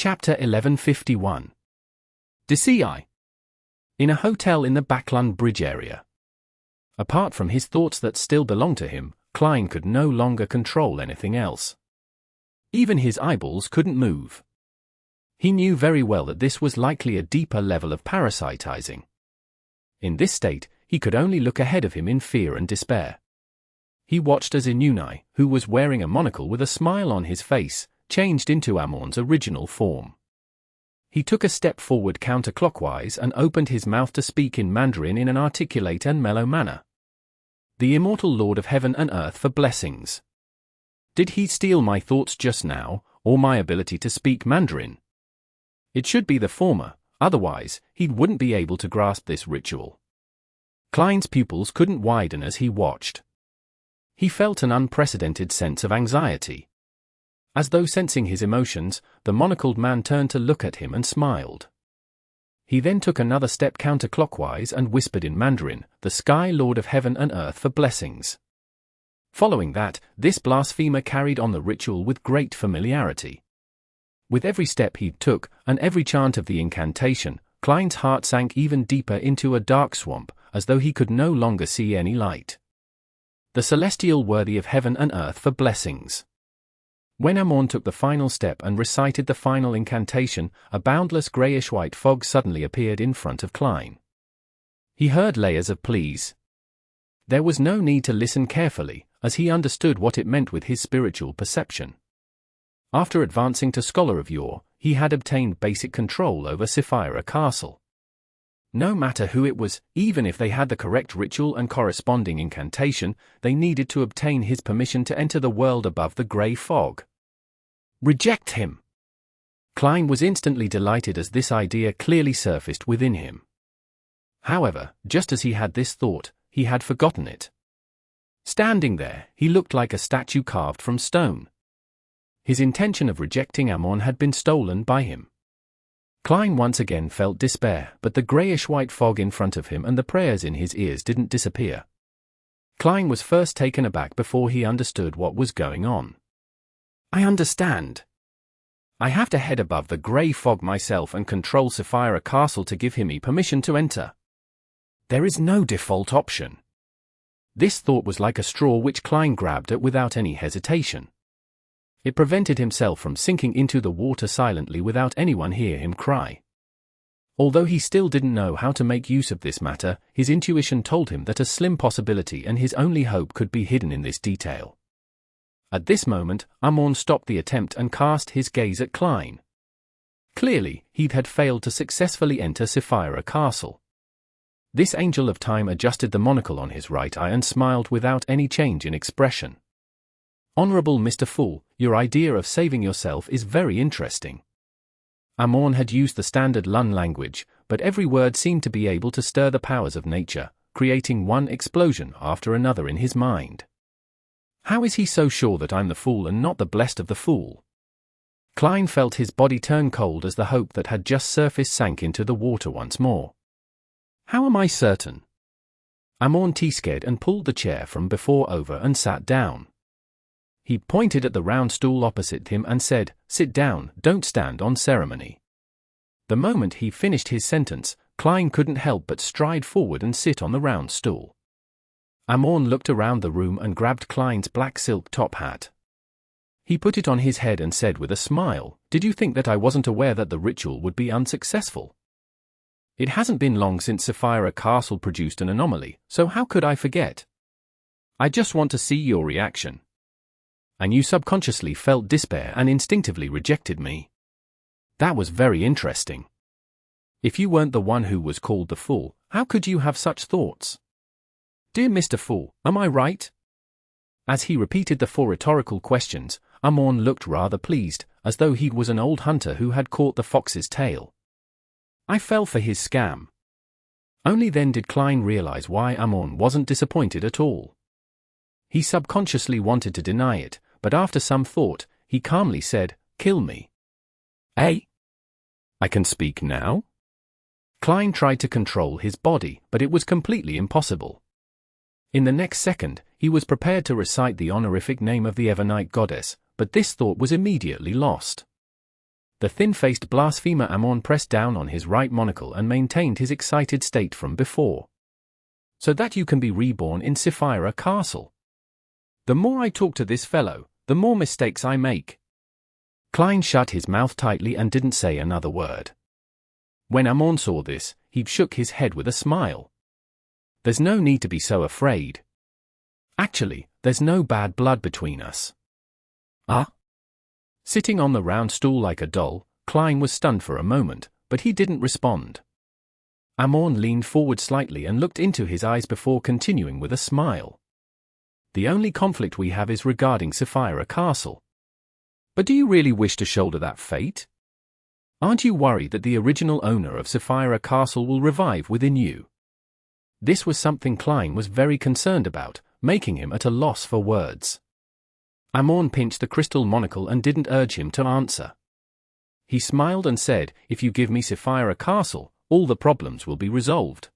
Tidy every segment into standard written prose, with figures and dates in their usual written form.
Chapter 1151. Decei. In a hotel in the Backlund Bridge area. Apart from his thoughts that still belonged to him, Klein could no longer control anything else. Even his eyeballs couldn't move. He knew very well that this was likely a deeper level of parasitizing. In this state, he could only look ahead of him in fear and despair. He watched as Nois, who was wearing a monocle with a smile on his face, changed into Amorn's original form. He took a step forward counterclockwise and opened his mouth to speak in Mandarin in an articulate and mellow manner. The immortal Lord of heaven and earth for blessings. Did he steal my thoughts just now, or my ability to speak Mandarin? It should be the former, otherwise, he wouldn't be able to grasp this ritual. Klein's pupils couldn't widen as he watched. He felt an unprecedented sense of anxiety. As though sensing his emotions, the monocled man turned to look at him and smiled. He then took another step counterclockwise and whispered in Mandarin, "The Sky Lord of heaven and earth for blessings." Following that, this blasphemer carried on the ritual with great familiarity. With every step he took, and every chant of the incantation, Klein's heart sank even deeper into a dark swamp, as though he could no longer see any light. The celestial worthy of heaven and earth for blessings. When Amorn took the final step and recited the final incantation, a boundless greyish-white fog suddenly appeared in front of Klein. He heard layers of pleas. There was no need to listen carefully, as he understood what it meant with his spiritual perception. After advancing to Scholar of Yore, he had obtained basic control over Sapphira Castle. No matter who it was, even if they had the correct ritual and corresponding incantation, they needed to obtain his permission to enter the world above the grey fog. Reject him! Klein was instantly delighted as this idea clearly surfaced within him. However, just as he had this thought, he had forgotten it. Standing there, he looked like a statue carved from stone. His intention of rejecting Amorn had been stolen by him. Klein once again felt despair, but the greyish-white fog in front of him and the prayers in his ears didn't disappear. Klein was first taken aback before he understood what was going on. I understand. I have to head above the grey fog myself and control Sapphira Castle to give him permission to enter. There is no default option. This thought was like a straw which Klein grabbed at without any hesitation. It prevented himself from sinking into the water silently without anyone hear him cry. Although he still didn't know how to make use of this matter, his intuition told him that a slim possibility and his only hope could be hidden in this detail. At this moment, Amorn stopped the attempt and cast his gaze at Klein. Clearly, he had failed to successfully enter Sapphira Castle. This angel of time adjusted the monocle on his right eye and smiled without any change in expression. Honorable Mr. Fool, your idea of saving yourself is very interesting. Amorn had used the standard Lun language, but every word seemed to be able to stir the powers of nature, creating one explosion after another in his mind. How is he so sure that I'm the fool and not the blessed of the fool? Klein felt his body turn cold as the hope that had just surfaced sank into the water once more. How am I certain? Amorn T-scared and pulled the chair from before over and sat down. He pointed at the round stool opposite him and said, "Sit down, don't stand on ceremony." The moment he finished his sentence, Klein couldn't help but stride forward and sit on the round stool. Amorn looked around the room and grabbed Klein's black silk top hat. He put it on his head and said with a smile, "Did you think that I wasn't aware that the ritual would be unsuccessful? It hasn't been long since Sapphira Castle produced an anomaly, so how could I forget? I just want to see your reaction. And you subconsciously felt despair and instinctively rejected me. That was very interesting. If you weren't the one who was called the fool, how could you have such thoughts? Dear Mr. Fool, am I right?" As he repeated the four rhetorical questions, Amorn looked rather pleased, as though he was an old hunter who had caught the fox's tail. I fell for his scam. Only then did Klein realize why Amorn wasn't disappointed at all. He subconsciously wanted to deny it, but after some thought, he calmly said, "Kill me." Eh? I can speak now? Klein tried to control his body, but it was completely impossible. In the next second, he was prepared to recite the honorific name of the Evernight goddess, but this thought was immediately lost. The thin-faced blasphemer Amon pressed down on his right monocle and maintained his excited state from before. So that you can be reborn in Sapphira Castle. The more I talk to this fellow, the more mistakes I make. Klein shut his mouth tightly and didn't say another word. When Amon saw this, he shook his head with a smile. There's no need to be so afraid. Actually, there's no bad blood between us. Ah? Sitting on the round stool like a doll, Klein was stunned for a moment, but he didn't respond. Amon leaned forward slightly and looked into his eyes before continuing with a smile. The only conflict we have is regarding Sapphira Castle. But do you really wish to shoulder that fate? Aren't you worried that the original owner of Sapphira Castle will revive within you? This was something Klein was very concerned about, making him at a loss for words. Amon pinched the crystal monocle and didn't urge him to answer. He smiled and said, "If you give me Sapphira Castle, all the problems will be resolved.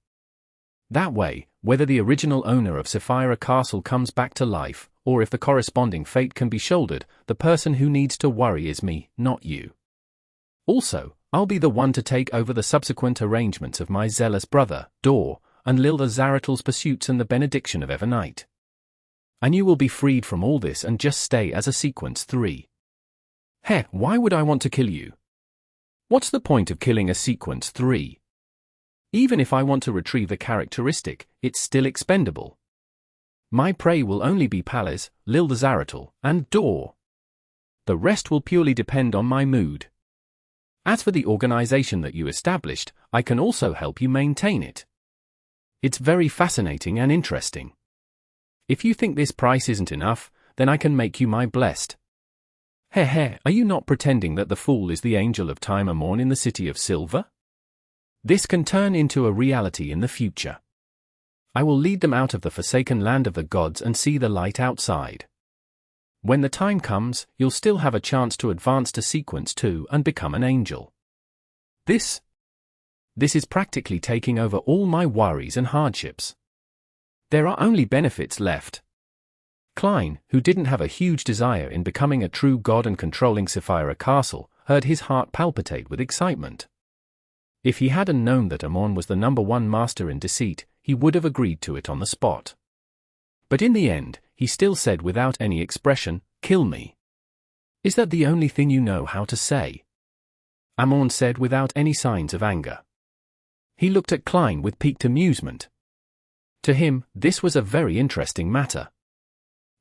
That way, whether the original owner of Sapphira Castle comes back to life, or if the corresponding fate can be shouldered, the person who needs to worry is me, not you. Also, I'll be the one to take over the subsequent arrangements of my zealous brother, Dor, and Lil the Zaratel's pursuits and the benediction of Evernight. And you will be freed from all this and just stay as a Sequence 3. Heh, why would I want to kill you? What's the point of killing a Sequence 3? Even if I want to retrieve the characteristic, it's still expendable. My prey will only be Palace, Lil the Zaratel, and Dor. The rest will purely depend on my mood. As for the organization that you established, I can also help you maintain it. It's very fascinating and interesting. If you think this price isn't enough, then I can make you my blessed. Heh, are you not pretending that the fool is the angel of time Amon in the City of Silver? This can turn into a reality in the future. I will lead them out of the forsaken land of the gods and see the light outside. When the time comes, you'll still have a chance to advance to Sequence 2 and become an angel. This is practically taking over all my worries and hardships. There are only benefits left. Klein, who didn't have a huge desire in becoming a true god and controlling Sapphira Castle, heard his heart palpitate with excitement. If he hadn't known that Amon was the #1 master in deceit, he would have agreed to it on the spot. But in the end, he still said without any expression, "Kill me." "Is that the only thing you know how to say?" Amon said without any signs of anger. He looked at Klein with piqued amusement. To him, this was a very interesting matter.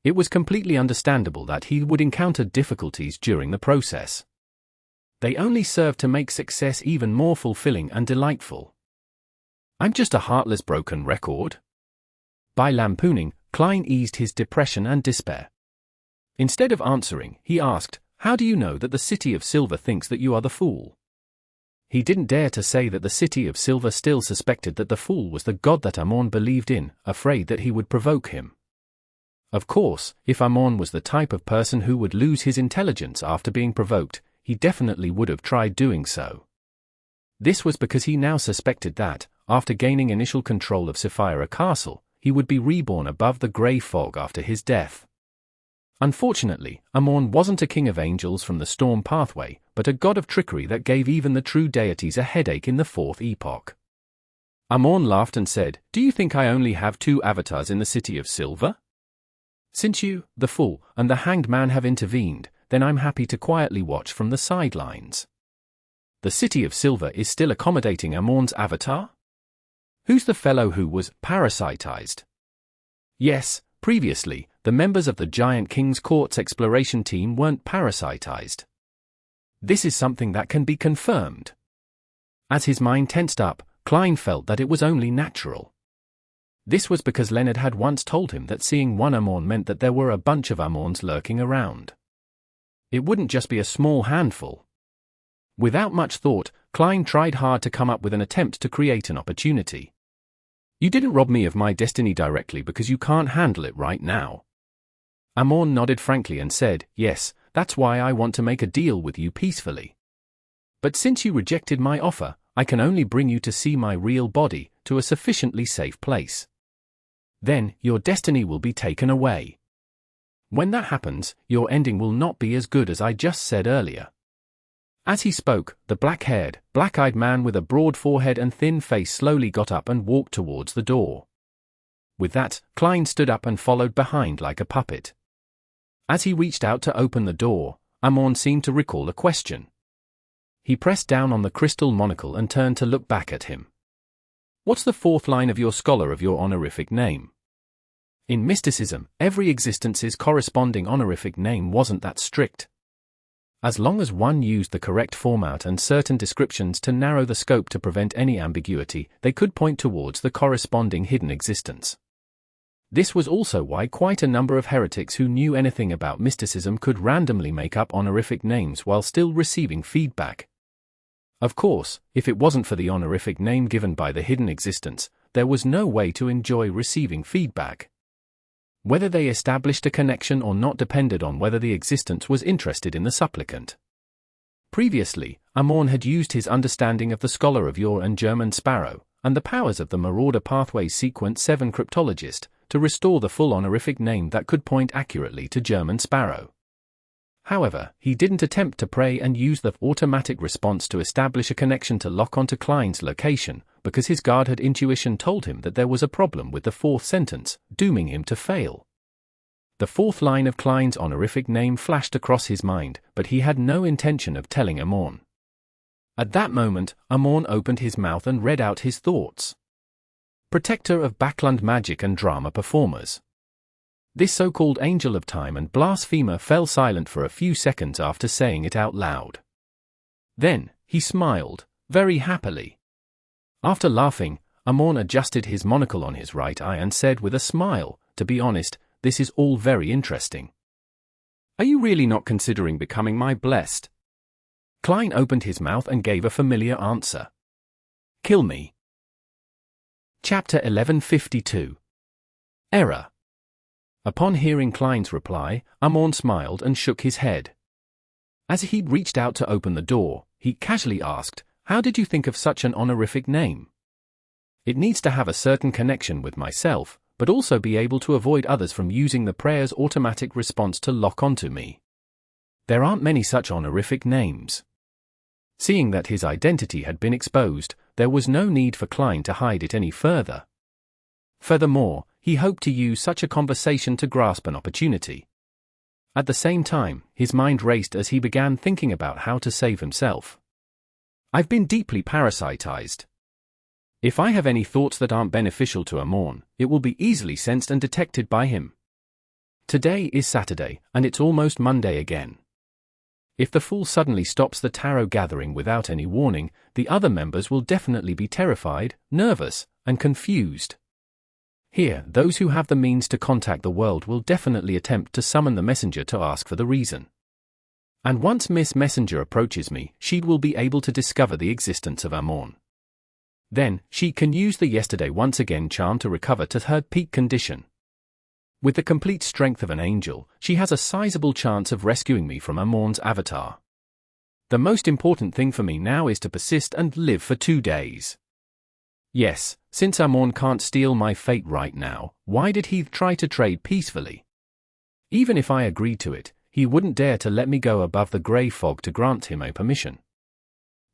It was completely understandable that he would encounter difficulties during the process. They only served to make success even more fulfilling and delightful. "I'm just a heartless broken record." By lampooning, Klein eased his depression and despair. Instead of answering, he asked, "How do you know that the City of Silver thinks that you are the fool?" He didn't dare to say that the City of Silver still suspected that the fool was the god that Amon believed in, afraid that he would provoke him. Of course, if Amon was the type of person who would lose his intelligence after being provoked, he definitely would have tried doing so. This was because he now suspected that, after gaining initial control of Sapphira Castle, he would be reborn above the grey fog after his death. Unfortunately, Amon wasn't a king of angels from the storm pathway, but a god of trickery that gave even the true deities a headache in the 4th epoch. Amon laughed and said, "Do you think I only have 2 avatars in the City of Silver? Since you, the fool, and the hanged man have intervened, then I'm happy to quietly watch from the sidelines. The City of Silver is still accommodating Amon's avatar? Who's the fellow who was parasitized?" Yes, previously, the members of the Giant King's Court's exploration team weren't parasitized. This is something that can be confirmed. As his mind tensed up, Klein felt that it was only natural. This was because Leonard had once told him that seeing one Amon meant that there were a bunch of Amons lurking around. It wouldn't just be a small handful. Without much thought, Klein tried hard to come up with an attempt to create an opportunity. "You didn't rob me of my destiny directly because you can't handle it right now." Amon nodded frankly and said, "Yes, that's why I want to make a deal with you peacefully. But since you rejected my offer, I can only bring you to see my real body, to a sufficiently safe place. Then, your destiny will be taken away. When that happens, your ending will not be as good as I just said earlier." As he spoke, the black-haired, black-eyed man with a broad forehead and thin face slowly got up and walked towards the door. With that, Klein stood up and followed behind like a puppet. As he reached out to open the door, Amon seemed to recall a question. He pressed down on the crystal monocle and turned to look back at him. "What's the fourth line of your scholar of your honorific name?" In mysticism, every existence's corresponding honorific name wasn't that strict. As long as one used the correct format and certain descriptions to narrow the scope to prevent any ambiguity, they could point towards the corresponding hidden existence. This was also why quite a number of heretics who knew anything about mysticism could randomly make up honorific names while still receiving feedback. Of course, if it wasn't for the honorific name given by the hidden existence, there was no way to enjoy receiving feedback. Whether they established a connection or not depended on whether the existence was interested in the supplicant. Previously, Amon had used his understanding of the Scholar of Yore and German Sparrow, and the powers of the Marauder Pathways Sequence 7 cryptologist, to restore the full honorific name that could point accurately to German Sparrow. However, he didn't attempt to pray and use the automatic response to establish a connection to lock onto Klein's location, because his guard had intuition told him that there was a problem with the fourth sentence, dooming him to fail. The fourth line of Klein's honorific name flashed across his mind, but he had no intention of telling Amon. At that moment, Amon opened his mouth and read out his thoughts. Protector of Backland magic and drama performers. This so-called angel of time and blasphemer fell silent for a few seconds after saying it out loud. Then, he smiled, very happily. After laughing, Amon adjusted his monocle on his right eye and said with a smile, "To be honest, this is all very interesting." "Are you really not considering becoming my blessed?" Klein opened his mouth and gave a familiar answer. "Kill me." Chapter 1152. Error. Upon hearing Klein's reply, Amon smiled and shook his head. As he'd reached out to open the door, he casually asked, "How did you think of such an honorific name?" "It needs to have a certain connection with myself, but also be able to avoid others from using the prayer's automatic response to lock onto me. There aren't many such honorific names." Seeing that his identity had been exposed, there was no need for Klein to hide it any further. Furthermore, he hoped to use such a conversation to grasp an opportunity. At the same time, his mind raced as he began thinking about how to save himself. "I've been deeply parasitized. If I have any thoughts that aren't beneficial to Amon, it will be easily sensed and detected by him. Today is Saturday, and it's almost Monday again. If the fool suddenly stops the tarot gathering without any warning, the other members will definitely be terrified, nervous, and confused. Here, those who have the means to contact the world will definitely attempt to summon the messenger to ask for the reason. And once Miss Messenger approaches me, she will be able to discover the existence of Amon. Then, she can use the yesterday once again charm to recover to her peak condition. With the complete strength of an angel, she has a sizable chance of rescuing me from Amon's avatar. The most important thing for me now is to persist and live for 2 days. Yes, since Amon can't steal my fate right now, why did he try to trade peacefully? Even if I agreed to it, he wouldn't dare to let me go above the grey fog to grant him a permission.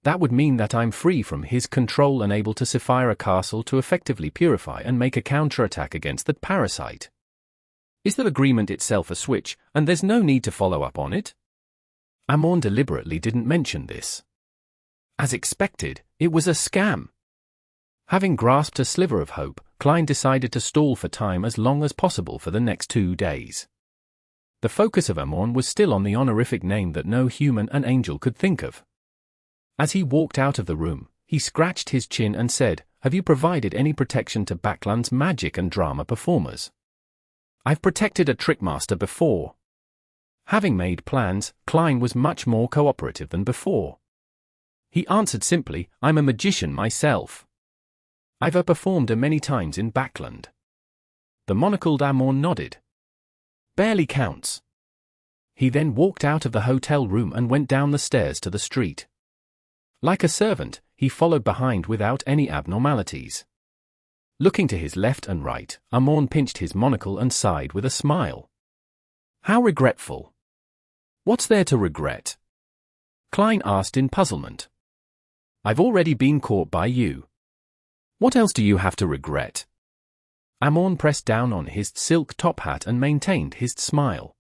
That would mean that I'm free from his control and able to Sapphire a castle to effectively purify and make a counterattack against the parasite. Is that agreement itself a switch, and there's no need to follow up on it? Amon deliberately didn't mention this. As expected, it was a scam. Having grasped a sliver of hope, Klein decided to stall for time as long as possible for the next 2 days. The focus of Amon was still on the honorific name that no human and angel could think of. As he walked out of the room, he scratched his chin and said, "Have you provided any protection to Backland's magic and drama performers?" "I've protected a trickmaster before." Having made plans, Klein was much more cooperative than before. He answered simply, "I'm a magician myself. I've performed many times in Backland." The monocled Amon nodded. "Barely counts." He then walked out of the hotel room and went down the stairs to the street. Like a servant, he followed behind without any abnormalities. Looking to his left and right, Amon pinched his monocle and sighed with a smile. How regretful. What's there to regret? Klein asked in puzzlement. I've already been caught by you. What else do you have to regret? Amon pressed down on his silk top hat and maintained his smile.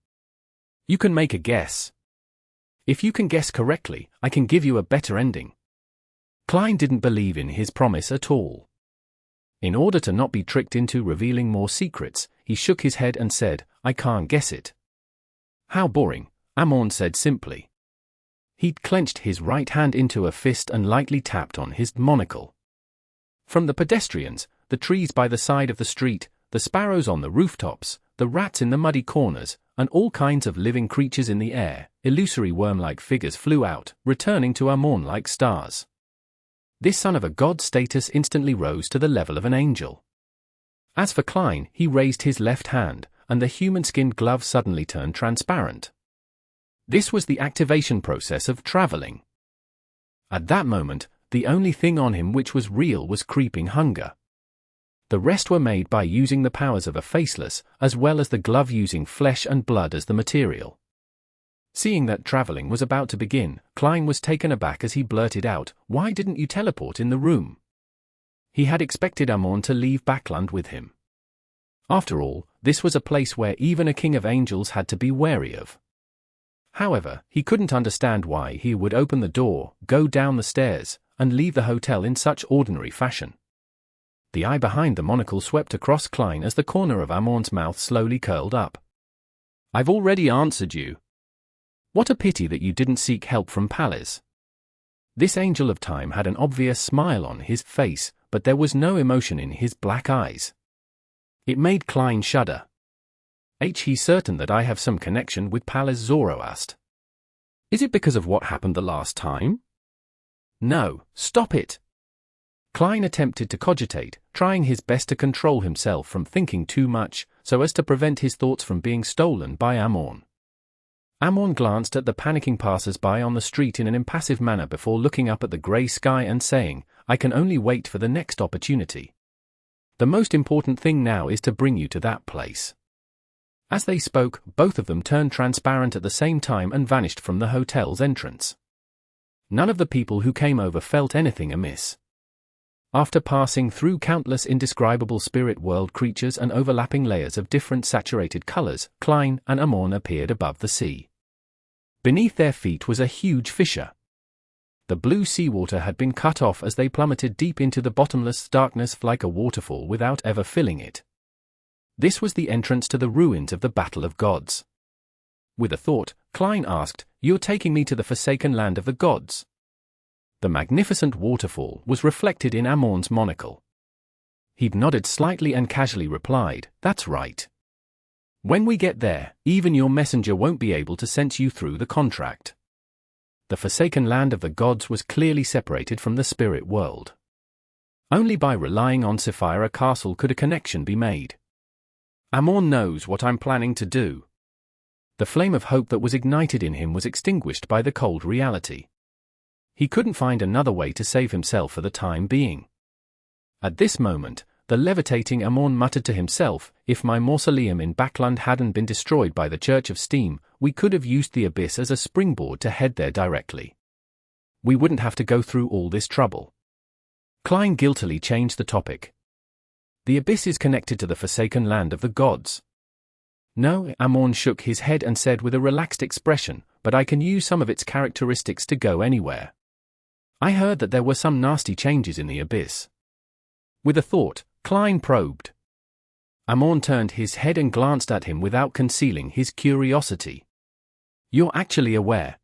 You can make a guess. If you can guess correctly, I can give you a better ending. Klein didn't believe in his promise at all. In order to not be tricked into revealing more secrets, he shook his head and said, I can't guess it. How boring, Amon said simply. He'd clenched his right hand into a fist and lightly tapped on his monocle. From the pedestrians, the trees by the side of the street, the sparrows on the rooftops, the rats in the muddy corners, and all kinds of living creatures in the air, illusory worm-like figures flew out, returning to Amon like stars. This son of a god status instantly rose to the level of an angel. As for Klein, he raised his left hand, and the human-skinned glove suddenly turned transparent. This was the activation process of traveling. At that moment, the only thing on him which was real was creeping hunger. The rest were made by using the powers of a faceless, as well as the glove using flesh and blood as the material. Seeing that traveling was about to begin, Klein was taken aback as he blurted out, "Why didn't you teleport in the room?" He had expected Amon to leave Backland with him. After all, this was a place where even a king of angels had to be wary of. However, he couldn't understand why he would open the door, go down the stairs, and leave the hotel in such ordinary fashion. The eye behind the monocle swept across Klein as the corner of Amon's mouth slowly curled up. "I've already answered you. What a pity that you didn't seek help from Palace." This angel of time had an obvious smile on his face, but there was no emotion in his black eyes. It made Klein shudder. He's certain that I have some connection with Palace?" Zoro asked. "Is it because of what happened the last time?" "No, stop it." Klein attempted to cogitate, trying his best to control himself from thinking too much, so as to prevent his thoughts from being stolen by Amon. Amon glanced at the panicking passers-by on the street in an impassive manner before looking up at the grey sky and saying, "I can only wait for the next opportunity. The most important thing now is to bring you to that place." As they spoke, both of them turned transparent at the same time and vanished from the hotel's entrance. None of the people who came over felt anything amiss. After passing through countless indescribable spirit world creatures and overlapping layers of different saturated colors, Klein and Amon appeared above the sea. Beneath their feet was a huge fissure. The blue seawater had been cut off as they plummeted deep into the bottomless darkness like a waterfall without ever filling it. This was the entrance to the ruins of the Battle of Gods. With a thought, Klein asked, "You're taking me to the forsaken land of the gods?" The magnificent waterfall was reflected in Amon's monocle. He'd nodded slightly and casually replied, "That's right. When we get there, even your messenger won't be able to sense you through the contract." The forsaken land of the gods was clearly separated from the spirit world. Only by relying on Sapphira Castle could a connection be made. "Amon knows what I'm planning to do." The flame of hope that was ignited in him was extinguished by the cold reality. He couldn't find another way to save himself for the time being. At this moment, the levitating Amon muttered to himself, "If my mausoleum in Backland hadn't been destroyed by the Church of Steam, we could have used the abyss as a springboard to head there directly. We wouldn't have to go through all this trouble." Klein guiltily changed the topic. "The abyss is connected to the forsaken land of the gods." "No," Amon shook his head and said with a relaxed expression, "but I can use some of its characteristics to go anywhere. I heard that there were some nasty changes in the abyss." With a thought, Klein probed. Amon turned his head and glanced at him without concealing his curiosity. "You're actually aware?"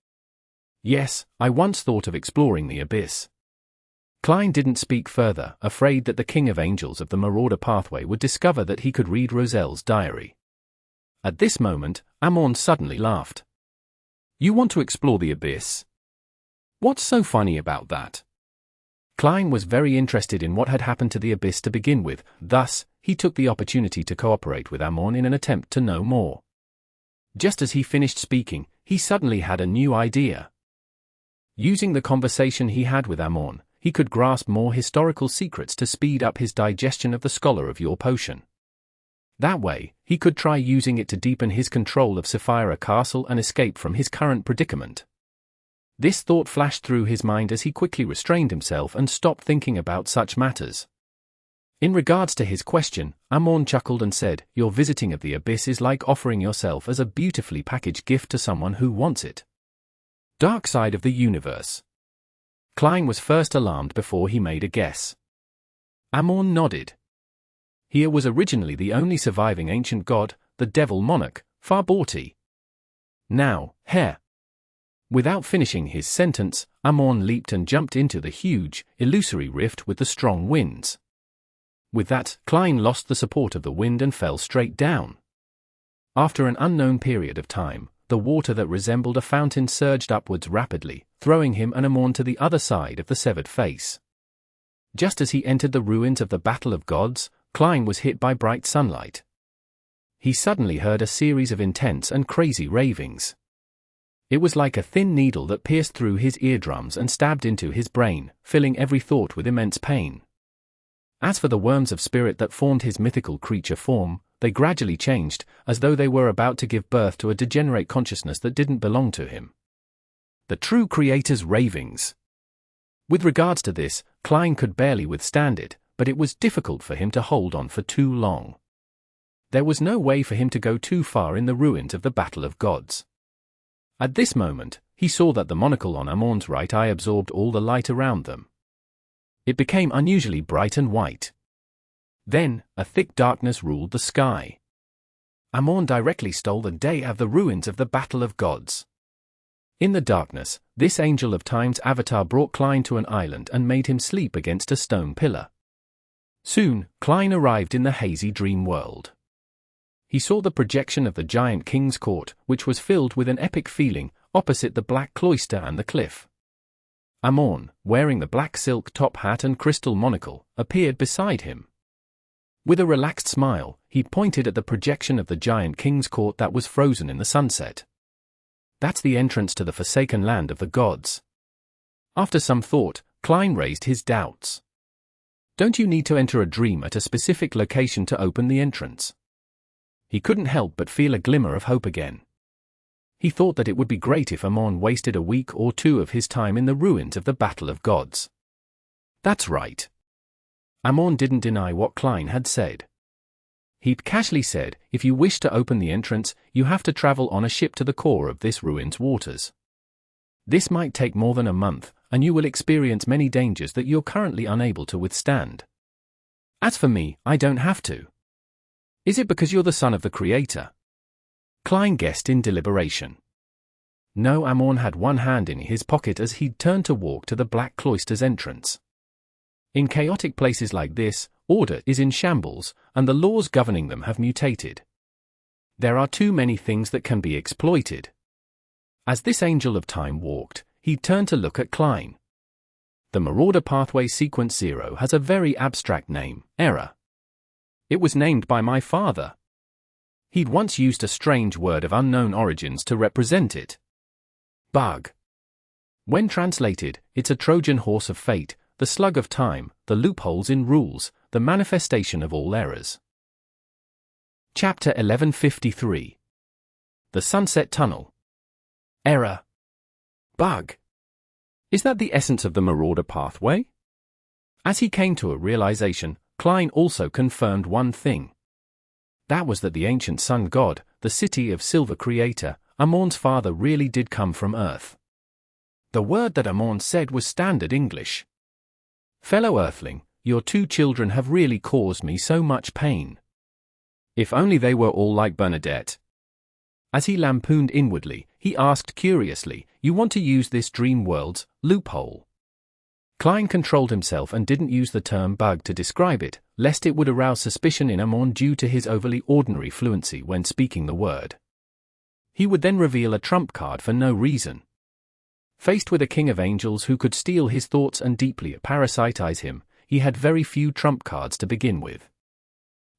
"Yes, I once thought of exploring the abyss." Klein didn't speak further, afraid that the King of Angels of the Marauder Pathway would discover that he could read Roselle's diary. At this moment, Amon suddenly laughed. "You want to explore the abyss? What's so funny about that?" Klein was very interested in what had happened to the abyss to begin with, thus, he took the opportunity to cooperate with Amon in an attempt to know more. Just as he finished speaking, he suddenly had a new idea. Using the conversation he had with Amon, he could grasp more historical secrets to speed up his digestion of the Scholar of Your potion. That way, he could try using it to deepen his control of Sapphira Castle and escape from his current predicament. This thought flashed through his mind as he quickly restrained himself and stopped thinking about such matters. In regards to his question, Amon chuckled and said, "Your visiting of the abyss is like offering yourself as a beautifully packaged gift to someone who wants it." Dark side of the universe. Klein was first alarmed before he made a guess. Amon nodded. Here was originally the only surviving ancient god, the devil monarch, Farborti. Now, Herr. Without finishing his sentence, Amon leaped and jumped into the huge, illusory rift with the strong winds. With that, Klein lost the support of the wind and fell straight down. After an unknown period of time, the water that resembled a fountain surged upwards rapidly, throwing him and Amon to the other side of the severed face. Just as he entered the ruins of the Battle of Gods, Klein was hit by bright sunlight. He suddenly heard a series of intense and crazy ravings. It was like a thin needle that pierced through his eardrums and stabbed into his brain, filling every thought with immense pain. As for the worms of spirit that formed his mythical creature form, they gradually changed, as though they were about to give birth to a degenerate consciousness that didn't belong to him. The true creator's ravings. With regards to this, Klein could barely withstand it, but it was difficult for him to hold on for too long. There was no way for him to go too far in the ruins of the Battle of Gods. At this moment, he saw that the monocle on Amon's right eye absorbed all the light around them. It became unusually bright and white. Then, a thick darkness ruled the sky. Amon directly stole the day of the ruins of the Battle of Gods. In the darkness, this angel of time's avatar brought Klein to an island and made him sleep against a stone pillar. Soon, Klein arrived in the hazy dream world. He saw the projection of the giant king's court, which was filled with an epic feeling, opposite the black cloister and the cliff. Amon, wearing the black silk top hat and crystal monocle, appeared beside him. With a relaxed smile, he pointed at the projection of the giant king's court that was frozen in the sunset. "That's the entrance to the forsaken land of the gods." After some thought, Klein raised his doubts. "Don't you need to enter a dream at a specific location to open the entrance?" He couldn't help but feel a glimmer of hope again. He thought that it would be great if Amon wasted a week or two of his time in the ruins of the Battle of Gods. That's right. Amon didn't deny what Klein had said. He'd casually said, "If you wish to open the entrance, you have to travel on a ship to the core of this ruin's waters. This might take more than a month, and you will experience many dangers that you're currently unable to withstand. As for me, I don't have to." "Is it because you're the son of the Creator?" Klein guessed in deliberation. No, Amon had one hand in his pocket as he'd turned to walk to the Black Cloister's entrance. In chaotic places like this, order is in shambles, and the laws governing them have mutated. There are too many things that can be exploited. As this angel of time walked, he turned to look at Klein. The Marauder Pathway Sequence 0 has a very abstract name, Error. It was named by my father. He'd once used a strange word of unknown origins to represent it. Bug. When translated, it's a Trojan horse of fate, the slug of time, the loopholes in rules, the manifestation of all errors. Chapter 1153. The Sunset Tunnel. Error. Bug. Is that the essence of the Marauder Pathway? As he came to a realization, Klein also confirmed one thing. That was that the ancient sun god, the city of silver creator, Amon's father really did come from Earth. The word that Amon said was standard English. "Fellow Earthling, your two children have really caused me so much pain. If only they were all like Bernadette." As he lampooned inwardly, he asked curiously, "You want to use this dream world's loophole?" Klein controlled himself and didn't use the term bug to describe it, lest it would arouse suspicion in Amon due to his overly ordinary fluency when speaking the word. He would then reveal a trump card for no reason. Faced with a king of angels who could steal his thoughts and deeply parasitize him, he had very few trump cards to begin with.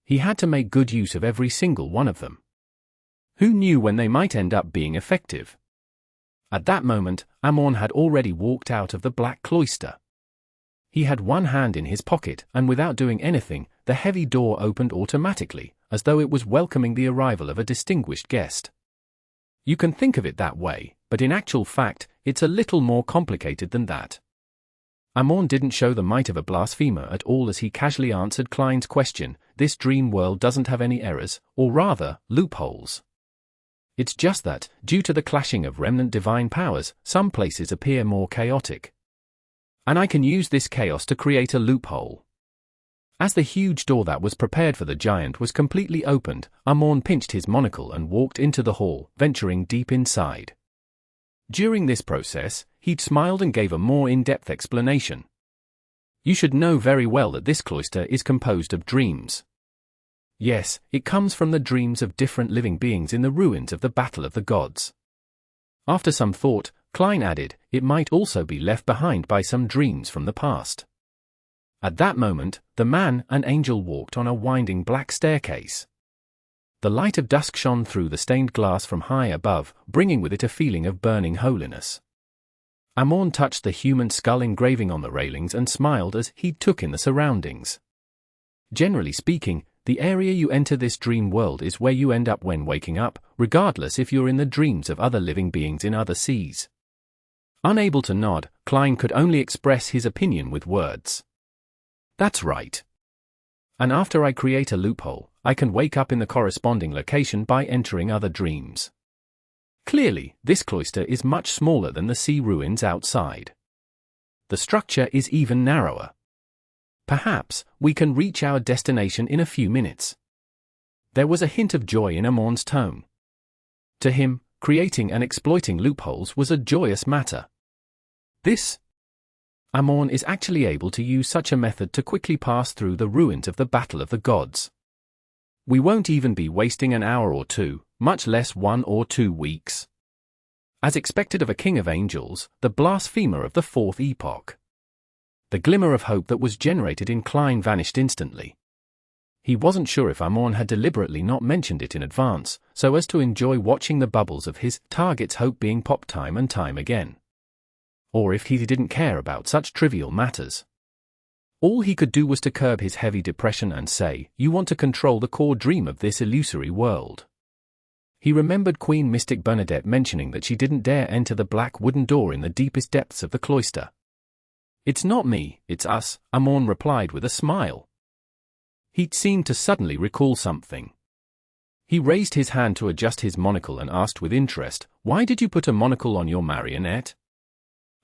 He had to make good use of every single one of them. Who knew when they might end up being effective? At that moment, Amon had already walked out of the Black Cloister. He had one hand in his pocket, and without doing anything, the heavy door opened automatically, as though it was welcoming the arrival of a distinguished guest. You can think of it that way, but in actual fact, it's a little more complicated than that. Amorn didn't show the might of a blasphemer at all as he casually answered Klein's question. This dream world doesn't have any errors, or rather, loopholes. It's just that, due to the clashing of remnant divine powers, some places appear more chaotic. And I can use this chaos to create a loophole. As the huge door that was prepared for the giant was completely opened, Amorn pinched his monocle and walked into the hall, venturing deep inside. During this process, he'd smiled and gave a more in-depth explanation. You should know very well that this cloister is composed of dreams. Yes, it comes from the dreams of different living beings in the ruins of the Battle of the Gods. After some thought, Klein added, it might also be left behind by some dreams from the past. At that moment, the man, an angel, walked on a winding black staircase. The light of dusk shone through the stained glass from high above, bringing with it a feeling of burning holiness. Amorn touched the human skull engraving on the railings and smiled as he took in the surroundings. Generally speaking, the area you enter this dream world is where you end up when waking up, regardless if you're in the dreams of other living beings in other seas. Unable to nod, Klein could only express his opinion with words. That's right. And after I create a loophole, I can wake up in the corresponding location by entering other dreams. Clearly, this cloister is much smaller than the sea ruins outside. The structure is even narrower. Perhaps, we can reach our destination in a few minutes. There was a hint of joy in Amorn's tone. To him, creating and exploiting loopholes was a joyous matter. Amorn is actually able to use such a method to quickly pass through the ruins of the Battle of the Gods. We won't even be wasting an hour or two, much less 1 or 2 weeks. As expected of a king of angels, the blasphemer of the fourth epoch. The glimmer of hope that was generated in Klein vanished instantly. He wasn't sure if Amorn had deliberately not mentioned it in advance, so as to enjoy watching the bubbles of his target's hope being popped time and time again. Or if he didn't care about such trivial matters. All he could do was to curb his heavy depression and say, you want to control the core dream of this illusory world. He remembered Queen Mystic Bernadette mentioning that she didn't dare enter the black wooden door in the deepest depths of the cloister. It's not me, it's us, Amorn replied with a smile. He'd seemed to suddenly recall something. He raised his hand to adjust his monocle and asked with interest, why did you put a monocle on your marionette?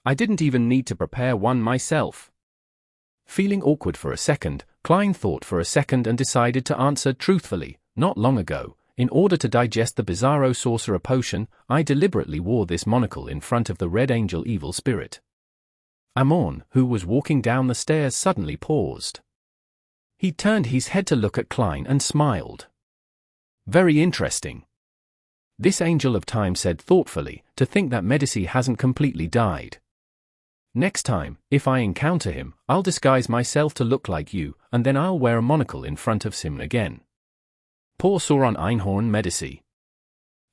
I didn't even need to prepare one myself. Feeling awkward for a second, Klein thought for a second and decided to answer truthfully, not long ago, in order to digest the Bizarro Sorcerer potion, I deliberately wore this monocle in front of the Red Angel evil spirit. Amorn, who was walking down the stairs, suddenly paused. He turned his head to look at Klein and smiled. Very interesting. This angel of time said thoughtfully, to think that Decei hasn't completely died. Next time, if I encounter him, I'll disguise myself to look like you, and then I'll wear a monocle in front of him again. Poor Sauron Einhorn Decei.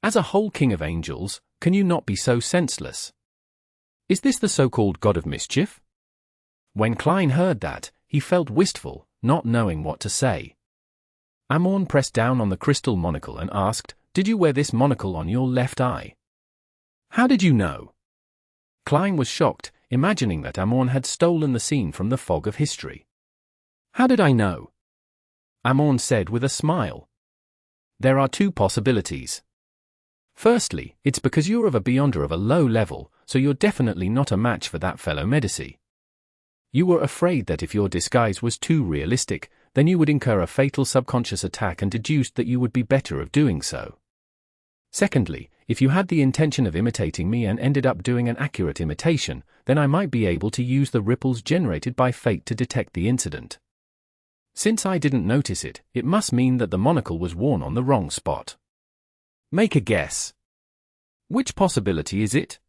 As a whole king of angels, can you not be so senseless? Is this the so-called god of mischief? When Klein heard that, he felt wistful, not knowing what to say. Amorn pressed down on the crystal monocle and asked, did you wear this monocle on your left eye? How did you know? Klein was shocked, imagining that Amorn had stolen the scene from the fog of history. How did I know? Amorn said with a smile. There are 2 possibilities. Firstly, it's because you're of a beyonder of a low level, so you're definitely not a match for that fellow Decei. You were afraid that if your disguise was too realistic, then you would incur a fatal subconscious attack and deduced that you would be better of doing so. Secondly, if you had the intention of imitating me and ended up doing an accurate imitation, then I might be able to use the ripples generated by fate to detect the incident. Since I didn't notice it, it must mean that the monocle was worn on the wrong spot. Make a guess. Which possibility is it?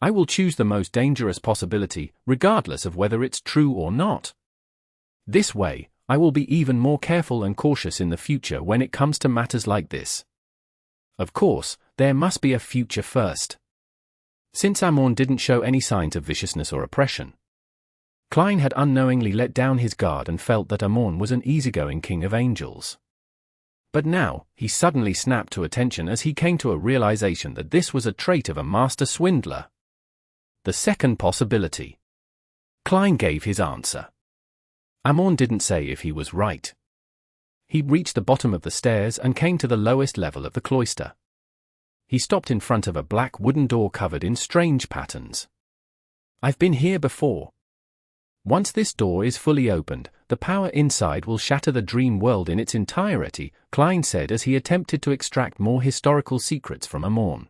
I will choose the most dangerous possibility, regardless of whether it's true or not. This way, I will be even more careful and cautious in the future when it comes to matters like this. Of course, there must be a future first. Since Amorn didn't show any signs of viciousness or oppression, Klein had unknowingly let down his guard and felt that Amorn was an easygoing king of angels. But now, he suddenly snapped to attention as he came to a realization that this was a trait of a master swindler. The second possibility. Klein gave his answer. Amon didn't say if he was right. He reached the bottom of the stairs and came to the lowest level of the cloister. He stopped in front of a black wooden door covered in strange patterns. I've been here before. Once this door is fully opened, the power inside will shatter the dream world in its entirety, Klein said as he attempted to extract more historical secrets from Amon.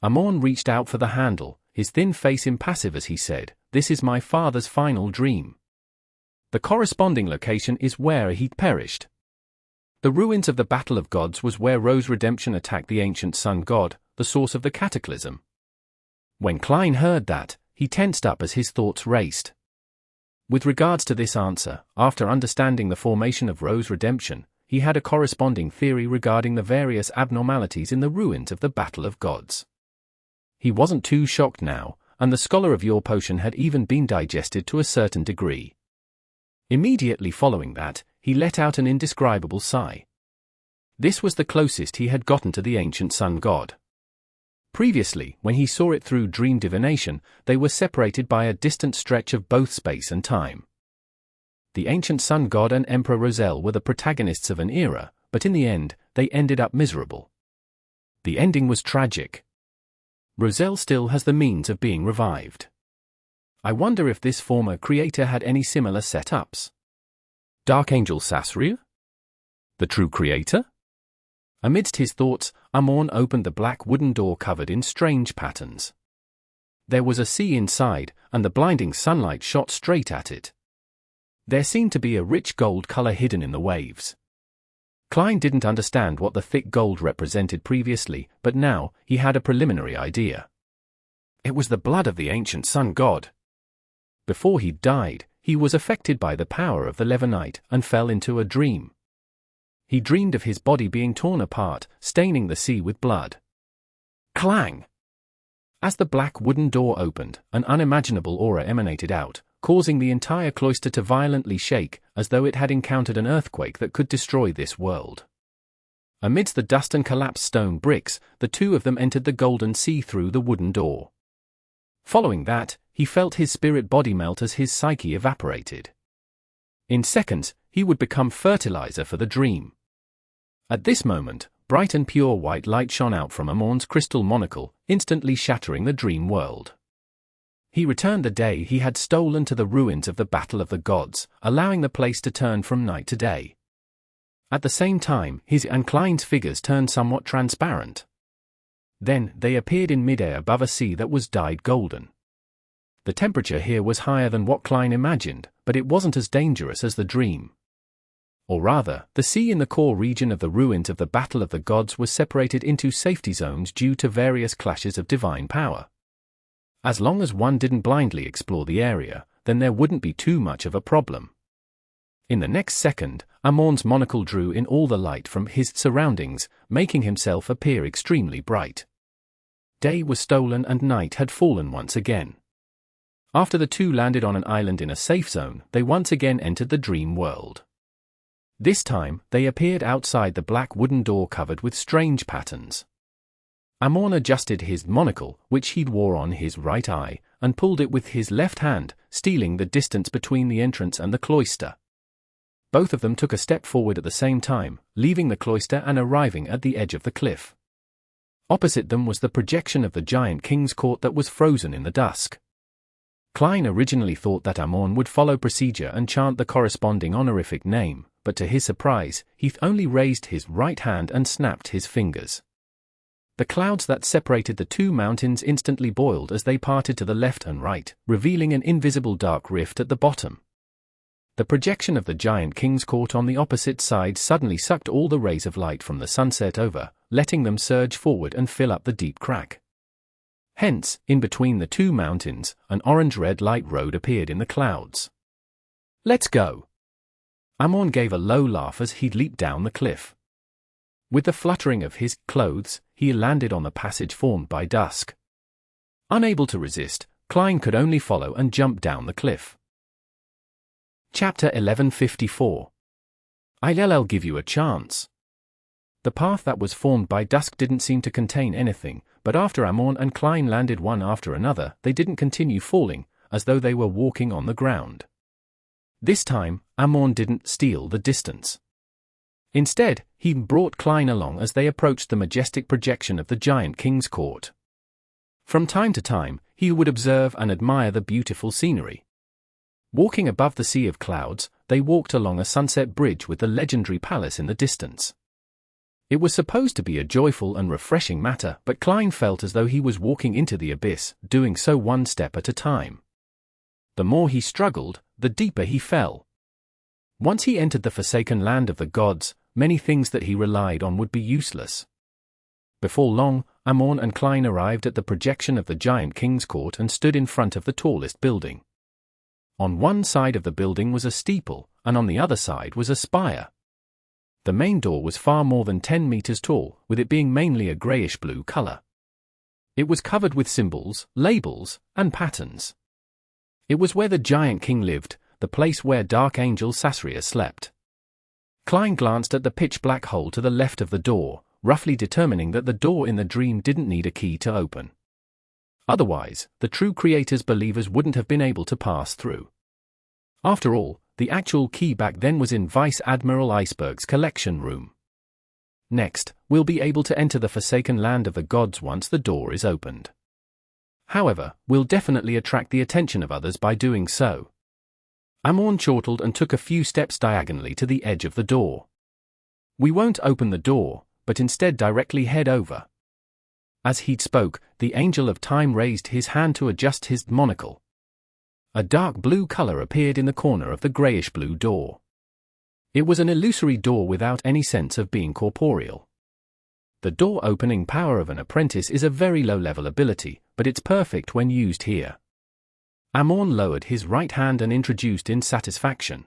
Amon reached out for the handle, his thin face impassive as he said, "This is my father's final dream. The corresponding location is where he perished. The ruins of the Battle of Gods was where Ro's redemption attacked the ancient sun god, the source of the cataclysm." When Klein heard that, he tensed up as his thoughts raced. With regards to this answer, after understanding the formation of Ro's redemption, he had a corresponding theory regarding the various abnormalities in the ruins of the Battle of Gods. He wasn't too shocked now, and the scholar of your potion had even been digested to a certain degree. Immediately following that, he let out an indescribable sigh. This was the closest he had gotten to the ancient sun god. Previously, when he saw it through dream divination, they were separated by a distant stretch of both space and time. The ancient sun god and Emperor Roselle were the protagonists of an era, but in the end, they ended up miserable. The ending was tragic. Roselle still has the means of being revived. I wonder if this former creator had any similar setups. Dark Angel Sasria? The true creator? Amidst his thoughts, Amon opened the black wooden door covered in strange patterns. There was a sea inside, and the blinding sunlight shot straight at it. There seemed to be a rich gold color hidden in the waves. Klein didn't understand what the thick gold represented previously, but now, he had a preliminary idea. It was the blood of the ancient sun god. Before he died, he was affected by the power of the Levanite and fell into a dream. He dreamed of his body being torn apart, staining the sea with blood. Clang! As the black wooden door opened, an unimaginable aura emanated out, causing the entire cloister to violently shake, as though it had encountered an earthquake that could destroy this world. Amidst the dust and collapsed stone bricks, the two of them entered the golden sea through the wooden door. Following that, he felt his spirit body melt as his psyche evaporated. In seconds, he would become fertilizer for the dream. At this moment, bright and pure white light shone out from Amon's crystal monocle, instantly shattering the dream world. He returned the day he had stolen to the ruins of the Battle of the Gods, allowing the place to turn from night to day. At the same time, his and Klein's figures turned somewhat transparent. Then, they appeared in midair above a sea that was dyed golden. The temperature here was higher than what Klein imagined, but it wasn't as dangerous as the dream. Or rather, the sea in the core region of the ruins of the Battle of the Gods was separated into safety zones due to various clashes of divine power. As long as one didn't blindly explore the area, then there wouldn't be too much of a problem. In the next second, Amon's monocle drew in all the light from his surroundings, making himself appear extremely bright. Day was stolen and night had fallen once again. After the two landed on an island in a safe zone, they once again entered the dream world. This time, they appeared outside the black wooden door covered with strange patterns. Amon adjusted his monocle, which he wore on his right eye, and pulled it with his left hand, stealing the distance between the entrance and the cloister. Both of them took a step forward at the same time, leaving the cloister and arriving at the edge of the cliff. Opposite them was the projection of the giant king's court that was frozen in the dusk. Klein originally thought that Amon would follow procedure and chant the corresponding honorific name, but to his surprise, he only raised his right hand and snapped his fingers. The clouds that separated the two mountains instantly boiled as they parted to the left and right, revealing an invisible dark rift at the bottom. The projection of the giant king's court on the opposite side suddenly sucked all the rays of light from the sunset over, letting them surge forward and fill up the deep crack. Hence, in between the two mountains, an orange-red light road appeared in the clouds. "Let's go!" Amon gave a low laugh as he leaped down the cliff. With the fluttering of his clothes, he landed on the passage formed by dusk. Unable to resist, Klein could only follow and jump down the cliff. Chapter 1154. I'll give you a chance. The path that was formed by dusk didn't seem to contain anything, but after Amon and Klein landed one after another, they didn't continue falling, as though they were walking on the ground. This time, Amon didn't steal the distance. Instead, he brought Klein along as they approached the majestic projection of the giant king's court. From time to time, he would observe and admire the beautiful scenery. Walking above the sea of clouds, they walked along a sunset bridge with the legendary palace in the distance. It was supposed to be a joyful and refreshing matter, but Klein felt as though he was walking into the abyss, doing so one step at a time. The more he struggled, the deeper he fell. Once he entered the forsaken land of the gods, many things that he relied on would be useless. Before long, Amon and Klein arrived at the projection of the giant king's court and stood in front of the tallest building. On one side of the building was a steeple, and on the other side was a spire. The main door was far more than 10 meters tall, with it being mainly a grayish-blue color. It was covered with symbols, labels, and patterns. It was where the giant king lived, the place where Dark Angel Sasria slept. Klein glanced at the pitch-black hole to the left of the door, roughly determining that the door in the dream didn't need a key to open. Otherwise, the true Creator's believers wouldn't have been able to pass through. After all, the actual key back then was in Vice Admiral Iceberg's collection room. Next, we'll be able to enter the forsaken land of the gods once the door is opened. However, we'll definitely attract the attention of others by doing so. Amon chortled and took a few steps diagonally to the edge of the door. We won't open the door, but instead directly head over. As he spoke, the Angel of Time raised his hand to adjust his monocle. A dark blue color appeared in the corner of the grayish-blue door. It was an illusory door without any sense of being corporeal. The door-opening power of an apprentice is a very low-level ability, but it's perfect when used here. Amon lowered his right hand and introduced in satisfaction.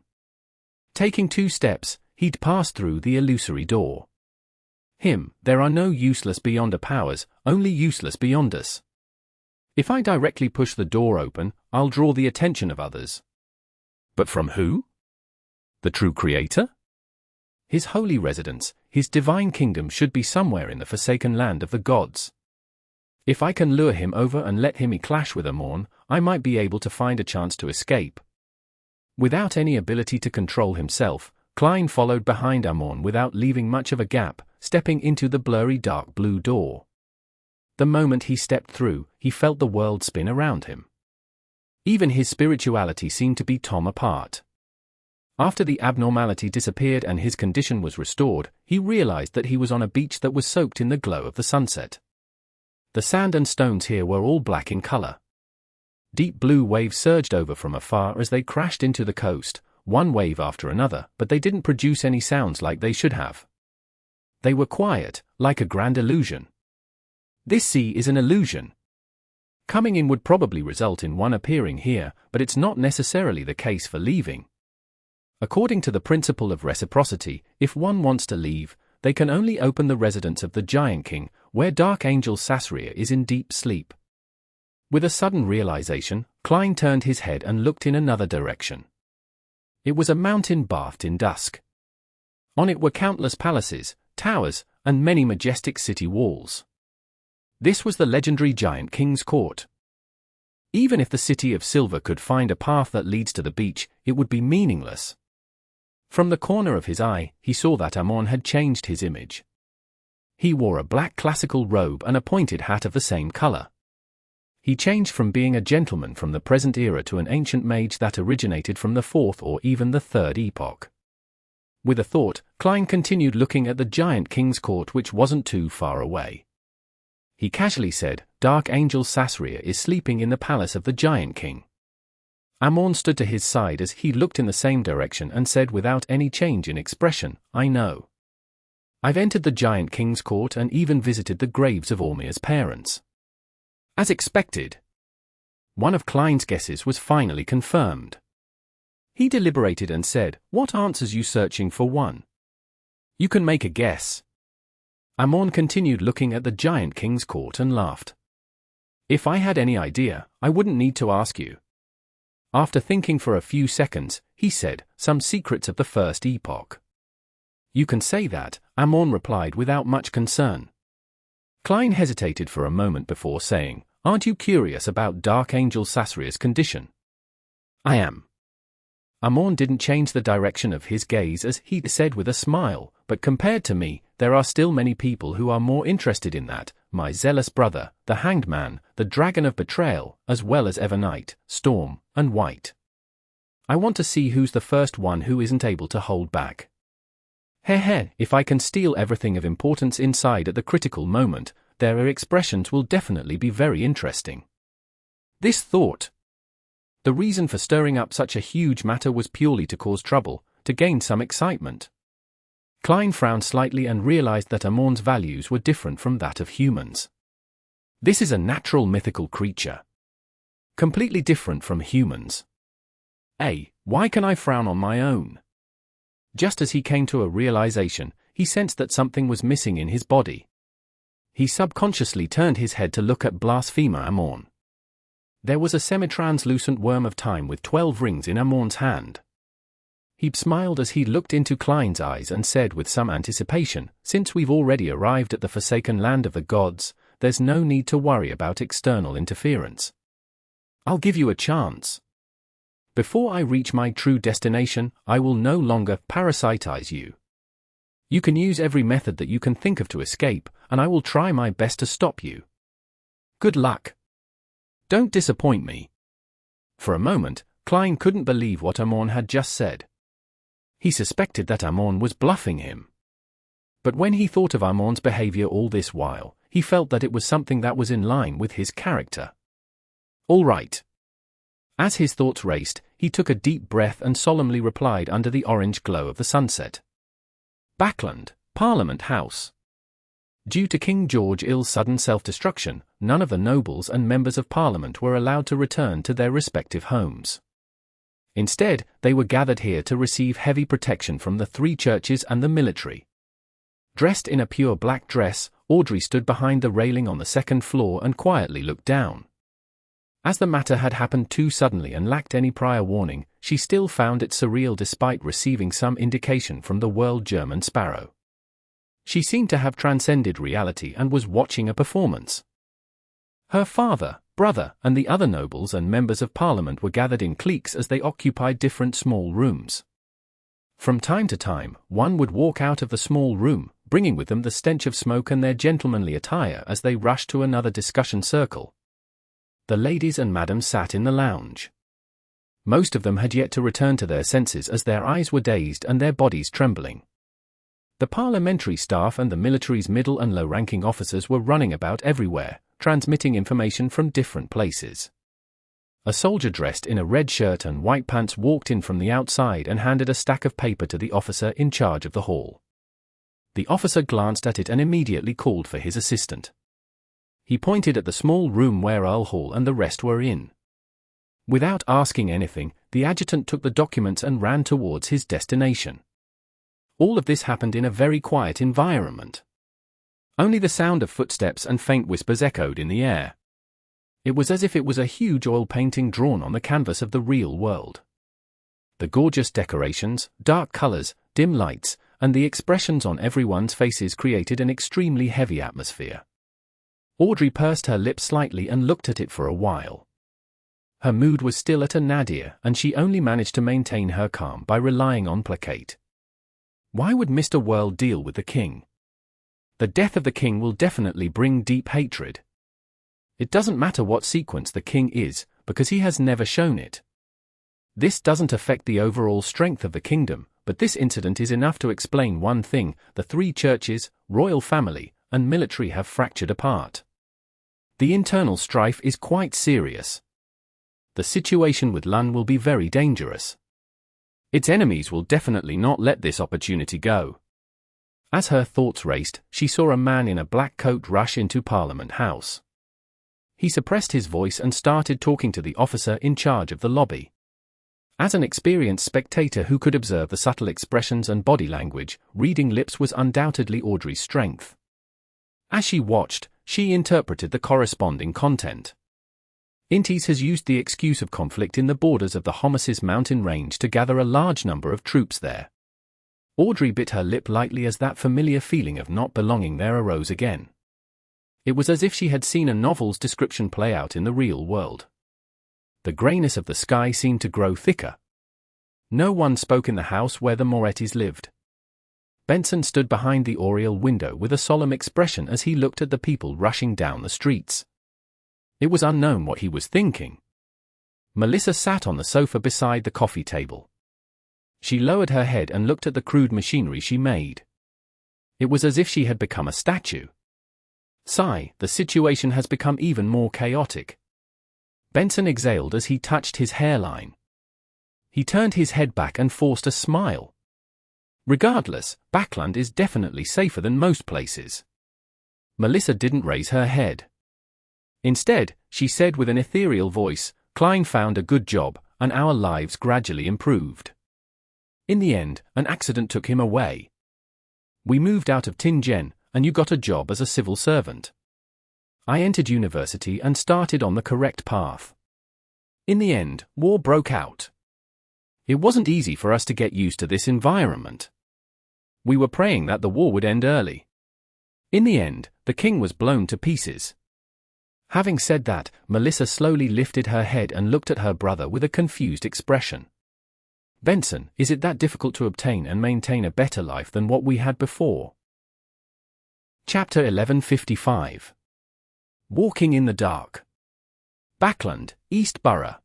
Taking 2 steps, he'd passed through the illusory door. There are no useless Beyonder powers, only useless Beyonders. If I directly push the door open, I'll draw the attention of others. But from who? The true Creator? His holy residence, his divine kingdom should be somewhere in the forsaken land of the gods. If I can lure him over and let him clash with Amon, I might be able to find a chance to escape. Without any ability to control himself, Klein followed behind Amon without leaving much of a gap, stepping into the blurry dark blue door. The moment he stepped through, he felt the world spin around him. Even his spirituality seemed to be torn apart. After the abnormality disappeared and his condition was restored, he realized that he was on a beach that was soaked in the glow of the sunset. The sand and stones here were all black in color. Deep blue waves surged over from afar as they crashed into the coast, one wave after another, but they didn't produce any sounds like they should have. They were quiet, like a grand illusion. This sea is an illusion. Coming in would probably result in one appearing here, but it's not necessarily the case for leaving. According to the principle of reciprocity, if one wants to leave, they can only open the residence of the Giant King, where Dark Angel Sasria is in deep sleep. With a sudden realization, Klein turned his head and looked in another direction. It was a mountain bathed in dusk. On it were countless palaces, towers, and many majestic city walls. This was the legendary Giant King's court. Even if the City of Silver could find a path that leads to the beach, it would be meaningless. From the corner of his eye, he saw that Amon had changed his image. He wore a black classical robe and a pointed hat of the same color. He changed from being a gentleman from the present era to an ancient mage that originated from the 4th or even the 3rd epoch. With a thought, Klein continued looking at the Giant King's court, which wasn't too far away. He casually said, "Dark Angel Sasria is sleeping in the palace of the Giant King." Amon stood to his side as he looked in the same direction and said without any change in expression, "I know. I've entered the Giant King's court and even visited the graves of Ormir's parents." As expected, one of Klein's guesses was finally confirmed. He deliberated and said, "What answers you searching for one? You can make a guess." Amon continued looking at the Giant King's court and laughed. "If I had any idea, I wouldn't need to ask you." After thinking for a few seconds, he said, "Some secrets of the 1st epoch." You can say that, Amorn replied without much concern. Klein hesitated for a moment before saying, "Aren't you curious about Dark Angel Sasria's condition?" "I am." Amorn didn't change the direction of his gaze as he said with a smile, "But compared to me, there are still many people who are more interested in that, my zealous brother, the Hanged Man, the Dragon of Betrayal, as well as Evernight, Storm, and White. I want to see who's the first one who isn't able to hold back. If I can steal everything of importance inside at the critical moment, their expressions will definitely be very interesting." This thought. The reason for stirring up such a huge matter was purely to cause trouble, to gain some excitement. Klein frowned slightly and realized that Amorn's values were different from that of humans. This is a natural mythical creature. Completely different from humans. Why can I frown on my own? Just as he came to a realization, he sensed that something was missing in his body. He subconsciously turned his head to look at blasphemer Amorn. There was a semi-translucent worm of time with 12 rings in Amorn's hand. He smiled as he looked into Klein's eyes and said with some anticipation, "Since we've already arrived at the forsaken land of the gods, there's no need to worry about external interference. I'll give you a chance. Before I reach my true destination, I will no longer parasitize you. You can use every method that you can think of to escape, and I will try my best to stop you. Good luck. Don't disappoint me." For a moment, Klein couldn't believe what Amorn had just said. He suspected that Amorn was bluffing him. But when he thought of Amorn's behavior all this while, he felt that it was something that was in line with his character. "All right." As his thoughts raced, he took a deep breath and solemnly replied under the orange glow of the sunset. Backland, Parliament House. Due to King George II's sudden self-destruction, none of the nobles and members of Parliament were allowed to return to their respective homes. Instead, they were gathered here to receive heavy protection from the 3 churches and the military. Dressed in a pure black dress, Audrey stood behind the railing on the 2nd floor and quietly looked down. As the matter had happened too suddenly and lacked any prior warning, she still found it surreal despite receiving some indication from the world German Sparrow. She seemed to have transcended reality and was watching a performance. Her father, brother, and the other nobles and members of Parliament were gathered in cliques as they occupied different small rooms. From time to time, one would walk out of the small room, bringing with them the stench of smoke and their gentlemanly attire as they rushed to another discussion circle. The ladies and madams sat in the lounge. Most of them had yet to return to their senses as their eyes were dazed and their bodies trembling. The parliamentary staff and the military's middle and low-ranking officers were running about everywhere, transmitting information from different places. A soldier dressed in a red shirt and white pants walked in from the outside and handed a stack of paper to the officer in charge of the hall. The officer glanced at it and immediately called for his assistant. He pointed at the small room where Earl Hall and the rest were in. Without asking anything, the adjutant took the documents and ran towards his destination. All of this happened in a very quiet environment. Only the sound of footsteps and faint whispers echoed in the air. It was as if it was a huge oil painting drawn on the canvas of the real world. The gorgeous decorations, dark colors, dim lights, and the expressions on everyone's faces created an extremely heavy atmosphere. Audrey pursed her lips slightly and looked at it for a while. Her mood was still at a nadir, and she only managed to maintain her calm by relying on placate. Why would Mr. World deal with the king? The death of the king will definitely bring deep hatred. It doesn't matter what sequence the king is, because he has never shown it. This doesn't affect the overall strength of the kingdom, but this incident is enough to explain one thing: the 3 churches, royal family, and military have fractured apart. The internal strife is quite serious. The situation with Lun will be very dangerous. Its enemies will definitely not let this opportunity go. As her thoughts raced, she saw a man in a black coat rush into Parliament House. He suppressed his voice and started talking to the officer in charge of the lobby. As an experienced spectator who could observe the subtle expressions and body language, reading lips was undoubtedly Audrey's strength. As she watched, she interpreted the corresponding content. Intes has used the excuse of conflict in the borders of the Homosis mountain range to gather a large number of troops there. Audrey bit her lip lightly as that familiar feeling of not belonging there arose again. It was as if she had seen a novel's description play out in the real world. The greyness of the sky seemed to grow thicker. No one spoke in the house where the Morettis lived. Benson stood behind the oriel window with a solemn expression as he looked at the people rushing down the streets. It was unknown what he was thinking. Melissa sat on the sofa beside the coffee table. She lowered her head and looked at the crude machinery she made. It was as if she had become a statue. Sigh, the situation has become even more chaotic. Benson exhaled as he touched his hairline. He turned his head back and forced a smile. Regardless, Backland is definitely safer than most places. Melissa didn't raise her head. Instead, she said with an ethereal voice, "Klein found a good job, and our lives gradually improved. In the end, an accident took him away. We moved out of Tingen, and you got a job as a civil servant. I entered university and started on the correct path. In the end, war broke out. It wasn't easy for us to get used to this environment. We were praying that the war would end early. In the end, the king was blown to pieces." Having said that, Melissa slowly lifted her head and looked at her brother with a confused expression. "Benson, is it that difficult to obtain and maintain a better life than what we had before?" Chapter 1155. Walking in the Dark. Backland, East Borough.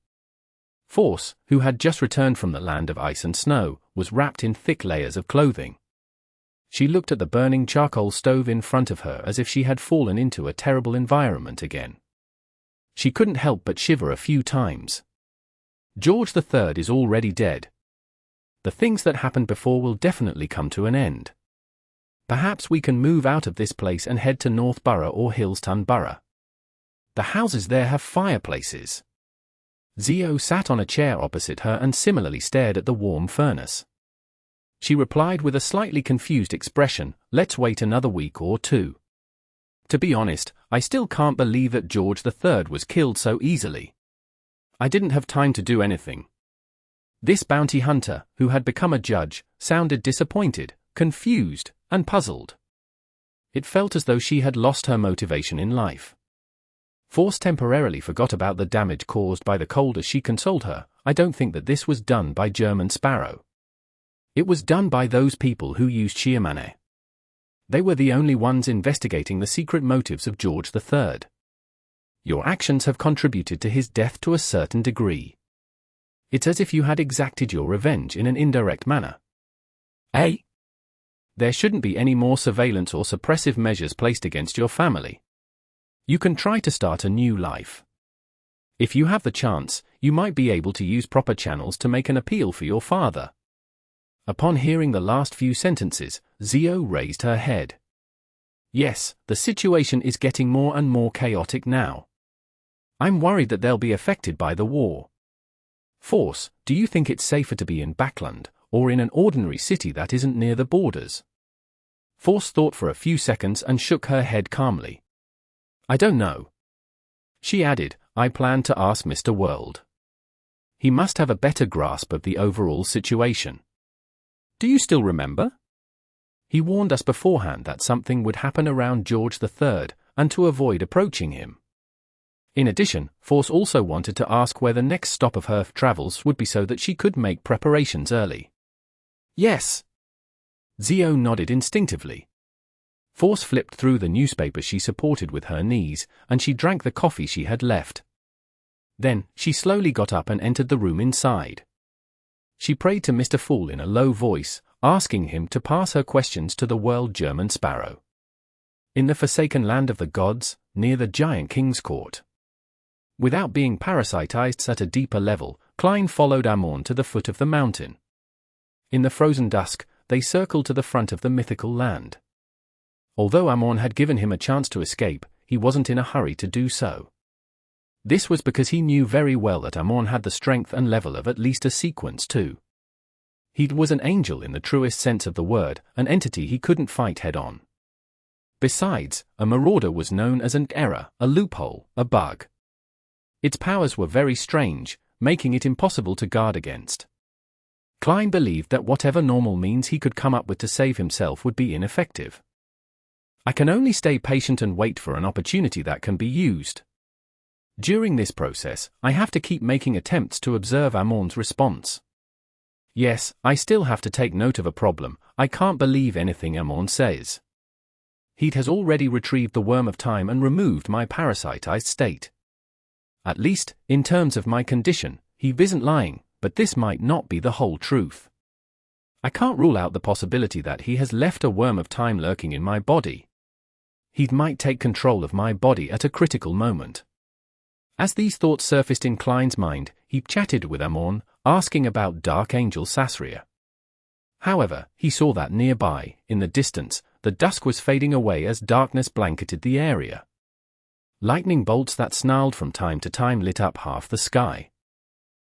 Force, who had just returned from the land of ice and snow, was wrapped in thick layers of clothing. She looked at the burning charcoal stove in front of her as if she had fallen into a terrible environment again. She couldn't help but shiver a few times. George III is already dead. The things that happened before will definitely come to an end. Perhaps we can move out of this place and head to North Borough or Hillston Borough. The houses there have fireplaces. Zio sat on a chair opposite her and similarly stared at the warm furnace. She replied with a slightly confused expression, "Let's wait another week or two. To be honest, I still can't believe that George III was killed so easily. I didn't have time to do anything." This bounty hunter, who had become a judge, sounded disappointed, confused, and puzzled. It felt as though she had lost her motivation in life. Force temporarily forgot about the damage caused by the cold as she consoled her. "I don't think that this was done by German Sparrow. It was done by those people who used Schiamane. They were the only ones investigating the secret motives of George III. Your actions have contributed to his death to a certain degree. It's as if you had exacted your revenge in an indirect manner." "Eh? There shouldn't be any more surveillance or suppressive measures placed against your family. You can try to start a new life. If you have the chance, you might be able to use proper channels to make an appeal for your father." Upon hearing the last few sentences, Zio raised her head. "Yes, the situation is getting more and more chaotic now. I'm worried that they'll be affected by the war. Force, do you think it's safer to be in Backland, or in an ordinary city that isn't near the borders?" Force thought for a few seconds and shook her head calmly. "I don't know." She added, "I plan to ask Mr. World. He must have a better grasp of the overall situation. Do you still remember? He warned us beforehand that something would happen around George III, and to avoid approaching him. In addition, Force also wanted to ask where the next stop of her travels would be so that she could make preparations early." "Yes." Zio nodded instinctively. Force flipped through the newspaper she supported with her knees, and she drank the coffee she had left. Then, she slowly got up and entered the room inside. She prayed to Mr. Fool in a low voice, asking him to pass her questions to the World German Sparrow. In the forsaken land of the gods, near the giant king's court. Without being parasitized at a deeper level, Klein followed Amorn to the foot of the mountain. In the frozen dusk, they circled to the front of the mythical land. Although Amorn had given him a chance to escape, he wasn't in a hurry to do so. This was because he knew very well that Amorn had the strength and level of at least a sequence too. He was an angel in the truest sense of the word, an entity he couldn't fight head-on. Besides, a marauder was known as an error, a loophole, a bug. Its powers were very strange, making it impossible to guard against. Klein believed that whatever normal means he could come up with to save himself would be ineffective. I can only stay patient and wait for an opportunity that can be used. During this process, I have to keep making attempts to observe Amon's response. Yes, I still have to take note of a problem. I can't believe anything Amon says. He has already retrieved the worm of time and removed my parasitized state. At least, in terms of my condition, he isn't lying, but this might not be the whole truth. I can't rule out the possibility that he has left a worm of time lurking in my body. He might take control of my body at a critical moment. As these thoughts surfaced in Klein's mind, he chatted with Amon, asking about Dark Angel Sasria. However, he saw that nearby, in the distance, the dusk was fading away as darkness blanketed the area. Lightning bolts that snarled from time to time lit up half the sky.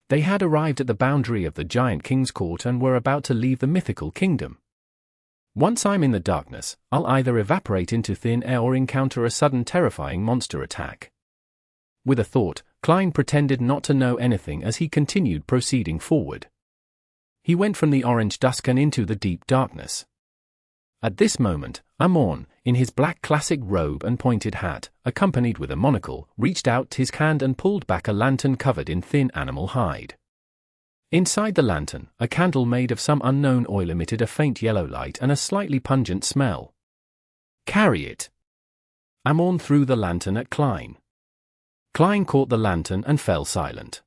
They had arrived at the boundary of the giant king's court and were about to leave the mythical kingdom. Once I'm in the darkness, I'll either evaporate into thin air or encounter a sudden terrifying monster attack. With a thought, Klein pretended not to know anything as he continued proceeding forward. He went from the orange dusk and into the deep darkness. At this moment, Amon, in his black classic robe and pointed hat, accompanied with a monocle, reached out his hand and pulled back a lantern covered in thin animal hide. Inside the lantern, a candle made of some unknown oil emitted a faint yellow light and a slightly pungent smell. "Carry it." Amon threw the lantern at Klein. Klein caught the lantern and fell silent.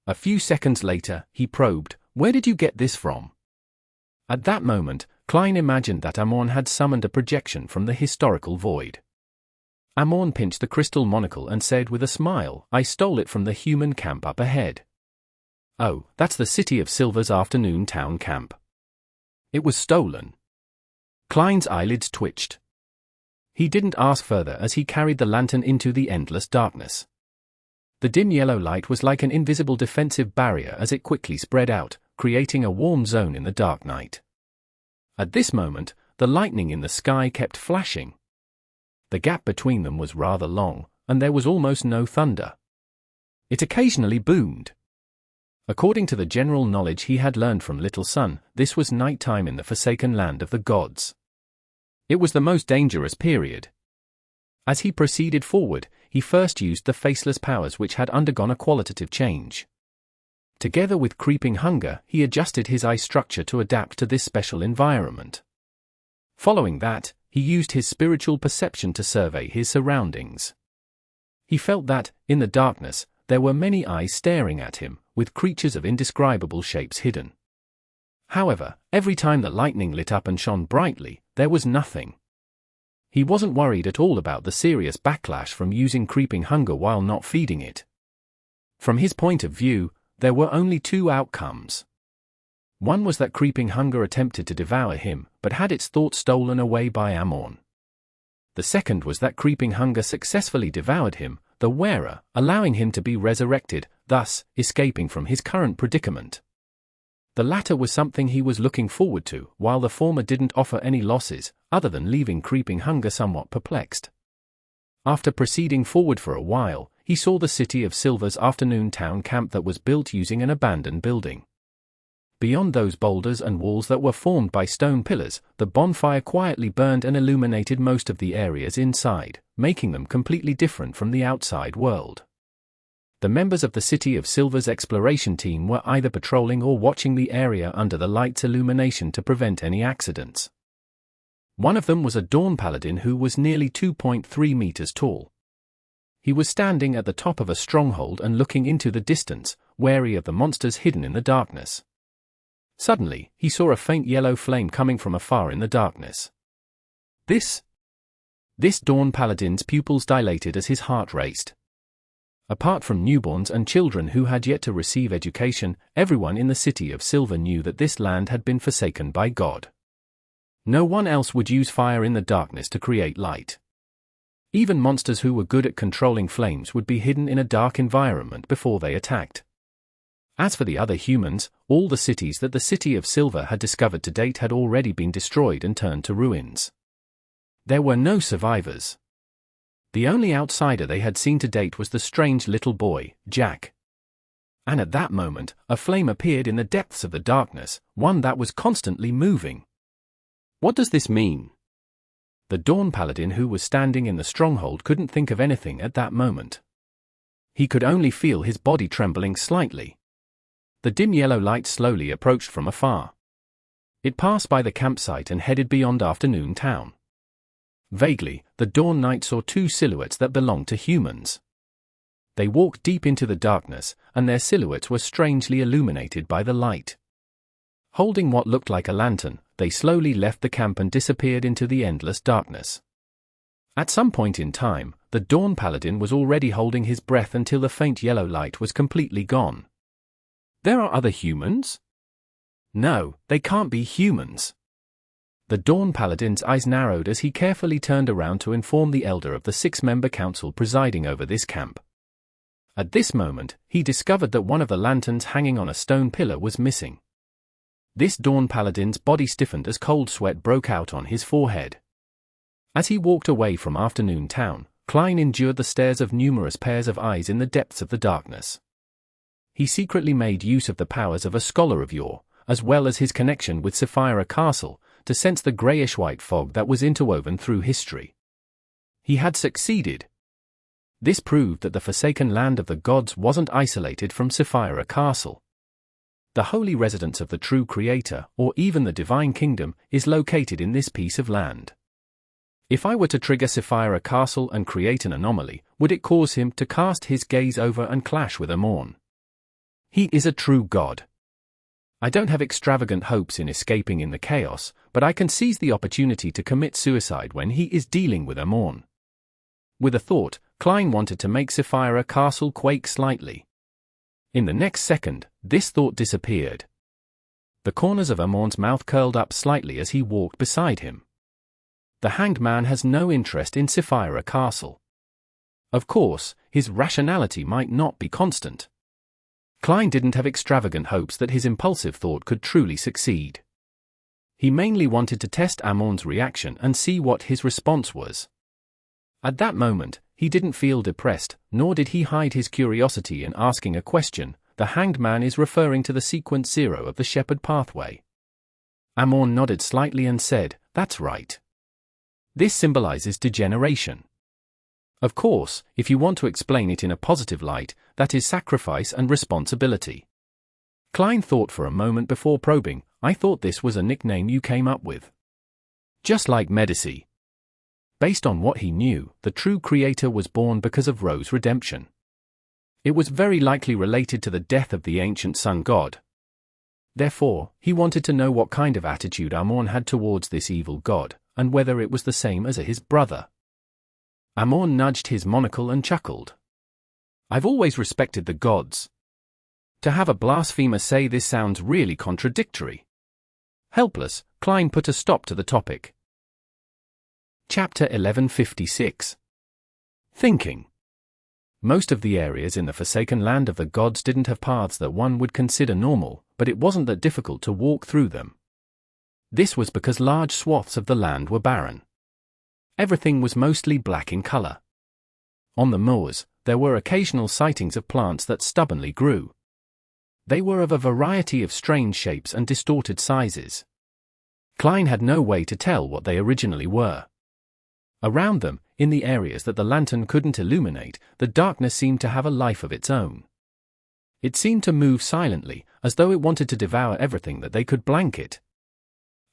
A few seconds later, he probed, "Where did you get this from?" At that moment, Klein imagined that Amon had summoned a projection from the historical void. Amon pinched the crystal monocle and said with a smile, "I stole it from the human camp up ahead." "Oh, that's the City of Silver's afternoon town camp." "It was stolen." Klein's eyelids twitched. He didn't ask further as he carried the lantern into the endless darkness. The dim yellow light was like an invisible defensive barrier as it quickly spread out, creating a warm zone in the dark night. At this moment, the lightning in the sky kept flashing. The gap between them was rather long, and there was almost no thunder. It occasionally boomed. According to the general knowledge he had learned from Little Sun, this was nighttime in the forsaken land of the gods. It was the most dangerous period. As he proceeded forward, he first used the faceless powers which had undergone a qualitative change. Together with creeping hunger, he adjusted his eye structure to adapt to this special environment. Following that, he used his spiritual perception to survey his surroundings. He felt that, in the darkness, there were many eyes staring at him, with creatures of indescribable shapes hidden. However, every time the lightning lit up and shone brightly, there was nothing. He wasn't worried at all about the serious backlash from using creeping hunger while not feeding it. From his point of view, there were only two outcomes. One was that creeping hunger attempted to devour him, but had its thought stolen away by Amon. The second was that creeping hunger successfully devoured him, the wearer, allowing him to be resurrected, thus escaping from his current predicament. The latter was something he was looking forward to, while the former didn't offer any losses, other than leaving creeping hunger somewhat perplexed. After proceeding forward for a while, he saw the City of Silver's afternoon town camp that was built using an abandoned building. Beyond those boulders and walls that were formed by stone pillars, the bonfire quietly burned and illuminated most of the areas inside, making them completely different from the outside world. The members of the City of Silver's exploration team were either patrolling or watching the area under the light's illumination to prevent any accidents. One of them was a Dawn Paladin who was nearly 2.3 meters tall. He was standing at the top of a stronghold and looking into the distance, wary of the monsters hidden in the darkness. Suddenly, he saw a faint yellow flame coming from afar in the darkness. This Dawn Paladin's pupils dilated as his heart raced. Apart from newborns and children who had yet to receive education, everyone in the City of Silver knew that this land had been forsaken by God. No one else would use fire in the darkness to create light. Even monsters who were good at controlling flames would be hidden in a dark environment before they attacked. As for the other humans, all the cities that the City of Silver had discovered to date had already been destroyed and turned to ruins. There were no survivors. The only outsider they had seen to date was the strange little boy, Jack. And at that moment, a flame appeared in the depths of the darkness, one that was constantly moving. What does this mean? The Dawn Paladin who was standing in the stronghold couldn't think of anything at that moment. He could only feel his body trembling slightly. The dim yellow light slowly approached from afar. It passed by the campsite and headed beyond Afternoon Town. Vaguely, the Dawn Knight saw two silhouettes that belonged to humans. They walked deep into the darkness, and their silhouettes were strangely illuminated by the light. Holding what looked like a lantern, they slowly left the camp and disappeared into the endless darkness. At some point in time, the Dawn Paladin was already holding his breath until the faint yellow light was completely gone. There are other humans? No, they can't be humans. The Dawn Paladin's eyes narrowed as he carefully turned around to inform the elder of the 6-member council presiding over this camp. At this moment, he discovered that one of the lanterns hanging on a stone pillar was missing. This Dawn Paladin's body stiffened as cold sweat broke out on his forehead. As he walked away from Afternoon Town, Klein endured the stares of numerous pairs of eyes in the depths of the darkness. He secretly made use of the powers of a scholar of yore, as well as his connection with Sapphira Castle, to sense the greyish-white fog that was interwoven through history. He had succeeded. This proved that the forsaken land of the gods wasn't isolated from Sapphira Castle. The holy residence of the true creator, or even the divine kingdom, is located in this piece of land. If I were to trigger Sapphira Castle and create an anomaly, would it cause him to cast his gaze over and clash with Amorn? He is a true god. I don't have extravagant hopes in escaping in the chaos, but I can seize the opportunity to commit suicide when he is dealing with Amorn. With a thought, Klein wanted to make Sapphira Castle quake slightly. In the next second, this thought disappeared. The corners of Amorn's mouth curled up slightly as he walked beside him. The hanged man has no interest in Sapphira Castle. Of course, his rationality might not be constant. Klein didn't have extravagant hopes that his impulsive thought could truly succeed. He mainly wanted to test Amorn's reaction and see what his response was. At that moment, he didn't feel depressed, nor did he hide his curiosity in asking a question. The hanged man is referring to the sequence 0 of the Shepherd Pathway. Amorn nodded slightly and said, "That's right. This symbolizes degeneration. Of course, if you want to explain it in a positive light, that is sacrifice and responsibility." Klein thought for a moment before probing. "I thought this was a nickname you came up with." Just like Decei. Based on what he knew, the true creator was born because of Ro's redemption. It was very likely related to the death of the ancient sun god. Therefore, he wanted to know what kind of attitude Amorn had towards this evil god, and whether it was the same as his brother. Amorn nudged his monocle and chuckled. "I've always respected the gods. To have a blasphemer say this sounds really contradictory." Helpless, Klein put a stop to the topic. Chapter 1156. Thinking. Most of the areas in the forsaken land of the gods didn't have paths that one would consider normal, but it wasn't that difficult to walk through them. This was because large swaths of the land were barren. Everything was mostly black in color. On the moors, there were occasional sightings of plants that stubbornly grew. They were of a variety of strange shapes and distorted sizes. Klein had no way to tell what they originally were. Around them, in the areas that the lantern couldn't illuminate, the darkness seemed to have a life of its own. It seemed to move silently, as though it wanted to devour everything that they could blanket.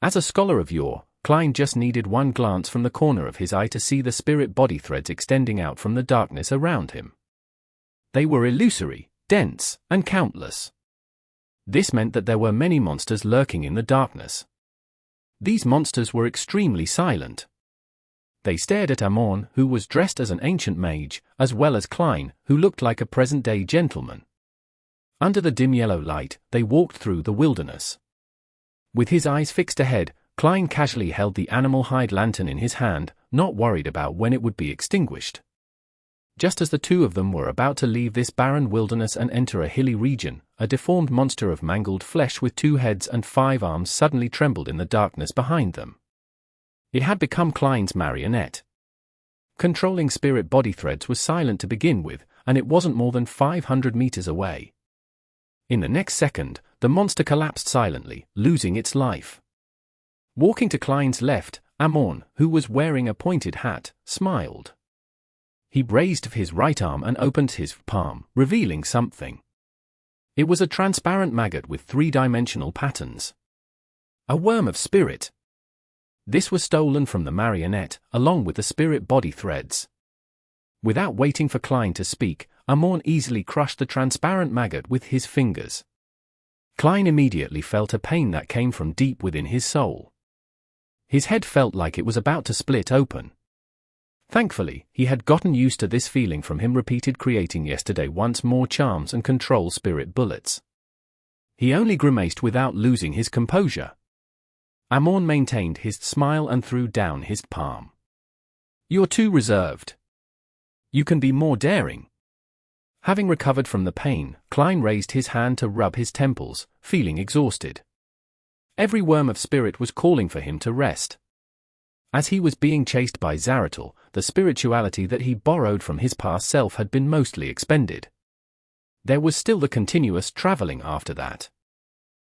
As a scholar of yore, Klein just needed one glance from the corner of his eye to see the spirit body threads extending out from the darkness around him. They were illusory, dense, and countless. This meant that there were many monsters lurking in the darkness. These monsters were extremely silent. They stared at Amorn, who was dressed as an ancient mage, as well as Klein, who looked like a present-day gentleman. Under the dim yellow light, they walked through the wilderness. With his eyes fixed ahead, Klein casually held the animal hide lantern in his hand, not worried about when it would be extinguished. Just as the two of them were about to leave this barren wilderness and enter a hilly region, a deformed monster of mangled flesh with 2 heads and 5 arms suddenly trembled in the darkness behind them. It had become Klein's marionette. Controlling spirit body threads was silent to begin with, and it wasn't more than 500 meters away. In the next second, the monster collapsed silently, losing its life. Walking to Klein's left, Amon, who was wearing a pointed hat, smiled. He raised his right arm and opened his palm, revealing something. It was a transparent maggot with three-dimensional patterns. A worm of spirit. This was stolen from the marionette, along with the spirit body threads. Without waiting for Klein to speak, Amon easily crushed the transparent maggot with his fingers. Klein immediately felt a pain that came from deep within his soul. His head felt like it was about to split open. Thankfully, he had gotten used to this feeling from him repeated creating yesterday once more charms and control spirit bullets. He only grimaced without losing his composure. Amon maintained his smile and threw down his palm. "You're too reserved. You can be more daring." Having recovered from the pain, Klein raised his hand to rub his temples, feeling exhausted. Every worm of spirit was calling for him to rest. As he was being chased by Zaratul, the spirituality that he borrowed from his past self had been mostly expended. There was still the continuous traveling after that.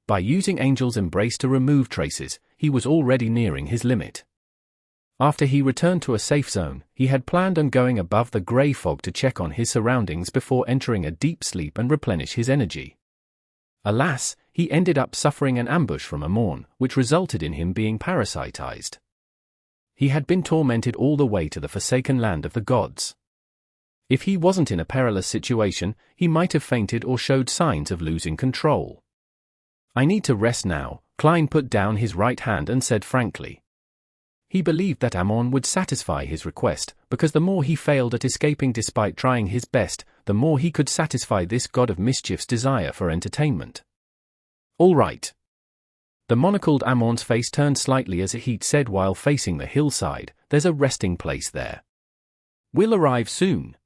By using Angel's Embrace to remove traces, he was already nearing his limit. After he returned to a safe zone, he had planned on going above the grey fog to check on his surroundings before entering a deep sleep and replenish his energy. Alas, he ended up suffering an ambush from Amon, which resulted in him being parasitized. He had been tormented all the way to the forsaken land of the gods. If he wasn't in a perilous situation, he might have fainted or showed signs of losing control. "I need to rest now," Klein put down his right hand and said frankly. He believed that Amon would satisfy his request, because the more he failed at escaping despite trying his best, the more he could satisfy this god of mischief's desire for entertainment. "All right." The monocled Amon's face turned slightly as he said while facing the hillside, "There's a resting place there. We'll arrive soon.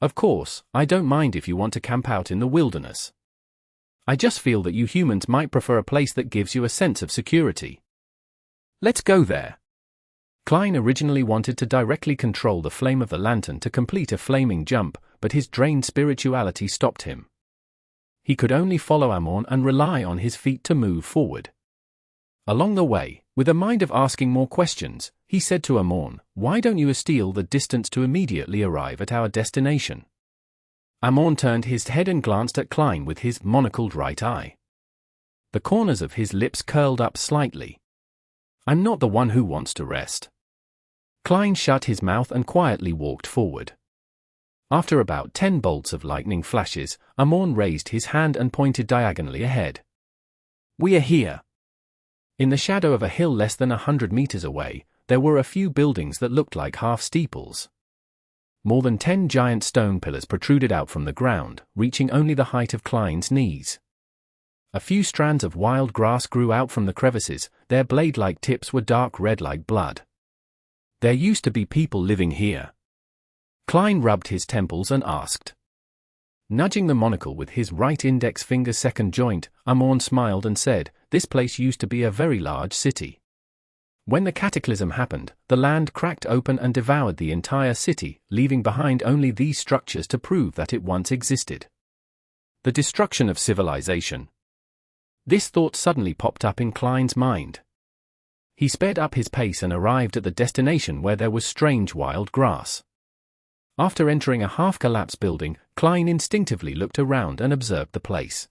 Of course, I don't mind if you want to camp out in the wilderness. I just feel that you humans might prefer a place that gives you a sense of security. Let's go there." Klein originally wanted to directly control the flame of the lantern to complete a flaming jump, but his drained spirituality stopped him. He could only follow Amon and rely on his feet to move forward. Along the way, with a mind of asking more questions, he said to Amon, "Why don't you steal the distance to immediately arrive at our destination?" Amon turned his head and glanced at Klein with his monocled right eye. The corners of his lips curled up slightly. "I'm not the one who wants to rest." Klein shut his mouth and quietly walked forward. After about 10 bolts of lightning flashes, Amon raised his hand and pointed diagonally ahead. "We are here." In the shadow of a hill less than 100 meters away, there were a few buildings that looked like half-steeples. More than 10 giant stone pillars protruded out from the ground, reaching only the height of Klein's knees. A few strands of wild grass grew out from the crevices, their blade-like tips were dark red like blood. "There used to be people living here." Klein rubbed his temples and asked. Nudging the monocle with his right index finger's second joint, Amon smiled and said, "This place used to be a very large city. When the cataclysm happened, the land cracked open and devoured the entire city, leaving behind only these structures to prove that it once existed. The destruction of civilization." This thought suddenly popped up in Klein's mind. He sped up his pace and arrived at the destination where there was strange wild grass. After entering a half-collapsed building, Klein instinctively looked around and observed the place.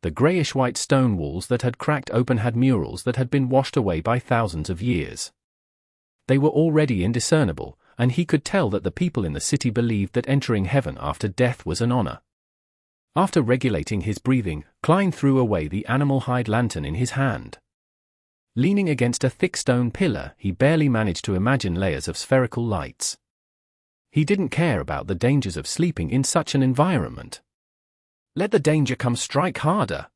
The greyish-white stone walls that had cracked open had murals that had been washed away by thousands of years. They were already indiscernible, and he could tell that the people in the city believed that entering heaven after death was an honor. After regulating his breathing, Klein threw away the animal hide lantern in his hand. Leaning against a thick stone pillar, he barely managed to imagine layers of spherical lights. He didn't care about the dangers of sleeping in such an environment. Let the danger come strike harder.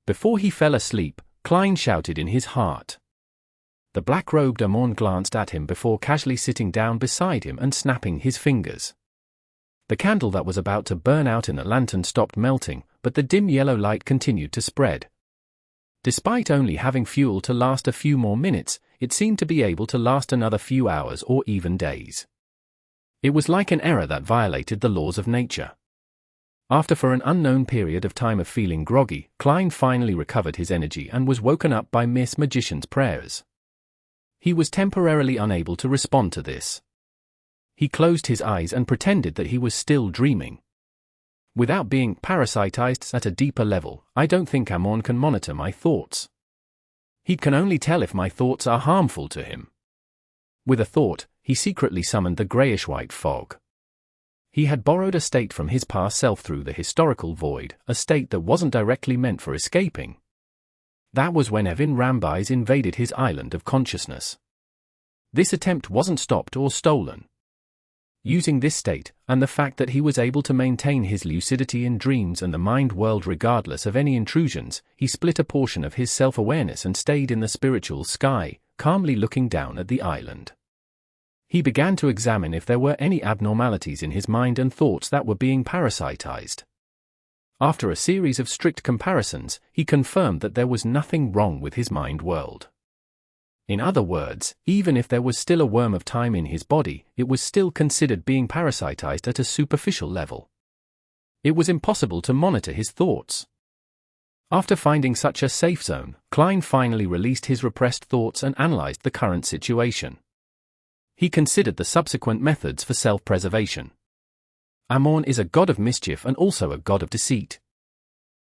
Before he fell asleep, Klein shouted in his heart. The black-robed Amon glanced at him before casually sitting down beside him and snapping his fingers. The candle that was about to burn out in the lantern stopped melting, but the dim yellow light continued to spread. Despite only having fuel to last a few more minutes, it seemed to be able to last another few hours or even days. It was like an error that violated the laws of nature. After for an unknown period of time of feeling groggy, Klein finally recovered his energy and was woken up by Miss Magician's prayers. He was temporarily unable to respond to this. He closed his eyes and pretended that he was still dreaming. Without being parasitized at a deeper level, I don't think Amon can monitor my thoughts. He can only tell if my thoughts are harmful to him. With a thought, he secretly summoned the grayish-white fog. He had borrowed a state from his past self through the historical void, a state that wasn't directly meant for escaping. That was when Rabbis invaded his island of consciousness. This attempt wasn't stopped or stolen. Using this state, and the fact that he was able to maintain his lucidity in dreams and the mind world regardless of any intrusions, he split a portion of his self-awareness and stayed in the spiritual sky, calmly looking down at the island. He began to examine if there were any abnormalities in his mind and thoughts that were being parasitized. After a series of strict comparisons, he confirmed that there was nothing wrong with his mind world. In other words, even if there was still a worm of time in his body, it was still considered being parasitized at a superficial level. It was impossible to monitor his thoughts. After finding such a safe zone, Klein finally released his repressed thoughts and analyzed the current situation. He considered the subsequent methods for self-preservation. Amon is a god of mischief and also a god of deceit.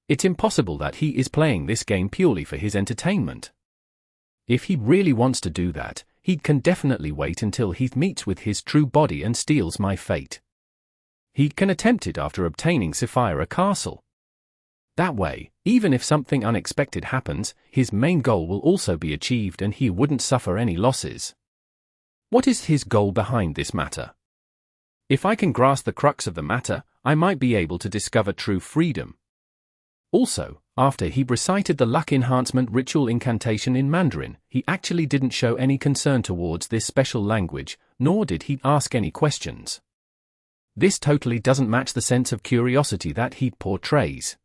It's impossible that he is playing this game purely for his entertainment. If he really wants to do that, he can definitely wait until he meets with his true body and steals my fate. He can attempt it after obtaining Sapphira Castle. That way, even if something unexpected happens, his main goal will also be achieved and he wouldn't suffer any losses. What is his goal behind this matter? If I can grasp the crux of the matter, I might be able to discover true freedom. Also, after he recited the luck enhancement ritual incantation in Mandarin, he actually didn't show any concern towards this special language, nor did he ask any questions. This totally doesn't match the sense of curiosity that he portrays.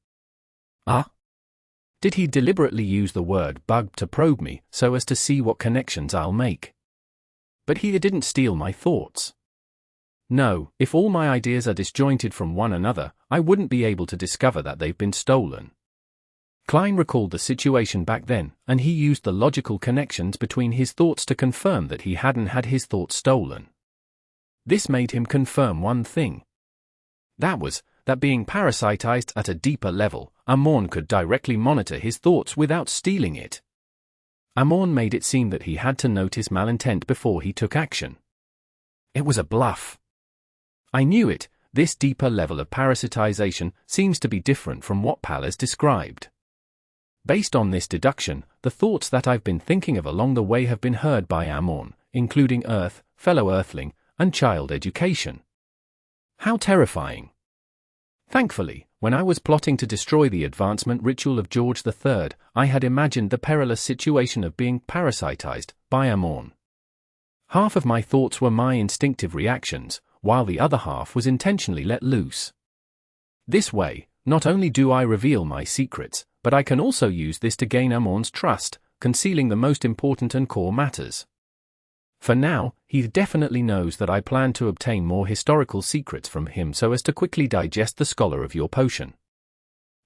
Did he deliberately use the word bug to probe me so as to see what connections I'll make? But he didn't steal my thoughts. No, if all my ideas are disjointed from one another, I wouldn't be able to discover that they've been stolen. Klein recalled the situation back then, and he used the logical connections between his thoughts to confirm that he hadn't had his thoughts stolen. This made him confirm one thing. That was, that being parasitized at a deeper level, Amon could directly monitor his thoughts without stealing it. Amon made it seem that he had to notice malintent before he took action. It was a bluff. I knew it. This deeper level of parasitization seems to be different from what Pal described. Based on this deduction, the thoughts that I've been thinking of along the way have been heard by Amon, including Earth, fellow Earthling, and child education. How terrifying. Thankfully, when I was plotting to destroy the advancement ritual of George III, I had imagined the perilous situation of being parasitized by Amon. Half of my thoughts were my instinctive reactions, while the other half was intentionally let loose. This way, not only do I reveal my secrets, but I can also use this to gain Amon's trust, concealing the most important and core matters. For now, he definitely knows that I plan to obtain more historical secrets from him so as to quickly digest the scholar of your potion.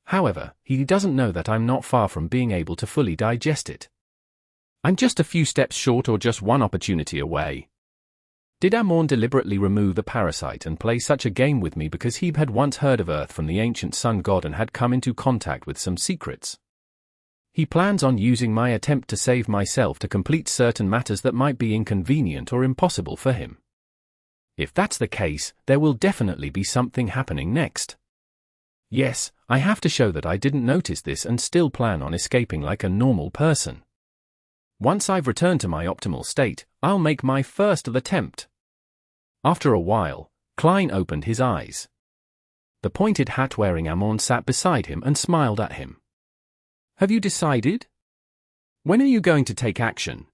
However, he doesn't know that I'm not far from being able to fully digest it. I'm just a few steps short or just one opportunity away. Did Amon deliberately remove the parasite and play such a game with me because he had once heard of Earth from the ancient sun god and had come into contact with some secrets? He plans on using my attempt to save myself to complete certain matters that might be inconvenient or impossible for him. If that's the case, there will definitely be something happening next. Yes, I have to show that I didn't notice this and still plan on escaping like a normal person. Once I've returned to my optimal state, I'll make my first attempt. After a while, Klein opened his eyes. The pointed hat-wearing Amon sat beside him and smiled at him. Have you decided? When are you going to take action?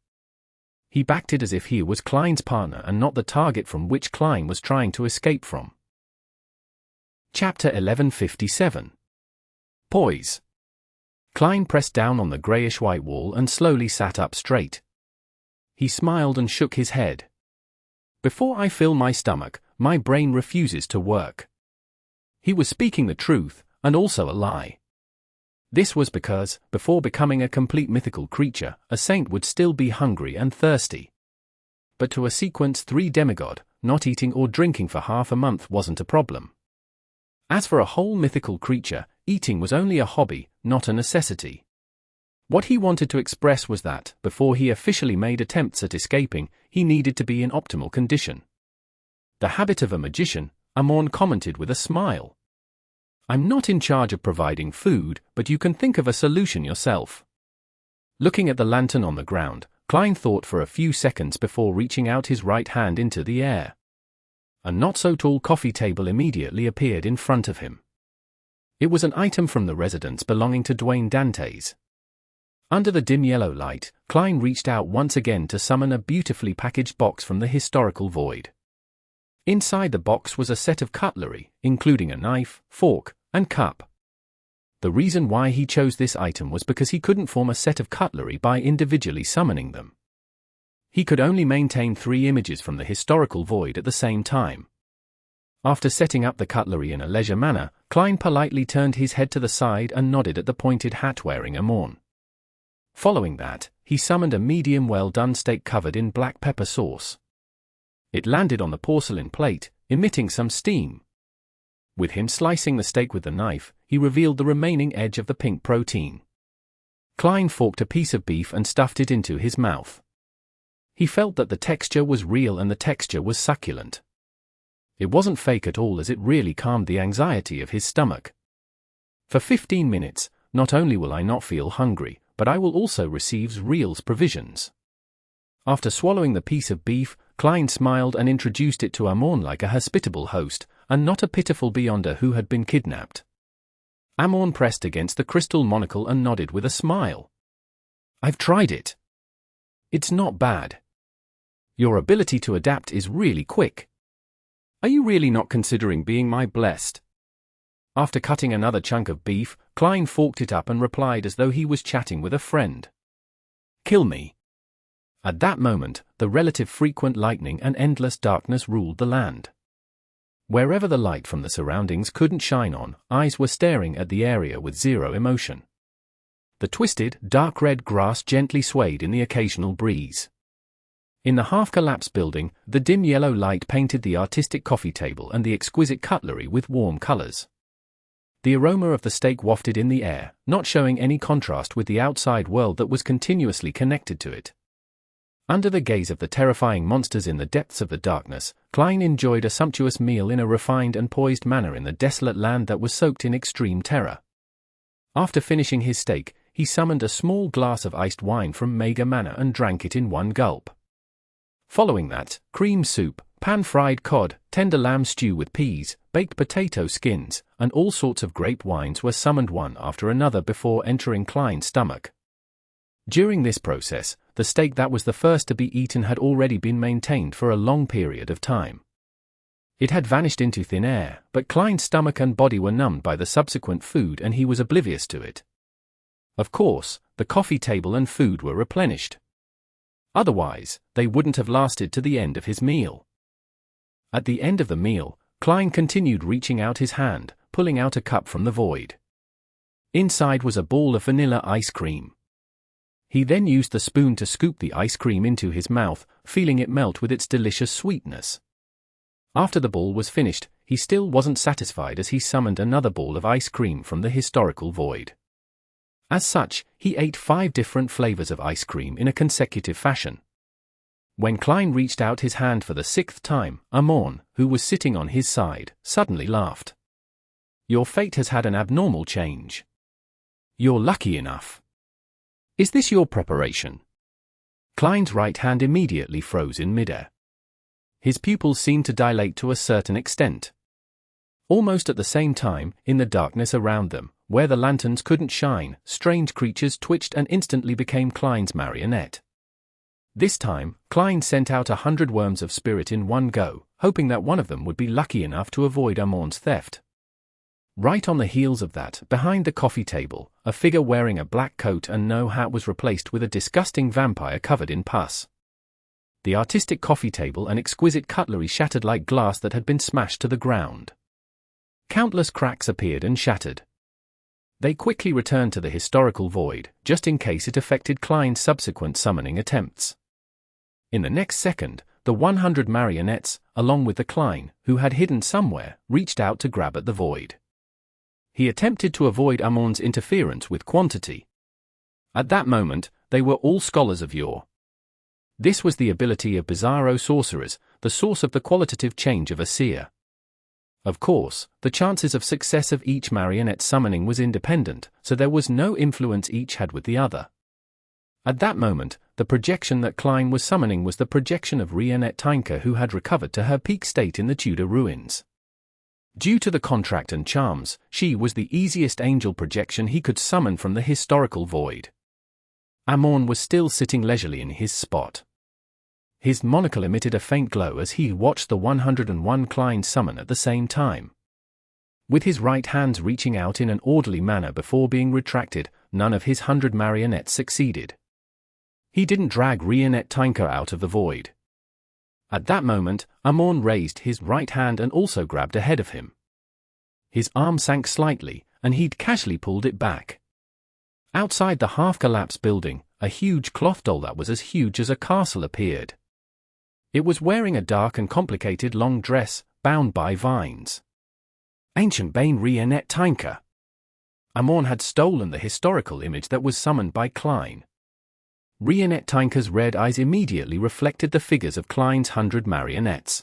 He backed it as if he was Klein's partner and not the target from which Klein was trying to escape from. Chapter 1157. Poise. Klein pressed down on the grayish-white wall and slowly sat up straight. He smiled and shook his head. Before I fill my stomach, my brain refuses to work. He was speaking the truth, and also a lie. This was because, before becoming a complete mythical creature, a saint would still be hungry and thirsty. But to a Sequence 3 demigod, not eating or drinking for half a month wasn't a problem. As for a whole mythical creature, eating was only a hobby, not a necessity. What he wanted to express was that, before he officially made attempts at escaping, he needed to be in optimal condition. The habit of a magician, Amorn commented with a smile. I'm not in charge of providing food, but you can think of a solution yourself. Looking at the lantern on the ground, Klein thought for a few seconds before reaching out his right hand into the air. A not-so-tall coffee table immediately appeared in front of him. It was an item from the residence belonging to Dwayne Dantes. Under the dim yellow light, Klein reached out once again to summon a beautifully packaged box from the historical void. Inside the box was a set of cutlery, including a knife, fork, and cup. The reason why he chose this item was because he couldn't form a set of cutlery by individually summoning them. He could only maintain 3 images from the historical void at the same time. After setting up the cutlery in a leisure manner, Klein politely turned his head to the side and nodded at the pointed hat-wearing Amorn. Following that, he summoned a medium well-done steak covered in black pepper sauce. It landed on the porcelain plate, emitting some steam. With him slicing the steak with the knife, he revealed the remaining edge of the pink protein. Klein forked a piece of beef and stuffed it into his mouth. He felt that the texture was real and the texture was succulent. It wasn't fake at all, as it really calmed the anxiety of his stomach. For 15 minutes, not only will I not feel hungry, but I will also receive real provisions. After swallowing the piece of beef, Klein smiled and introduced it to Amorn like a hospitable host, and not a pitiful beyonder who had been kidnapped. Amorn pressed against the crystal monocle and nodded with a smile. I've tried it. It's not bad. Your ability to adapt is really quick. Are you really not considering being my blessed? After cutting another chunk of beef, Klein forked it up and replied as though he was chatting with a friend. Kill me. At that moment, the relative frequent lightning and endless darkness ruled the land. Wherever the light from the surroundings couldn't shine on, eyes were staring at the area with zero emotion. The twisted, dark red grass gently swayed in the occasional breeze. In the half-collapsed building, the dim yellow light painted the artistic coffee table and the exquisite cutlery with warm colors. The aroma of the steak wafted in the air, not showing any contrast with the outside world that was continuously connected to it. Under the gaze of the terrifying monsters in the depths of the darkness, Klein enjoyed a sumptuous meal in a refined and poised manner in the desolate land that was soaked in extreme terror. After finishing his steak, he summoned a small glass of iced wine from Mega Manor and drank it in one gulp. Following that, cream soup, pan-fried cod, tender lamb stew with peas, baked potato skins, and all sorts of grape wines were summoned one after another before entering Klein's stomach. During this process, the steak that was the first to be eaten had already been maintained for a long period of time. It had vanished into thin air, but Klein's stomach and body were numbed by the subsequent food and he was oblivious to it. Of course, the coffee table and food were replenished. Otherwise, they wouldn't have lasted to the end of his meal. At the end of the meal, Klein continued reaching out his hand, pulling out a cup from the void. Inside was a ball of vanilla ice cream. He then used the spoon to scoop the ice cream into his mouth, feeling it melt with its delicious sweetness. After the ball was finished, he still wasn't satisfied as he summoned another ball of ice cream from the historical void. As such, he ate 5 different flavors of ice cream in a consecutive fashion. When Klein reached out his hand for the 6th time, Amorn, who was sitting on his side, suddenly laughed. Your fate has had an abnormal change. You're lucky enough. Is this your preparation? Klein's right hand immediately froze in midair. His pupils seemed to dilate to a certain extent. Almost at the same time, in the darkness around them, where the lanterns couldn't shine, strange creatures twitched and instantly became Klein's marionette. This time, Klein sent out 100 worms of spirit in one go, hoping that one of them would be lucky enough to avoid Amorn's theft. Right on the heels of that, behind the coffee table, a figure wearing a black coat and no hat was replaced with a disgusting vampire covered in pus. The artistic coffee table and exquisite cutlery shattered like glass that had been smashed to the ground. Countless cracks appeared and shattered. They quickly returned to the historical void, just in case it affected Klein's subsequent summoning attempts. In the next second, the 100 marionettes, along with the Klein, who had hidden somewhere, reached out to grab at the void. He attempted to avoid Amon's interference with quantity. At that moment, they were all scholars of yore. This was the ability of bizarro sorcerers, the source of the qualitative change of a seer. Of course, the chances of success of each marionette summoning was independent, so there was no influence each had with the other. At that moment, the projection that Klein was summoning was the projection of Reappearing, who had recovered to her peak state in the Tudor ruins. Due to the contract and charms, she was the easiest angel projection he could summon from the historical void. Amon was still sitting leisurely in his spot. His monocle emitted a faint glow as he watched the 101 Klein summon at the same time. With his right hands reaching out in an orderly manner before being retracted, none of his 100 marionettes succeeded. He didn't drag Reappearing out of the void. At that moment, Amon raised his right hand and also grabbed ahead of him. His arm sank slightly, and he'd casually pulled it back. Outside the half-collapsed building, a huge cloth doll that was as huge as a castle appeared. It was wearing a dark and complicated long dress, bound by vines. Ancient Bane Reappearing. Amon had stolen the historical image that was summoned by Klein. Reappearing's red eyes immediately reflected the figures of Klein's 100 marionettes.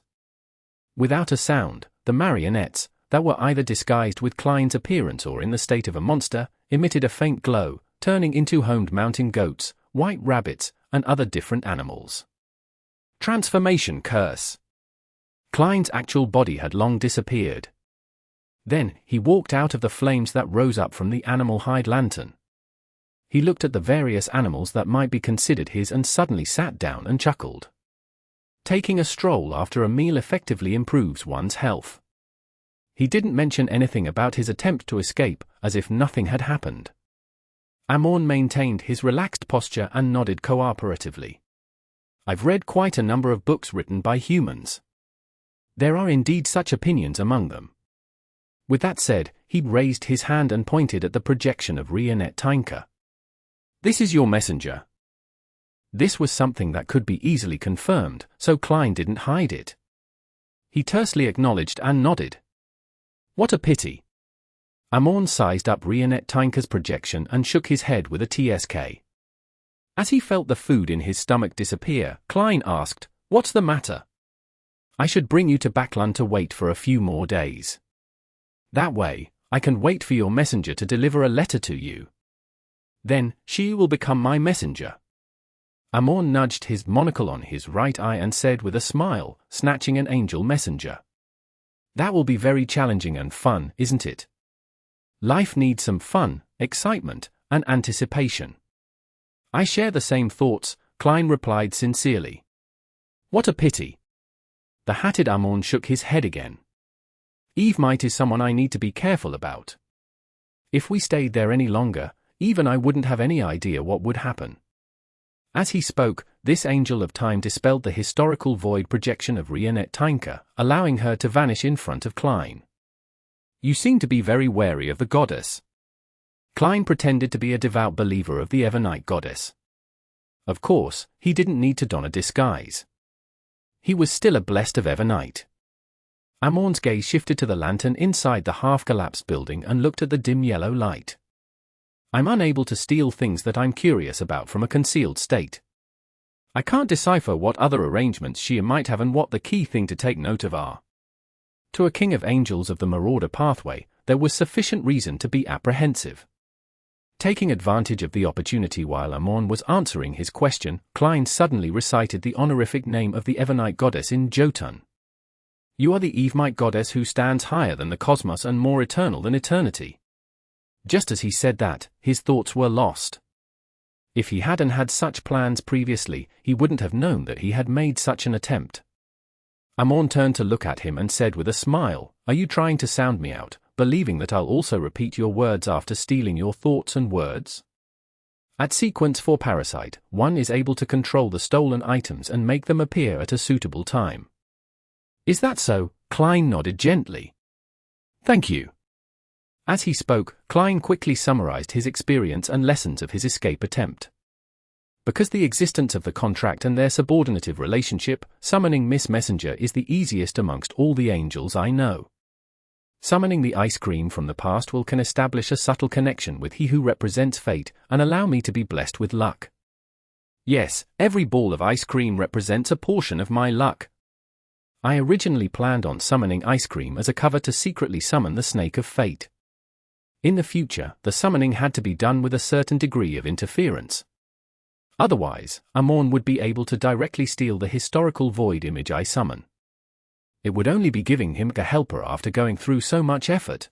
Without a sound, the marionettes, that were either disguised with Klein's appearance or in the state of a monster, emitted a faint glow, turning into homed mountain goats, white rabbits, and other different animals. Transformation curse. Klein's actual body had long disappeared. Then, he walked out of the flames that rose up from the animal hide lantern. He looked at the various animals that might be considered his and suddenly sat down and chuckled. Taking a stroll after a meal effectively improves one's health. He didn't mention anything about his attempt to escape, as if nothing had happened. Amon maintained his relaxed posture and nodded cooperatively. I've read quite a number of books written by humans. There are indeed such opinions among them. With that said, he raised his hand and pointed at the projection of Reappearing. This is your messenger. This was something that could be easily confirmed, so Klein didn't hide it. He tersely acknowledged and nodded. What a pity. Amon sized up Reappearing's projection and shook his head with a TSK. As he felt the food in his stomach disappear, Klein asked, "What's the matter?" "I should bring you to Backlund to wait for a few more days. That way, I can wait for your messenger to deliver a letter to you. Then, she will become my messenger." Amon nudged his monocle on his right eye and said with a smile, snatching an angel messenger. "That will be very challenging and fun, isn't it? Life needs some fun, excitement, and anticipation." "I share the same thoughts," Klein replied sincerely. "What a pity." The hatted Amon shook his head again. "Eve might is someone I need to be careful about. If we stayed there any longer, even I wouldn't have any idea what would happen." As he spoke, this angel of time dispelled the historical void projection of Reappearing, allowing her to vanish in front of Klein. "You seem to be very wary of the goddess." Klein pretended to be a devout believer of the Evernight goddess. Of course, he didn't need to don a disguise. He was still a blessed of Evernight. Amon's gaze shifted to the lantern inside the half-collapsed building and looked at the dim yellow light. "I'm unable to steal things that I'm curious about from a concealed state. I can't decipher what other arrangements she might have and what the key thing to take note of are." To a king of angels of the Marauder pathway, there was sufficient reason to be apprehensive. Taking advantage of the opportunity while Amon was answering his question, Klein suddenly recited the honorific name of the Evernight goddess in Jotun. "You are the Evemite goddess who stands higher than the cosmos and more eternal than eternity." Just as he said that, his thoughts were lost. If he hadn't had such plans previously, he wouldn't have known that he had made such an attempt. Amon turned to look at him and said with a smile, "Are you trying to sound me out, believing that I'll also repeat your words after stealing your thoughts and words?" At Sequence 4 Parasite, one is able to control the stolen items and make them appear at a suitable time. "Is that so?" Klein nodded gently. Thank you. As he spoke, Klein quickly summarized his experience and lessons of his escape attempt. Because the existence of the contract and their subordinative relationship, summoning Miss Messenger is the easiest amongst all the angels I know. Summoning the ice cream from the past can establish a subtle connection with he who represents fate and allow me to be blessed with luck. Yes, every ball of ice cream represents a portion of my luck. I originally planned on summoning ice cream as a cover to secretly summon the snake of fate. In the future, the summoning had to be done with a certain degree of interference. Otherwise, Amon would be able to directly steal the historical void image I summon. It would only be giving him a helper after going through so much effort.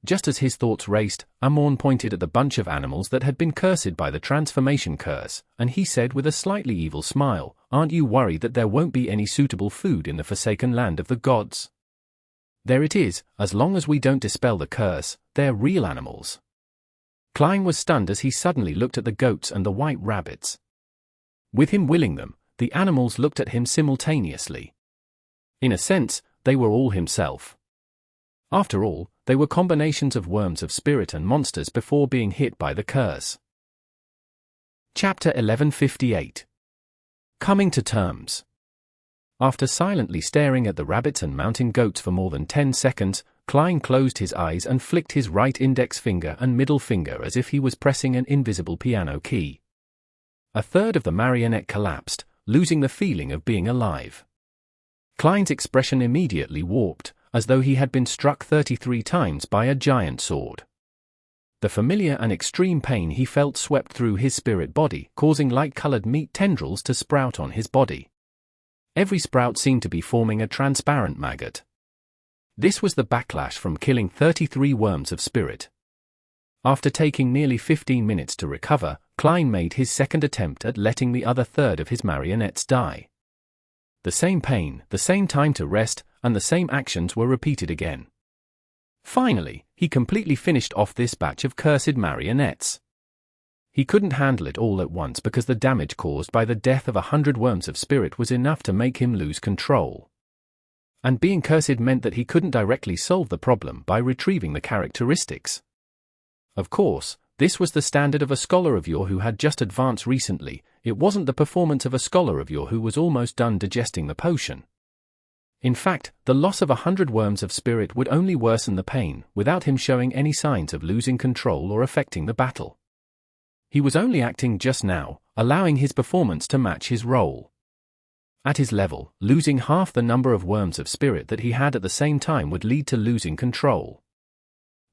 Just as his thoughts raced, Amon pointed at the bunch of animals that had been cursed by the transformation curse, and he said with a slightly evil smile, "Aren't you worried that there won't be any suitable food in the forsaken land of the gods? There it is, as long as we don't dispel the curse, they're real animals." Klein was stunned as he suddenly looked at the goats and the white rabbits. With him willing them, the animals looked at him simultaneously. In a sense, they were all himself. After all, they were combinations of worms of spirit and monsters before being hit by the curse. Chapter 1158. Coming to Terms. After silently staring at the rabbits and mountain goats for more than 10 seconds, Klein closed his eyes and flicked his right index finger and middle finger as if he was pressing an invisible piano key. A third of the marionette collapsed, losing the feeling of being alive. Klein's expression immediately warped, as though he had been struck 33 times by a giant sword. The familiar and extreme pain he felt swept through his spirit body, causing light-colored meat tendrils to sprout on his body. Every sprout seemed to be forming a transparent maggot. This was the backlash from killing 33 worms of spirit. After taking nearly 15 minutes to recover, Klein made his second attempt at letting the other third of his marionettes die. The same pain, the same time to rest, and the same actions were repeated again. Finally, he completely finished off this batch of cursed marionettes. He couldn't handle it all at once because the damage caused by the death of 100 worms of spirit was enough to make him lose control. And being cursed meant that he couldn't directly solve the problem by retrieving the characteristics. Of course, this was the standard of a scholar of yore who had just advanced recently. It wasn't the performance of a scholar of yore who was almost done digesting the potion. In fact, the loss of 100 worms of spirit would only worsen the pain, without him showing any signs of losing control or affecting the battle. He was only acting just now, allowing his performance to match his role. At his level, losing half the number of worms of spirit that he had at the same time would lead to losing control.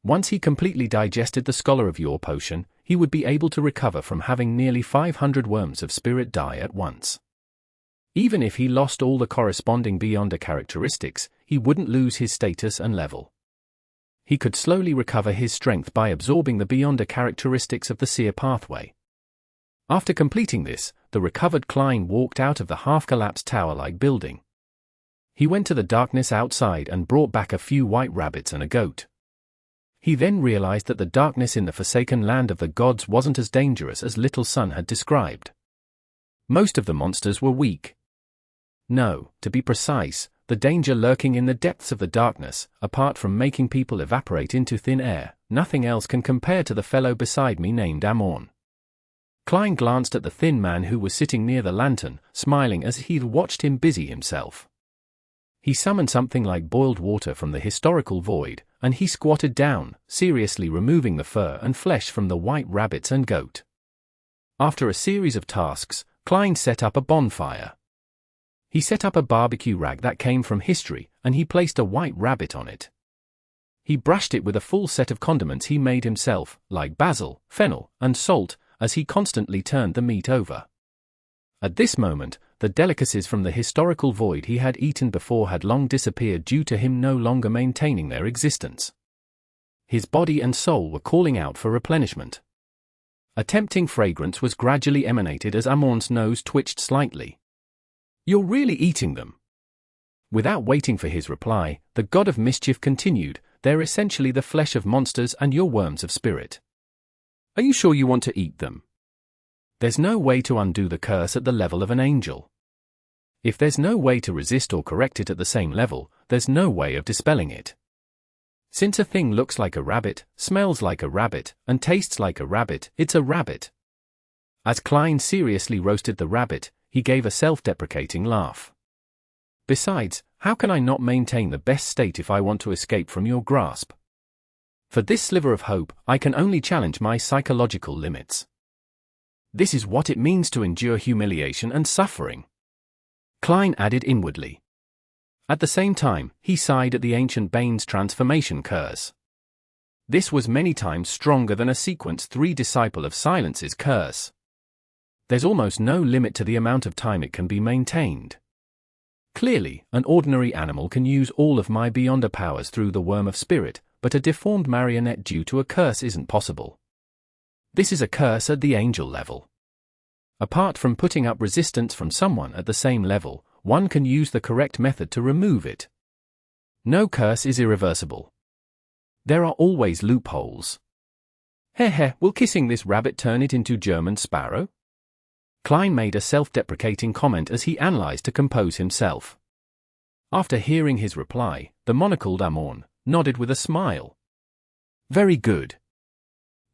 Once he completely digested the Scholar of Yore potion, he would be able to recover from having nearly 500 worms of spirit die at once. Even if he lost all the corresponding Beyonder characteristics, he wouldn't lose his status and level. He could slowly recover his strength by absorbing the Beyonder characteristics of the Seer pathway. After completing this, the recovered Klein walked out of the half-collapsed tower-like building. He went to the darkness outside and brought back a few white rabbits and a goat. He then realized that the darkness in the forsaken land of the gods wasn't as dangerous as Little Sun had described. Most of the monsters were weak. No, to be precise, the danger lurking in the depths of the darkness, apart from making people evaporate into thin air, nothing else can compare to the fellow beside me named Amon. Klein glanced at the thin man who was sitting near the lantern, smiling as he'd watched him busy himself. He summoned something like boiled water from the historical void, and he squatted down, seriously removing the fur and flesh from the white rabbits and goat. After a series of tasks, Klein set up a bonfire. He set up a barbecue rag that came from history, and he placed a white rabbit on it. He brushed it with a full set of condiments he made himself, like basil, fennel, and salt, as he constantly turned the meat over. At this moment, the delicacies from the historical void he had eaten before had long disappeared due to him no longer maintaining their existence. His body and soul were calling out for replenishment. A tempting fragrance was gradually emanated as Amon's nose twitched slightly. "You're really eating them?" Without waiting for his reply, the god of mischief continued, "They're essentially the flesh of monsters and your worms of spirit. Are you sure you want to eat them? There's no way to undo the curse at the level of an angel. If there's no way to resist or correct it at the same level, there's no way of dispelling it. Since a thing looks like a rabbit, smells like a rabbit, and tastes like a rabbit, it's a rabbit. As Klein seriously roasted the rabbit, he gave a self-deprecating laugh. Besides, how can I not maintain the best state if I want to escape from your grasp? For this sliver of hope, I can only challenge my psychological limits. This is what it means to endure humiliation and suffering. Klein added inwardly. At the same time, he sighed at the ancient Bane's transformation curse. This was many times stronger than a sequence 3 Disciple of Silence's curse. There's almost no limit to the amount of time it can be maintained. Clearly, an ordinary animal can use all of my Beyonder powers through the worm of spirit, but a deformed marionette due to a curse isn't possible. This is a curse at the angel level. Apart from putting up resistance from someone at the same level, one can use the correct method to remove it. No curse is irreversible. There are always loopholes. Heh, will kissing this rabbit turn it into German sparrow? Klein made a self-deprecating comment as he analyzed to compose himself. After hearing his reply, the monocled Amorn nodded with a smile. Very good.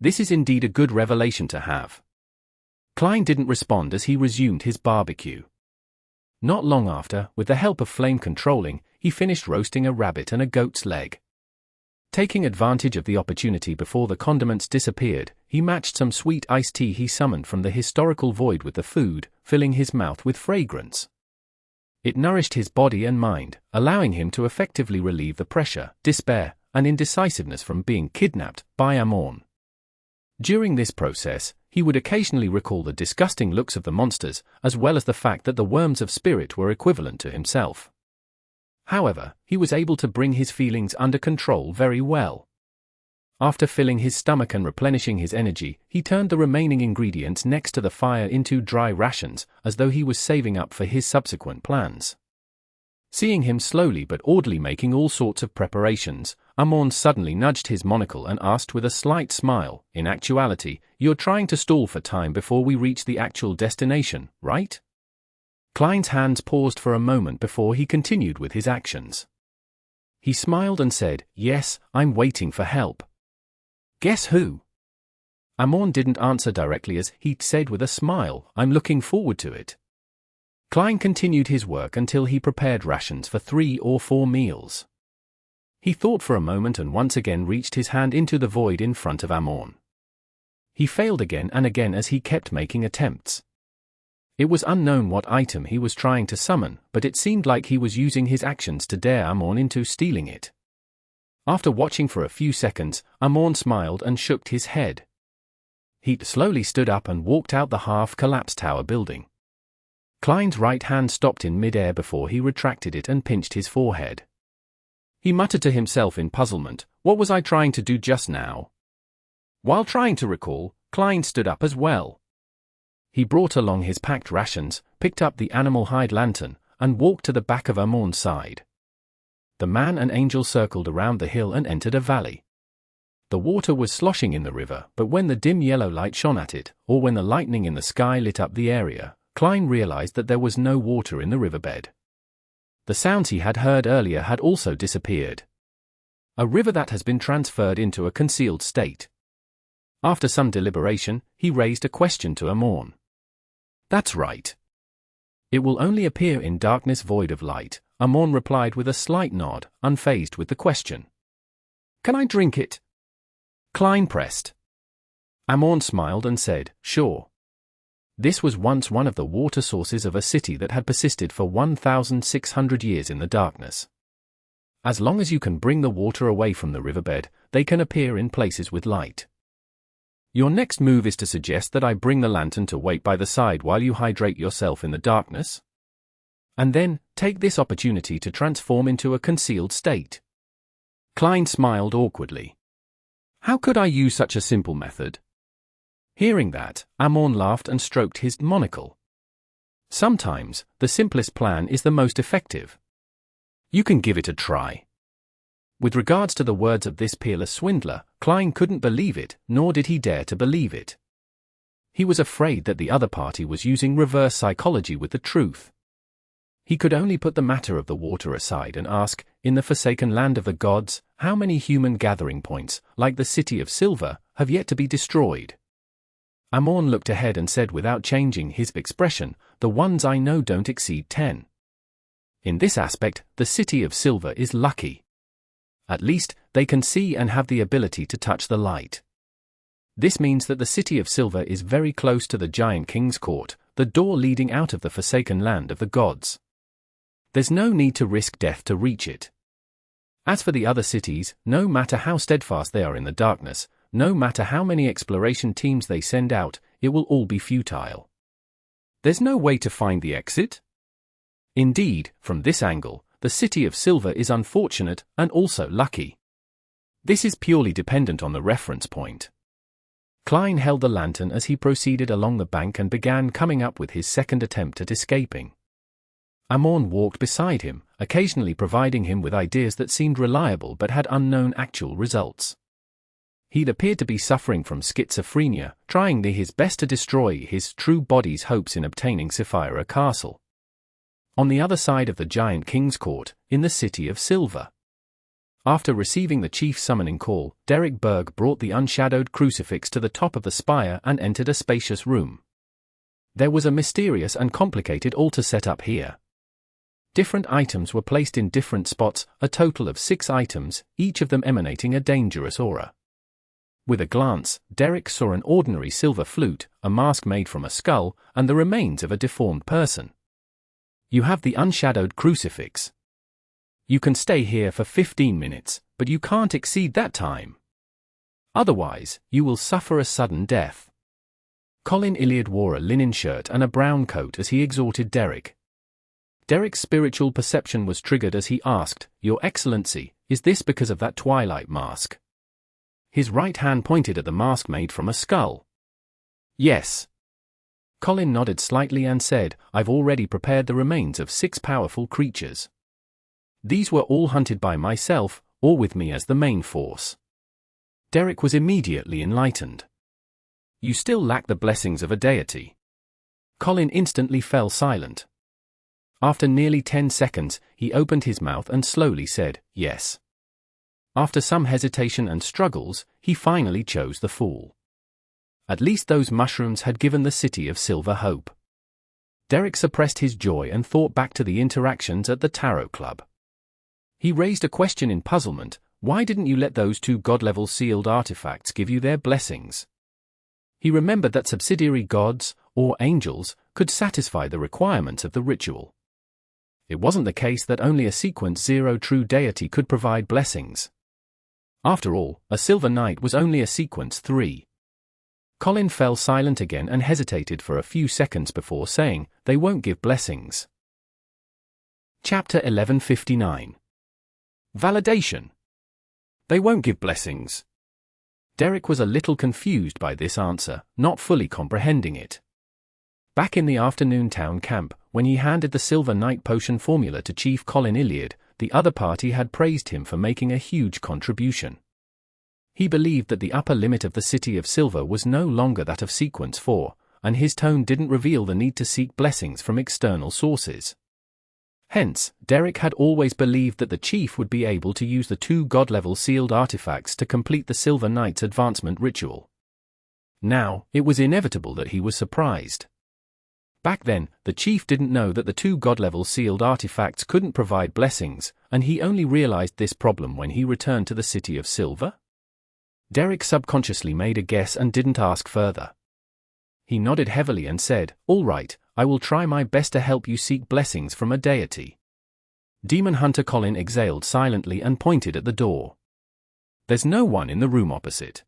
This is indeed a good revelation to have. Klein didn't respond as he resumed his barbecue. Not long after, with the help of flame controlling, he finished roasting a rabbit and a goat's leg. Taking advantage of the opportunity before the condiments disappeared, he matched some sweet iced tea he summoned from the historical void with the food, filling his mouth with fragrance. It nourished his body and mind, allowing him to effectively relieve the pressure, despair, and indecisiveness from being kidnapped by Amorn. During this process, he would occasionally recall the disgusting looks of the monsters, as well as the fact that the worms of spirit were equivalent to himself. However, he was able to bring his feelings under control very well. After filling his stomach and replenishing his energy, he turned the remaining ingredients next to the fire into dry rations, as though he was saving up for his subsequent plans. Seeing him slowly but orderly making all sorts of preparations, Amorn suddenly nudged his monocle and asked with a slight smile, in actuality, you're trying to stall for time before we reach the actual destination, right? Klein's hands paused for a moment before he continued with his actions. He smiled and said, yes, I'm waiting for help. Guess who? Amorn didn't answer directly as he said with a smile, I'm looking forward to it. Klein continued his work until he prepared rations for 3 or 4 meals. He thought for a moment and once again reached his hand into the void in front of Amorn. He failed again and again as he kept making attempts. It was unknown what item he was trying to summon, but it seemed like he was using his actions to dare Amorn into stealing it. After watching for a few seconds, Amorn smiled and shook his head. He slowly stood up and walked out the half-collapsed tower building. Klein's right hand stopped in mid-air before he retracted it and pinched his forehead. He muttered to himself in puzzlement, what was I trying to do just now? While trying to recall, Klein stood up as well. He brought along his packed rations, picked up the animal hide lantern, and walked to the back of Amorn's side. The man and angel circled around the hill and entered a valley. The water was sloshing in the river, but when the dim yellow light shone at it, or when the lightning in the sky lit up the area, Klein realized that there was no water in the riverbed. The sounds he had heard earlier had also disappeared. A river that has been transferred into a concealed state. After some deliberation, he raised a question to Amorn. That's right. It will only appear in darkness void of light, Amorn replied with a slight nod, unfazed with the question. Can I drink it? Klein pressed. Amorn smiled and said, sure. This was once one of the water sources of a city that had persisted for 1,600 years in the darkness. As long as you can bring the water away from the riverbed, they can appear in places with light. Your next move is to suggest that I bring the lantern to wait by the side while you hydrate yourself in the darkness? And then, take this opportunity to transform into a concealed state. Klein smiled awkwardly. How could I use such a simple method? Hearing that, Amorn laughed and stroked his monocle. Sometimes, the simplest plan is the most effective. You can give it a try. With regards to the words of this peerless swindler, Klein couldn't believe it, nor did he dare to believe it. He was afraid that the other party was using reverse psychology with the truth. He could only put the matter of the water aside and ask, in the forsaken land of the gods, how many human gathering points, like the City of Silver, have yet to be destroyed? Amorn looked ahead and said without changing his expression, the ones I know don't exceed 10. In this aspect, the City of Silver is lucky. At least, they can see and have the ability to touch the light. This means that the City of Silver is very close to the Giant King's Court, the door leading out of the forsaken land of the gods. There's no need to risk death to reach it. As for the other cities, no matter how steadfast they are in the darkness, no matter how many exploration teams they send out, it will all be futile. There's no way to find the exit? Indeed, from this angle, the City of Silver is unfortunate and also lucky. This is purely dependent on the reference point. Klein held the lantern as he proceeded along the bank and began coming up with his second attempt at escaping. Amorn walked beside him, occasionally providing him with ideas that seemed reliable but had unknown actual results. He'd appeared to be suffering from schizophrenia, trying his best to destroy his true body's hopes in obtaining Sapphira Castle. On the other side of the Giant King's Court, in the City of Silver. After receiving the chief summoning call, Derek Berg brought the unshadowed crucifix to the top of the spire and entered a spacious room. There was a mysterious and complicated altar set up here. Different items were placed in different spots, a total of 6 items, each of them emanating a dangerous aura. With a glance, Derek saw an ordinary silver flute, a mask made from a skull, and the remains of a deformed person. You have the unshadowed crucifix. You can stay here for 15 minutes, but you can't exceed that time. Otherwise, you will suffer a sudden death. Colin Iliad wore a linen shirt and a brown coat as he exhorted Derek. Derek's spiritual perception was triggered as he asked, "Your Excellency, is this because of that twilight mask?" His right hand pointed at the mask made from a skull. "Yes." Colin nodded slightly and said, "I've already prepared the remains of 6 powerful creatures. These were all hunted by myself, or with me as the main force." Derek was immediately enlightened. "You still lack the blessings of a deity." Colin instantly fell silent. After nearly 10 seconds, he opened his mouth and slowly said, "Yes." After some hesitation and struggles, he finally chose the Fool. At least those mushrooms had given the City of Silver hope. Derek suppressed his joy and thought back to the interactions at the Tarot Club. He raised a question in puzzlement: why didn't you let those 2 god-level sealed artifacts give you their blessings? He remembered that subsidiary gods, or angels, could satisfy the requirements of the ritual. It wasn't the case that only a sequence 0 true deity could provide blessings. After all, a Silver Knight was only a sequence 3. Colin fell silent again and hesitated for a few seconds before saying, "They won't give blessings." Chapter 1159. Validation. They won't give blessings. Derek was a little confused by this answer, not fully comprehending it. Back in the afternoon town camp, when he handed the Silver Knight potion formula to Chief Colin Iliad, the other party had praised him for making a huge contribution. He believed that the upper limit of the City of Silver was no longer that of Sequence 4, and his tone didn't reveal the need to seek blessings from external sources. Hence, Derek had always believed that the chief would be able to use the 2 god-level sealed artifacts to complete the Silver Knight's advancement ritual. Now, it was inevitable that he was surprised. Back then, the chief didn't know that the 2 god-level sealed artifacts couldn't provide blessings, and he only realized this problem when he returned to the City of Silver? Derek subconsciously made a guess and didn't ask further. He nodded heavily and said, "All right, I will try my best to help you seek blessings from a deity." Demon Hunter Colin exhaled silently and pointed at the door. "There's no one in the room opposite."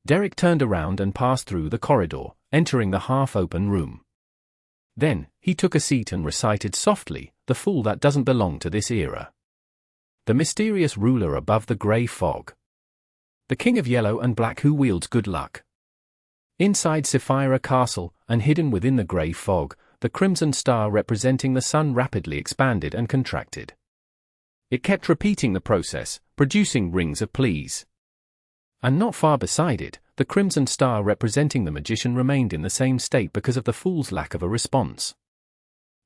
Derek turned around and passed through the corridor, entering the half-open room. Then, he took a seat and recited softly, "The fool that doesn't belong to this era. The mysterious ruler above the grey fog. The king of yellow and black who wields good luck. Inside Sapphira Castle, and hidden within the grey fog, the crimson star representing the sun rapidly expanded and contracted. It kept repeating the process, producing rings of please. And not far beside it, the crimson star representing the magician remained in the same state because of the fool's lack of a response.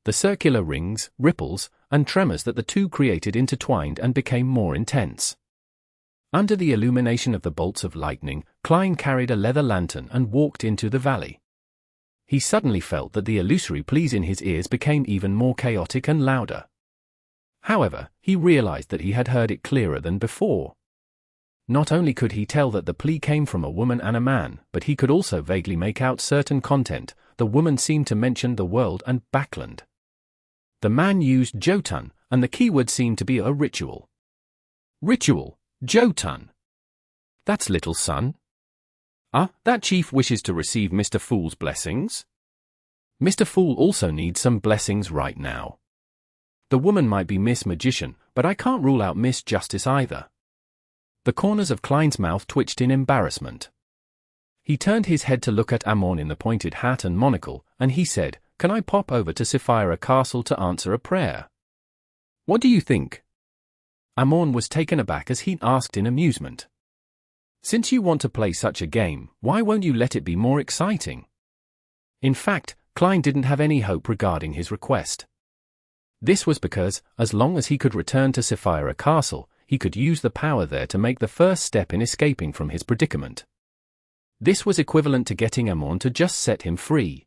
The circular rings, ripples, and tremors that the 2 created intertwined and became more intense. Under the illumination of the bolts of lightning, Klein carried a leather lantern and walked into the valley. He suddenly felt that the illusory pleas in his ears became even more chaotic and louder. However, he realized that he had heard it clearer than before. Not only could he tell that the plea came from a woman and a man, but he could also vaguely make out certain content. The woman seemed to mention the world and backland. The man used Jotun, and the keyword seemed to be a ritual. Ritual, Jotun. That's little son. That chief wishes to receive Mr. Fool's blessings? Mr. Fool also needs some blessings right now. The woman might be Miss Magician, but I can't rule out Miss Justice either. The corners of Klein's mouth twitched in embarrassment. He turned his head to look at Amon in the pointed hat and monocle, and he said, "Can I pop over to Sapphire Castle to answer a prayer?" "What do you think?" Amon was taken aback as he asked in amusement. "Since you want to play such a game, why won't you let it be more exciting?" In fact, Klein didn't have any hope regarding his request. This was because, as long as he could return to Sapphire Castle, he could use the power there to make the first step in escaping from his predicament. This was equivalent to getting Amon to just set him free.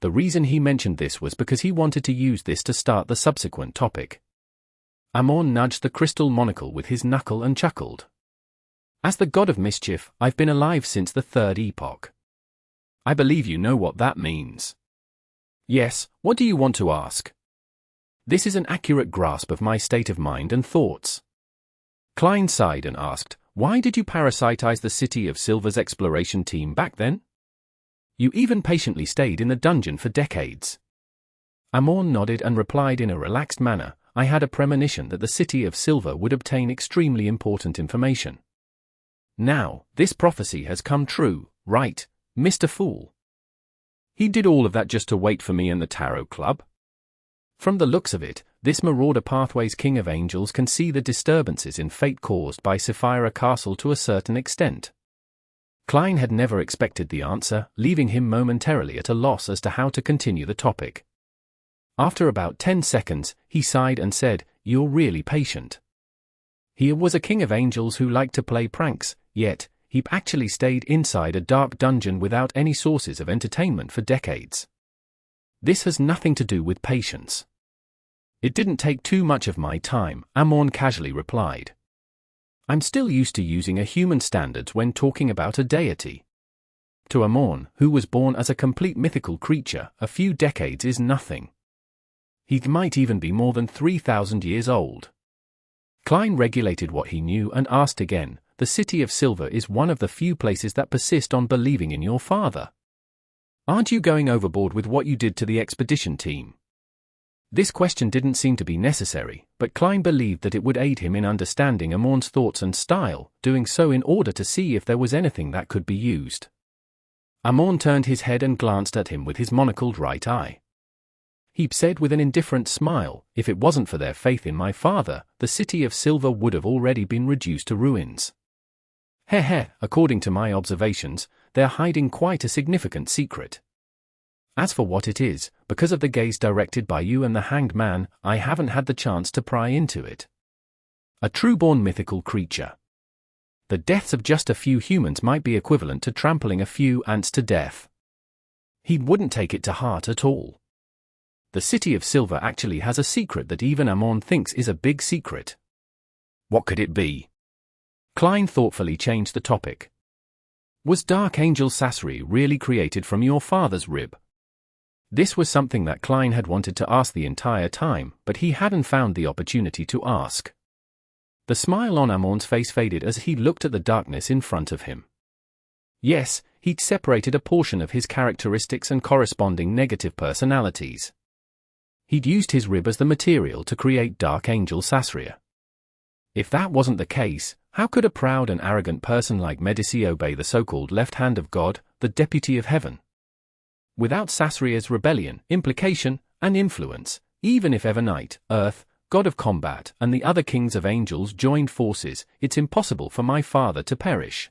The reason he mentioned this was because he wanted to use this to start the subsequent topic. Amon nudged the crystal monocle with his knuckle and chuckled. "As the god of mischief, I've been alive since the third epoch. I believe you know what that means." "Yes, what do you want to ask?" "This is an accurate grasp of my state of mind and thoughts." Klein sighed and asked, "Why did you parasitize the City of Silver's exploration team back then? You even patiently stayed in the dungeon for decades." Amon nodded and replied in a relaxed manner, "I had a premonition that the City of Silver would obtain extremely important information. Now, this prophecy has come true, right, Mr. Fool?" "He did all of that just to wait for me and the Tarot Club?" From the looks of it, this Marauder Pathway's King of Angels can see the disturbances in fate caused by Sapphire Castle to a certain extent. Klein had never expected the answer, leaving him momentarily at a loss as to how to continue the topic. After about 10 seconds, he sighed and said, "You're really patient." He was a king of angels who liked to play pranks, yet, he actually stayed inside a dark dungeon without any sources of entertainment for decades. This has nothing to do with patience. "It didn't take too much of my time," Amon casually replied. "I'm still used to using a human standards when talking about a deity." To Amon, who was born as a complete mythical creature, a few decades is nothing. He might even be more than 3,000 years old. Klein regulated what he knew and asked again, "The City of Silver is one of the few places that persist on believing in your father. Aren't you going overboard with what you did to the expedition team?" This question didn't seem to be necessary, but Klein believed that it would aid him in understanding Amon's thoughts and style, doing so in order to see if there was anything that could be used. Amon turned his head and glanced at him with his monocled right eye. He said with an indifferent smile, "If it wasn't for their faith in my father, the City of Silver would have already been reduced to ruins. According to my observations, they're hiding quite a significant secret. As for what it is, because of the gaze directed by you and the Hanged Man, I haven't had the chance to pry into it. A true-born mythical creature. The deaths of just a few humans might be equivalent to trampling a few ants to death. He wouldn't take it to heart at all. The City of Silver actually has a secret that even Amon thinks is a big secret." "What could it be?" Klein thoughtfully changed the topic. "Was Dark Angel Sasri really created from your father's rib?" This was something that Klein had wanted to ask the entire time, but he hadn't found the opportunity to ask. The smile on Amon's face faded as he looked at the darkness in front of him. Yes, he'd separated a portion of his characteristics and corresponding negative personalities. He'd used his rib as the material to create Dark Angel Sasria. If that wasn't the case, how could a proud and arrogant person like Decei obey the so-called left hand of God, the deputy of heaven? Without Sasria's rebellion, implication, and influence, even if Evernight, Earth, God of Combat, and the other kings of angels joined forces, it's impossible for my father to perish.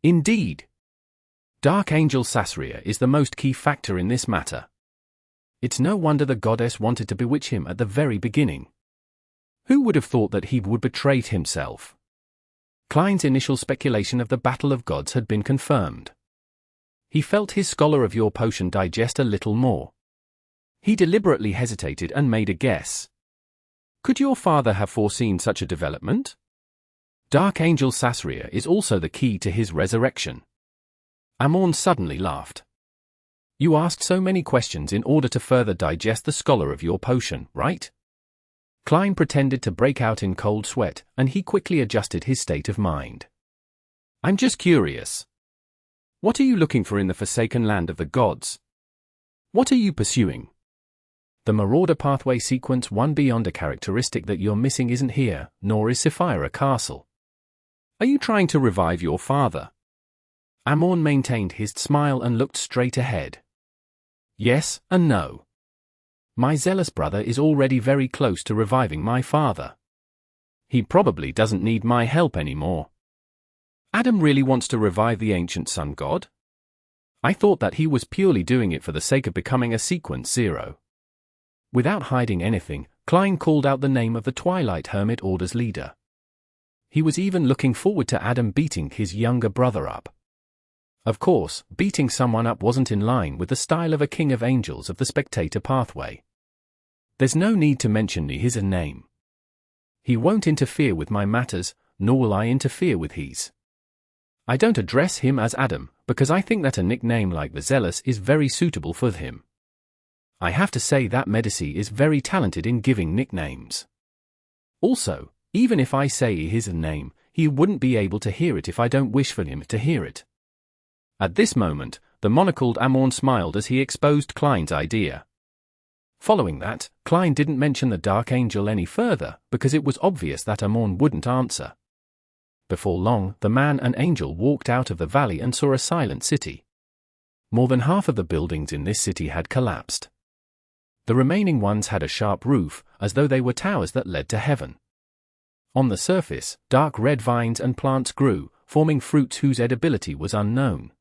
Indeed. Dark Angel Sasria is the most key factor in this matter. It's no wonder the goddess wanted to bewitch him at the very beginning. Who would have thought that he would betray himself? Klein's initial speculation of the Battle of Gods had been confirmed. He felt his Scholar of Your potion digest a little more. He deliberately hesitated and made a guess. Could your father have foreseen such a development? Dark Angel Sasria is also the key to his resurrection. Amorn suddenly laughed. You asked so many questions in order to further digest the Scholar of Your potion, right? Klein pretended to break out in cold sweat, and he quickly adjusted his state of mind. I'm just curious. What are you looking for in the forsaken land of the gods? What are you pursuing? The Marauder Pathway Sequence 1 beyond a characteristic that you're missing isn't here, nor is Sapphira Castle. Are you trying to revive your father? Amorn maintained his smile and looked straight ahead. Yes and no. My zealous brother is already very close to reviving my father. He probably doesn't need my help anymore. Adam really wants to revive the ancient sun god? I thought that he was purely doing it for the sake of becoming a Sequence 0. Without hiding anything, Klein called out the name of the Twilight Hermit Order's leader. He was even looking forward to Adam beating his younger brother up. Of course, beating someone up wasn't in line with the style of a king of angels of the spectator pathway. There's no need to mention his name. He won't interfere with my matters, nor will I interfere with his. I don't address him as Adam, because I think that a nickname like the Zealous is very suitable for him. I have to say that Decei is very talented in giving nicknames. Also, even if I say his name, he wouldn't be able to hear it if I don't wish for him to hear it. At this moment, the monocled Amorn smiled as he exposed Klein's idea. Following that, Klein didn't mention the Dark Angel any further, because it was obvious that Amorn wouldn't answer. Before long, the man and angel walked out of the valley and saw a silent city. More than half of the buildings in this city had collapsed. The remaining ones had a sharp roof, as though they were towers that led to heaven. On the surface, dark red vines and plants grew, forming fruits whose edibility was unknown.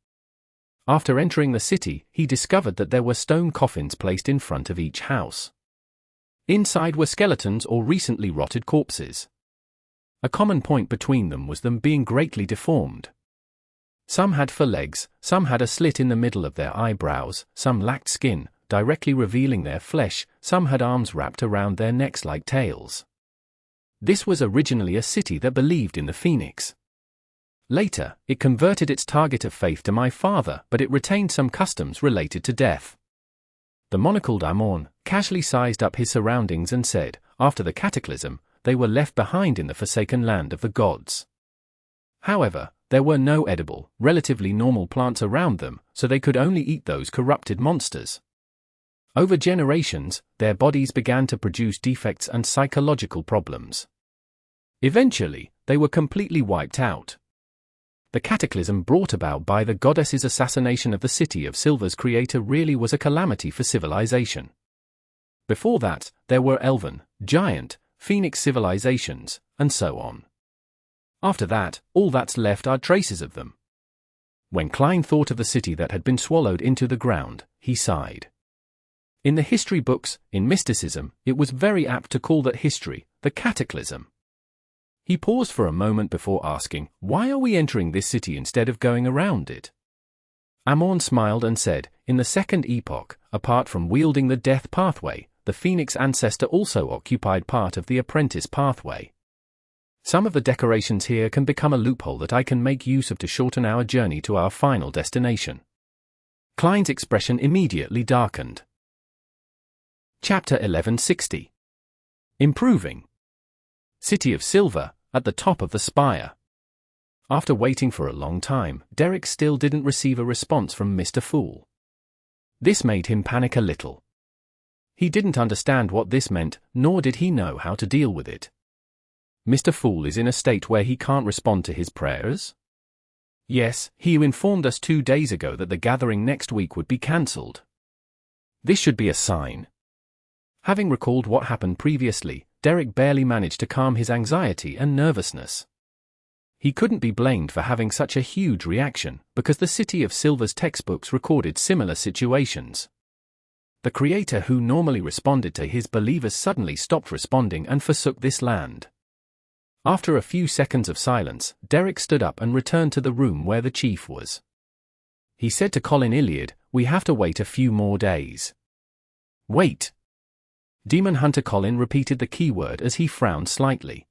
After entering the city, he discovered that there were stone coffins placed in front of each house. Inside were skeletons or recently rotted corpses. A common point between them was them being greatly deformed. Some had 4 legs, some had a slit in the middle of their eyebrows, some lacked skin, directly revealing their flesh, some had arms wrapped around their necks like tails. This was originally a city that believed in the Phoenix. Later, it converted its target of faith to my father, but it retained some customs related to death. The monocled Amorn casually sized up his surroundings and said, after the cataclysm, they were left behind in the forsaken land of the gods. However, there were no edible, relatively normal plants around them, so they could only eat those corrupted monsters. Over generations, their bodies began to produce defects and psychological problems. Eventually, they were completely wiped out. The cataclysm brought about by the goddess's assassination of the City of Silver's creator really was a calamity for civilization. Before that, there were elven, giant, phoenix civilizations, and so on. After that, all that's left are traces of them. When Klein thought of the city that had been swallowed into the ground, he sighed. In the history books, in mysticism, it was very apt to call that history the cataclysm. He paused for a moment before asking, why are we entering this city instead of going around it? Amorn smiled and said, in the second epoch, apart from wielding the death pathway, the Phoenix ancestor also occupied part of the apprentice pathway. Some of the decorations here can become a loophole that I can make use of to shorten our journey to our final destination. Klein's expression immediately darkened. Chapter 1160. Improving. City of Silver, at the top of the spire. After waiting for a long time, Derek still didn't receive a response from Mr. Fool. This made him panic a little. He didn't understand what this meant, nor did he know how to deal with it. Mr. Fool is in a state where he can't respond to his prayers? Yes, he informed us 2 days ago that the gathering next week would be cancelled. This should be a sign. Having recalled what happened previously, Derek barely managed to calm his anxiety and nervousness. He couldn't be blamed for having such a huge reaction, because the City of Silver's textbooks recorded similar situations. The creator who normally responded to his believers suddenly stopped responding and forsook this land. After a few seconds of silence, Derek stood up and returned to the room where the chief was. He said to Colin Iliad, "We have to wait a few more days." "Wait." Demon Hunter Colin repeated the keyword as he frowned slightly.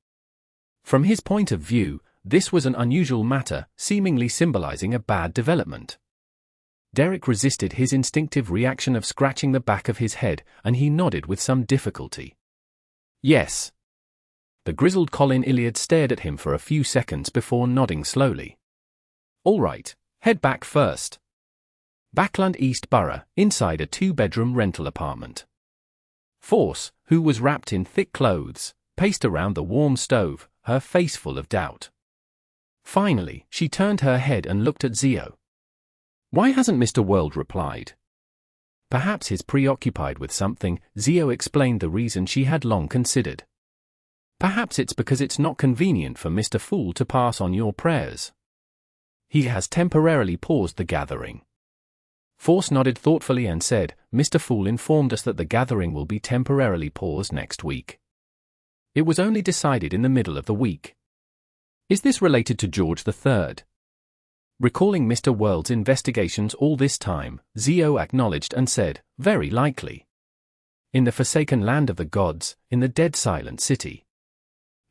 From his point of view, this was an unusual matter, seemingly symbolizing a bad development. Derek resisted his instinctive reaction of scratching the back of his head, and he nodded with some difficulty. "Yes." The grizzled Colin Iliad stared at him for a few seconds before nodding slowly. "All right, head back first." Backland East Borough, inside a 2-bedroom rental apartment. Force, who was wrapped in thick clothes, paced around the warm stove, her face full of doubt. Finally, she turned her head and looked at Zio. "Why hasn't Mr. World replied?" Perhaps he's preoccupied with something. Zio explained the reason she had long considered. "Perhaps it's because it's not convenient for Mr. Fool to pass on your prayers. He has temporarily paused the gathering." Force nodded thoughtfully and said, "Mr. Fool informed us that the gathering will be temporarily paused next week. It was only decided in the middle of the week. Is this related to George III?" Recalling Mr. World's investigations all this time, Zio acknowledged and said, "Very likely. In the forsaken land of the gods, in the dead silent city."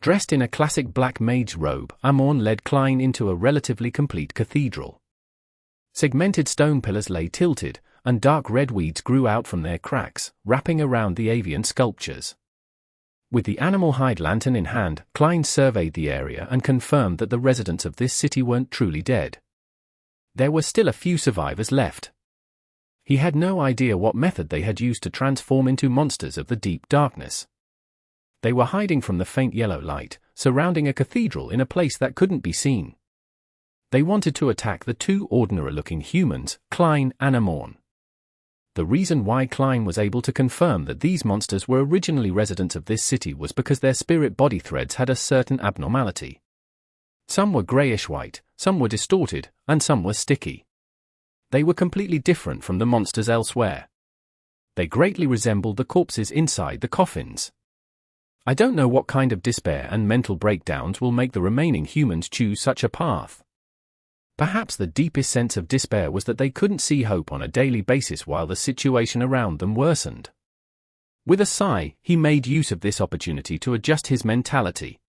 Dressed in a classic black mage robe, Amon led Klein into a relatively complete cathedral. Segmented stone pillars lay tilted, and dark red weeds grew out from their cracks, wrapping around the avian sculptures. With the animal hide lantern in hand, Klein surveyed the area and confirmed that the residents of this city weren't truly dead. There were still a few survivors left. He had no idea what method they had used to transform into monsters of the deep darkness. They were hiding from the faint yellow light, surrounding a cathedral in a place that couldn't be seen. They wanted to attack the two ordinary-looking humans, Klein and Amon. The reason why Klein was able to confirm that these monsters were originally residents of this city was because their spirit body threads had a certain abnormality. Some were grayish-white, some were distorted, and some were sticky. They were completely different from the monsters elsewhere. They greatly resembled the corpses inside the coffins. I don't know what kind of despair and mental breakdowns will make the remaining humans choose such a path. Perhaps the deepest sense of despair was that they couldn't see hope on a daily basis while the situation around them worsened. With a sigh, he made use of this opportunity to adjust his mentality.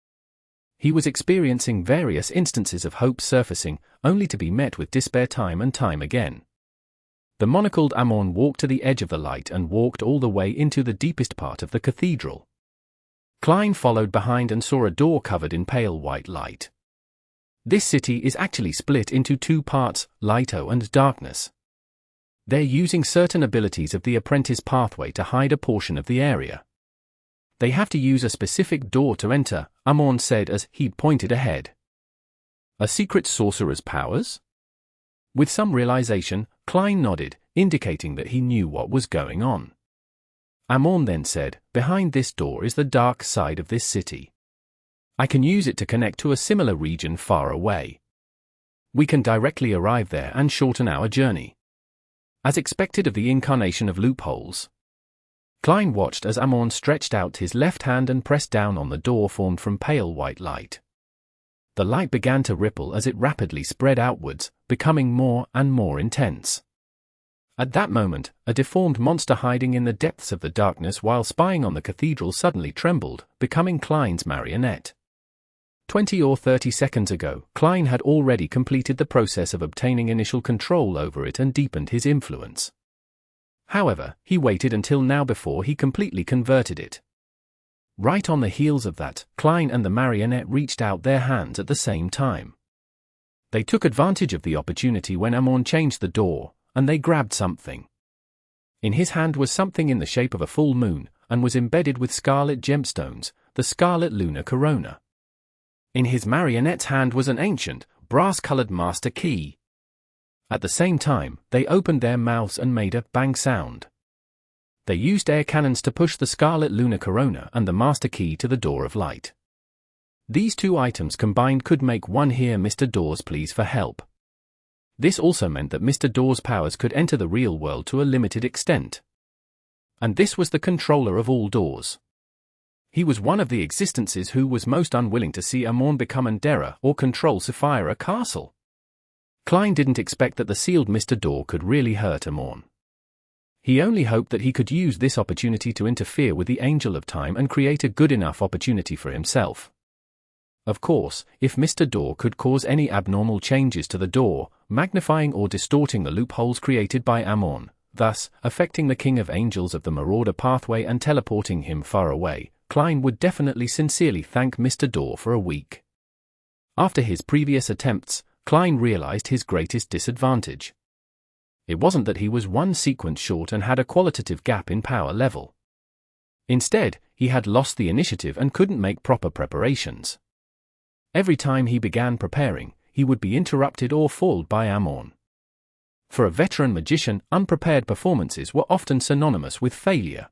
He was experiencing various instances of hope surfacing, only to be met with despair time and time again. The monocled Amon walked to the edge of the light and walked all the way into the deepest part of the cathedral. Klein followed behind and saw a door covered in pale white light. This city is actually split into two parts, Lighto and Darkness. They're using certain abilities of the apprentice pathway to hide a portion of the area. They have to use a specific door to enter, Amon said as he pointed ahead. A secret sorcerer's powers? With some realization, Klein nodded, indicating that he knew what was going on. Amon then said, "Behind this door is the dark side of this city. I can use it to connect to a similar region far away. We can directly arrive there and shorten our journey." As expected of the incarnation of loopholes, Klein watched as Amon stretched out his left hand and pressed down on the door formed from pale white light. The light began to ripple as it rapidly spread outwards, becoming more and more intense. At that moment, a deformed monster hiding in the depths of the darkness while spying on the cathedral suddenly trembled, becoming Klein's marionette. 20 or 30 seconds ago, Klein had already completed the process of obtaining initial control over it and deepened his influence. However, he waited until now before he completely converted it. Right on the heels of that, Klein and the marionette reached out their hands at the same time. They took advantage of the opportunity when Amon changed the door, and they grabbed something. In his hand was something in the shape of a full moon, and was embedded with scarlet gemstones, the scarlet lunar corona. In his marionette's hand was an ancient, brass-colored master key. At the same time, they opened their mouths and made a bang sound. They used air cannons to push the scarlet lunar corona and the master key to the door of light. These two items combined could make one hear Mr. Dawes' pleas for help. This also meant that Mr. Dawes' powers could enter the real world to a limited extent. And this was the controller of all doors. He was one of the existences who was most unwilling to see Amon become Undera or control Sapphira Castle. Klein didn't expect that the sealed Mr. Door could really hurt Amon. He only hoped that he could use this opportunity to interfere with the Angel of Time and create a good enough opportunity for himself. Of course, if Mr. Door could cause any abnormal changes to the door, magnifying or distorting the loopholes created by Amon, thus affecting the King of Angels of the Marauder pathway and teleporting him far away, Klein would definitely sincerely thank Mr. Door for a week. After his previous attempts, Klein realized his greatest disadvantage. It wasn't that he was one sequence short and had a qualitative gap in power level. Instead, he had lost the initiative and couldn't make proper preparations. Every time he began preparing, he would be interrupted or foiled by Amon. For a veteran magician, unprepared performances were often synonymous with failure.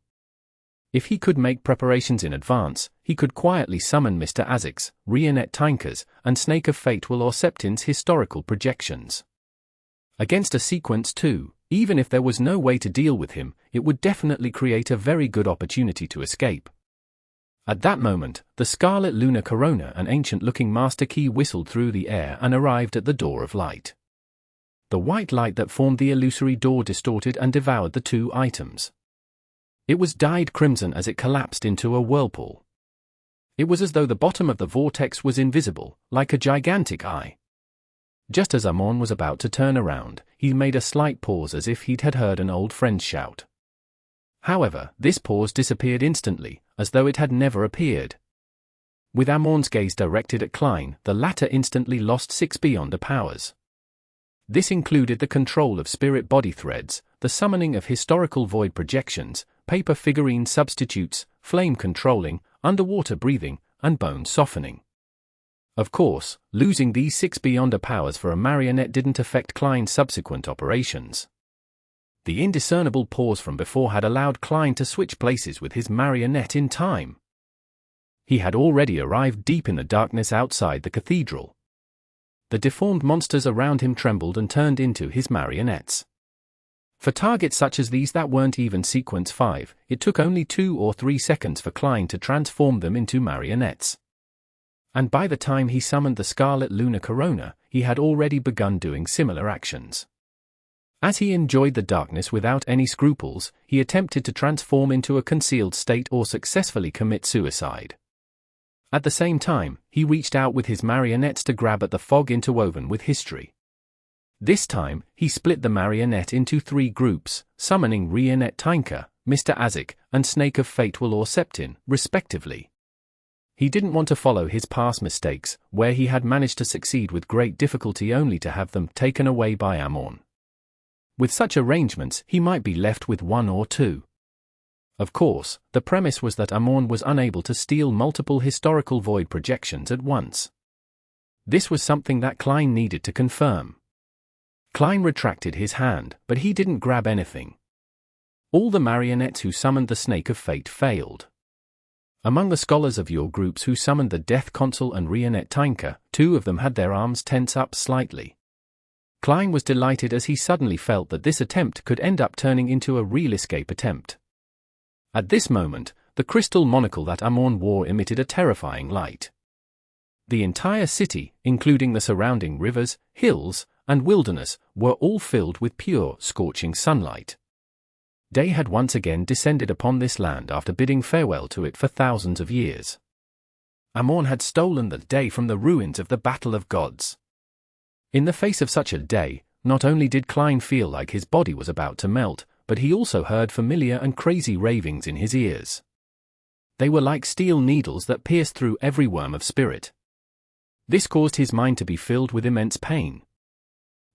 If he could make preparations in advance, he could quietly summon Mr. Azik's, Rionette Tinker's, and Snake of Fate will or Septin's historical projections. Against a sequence too, even if there was no way to deal with him, it would definitely create a very good opportunity to escape. At that moment, the Scarlet Lunar Corona, an ancient-looking master key, whistled through the air and arrived at the Door of Light. The white light that formed the illusory door distorted and devoured the two items. It was dyed crimson as it collapsed into a whirlpool. It was as though the bottom of the vortex was invisible, like a gigantic eye. Just as Amon was about to turn around, he made a slight pause as if he'd heard an old friend shout. However, this pause disappeared instantly, as though it had never appeared. With Amon's gaze directed at Klein, the latter instantly lost 6 Beyonder powers. This included the control of spirit body threads, the summoning of historical void projections, paper figurine substitutes, flame controlling, underwater breathing, and bone softening. Of course, losing these 6 Beyonder powers for a marionette didn't affect Klein's subsequent operations. The indiscernible pause from before had allowed Klein to switch places with his marionette in time. He had already arrived deep in the darkness outside the cathedral. The deformed monsters around him trembled and turned into his marionettes. For targets such as these that weren't even sequence 5, it took only 2 or 3 seconds for Klein to transform them into marionettes. And by the time he summoned the Scarlet Lunar Corona, he had already begun doing similar actions. As he enjoyed the darkness without any scruples, he attempted to transform into a concealed state or successfully commit suicide. At the same time, he reached out with his marionettes to grab at the fog interwoven with history. This time, he split the marionette into 3 groups, summoning Rionette Tinker, Mr. Azik, and Snake of Fate will or Septin, respectively. He didn't want to follow his past mistakes, where he had managed to succeed with great difficulty only to have them taken away by Amon. With such arrangements, he might be left with 1 or 2. Of course, the premise was that Amon was unable to steal multiple historical void projections at once. This was something that Klein needed to confirm. Klein retracted his hand, but he didn't grab anything. All the marionettes who summoned the Snake of Fate failed. Among the scholars of your groups who summoned the Death Consul and Rionette Tinker, 2 of them had their arms tense up slightly. Klein was delighted as he suddenly felt that this attempt could end up turning into a real escape attempt. At this moment, the crystal monocle that Amon wore emitted a terrifying light. The entire city, including the surrounding rivers, hills, and wilderness, were all filled with pure, scorching sunlight. Day had once again descended upon this land after bidding farewell to it for thousands of years. Amon had stolen the day from the ruins of the Battle of Gods. In the face of such a day, not only did Klein feel like his body was about to melt, but he also heard familiar and crazy ravings in his ears. They were like steel needles that pierced through every worm of spirit. This caused his mind to be filled with immense pain.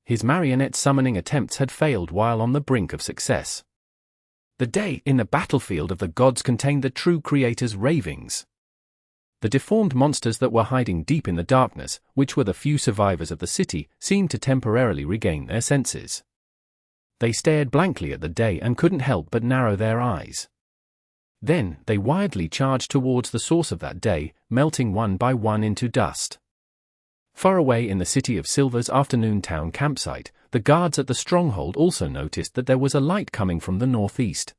His marionette summoning attempts had failed while on the brink of success. The day in the battlefield of the gods contained the true creator's ravings. The deformed monsters that were hiding deep in the darkness, which were the few survivors of the city, seemed to temporarily regain their senses. They stared blankly at the day and couldn't help but narrow their eyes. Then, they wildly charged towards the source of that day, melting one by one into dust. Far away in the City of Silver's afternoon town campsite, the guards at the stronghold also noticed that there was a light coming from the northeast.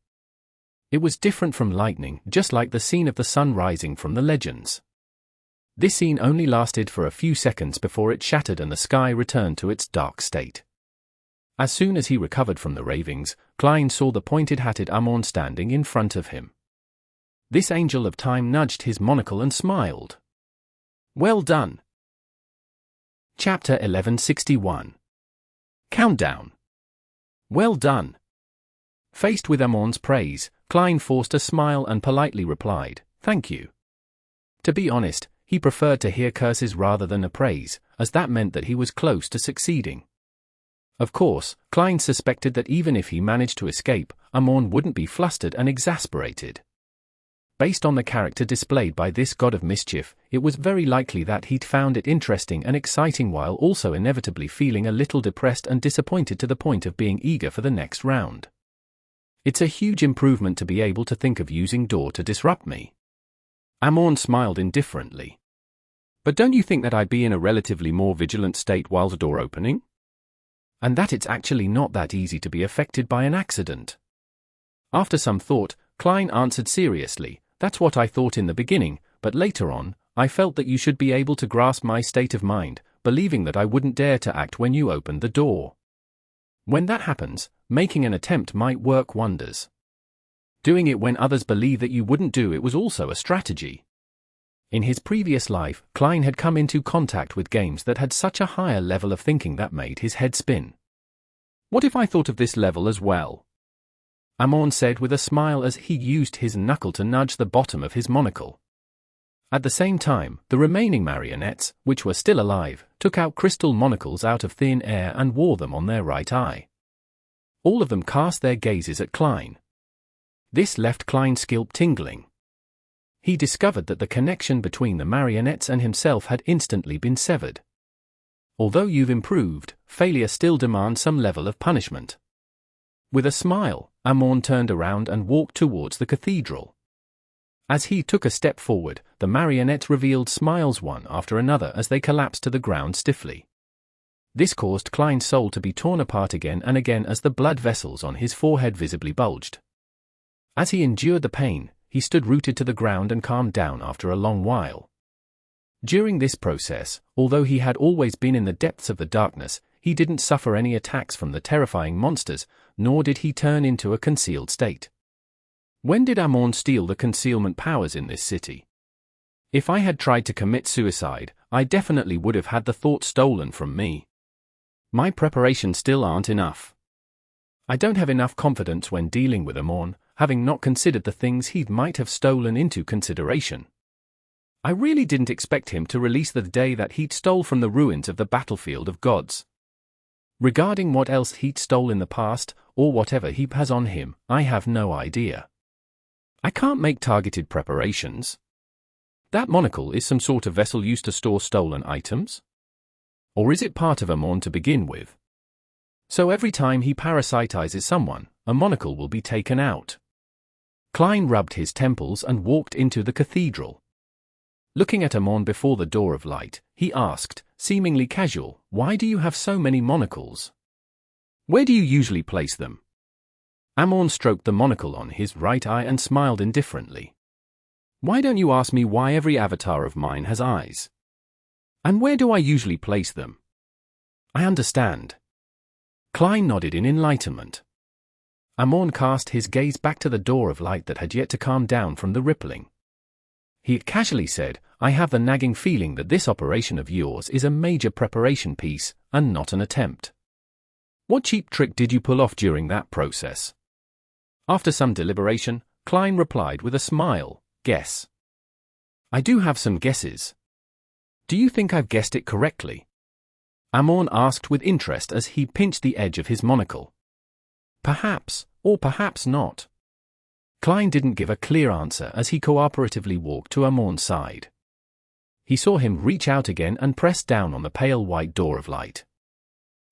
It was different from lightning, just like the scene of the sun rising from the legends. This scene only lasted for a few seconds before it shattered and the sky returned to its dark state. As soon as he recovered from the ravings, Klein saw the pointed-hatted Amon standing in front of him. This angel of time nudged his monocle and smiled. Well done. Chapter 1161. Countdown. Well done. Faced with Amon's praise, Klein forced a smile and politely replied, "Thank you." To be honest, he preferred to hear curses rather than a praise, as that meant that he was close to succeeding. Of course, Klein suspected that even if he managed to escape, Amon wouldn't be flustered and exasperated. Based on the character displayed by this god of mischief, it was very likely that he'd found it interesting and exciting while also inevitably feeling a little depressed and disappointed to the point of being eager for the next round. It's a huge improvement to be able to think of using door to disrupt me. Amon smiled indifferently. But don't you think that I'd be in a relatively more vigilant state while the door opening? And that it's actually not that easy to be affected by an accident? After some thought, Klein answered seriously, "That's what I thought in the beginning, but later on, I felt that you should be able to grasp my state of mind, believing that I wouldn't dare to act when you opened the door. When that happens, making an attempt might work wonders. Doing it when others believe that you wouldn't do it was also a strategy." In his previous life, Klein had come into contact with games that had such a higher level of thinking that made his head spin. "What if I thought of this level as well?" Amon said with a smile as he used his knuckle to nudge the bottom of his monocle. At the same time, the remaining marionettes, which were still alive, took out crystal monocles out of thin air and wore them on their right eye. All of them cast their gazes at Klein. This left Klein's scalp tingling. He discovered that the connection between the marionettes and himself had instantly been severed. Although you've improved, failure still demands some level of punishment. With a smile, Amon turned around and walked towards the cathedral. As he took a step forward, the marionettes revealed smiles one after another as they collapsed to the ground stiffly. This caused Klein's soul to be torn apart again and again as the blood vessels on his forehead visibly bulged. As he endured the pain, he stood rooted to the ground and calmed down after a long while. During this process, although he had always been in the depths of the darkness, he didn't suffer any attacks from the terrifying monsters, nor did he turn into a concealed state. When did Amon steal the concealment powers in this city? If I had tried to commit suicide, I definitely would have had the thought stolen from me. My preparations still aren't enough. I don't have enough confidence when dealing with Amon, having not considered the things he might have stolen into consideration. I really didn't expect him to release the day that he'd stole from the ruins of the battlefield of gods. Regarding what else he'd stole in the past, or whatever he has on him, I have no idea. I can't make targeted preparations. That monocle is some sort of vessel used to store stolen items? Or is it part of Amon to begin with? So every time he parasitizes someone, a monocle will be taken out. Klein rubbed his temples and walked into the cathedral. Looking at Amon before the door of light, he asked, seemingly casual, "Why do you have so many monocles? Where do you usually place them?" Amon stroked the monocle on his right eye and smiled indifferently. "Why don't you ask me why every avatar of mine has eyes? And where do I usually place them?" "I understand." Klein nodded in enlightenment. Amon cast his gaze back to the door of light that had yet to calm down from the rippling. He casually said, "I have the nagging feeling that this operation of yours is a major preparation piece, and not an attempt. What cheap trick did you pull off during that process?" After some deliberation, Klein replied with a smile, "Guess." "I do have some guesses." "Do you think I've guessed it correctly?" Amon asked with interest as he pinched the edge of his monocle. "Perhaps, or perhaps not." Klein didn't give a clear answer as he cooperatively walked to Amon's side. He saw him reach out again and press down on the pale white door of light.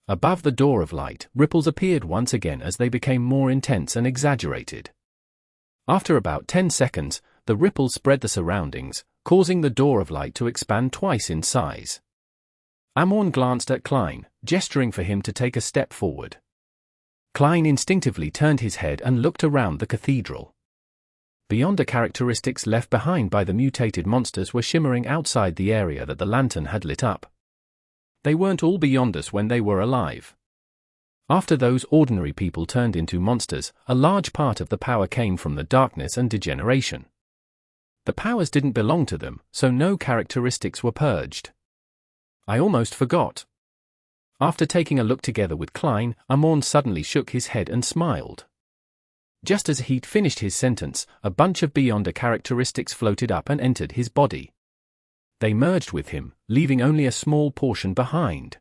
Above the door of light, ripples appeared once again as they became more intense and exaggerated. After about 10 seconds, the ripples spread the surroundings, causing the door of light to expand twice in size. Amon glanced at Klein, gesturing for him to take a step forward. Klein instinctively turned his head and looked around the cathedral. Beyonder characteristics left behind by the mutated monsters were shimmering outside the area that the lantern had lit up. They weren't all Beyonders when they were alive. After those ordinary people turned into monsters, a large part of the power came from the darkness and degeneration. The powers didn't belong to them, so no characteristics were purged. I almost forgot. After taking a look together with Klein, Amon suddenly shook his head and smiled. Just as he'd finished his sentence, a bunch of Beyonder characteristics floated up and entered his body. They merged with him, leaving only a small portion behind.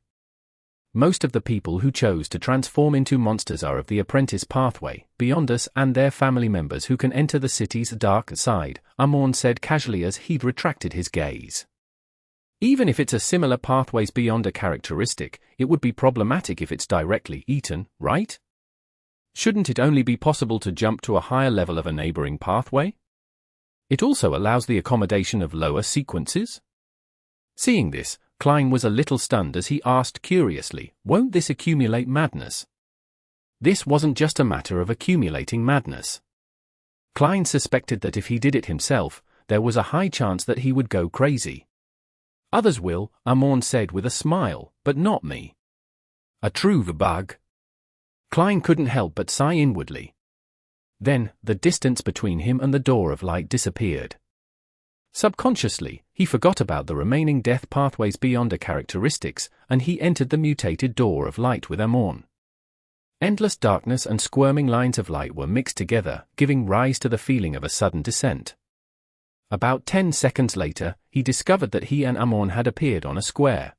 Most of the people who chose to transform into monsters are of the apprentice pathway, Beyonders and their family members who can enter the city's dark side, Amon said casually as he'd retracted his gaze. Even if it's a similar pathway's Beyonder characteristic, it would be problematic if it's directly eaten, right? Shouldn't it only be possible to jump to a higher level of a neighboring pathway? It also allows the accommodation of lower sequences? Seeing this, Klein was a little stunned as he asked curiously, won't this accumulate madness? This wasn't just a matter of accumulating madness. Klein suspected that if he did it himself, there was a high chance that he would go crazy. Others will, Amon said with a smile, but not me. A true bug. Klein couldn't help but sigh inwardly. Then, the distance between him and the door of light disappeared. Subconsciously, he forgot about the remaining death pathways Beyonder characteristics, and he entered the mutated door of light with Amon. Endless darkness and squirming lines of light were mixed together, giving rise to the feeling of a sudden descent. About 10 seconds later, he discovered that he and Amon had appeared on a square.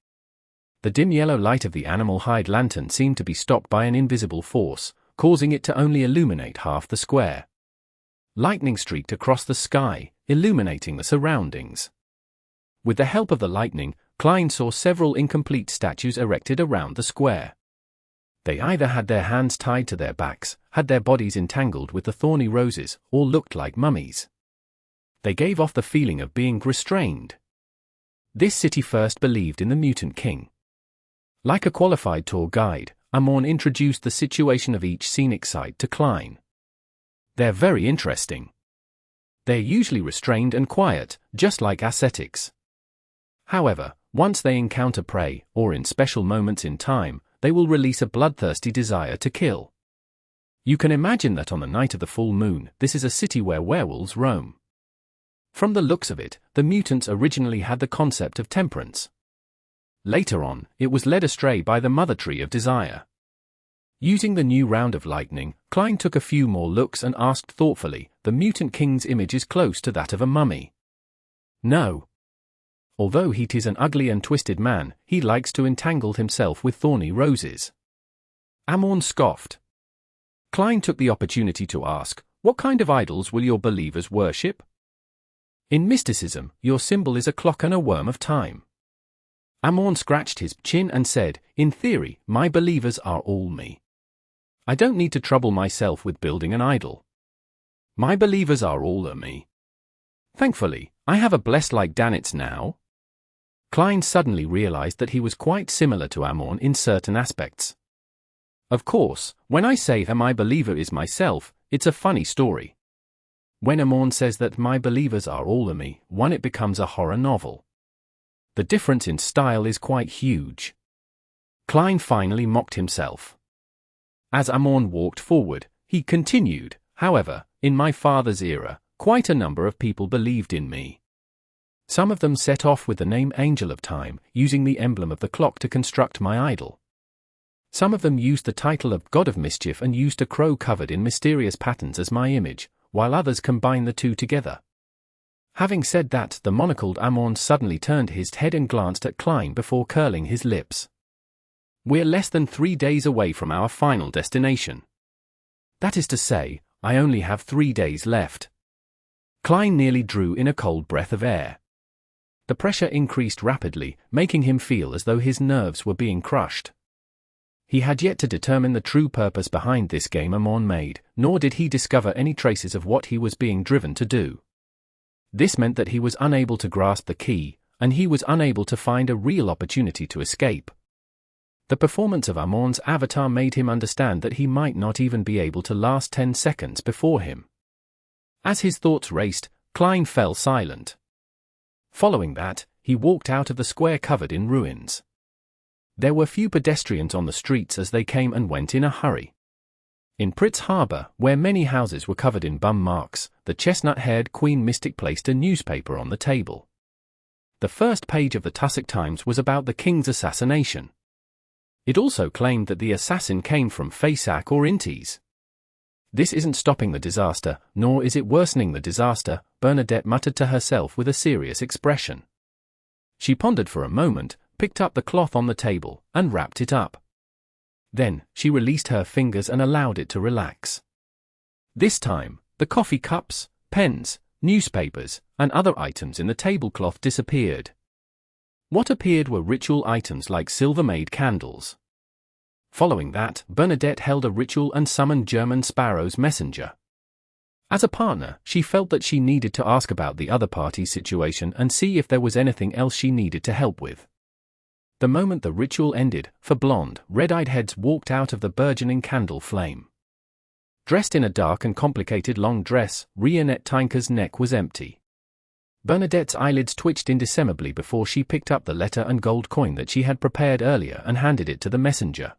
The dim yellow light of the animal hide lantern seemed to be stopped by an invisible force, causing it to only illuminate half the square. Lightning streaked across the sky, illuminating the surroundings. With the help of the lightning, Klein saw several incomplete statues erected around the square. They either had their hands tied to their backs, had their bodies entangled with the thorny roses, or looked like mummies. They gave off the feeling of being restrained. This city first believed in the mutant king. Like a qualified tour guide, Amon introduced the situation of each scenic site to Klein. They're very interesting. They're usually restrained and quiet, just like ascetics. However, once they encounter prey, or in special moments in time, they will release a bloodthirsty desire to kill. You can imagine that on the night of the full moon, this is a city where werewolves roam. From the looks of it, the mutants originally had the concept of temperance. Later on, it was led astray by the mother tree of desire. Using the new round of lightning, Klein took a few more looks and asked thoughtfully, the mutant king's image is close to that of a mummy. No. Although he is an ugly and twisted man, he likes to entangle himself with thorny roses. Amon scoffed. Klein took the opportunity to ask, what kind of idols will your believers worship? In mysticism, your symbol is a clock and a worm of time. Amon scratched his chin and said, in theory, my believers are all me. I don't need to trouble myself with building an idol. My believers are all me. Thankfully, I have a blessed like Danitz now. Klein suddenly realized that he was quite similar to Amon in certain aspects. Of course, when I say that my believer is myself, it's a funny story. When Amon says that my believers are all me, it becomes a horror novel. The difference in style is quite huge. Klein finally mocked himself. As Amon walked forward, he continued, however, in my father's era, quite a number of people believed in me. Some of them set off with the name Angel of Time, using the emblem of the clock to construct my idol. Some of them used the title of God of Mischief and used a crow covered in mysterious patterns as my image, while others combined the two together. Having said that, the monocled Amon suddenly turned his head and glanced at Klein before curling his lips. We're less than 3 days away from our final destination. That is to say, I only have 3 days left. Klein nearly drew in a cold breath of air. The pressure increased rapidly, making him feel as though his nerves were being crushed. He had yet to determine the true purpose behind this game Amon made, nor did he discover any traces of what he was being driven to do. This meant that he was unable to grasp the key, and he was unable to find a real opportunity to escape. The performance of Amon's avatar made him understand that he might not even be able to last 10 seconds before him. As his thoughts raced, Klein fell silent. Following that, he walked out of the square covered in ruins. There were few pedestrians on the streets as they came and went in a hurry. In Pritz Harbour, where many houses were covered in bum marks, the chestnut-haired Queen Mystic placed a newspaper on the table. The first page of the Tussock Times was about the king's assassination. It also claimed that the assassin came from Faysac or Intis. "This isn't stopping the disaster, nor is it worsening the disaster," Bernadette muttered to herself with a serious expression. She pondered for a moment, picked up the cloth on the table, and wrapped it up. Then, she released her fingers and allowed it to relax. This time, the coffee cups, pens, newspapers, and other items in the tablecloth disappeared. What appeared were ritual items like silver-made candles. Following that, Bernadette held a ritual and summoned German Sparrow's messenger. As a partner, she felt that she needed to ask about the other party's situation and see if there was anything else she needed to help with. The moment the ritual ended, four blonde, red-eyed heads walked out of the burgeoning candle flame. Dressed in a dark and complicated long dress, Rionette neck was empty. Bernadette's eyelids twitched indecemably before she picked up the letter and gold coin that she had prepared earlier and handed it to the messenger.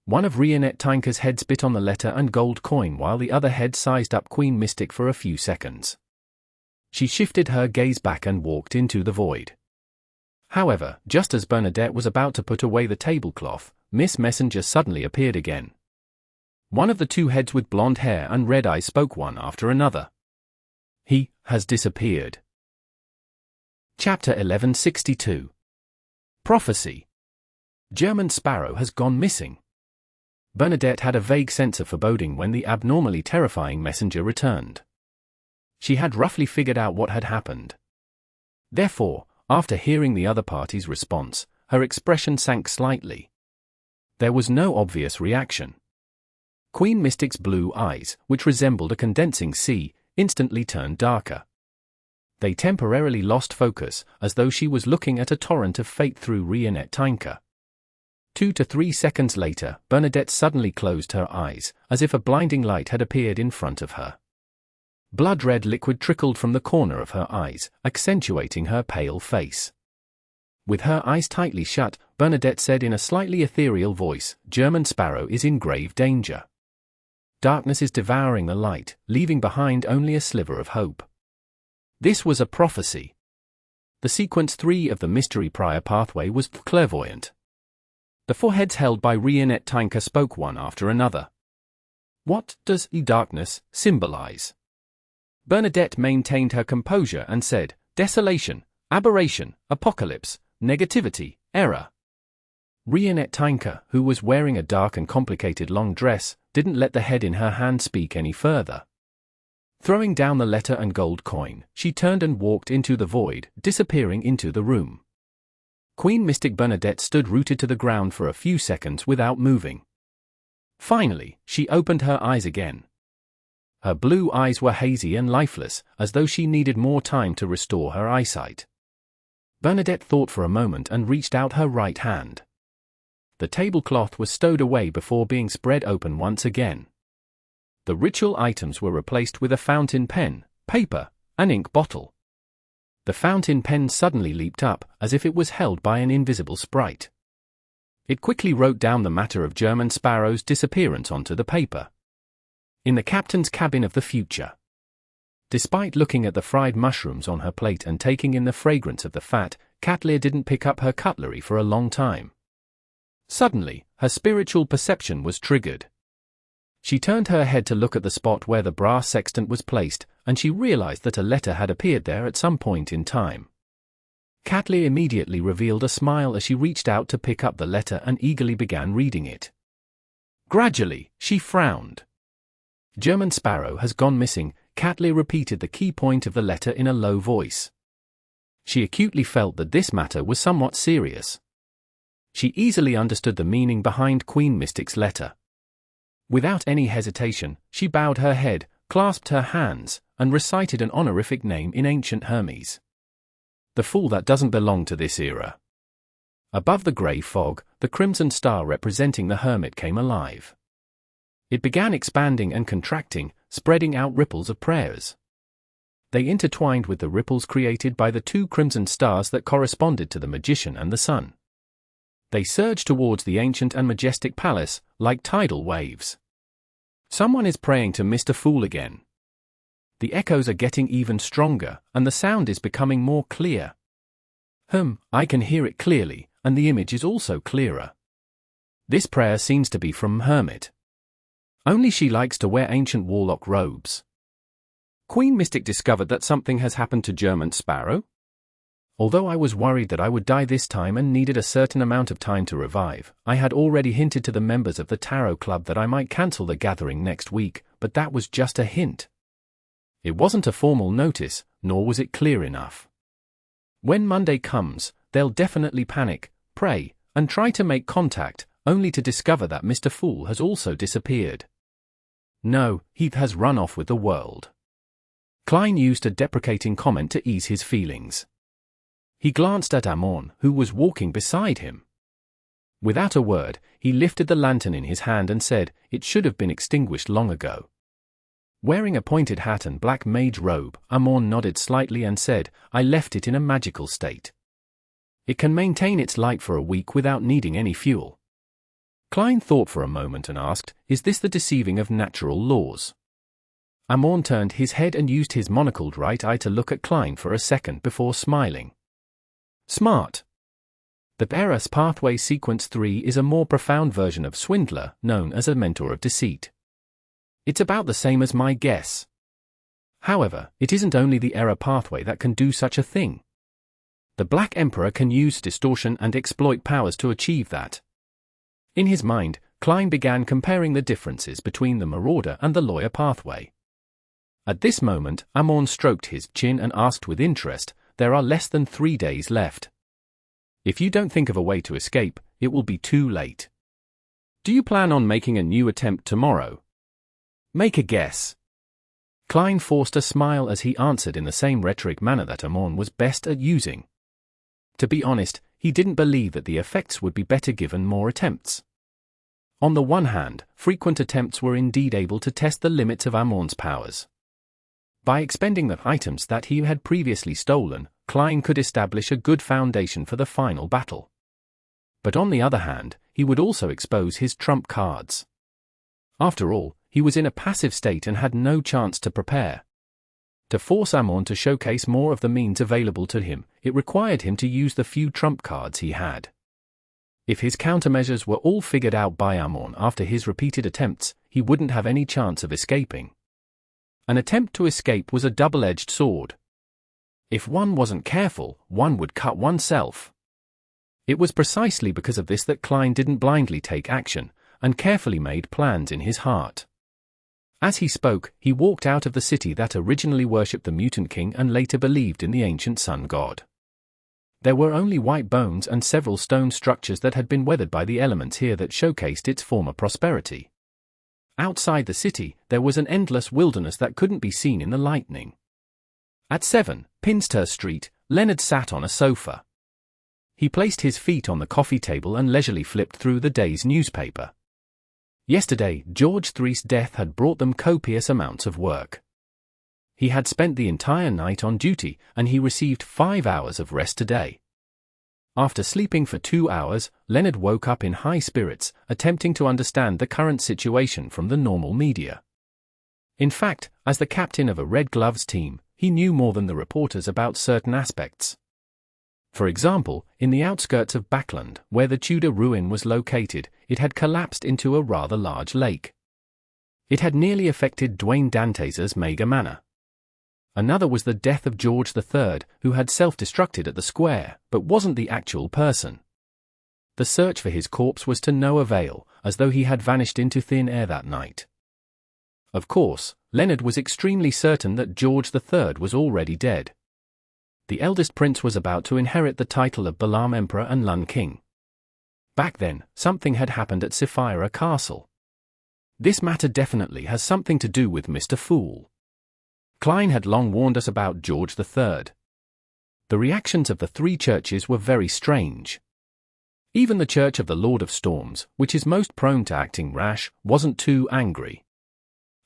One of Rionette heads bit on the letter and gold coin while the other head sized up Queen Mystic for a few seconds. She shifted her gaze back and walked into the void. However, just as Bernadette was about to put away the tablecloth, Miss Messenger suddenly appeared again. One of the two heads with blonde hair and red eyes spoke one after another. "He has disappeared." Chapter 1162. Prophecy. German Sparrow has gone missing. Bernadette had a vague sense of foreboding when the abnormally terrifying messenger returned. She had roughly figured out what had happened. Therefore, after hearing the other party's response, her expression sank slightly. There was no obvious reaction. Queen Mystic's blue eyes, which resembled a condensing sea, instantly turned darker. They temporarily lost focus, as though she was looking at a torrent of fate through Rionette. 2 to 3 seconds later, Bernadette suddenly closed her eyes, as if a blinding light had appeared in front of her. Blood-red liquid trickled from the corner of her eyes, accentuating her pale face. With her eyes tightly shut, Bernadette said in a slightly ethereal voice, "German Sparrow is in grave danger. Darkness is devouring the light, leaving behind only a sliver of hope." This was a prophecy. The sequence 3 of the mystery prior pathway was clairvoyant. The four heads held by Rionette spoke one after another. "What does the darkness symbolize?" Bernadette maintained her composure and said, "Desolation, aberration, apocalypse, negativity, error." Rionette, who was wearing a dark and complicated long dress, didn't let the head in her hand speak any further. Throwing down the letter and gold coin, she turned and walked into the void, disappearing into the room. Queen Mystic Bernadette stood rooted to the ground for a few seconds without moving. Finally, she opened her eyes again. Her blue eyes were hazy and lifeless, as though she needed more time to restore her eyesight. Bernadette thought for a moment and reached out her right hand. The tablecloth was stowed away before being spread open once again. The ritual items were replaced with a fountain pen, paper, and ink bottle. The fountain pen suddenly leaped up, as if it was held by an invisible sprite. It quickly wrote down the matter of German Sparrow's disappearance onto the paper. In the captain's cabin of the future. Despite looking at the fried mushrooms on her plate and taking in the fragrance of the fat, Katleer didn't pick up her cutlery for a long time. Suddenly, her spiritual perception was triggered. She turned her head to look at the spot where the brass sextant was placed, and she realized that a letter had appeared there at some point in time. Katleer immediately revealed a smile as she reached out to pick up the letter and eagerly began reading it. Gradually, she frowned. "German Sparrow has gone missing," Katleer repeated the key point of the letter in a low voice. She acutely felt that this matter was somewhat serious. She easily understood the meaning behind Queen Mystic's letter. Without any hesitation, she bowed her head, clasped her hands, and recited an honorific name in ancient Hermes. "The fool that doesn't belong to this era." Above the grey fog, the crimson star representing the hermit came alive. It began expanding and contracting, spreading out ripples of prayers. They intertwined with the ripples created by the two crimson stars that corresponded to the magician and the sun. They surged towards the ancient and majestic palace, like tidal waves. Someone is praying to Mr. Fool again. The echoes are getting even stronger, and the sound is becoming more clear. I can hear it clearly, and the image is also clearer. This prayer seems to be from Hermit. Only she likes to wear ancient warlock robes. Queen Mystic discovered that something has happened to German Sparrow? Although I was worried that I would die this time and needed a certain amount of time to revive, I had already hinted to the members of the Tarot Club that I might cancel the gathering next week, but that was just a hint. It wasn't a formal notice, nor was it clear enough. When Monday comes, they'll definitely panic, pray, and try to make contact, only to discover that Mr. Fool has also disappeared. No, he has run off with the world. Klein used a deprecating comment to ease his feelings. He glanced at Amon, who was walking beside him. Without a word, he lifted the lantern in his hand and said, "It should have been extinguished long ago." Wearing a pointed hat and black mage robe, Amon nodded slightly and said, "I left it in a magical state. It can maintain its light for a week without needing any fuel." Klein thought for a moment and asked, "Is this the deceiving of natural laws?" Amon turned his head and used his monocled right eye to look at Klein for a second before smiling. Smart. The Eras Pathway Sequence 3 is a more profound version of Swindler, known as a mentor of deceit. It's about the same as my guess. However, it isn't only the error pathway that can do such a thing. The Black Emperor can use distortion and exploit powers to achieve that. In his mind, Klein began comparing the differences between the Marauder and the Lawyer pathway. At this moment, Amon stroked his chin and asked with interest, "There are less than 3 days left. If you don't think of a way to escape, it will be too late. Do you plan on making a new attempt tomorrow?" "Make a guess." Klein forced a smile as he answered in the same rhetoric manner that Amon was best at using. To be honest, he didn't believe that the effects would be better given more attempts. On the one hand, frequent attempts were indeed able to test the limits of Amon's powers. By expending the items that he had previously stolen, Klein could establish a good foundation for the final battle. But on the other hand, he would also expose his trump cards. After all, he was in a passive state and had no chance to prepare. To force Amon to showcase more of the means available to him, it required him to use the few trump cards he had. If his countermeasures were all figured out by Amon after his repeated attempts, he wouldn't have any chance of escaping. An attempt to escape was a double-edged sword. If one wasn't careful, one would cut oneself. It was precisely because of this that Klein didn't blindly take action, and carefully made plans in his heart. As he spoke, he walked out of the city that originally worshipped the mutant king and later believed in the ancient sun god. There were only white bones and several stone structures that had been weathered by the elements here that showcased its former prosperity. Outside the city, there was an endless wilderness that couldn't be seen in the lightning. At 7, Pinster Street, Leonard sat on a sofa. He placed his feet on the coffee table and leisurely flipped through the day's newspaper. Yesterday, George III's death had brought them copious amounts of work. He had spent the entire night on duty, and he received 5 hours of rest today. After sleeping for 2 hours, Leonard woke up in high spirits, attempting to understand the current situation from the normal media. In fact, as the captain of a Red Gloves team, he knew more than the reporters about certain aspects. For example, in the outskirts of Backland, where the Tudor ruin was located, it had collapsed into a rather large lake. It had nearly affected Dwayne Dantes' Mega Manor. Another was the death of George III, who had self-destructed at the square, but wasn't the actual person. The search for his corpse was to no avail, as though he had vanished into thin air that night. Of course, Leonard was extremely certain that George III was already dead. The eldest prince was about to inherit the title of Balaam Emperor and Lun King. Back then, something had happened at Sapphira Castle. This matter definitely has something to do with Mr. Fool. Klein had long warned us about George III. The reactions of the 3 churches were very strange. Even the Church of the Lord of Storms, which is most prone to acting rash, wasn't too angry.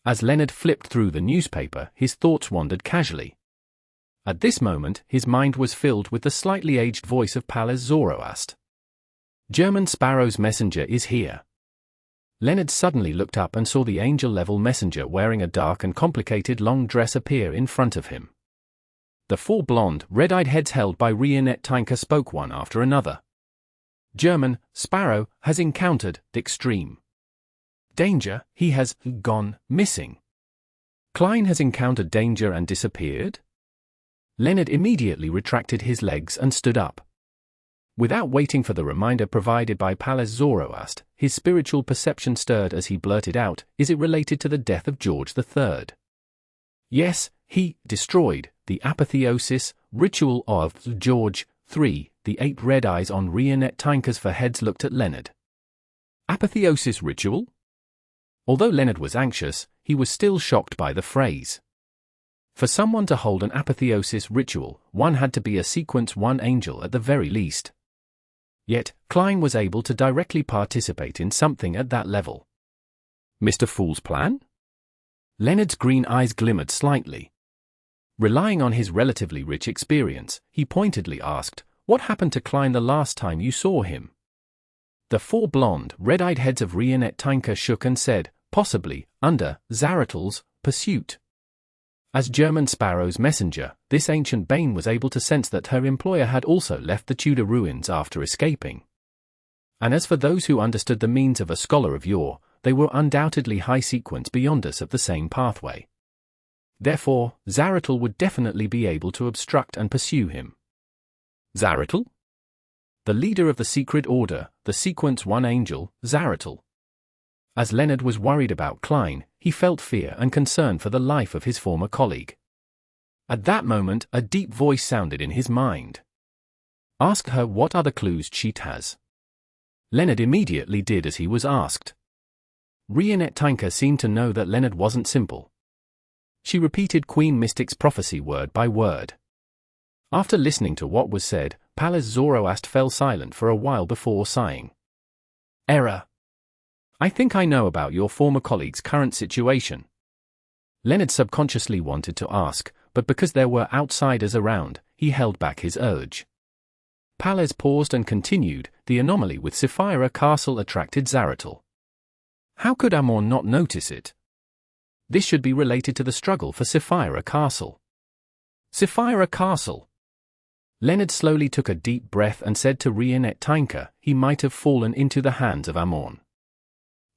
As Leonard flipped through the newspaper, his thoughts wandered casually. At this moment, his mind was filled with the slightly aged voice of Pallas Zoroast. German Sparrow's messenger is here. Leonard suddenly looked up and saw the angel-level messenger wearing a dark and complicated long dress appear in front of him. The four blonde, red-eyed heads held by Reappearing spoke one after another. German Sparrow has encountered extreme danger. He has gone missing. Klein has encountered danger and disappeared? Leonard immediately retracted his legs and stood up. Without waiting for the reminder provided by Pallas Zoroast, his spiritual perception stirred as he blurted out, "Is it related to the death of George III?" Yes, he destroyed the apotheosis ritual of George III. The 8 red eyes on Reappearing's foreheads looked at Leonard. Apotheosis ritual? Although Leonard was anxious, he was still shocked by the phrase. For someone to hold an apotheosis ritual, one had to be a Sequence 1 angel at the very least. Yet, Klein was able to directly participate in something at that level. Mr. Fool's plan? Leonard's green eyes glimmered slightly. Relying on his relatively rich experience, he pointedly asked, "What happened to Klein the last time you saw him?" The four blonde, red-eyed heads of Reappearing shook and said, "Possibly, under Zaratel's pursuit." As German Sparrow's messenger, this ancient Bane was able to sense that her employer had also left the Tudor ruins after escaping. And as for those who understood the means of a scholar of yore, they were undoubtedly high sequence beyond us of the same pathway. Therefore, Zaratel would definitely be able to obstruct and pursue him. Zaratel? The leader of the secret order, the Sequence 1 angel, Zaratel. As Leonard was worried about Klein, he felt fear and concern for the life of his former colleague. At that moment, a deep voice sounded in his mind. Ask her what other clues she has. Leonard immediately did as he was asked. Reappearing seemed to know that Leonard wasn't simple. She repeated Queen Mystic's prophecy word by word. After listening to what was said, Pallas Zoroast fell silent for a while before sighing. Error. I think I know about your former colleague's current situation. Leonard subconsciously wanted to ask, but because there were outsiders around, he held back his urge. Pallas paused and continued, the anomaly with Sapphira Castle attracted Zaratel. How could Amon not notice it? This should be related to the struggle for Sapphira Castle. Sapphira Castle. Leonard slowly took a deep breath and said to Reappearing, he might have fallen into the hands of Amon.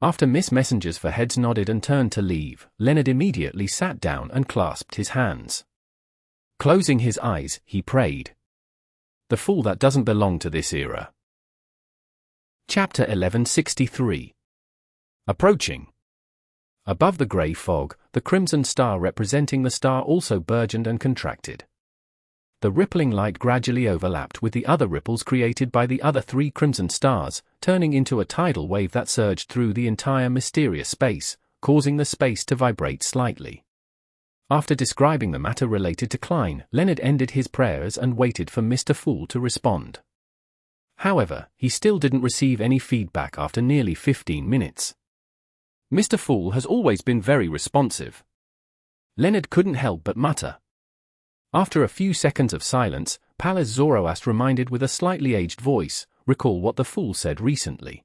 After Miss Messenger's foreheads nodded and turned to leave, Leonard immediately sat down and clasped his hands. Closing his eyes, he prayed. The fool that doesn't belong to this era. Chapter 1163. Approaching. Above the grey fog, the crimson star representing the star also burgeoned and contracted. The rippling light gradually overlapped with the other ripples created by the other 3 crimson stars, turning into a tidal wave that surged through the entire mysterious space, causing the space to vibrate slightly. After describing the matter related to Klein, Leonard ended his prayers and waited for Mr. Fool to respond. However, he still didn't receive any feedback after nearly 15 minutes. Mr. Fool has always been very responsive. Leonard couldn't help but mutter. After a few seconds of silence, Pallas Zoroast reminded with a slightly aged voice, recall what the fool said recently.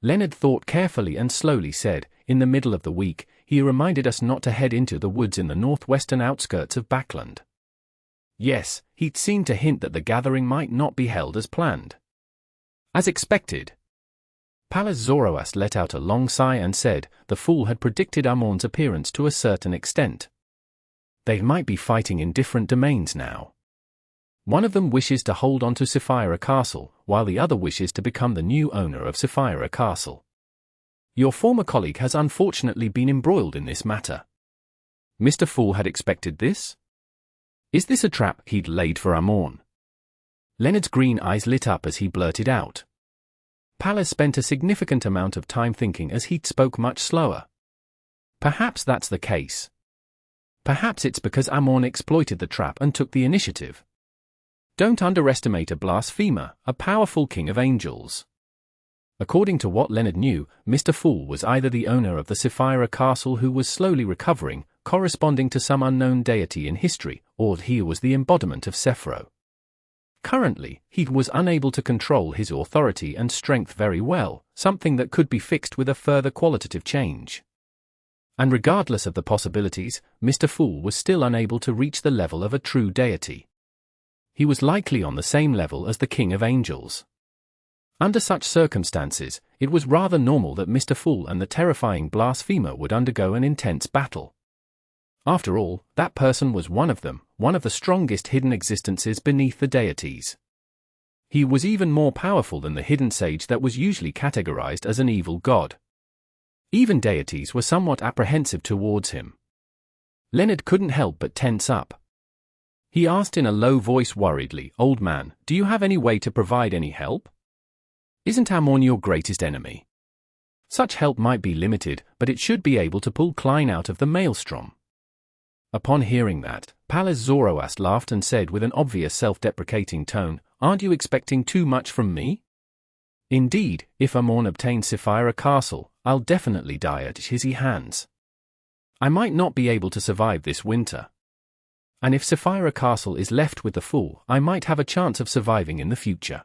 Leonard thought carefully and slowly said, in the middle of the week, he reminded us not to head into the woods in the northwestern outskirts of Backland. Yes, he'd seemed to hint that the gathering might not be held as planned. As expected. Pallas Zoroast let out a long sigh and said, the fool had predicted Amon's appearance to a certain extent. They might be fighting in different domains now. One of them wishes to hold on to Sapphira Castle, while the other wishes to become the new owner of Sapphira Castle. Your former colleague has unfortunately been embroiled in this matter. Mr. Fool had expected this? Is this a trap he'd laid for Amon? Leonard's green eyes lit up as he blurted out. Pallas spent a significant amount of time thinking as he spoke much slower. Perhaps that's the case. Perhaps it's because Amon exploited the trap and took the initiative. Don't underestimate a blasphemer, a powerful king of angels. According to what Leonard knew, Mr. Fool was either the owner of the Sapphira Castle who was slowly recovering, corresponding to some unknown deity in history, or he was the embodiment of Sephro. Currently, he was unable to control his authority and strength very well, something that could be fixed with a further qualitative change. And regardless of the possibilities, Mr. Fool was still unable to reach the level of a true deity. He was likely on the same level as the King of Angels. Under such circumstances, it was rather normal that Mr. Fool and the terrifying blasphemer would undergo an intense battle. After all, that person was one of them, one of the strongest hidden existences beneath the deities. He was even more powerful than the hidden sage that was usually categorized as an evil god. Even deities were somewhat apprehensive towards him. Leonard couldn't help but tense up. He asked in a low voice worriedly, "Old man, do you have any way to provide any help? Isn't Amorn your greatest enemy? Such help might be limited, but it should be able to pull Klein out of the maelstrom." Upon hearing that, Pallas Zoroast laughed and said with an obvious self-deprecating tone, "Aren't you expecting too much from me? Indeed, if Amorn obtains Sapphira Castle, I'll definitely die at his hands. I might not be able to survive this winter. And if Sapphira Castle is left with the Fool, I might have a chance of surviving in the future.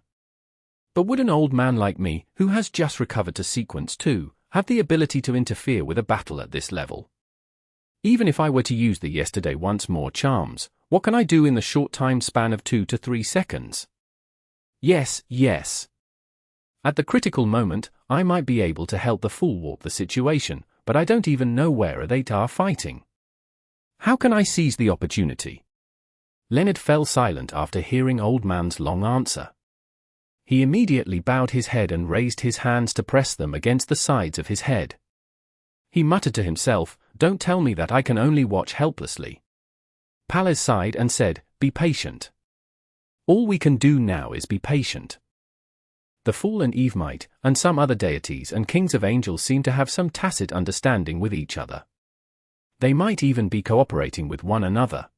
But would an old man like me, who has just recovered to Sequence 2, have the ability to interfere with a battle at this level? Even if I were to use the yesterday once more charms, what can I do in the short time span of 2 to 3 seconds? Yes. At the critical moment, I might be able to help the Fool warp the situation, but I don't even know where they are fighting. How can I seize the opportunity?" Leonard fell silent after hearing Old Man's long answer. He immediately bowed his head and raised his hands to press them against the sides of his head. He muttered to himself, "Don't tell me that I can only watch helplessly." Pallas sighed and said, "Be patient. All we can do now is be patient." The Fool and Evemite, and some other deities and kings of angels seem to have some tacit understanding with each other. They might even be cooperating with one another.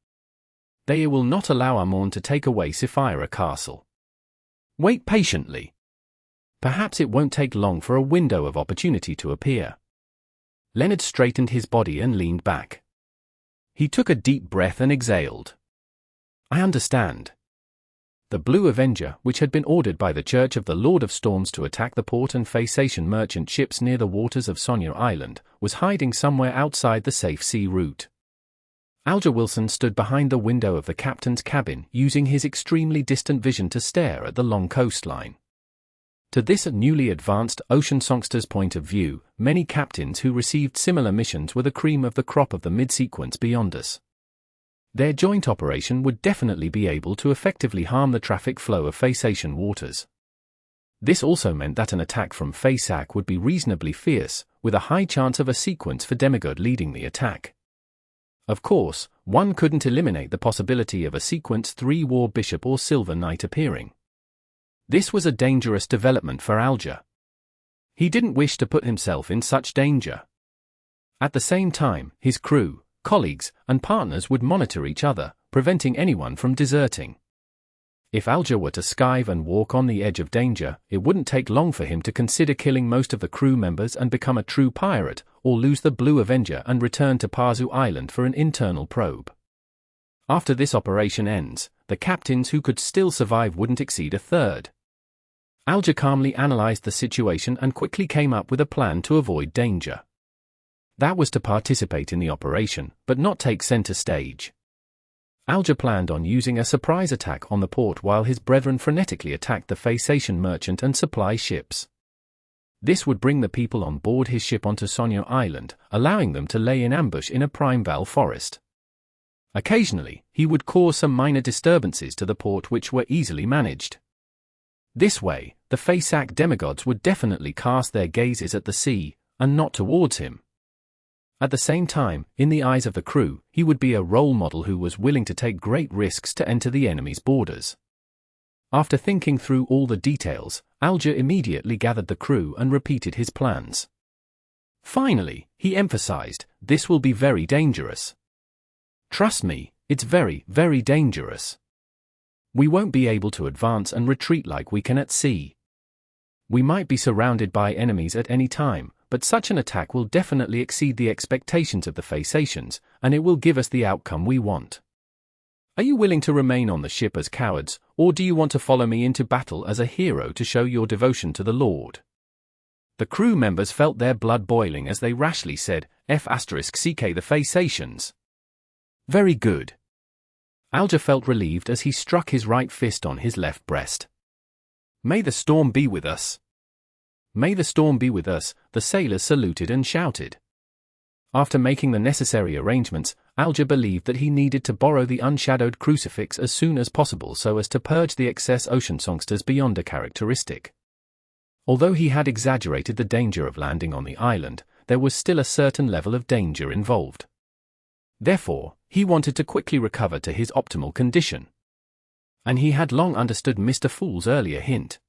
They will not allow Amorn to take away Sapphira Castle. Wait patiently. Perhaps it won't take long for a window of opportunity to appear. Leonard straightened his body and leaned back. He took a deep breath and exhaled. "I understand." The Blue Avenger, which had been ordered by the Church of the Lord of Storms to attack the port and Phaeacian merchant ships near the waters of Sonia Island, was hiding somewhere outside the safe sea route. Alger Wilson stood behind the window of the captain's cabin, using his extremely distant vision to stare at the long coastline. To this newly advanced ocean songster's point of view, many captains who received similar missions were the cream of the crop of the mid-sequence beyond us. Their joint operation would definitely be able to effectively harm the traffic flow of Phaeacian waters. This also meant that an attack from Phaeac would be reasonably fierce, with a high chance of a sequence for demigod leading the attack. Of course, one couldn't eliminate the possibility of a Sequence 3 War Bishop or Silver Knight appearing. This was a dangerous development for Alger. He didn't wish to put himself in such danger. At the same time, his crew, colleagues, and partners would monitor each other, preventing anyone from deserting. If Alger were to skive and walk on the edge of danger, it wouldn't take long for him to consider killing most of the crew members and become a true pirate, or lose the Blue Avenger and return to Pazu Island for an internal probe. After this operation ends, the captains who could still survive wouldn't exceed a third. Alger calmly analyzed the situation and quickly came up with a plan to avoid danger. That was to participate in the operation, but not take center stage. Alger planned on using a surprise attack on the port while his brethren frenetically attacked the Phaeacian merchant and supply ships. This would bring the people on board his ship onto Sonia Island, allowing them to lay in ambush in a primeval forest. Occasionally, he would cause some minor disturbances to the port which were easily managed. This way, the Phaeac demigods would definitely cast their gazes at the sea, and not towards him. At the same time, in the eyes of the crew, he would be a role model who was willing to take great risks to enter the enemy's borders. After thinking through all the details, Alger immediately gathered the crew and repeated his plans. Finally, he emphasized, "This will be very dangerous. Trust me, it's very, very dangerous. We won't be able to advance and retreat like we can at sea. We might be surrounded by enemies at any time, but such an attack will definitely exceed the expectations of the Phasacians, and it will give us the outcome we want. Are you willing to remain on the ship as cowards, or do you want to follow me into battle as a hero to show your devotion to the Lord? The crew members felt their blood boiling as they rashly said, F***CK the Phasacians. Very good. Alger felt relieved as he struck his right fist on his left breast. May the storm be with us. May the storm be with us, the sailors saluted and shouted. After making the necessary arrangements, Alger believed that he needed to borrow the unshadowed crucifix as soon as possible so as to purge the excess ocean songsters beyond a characteristic. Although he had exaggerated the danger of landing on the island, there was still a certain level of danger involved. Therefore, he wanted to quickly recover to his optimal condition. And he had long understood Mr. Fool's earlier hint.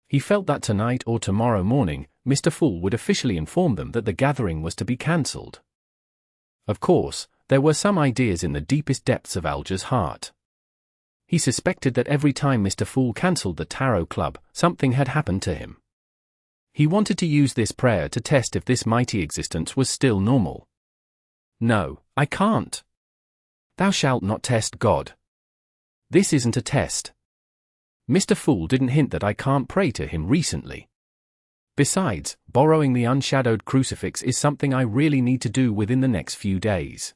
He felt that tonight or tomorrow morning, Mr. Fool would officially inform them that the gathering was to be cancelled. Of course, there were some ideas in the deepest depths of Alger's heart. He suspected that every time Mr. Fool cancelled the Tarot Club, something had happened to him. He wanted to use this prayer to test if this mighty existence was still normal. No, I can't. Thou shalt not test God. This isn't a test. Mr. Fool didn't hint that I can't pray to him recently. Besides, borrowing the unshadowed crucifix is something I really need to do within the next few days.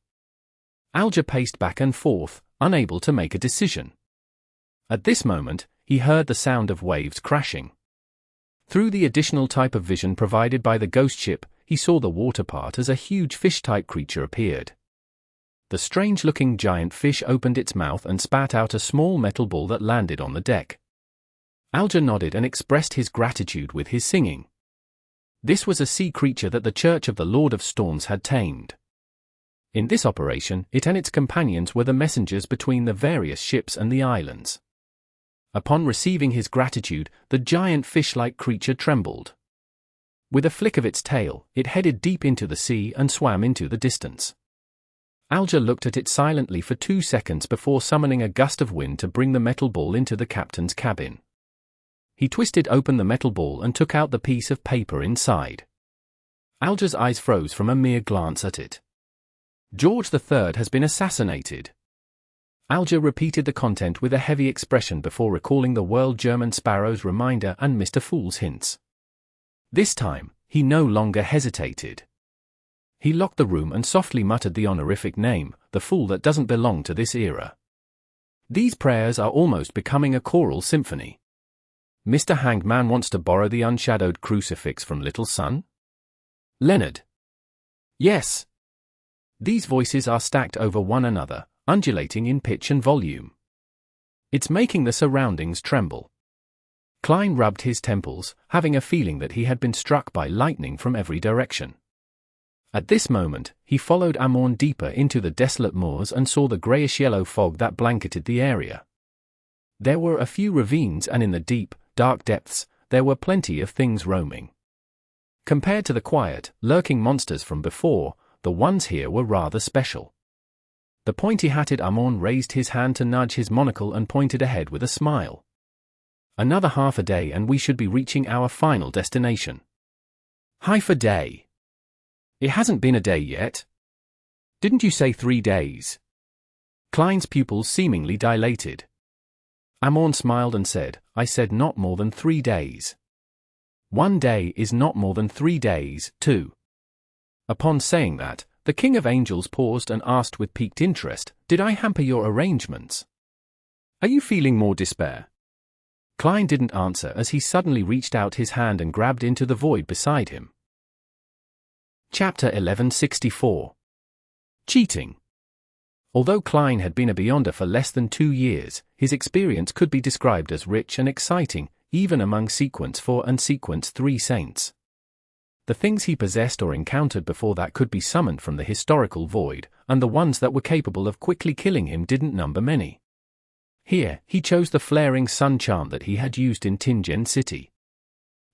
Alger paced back and forth, unable to make a decision. At this moment, he heard the sound of waves crashing. Through the additional type of vision provided by the ghost ship, he saw the water part as a huge fish-type creature appeared. The strange-looking giant fish opened its mouth and spat out a small metal ball that landed on the deck. Alger nodded and expressed his gratitude with his singing. This was a sea creature that the Church of the Lord of Storms had tamed. In this operation, it and its companions were the messengers between the various ships and the islands. Upon receiving his gratitude, the giant fish-like creature trembled. With a flick of its tail, it headed deep into the sea and swam into the distance. Alger looked at it silently for 2 seconds before summoning a gust of wind to bring the metal ball into the captain's cabin. He twisted open the metal ball and took out the piece of paper inside. Alger's eyes froze from a mere glance at it. George III has been assassinated. Alger repeated the content with a heavy expression before recalling the World German Sparrow's reminder and Mr. Fool's hints. This time, he no longer hesitated. He locked the room and softly muttered the honorific name, the fool that doesn't belong to this era. These prayers are almost becoming a choral symphony. Mr. Hanged Man wants to borrow the unshadowed crucifix from Little Son? Leonard. Yes. These voices are stacked over one another, undulating in pitch and volume. It's making the surroundings tremble. Klein rubbed his temples, having a feeling that he had been struck by lightning from every direction. At this moment, he followed Amorn deeper into the desolate moors and saw the greyish-yellow fog that blanketed the area. There were a few ravines and in the deep, dark depths, there were plenty of things roaming. Compared to the quiet, lurking monsters from before, the ones here were rather special. The pointy-hatted Amorn raised his hand to nudge his monocle and pointed ahead with a smile. Another half a day and we should be reaching our final destination. Half a day. It hasn't been a day yet. Didn't you say 3 days? Klein's pupils seemingly dilated. Amorn smiled and said, I said not more than 3 days. 1 day is not more than 3 days, too. Upon saying that, the King of Angels paused and asked with piqued interest, did I hamper your arrangements? Are you feeling more despair? Klein didn't answer as he suddenly reached out his hand and grabbed into the void beside him. Chapter 1164. Cheating. Although Klein had been a Beyonder for less than 2 years, his experience could be described as rich and exciting, even among Sequence 4 and Sequence 3 saints. The things he possessed or encountered before that could be summoned from the historical void, and the ones that were capable of quickly killing him didn't number many. Here, he chose the flaring sun charm that he had used in Tingen City.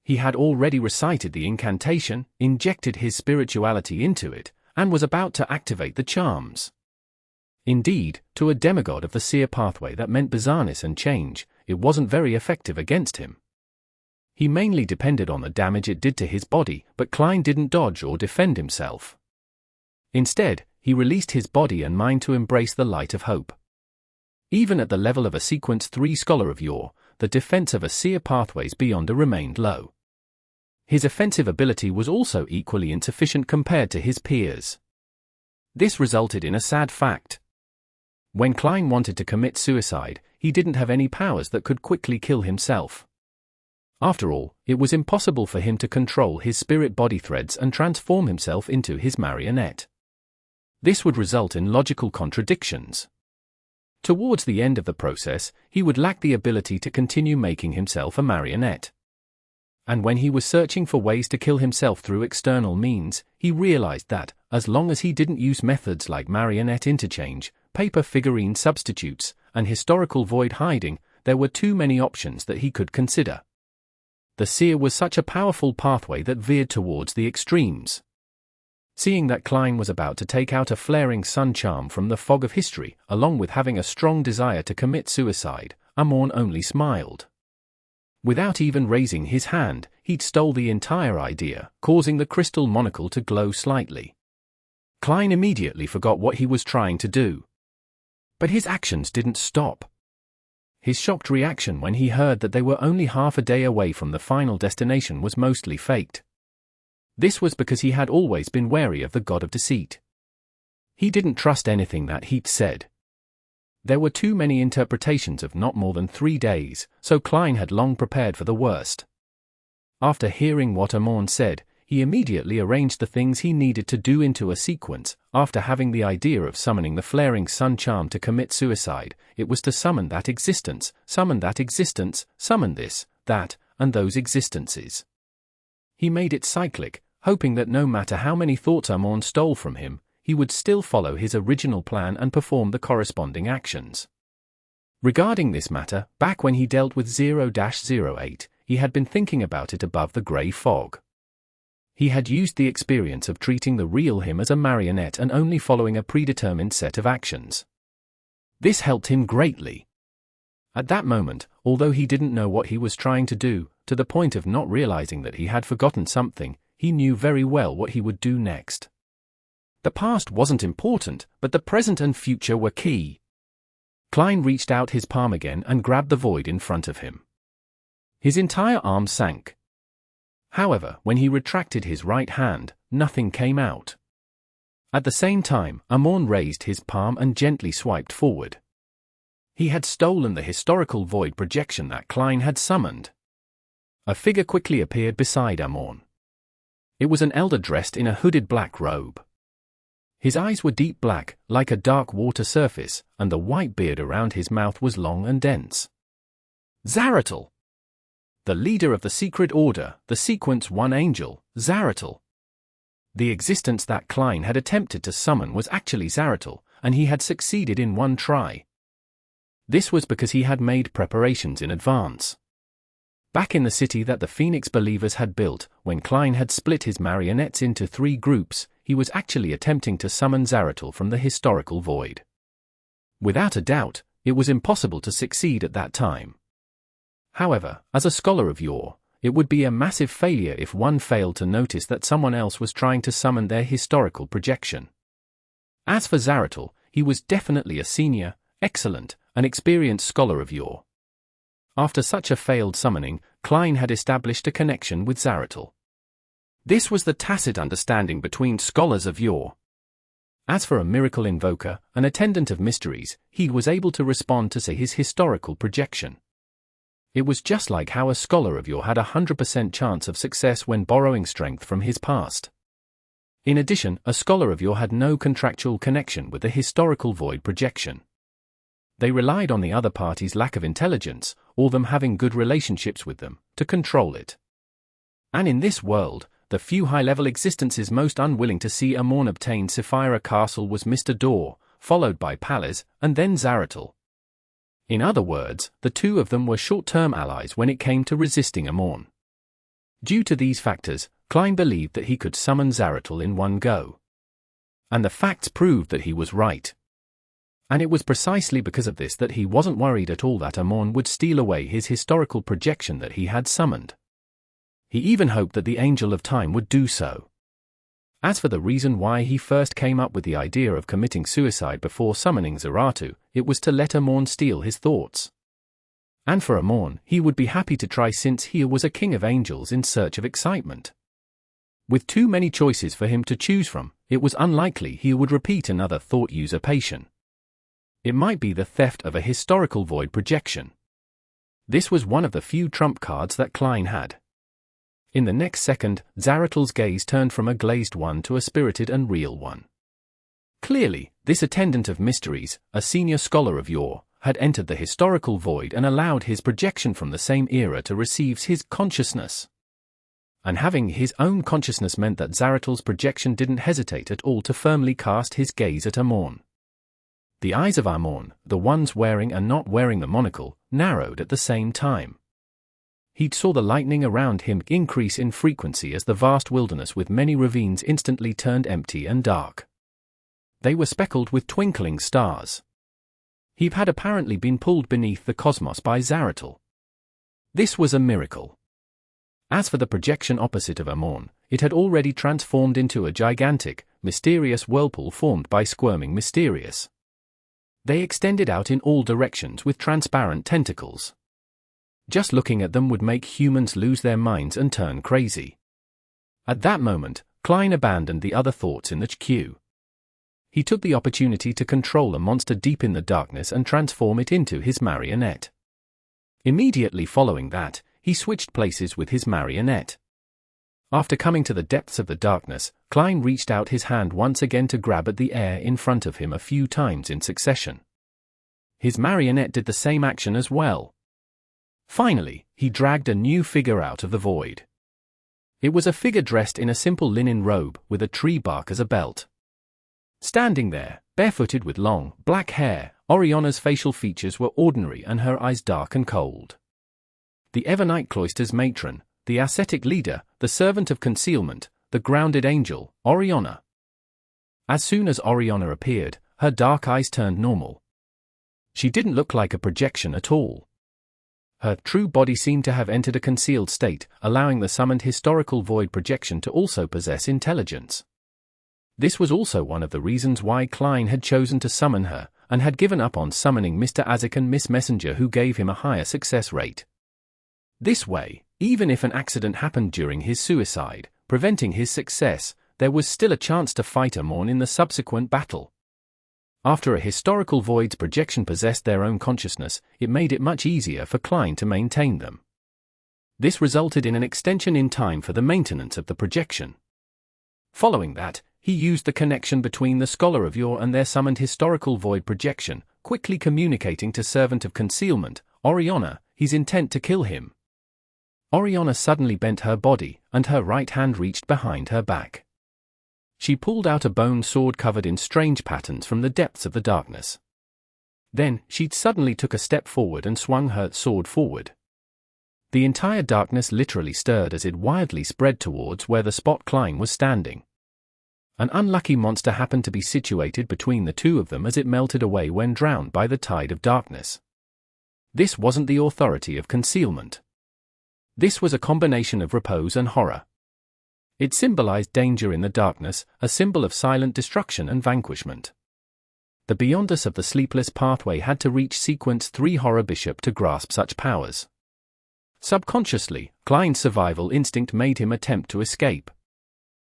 He had already recited the incantation, injected his spirituality into it, and was about to activate the charms. Indeed, to a demigod of the seer pathway that meant bizarreness and change, it wasn't very effective against him. He mainly depended on the damage it did to his body, but Klein didn't dodge or defend himself. Instead, he released his body and mind to embrace the light of hope. Even at the level of a Sequence 3 Scholar of Yore, the defense of a seer pathways beyonder remained low. His offensive ability was also equally insufficient compared to his peers. This resulted in a sad fact. When Klein wanted to commit suicide, he didn't have any powers that could quickly kill himself. After all, it was impossible for him to control his spirit body threads and transform himself into his marionette. This would result in logical contradictions. Towards the end of the process, he would lack the ability to continue making himself a marionette. And when he was searching for ways to kill himself through external means, he realized that, as long as he didn't use methods like marionette interchange, paper figurine substitutes, and historical void hiding, there were too many options that he could consider. The seer was such a powerful pathway that veered towards the extremes. Seeing that Klein was about to take out a flaring sun charm from the fog of history, along with having a strong desire to commit suicide, Amorn only smiled. Without even raising his hand, he'd stole the entire idea, causing the crystal monocle to glow slightly. Klein immediately forgot what he was trying to do. But his actions didn't stop. His shocked reaction when he heard that they were only half a day away from the final destination was mostly faked. This was because he had always been wary of the god of deceit. He didn't trust anything that he'd said. There were too many interpretations of not more than 3 days, so Klein had long prepared for the worst. After hearing what Amorn said, he immediately arranged the things he needed to do into a sequence. After having the idea of summoning the flaring sun charm to commit suicide, it was to summon that existence, summon this, that, and those existences. He made it cyclic, hoping that no matter how many thoughts Amorn stole from him, he would still follow his original plan and perform the corresponding actions. Regarding this matter, back when he dealt with 0-08, he had been thinking about it above the grey fog. He had used the experience of treating the real him as a marionette and only following a predetermined set of actions. This helped him greatly. At that moment, although he didn't know what he was trying to do, to the point of not realizing that he had forgotten something, he knew very well what he would do next. The past wasn't important, but the present and future were key. Klein reached out his palm again and grabbed the void in front of him. His entire arm sank. However, when he retracted his right hand, nothing came out. At the same time, Amorn raised his palm and gently swiped forward. He had stolen the historical void projection that Klein had summoned. A figure quickly appeared beside Amorn. It was an elder dressed in a hooded black robe. His eyes were deep black, like a dark water surface, and the white beard around his mouth was long and dense. Zaratul! The leader of the secret order, the Sequence 1 Angel, Zaratul. The existence that Klein had attempted to summon was actually Zaratul, and he had succeeded in one try. This was because he had made preparations in advance. Back in the city that the Phoenix believers had built, when Klein had split his marionettes into 3 groups, he was actually attempting to summon Zaratul from the historical void. Without a doubt, it was impossible to succeed at that time. However, as a scholar of yore, it would be a massive failure if one failed to notice that someone else was trying to summon their historical projection. As for Zaratul, he was definitely a senior, excellent, and experienced scholar of yore. After such a failed summoning, Klein had established a connection with Zaratul. This was the tacit understanding between scholars of yore. As for a miracle invoker, an attendant of mysteries, he was able to respond to his historical projection. It was just like how a scholar of yore had a 100% chance of success when borrowing strength from his past. In addition, a scholar of yore had no contractual connection with the historical void projection. They relied on the other party's lack of intelligence, or them having good relationships with them, to control it. And in this world, the few high-level existences most unwilling to see Amorn obtain Sapphira Castle was Mr. Door, followed by Palace, and then Zaratul. In other words, the two of them were short-term allies when it came to resisting Amorn. Due to these factors, Klein believed that he could summon Zaratul in one go. And the facts proved that he was right. And it was precisely because of this that he wasn't worried at all that Amorn would steal away his historical projection that he had summoned. He even hoped that the Angel of Time would do so. As for the reason why he first came up with the idea of committing suicide before summoning Zaratu, it was to let Amorn steal his thoughts. And for Amorn, he would be happy to try since he was a king of angels in search of excitement. With too many choices for him to choose from, it was unlikely he would repeat another thought usurpation. It might be the theft of a historical void projection. This was one of the few trump cards that Klein had. In the next second, Zaratel's gaze turned from a glazed one to a spirited and real one. Clearly, this attendant of mysteries, a senior scholar of yore, had entered the historical void and allowed his projection from the same era to receive his consciousness. And having his own consciousness meant that Zaratel's projection didn't hesitate at all to firmly cast his gaze at Amorn. The eyes of Amorn, the ones wearing and not wearing the monocle, narrowed at the same time. He saw the lightning around him increase in frequency as the vast wilderness with many ravines instantly turned empty and dark. They were speckled with twinkling stars. He had apparently been pulled beneath the cosmos by Zaratel. This was a miracle. As for the projection opposite of Amorn, it had already transformed into a gigantic, mysterious whirlpool formed by squirming Mysterious. They extended out in all directions with transparent tentacles. Just looking at them would make humans lose their minds and turn crazy. At that moment, Klein abandoned the other thoughts in the queue. He took the opportunity to control a monster deep in the darkness and transform it into his marionette. Immediately following that, he switched places with his marionette. After coming to the depths of the darkness, Klein reached out his hand once again to grab at the air in front of him a few times in succession. His marionette did the same action as well. Finally, he dragged a new figure out of the void. It was a figure dressed in a simple linen robe with a tree bark as a belt. Standing there, barefooted with long, black hair, Oriona's facial features were ordinary and her eyes dark and cold. The Evernight Cloister's matron, the ascetic leader, the servant of concealment, the grounded angel, Oriona. As soon as Oriona appeared, her dark eyes turned normal. She didn't look like a projection at all. Her true body seemed to have entered a concealed state, allowing the summoned historical void projection to also possess intelligence. This was also one of the reasons why Klein had chosen to summon her, and had given up on summoning Mr. Azek and Miss Messenger, who gave him a higher success rate. This way, even if an accident happened during his suicide, preventing his success, there was still a chance to fight Amorn in the subsequent battle. After a historical void's projection possessed their own consciousness, it made it much easier for Klein to maintain them. This resulted in an extension in time for the maintenance of the projection. Following that, he used the connection between the Scholar of Yore and their summoned historical void projection, quickly communicating to Servant of Concealment, Oriona, his intent to kill him. Oriona suddenly bent her body, and her right hand reached behind her back. She pulled out a bone sword covered in strange patterns from the depths of the darkness. Then, she suddenly took a step forward and swung her sword forward. The entire darkness literally stirred as it wildly spread towards where the spot Klein was standing. An unlucky monster happened to be situated between the two of them as it melted away when drowned by the tide of darkness. This wasn't the authority of concealment. This was a combination of repose and horror. It symbolized danger in the darkness, a symbol of silent destruction and vanquishment. The Beyondus of the Sleepless Pathway had to reach Sequence 3 Horror Bishop to grasp such powers. Subconsciously, Klein's survival instinct made him attempt to escape.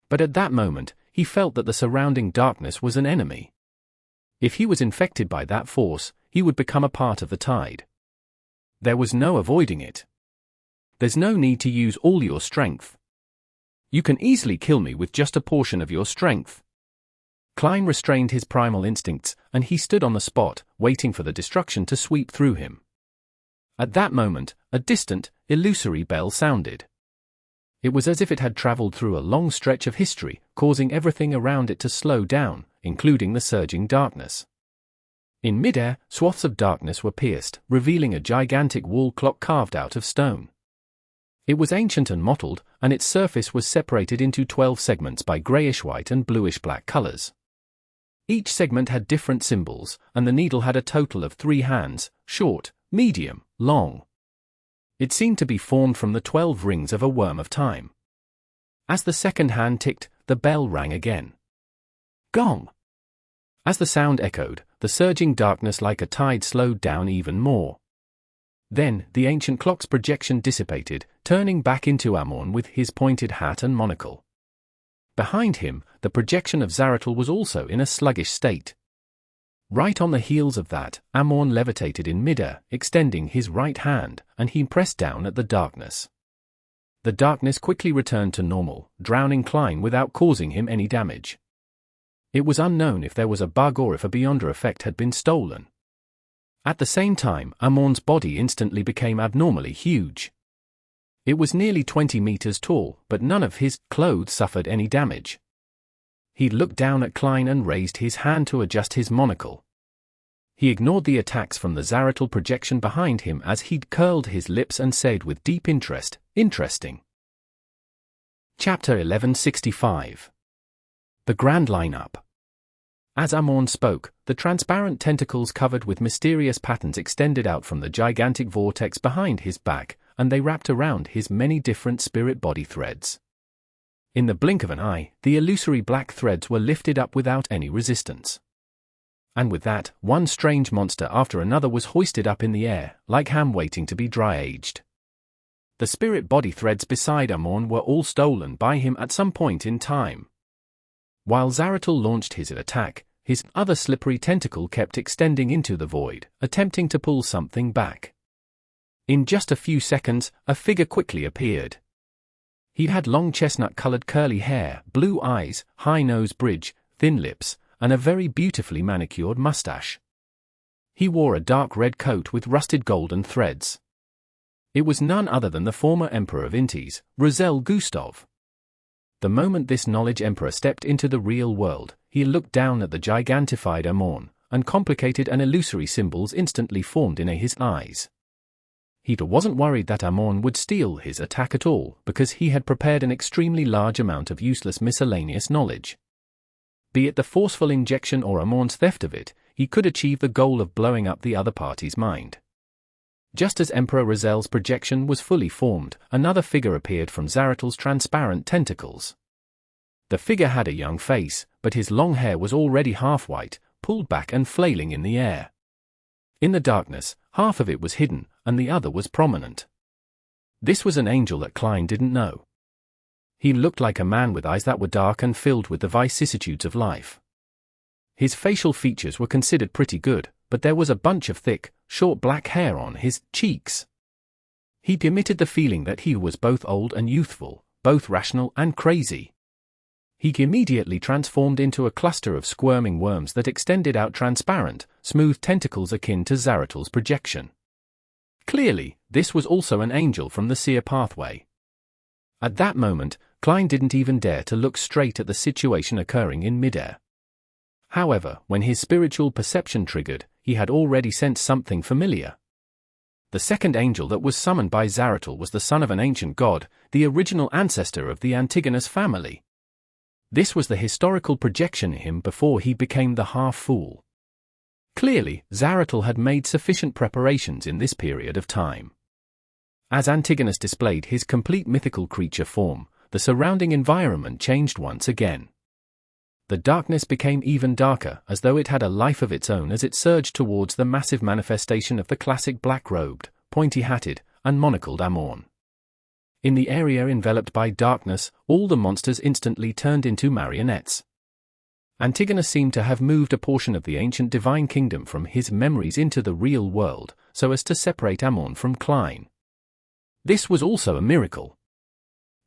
But at that moment, he felt that the surrounding darkness was an enemy. If he was infected by that force, he would become a part of the tide. There was no avoiding it. There's no need to use all your strength. You can easily kill me with just a portion of your strength. Klein restrained his primal instincts, and he stood on the spot, waiting for the destruction to sweep through him. At that moment, a distant, illusory bell sounded. It was as if it had traveled through a long stretch of history, causing everything around it to slow down, including the surging darkness. In midair, swaths of darkness were pierced, revealing a gigantic wall clock carved out of stone. It was ancient and mottled, and its surface was separated into 12 segments by grayish-white and bluish-black colors. Each segment had different symbols, and the needle had a total of 3 hands, short, medium, long. It seemed to be formed from the 12 rings of a worm of time. As the second hand ticked, the bell rang again. Gong! As the sound echoed, the surging darkness like a tide slowed down even more. Then, the ancient clock's projection dissipated, turning back into Amon with his pointed hat and monocle. Behind him, the projection of Zaratul was also in a sluggish state. Right on the heels of that, Amon levitated in midair, extending his right hand, and he pressed down at the darkness. The darkness quickly returned to normal, drowning Klein without causing him any damage. It was unknown if there was a bug or if a Beyonder effect had been stolen. At the same time, Amon's body instantly became abnormally huge. It was nearly 20 meters tall, but none of his clothes suffered any damage. He looked down at Klein and raised his hand to adjust his monocle. He ignored the attacks from the Zaratul projection behind him as he'd curled his lips and said with deep interest, "Interesting." Chapter 1165. The Grand Lineup. As Amon spoke, the transparent tentacles covered with mysterious patterns extended out from the gigantic vortex behind his back, and they wrapped around his many different spirit body threads. In the blink of an eye, the illusory black threads were lifted up without any resistance. And with that, one strange monster after another was hoisted up in the air, like ham waiting to be dry-aged. The spirit body threads beside Amon were all stolen by him at some point in time. While Zaratul launched his attack, his other slippery tentacle kept extending into the void, attempting to pull something back. In just a few seconds, a figure quickly appeared. He had long chestnut-colored curly hair, blue eyes, high nose bridge, thin lips, and a very beautifully manicured mustache. He wore a dark red coat with rusted golden threads. It was none other than the former emperor of Intis, Rosel Gustov. The moment this knowledge emperor stepped into the real world, he looked down at the gigantified Amon, and complicated and illusory symbols instantly formed in his eyes. He wasn't worried that Amon would steal his attack at all, because he had prepared an extremely large amount of useless miscellaneous knowledge. Be it the forceful injection or Amon's theft of it, he could achieve the goal of blowing up the other party's mind. Just as Emperor Rosel's projection was fully formed, another figure appeared from Zaratul's transparent tentacles. The figure had a young face, but his long hair was already half white, pulled back and flailing in the air. In the darkness, half of it was hidden, and the other was prominent. This was an angel that Klein didn't know. He looked like a man with eyes that were dark and filled with the vicissitudes of life. His facial features were considered pretty good, but there was a bunch of thick, short black hair on his cheeks. He emitted the feeling that he was both old and youthful, both rational and crazy. He immediately transformed into a cluster of squirming worms that extended out transparent, smooth tentacles akin to Zaratul's projection. Clearly, this was also an angel from the seer pathway. At that moment, Klein didn't even dare to look straight at the situation occurring in midair. However, when his spiritual perception triggered, he had already sensed something familiar. The second angel that was summoned by Zaratul was the son of an ancient god, the original ancestor of the Antigonus family. This was the historical projection in him before he became the half-fool. Clearly, Zaratul had made sufficient preparations in this period of time. As Antigonus displayed his complete mythical creature form, the surrounding environment changed once again. The darkness became even darker, as though it had a life of its own as it surged towards the massive manifestation of the classic black-robed, pointy-hatted, and monocled Amon. In the area enveloped by darkness, all the monsters instantly turned into marionettes. Antigonus seemed to have moved a portion of the ancient divine kingdom from his memories into the real world, so as to separate Amon from Klein. This was also a miracle.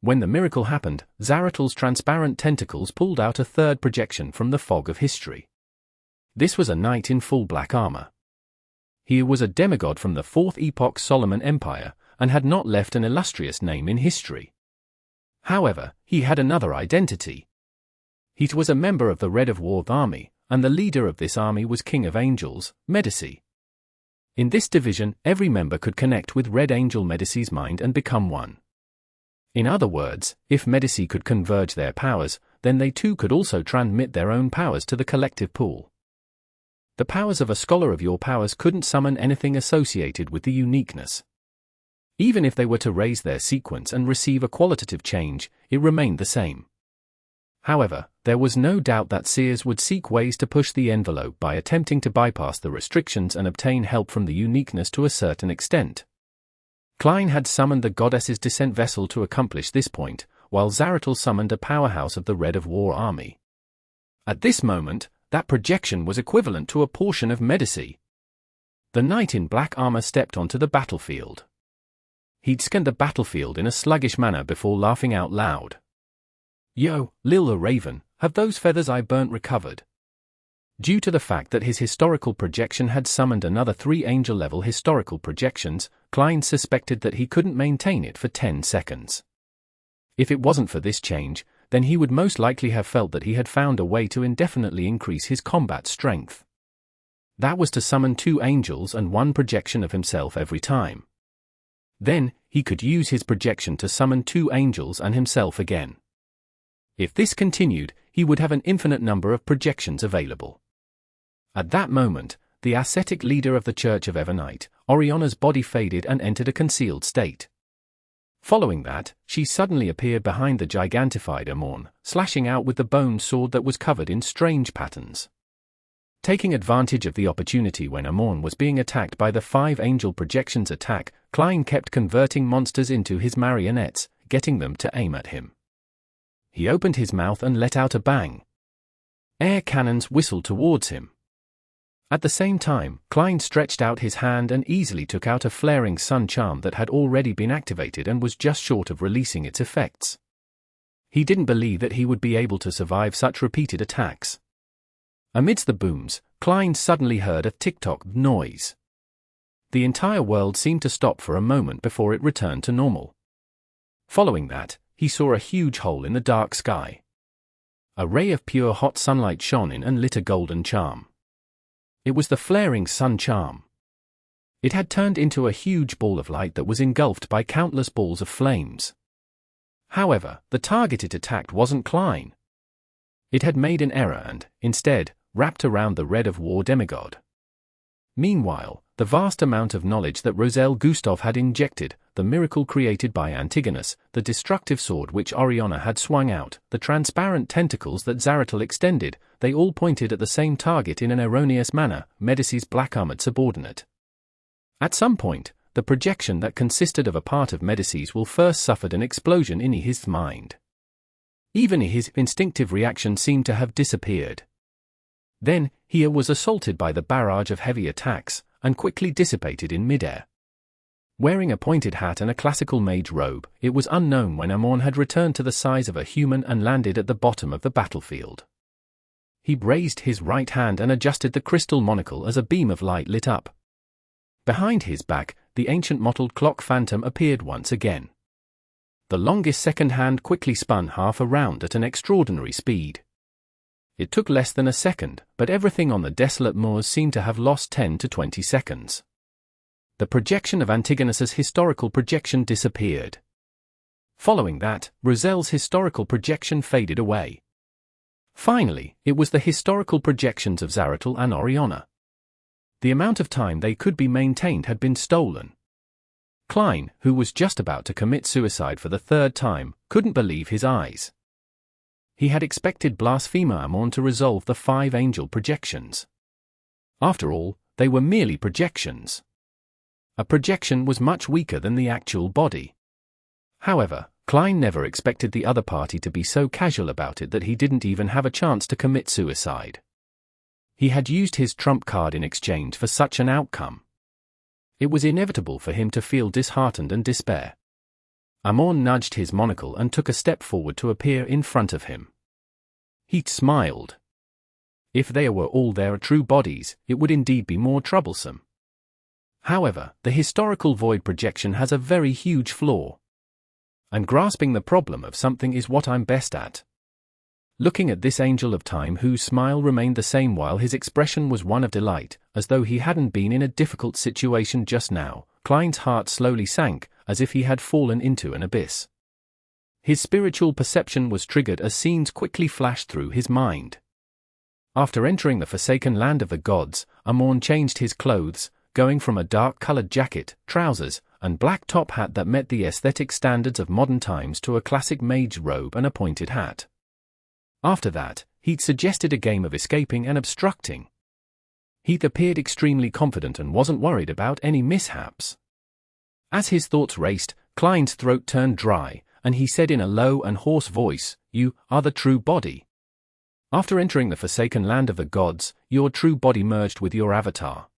When the miracle happened, Zaratul's transparent tentacles pulled out a third projection from the fog of history. This was a knight in full black armor. He was a demigod from the 4th epoch Solomon Empire, and had not left an illustrious name in history. However, he had another identity. He was a member of the Red of War army, and the leader of this army was King of Angels, Decei. In this division, every member could connect with Red Angel Decei's mind and become one. In other words, if Decei could converge their powers, then they too could also transmit their own powers to the collective pool. The powers of a scholar of your powers couldn't summon anything associated with the uniqueness. Even if they were to raise their sequence and receive a qualitative change, it remained the same. However, there was no doubt that seers would seek ways to push the envelope by attempting to bypass the restrictions and obtain help from the uniqueness to a certain extent. Klein had summoned the goddess's descent vessel to accomplish this point, while Zaratul summoned a powerhouse of the Red of War army. At this moment, that projection was equivalent to a portion of Decei. The knight in black armor stepped onto the battlefield. He'd scanned the battlefield in a sluggish manner before laughing out loud. "Yo, Lil the Raven, have those feathers I burnt recovered?" Due to the fact that his historical projection had summoned another 3 angel-level historical projections, Klein suspected that he couldn't maintain it for 10 seconds. If it wasn't for this change, then he would most likely have felt that he had found a way to indefinitely increase his combat strength. That was to summon 2 angels and 1 projection of himself every time. Then, he could use his projection to summon 2 angels and himself again. If this continued, he would have an infinite number of projections available. At that moment, the ascetic leader of the Church of Evernight, Oriona's body faded and entered a concealed state. Following that, she suddenly appeared behind the gigantified Amorn, slashing out with the bone sword that was covered in strange patterns. Taking advantage of the opportunity when Amorn was being attacked by the 5 angel projections attack, Klein kept converting monsters into his marionettes, getting them to aim at him. He opened his mouth and let out a bang. Air cannons whistled towards him. At the same time, Klein stretched out his hand and easily took out a flaring sun charm that had already been activated and was just short of releasing its effects. He didn't believe that he would be able to survive such repeated attacks. Amidst the booms, Klein suddenly heard a tick-tock noise. The entire world seemed to stop for a moment before it returned to normal. Following that, he saw a huge hole in the dark sky. A ray of pure hot sunlight shone in and lit a golden charm. It was the flaring sun charm. It had turned into a huge ball of light that was engulfed by countless balls of flames. However, the target it attacked wasn't Klein. It had made an error and, instead, wrapped around the Red of War demigod. Meanwhile, the vast amount of knowledge that Roselle Gustav had injected, the miracle created by Antigonus, the destructive sword which Oriona had swung out, the transparent tentacles that Zaratul extended, they all pointed at the same target in an erroneous manner, Decei's black-armored subordinate. At some point, the projection that consisted of a part of Decei's will first suffered an explosion in his mind. Even his instinctive reaction seemed to have disappeared. Then, he was assaulted by the barrage of heavy attacks, and quickly dissipated in midair. Wearing a pointed hat and a classical mage robe, it was unknown when Amorn had returned to the size of a human and landed at the bottom of the battlefield. He raised his right hand and adjusted the crystal monocle as a beam of light lit up. Behind his back, the ancient mottled clock phantom appeared once again. The longest second hand quickly spun half around at an extraordinary speed. It took less than a second, but everything on the desolate moors seemed to have lost 10 to 20 seconds. The projection of Antigonus's historical projection disappeared. Following that, Roselle's historical projection faded away. Finally, it was the historical projections of Zaratul and Oriona. The amount of time they could be maintained had been stolen. Klein, who was just about to commit suicide for the 3rd time, couldn't believe his eyes. He had expected Blasphemer Amorn to resolve the 5 angel projections. After all, they were merely projections. A projection was much weaker than the actual body. However, Klein never expected the other party to be so casual about it that he didn't even have a chance to commit suicide. He had used his trump card in exchange for such an outcome. It was inevitable for him to feel disheartened and despair. Amorn nudged his monocle and took a step forward to appear in front of him. He smiled. If they were all their true bodies, it would indeed be more troublesome. However, the historical void projection has a very huge flaw. And grasping the problem of something is what I'm best at. Looking at this angel of time whose smile remained the same while his expression was one of delight, as though he hadn't been in a difficult situation just now, Klein's heart slowly sank, as if he had fallen into an abyss. His spiritual perception was triggered as scenes quickly flashed through his mind. After entering the forsaken land of the gods, Amorn changed his clothes, going from a dark-colored jacket, trousers, and black top hat that met the aesthetic standards of modern times to a classic mage robe and a pointed hat. After that, he'd suggested a game of escaping and obstructing. He'd appeared extremely confident and wasn't worried about any mishaps. As his thoughts raced, Klein's throat turned dry, and he said in a low and hoarse voice, "You are the true body. After entering the forsaken land of the gods, your true body merged with your avatar."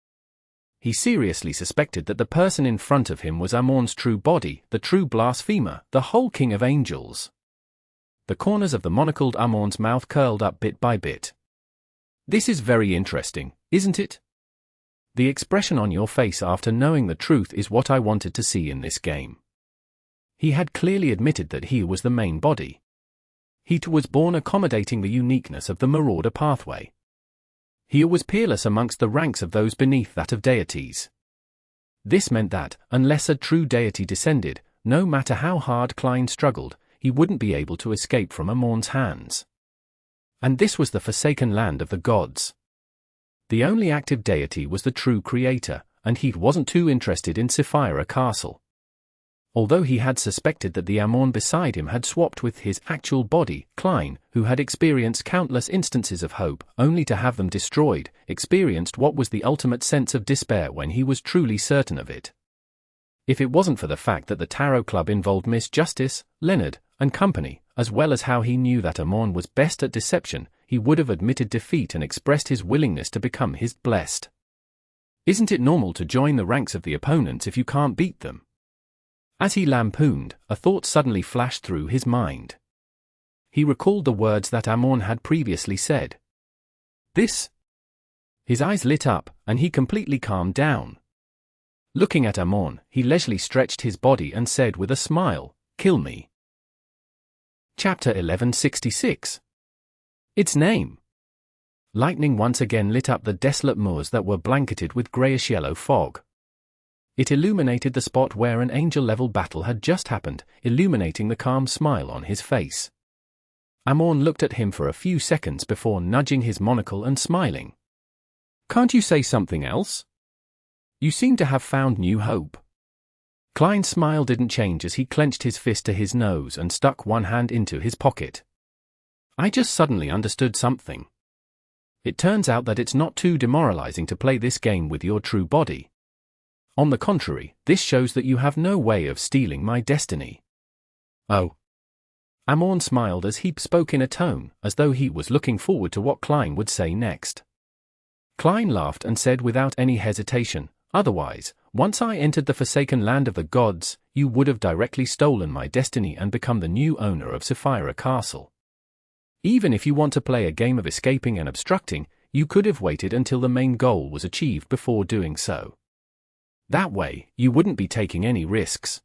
He seriously suspected that the person in front of him was Amon's true body, the true blasphemer, the whole king of angels. The corners of the monocled Amon's mouth curled up bit by bit. "This is very interesting, isn't it? The expression on your face after knowing the truth is what I wanted to see in this game." He had clearly admitted that he was the main body. He too was born accommodating the uniqueness of the marauder pathway. He was peerless amongst the ranks of those beneath that of deities. This meant that, unless a true deity descended, no matter how hard Klein struggled, he wouldn't be able to escape from Amon's hands. And this was the forsaken land of the gods. The only active deity was the true creator, and he wasn't too interested in Sapphira Castle. Although he had suspected that the Amon beside him had swapped with his actual body, Klein, who had experienced countless instances of hope, only to have them destroyed, experienced what was the ultimate sense of despair when he was truly certain of it. If it wasn't for the fact that the Tarot Club involved Miss Justice, Leonard, and company, as well as how he knew that Amon was best at deception, he would have admitted defeat and expressed his willingness to become his blessed. Isn't it normal to join the ranks of the opponents if you can't beat them? As he lampooned, a thought suddenly flashed through his mind. He recalled the words that Amon had previously said. "This?" His eyes lit up, and he completely calmed down. Looking at Amon, he leisurely stretched his body and said with a smile, "Kill me." Chapter 1166. Its name. Lightning once again lit up the desolate moors that were blanketed with greyish-yellow fog. It illuminated the spot where an angel-level battle had just happened, illuminating the calm smile on his face. Amon looked at him for a few seconds before nudging his monocle and smiling. "Can't you say something else? You seem to have found new hope." Klein's smile didn't change as he clenched his fist to his nose and stuck one hand into his pocket. "I just suddenly understood something. It turns out that it's not too demoralizing to play this game with your true body. On the contrary, this shows that you have no way of stealing my destiny." "Oh." Amon smiled as he spoke in a tone, as though he was looking forward to what Klein would say next. Klein laughed and said without any hesitation, "Otherwise, once I entered the forsaken land of the gods, you would have directly stolen my destiny and become the new owner of Sapphira Castle. Even if you want to play a game of escaping and obstructing, you could have waited until the main goal was achieved before doing so. That way, you wouldn't be taking any risks.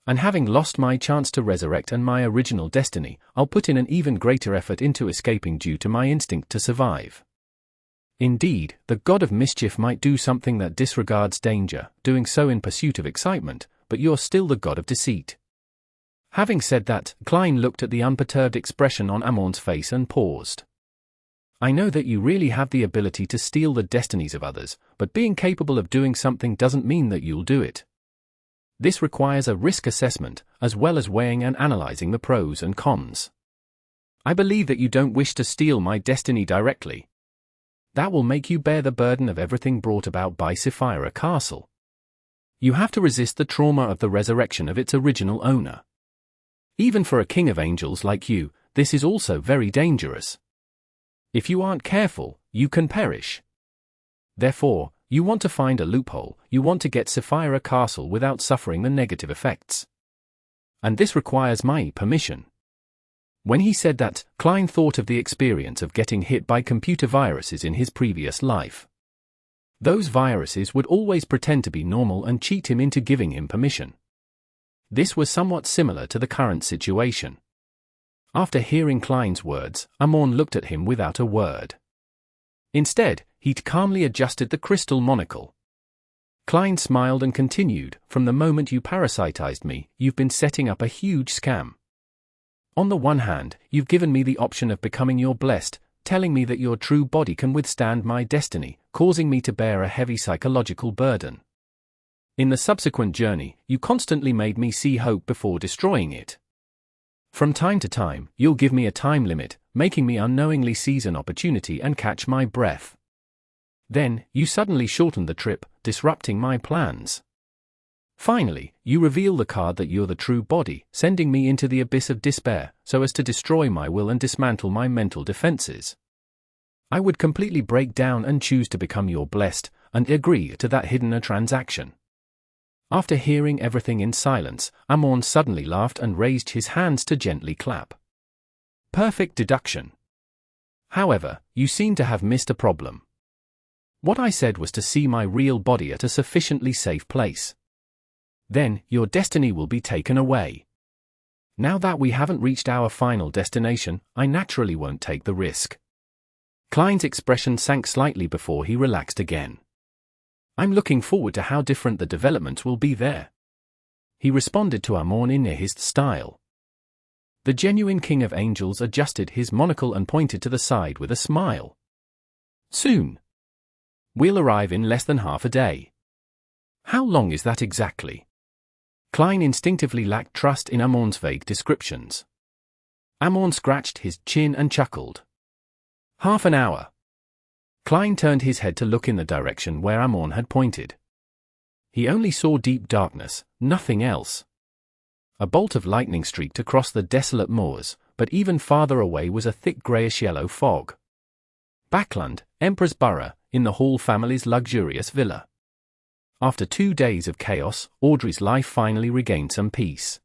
And having lost my chance to resurrect and my original destiny, I'll put in an even greater effort into escaping due to my instinct to survive. Indeed, the god of mischief might do something that disregards danger, doing so in pursuit of excitement, but you're still the god of deceit." Having said that, Klein looked at the unperturbed expression on Amon's face and paused. "I know that you really have the ability to steal the destinies of others, but being capable of doing something doesn't mean that you'll do it. This requires a risk assessment, as well as weighing and analyzing the pros and cons. I believe that you don't wish to steal my destiny directly. That will make you bear the burden of everything brought about by Sapphira Castle. You have to resist the trauma of the resurrection of its original owner. Even for a king of angels like you, this is also very dangerous. If you aren't careful, you can perish. Therefore, you want to find a loophole, you want to get Sapphira Castle without suffering the negative effects. And this requires my permission." When he said that, Klein thought of the experience of getting hit by computer viruses in his previous life. Those viruses would always pretend to be normal and cheat him into giving him permission. This was somewhat similar to the current situation. After hearing Klein's words, Amon looked at him without a word. Instead, he'd calmly adjusted the crystal monocle. Klein smiled and continued, "From the moment you parasitized me, you've been setting up a huge scam. On the one hand, you've given me the option of becoming your blessed, telling me that your true body can withstand my destiny, causing me to bear a heavy psychological burden. In the subsequent journey, you constantly made me see hope before destroying it. From time to time, you'll give me a time limit, making me unknowingly seize an opportunity and catch my breath. Then, you suddenly shorten the trip, disrupting my plans. Finally, you reveal the card that you're the true body, sending me into the abyss of despair, so as to destroy my will and dismantle my mental defenses. I would completely break down and choose to become your blessed, and agree to that hidden transaction. After hearing everything in silence, Amon suddenly laughed and raised his hands to gently clap. Perfect deduction. However, you seem to have missed a problem. What I said was to see my real body at a sufficiently safe place. Then, your destiny will be taken away. Now that we haven't reached our final destination, I naturally won't take the risk. Klein's expression sank slightly before he relaxed again. I'm looking forward to how different the developments will be there. He responded to Amon in his style. The genuine King of Angels adjusted his monocle and pointed to the side with a smile. Soon. We'll arrive in less than half a day. How long is that exactly? Klein instinctively lacked trust in Amon's vague descriptions. Amon scratched his chin and chuckled. Half an hour. Klein turned his head to look in the direction where Amon had pointed. He only saw deep darkness, nothing else. A bolt of lightning streaked across the desolate moors, but even farther away was a thick greyish-yellow fog. Backland, Emperor's Borough, in the Hall family's luxurious villa. After 2 days of chaos, Audrey's life finally regained some peace.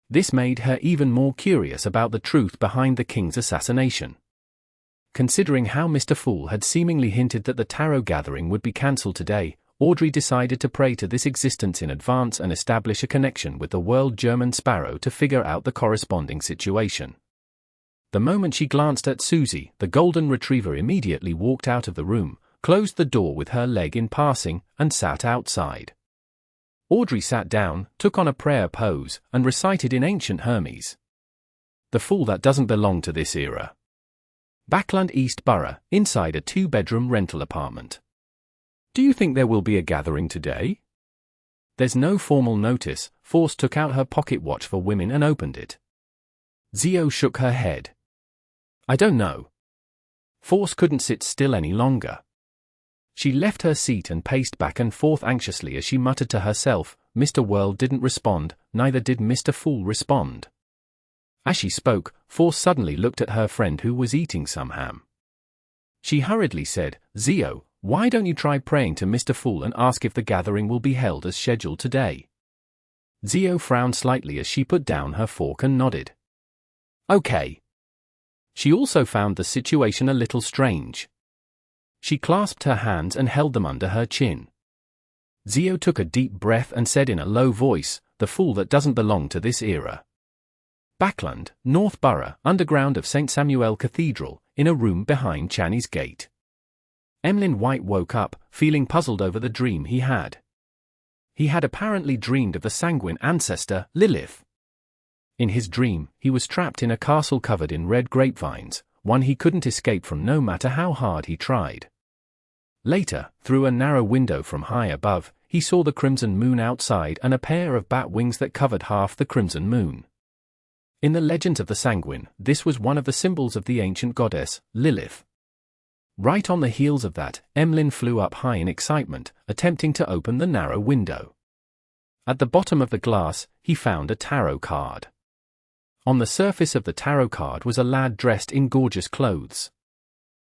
This made her even more curious about the truth behind the king's assassination. Considering how Mr. Fool had seemingly hinted that the tarot gathering would be cancelled today, Audrey decided to pray to this existence in advance and establish a connection with the world German Sparrow to figure out the corresponding situation. The moment she glanced at Susie, the golden retriever immediately walked out of the room, closed the door with her leg in passing, and sat outside. Audrey sat down, took on a prayer pose, and recited in ancient Hermes. The fool that doesn't belong to this era. Backland East Borough, inside a 2-bedroom rental apartment. Do you think there will be a gathering today? There's no formal notice. Force took out her pocket watch for women and opened it. Zio shook her head. I don't know. Force couldn't sit still any longer. She left her seat and paced back and forth anxiously as she muttered to herself, Mr. World didn't respond, neither did Mr. Fool respond. As she spoke, Force suddenly looked at her friend who was eating some ham. She hurriedly said, Zio, why don't you try praying to Mr. Fool and ask if the gathering will be held as scheduled today? Zio frowned slightly as she put down her fork and nodded. Okay. She also found the situation a little strange. She clasped her hands and held them under her chin. Zio took a deep breath and said in a low voice, the fool that doesn't belong to this era. Backland, North Borough, underground of St. Samuel Cathedral, in a room behind Channy's gate. Emlyn White woke up, feeling puzzled over the dream he had. He had apparently dreamed of the sanguine ancestor, Lilith. In his dream, he was trapped in a castle covered in red grapevines, one he couldn't escape from no matter how hard he tried. Later, through a narrow window from high above, he saw the crimson moon outside and a pair of bat wings that covered half the crimson moon. In the legends of the Sanguine, this was one of the symbols of the ancient goddess, Lilith. Right on the heels of that, Emlyn flew up high in excitement, attempting to open the narrow window. At the bottom of the glass, he found a tarot card. On the surface of the tarot card was a lad dressed in gorgeous clothes.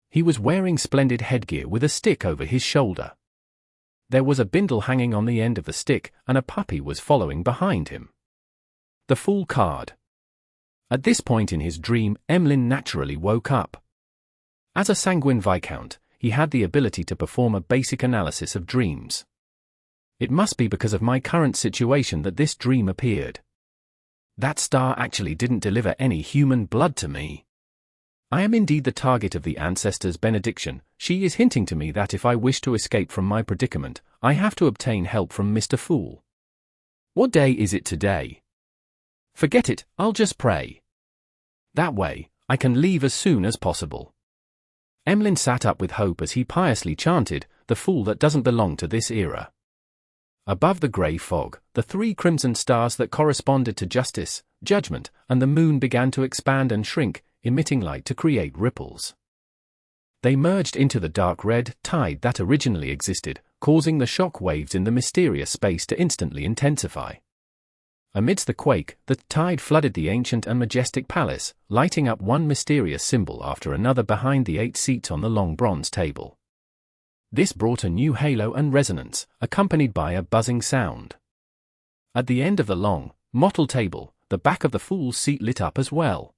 He was wearing splendid headgear with a stick over his shoulder. There was a bindle hanging on the end of the stick, and a puppy was following behind him. The Fool card. At this point in his dream, Emlyn naturally woke up. As a sanguine viscount, he had the ability to perform a basic analysis of dreams. It must be because of my current situation that this dream appeared. That star actually didn't deliver any human blood to me. I am indeed the target of the ancestor's benediction. She is hinting to me that if I wish to escape from my predicament, I have to obtain help from Mr. Fool. What day is it today? Forget it, I'll just pray. That way, I can leave as soon as possible. Emlyn sat up with hope as he piously chanted, the fool that doesn't belong to this era. Above the grey fog, the three crimson stars that corresponded to justice, judgment, and the moon began to expand and shrink, emitting light to create ripples. They merged into the dark red tide that originally existed, causing the shock waves in the mysterious space to instantly intensify. Amidst the quake, the tide flooded the ancient and majestic palace, lighting up one mysterious symbol after another behind the 8 seats on the long bronze table. This brought a new halo and resonance, accompanied by a buzzing sound. At the end of the long, mottled table, the back of the fool's seat lit up as well.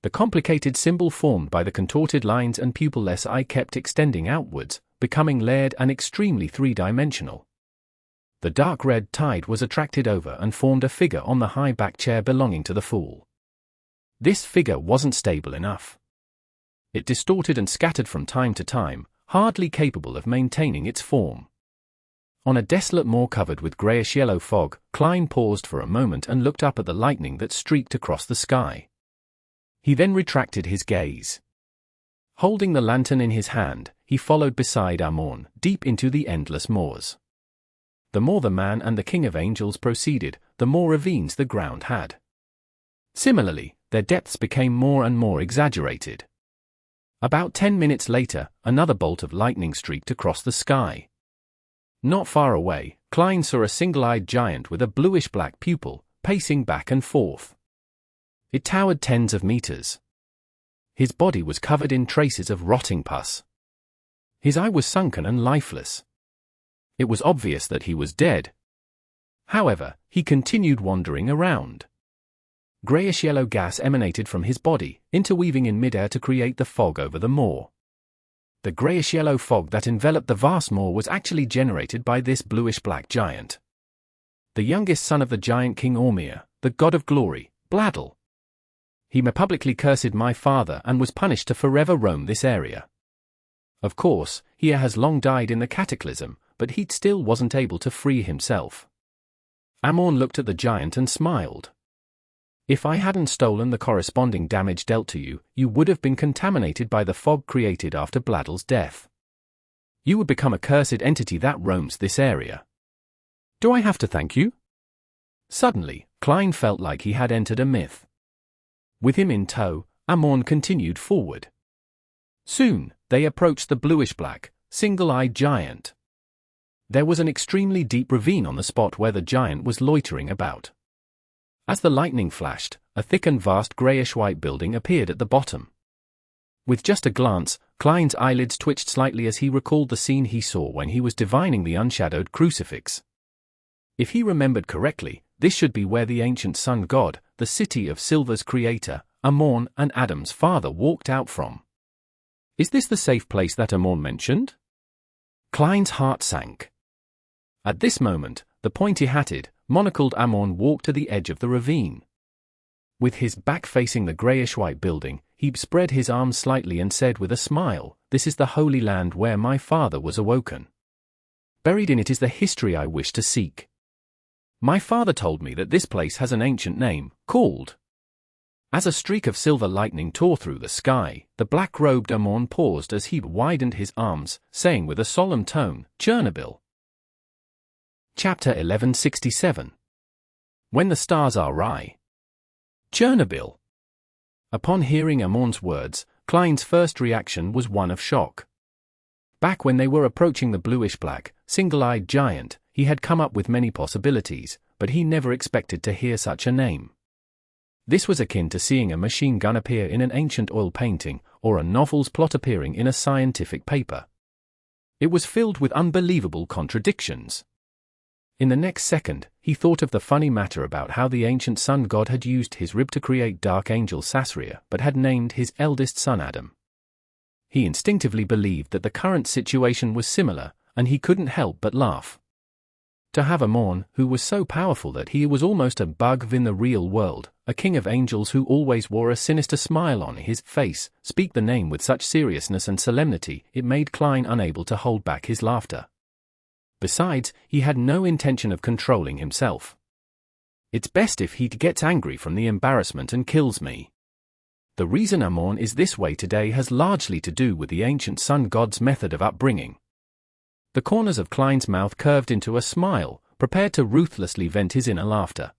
The complicated symbol formed by the contorted lines and pupilless eye kept extending outwards, becoming layered and extremely three-dimensional. The dark red tide was attracted over and formed a figure on the high back chair belonging to the fool. This figure wasn't stable enough. It distorted and scattered from time to time, hardly capable of maintaining its form. On a desolate moor covered with greyish-yellow fog, Klein paused for a moment and looked up at the lightning that streaked across the sky. He then retracted his gaze. Holding the lantern in his hand, he followed beside Amon, deep into the endless moors. The more the man and the king of angels proceeded, the more ravines the ground had. Similarly, their depths became more and more exaggerated. About 10 minutes later, another bolt of lightning streaked across the sky. Not far away, Klein saw a single-eyed giant with a bluish-black pupil, pacing back and forth. It towered tens of meters. His body was covered in traces of rotting pus. His eye was sunken and lifeless. It was obvious that he was dead. However, he continued wandering around. Greyish-yellow gas emanated from his body, interweaving in midair to create the fog over the moor. The greyish-yellow fog that enveloped the vast moor was actually generated by this bluish-black giant. The youngest son of the giant King Ormir, the god of glory, Bladel. He publicly cursed my father and was punished to forever roam this area. Of course, he has long died in the cataclysm, but he still wasn't able to free himself. Amon looked at the giant and smiled. If I hadn't stolen the corresponding damage dealt to you, you would have been contaminated by the fog created after Bladel's death. You would become a cursed entity that roams this area. Do I have to thank you? Suddenly, Klein felt like he had entered a myth. With him in tow, Amon continued forward. Soon, they approached the bluish-black, single-eyed giant. There was an extremely deep ravine on the spot where the giant was loitering about. As the lightning flashed, a thick and vast greyish-white building appeared at the bottom. With just a glance, Klein's eyelids twitched slightly as he recalled the scene he saw when he was divining the unshadowed crucifix. If he remembered correctly, this should be where the ancient sun god, the city of Silver's creator, Amon and Adam's father walked out from. Is this the safe place that Amon mentioned? Klein's heart sank. At this moment, the pointy-hatted, monocled Amon walked to the edge of the ravine. With his back facing the greyish-white building, he spread his arms slightly and said with a smile, "This is the holy land where my father was awoken. Buried in it is the history I wish to seek. My father told me that this place has an ancient name, called..." As a streak of silver lightning tore through the sky, the black-robed Amon paused as he widened his arms, saying with a solemn tone, "Chernobyl." Chapter 1167. When the Stars Are Righ. Chernobyl. Upon hearing Amon's words, Klein's first reaction was one of shock. Back when they were approaching the bluish-black, single-eyed giant, he had come up with many possibilities, but he never expected to hear such a name. This was akin to seeing a machine gun appear in an ancient oil painting, or a novel's plot appearing in a scientific paper. It was filled with unbelievable contradictions. In the next second, he thought of the funny matter about how the ancient sun god had used his rib to create dark angel Sasria but had named his eldest son Adam. He instinctively believed that the current situation was similar, and he couldn't help but laugh. To have Amon, who was so powerful that he was almost a bug in the real world, a king of angels who always wore a sinister smile on his face, speak the name with such seriousness and solemnity, it made Klein unable to hold back his laughter. Besides, he had no intention of controlling himself. It's best if he gets angry from the embarrassment and kills me. The reason Amon is this way today has largely to do with the ancient sun god's method of upbringing. The corners of Klein's mouth curved into a smile, prepared to ruthlessly vent his inner laughter.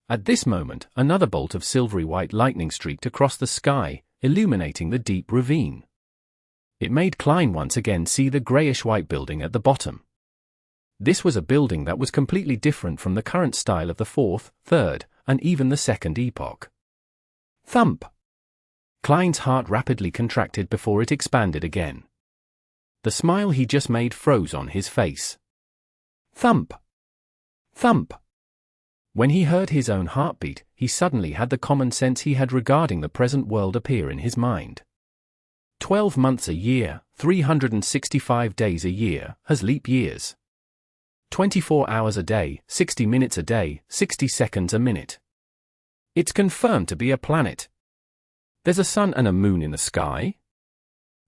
At this moment, another bolt of silvery white lightning streaked across the sky, illuminating the deep ravine. It made Klein once again see the greyish-white building at the bottom. This was a building that was completely different from the current style of the fourth, third, and even the second epoch. Thump! Klein's heart rapidly contracted before it expanded again. The smile he just made froze on his face. Thump! Thump! When he heard his own heartbeat, he suddenly had the common sense he had regarding the present world appear in his mind. 12 months a year, 365 days a year, has leap years. 24 hours a day, 60 minutes a day, 60 seconds a minute. It's confirmed to be a planet. There's a sun and a moon in the sky.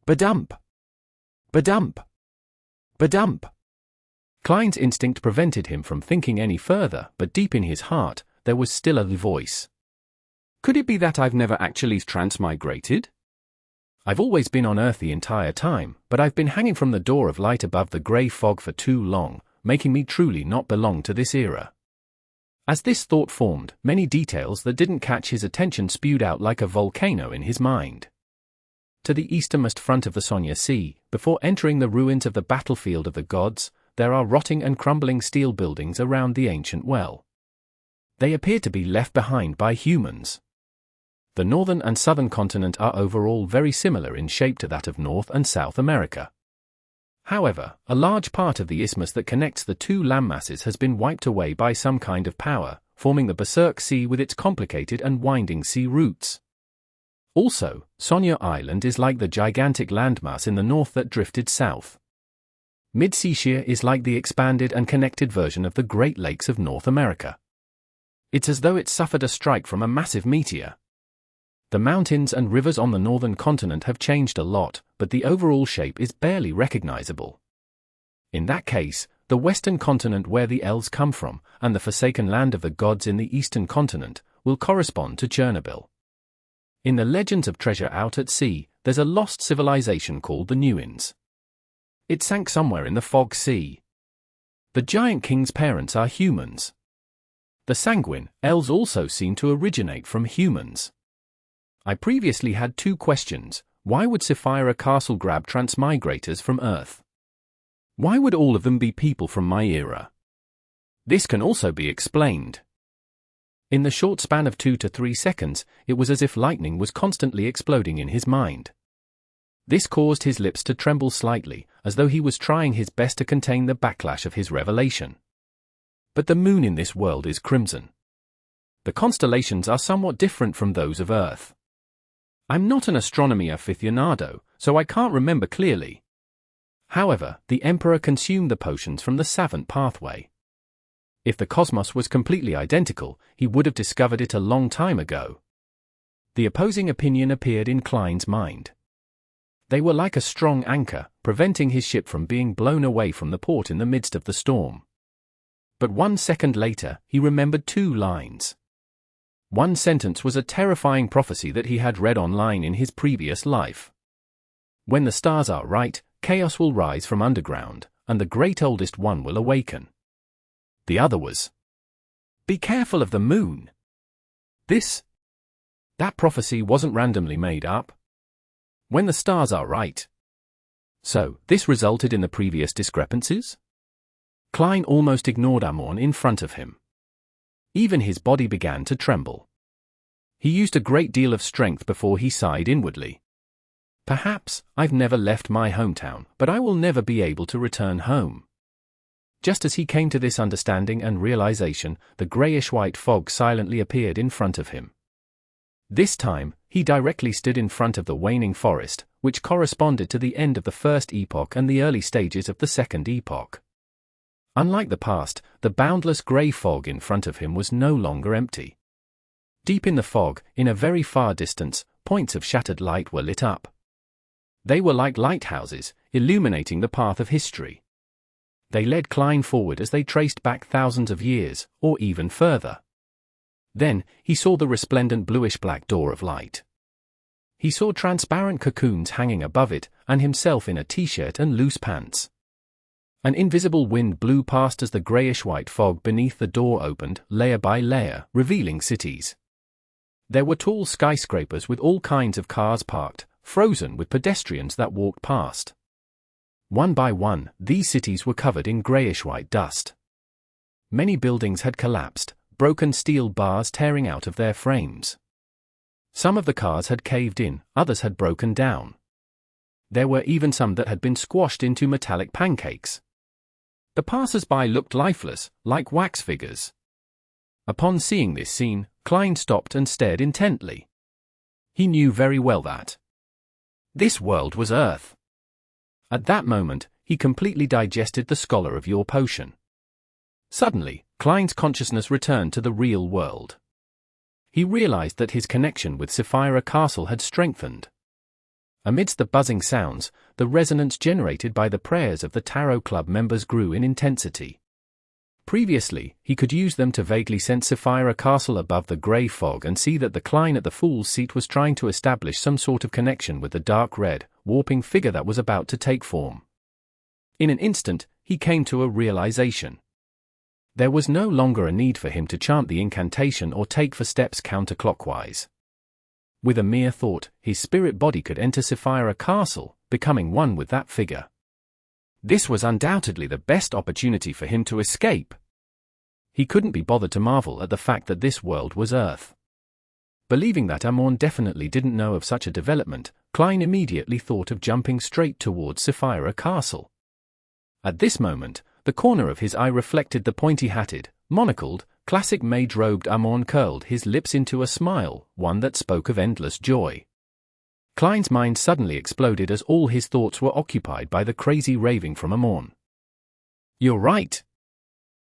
Badump! Badump! Badump! Klein's instinct prevented him from thinking any further, but deep in his heart, there was still a voice. Could it be that I've never actually transmigrated? I've always been on Earth the entire time, but I've been hanging from the door of light above the grey fog for too long, making me truly not belong to this era. As this thought formed, many details that didn't catch his attention spewed out like a volcano in his mind. To the easternmost front of the Sonya Sea, before entering the ruins of the battlefield of the gods, there are rotting and crumbling steel buildings around the ancient well. They appear to be left behind by humans. The northern and southern continent are overall very similar in shape to that of North and South America. However, a large part of the isthmus that connects the two landmasses has been wiped away by some kind of power, forming the Berserk Sea with its complicated and winding sea routes. Also, Sonya Island is like the gigantic landmass in the north that drifted south. Mid-Seashire is like the expanded and connected version of the Great Lakes of North America. It's as though it suffered a strike from a massive meteor. The mountains and rivers on the northern continent have changed a lot, but the overall shape is barely recognizable. In that case, the western continent where the elves come from, and the forsaken land of the gods in the eastern continent, will correspond to Chernobyl. In the legends of Treasure Out at Sea, there's a lost civilization called the Nois. It sank somewhere in the Fog Sea. The Giant King's parents are humans. The Sanguine elves also seem to originate from humans. I previously had two questions. Why would Sapphira Castle grab transmigrators from Earth? Why would all of them be people from my era? This can also be explained. In the short span of 2 to 3 seconds, it was as if lightning was constantly exploding in his mind. This caused his lips to tremble slightly, as though he was trying his best to contain the backlash of his revelation. But the moon in this world is crimson. The constellations are somewhat different from those of Earth. I'm not an astronomy aficionado, so I can't remember clearly. However, the Emperor consumed the potions from the savant pathway. If the cosmos was completely identical, he would have discovered it a long time ago. The opposing opinion appeared in Klein's mind. They were like a strong anchor, preventing his ship from being blown away from the port in the midst of the storm. But 1 second later, he remembered 2 lines. One sentence was a terrifying prophecy that he had read online in his previous life. When the stars are right, chaos will rise from underground, and the great oldest one will awaken. The other was, "Be careful of the moon." That prophecy wasn't randomly made up. When the stars are right. So, this resulted in the previous discrepancies? Klein almost ignored Amorn in front of him. Even his body began to tremble. He used a great deal of strength before he sighed inwardly. Perhaps, I've never left my hometown, but I will never be able to return home. Just as he came to this understanding and realization, the greyish-white fog silently appeared in front of him. This time, he directly stood in front of the waning forest, which corresponded to the end of the first epoch and the early stages of the second epoch. Unlike the past, the boundless grey fog in front of him was no longer empty. Deep in the fog, in a very far distance, points of shattered light were lit up. They were like lighthouses, illuminating the path of history. They led Klein forward as they traced back thousands of years, or even further. Then, he saw the resplendent bluish-black door of light. He saw transparent cocoons hanging above it, and himself in a t-shirt and loose pants. An invisible wind blew past as the greyish-white fog beneath the door opened, layer by layer, revealing cities. There were tall skyscrapers with all kinds of cars parked, frozen with pedestrians that walked past. One by one, these cities were covered in greyish-white dust. Many buildings had collapsed, broken steel bars tearing out of their frames. Some of the cars had caved in, others had broken down. There were even some that had been squashed into metallic pancakes. The passers-by looked lifeless, like wax figures. Upon seeing this scene, Klein stopped and stared intently. He knew very well that this world was Earth. At that moment, he completely digested the scholar of your potion. Suddenly, Klein's consciousness returned to the real world. He realized that his connection with Sapphira Castle had strengthened. Amidst the buzzing sounds, the resonance generated by the prayers of the Tarot Club members grew in intensity. Previously, he could use them to vaguely sense Sapphira Castle above the grey fog and see that the Klein at the Fool's Seat was trying to establish some sort of connection with the dark red, warping figure that was about to take form. In an instant, he came to a realization. There was no longer a need for him to chant the incantation or take 4 steps counterclockwise. With a mere thought, his spirit body could enter Sapphira Castle, becoming one with that figure. This was undoubtedly the best opportunity for him to escape. He couldn't be bothered to marvel at the fact that this world was Earth. Believing that Amon definitely didn't know of such a development, Klein immediately thought of jumping straight towards Sapphira Castle. At this moment, the corner of his eye reflected the pointy-hatted, monocled, classic mage-robed Amon curled his lips into a smile, one that spoke of endless joy. Klein's mind suddenly exploded as all his thoughts were occupied by the crazy raving from Amon. "You're right.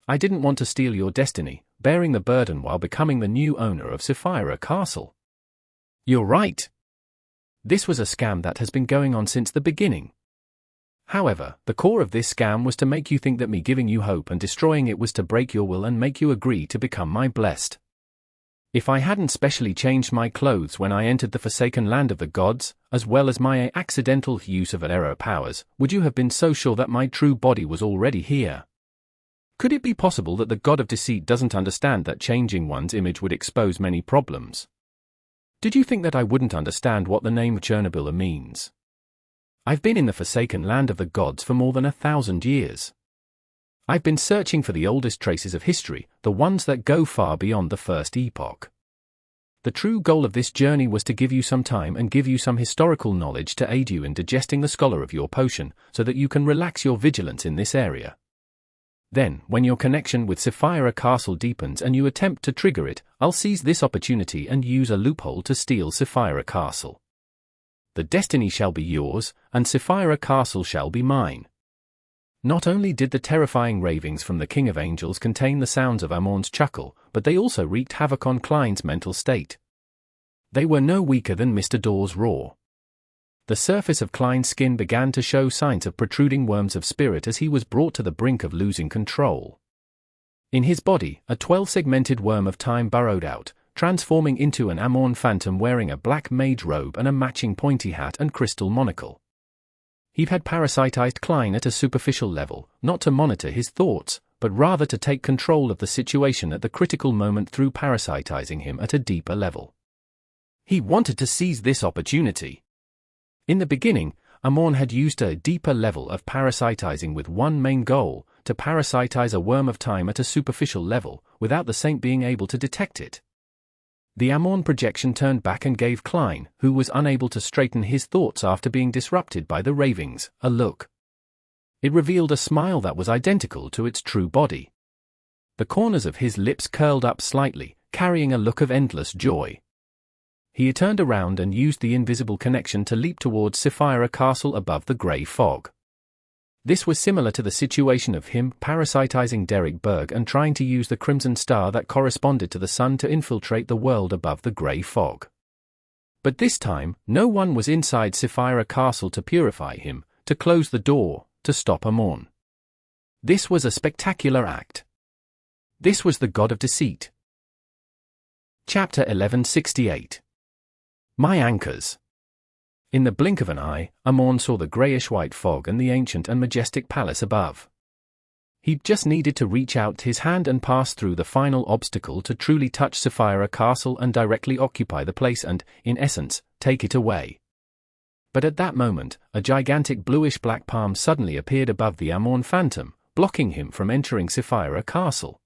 I didn't want to steal your destiny, bearing the burden while becoming the new owner of Sapphira Castle. You're right. This was a scam that has been going on since the beginning. However, the core of this scam was to make you think that me giving you hope and destroying it was to break your will and make you agree to become my blessed. If I hadn't specially changed my clothes when I entered the forsaken land of the gods, as well as my accidental use of error powers, would you have been so sure that my true body was already here? Could it be possible that the god of deceit doesn't understand that changing one's image would expose many problems? Did you think that I wouldn't understand what the name Chernobyl means? I've been in the forsaken land of the gods for more than 1,000 years. I've been searching for the oldest traces of history, the ones that go far beyond the first epoch. The true goal of this journey was to give you some time and give you some historical knowledge to aid you in digesting the scholar of your potion, so that you can relax your vigilance in this area. Then, when your connection with Sapphira Castle deepens and you attempt to trigger it, I'll seize this opportunity and use a loophole to steal Sapphira Castle. The destiny shall be yours, and Sapphira Castle shall be mine." Not only did the terrifying ravings from the King of Angels contain the sounds of Amon's chuckle, but they also wreaked havoc on Klein's mental state. They were no weaker than Mr. Dawes' roar. The surface of Klein's skin began to show signs of protruding worms of spirit as he was brought to the brink of losing control. In his body, a 12-segmented worm of time burrowed out, transforming into an Amon phantom wearing a black mage robe and a matching pointy hat and crystal monocle. He had parasitized Klein at a superficial level, not to monitor his thoughts, but rather to take control of the situation at the critical moment through parasitizing him at a deeper level. He wanted to seize this opportunity. In the beginning, Amon had used a deeper level of parasitizing with one main goal, to parasitize a worm of time at a superficial level, without the saint being able to detect it. The Amon projection turned back and gave Klein, who was unable to straighten his thoughts after being disrupted by the ravings, a look. It revealed a smile that was identical to its true body. The corners of his lips curled up slightly, carrying a look of endless joy. He turned around and used the invisible connection to leap towards Sapphira Castle above the grey fog. This was similar to the situation of him parasitizing Derek Berg and trying to use the crimson star that corresponded to the sun to infiltrate the world above the grey fog. But this time, no one was inside Sapphira Castle to purify him, to close the door, to stop Amon. This was a spectacular act. This was the god of deceit. Chapter 1168. My anchors. In the blink of an eye, Amon saw the greyish-white fog and the ancient and majestic palace above. He just needed to reach out his hand and pass through the final obstacle to truly touch Sapphira Castle and directly occupy the place and, in essence, take it away. But at that moment, a gigantic bluish-black palm suddenly appeared above the Amorn phantom, blocking him from entering Sapphira Castle.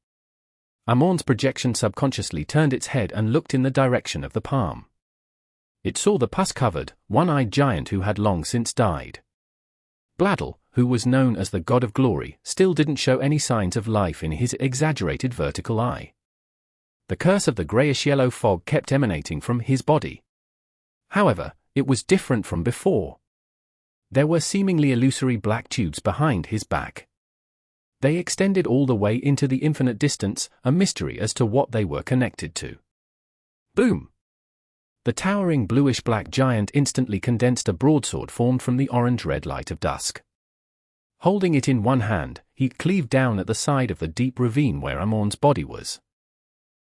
Amorn's projection subconsciously turned its head and looked in the direction of the palm. It saw the pus-covered, one-eyed giant who had long since died. Bladel, who was known as the God of Glory, still didn't show any signs of life in his exaggerated vertical eye. The curse of the greyish-yellow fog kept emanating from his body. However, it was different from before. There were seemingly illusory black tubes behind his back. They extended all the way into the infinite distance, a mystery as to what they were connected to. Boom! The towering bluish-black giant instantly condensed a broadsword formed from the orange-red light of dusk. Holding it in one hand, he cleaved down at the side of the deep ravine where Amorn's body was.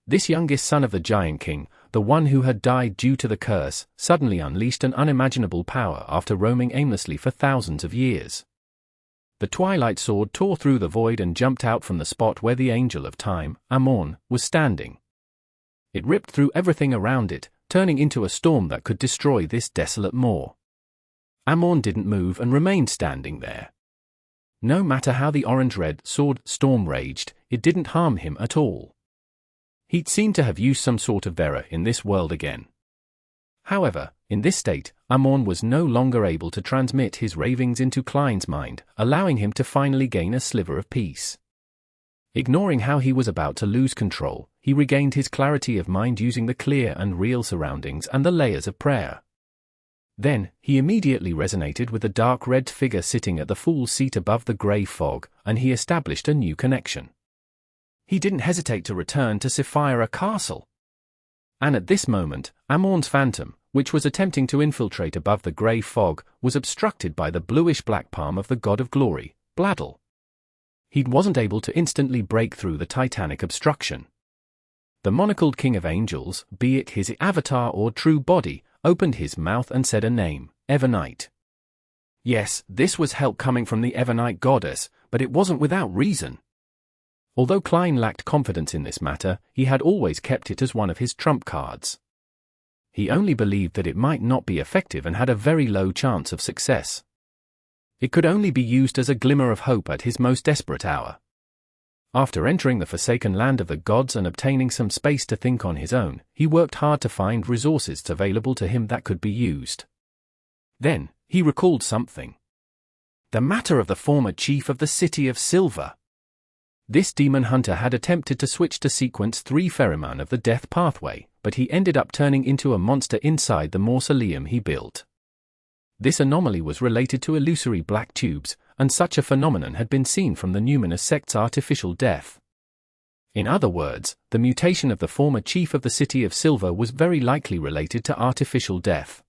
This youngest son of the Giant King, the one who had died due to the curse, suddenly unleashed an unimaginable power after roaming aimlessly for thousands of years. The twilight sword tore through the void and jumped out from the spot where the Angel of Time, Amorn, was standing. It ripped through everything around it, turning into a storm that could destroy this desolate moor. Amorn didn't move and remained standing there. No matter how the orange-red sword storm raged, it didn't harm him at all. He'd seemed to have used some sort of error in this world again. However, in this state, Amorn was no longer able to transmit his ravings into Klein's mind, allowing him to finally gain a sliver of peace. Ignoring how he was about to lose control, he regained his clarity of mind using the clear and real surroundings and the layers of prayer. Then, he immediately resonated with the dark red figure sitting at the fool's seat above the grey fog, and he established a new connection. He didn't hesitate to return to Sapphira Castle. And at this moment, Amorn's phantom, which was attempting to infiltrate above the grey fog, was obstructed by the bluish-black palm of the God of Glory, Bladel. He wasn't able to instantly break through the titanic obstruction. The monocled King of Angels, be it his avatar or true body, opened his mouth and said a name, Evernite. Yes, this was help coming from the Evernite goddess, but it wasn't without reason. Although Klein lacked confidence in this matter, he had always kept it as one of his trump cards. He only believed that it might not be effective and had a very low chance of success. It could only be used as a glimmer of hope at his most desperate hour. After entering the forsaken land of the gods and obtaining some space to think on his own, he worked hard to find resources available to him that could be used. Then, he recalled something. The matter of the former chief of the City of Silver. This demon hunter had attempted to switch to sequence 3 Ferryman of the Death Pathway, but he ended up turning into a monster inside the mausoleum he built. This anomaly was related to illusory black tubes, and such a phenomenon had been seen from the Numinous sect's artificial death. In other words, the mutation of the former chief of the City of Silver was very likely related to artificial death.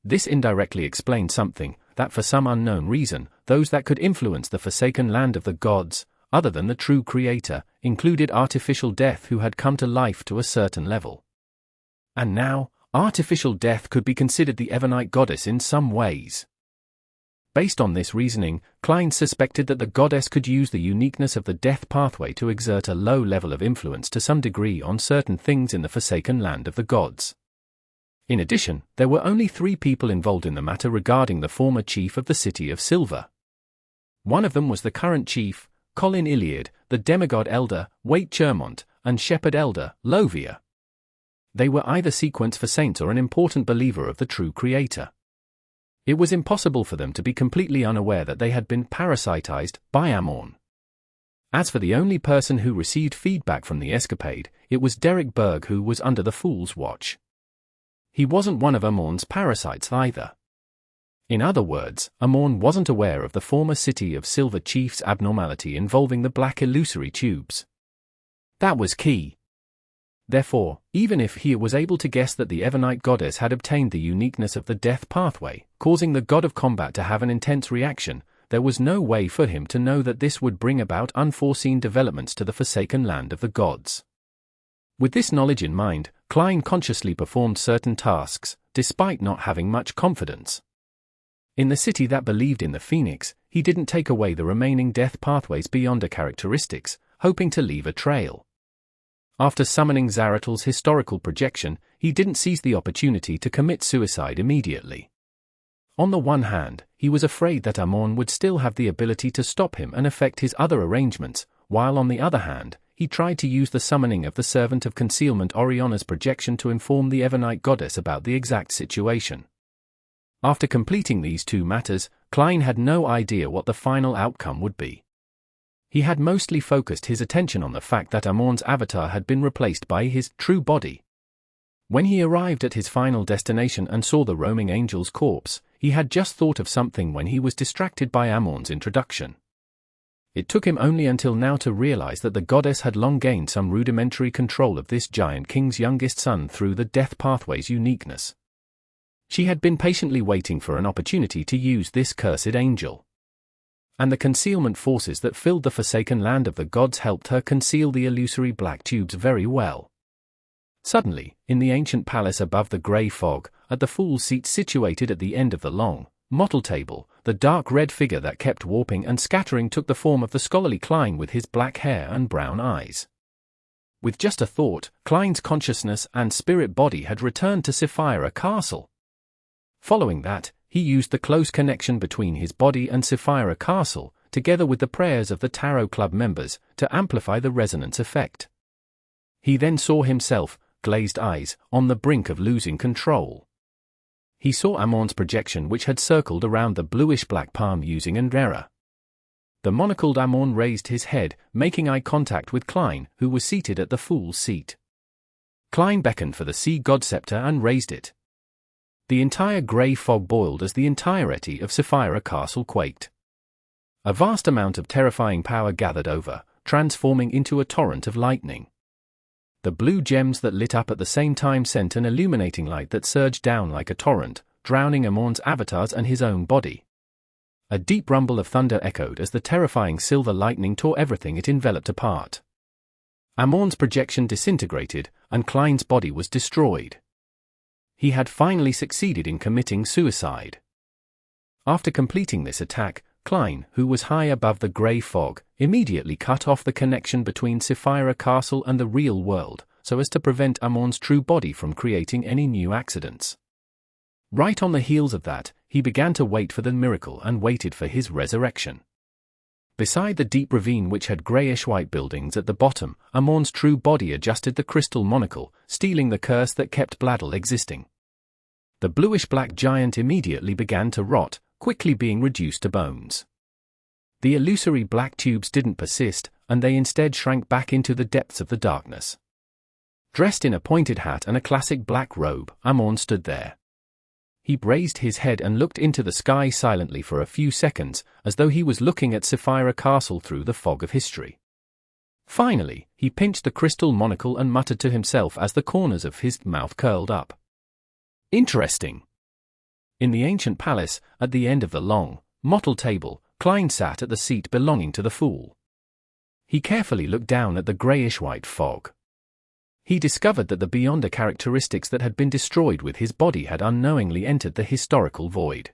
This indirectly explained something, that for some unknown reason, those that could influence the forsaken land of the gods, other than the true creator, included artificial death who had come to life to a certain level. And now, artificial death could be considered the Evernite goddess in some ways. Based on this reasoning, Klein suspected that the goddess could use the uniqueness of the death pathway to exert a low level of influence to some degree on certain things in the forsaken land of the gods. In addition, there were only 3 people involved in the matter regarding the former chief of the City of Silver. One of them was the current chief, Colin Iliad, the demigod elder, Waite Chermont, and shepherd elder, Lovia. They were either sequence for saints or an important believer of the true creator. It was impossible for them to be completely unaware that they had been parasitized by Amorn. As for the only person who received feedback from the escapade, it was Derek Berg, who was under the Fool's watch. He wasn't one of Amorn's parasites either. In other words, Amorn wasn't aware of the former City of Silver chief's abnormality involving the black illusory tubes. That was key. Therefore, even if he was able to guess that the Evernite goddess had obtained the uniqueness of the death pathway, causing the god of combat to have an intense reaction, there was no way for him to know that this would bring about unforeseen developments to the forsaken land of the gods. With this knowledge in mind, Klein consciously performed certain tasks, despite not having much confidence. In the city that believed in the Phoenix, he didn't take away the remaining death pathways beyond the characteristics, hoping to leave a trail. After summoning Zaratel's historical projection, he didn't seize the opportunity to commit suicide immediately. On the one hand, he was afraid that Amon would still have the ability to stop him and affect his other arrangements, while on the other hand, he tried to use the summoning of the Servant of Concealment Oriona's projection to inform the Evernight goddess about the exact situation. After completing these two matters, Klein had no idea what the final outcome would be. He had mostly focused his attention on the fact that Amon's avatar had been replaced by his true body. When he arrived at his final destination and saw the roaming angel's corpse, he had just thought of something when he was distracted by Amon's introduction. It took him only until now to realize that the goddess had long gained some rudimentary control of this giant king's youngest son through the death pathway's uniqueness. She had been patiently waiting for an opportunity to use this cursed angel. And the concealment forces that filled the forsaken land of the gods helped her conceal the illusory black tubes very well. Suddenly, in the ancient palace above the grey fog, at the fool's seat situated at the end of the long, mottled table, the dark red figure that kept warping and scattering took the form of the scholarly Klein with his black hair and brown eyes. With just a thought, Klein's consciousness and spirit body had returned to Sapphira Castle. Following that, he used the close connection between his body and Sapphira Castle, together with the prayers of the Tarot Club members, to amplify the resonance effect. He then saw himself, glazed eyes, on the brink of losing control. He saw Amon's projection which had circled around the bluish-black palm using an error. The monocled Amon raised his head, making eye contact with Klein, who was seated at the fool's seat. Klein beckoned for the sea god scepter and raised it. The entire grey fog boiled as the entirety of Sapphira Castle quaked. A vast amount of terrifying power gathered over, transforming into a torrent of lightning. The blue gems that lit up at the same time sent an illuminating light that surged down like a torrent, drowning Amon's avatars and his own body. A deep rumble of thunder echoed as the terrifying silver lightning tore everything it enveloped apart. Amon's projection disintegrated, and Klein's body was destroyed. He had finally succeeded in committing suicide. After completing this attack, Klein, who was high above the grey fog, immediately cut off the connection between Sapphira Castle and the real world, so as to prevent Amon's true body from creating any new accidents. Right on the heels of that, he began to wait for the miracle and waited for his resurrection. Beside the deep ravine which had greyish-white buildings at the bottom, Amon's true body adjusted the crystal monocle, stealing the curse that kept Bladel existing. The bluish-black giant immediately began to rot, quickly being reduced to bones. The illusory black tubes didn't persist, and they instead shrank back into the depths of the darkness. Dressed in a pointed hat and a classic black robe, Amon stood there. He raised his head and looked into the sky silently for a few seconds, as though he was looking at Sapphira Castle through the fog of history. Finally, he pinched the crystal monocle and muttered to himself as the corners of his mouth curled up. Interesting. In the ancient palace, at the end of the long, mottled table, Klein sat at the seat belonging to the fool. He carefully looked down at the greyish-white fog. He discovered that the beyonder characteristics that had been destroyed with his body had unknowingly entered the historical void.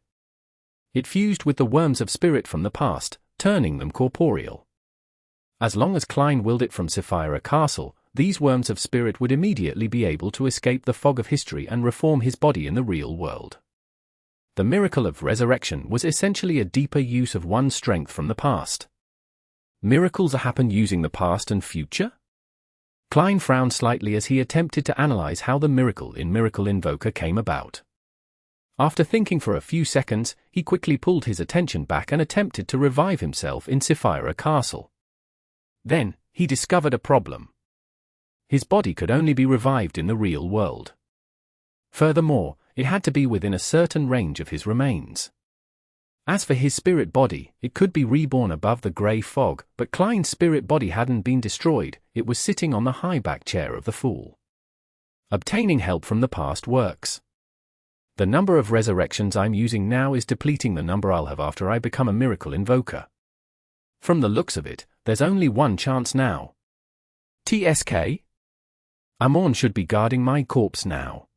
It fused with the worms of spirit from the past, turning them corporeal. As long as Klein willed it from Sapphira Castle, these worms of spirit would immediately be able to escape the fog of history and reform his body in the real world. The miracle of resurrection was essentially a deeper use of one's strength from the past. Miracles happen using the past and future? Klein frowned slightly as he attempted to analyze how the miracle in Miracle Invoker came about. After thinking for a few seconds, he quickly pulled his attention back and attempted to revive himself in Sapphira Castle. Then, he discovered a problem. His body could only be revived in the real world. Furthermore, it had to be within a certain range of his remains. As for his spirit body, it could be reborn above the grey fog, but Klein's spirit body hadn't been destroyed, it was sitting on the high back chair of the fool. Obtaining help from the past works. The number of resurrections I'm using now is depleting the number I'll have after I become a miracle invoker. From the looks of it, there's only one chance now. TSK? Amon should be guarding my corpse now.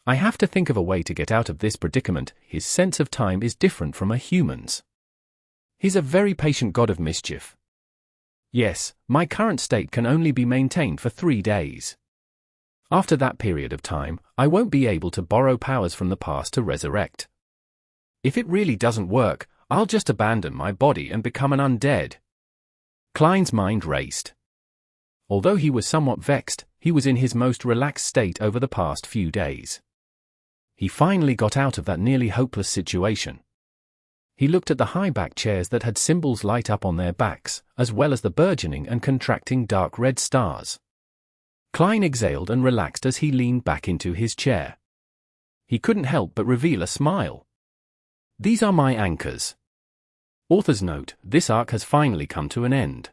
I have to think of a way to get out of this predicament. His sense of time is different from a human's. He's a very patient god of mischief. Yes, my current state can only be maintained for 3 days. After that period of time, I won't be able to borrow powers from the past to resurrect. If it really doesn't work, I'll just abandon my body and become an undead. Klein's mind raced. Although he was somewhat vexed, he was in his most relaxed state over the past few days. He finally got out of that nearly hopeless situation. He looked at the high-back chairs that had symbols light up on their backs, as well as the burgeoning and contracting dark red stars. Klein exhaled and relaxed as he leaned back into his chair. He couldn't help but reveal a smile. These are my anchors. Author's note: this arc has finally come to an end.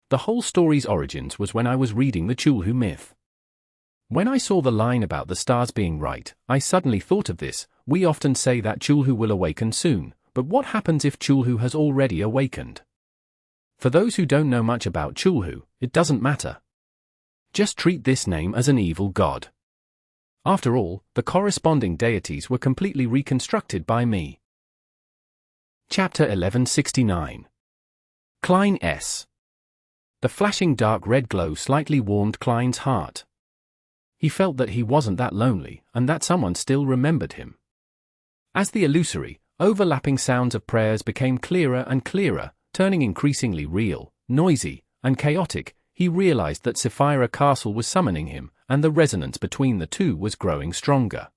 The whole story's origins was when I was reading the Chulhu myth. When I saw the line about the stars being right, I suddenly thought of this. We often say that Chulhu will awaken soon, but what happens if Chulhu has already awakened? For those who don't know much about Chulhu, it doesn't matter. Just treat this name as an evil god. After all, the corresponding deities were completely reconstructed by me. Chapter 1169. Klein S. The flashing dark red glow slightly warmed Klein's heart. He felt that he wasn't that lonely, and that someone still remembered him. As the illusory, overlapping sounds of prayers became clearer and clearer, turning increasingly real, noisy, and chaotic, he realized that Sapphira Castle was summoning him, and the resonance between the two was growing stronger.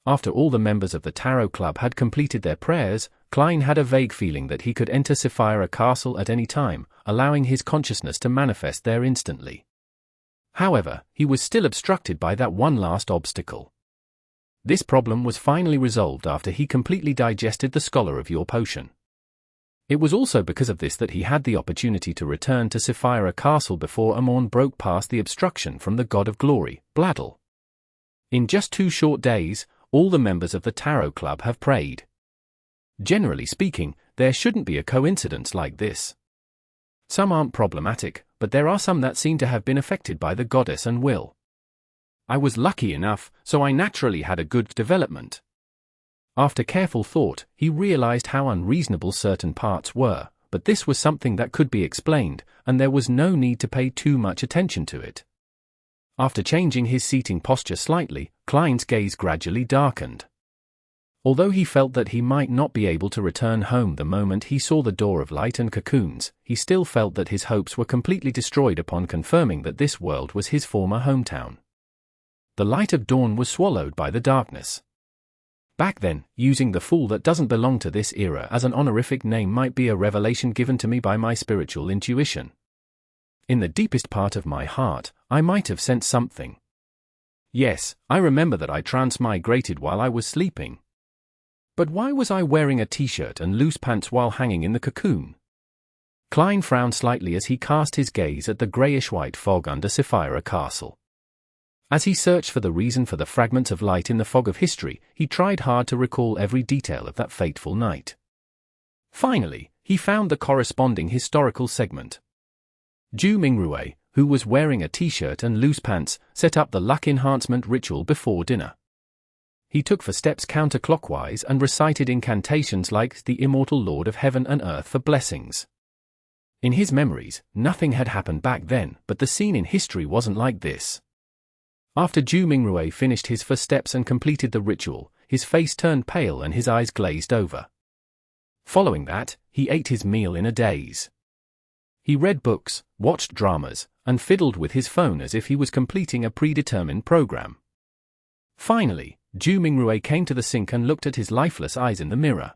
After all the members of the Tarot Club had completed their prayers, Klein had a vague feeling that he could enter Sapphira Castle at any time, allowing his consciousness to manifest there instantly. However, he was still obstructed by that one last obstacle. This problem was finally resolved after he completely digested the Scholar of Your potion. It was also because of this that he had the opportunity to return to Sapphira Castle before Amorn broke past the obstruction from the God of Glory, Bladel. In just 2 short days, all the members of the Tarot Club have prayed. Generally speaking, there shouldn't be a coincidence like this. Some aren't problematic, but there are some that seem to have been affected by the goddess and will. I was lucky enough, so I naturally had a good development. After careful thought, he realized how unreasonable certain parts were, but this was something that could be explained, and there was no need to pay too much attention to it. After changing his seating posture slightly, Klein's gaze gradually darkened. Although he felt that he might not be able to return home the moment he saw the door of light and cocoons, he still felt that his hopes were completely destroyed upon confirming that this world was his former hometown. The light of dawn was swallowed by the darkness. Back then, using the fool that doesn't belong to this era as an honorific name might be a revelation given to me by my spiritual intuition. In the deepest part of my heart, I might have sensed something. Yes, I remember that I transmigrated while I was sleeping. But why was I wearing a t-shirt and loose pants while hanging in the cocoon? Klein frowned slightly as he cast his gaze at the greyish-white fog under Sapphira Castle. As he searched for the reason for the fragments of light in the fog of history, he tried hard to recall every detail of that fateful night. Finally, he found the corresponding historical segment. Ju Mingrue, who was wearing a t-shirt and loose pants, set up the luck enhancement ritual before dinner. He took 4 steps counterclockwise and recited incantations like the immortal Lord of Heaven and Earth for blessings. In his memories, nothing had happened back then, but the scene in history wasn't like this. After Ju Mingrue finished his 4 steps and completed the ritual, his face turned pale and his eyes glazed over. Following that, he ate his meal in a daze. He read books, watched dramas, and fiddled with his phone as if he was completing a predetermined program. Finally, Ju Mingrue came to the sink and looked at his lifeless eyes in the mirror.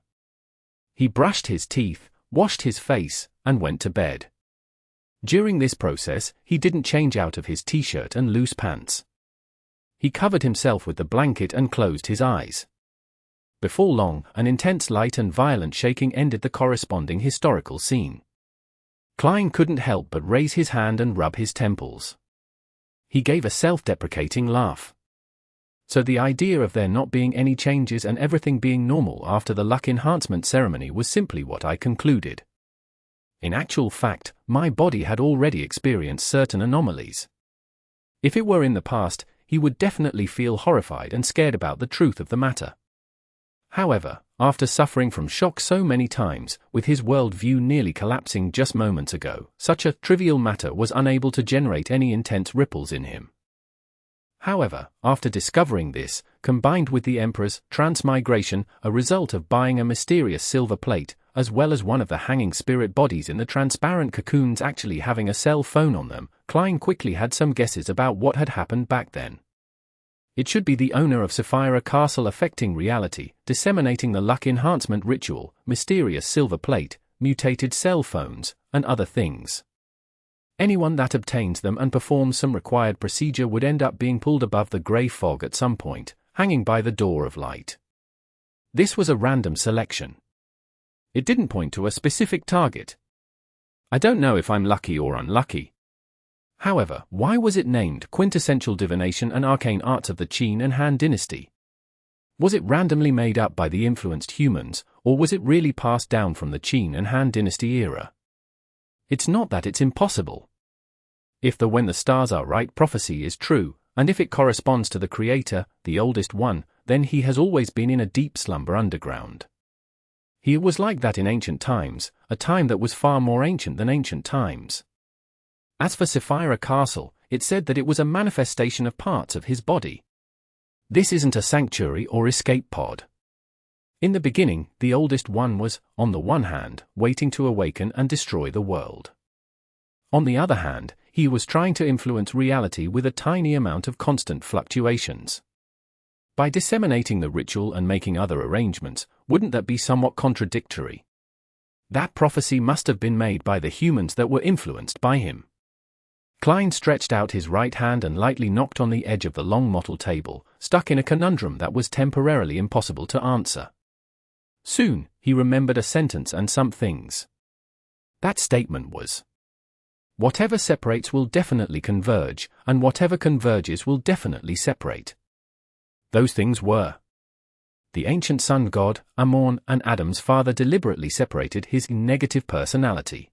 He brushed his teeth, washed his face, and went to bed. During this process, he didn't change out of his t-shirt and loose pants. He covered himself with the blanket and closed his eyes. Before long, an intense light and violent shaking ended the corresponding historical scene. Klein couldn't help but raise his hand and rub his temples. He gave a self-deprecating laugh. So the idea of there not being any changes and everything being normal after the luck enhancement ceremony was simply what I concluded. In actual fact, my body had already experienced certain anomalies. If it were in the past, he would definitely feel horrified and scared about the truth of the matter. However, after suffering from shock so many times, with his world view nearly collapsing just moments ago, such a trivial matter was unable to generate any intense ripples in him. However, after discovering this, combined with the Emperor's transmigration, a result of buying a mysterious silver plate, as well as one of the hanging spirit bodies in the transparent cocoons actually having a cell phone on them, Klein quickly had some guesses about what had happened back then. It should be the owner of Sapphira Castle affecting reality, disseminating the luck enhancement ritual, mysterious silver plate, mutated cell phones, and other things. Anyone that obtains them and performs some required procedure would end up being pulled above the grey fog at some point, hanging by the door of light. This was a random selection. It didn't point to a specific target. I don't know if I'm lucky or unlucky. However, why was it named Quintessential Divination and Arcane Arts of the Qin and Han Dynasty? Was it randomly made up by the influenced humans, or was it really passed down from the Qin and Han Dynasty era? It's not that it's impossible. If the when the stars are right prophecy is true, and if it corresponds to the Creator, the oldest one, then he has always been in a deep slumber underground. He was like that in ancient times, a time that was far more ancient than ancient times. As for Sapphira Castle, it said that it was a manifestation of parts of his body. This isn't a sanctuary or escape pod. In the beginning, the oldest one was, on the one hand, waiting to awaken and destroy the world. On the other hand, he was trying to influence reality with a tiny amount of constant fluctuations. By disseminating the ritual and making other arrangements, wouldn't that be somewhat contradictory? That prophecy must have been made by the humans that were influenced by him. Klein stretched out his right hand and lightly knocked on the edge of the long model table, stuck in a conundrum that was temporarily impossible to answer. Soon, he remembered a sentence and some things. That statement was, "Whatever separates will definitely converge, and whatever converges will definitely separate." Those things were: the ancient sun god, Amon, and Adam's father deliberately separated his negative personality.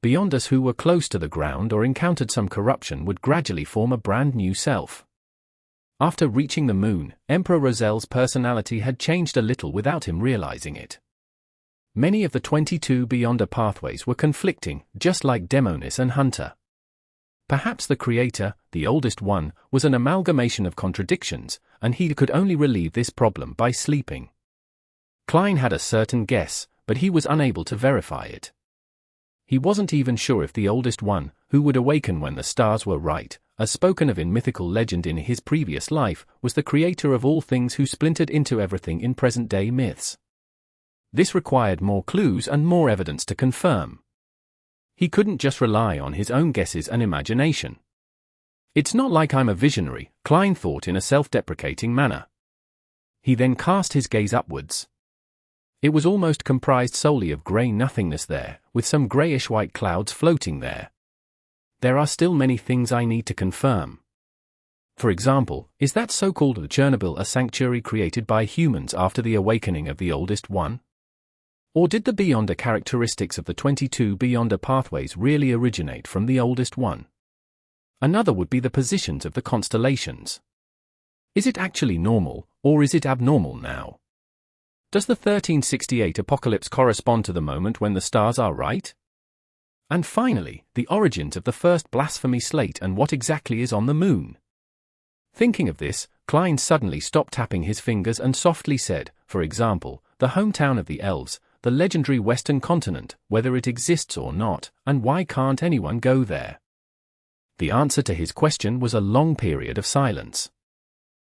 Beyond us who were close to the ground or encountered some corruption would gradually form a brand new self. After reaching the moon, Emperor Rozel's personality had changed a little without him realizing it. Many of the 22 Beyonder pathways were conflicting, just like Demonis and Hunter. Perhaps the Creator, the oldest one, was an amalgamation of contradictions, and he could only relieve this problem by sleeping. Klein had a certain guess, but he was unable to verify it. He wasn't even sure if the oldest one, who would awaken when the stars were right, as spoken of in mythical legend in his previous life, was the creator of all things who splintered into everything in present-day myths. This required more clues and more evidence to confirm. He couldn't just rely on his own guesses and imagination. "It's not like I'm a visionary," Klein thought in a self-deprecating manner. He then cast his gaze upwards. It was almost comprised solely of grey nothingness there, with some greyish-white clouds floating there. There are still many things I need to confirm. For example, is that so-called Chernobyl a sanctuary created by humans after the awakening of the oldest one? Or did the Beyonder characteristics of the 22 Beyonder pathways really originate from the oldest one? Another would be the positions of the constellations. Is it actually normal, or is it abnormal now? Does the 1368 apocalypse correspond to the moment when the stars are right? And finally, the origins of the first blasphemy slate and what exactly is on the moon. Thinking of this, Klein suddenly stopped tapping his fingers and softly said, for example, the hometown of the elves, the legendary Western continent, whether it exists or not, and why can't anyone go there? The answer to his question was a long period of silence.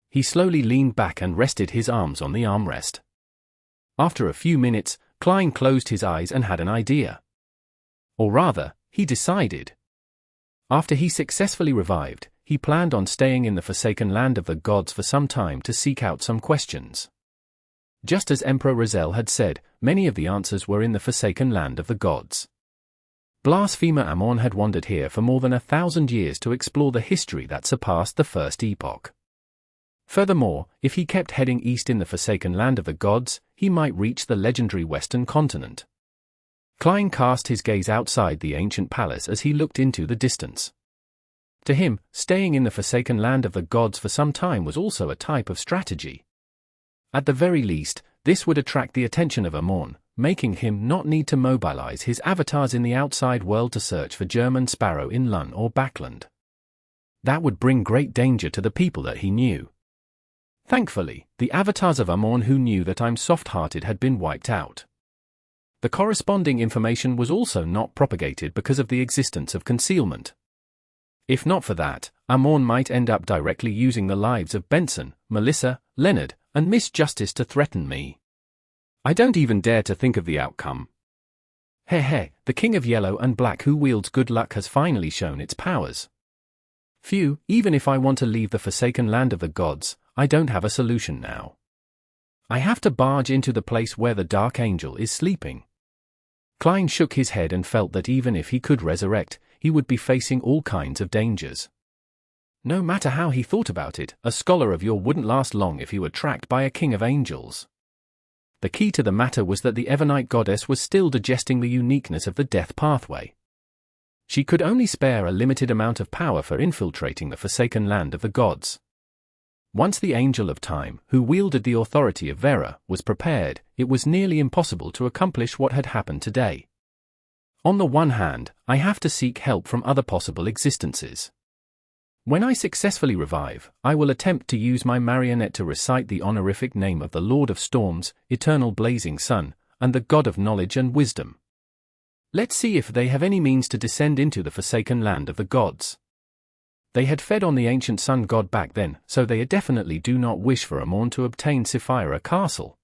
He slowly leaned back and rested his arms on the armrest. After a few minutes, Klein closed his eyes and had an idea. Or rather, he decided. After he successfully revived, he planned on staying in the forsaken land of the gods for some time to seek out some questions. Just as Emperor Rozel had said, many of the answers were in the forsaken land of the gods. Blasphemer Amon had wandered here for more than 1,000 years to explore the history that surpassed the first epoch. Furthermore, if he kept heading east in the forsaken land of the gods, he might reach the legendary Western continent. Klein cast his gaze outside the ancient palace as he looked into the distance. To him, staying in the forsaken land of the gods for some time was also a type of strategy. At the very least, this would attract the attention of Amon, making him not need to mobilize his avatars in the outside world to search for German Sparrow in Lun or Backland. That would bring great danger to the people that he knew. Thankfully, the avatars of Amon who knew that I'm soft-hearted had been wiped out. The corresponding information was also not propagated because of the existence of concealment. If not for that, Amon might end up directly using the lives of Benson, Melissa, Leonard, and Miss Justice to threaten me. I don't even dare to think of the outcome. The King of Yellow and Black who wields good luck has finally shown its powers. Phew, even if I want to leave the forsaken land of the gods, I don't have a solution now. I have to barge into the place where the Dark Angel is sleeping. Klein shook his head and felt that even if he could resurrect, he would be facing all kinds of dangers. No matter how he thought about it, a scholar of yore wouldn't last long if he were tracked by a king of angels. The key to the matter was that the Evernite goddess was still digesting the uniqueness of the death pathway. She could only spare a limited amount of power for infiltrating the forsaken land of the gods. Once the Angel of Time, who wielded the authority of Vera, was prepared, it was nearly impossible to accomplish what had happened today. On the one hand, I have to seek help from other possible existences. When I successfully revive, I will attempt to use my marionette to recite the honorific name of the Lord of Storms, Eternal Blazing Sun, and the God of Knowledge and Wisdom. Let's see if they have any means to descend into the forsaken land of the gods. They had fed on the ancient sun god back then, so they definitely do not wish for Amon to obtain Sapphira Castle.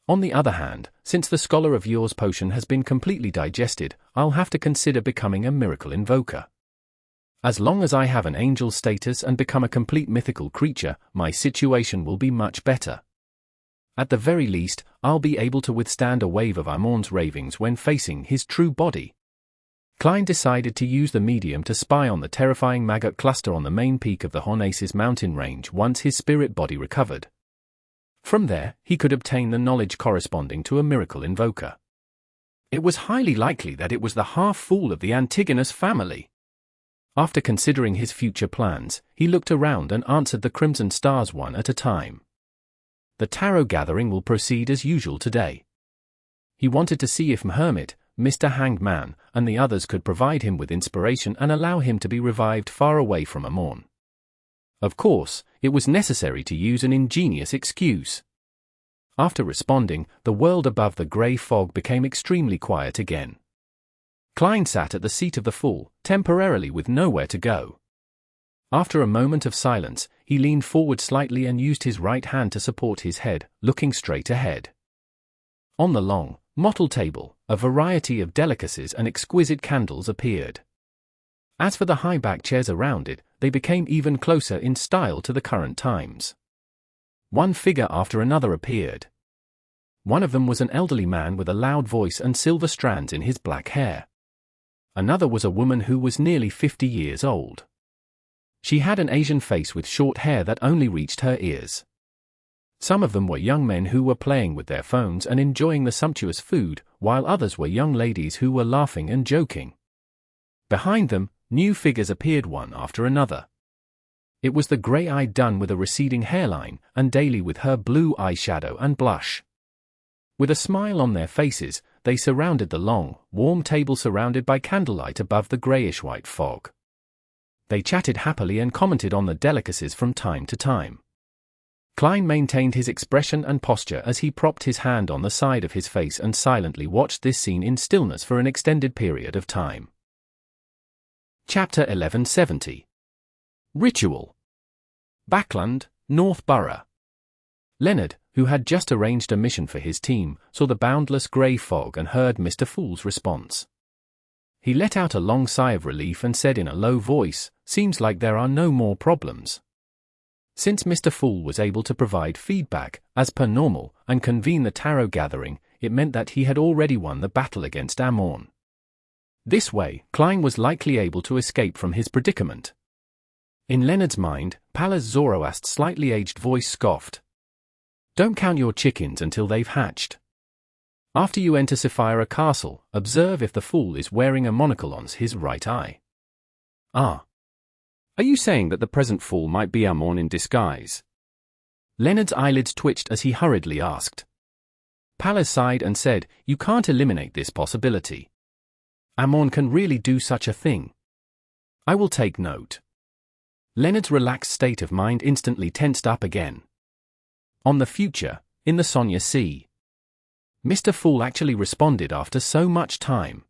On the other hand, since the Scholar of Yore's potion has been completely digested, I'll have to consider becoming a miracle invoker. As long as I have an angel status and become a complete mythical creature, my situation will be much better. At the very least, I'll be able to withstand a wave of Amon's ravings when facing his true body. Klein decided to use the medium to spy on the terrifying maggot cluster on the main peak of the Hornaces mountain range once his spirit body recovered. From there, he could obtain the knowledge corresponding to a miracle invoker. It was highly likely that it was the half-fool of the Antigonus family. After considering his future plans, he looked around and answered the crimson stars one at a time. The tarot gathering will proceed as usual today. He wanted to see if Hermit, Mr. Hanged Man, and the others could provide him with inspiration and allow him to be revived far away from Amon. Of course, it was necessary to use an ingenious excuse. After responding, the world above the grey fog became extremely quiet again. Klein sat at the seat of the fool, temporarily with nowhere to go. After a moment of silence, he leaned forward slightly and used his right hand to support his head, looking straight ahead. On the long, mottled table, a variety of delicacies and exquisite candles appeared. As for the high-back chairs around it, they became even closer in style to the current times. One figure after another appeared. One of them was an elderly man with a loud voice and silver strands in his black hair. Another was a woman who was nearly 50 years old. She had an Asian face with short hair that only reached her ears. Some of them were young men who were playing with their phones and enjoying the sumptuous food, while others were young ladies who were laughing and joking. Behind them, new figures appeared one after another. It was the grey-eyed dun with a receding hairline, and Daly with her blue eyeshadow and blush. With a smile on their faces, they surrounded the long, warm table surrounded by candlelight above the greyish-white fog. They chatted happily and commented on the delicacies from time to time. Klein maintained his expression and posture as he propped his hand on the side of his face and silently watched this scene in stillness for an extended period of time. Chapter 1170. Ritual. Backland, North Borough. Leonard, who had just arranged a mission for his team, saw the boundless grey fog and heard Mr. Fool's response. He let out a long sigh of relief and said in a low voice, "Seems like there are no more problems." Since Mr. Fool was able to provide feedback, as per normal, and convene the tarot gathering, it meant that he had already won the battle against Amon. This way, Klein was likely able to escape from his predicament. In Leonard's mind, Pallas Zoroast's slightly aged voice scoffed. "Don't count your chickens until they've hatched. After you enter Sapphira Castle, observe if the fool is wearing a monocle on his right eye." "Ah. Are you saying that the present fool might be Amon in disguise?" Leonard's eyelids twitched as he hurriedly asked. Pallas sighed and said, "You can't eliminate this possibility. Amorn can really do such a thing. I will take note." Leonard's relaxed state of mind instantly tensed up again. On the future, in the Sonia Sea. Mr. Fool actually responded after so much time.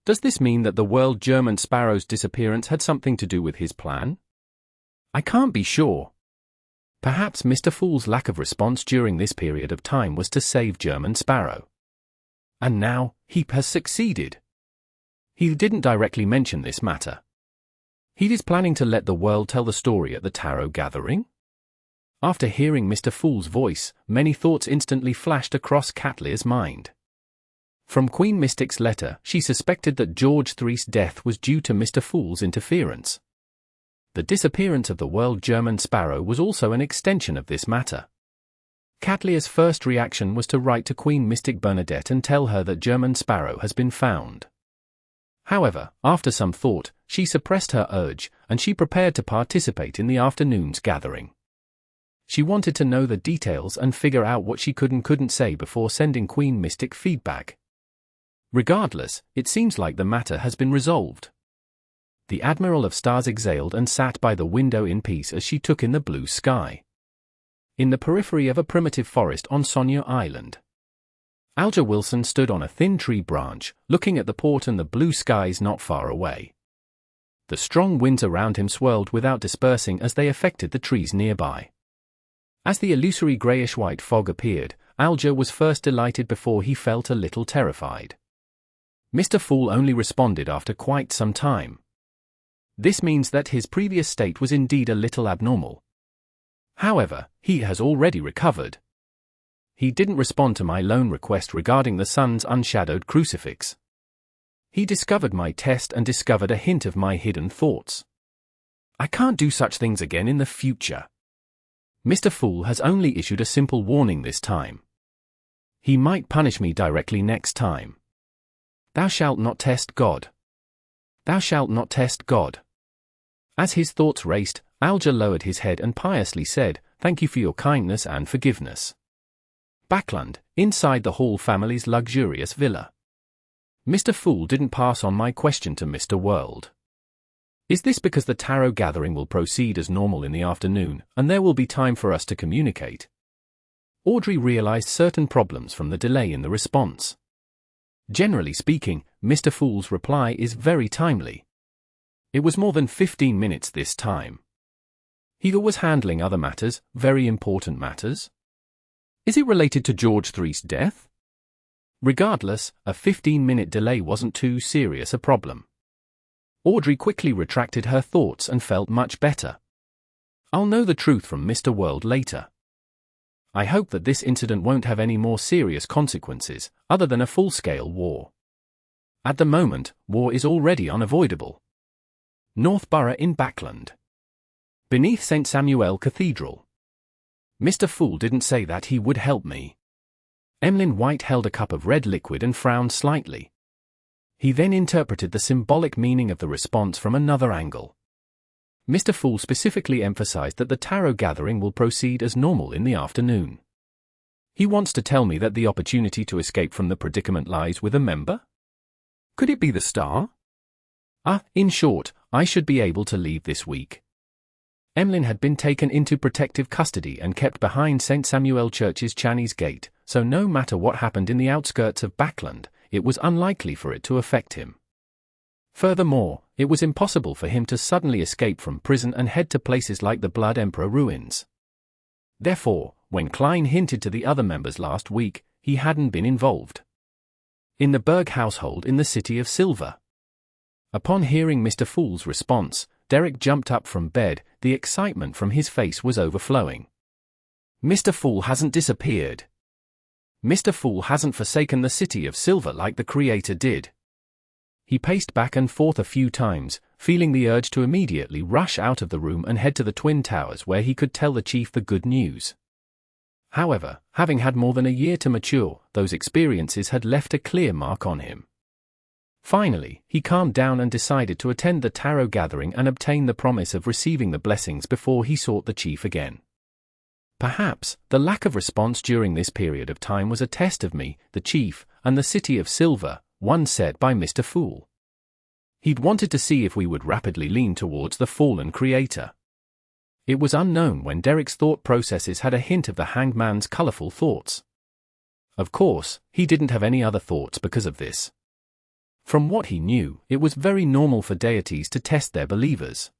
Does this mean that the World German Sparrow's disappearance had something to do with his plan? I can't be sure. Perhaps Mr. Fool's lack of response during this period of time was to save German Sparrow. And now, he has succeeded. He didn't directly mention this matter. He is planning to let the world tell the story at the tarot gathering? After hearing Mr. Fool's voice, many thoughts instantly flashed across Catlear's mind. From Queen Mystic's letter, she suspected that George III's death was due to Mr. Fool's interference. The disappearance of the World German Sparrow was also an extension of this matter. Catlear's first reaction was to write to Queen Mystic Bernadette and tell her that German Sparrow has been found. However, after some thought, she suppressed her urge, and she prepared to participate in the afternoon's gathering. She wanted to know the details and figure out what she could and couldn't say before sending Queen Mystic feedback. Regardless, it seems like the matter has been resolved. The Admiral of Stars exhaled and sat by the window in peace as she took in the blue sky. In the periphery of a primitive forest on Sonia Island, Alger Wilson stood on a thin tree branch, looking at the port and the blue skies not far away. The strong winds around him swirled without dispersing as they affected the trees nearby. As the illusory greyish-white fog appeared, Alger was first delighted before he felt a little terrified. Mr. Fool only responded after quite some time. This means that his previous state was indeed a little abnormal. However, he has already recovered. He didn't respond to my loan request regarding the sun's unshadowed crucifix. He discovered my test and discovered a hint of my hidden thoughts. I can't do such things again in the future. Mr. Fool has only issued a simple warning this time. He might punish me directly next time. Thou shalt not test God. Thou shalt not test God. As his thoughts raced, Alger lowered his head and piously said, "Thank you for your kindness and forgiveness." Backland, inside the Hall family's luxurious villa. Mr. Fool didn't pass on my question to Mr. World. Is this because the tarot gathering will proceed as normal in the afternoon, and there will be time for us to communicate? Audrey realized certain problems from the delay in the response. Generally speaking, Mr. Fool's reply is very timely. It was more than 15 minutes this time. He was handling other matters, very important matters. Is it related to George III's death? Regardless, a 15-minute delay wasn't too serious a problem. Audrey quickly retracted her thoughts and felt much better. I'll know the truth from Mr. World later. I hope that this incident won't have any more serious consequences, other than a full-scale war. At the moment, war is already unavoidable. Northborough in Backland. Beneath St. Samuel Cathedral. Mr. Fool didn't say that he would help me. Emlyn White held a cup of red liquid and frowned slightly. He then interpreted the symbolic meaning of the response from another angle. Mr. Fool specifically emphasized that the tarot gathering will proceed as normal in the afternoon. He wants to tell me that the opportunity to escape from the predicament lies with a member? Could it be the star? In short, I should be able to leave this week. Emlyn had been taken into protective custody and kept behind St. Samuel Church's Channy's Gate, so no matter what happened in the outskirts of Backland, it was unlikely for it to affect him. Furthermore, it was impossible for him to suddenly escape from prison and head to places like the Blood Emperor ruins. Therefore, when Klein hinted to the other members last week, he hadn't been involved. In the Berg household in the City of Silver. Upon hearing Mr. Fool's response, Derek jumped up from bed, the excitement from his face was overflowing. Mr. Fool hasn't disappeared. Mr. Fool hasn't forsaken the City of Silver like the Creator did. He paced back and forth a few times, feeling the urge to immediately rush out of the room and head to the Twin Towers where he could tell the chief the good news. However, having had more than a year to mature, those experiences had left a clear mark on him. Finally, he calmed down and decided to attend the tarot gathering and obtain the promise of receiving the blessings before he sought the chief again. Perhaps, the lack of response during this period of time was a test of me, the chief, and the City of Silver, one said by Mr. Fool. He'd wanted to see if we would rapidly lean towards the fallen creator. It was unknown when Derek's thought processes had a hint of the Hanged Man's colorful thoughts. Of course, he didn't have any other thoughts because of this. From what he knew, it was very normal for deities to test their believers.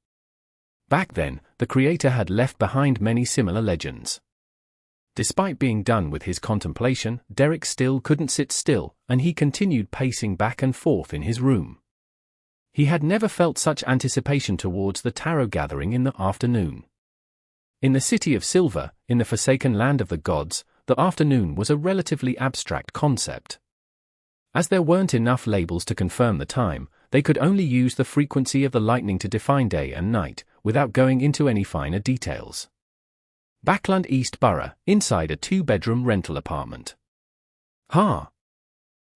Back then, the Creator had left behind many similar legends. Despite being done with his contemplation, Derek still couldn't sit still, and he continued pacing back and forth in his room. He had never felt such anticipation towards the tarot gathering in the afternoon. In the City of Silver, in the forsaken land of the gods, the afternoon was a relatively abstract concept. As there weren't enough labels to confirm the time, they could only use the frequency of the lightning to define day and night, without going into any finer details. Backland East Borough, inside a 2-bedroom rental apartment.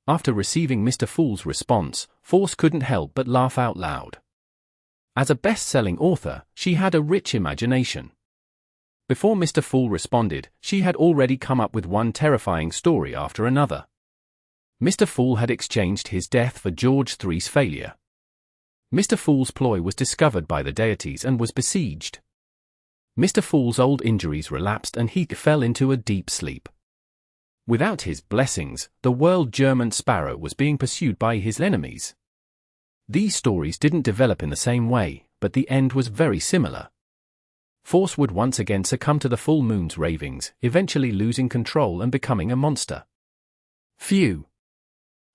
After receiving Mr. Fool's response, Force couldn't help but laugh out loud. As a best-selling author, she had a rich imagination. Before Mr. Fool responded, she had already come up with one terrifying story after another. Mr. Fool had exchanged his death for George III's failure. Mr. Fool's ploy was discovered by the deities and was besieged. Mr. Fool's old injuries relapsed and he fell into a deep sleep. Without his blessings, the world German sparrow was being pursued by his enemies. These stories didn't develop in the same way, but the end was very similar. Force would once again succumb to the full moon's ravings, eventually losing control and becoming a monster. Phew.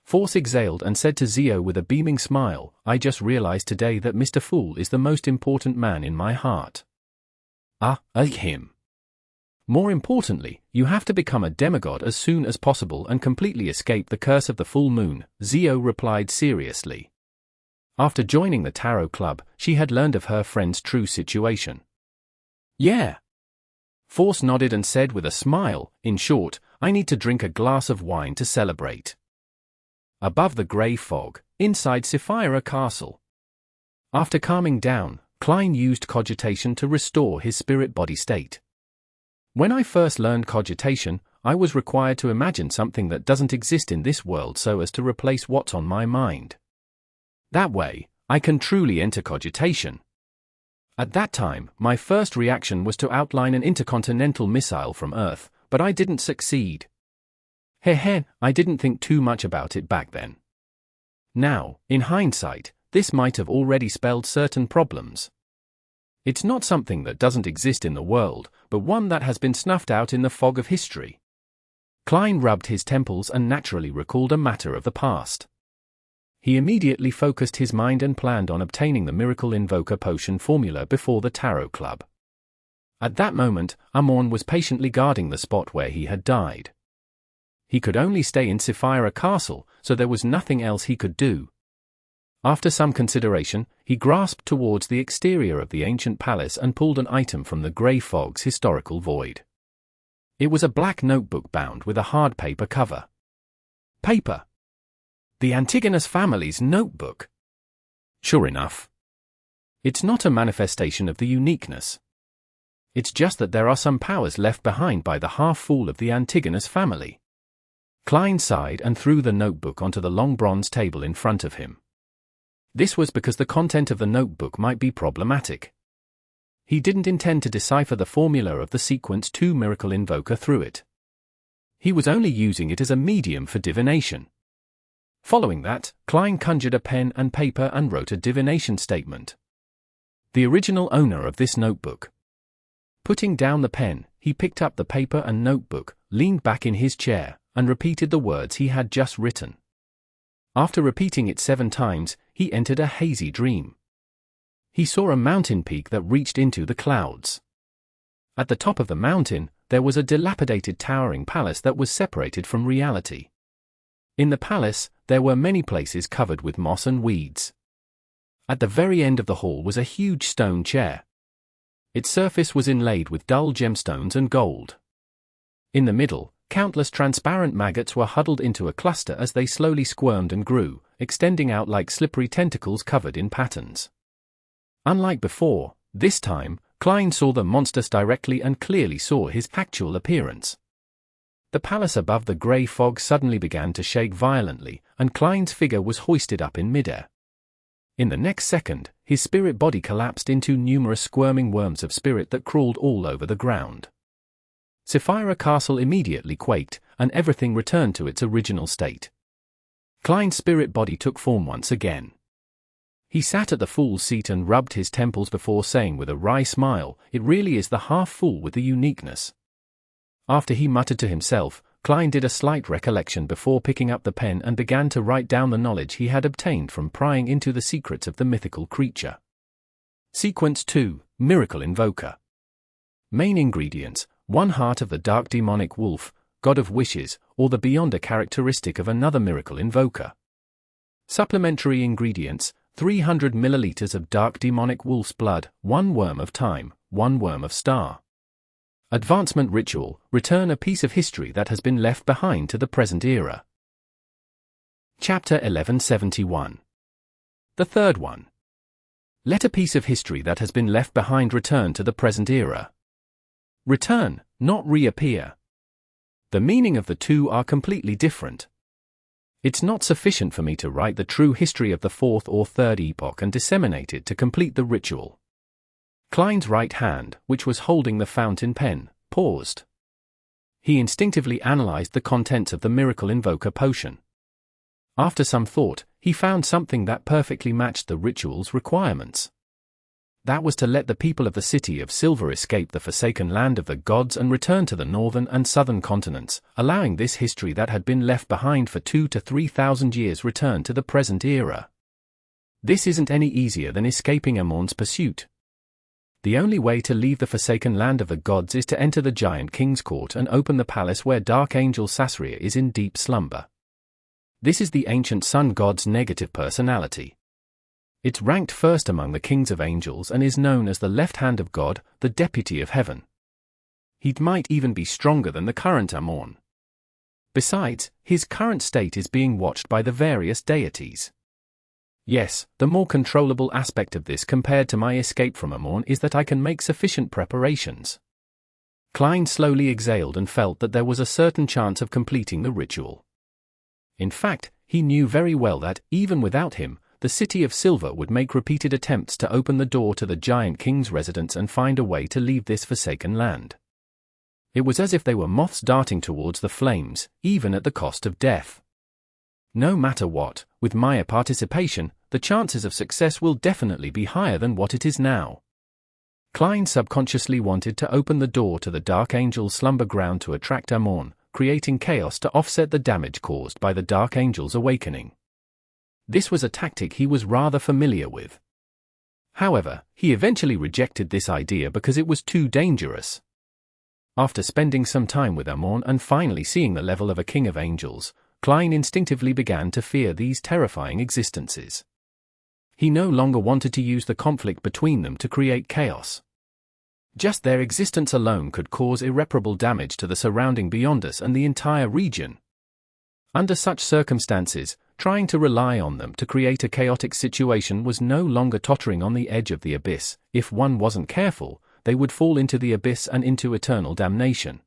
Force exhaled and said to Zio with a beaming smile, I just realized today that Mr. Fool is the most important man in my heart. Him. More importantly, you have to become a demigod as soon as possible and completely escape the curse of the full moon, Zio replied seriously. After joining the Tarot Club, she had learned of her friend's true situation. Yeah. Force nodded and said with a smile, in short, I need to drink a glass of wine to celebrate. Above the grey fog, inside Sapphira Castle. After calming down, Klein used cogitation to restore his spirit-body state. When I first learned cogitation, I was required to imagine something that doesn't exist in this world so as to replace what's on my mind. That way, I can truly enter cogitation. At that time, my first reaction was to outline an intercontinental missile from Earth, but I didn't succeed. I didn't think too much about it back then. Now, in hindsight, this might have already spelled certain problems. It's not something that doesn't exist in the world, but one that has been snuffed out in the fog of history. Klein rubbed his temples and naturally recalled a matter of the past. He immediately focused his mind and planned on obtaining the Miracle Invoker Potion formula before the Tarot Club. At that moment, Amorn was patiently guarding the spot where he had died. He could only stay in Sapphira Castle, so there was nothing else he could do. After some consideration, he grasped towards the exterior of the ancient palace and pulled an item from the grey fog's historical void. It was a black notebook bound with a hard paper cover. Paper! The Antigonus family's notebook. Sure enough. It's not a manifestation of the uniqueness. It's just that there are some powers left behind by the half-fool of the Antigonus family. Klein sighed and threw the notebook onto the long bronze table in front of him. This was because the content of the notebook might be problematic. He didn't intend to decipher the formula of the Sequence 2 Miracle Invoker through it. He was only using it as a medium for divination. Following that, Klein conjured a pen and paper and wrote a divination statement. The original owner of this notebook. Putting down the pen, he picked up the paper and notebook, leaned back in his chair, and repeated the words he had just written. After repeating it 7 times, he entered a hazy dream. He saw a mountain peak that reached into the clouds. At the top of the mountain, there was a dilapidated towering palace that was separated from reality. In the palace, there were many places covered with moss and weeds. At the very end of the hall was a huge stone chair. Its surface was inlaid with dull gemstones and gold. In the middle, countless transparent maggots were huddled into a cluster as they slowly squirmed and grew, extending out like slippery tentacles covered in patterns. Unlike before, this time, Klein saw the monsters directly and clearly saw his actual appearance. The palace above the grey fog suddenly began to shake violently, and Klein's figure was hoisted up in midair. In the next second, his spirit body collapsed into numerous squirming worms of spirit that crawled all over the ground. Sapphira Castle immediately quaked, and everything returned to its original state. Klein's spirit body took form once again. He sat at the fool's seat and rubbed his temples before saying with a wry smile, "It really is the half-fool with the uniqueness." After he muttered to himself, Klein did a slight recollection before picking up the pen and began to write down the knowledge he had obtained from prying into the secrets of the mythical creature. Sequence 2, Miracle Invoker. Main ingredients: 1 heart of the dark demonic wolf, god of wishes, or the beyonder characteristic of another miracle invoker. Supplementary ingredients: 300 milliliters of dark demonic wolf's blood, 1 worm of time, 1 worm of star. Advancement ritual: return a piece of history that has been left behind to the present era. Chapter 1171. The third one. Let a piece of history that has been left behind return to the present era. Return, not reappear. The meaning of the two are completely different. It's not sufficient for me to write the true history of the fourth or third epoch and disseminate it to complete the ritual. Klein's right hand, which was holding the fountain pen, paused. He instinctively analyzed the contents of the Miracle Invoker potion. After some thought, he found something that perfectly matched the ritual's requirements. That was to let the people of the City of Silver escape the forsaken land of the gods and return to the northern and southern continents, allowing this history that had been left behind for 2,000 to 3,000 years return to the present era. This isn't any easier than escaping Amon's pursuit. The only way to leave the forsaken land of the gods is to enter the giant king's court and open the palace where Dark Angel Sasria is in deep slumber. This is the ancient sun god's negative personality. It's ranked first among the kings of angels and is known as the left hand of God, the deputy of heaven. He might even be stronger than the current Amon. Besides, his current state is being watched by the various deities. Yes, the more controllable aspect of this compared to my escape from Amon is that I can make sufficient preparations. Klein slowly exhaled and felt that there was a certain chance of completing the ritual. In fact, he knew very well that, even without him, the City of Silver would make repeated attempts to open the door to the giant king's residence and find a way to leave this forsaken land. It was as if they were moths darting towards the flames, even at the cost of death. No matter what, with my participation, the chances of success will definitely be higher than what it is now. Klein subconsciously wanted to open the door to the Dark Angel's slumber ground to attract Amon, creating chaos to offset the damage caused by the Dark Angel's awakening. This was a tactic he was rather familiar with. However, he eventually rejected this idea because it was too dangerous. After spending some time with Amon and finally seeing the level of a king of angels, Klein instinctively began to fear these terrifying existences. He no longer wanted to use the conflict between them to create chaos. Just their existence alone could cause irreparable damage to the surrounding Beyonders and the entire region. Under such circumstances, trying to rely on them to create a chaotic situation was no longer tottering on the edge of the abyss. If one wasn't careful, they would fall into the abyss and into eternal damnation.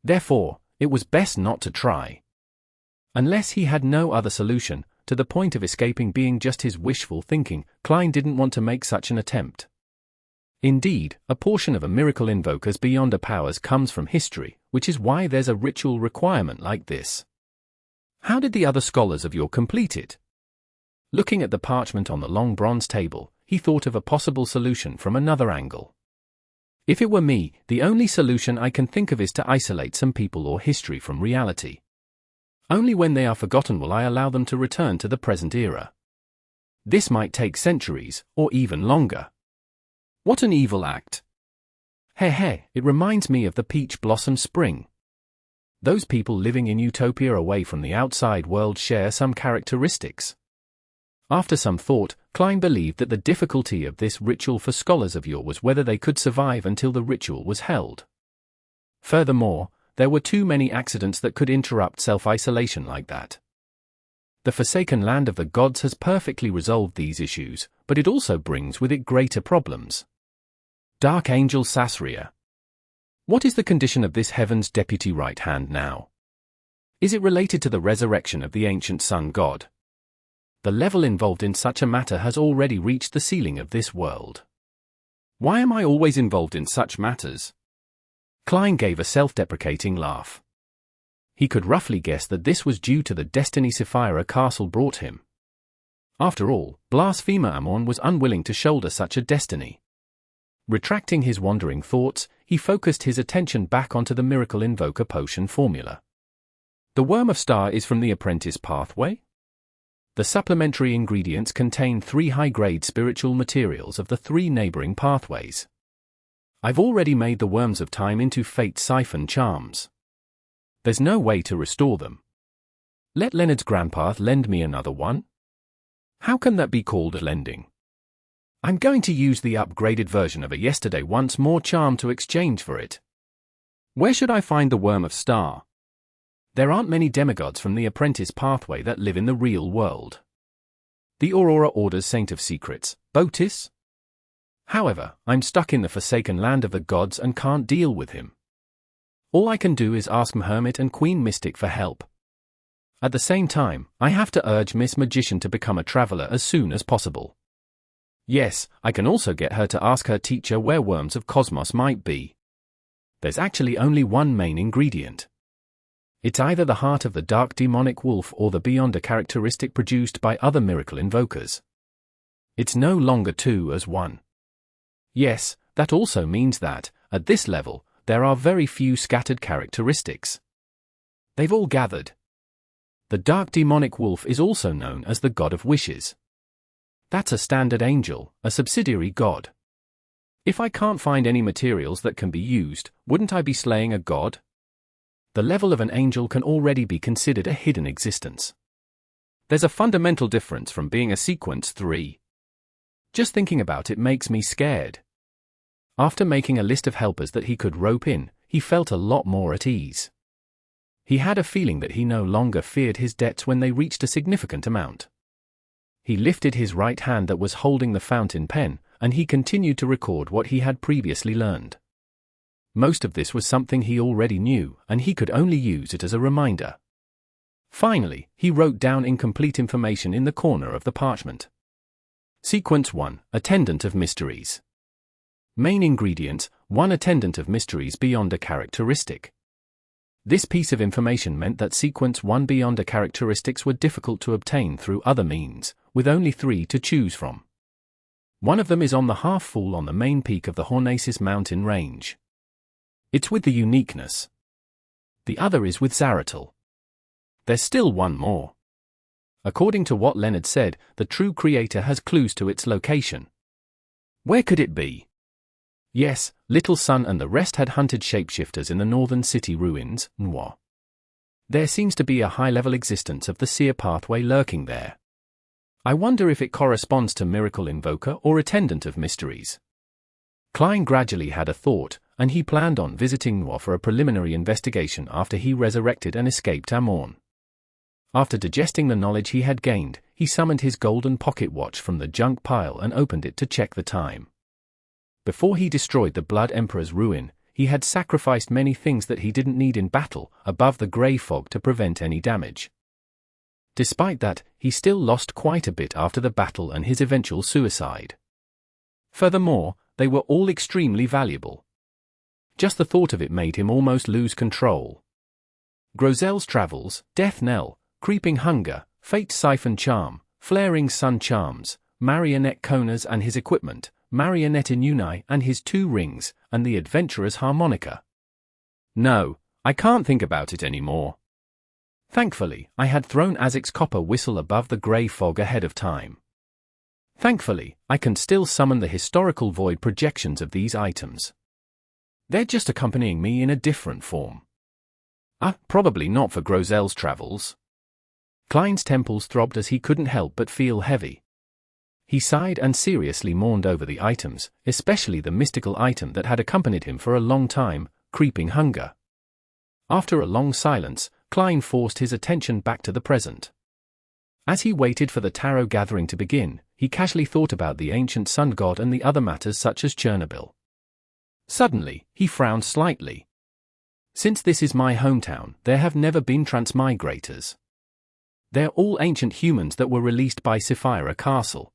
Therefore, it was best not to try. Unless he had no other solution, to the point of escaping being just his wishful thinking, Klein didn't want to make such an attempt. Indeed, a portion of a miracle invoker's beyonder powers comes from history, which is why there's a ritual requirement like this. How did the other scholars of your complete it? Looking at the parchment on the long bronze table, he thought of a possible solution from another angle. If it were me, the only solution I can think of is to isolate some people or history from reality. Only when they are forgotten will I allow them to return to the present era. This might take centuries, or even longer. What an evil act. Hey, it reminds me of the peach blossom spring. Those people living in utopia away from the outside world share some characteristics. After some thought, Klein believed that the difficulty of this ritual for scholars of yore was whether they could survive until the ritual was held. Furthermore, there were too many accidents that could interrupt self-isolation like that. The forsaken land of the gods has perfectly resolved these issues, but it also brings with it greater problems. Dark Angel Sasria. What is the condition of this heaven's deputy right hand now? Is it related to the resurrection of the ancient sun god? The level involved in such a matter has already reached the ceiling of this world. Why am I always involved in such matters? Klein gave a self-deprecating laugh. He could roughly guess that this was due to the destiny Sapphira Castle brought him. After all, blasphemer Amon was unwilling to shoulder such a destiny. Retracting his wandering thoughts, he focused his attention back onto the miracle invoker potion formula. The Worm of Star is from the apprentice pathway? The supplementary ingredients contain 3 high-grade spiritual materials of the 3 neighboring pathways. I've already made the Worms of Time into Fate Siphon charms. There's no way to restore them. Let Leonard's grandpa lend me another one? How can that be called lending? I'm going to use the upgraded version of a yesterday once more charm to exchange for it. Where should I find the Worm of Star? There aren't many demigods from the apprentice pathway that live in the real world. The Aurora Order's Saint of Secrets, Botis? However, I'm stuck in the forsaken land of the gods and can't deal with him. All I can do is ask Hermit and Queen Mystic for help. At the same time, I have to urge Miss Magician to become a traveler as soon as possible. Yes, I can also get her to ask her teacher where Worms of Cosmos might be. There's actually only one main ingredient. It's either the heart of the dark demonic wolf or the Beyonder characteristic produced by other miracle invokers. It's no longer 2 as 1. Yes, that also means that, at this level, there are very few scattered characteristics. They've all gathered. The dark demonic wolf is also known as the god of wishes. That's a standard angel, a subsidiary god. If I can't find any materials that can be used, wouldn't I be slaying a god? The level of an angel can already be considered a hidden existence. There's a fundamental difference from being a sequence 3. Just thinking about it makes me scared. After making a list of helpers that he could rope in, he felt a lot more at ease. He had a feeling that he no longer feared his debts when they reached a significant amount. He lifted his right hand that was holding the fountain pen, and he continued to record what he had previously learned. Most of this was something he already knew, and he could only use it as a reminder. Finally, he wrote down incomplete information in the corner of the parchment. Sequence 1, Attendant of Mysteries. Main ingredients, 1 Attendant of Mysteries beyond a characteristic. This piece of information meant that Sequence 1 Beyonder characteristics were difficult to obtain through other means, with only 3 to choose from. One of them is on the half-full on the main peak of the Hornacis mountain range. It's with the uniqueness. The other is with Zaratul. There's still one more. According to what Leonard said, the true creator has clues to its location. Where could it be? Yes, Little Sun and the rest had hunted shapeshifters in the northern city ruins, Nois. There seems to be a high-level existence of the seer pathway lurking there. I wonder if it corresponds to Miracle Invoker or Attendant of Mysteries. Klein gradually had a thought, and he planned on visiting Nois for a preliminary investigation after he resurrected and escaped Amon. After digesting the knowledge he had gained, he summoned his golden pocket watch from the junk pile and opened it to check the time. Before he destroyed the Blood Emperor's ruin, he had sacrificed many things that he didn't need in battle above the grey fog to prevent any damage. Despite that, he still lost quite a bit after the battle and his eventual suicide. Furthermore, they were all extremely valuable. Just the thought of it made him almost lose control. Grozel's Travels, Death Knell, Creeping Hunger, Fate Siphon Charm, Flaring Sun Charms, Marionette Coners and his equipment, Marionette Inuni and his 2 rings, and the Adventurer's Harmonica. No, I can't think about it anymore. Thankfully, I had thrown Azic's copper whistle above the grey fog ahead of time. Thankfully, I can still summon the historical void projections of these items. They're just accompanying me in a different form. Probably not for Grozel's Travels. Klein's temples throbbed as he couldn't help but feel heavy. He sighed and seriously mourned over the items, especially the mystical item that had accompanied him for a long time, Creeping Hunger. After a long silence, Klein forced his attention back to the present. As he waited for the tarot gathering to begin, he casually thought about the ancient sun god and the other matters such as Chernobyl. Suddenly, he frowned slightly. Since this is my hometown, there have never been transmigrators. They're all ancient humans that were released by Sapphira Castle.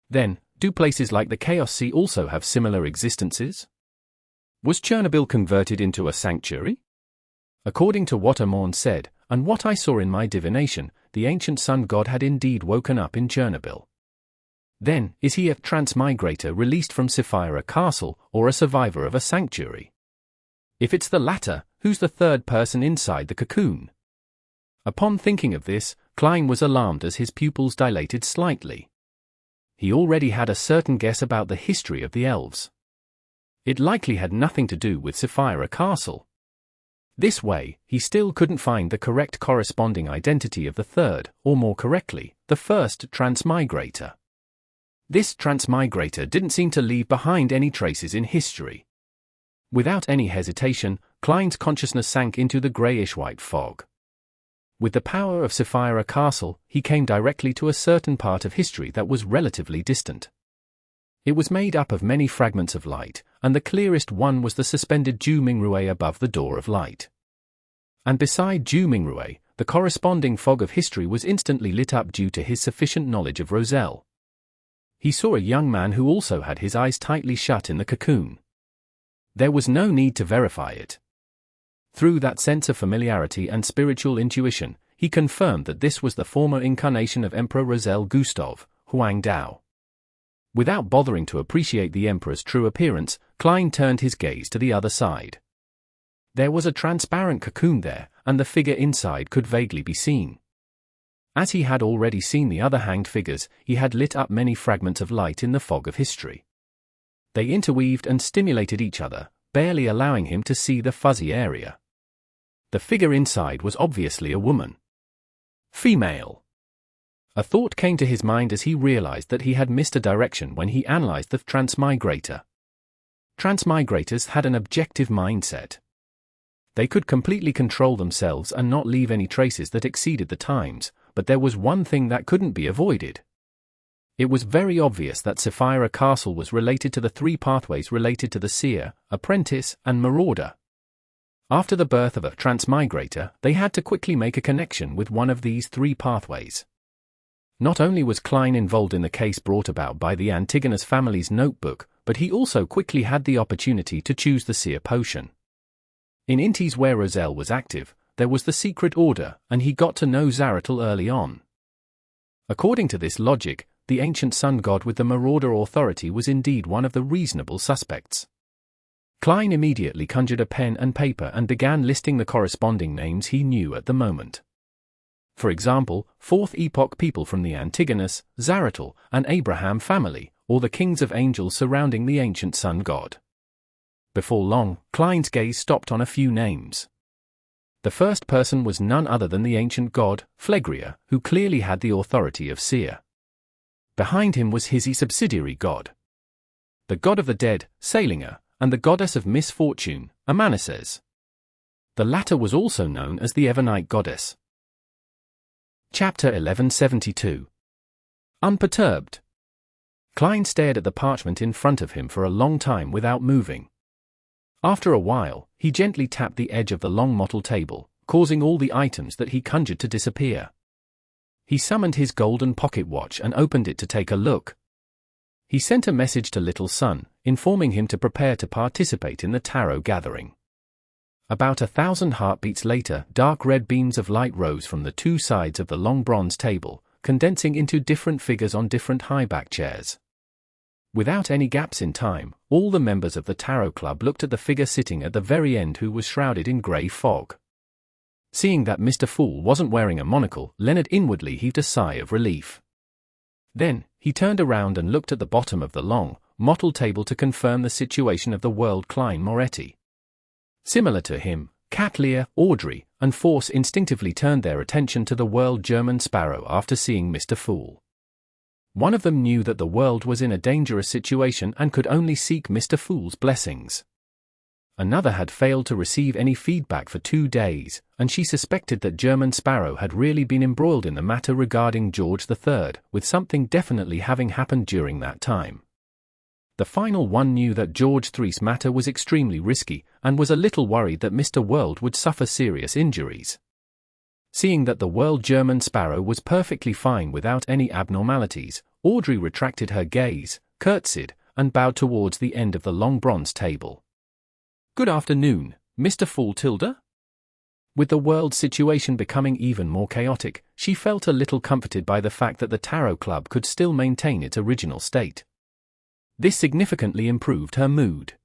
Then, do places like the Chaos Sea also have similar existences? Was Chernobyl converted into a sanctuary? According to what Amon said, and what I saw in my divination, the ancient sun god had indeed woken up in Chernobyl. Then, is he a transmigrator released from Sapphira Castle, or a survivor of a sanctuary? If it's the latter, who's the third person inside the cocoon? Upon thinking of this, Klein was alarmed as his pupils dilated slightly. He already had a certain guess about the history of the elves. It likely had nothing to do with Sapphira Castle. This way, he still couldn't find the correct corresponding identity of the third, or more correctly, the first transmigrator. This transmigrator didn't seem to leave behind any traces in history. Without any hesitation, Klein's consciousness sank into the greyish-white fog. With the power of Sapphira Castle, he came directly to a certain part of history that was relatively distant. It was made up of many fragments of light, and the clearest one was the suspended Ju Mingrue above the Door of Light. And beside Ju Mingrue, the corresponding fog of history was instantly lit up due to his sufficient knowledge of Roselle. He saw a young man who also had his eyes tightly shut in the cocoon. There was no need to verify it. Through that sense of familiarity and spiritual intuition, he confirmed that this was the former incarnation of Emperor Roselle Gustav, Huang Dao. Without bothering to appreciate the Emperor's true appearance, Klein turned his gaze to the other side. There was a transparent cocoon there, and the figure inside could vaguely be seen. As he had already seen the other hanged figures, he had lit up many fragments of light in the fog of history. They interweaved and stimulated each other, barely allowing him to see the fuzzy area. The figure inside was obviously a woman. Female. A thought came to his mind as he realized that he had missed a direction when he analyzed the transmigrator. Transmigrators had an objective mindset. They could completely control themselves and not leave any traces that exceeded the times, but there was one thing that couldn't be avoided. It was very obvious that Sapphira Castle was related to the three pathways related to the seer, apprentice, and marauder. After the birth of a transmigrator, they had to quickly make a connection with one of these three pathways. Not only was Klein involved in the case brought about by the Antigonus family's notebook, but he also quickly had the opportunity to choose the seer potion. In Intis where Roselle was active, there was the secret order, and he got to know Zaratul early on. According to this logic, the ancient sun god with the marauder authority was indeed one of the reasonable suspects. Klein immediately conjured a pen and paper and began listing the corresponding names he knew at the moment. For example, Fourth Epoch people from the Antigonus, Zaratul, and Abraham family, or the kings of angels surrounding the ancient sun god. Before long, Klein's gaze stopped on a few names. The first person was none other than the ancient god, Phlegria, who clearly had the authority of seer. Behind him was his subsidiary god. The god of the dead, Salinger, and the goddess of misfortune, Amanases. The latter was also known as the Evernight goddess. Chapter 1172. Unperturbed. Klein stared at the parchment in front of him for a long time without moving. After a while, he gently tapped the edge of the long mottled table, causing all the items that he conjured to disappear. He summoned his golden pocket watch and opened it to take a look. He sent a message to Little Sun, informing him to prepare to participate in the tarot gathering. About 1,000 heartbeats later, dark red beams of light rose from the two sides of the long bronze table, condensing into different figures on different high-back chairs. Without any gaps in time, all the members of the tarot club looked at the figure sitting at the very end who was shrouded in grey fog. Seeing that Mr. Fool wasn't wearing a monocle, Leonard inwardly heaved a sigh of relief. Then, he turned around and looked at the bottom of the long, mottled table to confirm the situation of the world Klein Moretti. Similar to him, Kat Lear, Audrey, and Force instinctively turned their attention to the world German Sparrow after seeing Mr. Fool. One of them knew that the world was in a dangerous situation and could only seek Mr. Fool's blessings. Another had failed to receive any feedback for 2 days, and she suspected that German Sparrow had really been embroiled in the matter regarding George III, with something definitely having happened during that time. The final one knew that George III's matter was extremely risky, and was a little worried that Mr. World would suffer serious injuries. Seeing that the World German Sparrow was perfectly fine without any abnormalities, Audrey retracted her gaze, curtsied, and bowed towards the end of the long bronze table. "Good afternoon, Mr. Fool Tilda?" With the world situation becoming even more chaotic, she felt a little comforted by the fact that the Tarot Club could still maintain its original state. This significantly improved her mood.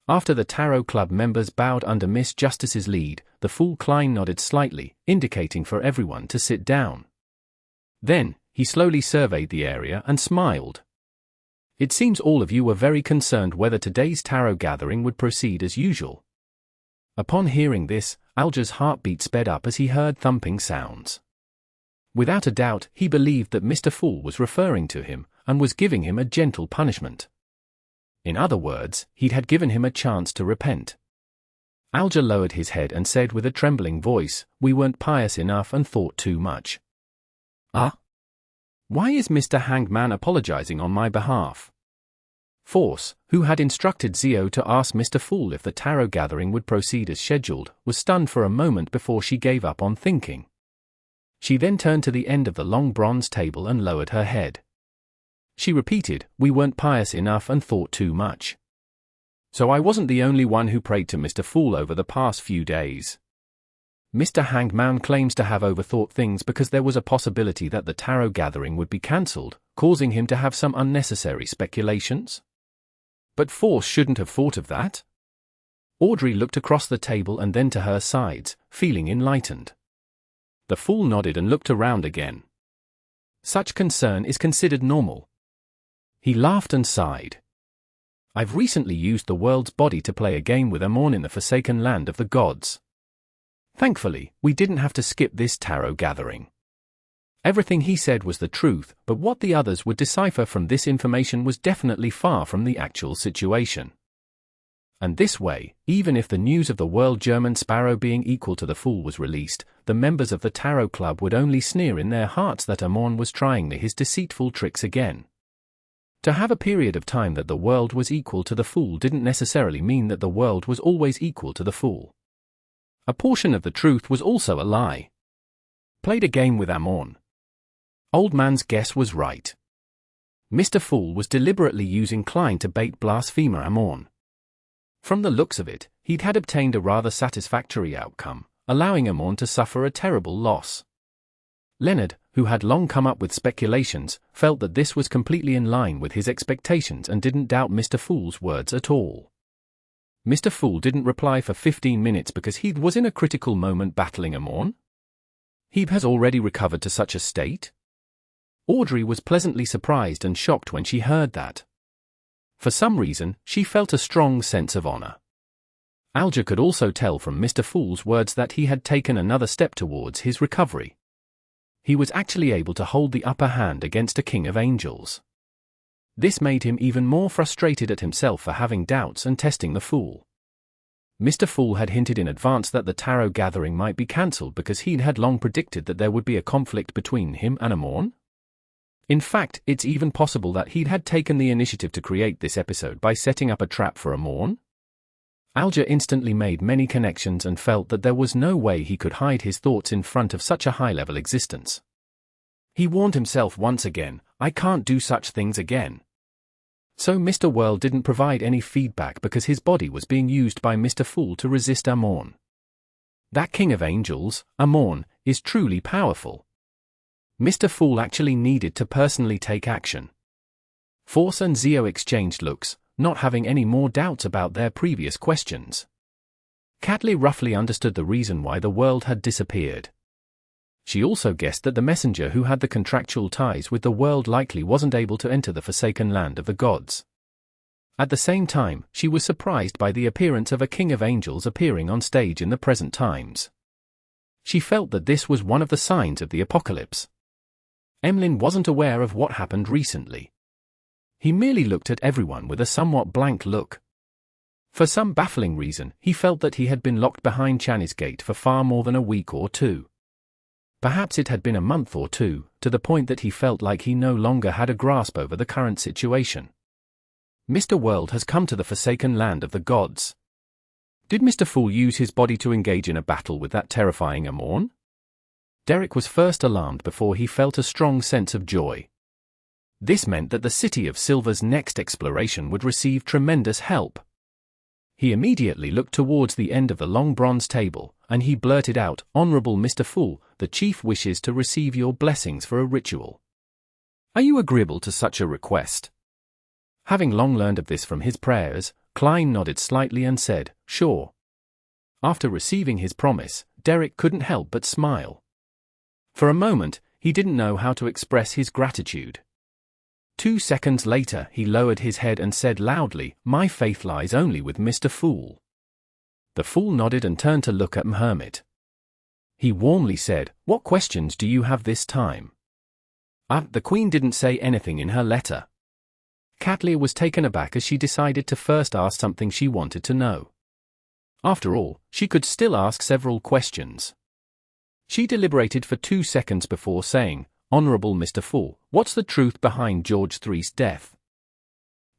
After the Tarot Club members bowed under Miss Justice's lead, the Fool Klein nodded slightly, indicating for everyone to sit down. Then, he slowly surveyed the area and smiled. "It seems all of you were very concerned whether today's tarot gathering would proceed as usual." Upon hearing this, Alger's heartbeat sped up as he heard thumping sounds. Without a doubt, he believed that Mr. Fool was referring to him, and was giving him a gentle punishment. In other words, he had given him a chance to repent. Alger lowered his head and said with a trembling voice, "We weren't pious enough and thought too much." "Ah? Why is Mr. Hangman apologizing on my behalf?" Force, who had instructed Zio to ask Mr. Fool if the tarot gathering would proceed as scheduled, was stunned for a moment before she gave up on thinking. She then turned to the end of the long bronze table and lowered her head. She repeated, "We weren't pious enough and thought too much. So I wasn't the only one who prayed to Mr. Fool over the past few days. Mr. Hangman claims to have overthought things because there was a possibility that the tarot gathering would be cancelled, causing him to have some unnecessary speculations. But Force shouldn't have thought of that." Audrey looked across the table and then to her sides, feeling enlightened. The Fool nodded and looked around again. "Such concern is considered normal." He laughed and sighed. "I've recently used the world's body to play a game with Amorn in the Forsaken Land of the Gods. Thankfully, we didn't have to skip this tarot gathering." Everything he said was the truth, but what the others would decipher from this information was definitely far from the actual situation. And this way, even if the news of the World German Sparrow being equal to the Fool was released, the members of the Tarot Club would only sneer in their hearts that Amorn was trying his deceitful tricks again. To have a period of time that the world was equal to the Fool didn't necessarily mean that the world was always equal to the Fool. A portion of the truth was also a lie. Played a game with Amorn. Old Man's guess was right. Mr. Fool was deliberately using Klein to bait blasphemer Amorn. From the looks of it, he'd had obtained a rather satisfactory outcome, allowing Amorn to suffer a terrible loss. Leonard, who had long come up with speculations, felt that this was completely in line with his expectations and didn't doubt Mr. Fool's words at all. Mr. Fool didn't reply for 15 minutes because he was in a critical moment battling Amorn? He has already recovered to such a state? Audrey was pleasantly surprised and shocked when she heard that. For some reason, she felt a strong sense of honor. Alger could also tell from Mr. Fool's words that he had taken another step towards his recovery. He was actually able to hold the upper hand against a king of angels. This made him even more frustrated at himself for having doubts and testing the Fool. Mr. Fool had hinted in advance that the tarot gathering might be cancelled because he had long predicted that there would be a conflict between him and Amorn. In fact, it's even possible that he had taken the initiative to create this episode by setting up a trap for Amorn. Alger instantly made many connections and felt that there was no way he could hide his thoughts in front of such a high-level existence. He warned himself once again, "I can't do such things again." So Mr. World didn't provide any feedback because his body was being used by Mr. Fool to resist Amorn. That king of angels, Amorn, is truly powerful. Mr. Fool actually needed to personally take action. Force and Zio exchanged looks, not having any more doubts about their previous questions. Catley roughly understood the reason why the world had disappeared. She also guessed that the messenger who had the contractual ties with the world likely wasn't able to enter the Forsaken Land of the Gods. At the same time, she was surprised by the appearance of a king of angels appearing on stage in the present times. She felt that this was one of the signs of the apocalypse. Emlyn wasn't aware of what happened recently. He merely looked at everyone with a somewhat blank look. For some baffling reason, he felt that he had been locked behind Channy's gate for far more than a week or two. Perhaps it had been a month or two, to the point that he felt like he no longer had a grasp over the current situation. Mr. World has come to the forsaken land of the gods. Did Mr. Fool use his body to engage in a battle with that terrifying Amorn? Derek was first alarmed before he felt a strong sense of joy. This meant that the City of Silver's next exploration would receive tremendous help. He immediately looked towards the end of the long bronze table, and he blurted out, "Honorable Mr. Fool, the chief wishes to receive your blessings for a ritual. Are you agreeable to such a request?" Having long learned of this from his prayers, Klein nodded slightly and said, "Sure." After receiving his promise, Derek couldn't help but smile. For a moment, he didn't know how to express his gratitude. 2 seconds later, he lowered his head and said loudly, "My faith lies only with Mr. Fool." The fool nodded and turned to look at Hermit. He warmly said, "What questions do you have this time?" The Queen didn't say anything in her letter. Katlia was taken aback as she decided to first ask something she wanted to know. After all, she could still ask several questions. She deliberated for 2 seconds before saying, "Honorable Mr. Fool, what's the truth behind George III's death?"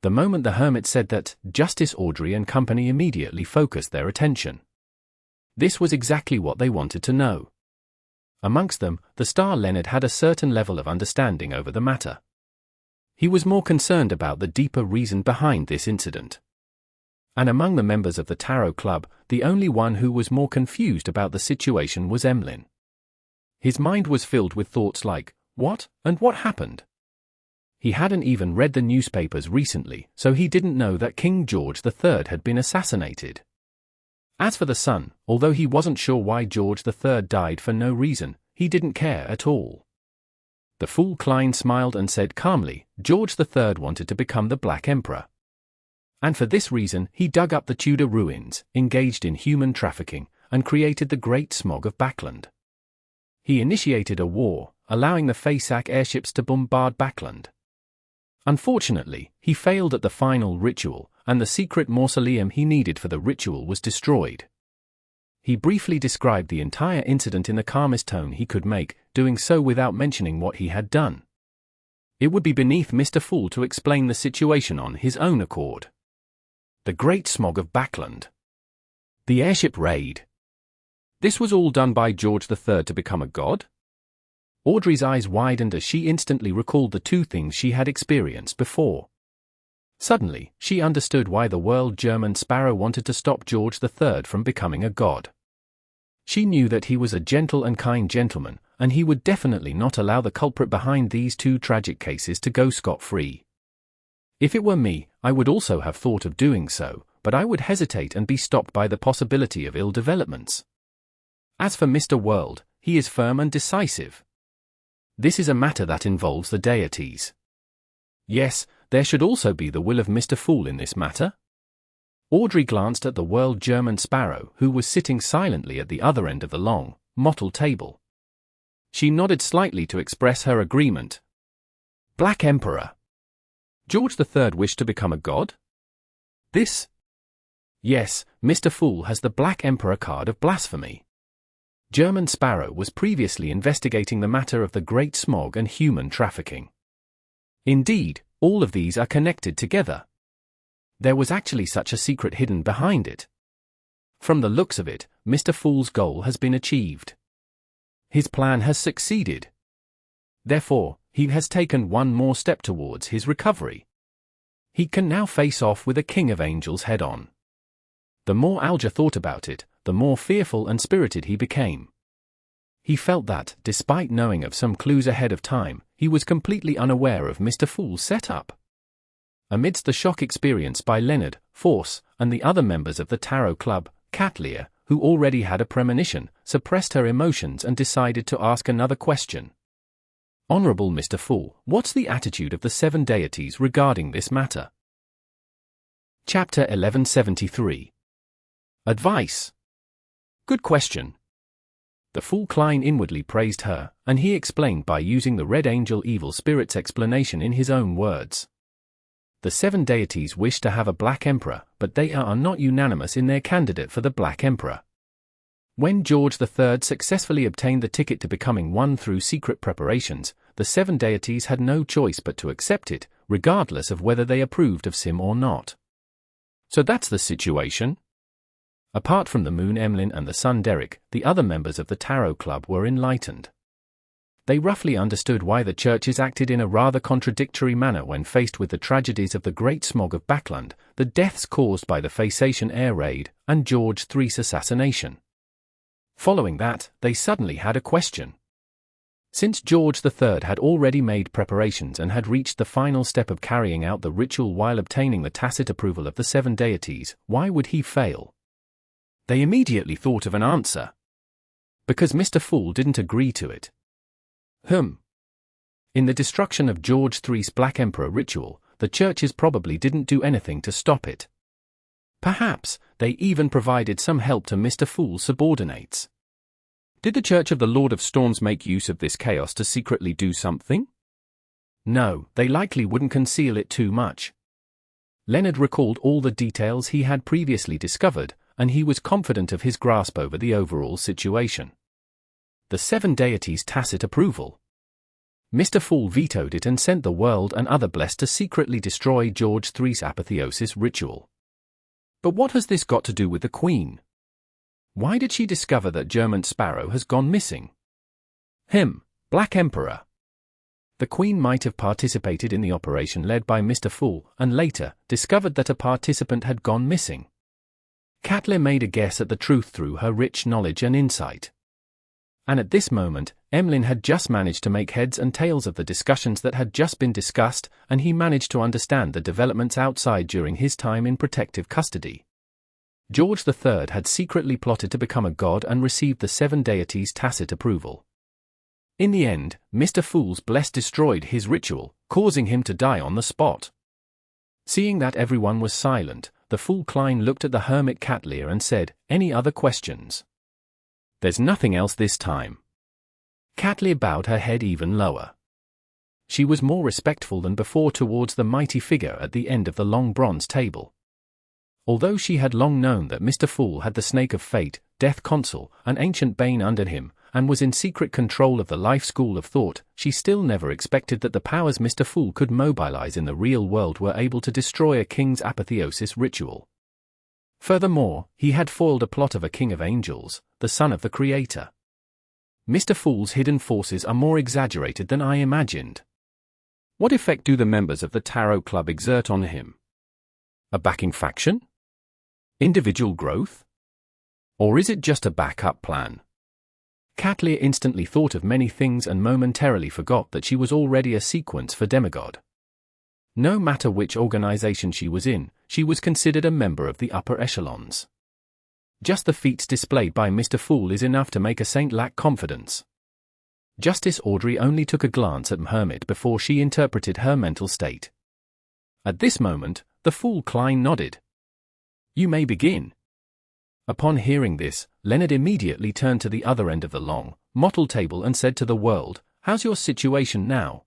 The moment the hermit said that, Justice Audrey and company immediately focused their attention. This was exactly what they wanted to know. Amongst them, the star Leonard had a certain level of understanding over the matter. He was more concerned about the deeper reason behind this incident. And among the members of the Tarot Club, the only one who was more confused about the situation was Emlyn. His mind was filled with thoughts like, what, and what happened? He hadn't even read the newspapers recently, so he didn't know that King George III had been assassinated. As for the son, although he wasn't sure why George III died for no reason, he didn't care at all. The fool Klein smiled and said calmly, George III wanted to become the Black Emperor. And for this reason, he dug up the Tudor ruins, engaged in human trafficking, and created the Great Smog of Backland. He initiated a war, allowing the Faceac airships to bombard Backland. Unfortunately, he failed at the final ritual, and the secret mausoleum he needed for the ritual was destroyed. He briefly described the entire incident in the calmest tone he could make, doing so without mentioning what he had done. It would be beneath Mr. Fool to explain the situation on his own accord. The Great Smog of Backland. The airship raid. This was all done by George III to become a god? Audrey's eyes widened as she instantly recalled the two things she had experienced before. Suddenly, she understood why the world German Sparrow wanted to stop George III from becoming a god. She knew that he was a gentle and kind gentleman, and he would definitely not allow the culprit behind these two tragic cases to go scot-free. If it were me, I would also have thought of doing so, but I would hesitate and be stopped by the possibility of ill developments. As for Mr. World, he is firm and decisive. This is a matter that involves the deities. Yes, there should also be the will of Mr. Fool in this matter. Audrey glanced at the world German Sparrow, who was sitting silently at the other end of the long, mottled table. She nodded slightly to express her agreement. Black Emperor. George III wished to become a god? This? Yes, Mr. Fool has the Black Emperor card of blasphemy. German Sparrow was previously investigating the matter of the Great Smog and human trafficking. Indeed, all of these are connected together. There was actually such a secret hidden behind it. From the looks of it, Mr. Fool's goal has been achieved. His plan has succeeded. Therefore, he has taken one more step towards his recovery. He can now face off with a King of Angels head-on. The more Alger thought about it, the more fearful and spirited he became. He felt that, despite knowing of some clues ahead of time, he was completely unaware of Mr. Fool's setup. Amidst the shock experienced by Leonard, Force, and the other members of the Tarot Club, Katlia, who already had a premonition, suppressed her emotions and decided to ask another question. Honorable Mr. Fool, what's the attitude of the 7 deities regarding this matter? Chapter 1173. Advice. Good question. The fool Klein inwardly praised her, and he explained by using the Red Angel Evil Spirit's explanation in his own words. The 7 deities wish to have a Black Emperor, but they are not unanimous in their candidate for the Black Emperor. When George III successfully obtained the ticket to becoming one through secret preparations, the 7 deities had no choice but to accept it, regardless of whether they approved of Sim or not. So that's the situation. Apart from the Moon Emlyn and the Sun Derek, the other members of the Tarot Club were enlightened. They roughly understood why the churches acted in a rather contradictory manner when faced with the tragedies of the Great Smog of Backland, the deaths caused by the Phaeacian air raid, and George III's assassination. Following that, they suddenly had a question. Since George III had already made preparations and had reached the final step of carrying out the ritual while obtaining the tacit approval of the 7 deities, why would he fail? They immediately thought of an answer. Because Mr. Fool didn't agree to it. In the destruction of George III's Black Emperor ritual, the churches probably didn't do anything to stop it. Perhaps, they even provided some help to Mr. Fool's subordinates. Did the Church of the Lord of Storms make use of this chaos to secretly do something? No, they likely wouldn't conceal it too much. Leonard recalled all the details he had previously discovered, and he was confident of his grasp over the overall situation. The 7 deities' tacit approval. Mr. Fool vetoed it and sent the world and other blessed to secretly destroy George III's apotheosis ritual. But what has this got to do with the Queen? Why did she discover that German Sparrow has gone missing? Black Emperor. The Queen might have participated in the operation led by Mr. Fool, and later, discovered that a participant had gone missing. Catelyn made a guess at the truth through her rich knowledge and insight. And at this moment, Emlyn had just managed to make heads and tails of the discussions that had just been discussed, and he managed to understand the developments outside during his time in protective custody. George III had secretly plotted to become a god and received the 7 deities' tacit approval. In the end, Mr. Fool's bless destroyed his ritual, causing him to die on the spot. Seeing that everyone was silent, the fool Klein looked at the hermit Catelyn and said, "Any other questions?" "There's nothing else this time." Catelyn bowed her head even lower. She was more respectful than before towards the mighty figure at the end of the long bronze table. Although she had long known that Mr. Fool had the Snake of Fate, Death Consul, and Ancient Bane under him, and was in secret control of the life school of thought, she still never expected that the powers Mr. Fool could mobilize in the real world were able to destroy a king's apotheosis ritual. Furthermore, he had foiled a plot of a king of angels, the son of the Creator. Mr. Fool's hidden forces are more exaggerated than I imagined. What effect do the members of the Tarot Club exert on him? A backing faction? Individual growth? Or is it just a backup plan? Catelyn instantly thought of many things and momentarily forgot that she was already a sequence for demigod. No matter which organization she was in, she was considered a member of the upper echelons. Just the feats displayed by Mr. Fool is enough to make a saint lack confidence. Justice Audrey only took a glance at Hermit before she interpreted her mental state. At this moment, the fool Klein nodded. "You may begin." Upon hearing this, Leonard immediately turned to the other end of the long, mottled table and said to the world, "How's your situation now?"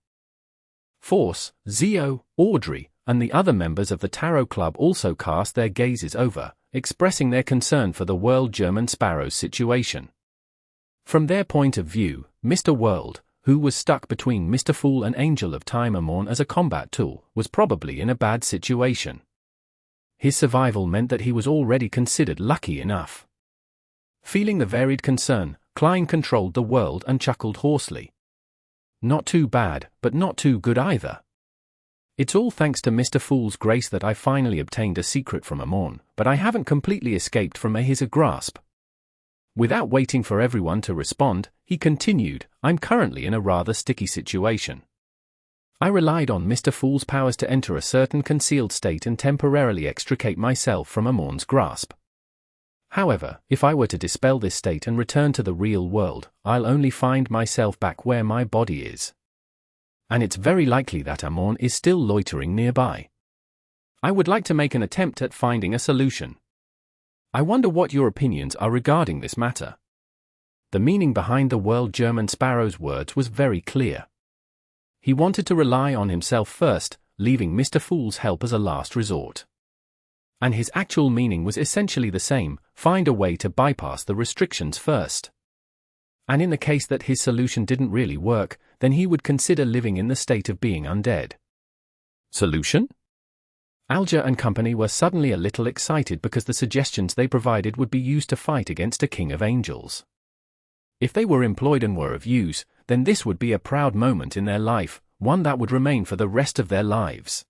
Force, Zio, Audrey, and the other members of the Tarot Club also cast their gazes over, expressing their concern for the world German Sparrow's situation. From their point of view, Mr. World, who was stuck between Mr. Fool and Angel of Time Amorn as a combat tool, was probably in a bad situation. His survival meant that he was already considered lucky enough. Feeling the varied concern, Klein controlled the world and chuckled hoarsely. "Not too bad, but not too good either. It's all thanks to Mr. Fool's grace that I finally obtained a secret from Amorn, but I haven't completely escaped from his grasp." Without waiting for everyone to respond, he continued, "I'm currently in a rather sticky situation. I relied on Mr. Fool's powers to enter a certain concealed state and temporarily extricate myself from Amorn's grasp. However, if I were to dispel this state and return to the real world, I'll only find myself back where my body is. And it's very likely that Amorn is still loitering nearby. I would like to make an attempt at finding a solution. I wonder what your opinions are regarding this matter." The meaning behind the world German Sparrow's words was very clear. He wanted to rely on himself first, leaving Mr. Fool's help as a last resort. And his actual meaning was essentially the same: find a way to bypass the restrictions first. And in the case that his solution didn't really work, then he would consider living in the state of being undead. Solution? Alger and company were suddenly a little excited because the suggestions they provided would be used to fight against a king of angels. If they were employed and were of use, then this would be a proud moment in their life, one that would remain for the rest of their lives.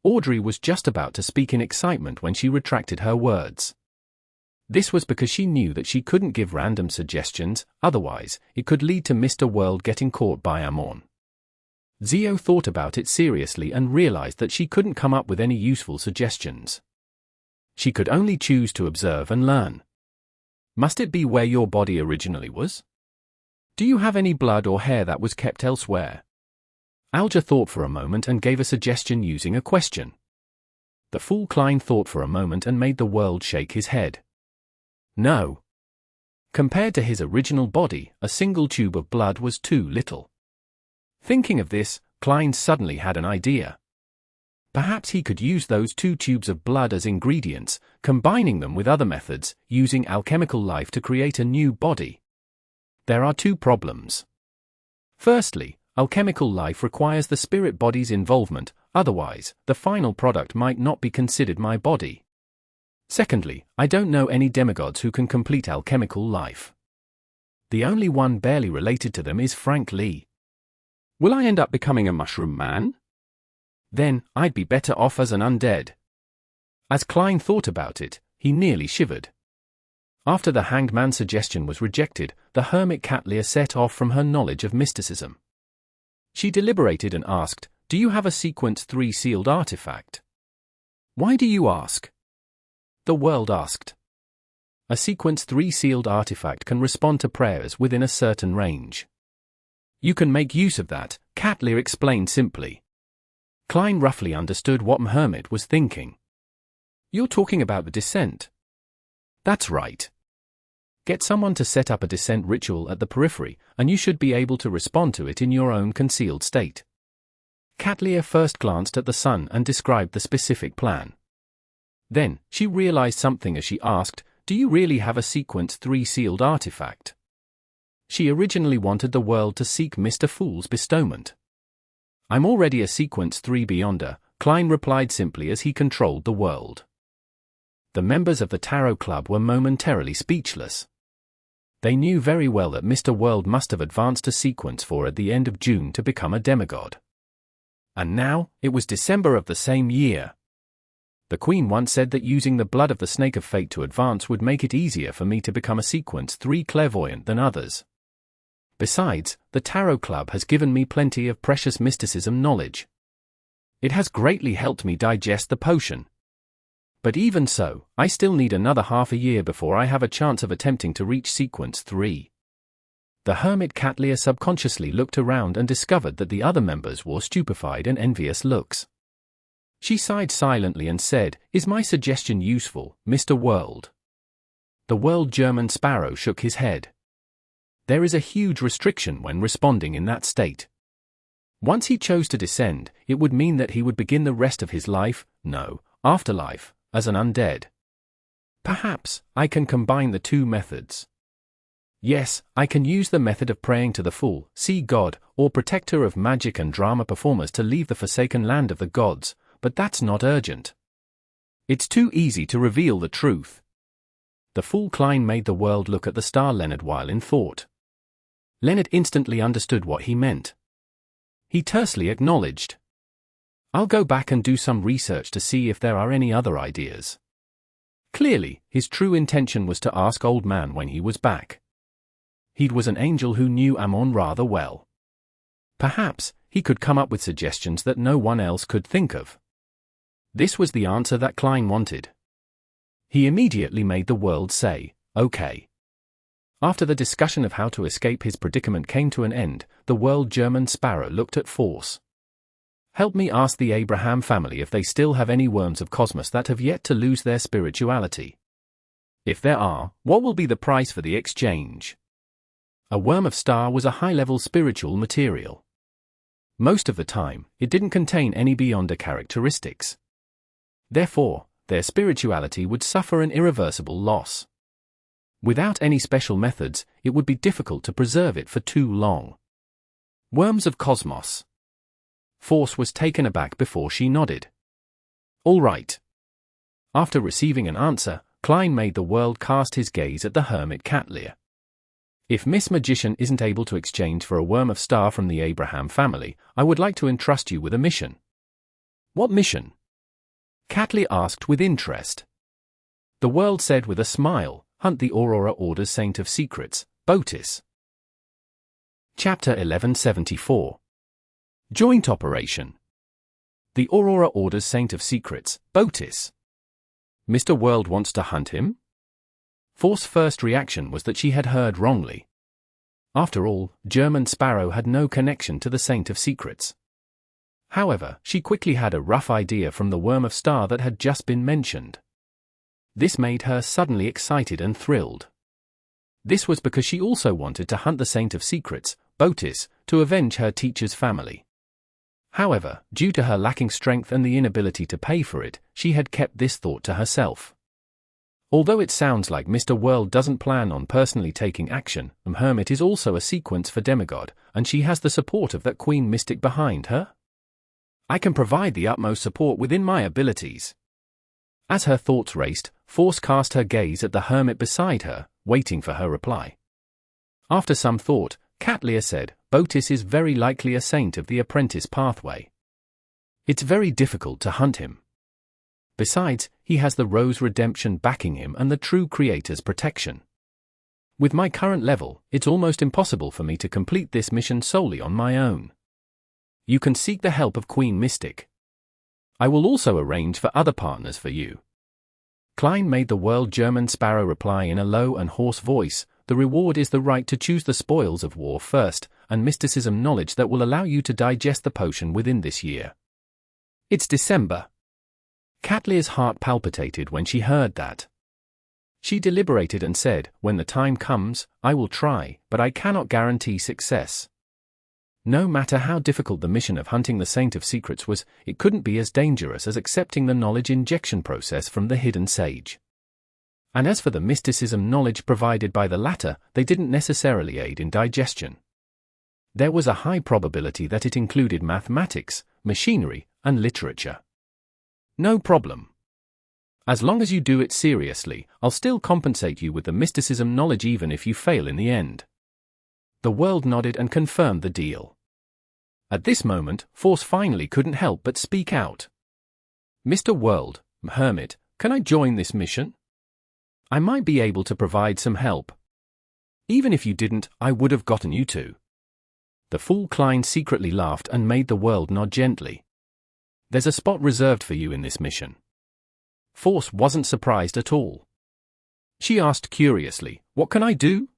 Audrey was just about to speak in excitement when she retracted her words. This was because she knew that she couldn't give random suggestions, otherwise, it could lead to Mr. World getting caught by Amon. Zio thought about it seriously and realized that she couldn't come up with any useful suggestions. She could only choose to observe and learn. Must it be where your body originally was? Do you have any blood or hair that was kept elsewhere? Alger thought for a moment and gave a suggestion using a question. The fool Klein thought for a moment and made the world shake his head. No. Compared to his original body, a single tube of blood was too little. Thinking of this, Klein suddenly had an idea. Perhaps he could use those 2 tubes of blood as ingredients, combining them with other methods, using alchemical life to create a new body. There are 2 problems. Firstly, alchemical life requires the spirit body's involvement, otherwise, the final product might not be considered my body. Secondly, I don't know any demigods who can complete alchemical life. The only one barely related to them is Frank Lee. Will I end up becoming a mushroom man? Then, I'd be better off as an undead. As Klein thought about it, he nearly shivered. After the Hanged Man suggestion was rejected, the hermit Katlia set off from her knowledge of mysticism. She deliberated and asked, "Do you have a Sequence 3 sealed artifact?" "Why do you ask?" The world asked. A Sequence 3 sealed artifact can respond to prayers within a certain range. You can make use of that, Katlia explained simply. Klein roughly understood what Hermit was thinking. You're talking about the descent. That's right. Get someone to set up a descent ritual at the periphery, and you should be able to respond to it in your own concealed state. Katlia first glanced at the sun and described the specific plan. Then, she realized something as she asked, "Do you really have a Sequence 3 sealed artifact?" She originally wanted the world to seek Mr. Fool's bestowment. "I'm already a Sequence 3 Beyonder," Klein replied simply as he controlled the world. The members of the Tarot Club were momentarily speechless. They knew very well that Mr. World must have advanced to Sequence 4 at the end of June to become a demigod. And now, it was December of the same year. The Queen once said that using the blood of the Snake of Fate to advance would make it easier for me to become a Sequence 3 clairvoyant than others. Besides, the Tarot Club has given me plenty of precious mysticism knowledge. It has greatly helped me digest the potion. But even so, I still need another half a year before I have a chance of attempting to reach Sequence 3. The hermit Katlia subconsciously looked around and discovered that the other members wore stupefied and envious looks. She sighed silently and said, "Is my suggestion useful, Mr. World?" The World German Sparrow shook his head. There is a huge restriction when responding in that state. Once he chose to descend, it would mean that he would begin the rest of his life, no, afterlife, as an undead. Perhaps, I can combine the 2 methods. Yes, I can use the method of praying to the Fool, sea god, or protector of magic and drama performers to leave the forsaken land of the gods, but that's not urgent. It's too easy to reveal the truth. The Fool Klein made the world look at the star Leonard while in thought. Leonard instantly understood what he meant. He tersely acknowledged. I'll go back and do some research to see if there are any other ideas. Clearly, his true intention was to ask Old Man when he was back. He was an angel who knew Amon rather well. Perhaps, he could come up with suggestions that no one else could think of. This was the answer that Klein wanted. He immediately made the world say, "Okay." After the discussion of how to escape his predicament came to an end, the World German Sparrow looked at Force. "Help me ask the Abraham family if they still have any worms of Cosmos that have yet to lose their spirituality. If there are, what will be the price for the exchange?" A worm of star was a high-level spiritual material. Most of the time, it didn't contain any Beyonder characteristics. Therefore, their spirituality would suffer an irreversible loss. Without any special methods, it would be difficult to preserve it for too long. Worms of Cosmos. Force was taken aback before she nodded. All right. After receiving an answer, Klein made the world cast his gaze at the hermit Catlear. If Miss Magician isn't able to exchange for a worm of star from the Abraham family, I would like to entrust you with a mission. What mission? Catlear asked with interest. The world said with a smile, hunt the Aurora Order's Saint of Secrets, Poise. Chapter 1174. Joint Operation. The Aurora Order's Saint of Secrets, Poise. Mr. World wants to hunt him? Force's first reaction was that she had heard wrongly. After all, German Sparrow had no connection to the Saint of Secrets. However, she quickly had a rough idea from the Worm of Star that had just been mentioned. This made her suddenly excited and thrilled. This was because she also wanted to hunt the Saint of Secrets, Poise, to avenge her teacher's family. However, due to her lacking strength and the inability to pay for it, she had kept this thought to herself. Although it sounds like Mr. World doesn't plan on personally taking action, Hermit is also a sequence for demigod, and she has the support of that Queen Mystic behind her. I can provide the utmost support within my abilities. As her thoughts raced, Force cast her gaze at the hermit beside her, waiting for her reply. After some thought, Catlear said, Poise is very likely a saint of the apprentice pathway. It's very difficult to hunt him. Besides, he has the Rose Redemption backing him and the True Creator's protection. With my current level, it's almost impossible for me to complete this mission solely on my own. You can seek the help of Queen Mystic. I will also arrange for other partners for you. Klein made the world German Sparrow reply in a low and hoarse voice, the reward is the right to choose the spoils of war first, and mysticism knowledge that will allow you to digest the potion within this year. It's December. Catlear's heart palpitated when she heard that. She deliberated and said, when the time comes, I will try, but I cannot guarantee success. No matter how difficult the mission of hunting the Saint of Secrets was, it couldn't be as dangerous as accepting the knowledge injection process from the hidden sage. And as for the mysticism knowledge provided by the latter, they didn't necessarily aid in digestion. There was a high probability that it included mathematics, machinery, and literature. No problem. As long as you do it seriously, I'll still compensate you with the mysticism knowledge even if you fail in the end. The world nodded and confirmed the deal. At this moment, Force finally couldn't help but speak out. Mr. World, Hermit, can I join this mission? I might be able to provide some help. Even if you didn't, I would have gotten you to. The fool Klein secretly laughed and made the world nod gently. There's a spot reserved for you in this mission. Force wasn't surprised at all. She asked curiously, what can I do?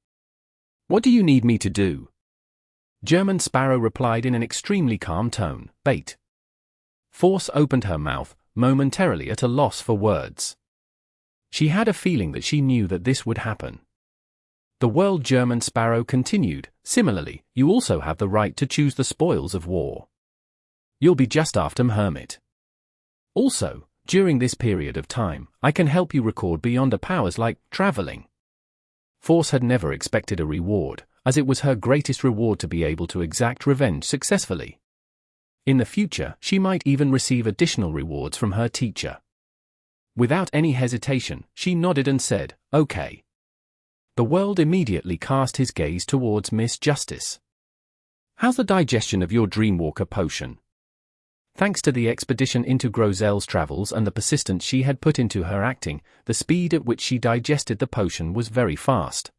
What do you need me to do? German Sparrow replied in an extremely calm tone, bait. Force opened her mouth, momentarily at a loss for words. She had a feeling that she knew that this would happen. The world German Sparrow continued, similarly, you also have the right to choose the spoils of war. You'll be just after Hermit. Also, during this period of time, I can help you record beyonder powers like traveling. Force had never expected a reward, as it was her greatest reward to be able to exact revenge successfully. In the future, she might even receive additional rewards from her teacher. Without any hesitation, she nodded and said, okay. The world immediately cast his gaze towards Miss Justice. How's the digestion of your Dreamwalker potion? Thanks to the expedition into Grozel's travels and the persistence she had put into her acting, the speed at which she digested the potion was very fast.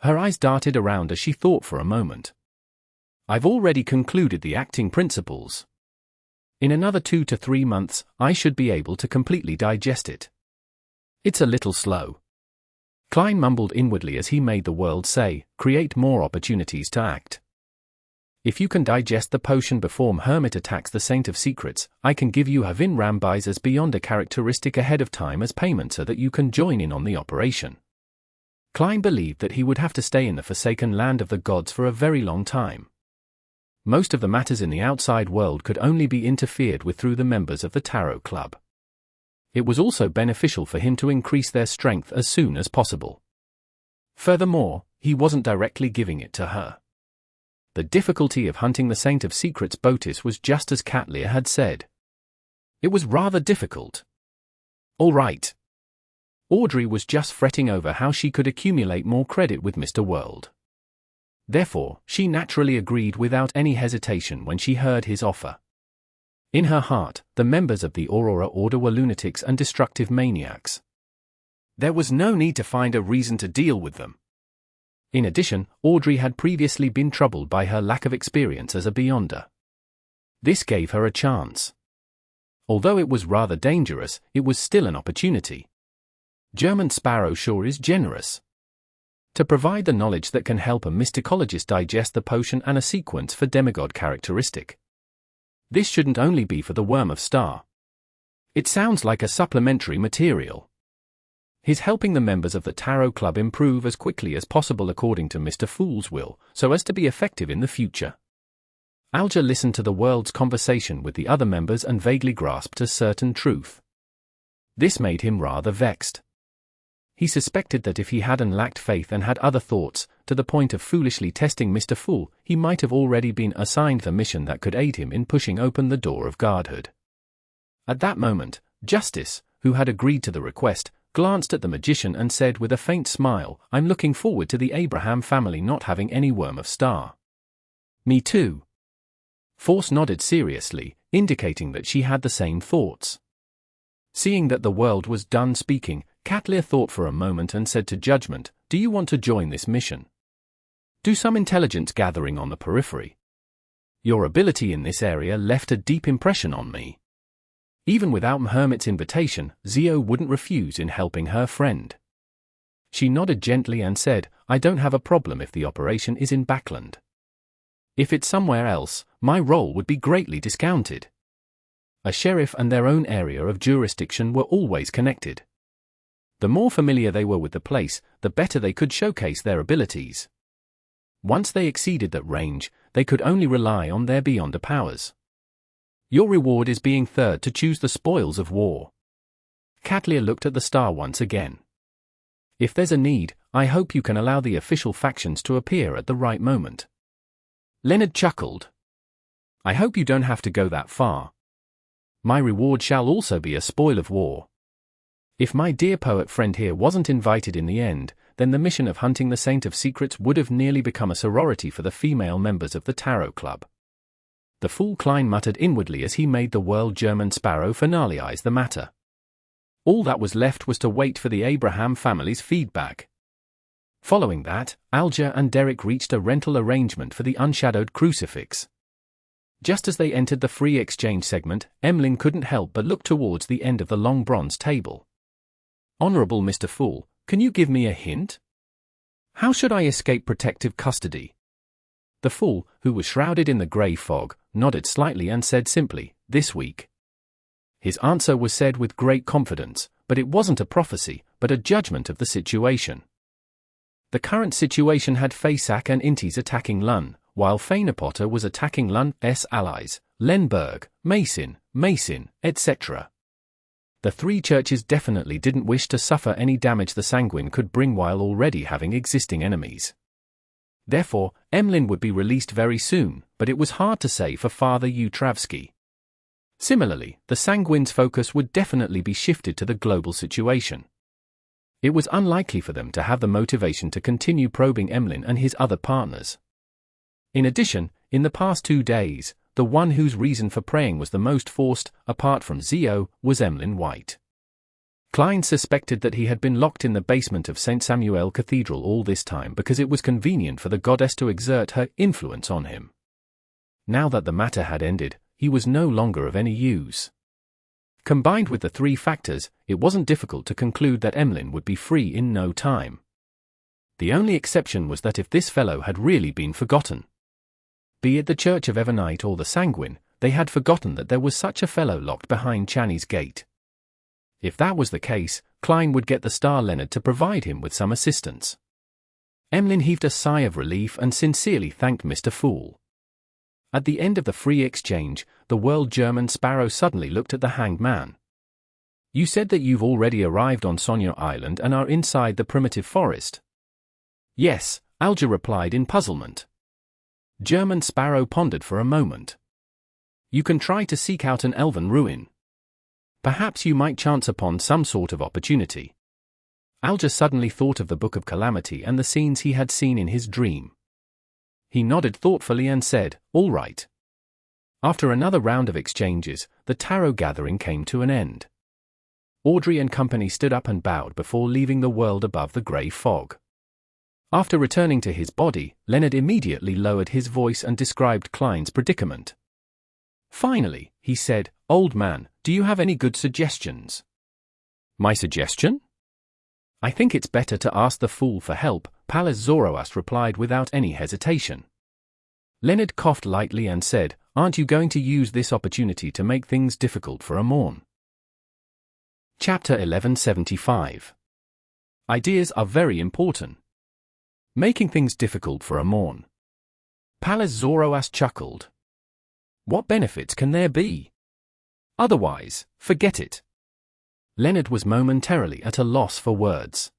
Her eyes darted around as she thought for a moment. I've already concluded the acting principles. In another 2 to 3 months, I should be able to completely digest it. It's a little slow. Klein mumbled inwardly as he made the world say, create more opportunities to act. If you can digest the potion before Hermit attacks the Saint of Secrets, I can give you Havin Rambis as beyond a characteristic ahead of time as payment so that you can join in on the operation. Klein believed that he would have to stay in the forsaken land of the gods for a very long time. Most of the matters in the outside world could only be interfered with through the members of the Tarot Club. it was also beneficial for him to increase their strength as soon as possible. Furthermore, he wasn't directly giving it to her. The difficulty of hunting the Saint of Secrets Botis was just as Catlear had said. It was rather difficult. All right. Audrey was just fretting over how she could accumulate more credit with Mr. World. Therefore, she naturally agreed without any hesitation when she heard his offer. In her heart, the members of the Aurora Order were lunatics and destructive maniacs. There was no need to find a reason to deal with them. In addition, Audrey had previously been troubled by her lack of experience as a Beyonder. This gave her a chance. Although it was rather dangerous, it was still an opportunity. German Sparrow sure is generous. To provide the knowledge that can help a mysticologist digest the potion and a sequence for demigod characteristic. This shouldn't only be for the Worm of Star. It sounds like a supplementary material. He's helping the members of the Tarot Club improve as quickly as possible according to Mr. Fool's will, so as to be effective in the future. Alger listened to the world's conversation with the other members and vaguely grasped a certain truth. This made him rather vexed. He suspected that if he hadn't lacked faith and had other thoughts, to the point of foolishly testing Mr. Fool, he might have already been assigned the mission that could aid him in pushing open the door of godhood. At that moment, Justice, who had agreed to the request, glanced at the magician and said with a faint smile, "I'm looking forward to the Abraham family not having any Worm of Star." "Me too." Force nodded seriously, indicating that she had the same thoughts. Seeing that the world was done speaking, Catlear thought for a moment and said to Judgment, "Do you want to join this mission? Do some intelligence gathering on the periphery. Your ability in this area left a deep impression on me." Even without Hermit's invitation, Zio wouldn't refuse in helping her friend. She nodded gently and said, "I don't have a problem if the operation is in Backland. If it's somewhere else, my role would be greatly discounted." A sheriff and their own area of jurisdiction were always connected. The more familiar they were with the place, the better they could showcase their abilities. Once they exceeded that range, they could only rely on their Beyonder powers. "Your reward is being third to choose the spoils of war." Catlear looked at the star once again. "If there's a need, I hope you can allow the official factions to appear at the right moment." Leonard chuckled. "I hope you don't have to go that far. My reward shall also be a spoil of war. If my dear poet friend here wasn't invited in the end, then the mission of hunting the Saint of Secrets would have nearly become a sorority for the female members of the Tarot Club." The fool Klein muttered inwardly as he made the World German Sparrow finalize the matter. All that was left was to wait for the Abraham family's feedback. Following that, Alger and Derek reached a rental arrangement for the unshadowed crucifix. Just as they entered the free exchange segment, Emlyn couldn't help but look towards the end of the long bronze table. "Honorable Mr. Fool, can you give me a hint? How should I escape protective custody?" The fool, who was shrouded in the grey fog, nodded slightly and said simply, "This week." His answer was said with great confidence, but it wasn't a prophecy, but a judgment of the situation. The current situation had Fasak and Intis attacking Lun, while Fainapotter was attacking Lun's allies, Lenberg, Mason, etc. The three churches definitely didn't wish to suffer any damage the Sanguine could bring while already having existing enemies. Therefore, Emlyn would be released very soon, but it was hard to say for Father Utravsky. Similarly, the Sanguine's focus would definitely be shifted to the global situation. It was unlikely for them to have the motivation to continue probing Emlyn and his other partners. In addition, in the past 2 days, the one whose reason for praying was the most forced, apart from Zio, was Emlyn White. Klein suspected that he had been locked in the basement of St. Samuel Cathedral all this time because it was convenient for the goddess to exert her influence on him. Now that the matter had ended, he was no longer of any use. Combined with the three factors, it wasn't difficult to conclude that Emlyn would be free in no time. The only exception was that if this fellow had really been forgotten. Be it the Church of Evernight or the Sanguine, they had forgotten that there was such a fellow locked behind Channy's gate. If that was the case, Klein would get the Star Leonard to provide him with some assistance. Emlyn heaved a sigh of relief and sincerely thanked Mr. Fool. At the end of the free exchange, the World German Sparrow suddenly looked at the Hanged Man. You said that you've already arrived on Sonia Island and are inside the primitive forest. Yes, Alger replied in puzzlement. German Sparrow pondered for a moment. You can try to seek out an elven ruin. Perhaps you might chance upon some sort of opportunity. Alger suddenly thought of the Book of Calamity and the scenes he had seen in his dream. He nodded thoughtfully and said, "All right." After another round of exchanges, the tarot gathering came to an end. Audrey and company stood up and bowed before leaving the world above the grey fog. After returning to his body, Leonard immediately lowered his voice and described Klein's predicament. Finally, he said, "Old man, do you have any good suggestions?" "My suggestion?" "I think it's better to ask the fool for help," Pallas Zoroast replied without any hesitation. Leonard coughed lightly and said, "Aren't you going to use this opportunity to make things difficult for Amorn?" Chapter 1175. Ideas are very important. Making things difficult for Amorn. Pallas Zoroast chuckled. What benefits can there be? Otherwise, forget it. Leonard was momentarily at a loss for words.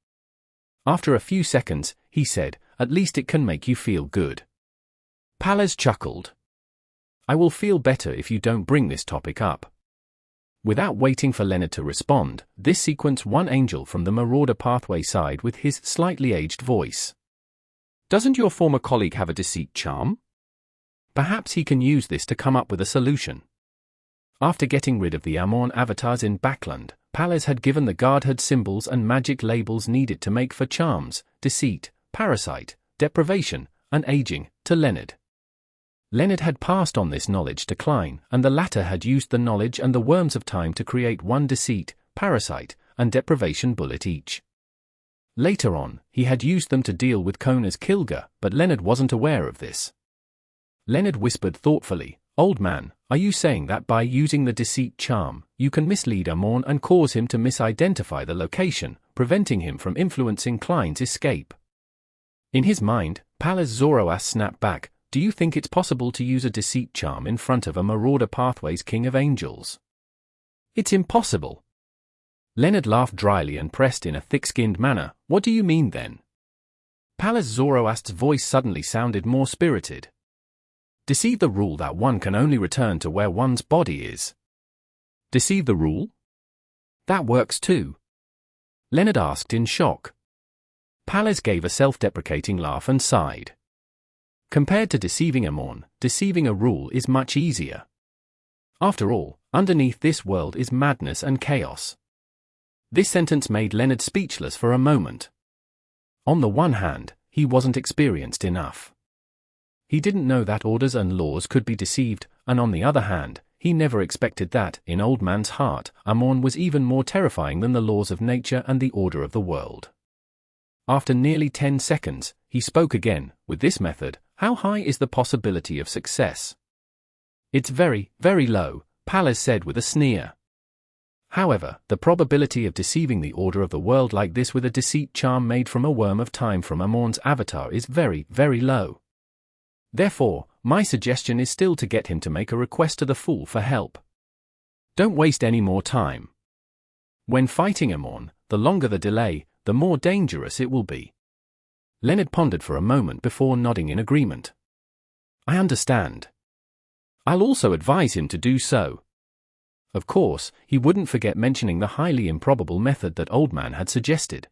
After a few seconds, he said, "At least it can make you feel good." Pallas chuckled. "I will feel better if you don't bring this topic up." Without waiting for Leonard to respond, this sequence one angel from the Marauder pathway sighed with his slightly aged voice. "Doesn't your former colleague have a deceit charm? Perhaps he can use this to come up with a solution." After getting rid of the Amorn avatars in Backland, Pallas had given the Guardhood symbols and magic labels needed to make for charms, deceit, parasite, deprivation, and aging, to Leonard. Leonard had passed on this knowledge to Klein, and the latter had used the knowledge and the worms of time to create one deceit, parasite, and deprivation bullet each. Later on, he had used them to deal with Kona's Kilga, but Leonard wasn't aware of this. Leonard whispered thoughtfully, "Old man, are you saying that by using the deceit charm, you can mislead Amorn and cause him to misidentify the location, preventing him from influencing Klein's escape?" In his mind, Pallas Zoroast snapped back, "Do you think it's possible to use a deceit charm in front of a Marauder Pathway's King of Angels?" "It's impossible." Leonard laughed dryly and pressed in a thick-skinned manner, "What do you mean then?" Pallas Zoroast's voice suddenly sounded more spirited. "Deceive the rule that one can only return to where one's body is." "Deceive the rule?" "That works too." Leonard asked in shock. Pallas gave a self-deprecating laugh and sighed. Compared to deceiving Amorn, deceiving a rule is much easier. After all, underneath this world is madness and chaos. This sentence made Leonard speechless for a moment. On the one hand, he wasn't experienced enough. He didn't know that orders and laws could be deceived, and on the other hand, he never expected that, in Old Man's heart, Amorn was even more terrifying than the laws of nature and the order of the world. After nearly 10 seconds, he spoke again, "With this method, how high is the possibility of success?" "It's very, very low," Pallas said with a sneer. However, the probability of deceiving the order of the world like this with a deceit charm made from a worm of time from Amorn's avatar is very, very low. Therefore, my suggestion is still to get him to make a request to the fool for help. Don't waste any more time. When fighting Amorn, the longer the delay, the more dangerous it will be. Leonard pondered for a moment before nodding in agreement. "I understand. I'll also advise him to do so." Of course, he wouldn't forget mentioning the highly improbable method that Old Man had suggested.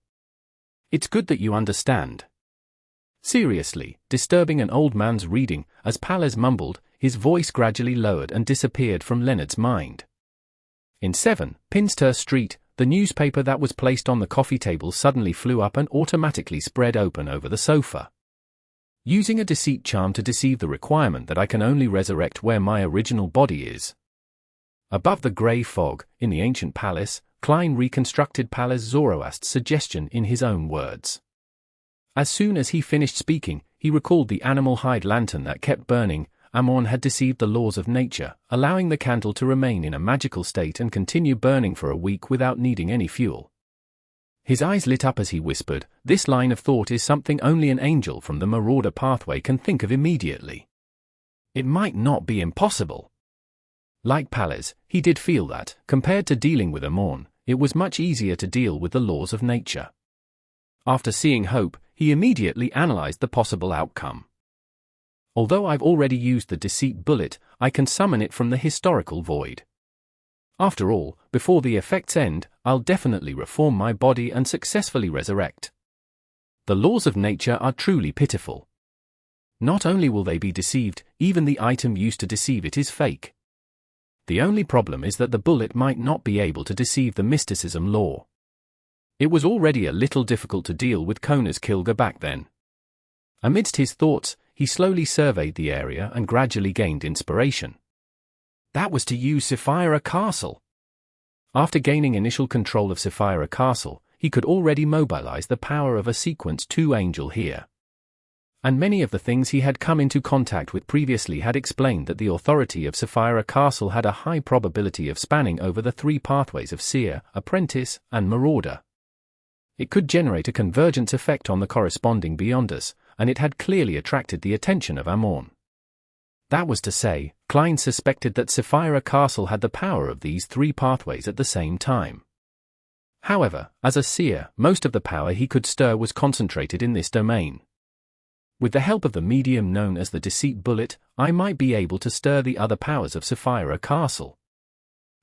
"It's good that you understand." Seriously, disturbing an old man's reading, as Pallas mumbled, his voice gradually lowered and disappeared from Leonard's mind. In 7, Pinster Street, the newspaper that was placed on the coffee table suddenly flew up and automatically spread open over the sofa. "Using a deceit charm to deceive the requirement that I can only resurrect where my original body is." Above the grey fog, in the ancient palace, Klein reconstructed Pallas Zoroast's suggestion in his own words. As soon as he finished speaking, he recalled the animal hide lantern that kept burning. Amorn had deceived the laws of nature, allowing the candle to remain in a magical state and continue burning for a week without needing any fuel. His eyes lit up as he whispered, "This line of thought is something only an angel from the Marauder pathway can think of immediately. It might not be impossible." Like Pallas, he did feel that, compared to dealing with Amorn, it was much easier to deal with the laws of nature. After seeing hope, he immediately analyzed the possible outcome. Although I've already used the deceit bullet, I can summon it from the historical void. After all, before the effects end, I'll definitely reform my body and successfully resurrect. The laws of nature are truly pitiful. Not only will they be deceived, even the item used to deceive it is fake. The only problem is that the bullet might not be able to deceive the mysticism law. It was already a little difficult to deal with Kona's Kilga back then. Amidst his thoughts, he slowly surveyed the area and gradually gained inspiration. That was to use Sapphira Castle. After gaining initial control of Sapphira Castle, he could already mobilize the power of a Sequence 2 angel here. And many of the things he had come into contact with previously had explained that the authority of Sapphira Castle had a high probability of spanning over the 3 pathways of Seer, Apprentice, and Marauder. It could generate a convergence effect on the corresponding Beyonders, and it had clearly attracted the attention of Amon. That was to say, Klein suspected that Sapphira Castle had the power of these 3 pathways at the same time. However, as a seer, most of the power he could stir was concentrated in this domain. With the help of the medium known as the Deceit Bullet, I might be able to stir the other powers of Sapphira Castle.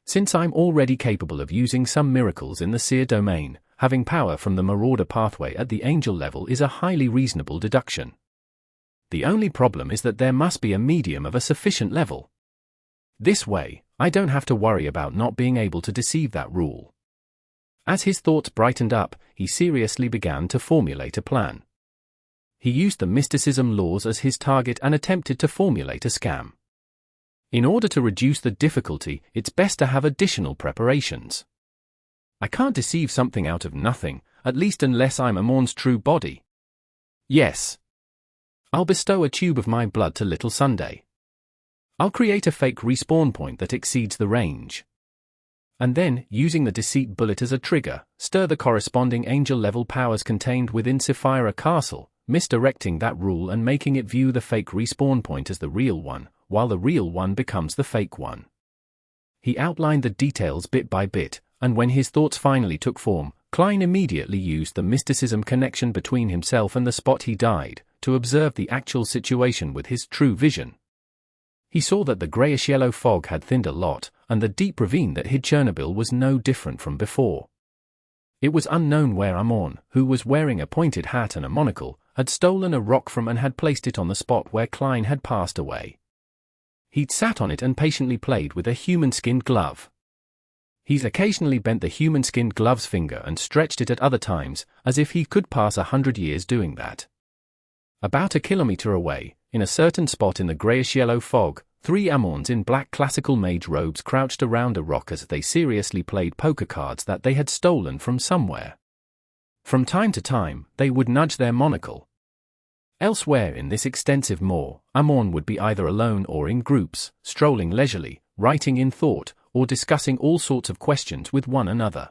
Since I'm already capable of using some miracles in the seer domain, having power from the Marauder pathway at the angel level is a highly reasonable deduction. The only problem is that there must be a medium of a sufficient level. This way, I don't have to worry about not being able to deceive that rule. As his thoughts brightened up, he seriously began to formulate a plan. He used the mysticism laws as his target and attempted to formulate a scam. In order to reduce the difficulty, it's best to have additional preparations. I can't deceive something out of nothing, at least unless I'm Amon's true body. Yes. I'll bestow a tube of my blood to Little Sunday. I'll create a fake respawn point that exceeds the range. And then, using the deceit bullet as a trigger, stir the corresponding angel-level powers contained within Sapphira Castle, misdirecting that rule and making it view the fake respawn point as the real one, while the real one becomes the fake one. He outlined the details bit by bit, and when his thoughts finally took form, Klein immediately used the mysticism connection between himself and the spot he died, to observe the actual situation with his true vision. He saw that the greyish-yellow fog had thinned a lot, and the deep ravine that hid Chernobyl was no different from before. It was unknown where Amon, who was wearing a pointed hat and a monocle, had stolen a rock from and had placed it on the spot where Klein had passed away. He'd sat on it and patiently played with a human-skinned glove. He's occasionally bent the human-skinned glove's finger and stretched it at other times, as if he could pass 100 years doing that. About a kilometer away, in a certain spot in the greyish-yellow fog, 3 Amons in black classical mage robes crouched around a rock as they seriously played poker cards that they had stolen from somewhere. From time to time, they would nudge their monocle. Elsewhere in this extensive moor, Amon would be either alone or in groups, strolling leisurely, writing in thought, or discussing all sorts of questions with one another.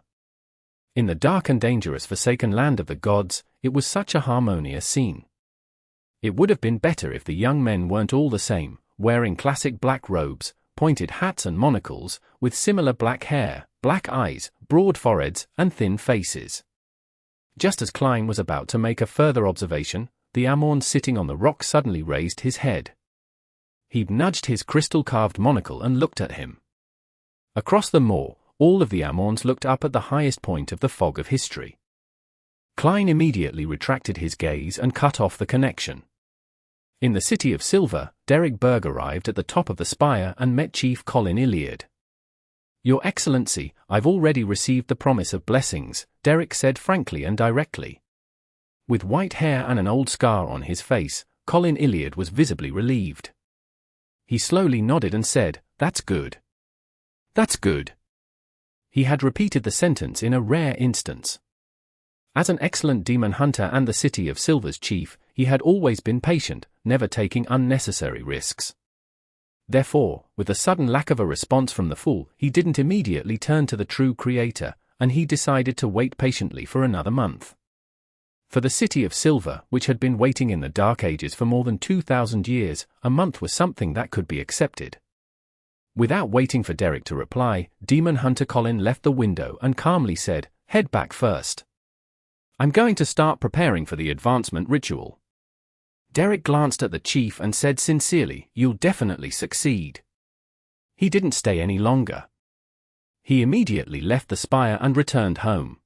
In the dark and dangerous forsaken land of the gods, it was such a harmonious scene. It would have been better if the young men weren't all the same, wearing classic black robes, pointed hats and monocles, with similar black hair, black eyes, broad foreheads, and thin faces. Just as Klein was about to make a further observation, the Amon sitting on the rock suddenly raised his head. He'd nudged his crystal-carved monocle and looked at him. Across the moor, all of the Amons looked up at the highest point of the fog of history. Klein immediately retracted his gaze and cut off the connection. In the City of Silver, Derek Berg arrived at the top of the spire and met Chief Colin Iliad. "Your Excellency, I've already received the promise of blessings," Derek said frankly and directly. With white hair and an old scar on his face, Colin Iliad was visibly relieved. He slowly nodded and said, "That's good. That's good." He had repeated the sentence in a rare instance. As an excellent demon hunter and the City of Silver's chief, he had always been patient, never taking unnecessary risks. Therefore, with the sudden lack of a response from the fool, he didn't immediately turn to the true creator, and he decided to wait patiently for another month. For the City of Silver, which had been waiting in the Dark Ages for more than 2,000 years, a month was something that could be accepted. Without waiting for Derek to reply, Demon Hunter Colin left the window and calmly said, "Head back first. I'm going to start preparing for the advancement ritual." Derek glanced at the chief and said sincerely, "You'll definitely succeed." He didn't stay any longer. He immediately left the spire and returned home.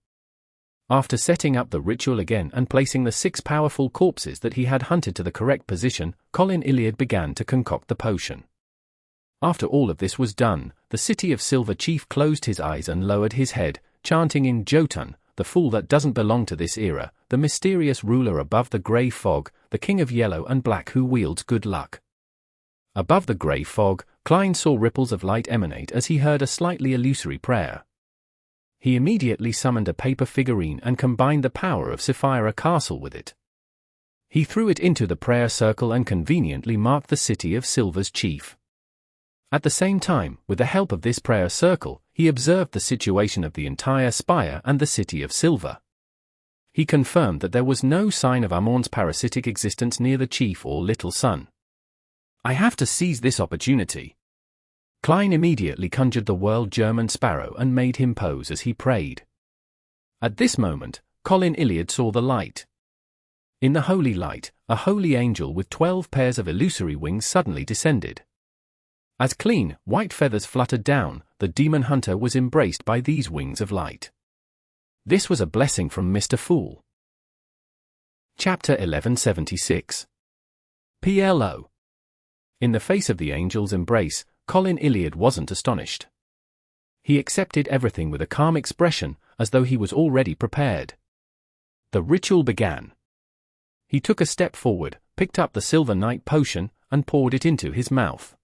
After setting up the ritual again and placing the 6 powerful corpses that he had hunted to the correct position, Colin Iliad began to concoct the potion. After all of this was done, the City of Silver chief closed his eyes and lowered his head, chanting in Jotun, "The fool that doesn't belong to this era, the mysterious ruler above the grey fog, the king of yellow and black who wields good luck." Above the grey fog, Klein saw ripples of light emanate as he heard a slightly illusory prayer. He immediately summoned a paper figurine and combined the power of Sapphire Castle with it. He threw it into the prayer circle and conveniently marked the City of Silver's chief. At the same time, with the help of this prayer circle, he observed the situation of the entire spire and the City of Silver. He confirmed that there was no sign of Amorn's parasitic existence near the chief or little son. "I have to seize this opportunity." Klein immediately conjured the world German sparrow and made him pose as he prayed. At this moment, Colin Iliad saw the light. In the holy light, a holy angel with 12 pairs of illusory wings suddenly descended. As clean, white feathers fluttered down, the demon hunter was embraced by these wings of light. This was a blessing from Mr. Fool. Chapter 1176. PLO. In the face of the angel's embrace, Colin Iliad wasn't astonished. He accepted everything with a calm expression, as though he was already prepared. The ritual began. He took a step forward, picked up the Silver Night potion, and poured it into his mouth.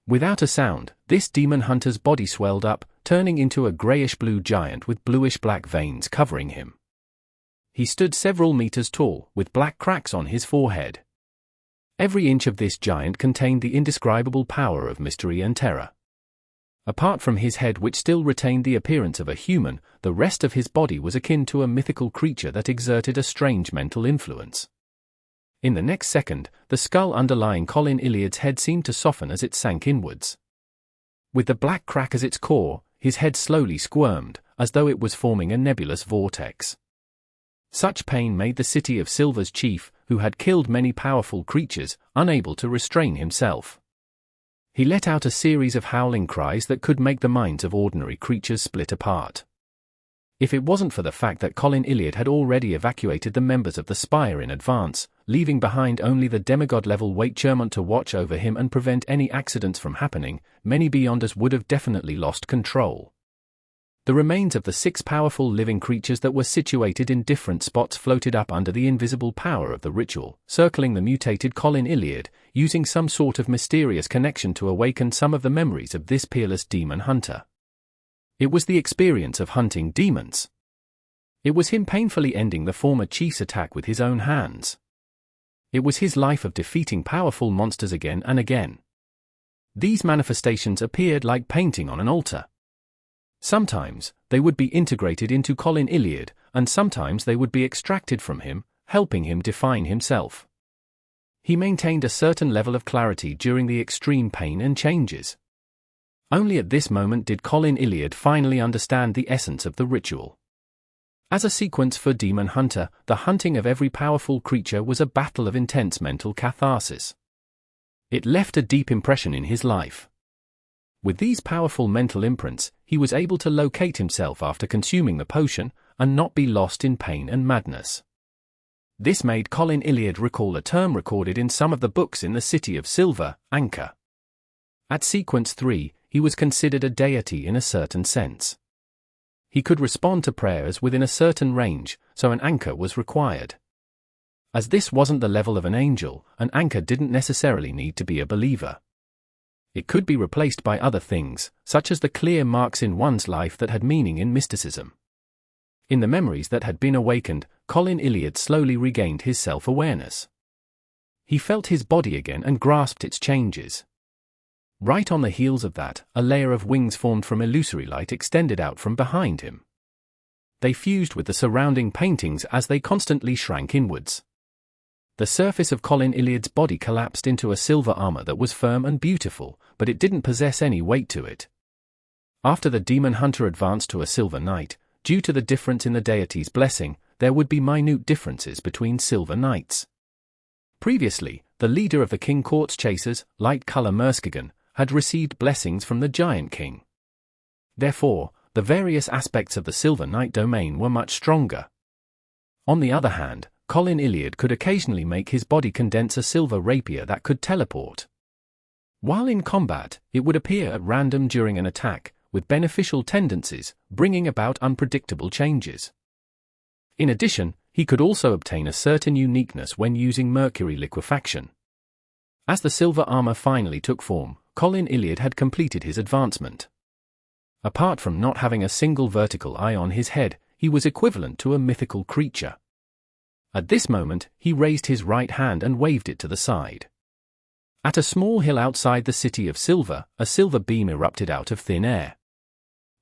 Without a sound, this demon hunter's body swelled up, turning into a grayish-blue giant with bluish-black veins covering him. He stood several meters tall, with black cracks on his forehead. Every inch of this giant contained the indescribable power of mystery and terror. Apart from his head, which still retained the appearance of a human, the rest of his body was akin to a mythical creature that exerted a strange mental influence. In the next second, the skull underlying Colin Iliad's head seemed to soften as it sank inwards. With the black crack as its core, his head slowly squirmed, as though it was forming a nebulous vortex. Such pain made the City of Silver's chief, who had killed many powerful creatures, unable to restrain himself. He let out a series of howling cries that could make the minds of ordinary creatures split apart. If it wasn't for the fact that Colin Iliad had already evacuated the members of the Spire in advance, leaving behind only the demigod-level Wait Chermont to watch over him and prevent any accidents from happening, many Beyonders would have definitely lost control. The remains of the 6 powerful living creatures that were situated in different spots floated up under the invisible power of the ritual, circling the mutated Colin Iliad, using some sort of mysterious connection to awaken some of the memories of this peerless demon hunter. It was the experience of hunting demons. It was him painfully ending the former chief's attack with his own hands. It was his life of defeating powerful monsters again and again. These manifestations appeared like painting on an altar. Sometimes, they would be integrated into Colin Iliad, and sometimes they would be extracted from him, helping him define himself. He maintained a certain level of clarity during the extreme pain and changes. Only at this moment did Colin Iliad finally understand the essence of the ritual. As a sequence for Demon Hunter, the hunting of every powerful creature was a battle of intense mental catharsis. It left a deep impression in his life. With these powerful mental imprints, he was able to locate himself after consuming the potion, and not be lost in pain and madness. This made Colin Iliad recall a term recorded in some of the books in the City of Silver, Anchor. At Sequence 3, he was considered a deity in a certain sense. He could respond to prayers within a certain range, so an anchor was required. As this wasn't the level of an angel, an anchor didn't necessarily need to be a believer. It could be replaced by other things, such as the clear marks in one's life that had meaning in mysticism. In the memories that had been awakened, Colin Iliad slowly regained his self-awareness. He felt his body again and grasped its changes. Right on the heels of that, a layer of wings formed from illusory light extended out from behind him. They fused with the surrounding paintings as they constantly shrank inwards. The surface of Colin Iliad's body collapsed into a silver armor that was firm and beautiful, but it didn't possess any weight to it. After the demon hunter advanced to a silver knight, due to the difference in the deity's blessing, there would be minute differences between silver knights. Previously, the leader of the King Court's chasers, Light Color Merskigan, had received blessings from the Giant King. Therefore, the various aspects of the Silver Knight domain were much stronger. On the other hand, Colin Iliad could occasionally make his body condense a silver rapier that could teleport. While in combat, it would appear at random during an attack, with beneficial tendencies, bringing about unpredictable changes. In addition, he could also obtain a certain uniqueness when using mercury liquefaction. As the silver armor finally took form, Colin Iliad had completed his advancement. Apart from not having a single vertical eye on his head, he was equivalent to a mythical creature. At this moment, he raised his right hand and waved it to the side. At a small hill outside the city of Silver, a silver beam erupted out of thin air.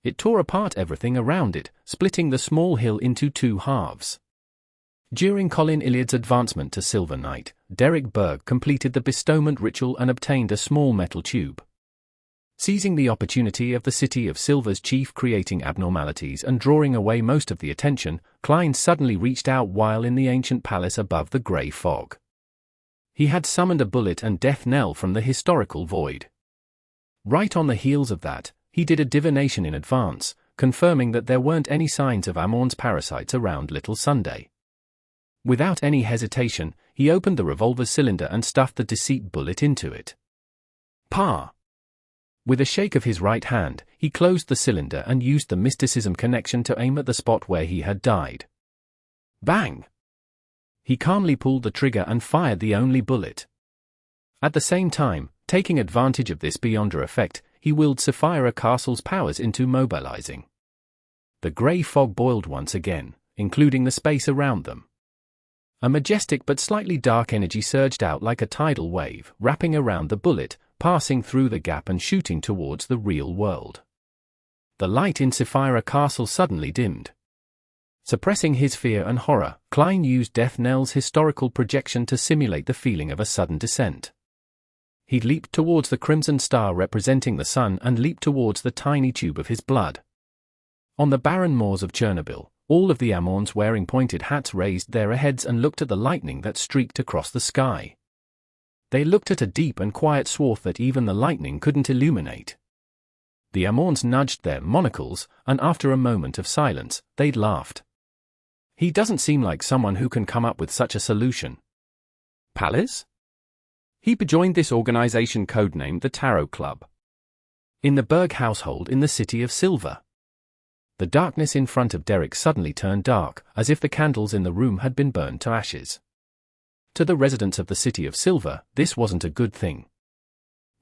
It tore apart everything around it, splitting the small hill into two halves. During Colin Iliad's advancement to Silver Knight, Derek Berg completed the bestowment ritual and obtained a small metal tube. Seizing the opportunity of the City of Silver's chief creating abnormalities and drawing away most of the attention, Klein suddenly reached out while in the ancient palace above the grey fog. He had summoned a bullet and death knell from the historical void. Right on the heels of that, he did a divination in advance, confirming that there weren't any signs of Amorn's parasites around Little Sunday. Without any hesitation, he opened the revolver cylinder and stuffed the deceit bullet into it. Pa! With a shake of his right hand, he closed the cylinder and used the mysticism connection to aim at the spot where he had died. Bang! He calmly pulled the trigger and fired the only bullet. At the same time, taking advantage of this Beyonder effect, he willed Sapphira Castle's powers into mobilizing. The grey fog boiled once again, including the space around them. A majestic but slightly dark energy surged out like a tidal wave, wrapping around the bullet, passing through the gap and shooting towards the real world. The light in Sapphira Castle suddenly dimmed. Suppressing his fear and horror, Klein used Death Knell's historical projection to simulate the feeling of a sudden descent. He leaped towards the crimson star representing the sun and leaped towards the tiny tube of his blood. On the barren moors of Chernobyl, all of the Amorns wearing pointed hats raised their heads and looked at the lightning that streaked across the sky. They looked at a deep and quiet swath that even the lightning couldn't illuminate. The Amorns nudged their monocles, and after a moment of silence, they laughed. He doesn't seem like someone who can come up with such a solution. Palace? He joined this organization codenamed the Tarot Club. In the Berg household in the City of Silver. The darkness in front of Derek suddenly turned dark, as if the candles in the room had been burned to ashes. To the residents of the City of Silver, this wasn't a good thing.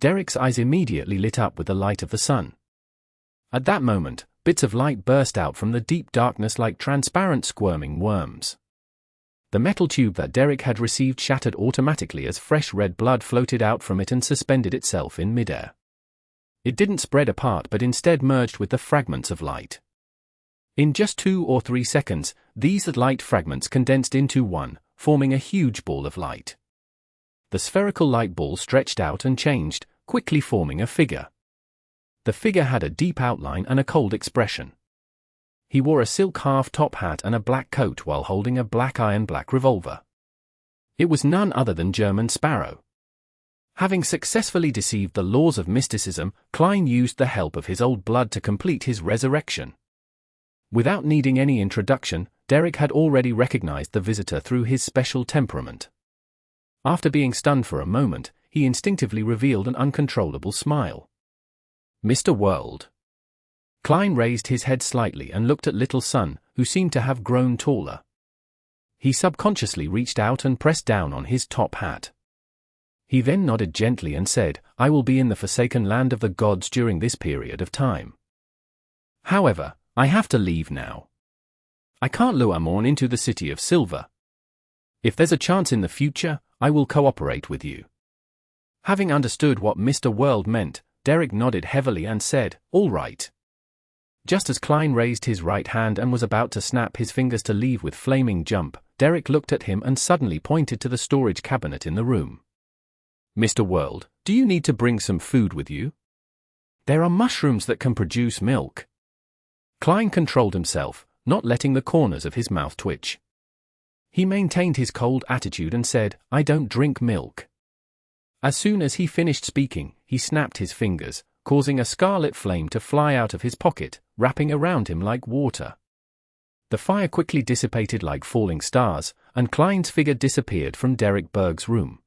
Derek's eyes immediately lit up with the light of the sun. At that moment, bits of light burst out from the deep darkness like transparent squirming worms. The metal tube that Derek had received shattered automatically as fresh red blood floated out from it and suspended itself in midair. It didn't spread apart but instead merged with the fragments of light. In just 2 or 3 seconds, these light fragments condensed into one, forming a huge ball of light. The spherical light ball stretched out and changed, quickly forming a figure. The figure had a deep outline and a cold expression. He wore a silk half-top hat and a black coat while holding a black iron-black revolver. It was none other than German Sparrow. Having successfully deceived the laws of mysticism, Klein used the help of his old blood to complete his resurrection. Without needing any introduction, Derek had already recognized the visitor through his special temperament. After being stunned for a moment, he instinctively revealed an uncontrollable smile. Mr. World. Klein raised his head slightly and looked at Little Sun, who seemed to have grown taller. He subconsciously reached out and pressed down on his top hat. He then nodded gently and said, "I will be in the Forsaken Land of the Gods during this period of time. However, I have to leave now. I can't lure Amorn into the City of Silver. If there's a chance in the future, I will cooperate with you." Having understood what Mr. World meant, Derek nodded heavily and said, "All right." Just as Klein raised his right hand and was about to snap his fingers to leave with flaming jump, Derek looked at him and suddenly pointed to the storage cabinet in the room. "Mr. World, do you need to bring some food with you? There are mushrooms that can produce milk." Klein controlled himself, not letting the corners of his mouth twitch. He maintained his cold attitude and said, "I don't drink milk." As soon as he finished speaking, he snapped his fingers, causing a scarlet flame to fly out of his pocket, wrapping around him like water. The fire quickly dissipated like falling stars, and Klein's figure disappeared from Derek Berg's room.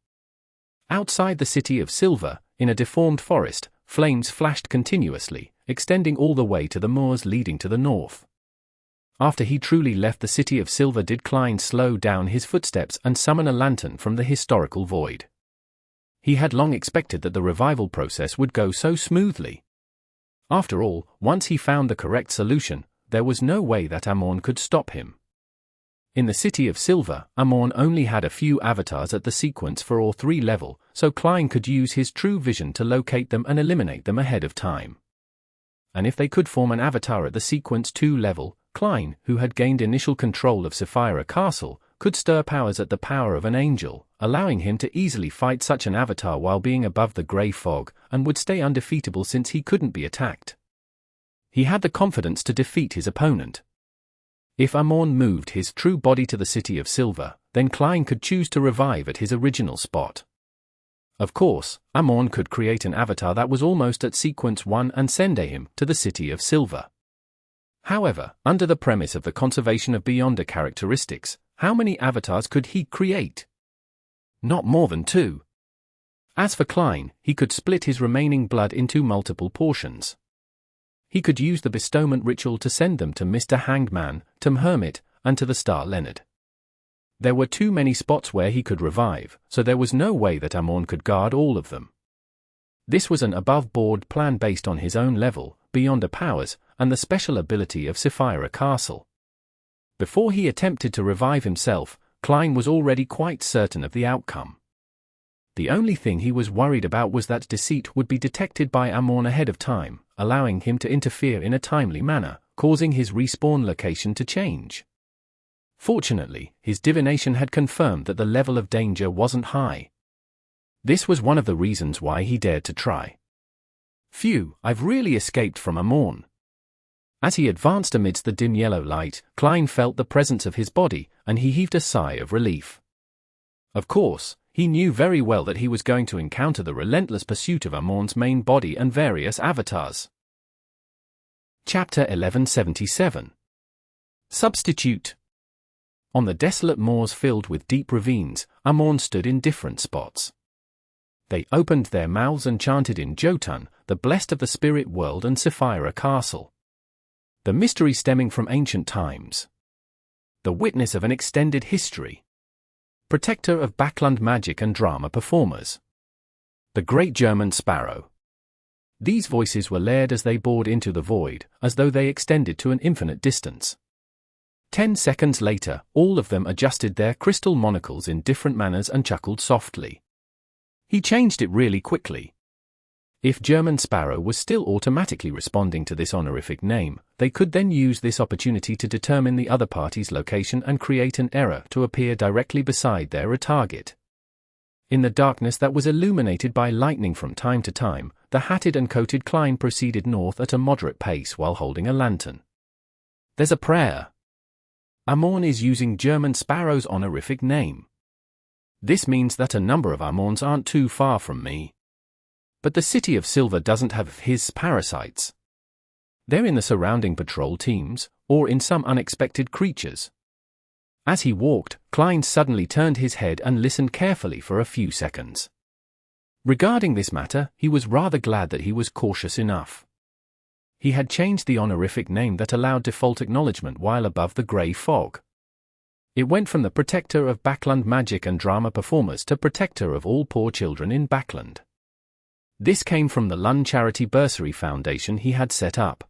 Outside the city of Silver, in a deformed forest, flames flashed continuously, extending all the way to the moors leading to the north. After he truly left the city of Silver did Klein slow down his footsteps and summon a lantern from the historical void. He had long expected that the revival process would go so smoothly. After all, once he found the correct solution, there was no way that Amorn could stop him. In the city of Silver, Amorn only had a few avatars at the sequence 4 or 3 level, so Klein could use his true vision to locate them and eliminate them ahead of time. And if they could form an avatar at the sequence 2 level, Klein, who had gained initial control of Sapphira Castle, could stir powers at the power of an angel, allowing him to easily fight such an avatar while being above the grey fog, and would stay undefeatable since he couldn't be attacked. He had the confidence to defeat his opponent. If Amorn moved his true body to the city of Silver, then Klein could choose to revive at his original spot. Of course, Amorn could create an avatar that was almost at sequence 1 and send him to the city of Silver. However, under the premise of the conservation of Beyonder characteristics, how many avatars could he create? Not more than 2. As for Klein, he could split his remaining blood into multiple portions. He could use the bestowment ritual to send them to Mr. Hangman, Tom Hermit, and to the Star Leonard. There were too many spots where he could revive, so there was no way that Amorn could guard all of them. This was an above-board plan based on his own level, Beyonder powers, and the special ability of Sapphira Castle. Before he attempted to revive himself, Klein was already quite certain of the outcome. The only thing he was worried about was that deceit would be detected by Amorn ahead of time, allowing him to interfere in a timely manner, causing his respawn location to change. Fortunately, his divination had confirmed that the level of danger wasn't high. This was one of the reasons why he dared to try. "Phew, I've really escaped from Amorn." As he advanced amidst the dim yellow light, Klein felt the presence of his body, and he heaved a sigh of relief. Of course, he knew very well that he was going to encounter the relentless pursuit of Amorn's main body and various avatars. Chapter 1177. Substitute. On the desolate moors filled with deep ravines, Amorn stood in different spots. They opened their mouths and chanted in Jotun, the blessed of the spirit world and Sapphira Castle. The mystery stemming from ancient times. The witness of an extended history. Protector of Backland magic and drama performers. The great German sparrow. These voices were layered as they bored into the void, as though they extended to an infinite distance. 10 seconds later, all of them adjusted their crystal monocles in different manners and chuckled softly. He changed it really quickly. If German Sparrow was still automatically responding to this honorific name, they could then use this opportunity to determine the other party's location and create an error to appear directly beside their target. In the darkness that was illuminated by lightning from time to time, the hatted and coated Klein proceeded north at a moderate pace while holding a lantern. There's a prayer. Amorn is using German Sparrow's honorific name. This means that a number of Amorns aren't too far from me. But the City of Silver doesn't have his parasites. They're in the surrounding patrol teams, or in some unexpected creatures. As he walked, Klein suddenly turned his head and listened carefully for a few seconds. Regarding this matter, he was rather glad that he was cautious enough. He had changed the honorific name that allowed default acknowledgement while above the grey fog. It went from the Protector of Backland Magic and Drama Performers to Protector of All Poor Children in Backland. This came from the Lund Charity Bursary Foundation he had set up.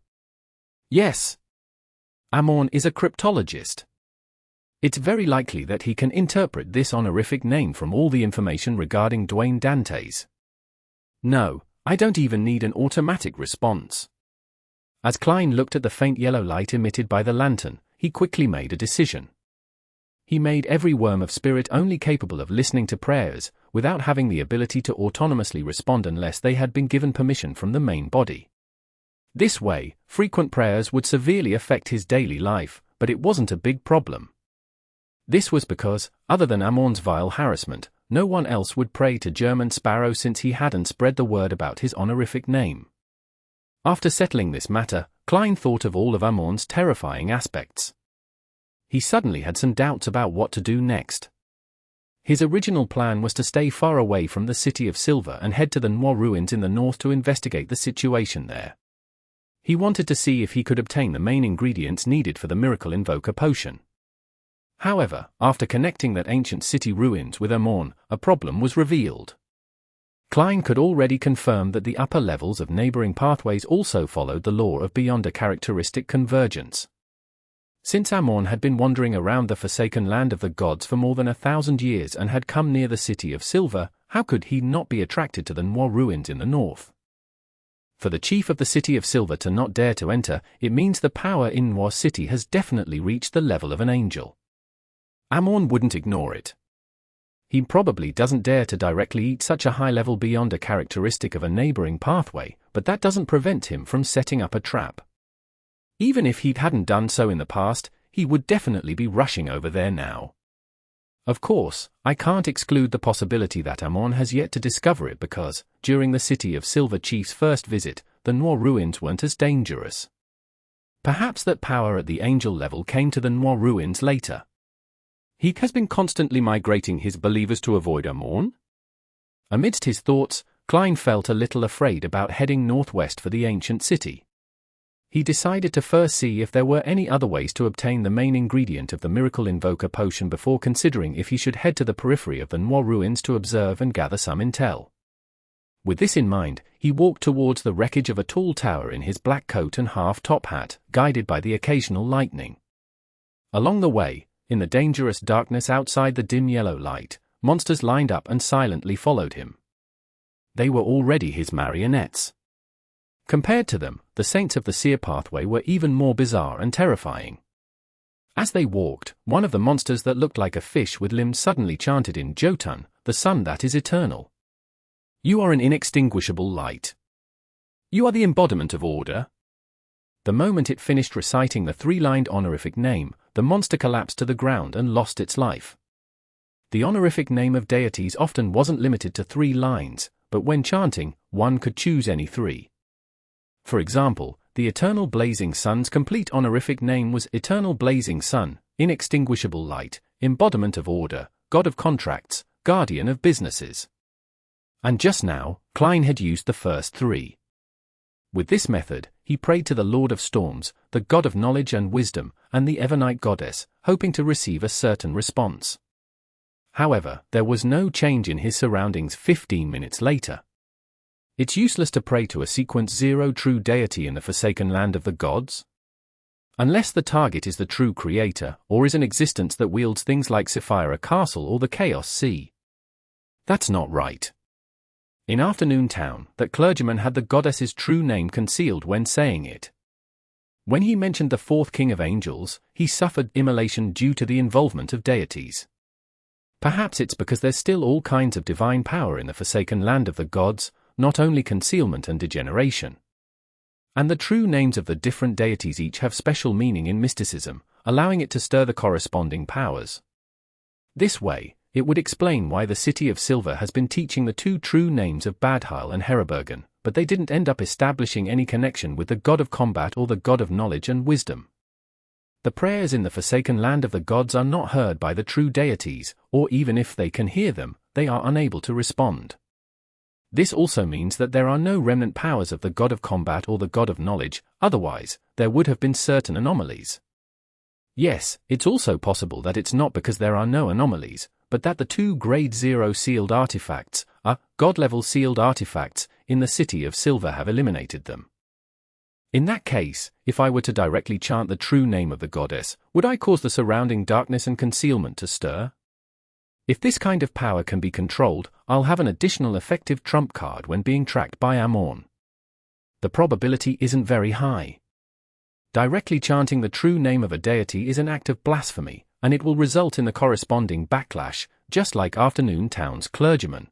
Yes. Amorn is a cryptologist. It's very likely that he can interpret this honorific name from all the information regarding Dwayne Dantes. No, I don't even need an automatic response. As Klein looked at the faint yellow light emitted by the lantern, he quickly made a decision. He made every worm of spirit only capable of listening to prayers, without having the ability to autonomously respond unless they had been given permission from the main body. This way, frequent prayers would severely affect his daily life, but it wasn't a big problem. This was because, other than Amon's vile harassment, no one else would pray to German Sparrow since he hadn't spread the word about his honorific name. After settling this matter, Klein thought of all of Amon's terrifying aspects. He suddenly had some doubts about what to do next. His original plan was to stay far away from the City of Silver and head to the Nois ruins in the north to investigate the situation there. He wanted to see if he could obtain the main ingredients needed for the miracle invoker potion. However, after connecting that ancient city ruins with Amon, a problem was revealed. Klein could already confirm that the upper levels of neighboring pathways also followed the law of beyond a characteristic convergence. Since Amon had been wandering around the forsaken land of the gods for more than 1,000 years and had come near the City of Silver, how could he not be attracted to the Nois ruins in the north? For the chief of the City of Silver to not dare to enter, it means the power in Nois City has definitely reached the level of an angel. Amon wouldn't ignore it. He probably doesn't dare to directly eat such a high level beyond a characteristic of a neighboring pathway, but that doesn't prevent him from setting up a trap. Even if he hadn't done so in the past, he would definitely be rushing over there now. Of course, I can't exclude the possibility that Amon has yet to discover it because, during the City of Silver Chief's first visit, the Nois ruins weren't as dangerous. Perhaps that power at the angel level came to the Nois ruins later. He has been constantly migrating his believers to avoid Amon? Amidst his thoughts, Klein felt a little afraid about heading northwest for the ancient city. He decided to first see if there were any other ways to obtain the main ingredient of the miracle invoker potion before considering if he should head to the periphery of the Nois ruins to observe and gather some intel. With this in mind, he walked towards the wreckage of a tall tower in his black coat and half-top hat, guided by the occasional lightning. Along the way, in the dangerous darkness outside the dim yellow light, monsters lined up and silently followed him. They were already his marionettes. Compared to them, the saints of the seer pathway were even more bizarre and terrifying. As they walked, one of the monsters that looked like a fish with limbs suddenly chanted in Jotun, the sun that is eternal. You are an inextinguishable light. You are the embodiment of order. The moment it finished reciting the three-lined honorific name, the monster collapsed to the ground and lost its life. The honorific name of deities often wasn't limited to 3 lines, but when chanting, one could choose any 3. For example, the Eternal Blazing Sun's complete honorific name was Eternal Blazing Sun, Inextinguishable Light, Embodiment of Order, God of Contracts, Guardian of Businesses. And just now, Klein had used the first 3. With this method, he prayed to the Lord of Storms, the God of Knowledge and Wisdom, and the Evernight Goddess, hoping to receive a certain response. However, there was no change in his surroundings 15 minutes later. It's useless to pray to a sequence 0 true deity in the forsaken land of the gods. Unless the target is the true creator, or is an existence that wields things like Sapphira Castle or the Chaos Sea. That's not right. In Afternoon Town, that clergyman had the goddess's true name concealed when saying it. When he mentioned the 4th king of angels, he suffered immolation due to the involvement of deities. Perhaps it's because there's still all kinds of divine power in the forsaken land of the gods, not only concealment and degeneration. And the true names of the different deities each have special meaning in mysticism, allowing it to stir the corresponding powers. This way, it would explain why the City of Silver has been teaching the 2 true names of Badheil and Herabergen, but they didn't end up establishing any connection with the God of Combat or the God of Knowledge and Wisdom. The prayers in the forsaken land of the gods are not heard by the true deities, or even if they can hear them, they are unable to respond. This also means that there are no remnant powers of the God of Combat or the God of Knowledge, otherwise, there would have been certain anomalies. Yes, it's also possible that it's not because there are no anomalies, but that the 2 grade 0 sealed artifacts, God-level sealed artifacts, in the City of Silver have eliminated them. In that case, if I were to directly chant the true name of the goddess, would I cause the surrounding darkness and concealment to stir? If this kind of power can be controlled, I'll have an additional effective trump card when being tracked by Amon. The probability isn't very high. Directly chanting the true name of a deity is an act of blasphemy, and it will result in the corresponding backlash, just like Afternoon Town's clergyman.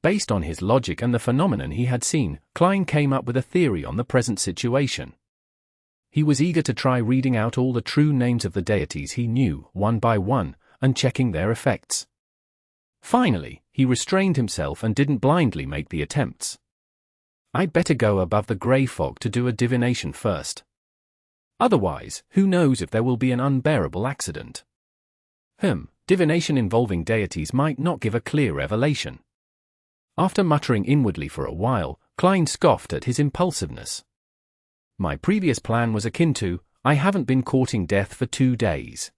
Based on his logic and the phenomenon he had seen, Klein came up with a theory on the present situation. He was eager to try reading out all the true names of the deities he knew, one by one, and checking their effects. Finally, he restrained himself and didn't blindly make the attempts. I'd better go above the grey fog to do a divination first. Otherwise, who knows if there will be an unbearable accident. Divination involving deities might not give a clear revelation. After muttering inwardly for a while, Klein scoffed at his impulsiveness. My previous plan was akin to, I haven't been courting death for 2 days.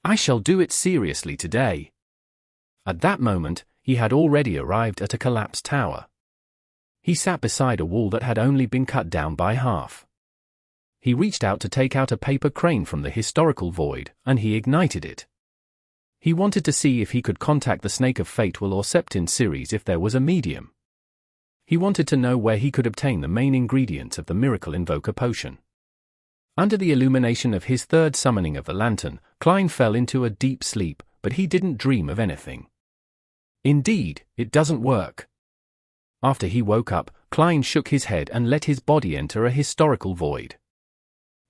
I shall do it seriously today. At that moment, he had already arrived at a collapsed tower. He sat beside a wall that had only been cut down by half. He reached out to take out a paper crane from the historical void, and he ignited it. He wanted to see if he could contact the Snake of Fate or Septin Ceres if there was a medium. He wanted to know where he could obtain the main ingredients of the Miracle Invoker potion. Under the illumination of his third summoning of the lantern, Klein fell into a deep sleep, but he didn't dream of anything. Indeed, it doesn't work. After he woke up, Klein shook his head and let his body enter a historical void.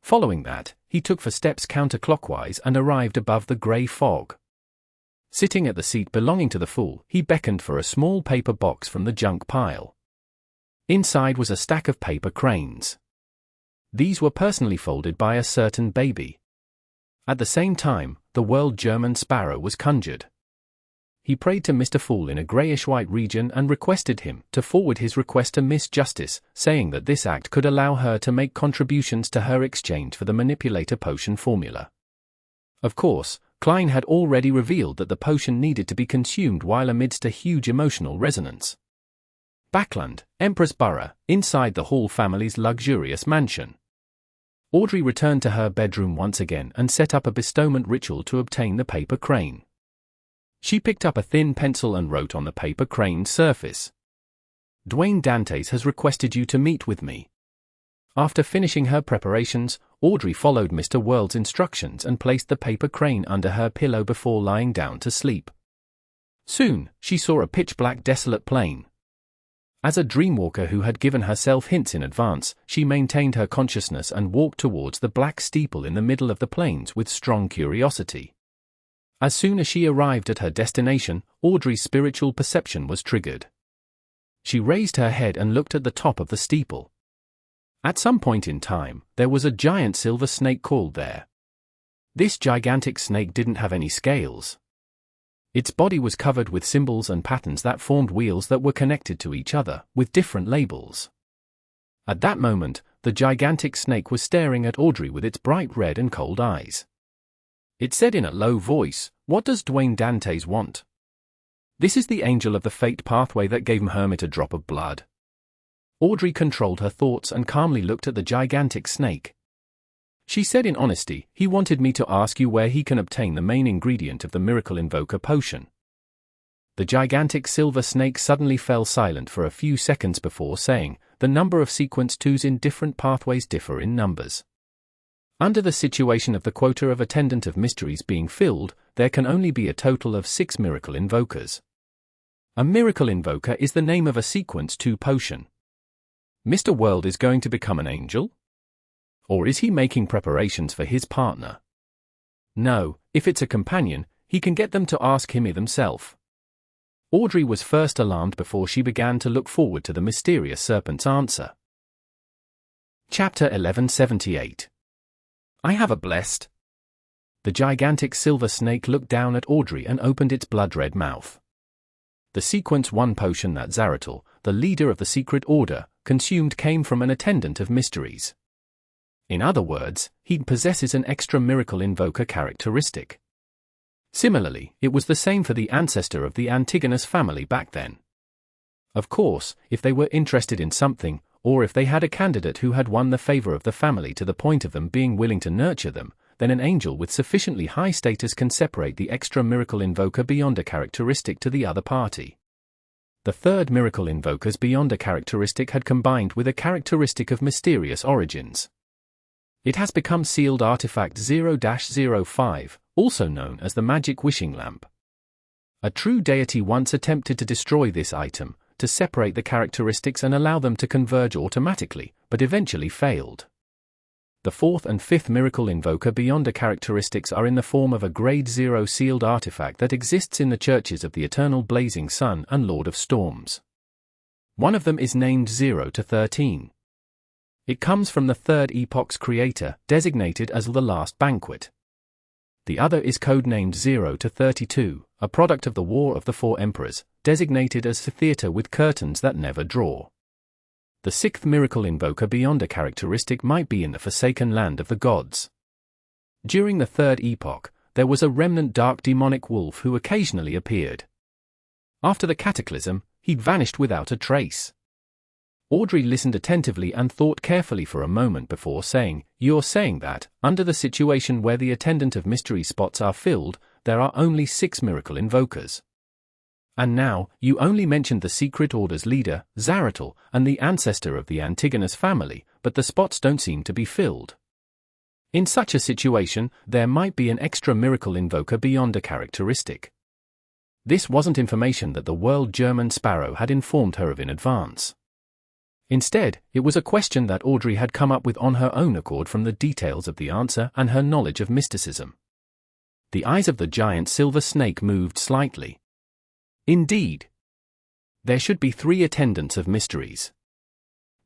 Following that, he took 4 steps counterclockwise and arrived above the grey fog. Sitting at the seat belonging to the fool, he beckoned for a small paper box from the junk pile. Inside was a stack of paper cranes. These were personally folded by a certain baby. At the same time, the world German sparrow was conjured. He prayed to Mr. Fool in a greyish-white region and requested him to forward his request to Miss Justice, saying that this act could allow her to make contributions to her exchange for the manipulator potion formula. Of course, Klein had already revealed that the potion needed to be consumed while amidst a huge emotional resonance. Backland, Empress Borough, inside the Hall family's luxurious mansion. Audrey returned to her bedroom once again and set up a bestowment ritual to obtain the paper crane. She picked up a thin pencil and wrote on the paper crane's surface, "Dwayne Dantes has requested you to meet with me." After finishing her preparations, Audrey followed Mr. World's instructions and placed the paper crane under her pillow before lying down to sleep. Soon, she saw a pitch-black desolate plain. As a dreamwalker who had given herself hints in advance, she maintained her consciousness and walked towards the black steeple in the middle of the plains with strong curiosity. As soon as she arrived at her destination, Audrey's spiritual perception was triggered. She raised her head and looked at the top of the steeple. At some point in time, there was a giant silver snake called there. This gigantic snake didn't have any scales. Its body was covered with symbols and patterns that formed wheels that were connected to each other, with different labels. At that moment, the gigantic snake was staring at Audrey with its bright red and cold eyes. It said in a low voice, "What does Dwayne Dantes want?" "This is the angel of the fate pathway that gave Hermit a drop of blood." Audrey controlled her thoughts and calmly looked at the gigantic snake. She said in honesty, "He wanted me to ask you where he can obtain the main ingredient of the Miracle Invoker potion." The gigantic silver snake suddenly fell silent for a few seconds before saying, "The number of sequence 2s in different pathways differ in numbers. Under the situation of the quota of Attendant of Mysteries being filled, there can only be a total of 6 Miracle Invokers. A Miracle Invoker is the name of a sequence 2 potion. Mr. World is going to become an angel? Or is he making preparations for his partner? No, if it's a companion, he can get them to ask him themselves." Audrey was first alarmed before she began to look forward to the mysterious serpent's answer. Chapter 1178. I have a blessed. The gigantic silver snake looked down at Audrey and opened its blood-red mouth. The Sequence 1 potion that Zaratul, the leader of the secret order, consumed came from an Attendant of Mysteries. In other words, he possesses an extra Miracle Invoker characteristic. Similarly, it was the same for the ancestor of the Antigonus family back then. Of course, if they were interested in something, or if they had a candidate who had won the favor of the family to the point of them being willing to nurture them, then an angel with sufficiently high status can separate the extra Miracle Invoker beyond a characteristic to the other party. The third Miracle Invoker's beyond a characteristic had combined with a characteristic of mysterious origins. It has become sealed artifact 0-05, also known as the magic wishing lamp. A true deity once attempted to destroy this item, to separate the characteristics and allow them to converge automatically, but eventually failed. The fourth and fifth miracle invoker beyond the characteristics are in the form of a Grade 0 sealed artifact that exists in the churches of the Eternal Blazing Sun and Lord of Storms. One of them is named 0 to 13. It comes from the Third Epoch's creator, designated as the Last Banquet. The other is codenamed 0 to 32, a product of the War of the Four Emperors, designated as the theater with curtains that never draw. The sixth miracle invoker beyond a characteristic might be in the Forsaken Land of the Gods. During the Third Epoch, there was a remnant dark demonic wolf who occasionally appeared. After the cataclysm, he'd vanished without a trace. Audrey listened attentively and thought carefully for a moment before saying, "You're saying that, under the situation where the attendant of mystery spots are filled, there are only 6 miracle invokers. And now, you only mentioned the Secret Order's leader, Zaratul, and the ancestor of the Antigonus family, but the spots don't seem to be filled. In such a situation, there might be an extra miracle invoker beyond a characteristic." This wasn't information that the World German Sparrow had informed her of in advance. Instead, it was a question that Audrey had come up with on her own accord from the details of the answer and her knowledge of mysticism. The eyes of the giant silver snake moved slightly. Indeed. There should be 3 attendants of mysteries.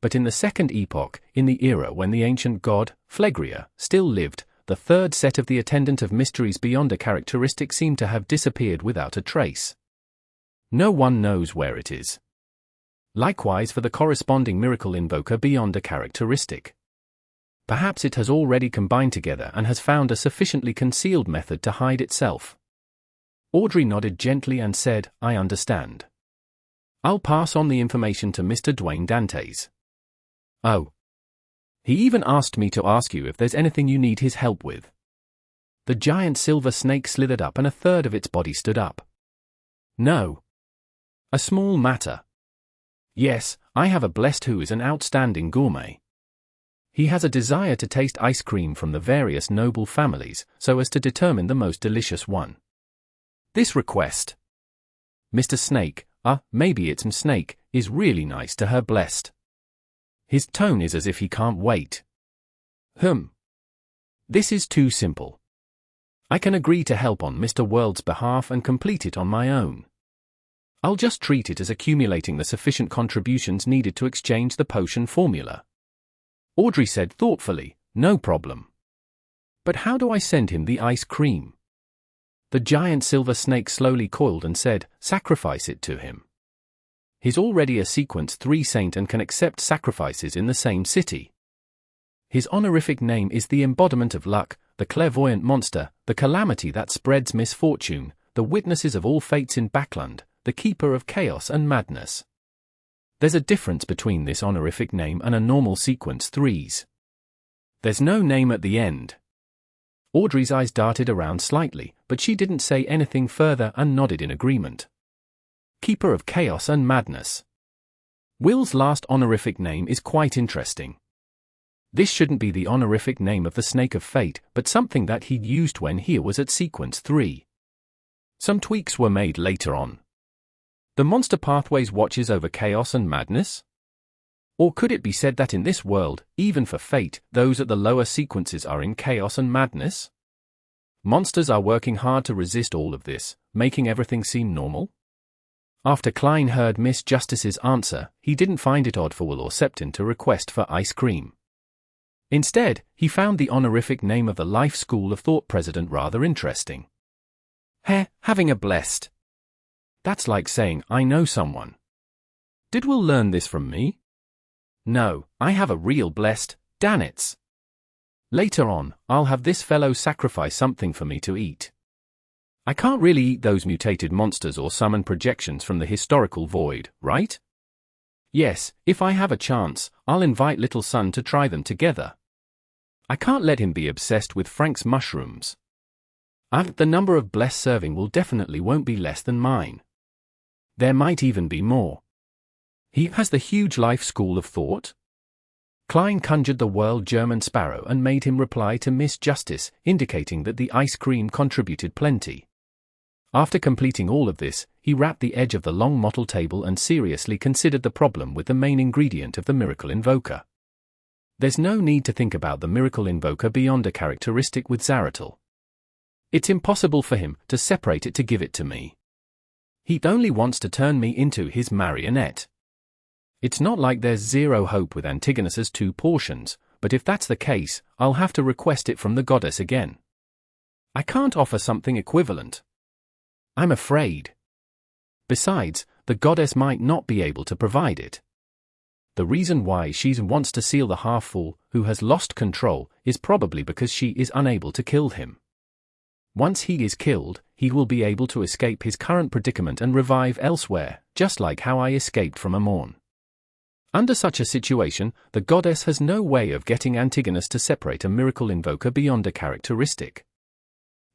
But in the Second Epoch, in the era when the ancient god, Phlegria, still lived, the third set of the attendant of mysteries beyond a characteristic seemed to have disappeared without a trace. No one knows where it is. Likewise for the corresponding miracle invoker beyond a characteristic. Perhaps it has already combined together and has found a sufficiently concealed method to hide itself. Audrey nodded gently and said, "I understand. I'll pass on the information to Mr. Dwayne Dantes. Oh. He even asked me to ask you if there's anything you need his help with." The giant silver snake slithered up and a third of its body stood up. "No. A small matter. Yes, I have a blessed who is an outstanding gourmet. He has a desire to taste ice cream from the various noble families, so as to determine the most delicious one. This request, Mr. Snake, maybe it's Snake, is really nice to her blessed. His tone is as if he can't wait. This is too simple. I can agree to help on Mr. World's behalf and complete it on my own. I'll just treat it as accumulating the sufficient contributions needed to exchange the potion formula." Audrey said thoughtfully, "No problem. But how do I send him the ice cream?" The giant silver snake slowly coiled and said, "Sacrifice it to him. He's already a Sequence 3 saint and can accept sacrifices in the same city. His honorific name is the embodiment of luck, the clairvoyant monster, the calamity that spreads misfortune, the witnesses of all fates in Backland, the keeper of chaos and madness. There's a difference between this honorific name and a normal Sequence 3's. There's no name at the end." Audrey's eyes darted around slightly, but she didn't say anything further and nodded in agreement. Keeper of chaos and madness. Will's last honorific name is quite interesting. This shouldn't be the honorific name of the Snake of Fate, but something that he'd used when he was at Sequence 3. Some tweaks were made later on. The monster pathways watches over chaos and madness? Or could it be said that in this world, even for fate, those at the lower sequences are in chaos and madness? Monsters are working hard to resist all of this, making everything seem normal? After Klein heard Miss Justice's answer, he didn't find it odd for Will or Septon to request for ice cream. Instead, he found the honorific name of the Life School of Thought president rather interesting. Having a blessed. That's like saying, I know someone. Did Will learn this from me? No, I have a real blessed, Danitz. Later on, I'll have this fellow sacrifice something for me to eat. I can't really eat those mutated monsters or summon projections from the historical void, right? Yes, if I have a chance, I'll invite little son to try them together. I can't let him be obsessed with Frank's mushrooms. The number of blessed serving will definitely won't be less than mine. There might even be more. He has the huge Life School of Thought? Klein conjured the world German sparrow and made him reply to Miss Justice, indicating that the ice cream contributed plenty. After completing all of this, he rapped the edge of the long mottle table and seriously considered the problem with the main ingredient of the miracle invoker. There's no need to think about the miracle invoker beyond a characteristic with Zaratul. It's impossible for him to separate it to give it to me. He only wants to turn me into his marionette. It's not like there's zero hope with Antigonus's 2 portions, but if that's the case, I'll have to request it from the goddess again. I can't offer something equivalent. I'm afraid. Besides, the goddess might not be able to provide it. The reason why she wants to seal the half-fool who has lost control is probably because she is unable to kill him. Once he is killed, he will be able to escape his current predicament and revive elsewhere, just like how I escaped from Amorn. Under such a situation, the goddess has no way of getting Antigonus to separate a miracle invoker beyond a characteristic.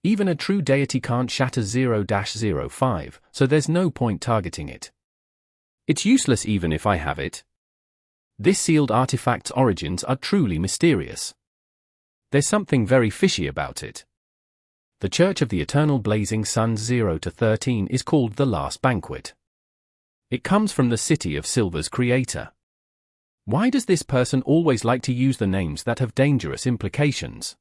Even a true deity can't shatter 0-05, so there's no point targeting it. It's useless even if I have it. This sealed artifact's origins are truly mysterious. There's something very fishy about it. The Church of the Eternal Blazing Suns 0-13 is called the Last Banquet. It comes from the City of Silver's creator. Why does this person always like to use the names that have dangerous implications?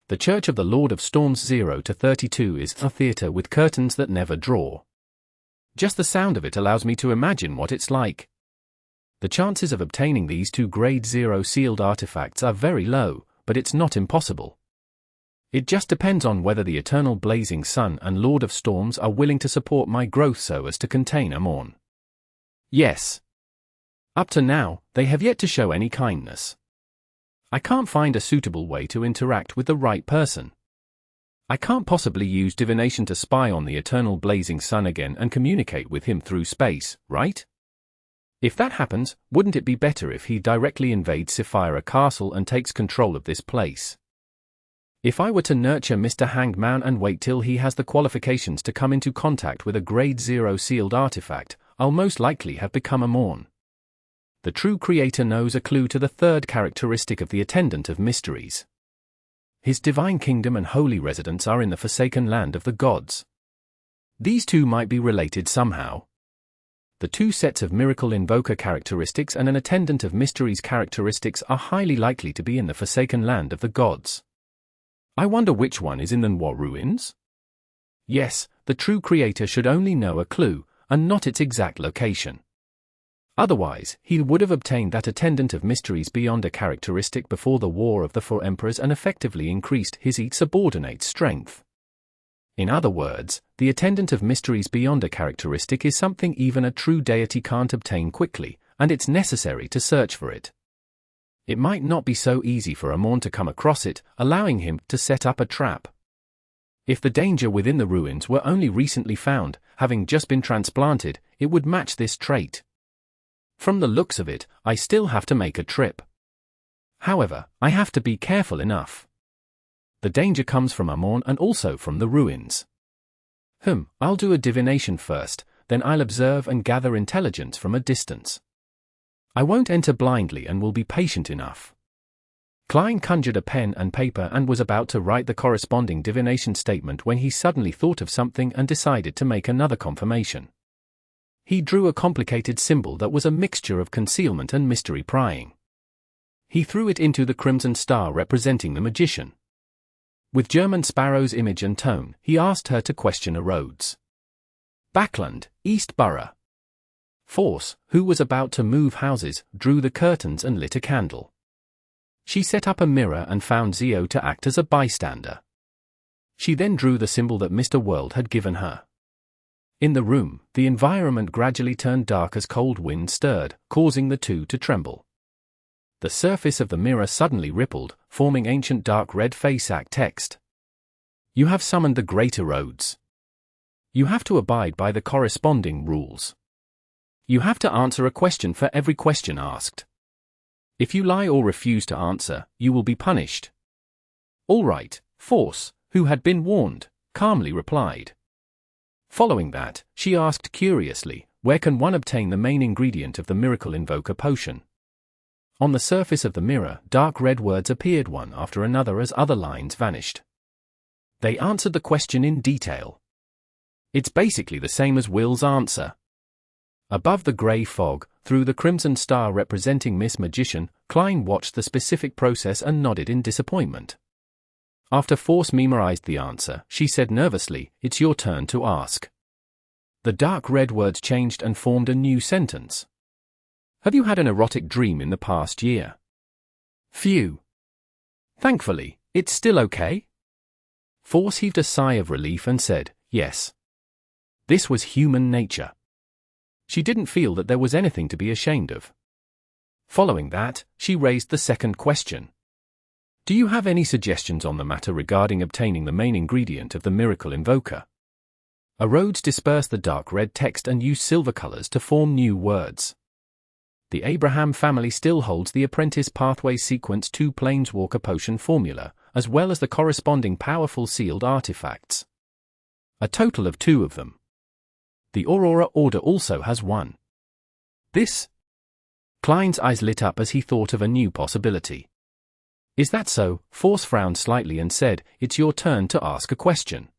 The Church of the Lord of Storms 0-32 is a theater with curtains that never draw. Just the sound of it allows me to imagine what it's like. The chances of obtaining these 2 grade 0 sealed artifacts are very low, but it's not impossible. It just depends on whether the Eternal Blazing Sun and Lord of Storms are willing to support my growth so as to contain Amorn. Yes. Up to now, they have yet to show any kindness. I can't find a suitable way to interact with the right person. I can't possibly use divination to spy on the Eternal Blazing Sun again and communicate with him through space, right? If that happens, wouldn't it be better if he directly invades Sapphira Castle and takes control of this place? If I were to nurture Mr. Hangman and wait till he has the qualifications to come into contact with a grade 0 sealed artifact, I'll most likely have become Amorn. The true creator knows a clue to the 3rd characteristic of the Attendant of Mysteries. His divine kingdom and holy residence are in the forsaken land of the gods. These 2 might be related somehow. The 2 sets of miracle invoker characteristics and an Attendant of Mysteries characteristics are highly likely to be in the forsaken land of the gods. I wonder which one is in the Nois ruins? Yes, the true creator should only know a clue, and not its exact location. Otherwise, he would have obtained that Attendant of Mysteries beyond a characteristic before the War of the 4 Emperors and effectively increased his subordinate strength. In other words, the Attendant of Mysteries beyond a characteristic is something even a true deity can't obtain quickly, and it's necessary to search for it. It might not be so easy for Amorn to come across it, allowing him to set up a trap. If the danger within the ruins were only recently found, having just been transplanted, it would match this trait. From the looks of it, I still have to make a trip. However, I have to be careful enough. The danger comes from Amorn and also from the ruins. I'll do a divination first, then I'll observe and gather intelligence from a distance. I won't enter blindly and will be patient enough. Klein conjured a pen and paper and was about to write the corresponding divination statement when he suddenly thought of something and decided to make another confirmation. He drew a complicated symbol that was a mixture of concealment and mystery prying. He threw it into the crimson star representing the magician. With German Sparrow's image and tone, he asked her to question a Rhodes. Backland, East Borough. Force, who was about to move houses, drew the curtains and lit a candle. She set up a mirror and found Zio to act as a bystander. She then drew the symbol that Mr. World had given her. In the room, the environment gradually turned dark as cold wind stirred, causing the 2 to tremble. The surface of the mirror suddenly rippled, forming ancient dark red Faceac text. You have summoned the greater Rhodes. You have to abide by the corresponding rules. You have to answer a question for every question asked. If you lie or refuse to answer, you will be punished. All right, Force, who had been warned, calmly replied. Following that, she asked curiously, where can one obtain the main ingredient of the miracle invoker potion? On the surface of the mirror, dark red words appeared one after another as other lines vanished. They answered the question in detail. It's basically the same as Will's answer. Above the grey fog, through the crimson star representing Miss Magician, Klein watched the specific process and nodded in disappointment. After Force memorized the answer, she said nervously, "It's your turn to ask." The dark red words changed and formed a new sentence. Have you had an erotic dream in the past year? Phew. Thankfully, it's still okay? Force heaved a sigh of relief and said, yes. This was human nature. She didn't feel that there was anything to be ashamed of. Following that, she raised the second question. Do you have any suggestions on the matter regarding obtaining the main ingredient of the miracle invoker? Rhodes dispersed the dark red text and used silver colors to form new words. The Abraham family still holds the Apprentice Pathway Sequence 2 Planeswalker Potion formula, as well as the corresponding powerful sealed artifacts. A total of 2 of them. The Aurora Order also has 1. This? Klein's eyes lit up as he thought of a new possibility. Is that so? Force frowned slightly and said, it's your turn to ask a question.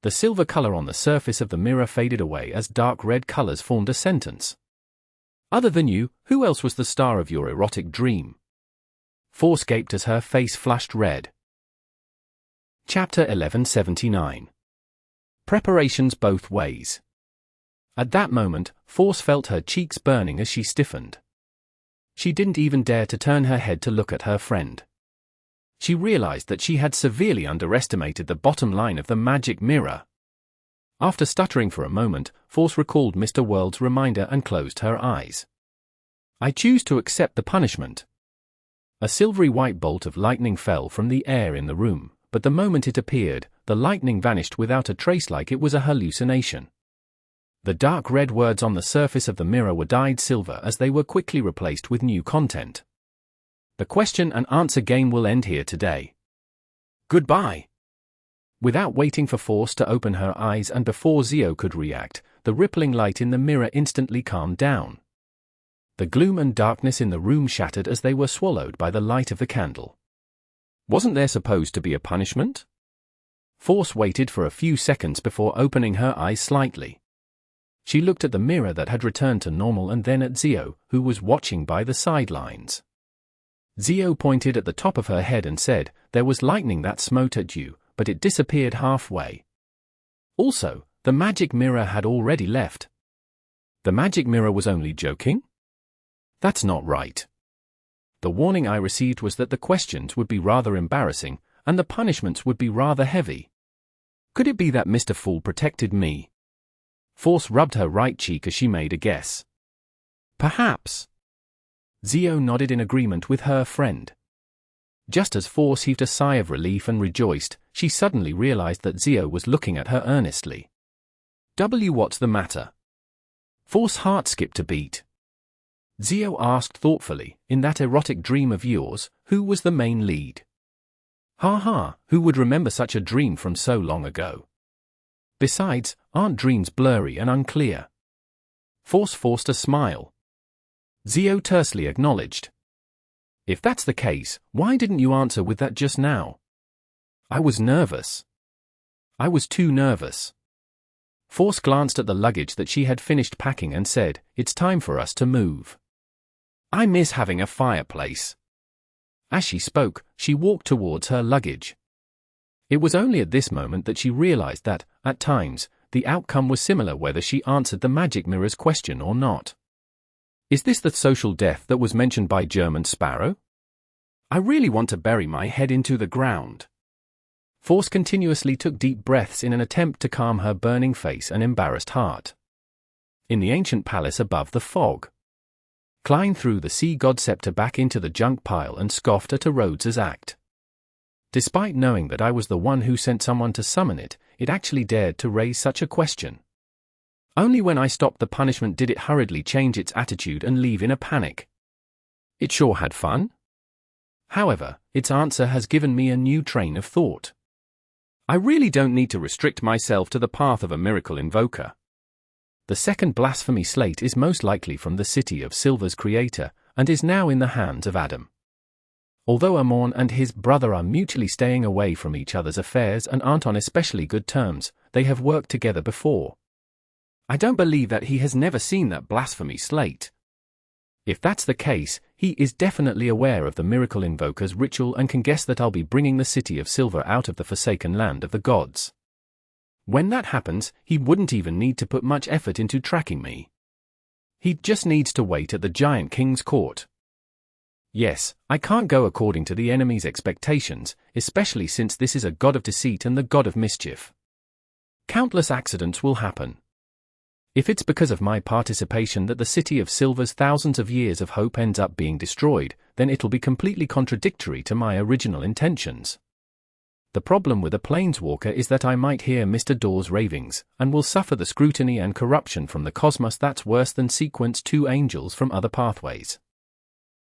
The silver color on the surface of the mirror faded away as dark red colors formed a sentence. Other than you, who else was the star of your erotic dream? Force gaped as her face flushed red. Chapter 1179. Preparations both ways. At that moment, Force felt her cheeks burning as she stiffened. She didn't even dare to turn her head to look at her friend. She realized that she had severely underestimated the bottom line of the magic mirror. After stuttering for a moment, Force recalled Mr. World's reminder and closed her eyes. I choose to accept the punishment. A silvery white bolt of lightning fell from the air in the room, but the moment it appeared, the lightning vanished without a trace like it was a hallucination. The dark red words on the surface of the mirror were dyed silver as they were quickly replaced with new content. The question and answer game will end here today. Goodbye. Without waiting for Force to open her eyes and before Zio could react, the rippling light in the mirror instantly calmed down. The gloom and darkness in the room shattered as they were swallowed by the light of the candle. Wasn't there supposed to be a punishment? Force waited for a few seconds before opening her eyes slightly. She looked at the mirror that had returned to normal and then at Zio, who was watching by the sidelines. Zio pointed at the top of her head and said, there was lightning that smote at you, but it disappeared halfway. Also, the magic mirror had already left. The magic mirror was only joking? That's not right. The warning I received was that the questions would be rather embarrassing, and the punishments would be rather heavy. Could it be that Mr. Fool protected me? Force rubbed her right cheek as she made a guess. Perhaps. Zio nodded in agreement with her friend. Just as Force heaved a sigh of relief and rejoiced, she suddenly realized that Zio was looking at her earnestly. What's the matter? Force's heart skipped a beat. Zio asked thoughtfully, in that erotic dream of yours, who was the main lead? Ha ha, who would remember such a dream from so long ago? Besides, aren't dreams blurry and unclear? Force forced a smile. Zio tersely acknowledged. If that's the case, why didn't you answer with that just now? I was nervous. I was too nervous. Force glanced at the luggage that she had finished packing and said, it's time for us to move. I miss having a fireplace. As she spoke, she walked towards her luggage. It was only at this moment that she realized that, at times, the outcome was similar whether she answered the magic mirror's question or not. Is this the social death that was mentioned by German Sparrow? I really want to bury my head into the ground. Force continuously took deep breaths in an attempt to calm her burning face and embarrassed heart. In the ancient palace above the fog, Klein threw the sea god scepter back into the junk pile and scoffed at Rhodes's act. Despite knowing that I was the one who sent someone to summon it, it actually dared to raise such a question. Only when I stopped the punishment did it hurriedly change its attitude and leave in a panic. It sure had fun. However, its answer has given me a new train of thought. I really don't need to restrict myself to the path of a miracle invoker. The second blasphemy slate is most likely from the City of Silver's creator, and is now in the hands of Adam. Although Amon and his brother are mutually staying away from each other's affairs and aren't on especially good terms, they have worked together before. I don't believe that he has never seen that blasphemy slate. If that's the case, he is definitely aware of the Miracle Invoker's ritual and can guess that I'll be bringing the City of Silver out of the forsaken land of the gods. When that happens, he wouldn't even need to put much effort into tracking me. He just needs to wait at the Giant King's court. Yes, I can't go according to the enemy's expectations, especially since this is a god of deceit and the god of mischief. Countless accidents will happen. If it's because of my participation that the City of Silver's thousands of years of hope ends up being destroyed, then it'll be completely contradictory to my original intentions. The problem with a planeswalker is that I might hear Mr. Dawes' ravings, and will suffer the scrutiny and corruption from the cosmos that's worse than Sequence 2 angels from other pathways.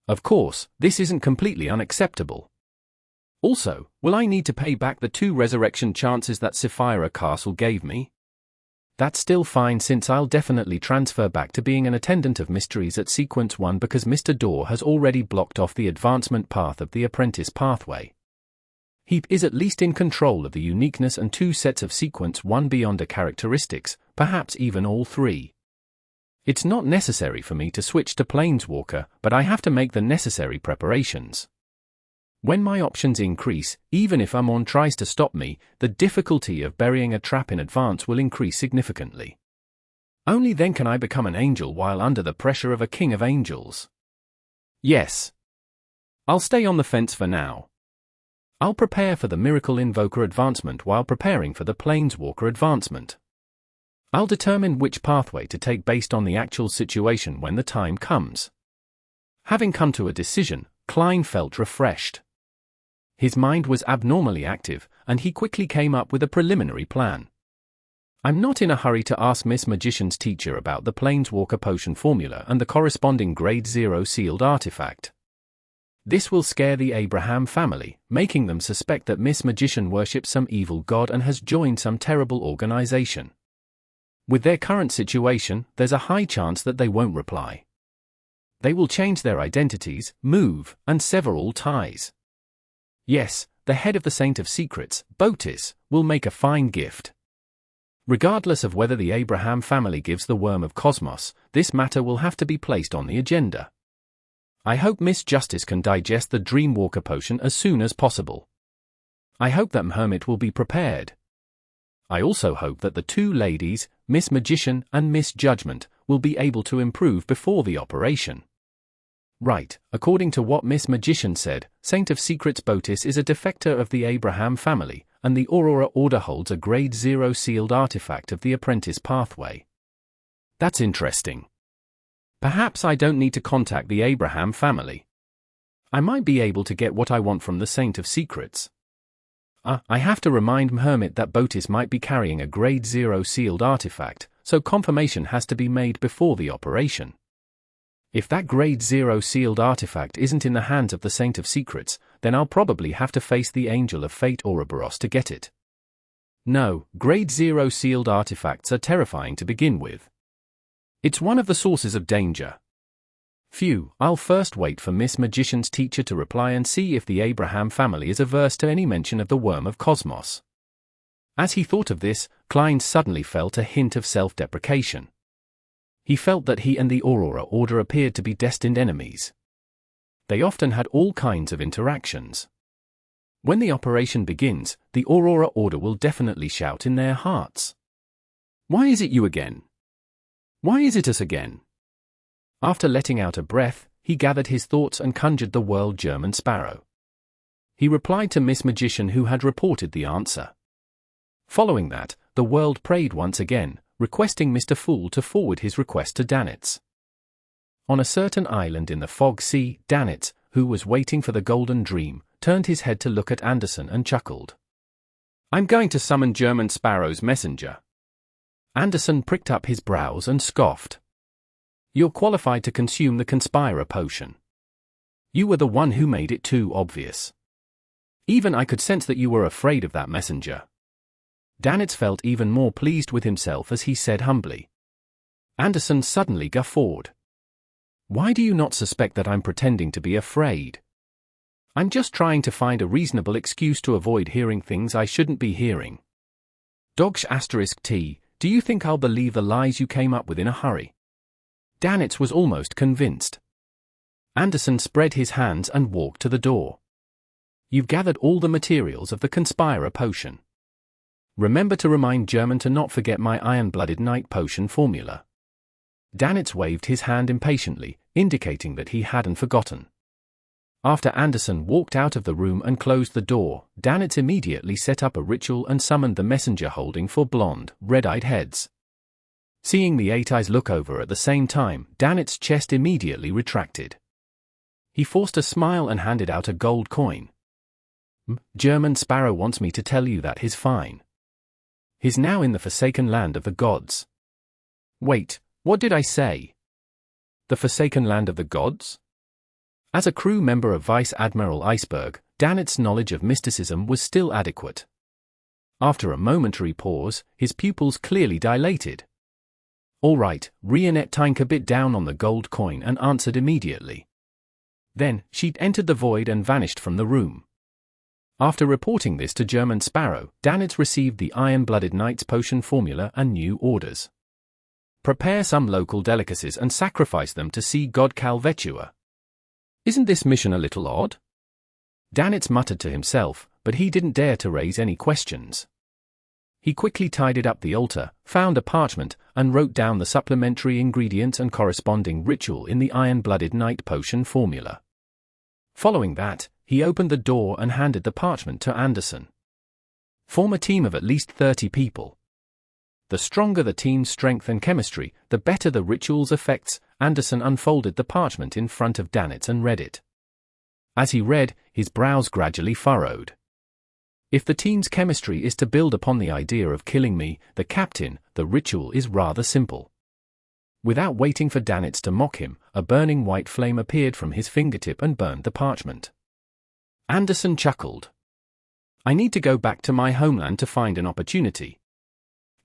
Of course, this isn't completely unacceptable. Also, will I need to pay back the 2 resurrection chances that Sapphira Castle gave me? That's still fine since I'll definitely transfer back to being an attendant of mysteries at Sequence 1 because Mr. Daw has already blocked off the advancement path of the apprentice pathway. He is at least in control of the uniqueness and 2 sets of Sequence 1 beyonder characteristics, perhaps even all 3. It's not necessary for me to switch to Planeswalker, but I have to make the necessary preparations. When my options increase, even if Amon tries to stop me, the difficulty of burying a trap in advance will increase significantly. Only then can I become an angel while under the pressure of a king of angels. Yes. I'll stay on the fence for now. I'll prepare for the Miracle Invoker advancement while preparing for the Planeswalker advancement. I'll determine which pathway to take based on the actual situation when the time comes. Having come to a decision, Klein felt refreshed. His mind was abnormally active, and he quickly came up with a preliminary plan. I'm not in a hurry to ask Miss Magician's teacher about the Planeswalker potion formula and the corresponding Grade 0 sealed artifact. This will scare the Abraham family, making them suspect that Miss Magician worships some evil god and has joined some terrible organization. With their current situation, there's a high chance that they won't reply. They will change their identities, move, and sever all ties. Yes, the head of the Saint of Secrets, Botis, will make a fine gift. Regardless of whether the Abraham family gives the Worm of Cosmos, this matter will have to be placed on the agenda. I hope Miss Justice can digest the Dreamwalker potion as soon as possible. I hope that Hermit will be prepared. I also hope that the 2 ladies, Miss Magician and Miss Judgment, will be able to improve before the operation. Right, according to what Miss Magician said, Saint of Secrets Botis is a defector of the Abraham family, and the Aurora Order holds a Grade 0 sealed artifact of the apprentice pathway. That's interesting. Perhaps I don't need to contact the Abraham family. I might be able to get what I want from the Saint of Secrets. I have to remind Hermit that Botis might be carrying a Grade 0 sealed artifact, so confirmation has to be made before the operation. If that Grade 0 sealed artifact isn't in the hands of the Saint of Secrets, then I'll probably have to face the Angel of Fate Ouroboros to get it. No, Grade 0 sealed artifacts are terrifying to begin with. It's one of the sources of danger. Phew, I'll first wait for Miss Magician's teacher to reply and see if the Abraham family is averse to any mention of the Worm of Cosmos. As he thought of this, Klein suddenly felt a hint of self-deprecation. He felt that he and the Aurora Order appeared to be destined enemies. They often had all kinds of interactions. When the operation begins, the Aurora Order will definitely shout in their hearts. Why is it you again? Why is it us again? After letting out a breath, he gathered his thoughts and conjured the World German Sparrow. He replied to Miss Magician who had reported the answer. Following that, the world prayed once again, requesting Mr. Fool to forward his request to Danitz. On a certain island in the Fog Sea, Danitz, who was waiting for the Golden Dream, turned his head to look at Anderson and chuckled. I'm going to summon German Sparrow's messenger. Anderson pricked up his brows and scoffed. You're qualified to consume the Conspirer potion. You were the one who made it too obvious. Even I could sense that you were afraid of that messenger. Danitz felt even more pleased with himself as he said humbly. Anderson suddenly guffawed. Why do you not suspect that I'm pretending to be afraid? I'm just trying to find a reasonable excuse to avoid hearing things I shouldn't be hearing. T, do you think I'll believe the lies you came up with in a hurry? Danitz was almost convinced. Anderson spread his hands and walked to the door. You've gathered all the materials of the Conspirer potion. Remember to remind German to not forget my Iron-Blooded Knight potion formula. Danitz waved his hand impatiently, indicating that he hadn't forgotten. After Anderson walked out of the room and closed the door, Danitz immediately set up a ritual and summoned the messenger holding for blonde, red-eyed heads. Seeing the eight eyes look over at the same time, Danitz's chest immediately retracted. He forced a smile and handed out a gold coin. German Sparrow wants me to tell you that he's fine. He's now in the Forsaken Land of the Gods. Wait, what did I say? The Forsaken Land of the Gods? As a crew member of Vice Admiral Iceberg, Danitz's knowledge of mysticism was still adequate. After a momentary pause, his pupils clearly dilated. All right, Rionette Tinker bit down on the gold coin and answered immediately. Then, she'd entered the void and vanished from the room. After reporting this to German Sparrow, Danitz received the Iron-Blooded Knight's potion formula and new orders. Prepare some local delicacies and sacrifice them to see God Calvetua. Isn't this mission a little odd? Danitz muttered to himself, but he didn't dare to raise any questions. He quickly tidied up the altar, found a parchment, and wrote down the supplementary ingredients and corresponding ritual in the Iron-Blooded Knight potion formula. Following that, he opened the door and handed the parchment to Anderson. Form a team of at least 30 people. The stronger the team's strength and chemistry, the better the ritual's effects. Anderson unfolded the parchment in front of Danitz and read it. As he read, his brows gradually furrowed. If the team's chemistry is to build upon the idea of killing me, the captain, the ritual is rather simple. Without waiting for Danitz to mock him, a burning white flame appeared from his fingertip and burned the parchment. Anderson chuckled. I need to go back to my homeland to find an opportunity.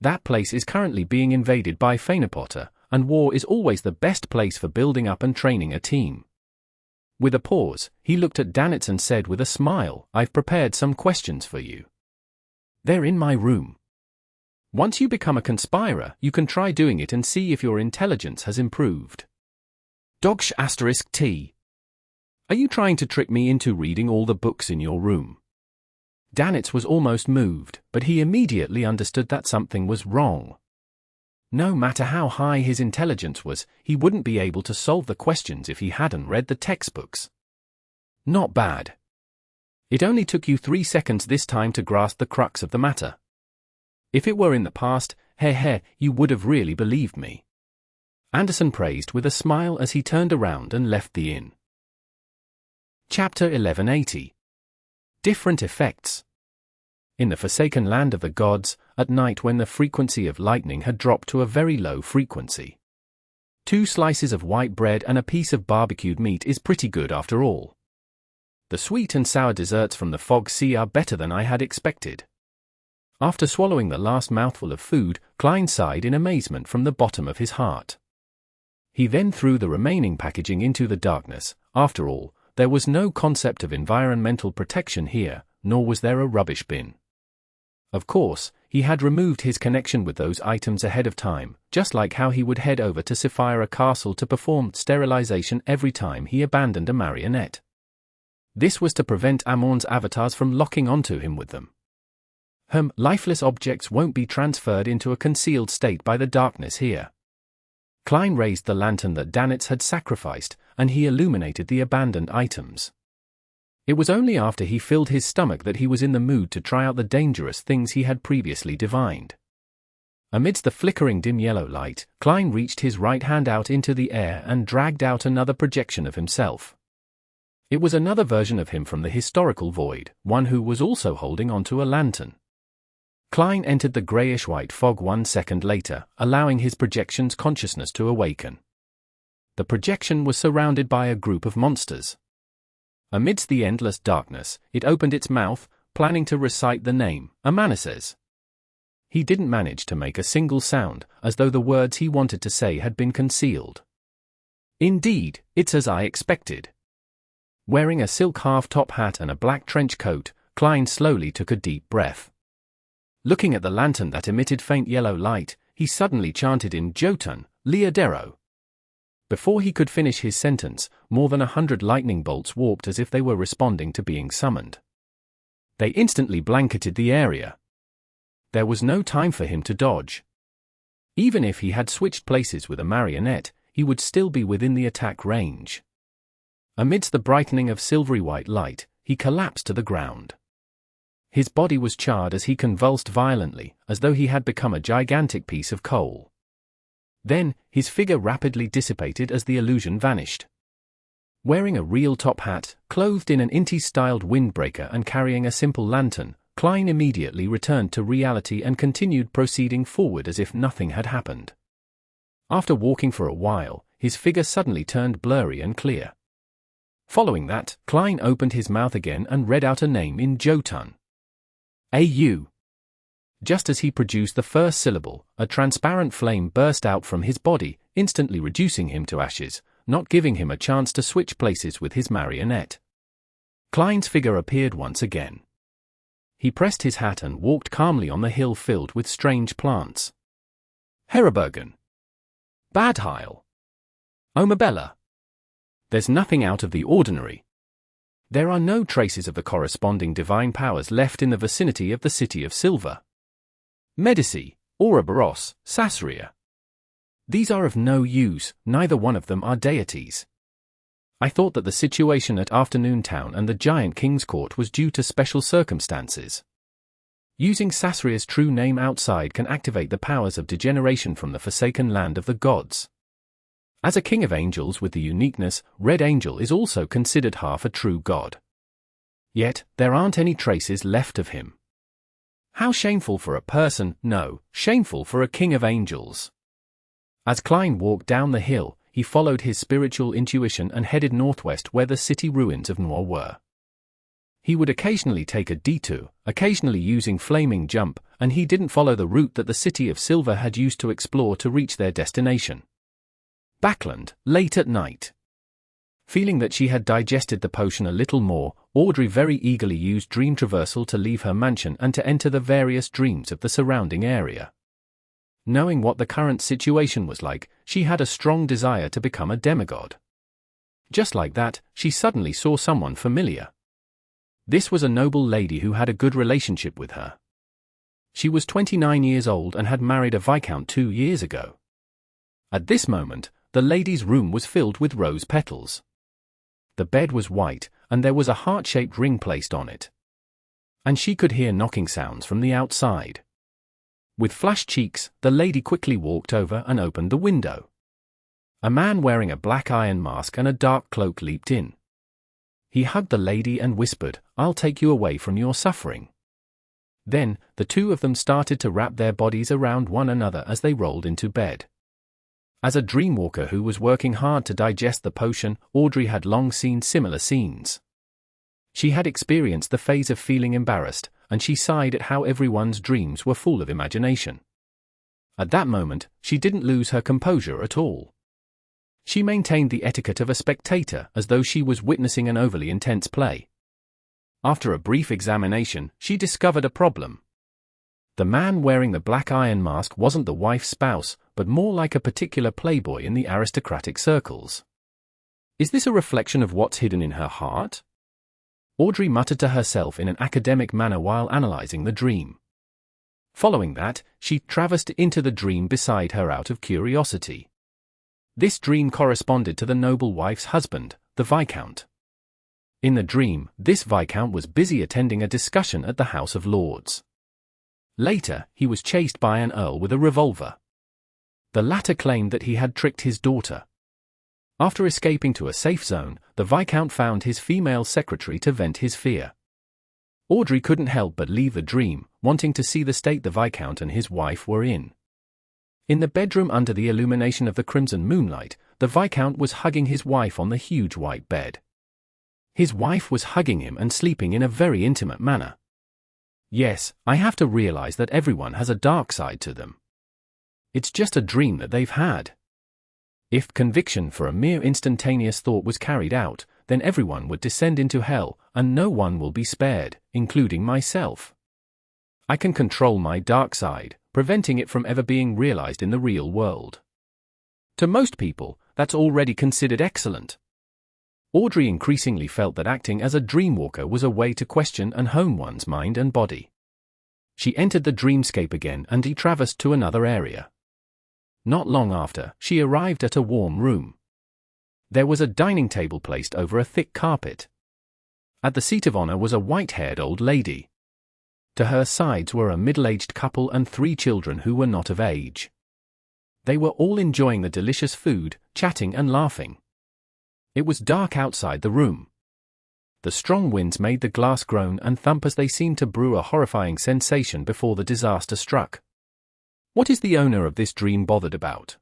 That place is currently being invaded by Fenepotter, and war is always the best place for building up and training a team. With a pause, he looked at Danitz and said with a smile, I've prepared some questions for you. They're in my room. Once you become a conspirer, you can try doing it and see if your intelligence has improved. T. Are you trying to trick me into reading all the books in your room? Danitz was almost moved, but he immediately understood that something was wrong. No matter how high his intelligence was, he wouldn't be able to solve the questions if he hadn't read the textbooks. Not bad. It only took you 3 seconds this time to grasp the crux of the matter. If it were in the past, you would have really believed me. Anderson praised with a smile as he turned around and left the inn. Chapter 1180. Different Effects. In the Forsaken Land of the Gods, at night when the frequency of lightning had dropped to a very low frequency. 2 slices of white bread and a piece of barbecued meat is pretty good after all. The sweet and sour desserts from the Fog Sea are better than I had expected. After swallowing the last mouthful of food, Klein sighed in amazement from the bottom of his heart. He then threw the remaining packaging into the darkness. After all, there was no concept of environmental protection here, nor was there a rubbish bin. Of course, he had removed his connection with those items ahead of time, just like how he would head over to Sapphira Castle to perform sterilization every time he abandoned a marionette. This was to prevent Amorn's avatars from locking onto him with them. Lifeless objects won't be transferred into a concealed state by the darkness here. Klein raised the lantern that Danitz had sacrificed, and he illuminated the abandoned items. It was only after he filled his stomach that he was in the mood to try out the dangerous things he had previously divined. Amidst the flickering dim yellow light, Klein reached his right hand out into the air and dragged out another projection of himself. It was another version of him from the historical void, one who was also holding onto a lantern. Klein entered the greyish-white fog 1 second later, allowing his projection's consciousness to awaken. The projection was surrounded by a group of monsters. Amidst the endless darkness, it opened its mouth, planning to recite the name, Amanases. He didn't manage to make a single sound, as though the words he wanted to say had been concealed. Indeed, it's as I expected. Wearing a silk half-top hat and a black trench coat, Klein slowly took a deep breath. Looking at the lantern that emitted faint yellow light, he suddenly chanted in Jotun, Leodero. Before he could finish his sentence, more than 100 lightning bolts warped as if they were responding to being summoned. They instantly blanketed the area. There was no time for him to dodge. Even if he had switched places with a marionette, he would still be within the attack range. Amidst the brightening of silvery white light, he collapsed to the ground. His body was charred as he convulsed violently, as though he had become a gigantic piece of coal. Then, his figure rapidly dissipated as the illusion vanished. Wearing a real top hat, clothed in an inti-styled windbreaker and carrying a simple lantern, Klein immediately returned to reality and continued proceeding forward as if nothing had happened. After walking for a while, his figure suddenly turned blurry and clear. Following that, Klein opened his mouth again and read out a name in Jotun. A.U. Just as he produced the first syllable, a transparent flame burst out from his body, instantly reducing him to ashes, not giving him a chance to switch places with his marionette. Klein's figure appeared once again. He pressed his hat and walked calmly on the hill filled with strange plants. Herrebergen. Badheil. Omabella. There's nothing out of the ordinary. There are no traces of the corresponding divine powers left in the vicinity of the City of Silver. Decei, Ouroboros, Sasria. These are of no use, neither one of them are deities. I thought that the situation at Afternoon Town and the Giant King's Court was due to special circumstances. Using Sasria's true name outside can activate the powers of degeneration from the forsaken land of the gods. As a king of angels with the uniqueness, Red Angel is also considered half a true god. Yet, there aren't any traces left of him. How shameful for a person, no, shameful for a king of angels. As Klein walked down the hill, he followed his spiritual intuition and headed northwest where the city ruins of Nois were. He would occasionally take a detour, occasionally using flaming jump, and he didn't follow the route that the City of Silver had used to explore to reach their destination. Backland, late at night. Feeling that she had digested the potion a little more, Audrey very eagerly used dream traversal to leave her mansion and to enter the various dreams of the surrounding area. Knowing what the current situation was like, she had a strong desire to become a demigod. Just like that, she suddenly saw someone familiar. This was a noble lady who had a good relationship with her. She was 29 years old and had married a viscount 2 years ago. At this moment, the lady's room was filled with rose petals. The bed was white, and there was a heart-shaped ring placed on it. And she could hear knocking sounds from the outside. With flushed cheeks, the lady quickly walked over and opened the window. A man wearing a black iron mask and a dark cloak leaped in. He hugged the lady and whispered, "I'll take you away from your suffering." Then, the two of them started to wrap their bodies around one another as they rolled into bed. As a dreamwalker who was working hard to digest the potion, Audrey had long seen similar scenes. She had experienced the phase of feeling embarrassed, and she sighed at how everyone's dreams were full of imagination. At that moment, she didn't lose her composure at all. She maintained the etiquette of a spectator as though she was witnessing an overly intense play. After a brief examination, she discovered a problem. The man wearing the black iron mask wasn't the wife's spouse, but more like a particular playboy in the aristocratic circles. Is this a reflection of what's hidden in her heart? Audrey muttered to herself in an academic manner while analyzing the dream. Following that, she traversed into the dream beside her out of curiosity. This dream corresponded to the noble wife's husband, the Viscount. In the dream, this Viscount was busy attending a discussion at the House of Lords. Later, he was chased by an earl with a revolver. The latter claimed that he had tricked his daughter. After escaping to a safe zone, the Viscount found his female secretary to vent his fear. Audrey couldn't help but leave the dream, wanting to see the state the Viscount and his wife were in. In the bedroom under the illumination of the crimson moonlight, the Viscount was hugging his wife on the huge white bed. His wife was hugging him and sleeping in a very intimate manner. Yes, I have to realize that everyone has a dark side to them. It's just a dream that they've had. If conviction for a mere instantaneous thought was carried out, then everyone would descend into hell, and no one will be spared, including myself. I can control my dark side, preventing it from ever being realized in the real world. To most people, that's already considered excellent. Audrey increasingly felt that acting as a dreamwalker was a way to question and hone one's mind and body. She entered the dreamscape again and traversed to another area. Not long after, she arrived at a warm room. There was a dining table placed over a thick carpet. At the seat of honor was a white-haired old lady. To her sides were a middle-aged couple and 3 children who were not of age. They were all enjoying the delicious food, chatting and laughing. It was dark outside the room. The strong winds made the glass groan and thump as they seemed to brew a horrifying sensation before the disaster struck. What is the owner of this dream bothered about?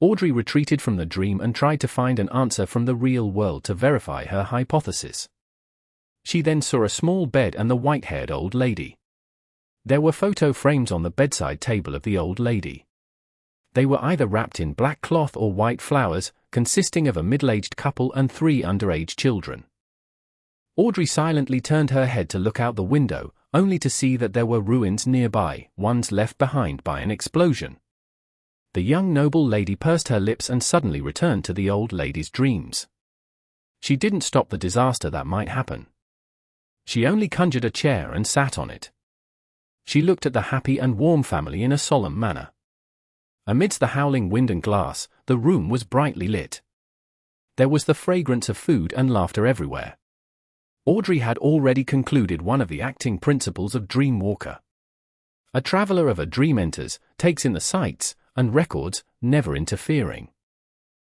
Audrey retreated from the dream and tried to find an answer from the real world to verify her hypothesis. She then saw a small bed and the white-haired old lady. There were photo frames on the bedside table of the old lady. They were either wrapped in black cloth or white flowers, consisting of a middle-aged couple and 3 underage children. Audrey silently turned her head to look out the window, only to see that there were ruins nearby, ones left behind by an explosion. The young noble lady pursed her lips and suddenly returned to the old lady's dreams. She didn't stop the disaster that might happen. She only conjured a chair and sat on it. She looked at the happy and warm family in a solemn manner. Amidst the howling wind and glass, the room was brightly lit. There was the fragrance of food and laughter everywhere. Audrey had already concluded one of the acting principles of Dreamwalker. A traveler of a dream enters, takes in the sights, and records, never interfering.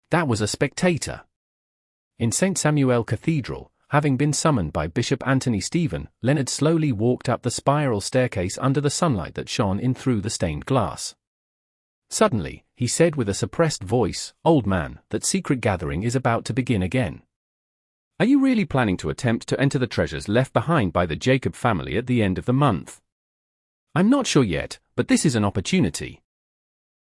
That was a spectator. In St. Samuel Cathedral, having been summoned by Bishop Anthony Stephen, Leonard slowly walked up the spiral staircase under the sunlight that shone in through the stained glass. Suddenly, he said with a suppressed voice, "Old man, that secret gathering is about to begin again. Are you really planning to attempt to enter the treasures left behind by the Jacob family at the end of the month? I'm not sure yet, but this is an opportunity.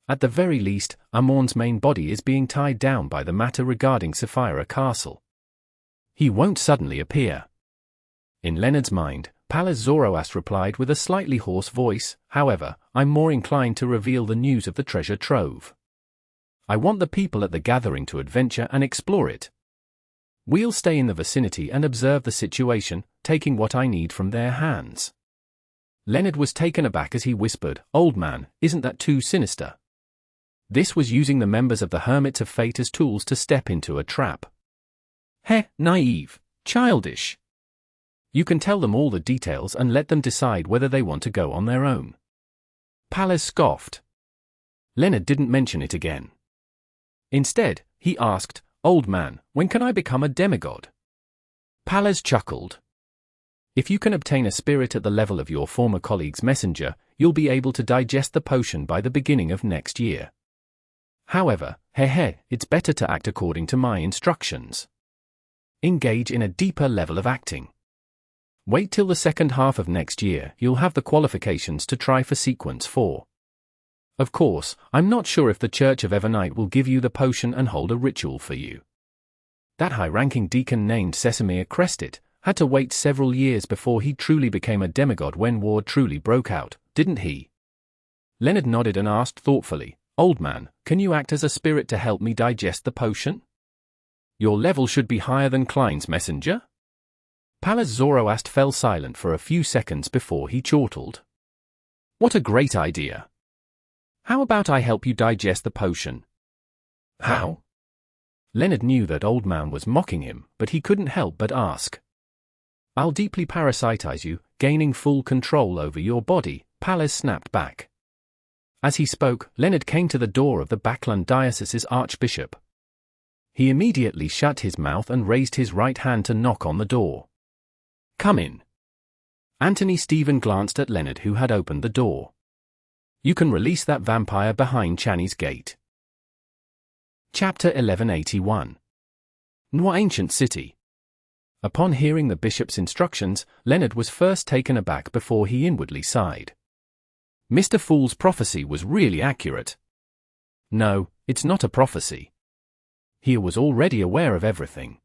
At the very least, Amon's main body is being tied down by the matter regarding Sapphira Castle. He won't suddenly appear." In Leonard's mind, Pallas Zoroast replied with a slightly hoarse voice, "However, I'm more inclined to reveal the news of the treasure trove. I want the people at the gathering to adventure and explore it. We'll stay in the vicinity and observe the situation, taking what I need from their hands." Leonard was taken aback as he whispered, "Old man, isn't that too sinister?" This was using the members of the Hermits of Fate as tools to step into a trap. Naive, childish. You can tell them all the details and let them decide whether they want to go on their own. Pallas scoffed. Leonard didn't mention it again. Instead, he asked, "Old man, when can I become a demigod?" Pallas chuckled. "If you can obtain a spirit at the level of your former colleague's messenger, you'll be able to digest the potion by the beginning of next year. However, it's better to act according to my instructions. Engage in a deeper level of acting. Wait till the second half of next year, you'll have the qualifications to try for Sequence 4. Of course, I'm not sure if the Church of Evernight will give you the potion and hold a ritual for you." That high-ranking deacon named Sesamir Crested had to wait several years before he truly became a demigod when war truly broke out, didn't he? Leonard nodded and asked thoughtfully, "Old man, can you act as a spirit to help me digest the potion? Your level should be higher than Klein's messenger?" Pallas Zoroast fell silent for a few seconds before he chortled. "What a great idea! How about I help you digest the potion?" "How?" Leonard knew that old man was mocking him, but he couldn't help but ask. "I'll deeply parasitize you, gaining full control over your body," Pallas snapped back. As he spoke, Leonard came to the door of the Backland Diocese's archbishop. He immediately shut his mouth and raised his right hand to knock on the door. "Come in." Anthony Stephen glanced at Leonard, who had opened the door. "You can release that vampire behind Channy's gate." Chapter 1181. Nois Ancient City. Upon hearing the bishop's instructions, Leonard was first taken aback before he inwardly sighed. Mr. Fool's prophecy was really accurate. No, It's not a prophecy. He was already aware of everything.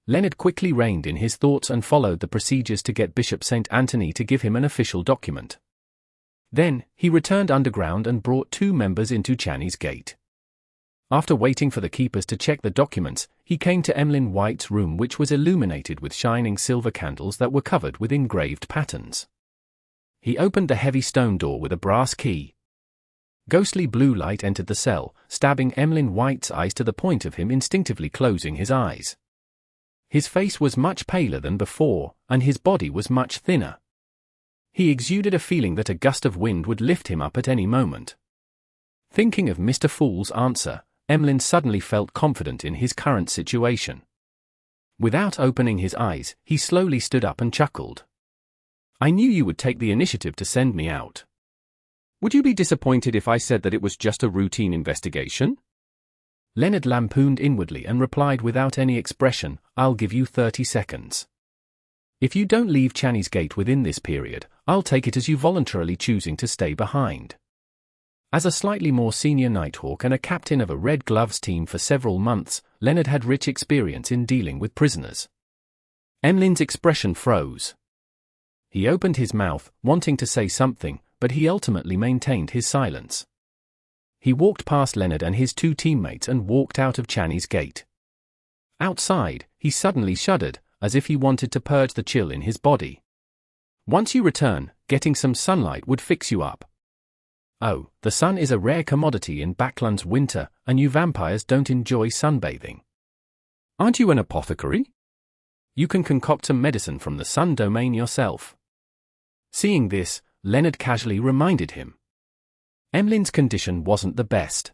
Leonard quickly reined in his thoughts and followed the procedures to get Bishop St. Anthony to give him an official document. Then, he returned underground and brought 2 members into Channy's gate. After waiting for the keepers to check the documents, he came to Emlyn White's room, which was illuminated with shining silver candles that were covered with engraved patterns. He opened the heavy stone door with a brass key. Ghostly blue light entered the cell, stabbing Emlyn White's eyes to the point of him instinctively closing his eyes. His face was much paler than before, and his body was much thinner. He exuded a feeling that a gust of wind would lift him up at any moment. Thinking of Mr. Fool's answer, Emlyn suddenly felt confident in his current situation. Without opening his eyes, he slowly stood up and chuckled. "I knew you would take the initiative to send me out. Would you be disappointed if I said that it was just a routine investigation?" Leonard lampooned inwardly and replied without any expression, "I'll give you 30 seconds. If you don't leave Channy's gate within this period, I'll take it as you voluntarily choosing to stay behind." As a slightly more senior Nighthawk and a captain of a Red Gloves team for several months, Leonard had rich experience in dealing with prisoners. Emlyn's expression froze. He opened his mouth, wanting to say something, but he ultimately maintained his silence. He walked past Leonard and his 2 teammates and walked out of Channy's gate. Outside, he suddenly shuddered, as if he wanted to purge the chill in his body. "Once you return, getting some sunlight would fix you up. Oh, the sun is a rare commodity in Backland's winter, and you vampires don't enjoy sunbathing. Aren't you an apothecary? You can concoct some medicine from the sun domain yourself." Seeing this, Leonard casually reminded him. Emlyn's condition wasn't the best.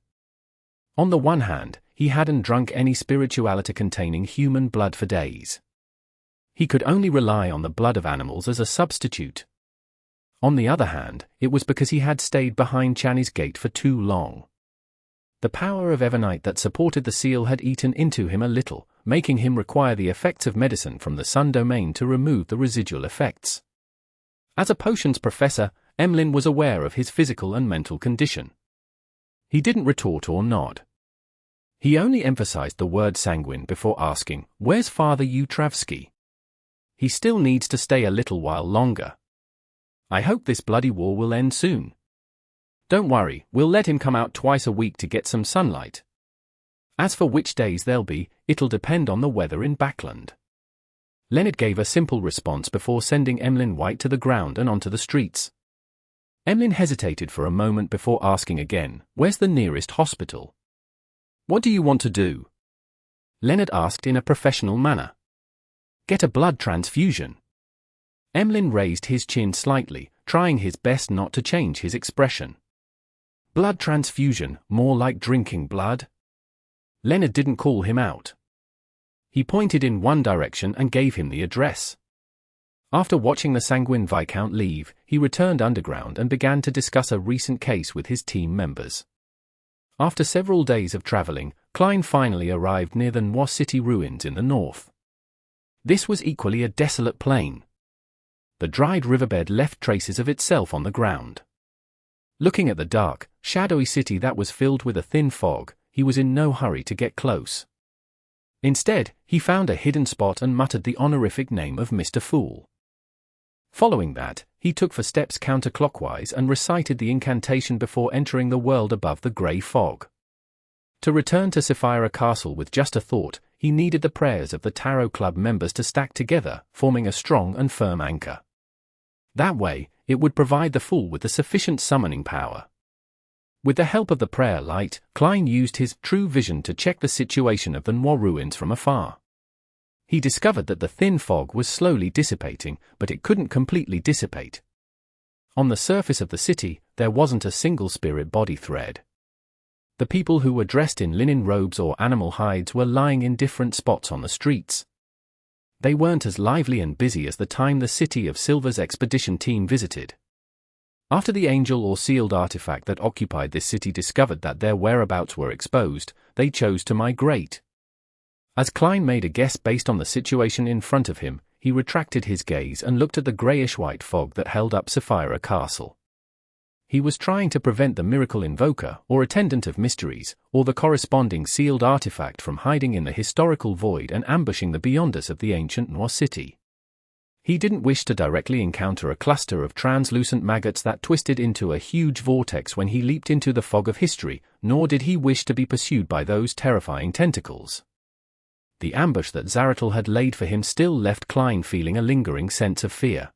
On the one hand, he hadn't drunk any spirituality containing human blood for days. He could only rely on the blood of animals as a substitute. On the other hand, it was because he had stayed behind Channy's gate for too long. The power of Evernite that supported the seal had eaten into him a little, making him require the effects of medicine from the sun domain to remove the residual effects. As a potions professor, Emlyn was aware of his physical and mental condition. He didn't retort or nod. He only emphasized the word sanguine before asking, "Where's Father Utravsky? He still needs to stay a little while longer. I hope this bloody war will end soon. Don't worry, we'll let him come out twice a week to get some sunlight. As for which days they'll be, it'll depend on the weather in Backland." Leonard gave a simple response before sending Emlyn White to the ground and onto the streets. Emlyn hesitated for a moment before asking again, "Where's the nearest hospital?" "What do you want to do?" Leonard asked in a professional manner. "Get a blood transfusion." Emlyn raised his chin slightly, trying his best not to change his expression. "Blood transfusion, more like drinking blood?" Leonard didn't call him out. He pointed in one direction and gave him the address. After watching the sanguine Viscount leave, he returned underground and began to discuss a recent case with his team members. After several days of traveling, Klein finally arrived near the Nois city ruins in the north. This was equally a desolate plain. The dried riverbed left traces of itself on the ground. Looking at the dark, shadowy city that was filled with a thin fog, he was in no hurry to get close. Instead, he found a hidden spot and muttered the honorific name of Mr. Fool. Following that, he took 4 steps counterclockwise and recited the incantation before entering the world above the grey fog. To return to Sapphira Castle with just a thought, he needed the prayers of the Tarot Club members to stack together, forming a strong and firm anchor. That way, it would provide the Fool with the sufficient summoning power. With the help of the prayer light, Klein used his true vision to check the situation of the Nois ruins from afar. He discovered that the thin fog was slowly dissipating, but it couldn't completely dissipate. On the surface of the city, there wasn't a single spirit body thread. The people who were dressed in linen robes or animal hides were lying in different spots on the streets. They weren't as lively and busy as the time the City of Silver's expedition team visited. After the angel or sealed artifact that occupied this city discovered that their whereabouts were exposed, they chose to migrate. As Klein made a guess based on the situation in front of him, he retracted his gaze and looked at the greyish-white fog that held up Sapphira Castle. he was trying to prevent the miracle invoker, or attendant of mysteries, or the corresponding sealed artifact from hiding in the historical void and ambushing the beyonders of the ancient Nois city. He didn't wish to directly encounter a cluster of translucent maggots that twisted into a huge vortex when he leaped into the fog of history, nor did he wish to be pursued by those terrifying tentacles. The ambush that Zaratul had laid for him still left Klein feeling a lingering sense of fear.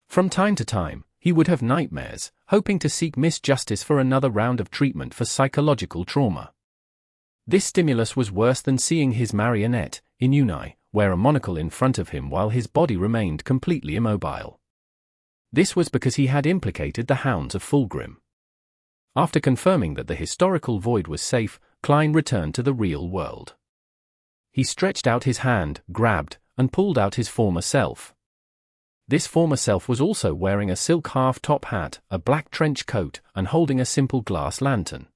From time to time, he would have nightmares, hoping to seek Miss Justice for another round of treatment for psychological trauma. This stimulus was worse than seeing his marionette, Inauspicious, wear a monocle in front of him while his body remained completely immobile. This was because he had implicated the hounds of Fulgrim. After confirming that the historical void was safe, Klein returned to the real world. He stretched out his hand, grabbed, and pulled out his former self. This former self was also wearing a silk half-top hat, a black trench coat, and holding a simple glass lantern.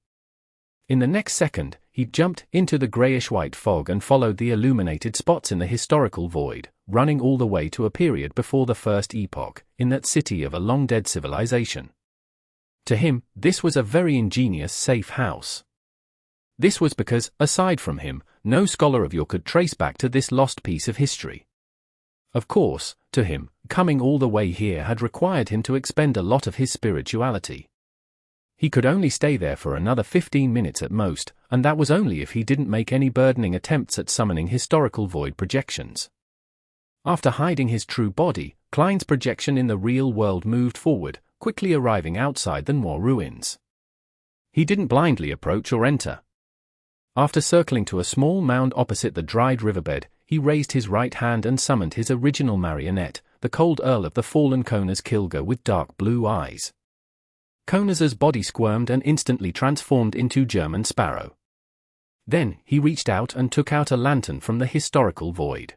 In the next second, he jumped into the greyish-white fog and followed the illuminated spots in the historical void, running all the way to a period before the first epoch, in that city of a long-dead civilization. To him, this was a very ingenious safe house. This was because, aside from him, no scholar of yore could trace back to this lost piece of history. Of course, to him, coming all the way here had required him to expend a lot of his spirituality. He could only stay there for another 15 minutes at most, and that was only if he didn't make any burdening attempts at summoning historical void projections. After hiding his true body, Klein's projection in the real world moved forward, quickly arriving outside the Nois ruins. He didn't blindly approach or enter. After circling to a small mound opposite the dried riverbed, he raised his right hand and summoned his original marionette, the cold Earl of the Fallen Konaz Kilga with dark blue eyes. Konaz's body squirmed and instantly transformed into German Sparrow. Then, he reached out and took out a lantern from the historical void.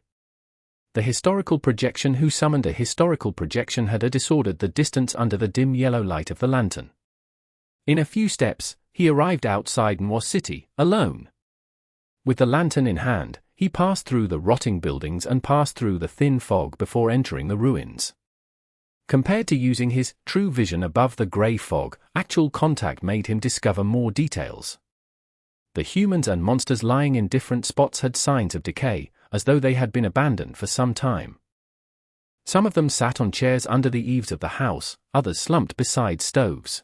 The historical projection who summoned a historical projection had disordered the distance under the dim yellow light of the lantern. In a few steps, he arrived outside Nois City, alone. With the lantern in hand, he passed through the rotting buildings and passed through the thin fog before entering the ruins. Compared to using his true vision above the grey fog, actual contact made him discover more details. The humans and monsters lying in different spots had signs of decay, as though they had been abandoned for some time. Some of them sat on chairs under the eaves of the house, others slumped beside stoves.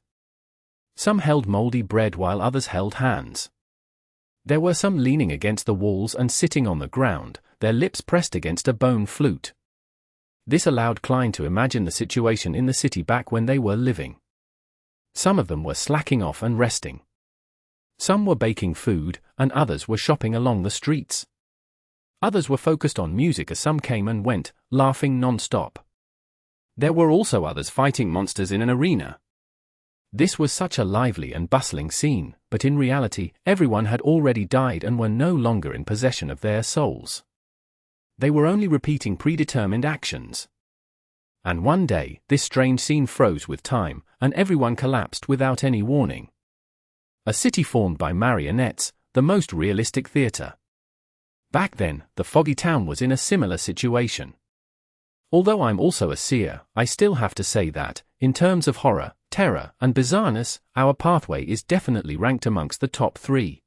Some held mouldy bread while others held hands. There were some leaning against the walls and sitting on the ground, their lips pressed against a bone flute. This allowed Klein to imagine the situation in the city back when they were living. Some of them were slacking off and resting. Some were baking food, and others were shopping along the streets. Others were focused on music as some came and went, laughing non-stop. There were also others fighting monsters in an arena. This was such a lively and bustling scene, but in reality, everyone had already died and were no longer in possession of their souls. They were only repeating predetermined actions. And one day, this strange scene froze with time, and everyone collapsed without any warning. A city formed by marionettes, the most realistic theater. Back then, the foggy town was in a similar situation. Although I'm also a seer, I still have to say that, in terms of horror, terror, and bizarreness, our pathway is definitely ranked amongst the top 3.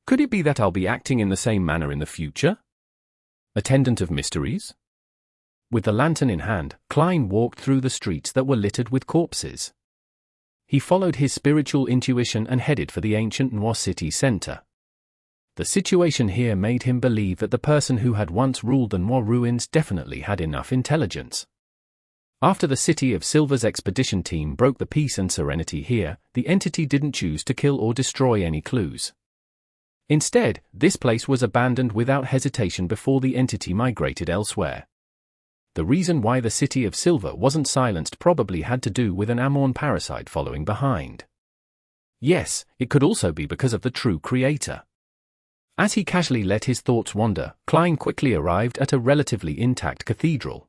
Could it be that I'll be acting in the same manner in the future? Attendant of mysteries? With the lantern in hand, Klein walked through the streets that were littered with corpses. He followed his spiritual intuition and headed for the ancient Nois city center. The situation here made him believe that the person who had once ruled the Nois ruins definitely had enough intelligence. After the City of Silver's expedition team broke the peace and serenity here, the entity didn't choose to kill or destroy any clues. Instead, this place was abandoned without hesitation before the entity migrated elsewhere. The reason why the City of Silver wasn't silenced probably had to do with an Amorn parasite following behind. Yes, it could also be because of the true creator. As he casually let his thoughts wander, Klein quickly arrived at a relatively intact cathedral.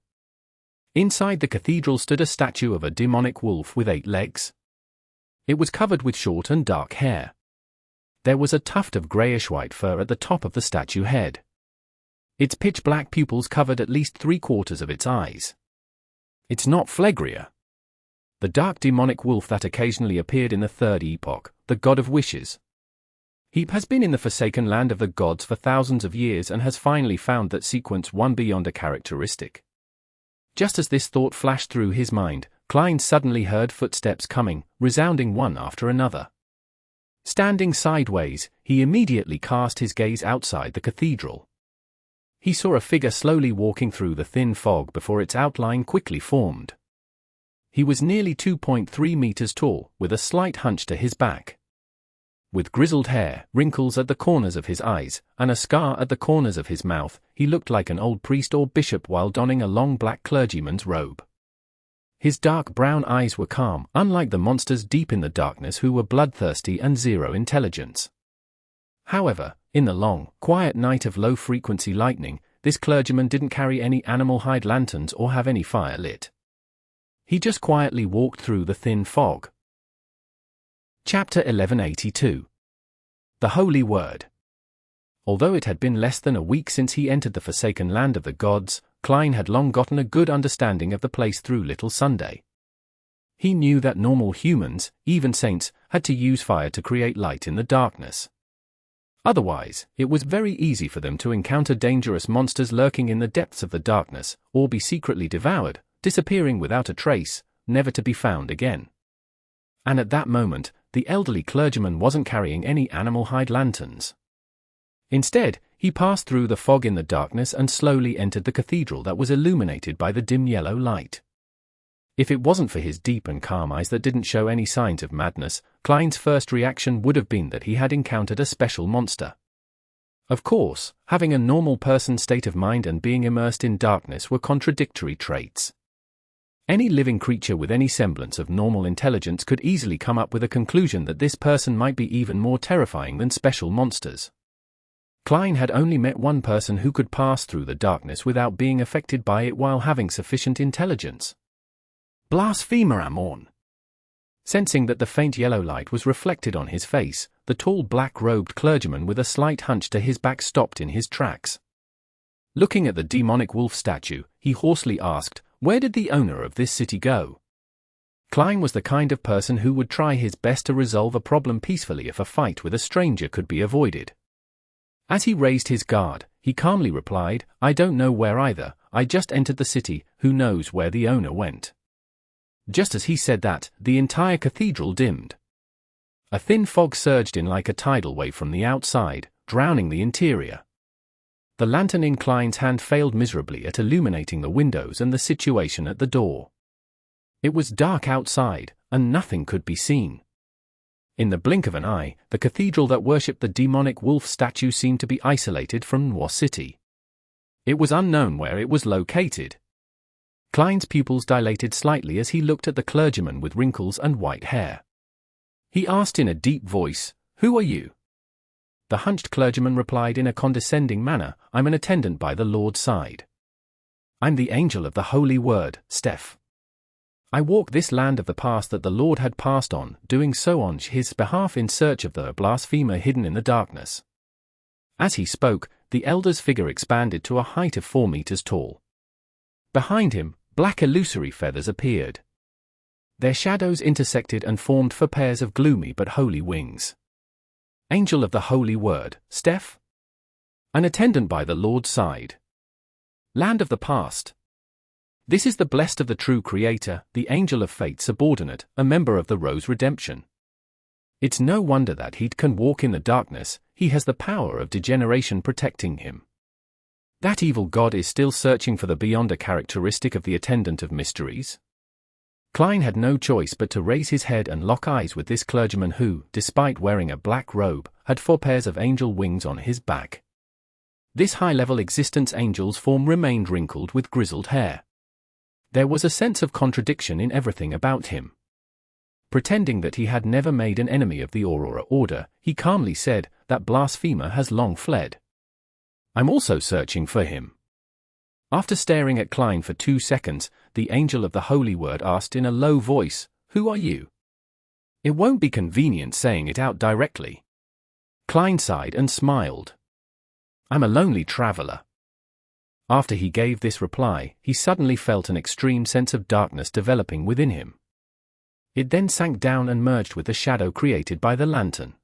Inside the cathedral stood a statue of a demonic wolf with 8 legs. It was covered with short and dark hair. There was a tuft of greyish-white fur at the top of the statue head. Its pitch-black pupils covered at least 3/4 of its eyes. It's not Phlegria. the dark demonic wolf that occasionally appeared in the third epoch, the god of wishes. He has been in the forsaken land of the gods for thousands of years and has finally found that sequence 1 beyond a characteristic. Just as this thought flashed through his mind, Klein suddenly heard footsteps coming, resounding one after another. Standing sideways, he immediately cast his gaze outside the cathedral. He saw a figure slowly walking through the thin fog before its outline quickly formed. He was nearly 2.3 meters tall, with a slight hunch to his back. With grizzled hair, wrinkles at the corners of his eyes, and a scar at the corners of his mouth, he looked like an old priest or bishop while donning a long black clergyman's robe. His dark brown eyes were calm, unlike the monsters deep in the darkness who were bloodthirsty and zero intelligence. However, in the long, quiet night of low-frequency lightning, this clergyman didn't carry any animal hide lanterns or have any fire lit. He just quietly walked through the thin fog. Chapter 1182. The Holy Word. Although it had been less than a week since he entered the forsaken land of the gods, Klein had long gotten a good understanding of the place through Little Sunday. He knew that normal humans, even saints, had to use fire to create light in the darkness. Otherwise, it was very easy for them to encounter dangerous monsters lurking in the depths of the darkness, or be secretly devoured, disappearing without a trace, never to be found again. And at that moment, the elderly clergyman wasn't carrying any animal hide lanterns. Instead, he passed through the fog in the darkness and slowly entered the cathedral that was illuminated by the dim yellow light. If it wasn't for his deep and calm eyes that didn't show any signs of madness, Klein's first reaction would have been that he had encountered a special monster. Of course, having a normal person's state of mind and being immersed in darkness were contradictory traits. Any living creature with any semblance of normal intelligence could easily come up with a conclusion that this person might be even more terrifying than special monsters. Klein had only met one person who could pass through the darkness without being affected by it while having sufficient intelligence. Blasphemer Amorn. Sensing that the faint yellow light was reflected on his face, the tall black-robed clergyman with a slight hunch to his back stopped in his tracks. Looking at the demonic wolf statue, he hoarsely asked, "Where did the owner of this city go?" Klein was the kind of person who would try his best to resolve a problem peacefully if a fight with a stranger could be avoided. As he raised his guard, he calmly replied, "I don't know where either, I just entered the city, who knows where the owner went?" Just as he said that, the entire cathedral dimmed. A thin fog surged in like a tidal wave from the outside, drowning the interior. The lantern in Klein's hand failed miserably at illuminating the windows and the situation at the door. It was dark outside, and nothing could be seen. In the blink of an eye, the cathedral that worshipped the demonic wolf statue seemed to be isolated from Nois city. It was unknown where it was located. Klein's pupils dilated slightly as he looked at the clergyman with wrinkles and white hair. He asked in a deep voice, "Who are you?" The hunched clergyman replied in a condescending manner, "I'm an attendant by the Lord's side. I'm the angel of the Holy Word, Steph. I walk this land of the past that the Lord had passed on, doing so on his behalf in search of the blasphemer hidden in the darkness." As he spoke, the elder's figure expanded to a height of 4 meters tall. Behind him, black illusory feathers appeared. Their shadows intersected and formed for pairs of gloomy but holy wings. Angel of the Holy Word, Steph? An attendant by the Lord's side. Land of the past. This is the blessed of the true Creator, the angel of fate subordinate, a member of the Rose Redemption. It's no wonder that he can walk in the darkness, he has the power of degeneration protecting him. That evil god is still searching for the beyond a characteristic of the attendant of mysteries. Klein had no choice but to raise his head and lock eyes with this clergyman who, despite wearing a black robe, had 4 pairs of angel wings on his back. This high-level existence angel's form remained wrinkled with grizzled hair. There was a sense of contradiction in everything about him. Pretending that he had never made an enemy of the Aurora Order, he calmly said, "That blasphemer has long fled. I'm also searching for him." After staring at Klein for 2 seconds, the angel of the Holy Word asked in a low voice, "Who are you?" It won't be convenient saying it out directly. Klein sighed and smiled. "I'm a lonely traveler." After he gave this reply, he suddenly felt an extreme sense of darkness developing within him. It then sank down and merged with the shadow created by the lantern.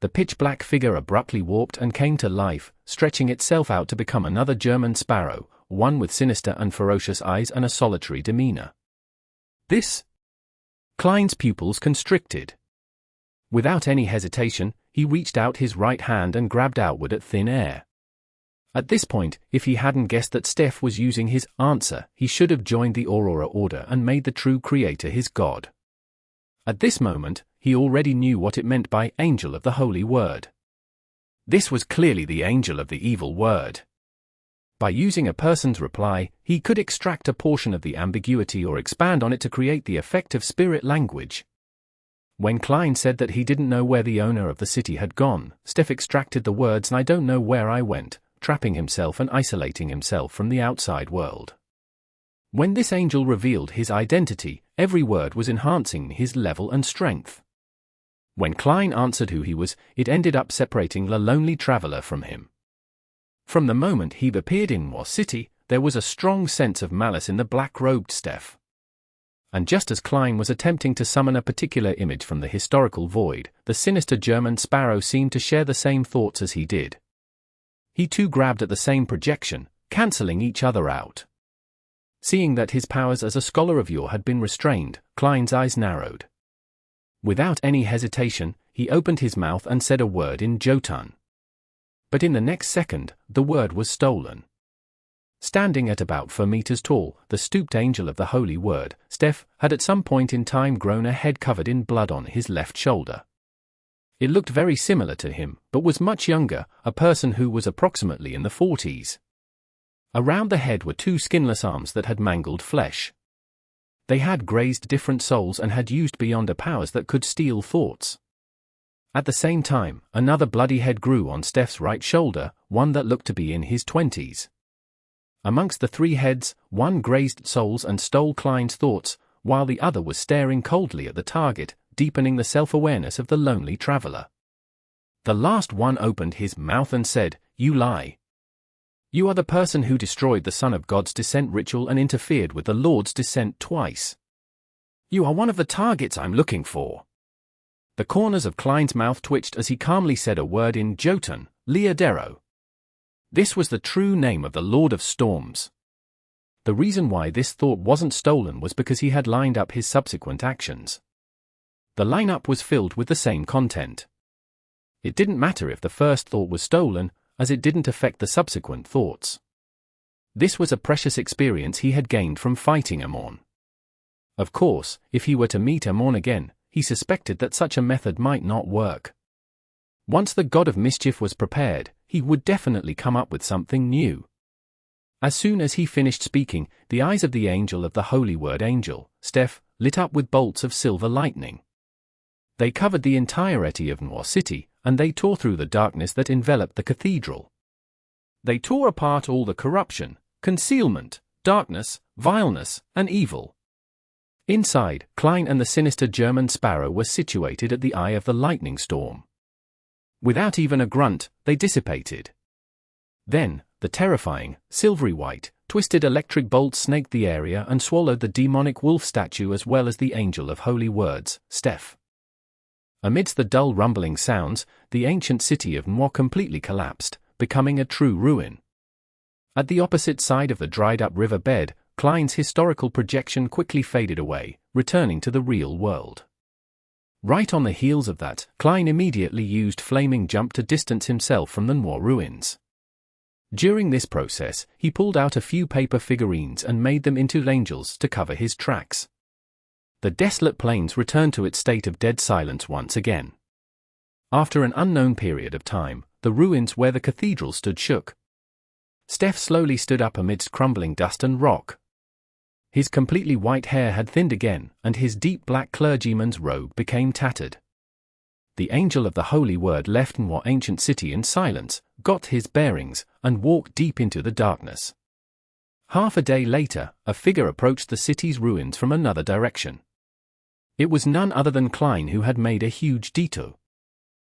The pitch-black figure abruptly warped and came to life, stretching itself out to become another German sparrow, one with sinister and ferocious eyes and a solitary demeanor. This? Klein's pupils constricted. Without any hesitation, he reached out his right hand and grabbed outward at thin air. At this point, if he hadn't guessed that Steph was using his answer, he should have joined the Aurora Order and made the true creator his god. At this moment, he already knew what it meant by Angel of the Holy Word. This was clearly the Angel of the Evil Word. By using a person's reply, he could extract a portion of the ambiguity or expand on it to create the effect of spirit language. When Klein said that he didn't know where the owner of the city had gone, Steph extracted the words "I don't know where I went," trapping himself and isolating himself from the outside world. When this angel revealed his identity, every word was enhancing his level and strength. When Klein answered who he was, it ended up separating the lonely traveler from him. From the moment he appeared in Nois City, there was a strong sense of malice in the black-robed Steph. And just as Klein was attempting to summon a particular image from the historical void, the sinister German sparrow seemed to share the same thoughts as he did. He too grabbed at the same projection, cancelling each other out. Seeing that his powers as a scholar of yore had been restrained, Klein's eyes narrowed. Without any hesitation, he opened his mouth and said a word in Jotun. But in the next second, the word was stolen. Standing at about 4 meters tall, the stooped angel of the Holy Word, Steph, had at some point in time grown a head covered in blood on his left shoulder. It looked very similar to him, but was much younger, a person who was approximately in the 40s. Around the head were 2 skinless arms that had mangled flesh. They had grazed different souls and had used beyonder powers that could steal thoughts. At the same time, another bloody head grew on Steph's right shoulder, one that looked to be in his 20s. Amongst the 3 heads, one grazed souls and stole Klein's thoughts, while the other was staring coldly at the target, deepening the self-awareness of the lonely traveler. The last one opened his mouth and said, "You lie. You are the person who destroyed the Son of God's descent ritual and interfered with the Lord's descent twice. You are one of the targets I'm looking for." The corners of Klein's mouth twitched as he calmly said a word in Jotun, Leodero. This was the true name of the Lord of Storms. The reason why this thought wasn't stolen was because he had lined up his subsequent actions. The lineup was filled with the same content. It didn't matter if the first thought was stolen, as it didn't affect the subsequent thoughts. This was a precious experience he had gained from fighting Amorn. Of course, if he were to meet Amorn again, he suspected that such a method might not work. Once the god of mischief was prepared, he would definitely come up with something new. As soon as he finished speaking, the eyes of the angel of the Holy Word Angel, Steph, lit up with bolts of silver lightning. They covered the entirety of Nois City, and they tore through the darkness that enveloped the cathedral. They tore apart all the corruption, concealment, darkness, vileness, and evil. Inside, Klein and the sinister German sparrow were situated at the eye of the lightning storm. Without even a grunt, they dissipated. Then, the terrifying, silvery white, twisted electric bolt snaked the area and swallowed the demonic wolf statue as well as the angel of holy words, Steph. Amidst the dull rumbling sounds, the ancient city of Nois completely collapsed, becoming a true ruin. At the opposite side of the dried-up river bed, Klein's historical projection quickly faded away, returning to the real world. Right on the heels of that, Klein immediately used Flaming Jump to distance himself from the Nois ruins. During this process, he pulled out a few paper figurines and made them into angels to cover his tracks. The desolate plains returned to its state of dead silence once again. After an unknown period of time, the ruins where the cathedral stood shook. Steph slowly stood up amidst crumbling dust and rock. His completely white hair had thinned again, and his deep black clergyman's robe became tattered. The angel of the Holy Word left Nois ancient city in silence, got his bearings, and walked deep into the darkness. Half a day later, a figure approached the city's ruins from another direction. It was none other than Klein, who had made a huge detour.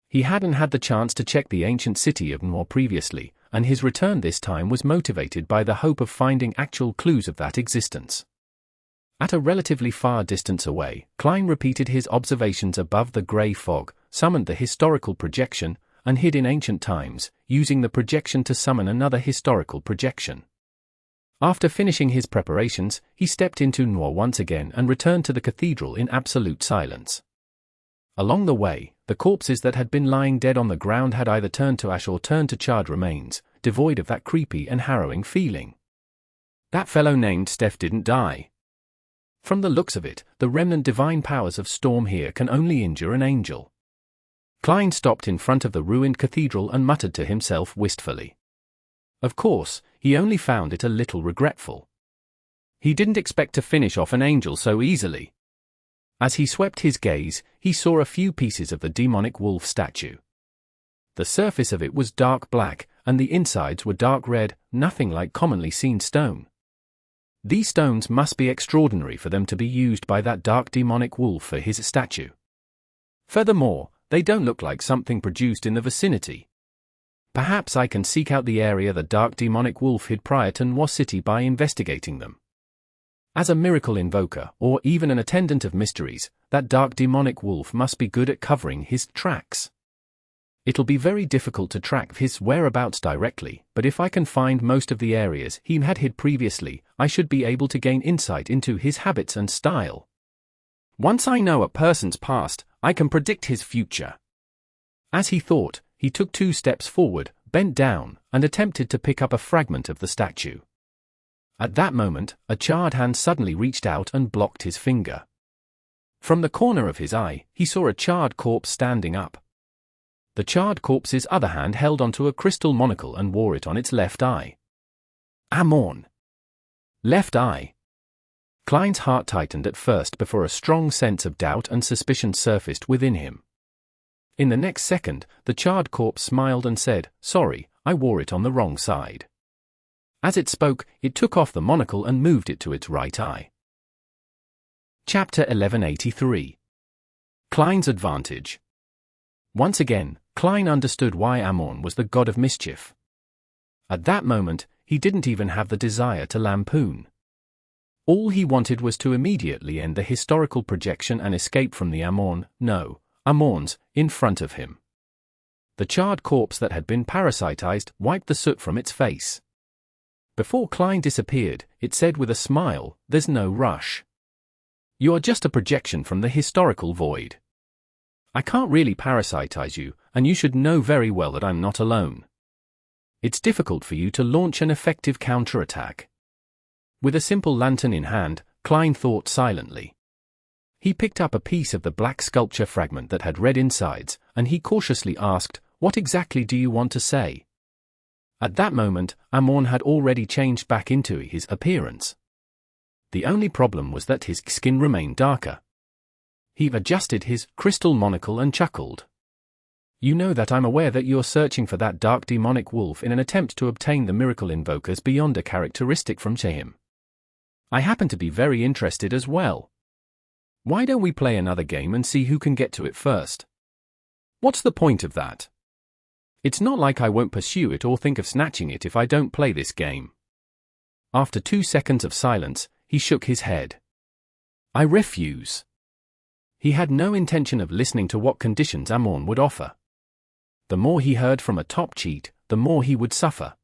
He hadn't had the chance to check the ancient city of Nois previously, and his return this time was motivated by the hope of finding actual clues of that existence. At a relatively far distance away, Klein repeated his observations above the grey fog, summoned the historical projection, and hid in ancient times, using the projection to summon another historical projection. After finishing his preparations, he stepped into Nois once again and returned to the cathedral in absolute silence. Along the way, the corpses that had been lying dead on the ground had either turned to ash or turned to charred remains, devoid of that creepy and harrowing feeling. That fellow named Steph didn't die. From the looks of it, the remnant divine powers of storm here can only injure an angel. Klein stopped in front of the ruined cathedral and muttered to himself wistfully. Of course, he only found it a little regretful. He didn't expect to finish off an angel so easily. As he swept his gaze, he saw a few pieces of the demonic wolf statue. The surface of it was dark black, and the insides were dark red, nothing like commonly seen stone. These stones must be extraordinary for them to be used by that dark demonic wolf for his statue. Furthermore, they don't look like something produced in the vicinity. Perhaps I can seek out the area the dark demonic wolf hid prior to Nois City by investigating them. As a miracle invoker, or even an attendant of mysteries, that dark demonic wolf must be good at covering his tracks. It'll be very difficult to track his whereabouts directly, but if I can find most of the areas he had hid previously, I should be able to gain insight into his habits and style. Once I know a person's past, I can predict his future. As he thought, he took 2 steps forward, bent down, and attempted to pick up a fragment of the statue. At that moment, a charred hand suddenly reached out and blocked his finger. From the corner of his eye, he saw a charred corpse standing up. The charred corpse's other hand held onto a crystal monocle and wore it on its left eye. Amon. Left eye. Klein's heart tightened at first before a strong sense of doubt and suspicion surfaced within him. In the next second, the charred corpse smiled and said, "Sorry, I wore it on the wrong side." As it spoke, it took off the monocle and moved it to its right eye. Chapter 1183. Klein's Advantage. Once again, Klein understood why Amon was the god of mischief. At that moment, he didn't even have the desire to lampoon. All he wanted was to immediately end the historical projection and escape from the Amons, in front of him. The charred corpse that had been parasitized wiped the soot from its face. Before Klein disappeared, it said with a smile, "There's no rush. You are just a projection from the historical void. I can't really parasitize you, and you should know very well that I'm not alone. It's difficult for you to launch an effective counterattack." With a simple lantern in hand, Klein thought silently. He picked up a piece of the black sculpture fragment that had red insides, and he cautiously asked, "What exactly do you want to say?" At that moment, Amon had already changed back into his appearance. The only problem was that his skin remained darker. He adjusted his crystal monocle and chuckled. "You know that I'm aware that you're searching for that dark demonic wolf in an attempt to obtain the miracle invoker's beyond a characteristic from him. I happen to be very interested as well. Why don't we play another game and see who can get to it first? What's the point of that? It's not like I won't pursue it or think of snatching it if I don't play this game." After 2 seconds of silence, he shook his head. "I refuse." He had no intention of listening to what conditions Amon would offer. The more he heard from a top cheat, the more he would suffer.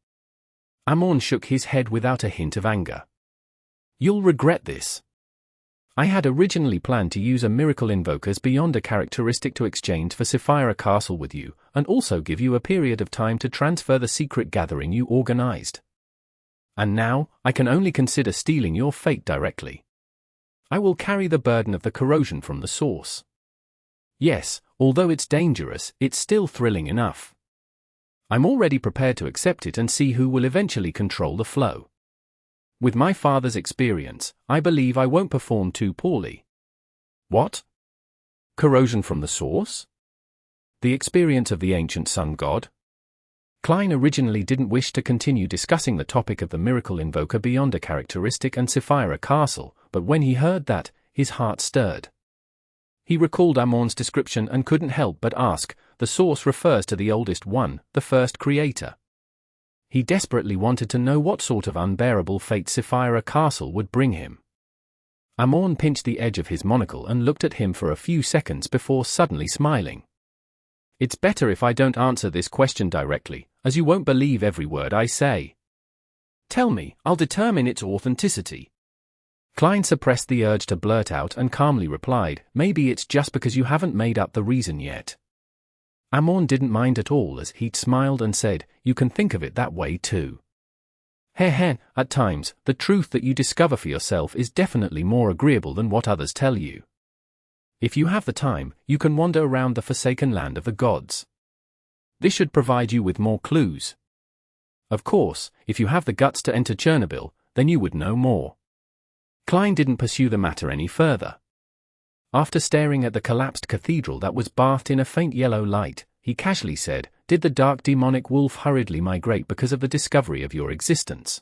Amon shook his head without a hint of anger. "You'll regret this. I had originally planned to use a miracle invoker's beyond a characteristic to exchange for Sapphira Castle with you, and also give you a period of time to transfer the secret gathering you organized. And now, I can only consider stealing your fate directly. I will carry the burden of the corrosion from the source. Yes, although it's dangerous, it's still thrilling enough. I'm already prepared to accept it and see who will eventually control the flow. With my father's experience, I believe I won't perform too poorly." "What? Corrosion from the source? The experience of the ancient sun god?" Klein originally didn't wish to continue discussing the topic of the miracle invoker beyond a characteristic and Sapphira Castle, but when he heard that, his heart stirred. He recalled Amon's description and couldn't help but ask, "The source refers to the oldest one, the first creator." He desperately wanted to know what sort of unbearable fate Sapphira Castle would bring him. Amorn pinched the edge of his monocle and looked at him for a few seconds before suddenly smiling. It's better if I don't answer this question directly, as you won't believe every word I say. Tell me, I'll determine its authenticity. Klein suppressed the urge to blurt out and calmly replied, maybe it's just because you haven't made up the reason yet. Amorn didn't mind at all as he smiled and said, you can think of it that way too. Heh, at times, the truth that you discover for yourself is definitely more agreeable than what others tell you. If you have the time, you can wander around the forsaken land of the gods. This should provide you with more clues. Of course, if you have the guts to enter Chernobyl, then you would know more. Klein didn't pursue the matter any further. After staring at the collapsed cathedral that was bathed in a faint yellow light, he casually said, did the dark demonic wolf hurriedly migrate because of the discovery of your existence?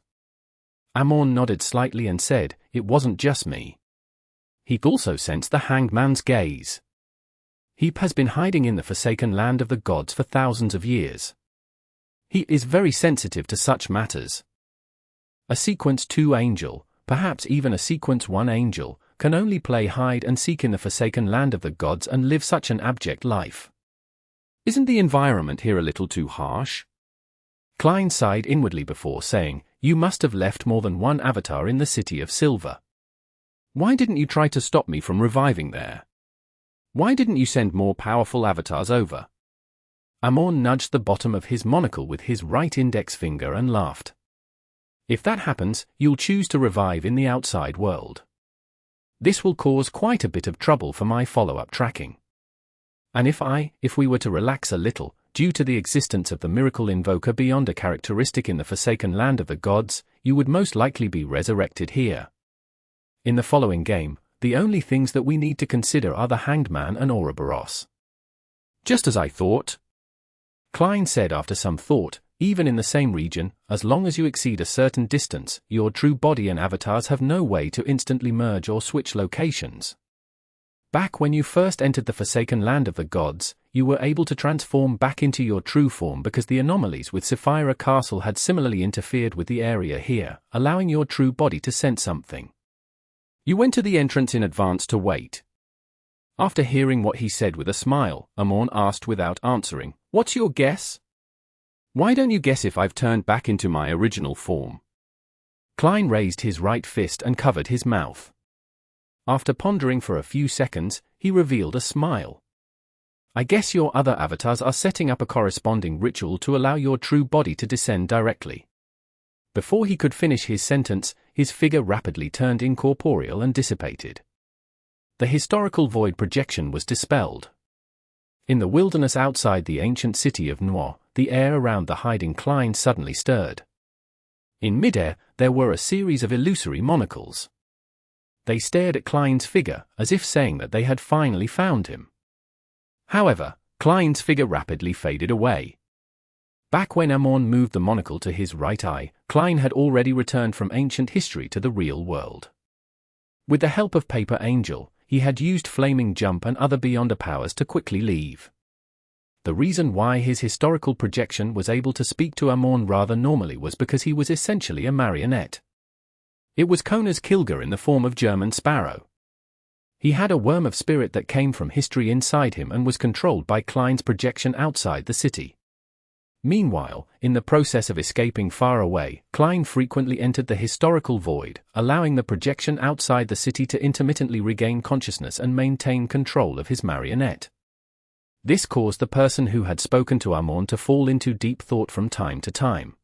Amorn nodded slightly and said, it wasn't just me. He also sensed the hanged man's gaze. He has been hiding in the forsaken land of the gods for thousands of years. He is very sensitive to such matters. A sequence 2 angel, perhaps even a sequence 1 angel, can only play hide and seek in the forsaken land of the gods and live such an abject life. Isn't the environment here a little too harsh? Klein sighed inwardly before saying, you must have left more than one avatar in the City of Silver. Why didn't you try to stop me from reviving there? Why didn't you send more powerful avatars over? Amorn nudged the bottom of his monocle with his right index finger and laughed. If that happens, you'll choose to revive in the outside world. This will cause quite a bit of trouble for my follow-up tracking. And if we were to relax a little, due to the existence of the miracle invoker beyond a characteristic in the forsaken land of the gods, you would most likely be resurrected here. In the following game, the only things that we need to consider are the Hanged Man and Ouroboros. Just as I thought. Klein said after some thought, even in the same region, as long as you exceed a certain distance, your true body and avatars have no way to instantly merge or switch locations. Back when you first entered the forsaken land of the gods, you were able to transform back into your true form because the anomalies with Sapphira Castle had similarly interfered with the area here, allowing your true body to sense something. You went to the entrance in advance to wait. After hearing what he said with a smile, Amorn asked without answering, what's your guess? Why don't you guess if I've turned back into my original form? Klein raised his right fist and covered his mouth. After pondering for a few seconds, he revealed a smile. I guess your other avatars are setting up a corresponding ritual to allow your true body to descend directly. Before he could finish his sentence, his figure rapidly turned incorporeal and dissipated. The historical void projection was dispelled. In the wilderness outside the ancient city of Nois, the air around the hiding Klein suddenly stirred. In midair, there were a series of illusory monocles. They stared at Klein's figure, as if saying that they had finally found him. However, Klein's figure rapidly faded away. Back when Amorn moved the monocle to his right eye, Klein had already returned from ancient history to the real world. With the help of Paper Angel, he had used Flaming Jump and other Beyonder powers to quickly leave. The reason why his historical projection was able to speak to Amorn rather normally was because he was essentially a marionette. It was Kona's Kilger in the form of German Sparrow. He had a worm of spirit that came from history inside him and was controlled by Klein's projection outside the city. Meanwhile, in the process of escaping far away, Klein frequently entered the historical void, allowing the projection outside the city to intermittently regain consciousness and maintain control of his marionette. This caused the person who had spoken to Amorn to fall into deep thought from time to time.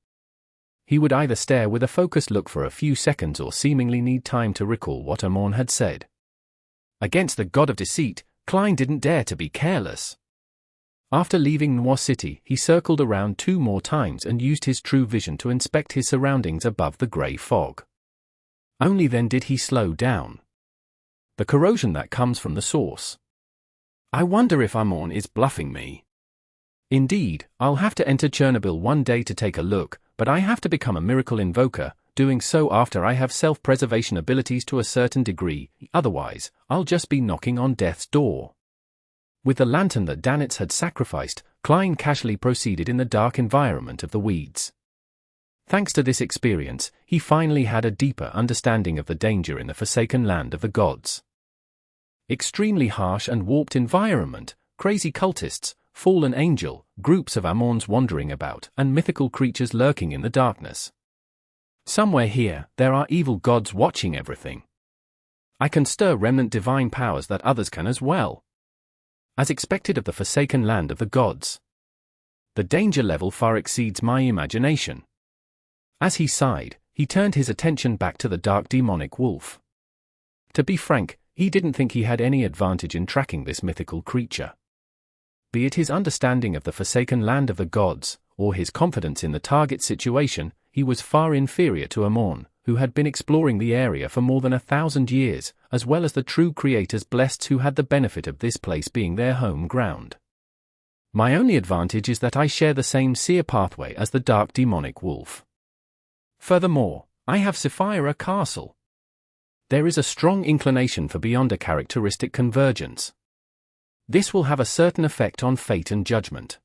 He would either stare with a focused look for a few seconds or seemingly need time to recall what Amorn had said. Against the god of deceit, Klein didn't dare to be careless. After leaving Nois City, he circled around 2 more times and used his true vision to inspect his surroundings above the grey fog. Only then did he slow down. The corrosion that comes from the source. I wonder if Amorn is bluffing me. Indeed, I'll have to enter Chernobyl one day to take a look, but I have to become a miracle invoker, doing so after I have self-preservation abilities to a certain degree, otherwise, I'll just be knocking on death's door. With the lantern that Danitz had sacrificed, Klein casually proceeded in the dark environment of the weeds. Thanks to this experience, he finally had a deeper understanding of the danger in the forsaken land of the gods. Extremely harsh and warped environment, crazy cultists, fallen angel, groups of Amorns wandering about, and mythical creatures lurking in the darkness. Somewhere here, there are evil gods watching everything. I can stir remnant divine powers that others can as well. As expected of the forsaken land of the gods. The danger level far exceeds my imagination. As he sighed, he turned his attention back to the dark demonic wolf. To be frank, he didn't think he had any advantage in tracking this mythical creature. Be it his understanding of the forsaken land of the gods, or his confidence in the target situation, he was far inferior to Amorn, who had been exploring the area for more than 1,000 years, as well as the true creators blessed who had the benefit of this place being their home ground. My only advantage is that I share the same seer pathway as the dark demonic wolf. Furthermore, I have Sapphira Castle. There is a strong inclination for beyond a characteristic convergence. This will have a certain effect on fate and judgment.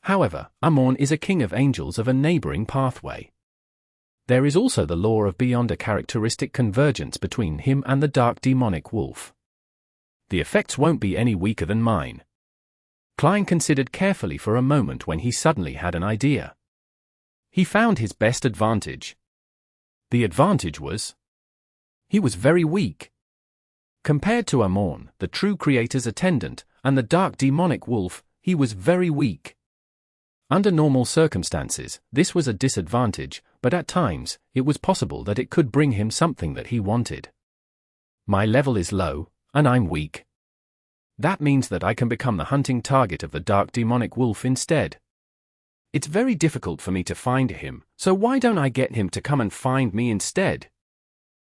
However, Amorn is a king of angels of a neighboring pathway. There is also the law of beyond a characteristic convergence between him and the dark demonic wolf. The effects won't be any weaker than mine. Klein considered carefully for a moment when he suddenly had an idea. He found his best advantage. The advantage was he was very weak. Compared to Amorn, the true creator's attendant, and the dark demonic wolf, he was very weak. Under normal circumstances, this was a disadvantage, but at times, it was possible that it could bring him something that he wanted. My level is low, and I'm weak. That means that I can become the hunting target of the dark demonic wolf instead. It's very difficult for me to find him, so why don't I get him to come and find me instead?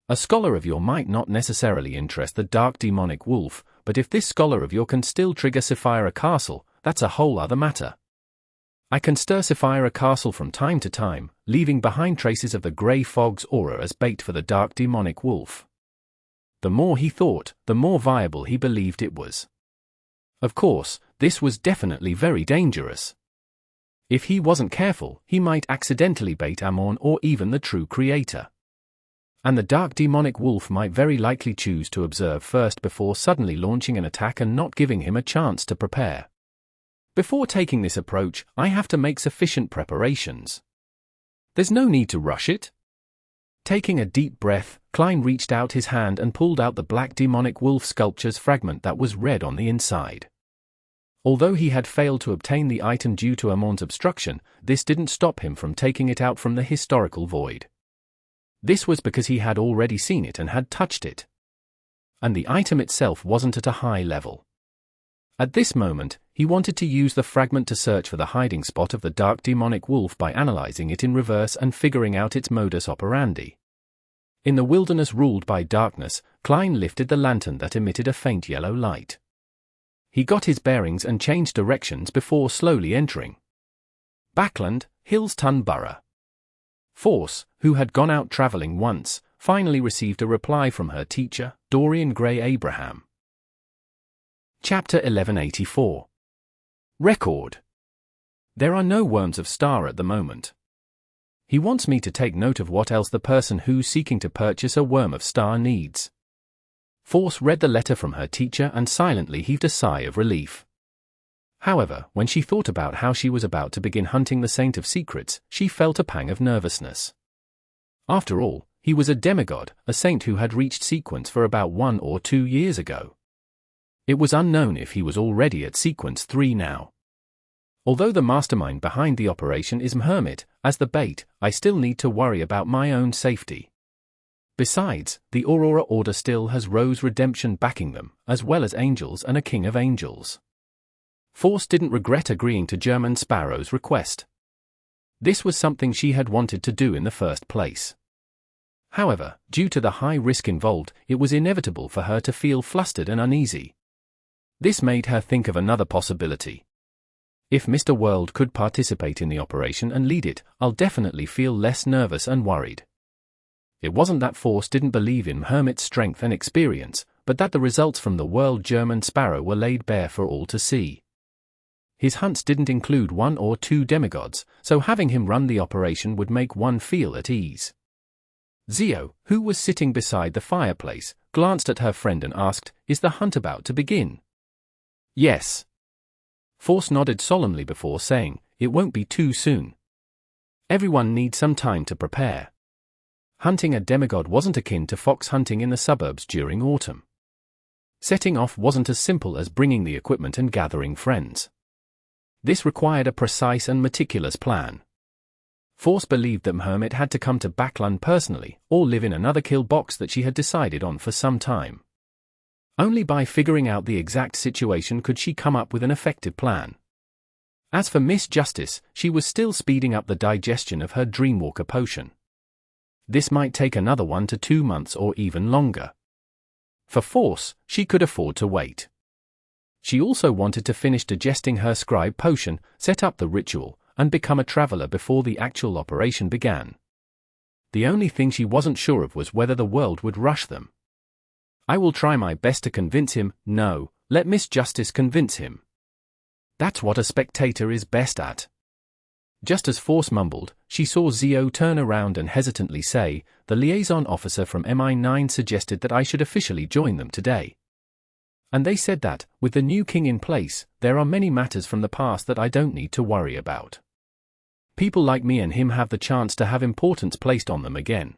A scholar of yours might not necessarily interest the dark demonic wolf, but if this scholar of yours can still trigger Sapphira Castle, that's a whole other matter. I can stir Sapphira Castle from time to time, leaving behind traces of the grey fog's aura as bait for the dark demonic wolf. The more he thought, the more viable he believed it was. Of course, this was definitely very dangerous. If he wasn't careful, he might accidentally bait Amorn or even the true creator. And the dark demonic wolf might very likely choose to observe first before suddenly launching an attack and not giving him a chance to prepare. Before taking this approach, I have to make sufficient preparations. There's no need to rush it. Taking a deep breath, Klein reached out his hand and pulled out the black demonic wolf sculpture's fragment that was red on the inside. Although he had failed to obtain the item due to Amorn's obstruction, this didn't stop him from taking it out from the historical void. This was because he had already seen it and had touched it. And the item itself wasn't at a high level. At this moment, he wanted to use the fragment to search for the hiding spot of the dark demonic wolf by analyzing it in reverse and figuring out its modus operandi. In the wilderness ruled by darkness, Klein lifted the lantern that emitted a faint yellow light. He got his bearings and changed directions before slowly entering Backland, Hillston Borough. Force, who had gone out traveling once, finally received a reply from her teacher, Dorian Gray Abraham. Chapter 1184. Record. There are no worms of star at the moment. He wants me to take note of what else the person who's seeking to purchase a worm of star needs. Force read the letter from her teacher and silently heaved a sigh of relief. However, when she thought about how she was about to begin hunting the Saint of Secrets, she felt a pang of nervousness. After all, he was a demigod, a saint who had reached sequence for about 1 or 2 years ago. It was unknown if he was already at sequence 3 now. Although the mastermind behind the operation is Hermit, as the bait, I still need to worry about my own safety. Besides, the Aurora Order still has Rose Redemption backing them, as well as angels and a King of Angels. Force didn't regret agreeing to German Sparrow's request. This was something she had wanted to do in the first place. However, due to the high risk involved, it was inevitable for her to feel flustered and uneasy. This made her think of another possibility. If Mr. World could participate in the operation and lead it, I'll definitely feel less nervous and worried. It wasn't that Force didn't believe in Hermit's strength and experience, but that the results from the World German Sparrow were laid bare for all to see. His hunts didn't include 1 or 2 demigods, so having him run the operation would make one feel at ease. Zio, who was sitting beside the fireplace, glanced at her friend and asked, "Is the hunt about to begin?" "Yes." Force nodded solemnly before saying, "It won't be too soon. Everyone needs some time to prepare." Hunting a demigod wasn't akin to fox hunting in the suburbs during autumn. Setting off wasn't as simple as bringing the equipment and gathering friends. This required a precise and meticulous plan. Force believed that Hermit had to come to Backland personally, or live in another kill box that she had decided on for some time. Only by figuring out the exact situation could she come up with an effective plan. As for Miss Justice, she was still speeding up the digestion of her Dreamwalker potion. This might take another 1 to 2 months or even longer. For Force, she could afford to wait. She also wanted to finish digesting her scribe potion, set up the ritual, and become a traveler before the actual operation began. The only thing she wasn't sure of was whether the world would rush them. "I will try my best to convince him." "No, let Miss Justice convince him. That's what a spectator is best at." Just as Force mumbled, she saw Zio turn around and hesitantly say, "The liaison officer from MI9 suggested that I should officially join them today. And they said that, with the new king in place, there are many matters from the past that I don't need to worry about. People like me and him have the chance to have importance placed on them again."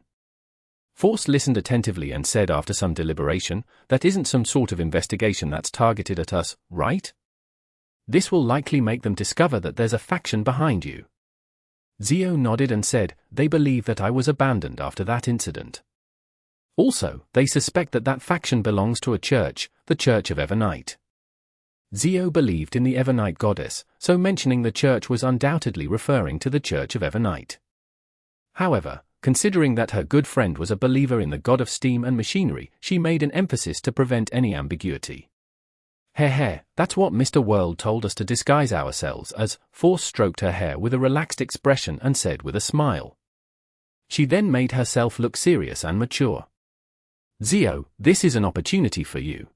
Force listened attentively and said after some deliberation, "That isn't some sort of investigation that's targeted at us, right? This will likely make them discover that there's a faction behind you." Zio nodded and said, "They believe that I was abandoned after that incident. Also, they suspect that that faction belongs to a church, the Church of Evernight." Zio believed in the Evernight goddess, so mentioning the church was undoubtedly referring to the Church of Evernight. However, considering that her good friend was a believer in the god of steam and machinery, she made an emphasis to prevent any ambiguity. "Heh, that's what Mr. World told us to disguise ourselves as." Force stroked her hair with a relaxed expression and said with a smile. She then made herself look serious and mature. "Zio, this is an opportunity for you.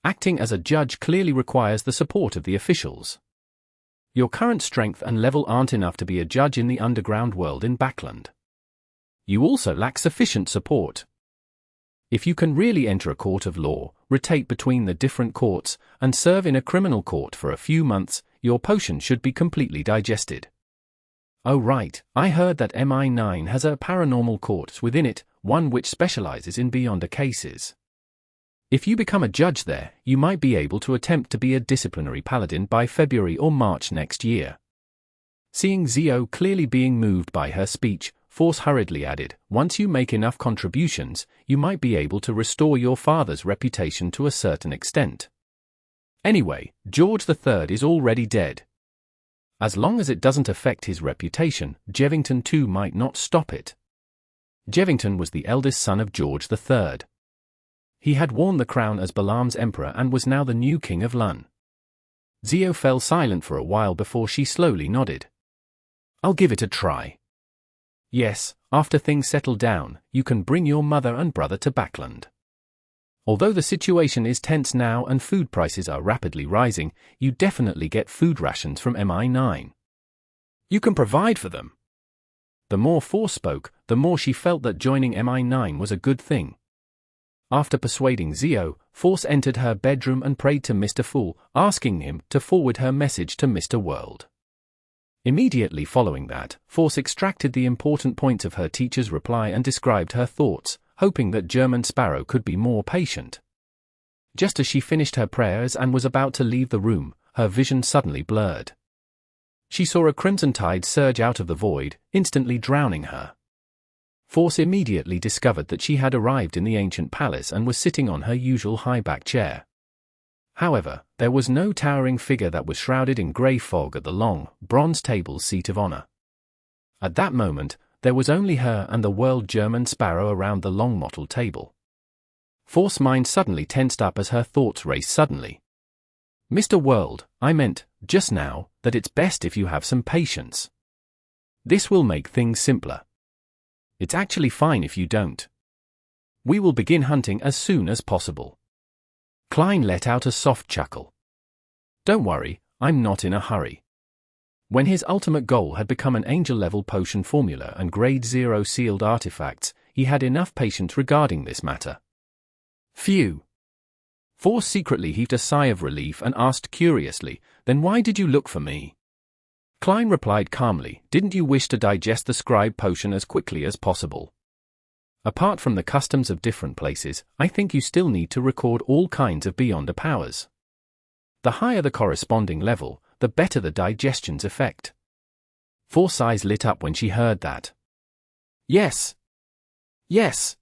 Acting as a judge clearly requires the support of the officials. Your current strength and level aren't enough to be a judge in the underground world in Backland. You also lack sufficient support. If you can really enter a court of law, rotate between the different courts, and serve in a criminal court for a few months, your potion should be completely digested. Oh right, I heard that MI9 has a paranormal court within it, one which specializes in beyonder cases. If you become a judge there, you might be able to attempt to be a disciplinary paladin by February or March next year." Seeing Zio clearly being moved by her speech, Force hurriedly added, "Once you make enough contributions, you might be able to restore your father's reputation to a certain extent. Anyway, George III is already dead. As long as it doesn't affect his reputation, Jevington too might not stop it." Jevington was the eldest son of George III. He had worn the crown as Balaam's emperor and was now the new king of Lun. Zio fell silent for a while before she slowly nodded. "I'll give it a try. Yes, after things settle down, you can bring your mother and brother to Backland. Although the situation is tense now and food prices are rapidly rising, you definitely get food rations from MI9. You can provide for them." The more Force spoke, the more she felt that joining MI9 was a good thing. After persuading Zio, Force entered her bedroom and prayed to Mr. Fool, asking him to forward her message to Mr. World. Immediately following that, Force extracted the important points of her teacher's reply and described her thoughts, hoping that German Sparrow could be more patient. Just as she finished her prayers and was about to leave the room, her vision suddenly blurred. She saw a crimson tide surge out of the void, instantly drowning her. Force immediately discovered that she had arrived in the ancient palace and was sitting on her usual high-back chair. However, there was no towering figure that was shrouded in grey fog at the long, bronze table's seat of honor. At that moment, there was only her and the world German Sparrow around the long mottled table. Force's mind suddenly tensed up as her thoughts raced suddenly. "Mr. World, I meant, just now, that it's best if you have some patience. This will make things simpler. It's actually fine if you don't. We will begin hunting as soon as possible." Klein let out a soft chuckle. "Don't worry, I'm not in a hurry. When his ultimate goal had become an angel-level potion formula and grade 0 sealed artifacts, he had enough patience regarding this matter. Phew. Force secretly heaved a sigh of relief and asked curiously, "Then why did you look for me?" Klein replied calmly, "Didn't you wish to digest the scribe potion as quickly as possible? Apart from the customs of different places, I think you still need to record all kinds of beyonder powers. The higher the corresponding level, the better the digestion's effect." Force's eyes lit up when she heard that. Yes. Yes.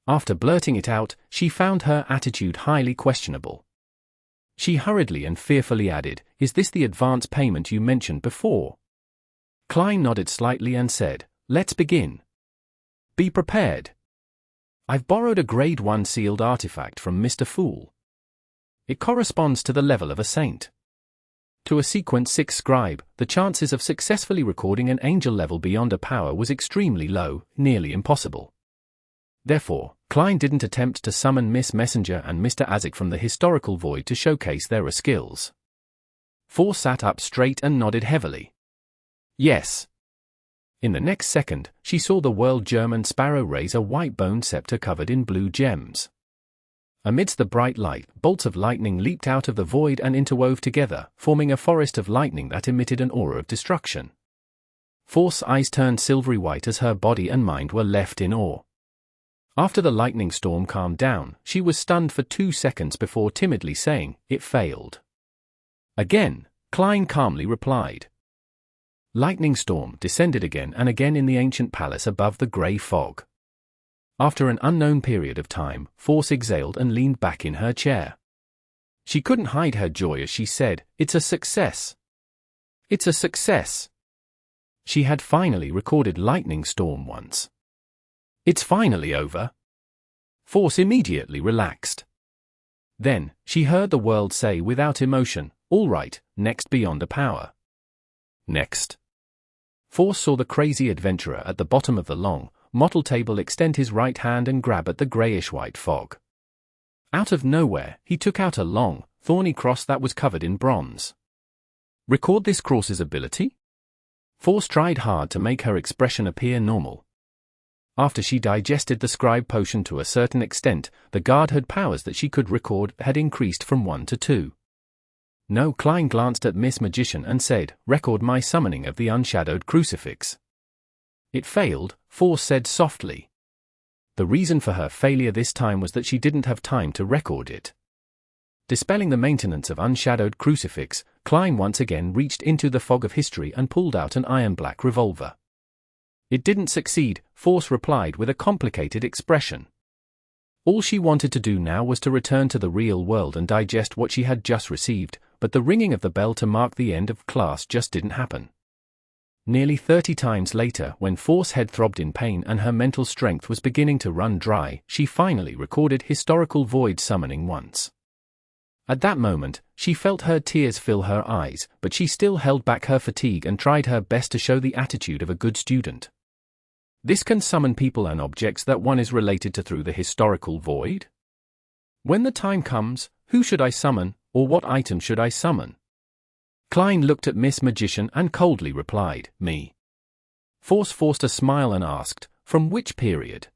After blurting it out, she found her attitude highly questionable. She hurriedly and fearfully added, "Is this the advance payment you mentioned before?" Klein nodded slightly and said, "Let's begin. Be prepared. I've borrowed a grade 1 sealed artifact from Mr. Fool. It corresponds to the level of a saint. To a sequence 6 scribe, the chances of successfully recording an angel level beyonder power was extremely low, nearly impossible. Therefore, Klein didn't attempt to summon Miss Messenger and Mr. Azek from the historical void to showcase their skills. Force sat up straight and nodded heavily. Yes. In the next second, she saw the world German sparrow raise a white bone scepter covered in blue gems. Amidst the bright light, bolts of lightning leaped out of the void and interwove together, forming a forest of lightning that emitted an aura of destruction. Force's eyes turned silvery white as her body and mind were left in awe. After the lightning storm calmed down, she was stunned for 2 seconds before timidly saying, "It failed." Again, Klein calmly replied. Lightning storm descended again and again in the ancient palace above the grey fog. After an unknown period of time, Force exhaled and leaned back in her chair. She couldn't hide her joy as she said, "It's a success. It's a success." She had finally recorded lightning storm once. "It's finally over." Force immediately relaxed. Then, she heard the world say without emotion, "All right, next beyonder power." Next. Force saw the crazy adventurer at the bottom of the long, mottled table extend his right hand and grab at the greyish-white fog. Out of nowhere, he took out a long, thorny cross that was covered in bronze. Record this cross's ability? Force tried hard to make her expression appear normal. After she digested the scribe potion to a certain extent, the guard had powers that she could record had increased from 1 to 2. No. Klein glanced at Miss Magician and said, "Record my summoning of the unshadowed crucifix." "It failed," Force said softly. The reason for her failure this time was that she didn't have time to record it. Dispelling the maintenance of unshadowed crucifix, Klein once again reached into the fog of history and pulled out an iron-black revolver. "It didn't succeed," Force replied with a complicated expression. All she wanted to do now was to return to the real world and digest what she had just received, but the ringing of the bell to mark the end of class just didn't happen. Nearly 30 times later, when Force's head throbbed in pain and her mental strength was beginning to run dry, she finally recorded historical void summoning once. At that moment, she felt her tears fill her eyes, but she still held back her fatigue and tried her best to show the attitude of a good student. This can summon people and objects that one is related to through the historical void? When the time comes, who should I summon, or what item should I summon? Klein looked at Miss Magician and coldly replied, "Me." Force forced a smile and asked, "From which period?"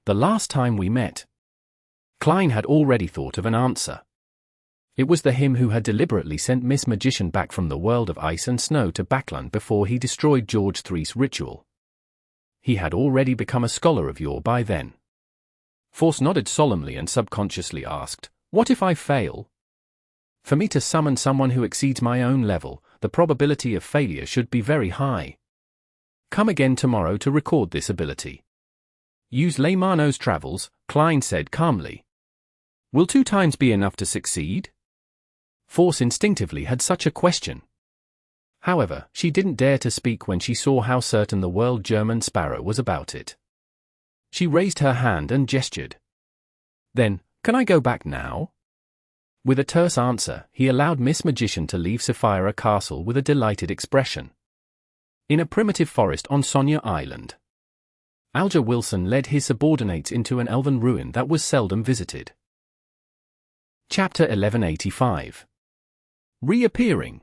"The last time we met." Klein had already thought of an answer. It was the him who had deliberately sent Miss Magician back from the world of ice and snow to Backland before he destroyed George III's ritual. He had already become a scholar of yore by then. Force nodded solemnly and subconsciously asked, "What if I fail?" "For me to summon someone who exceeds my own level, the probability of failure should be very high. Come again tomorrow to record this ability." "Use Leymano's travels," Klein said calmly. "Will 2 times be enough to succeed?" Force instinctively had such a question. However, she didn't dare to speak when she saw how certain the world German sparrow was about it. She raised her hand and gestured. "Then, can I go back now?" With a terse answer, he allowed Miss Magician to leave Sapphira Castle with a delighted expression. In a primitive forest on Sonia Island, Alger Wilson led his subordinates into an elven ruin that was seldom visited. Chapter 1185. Reappearing.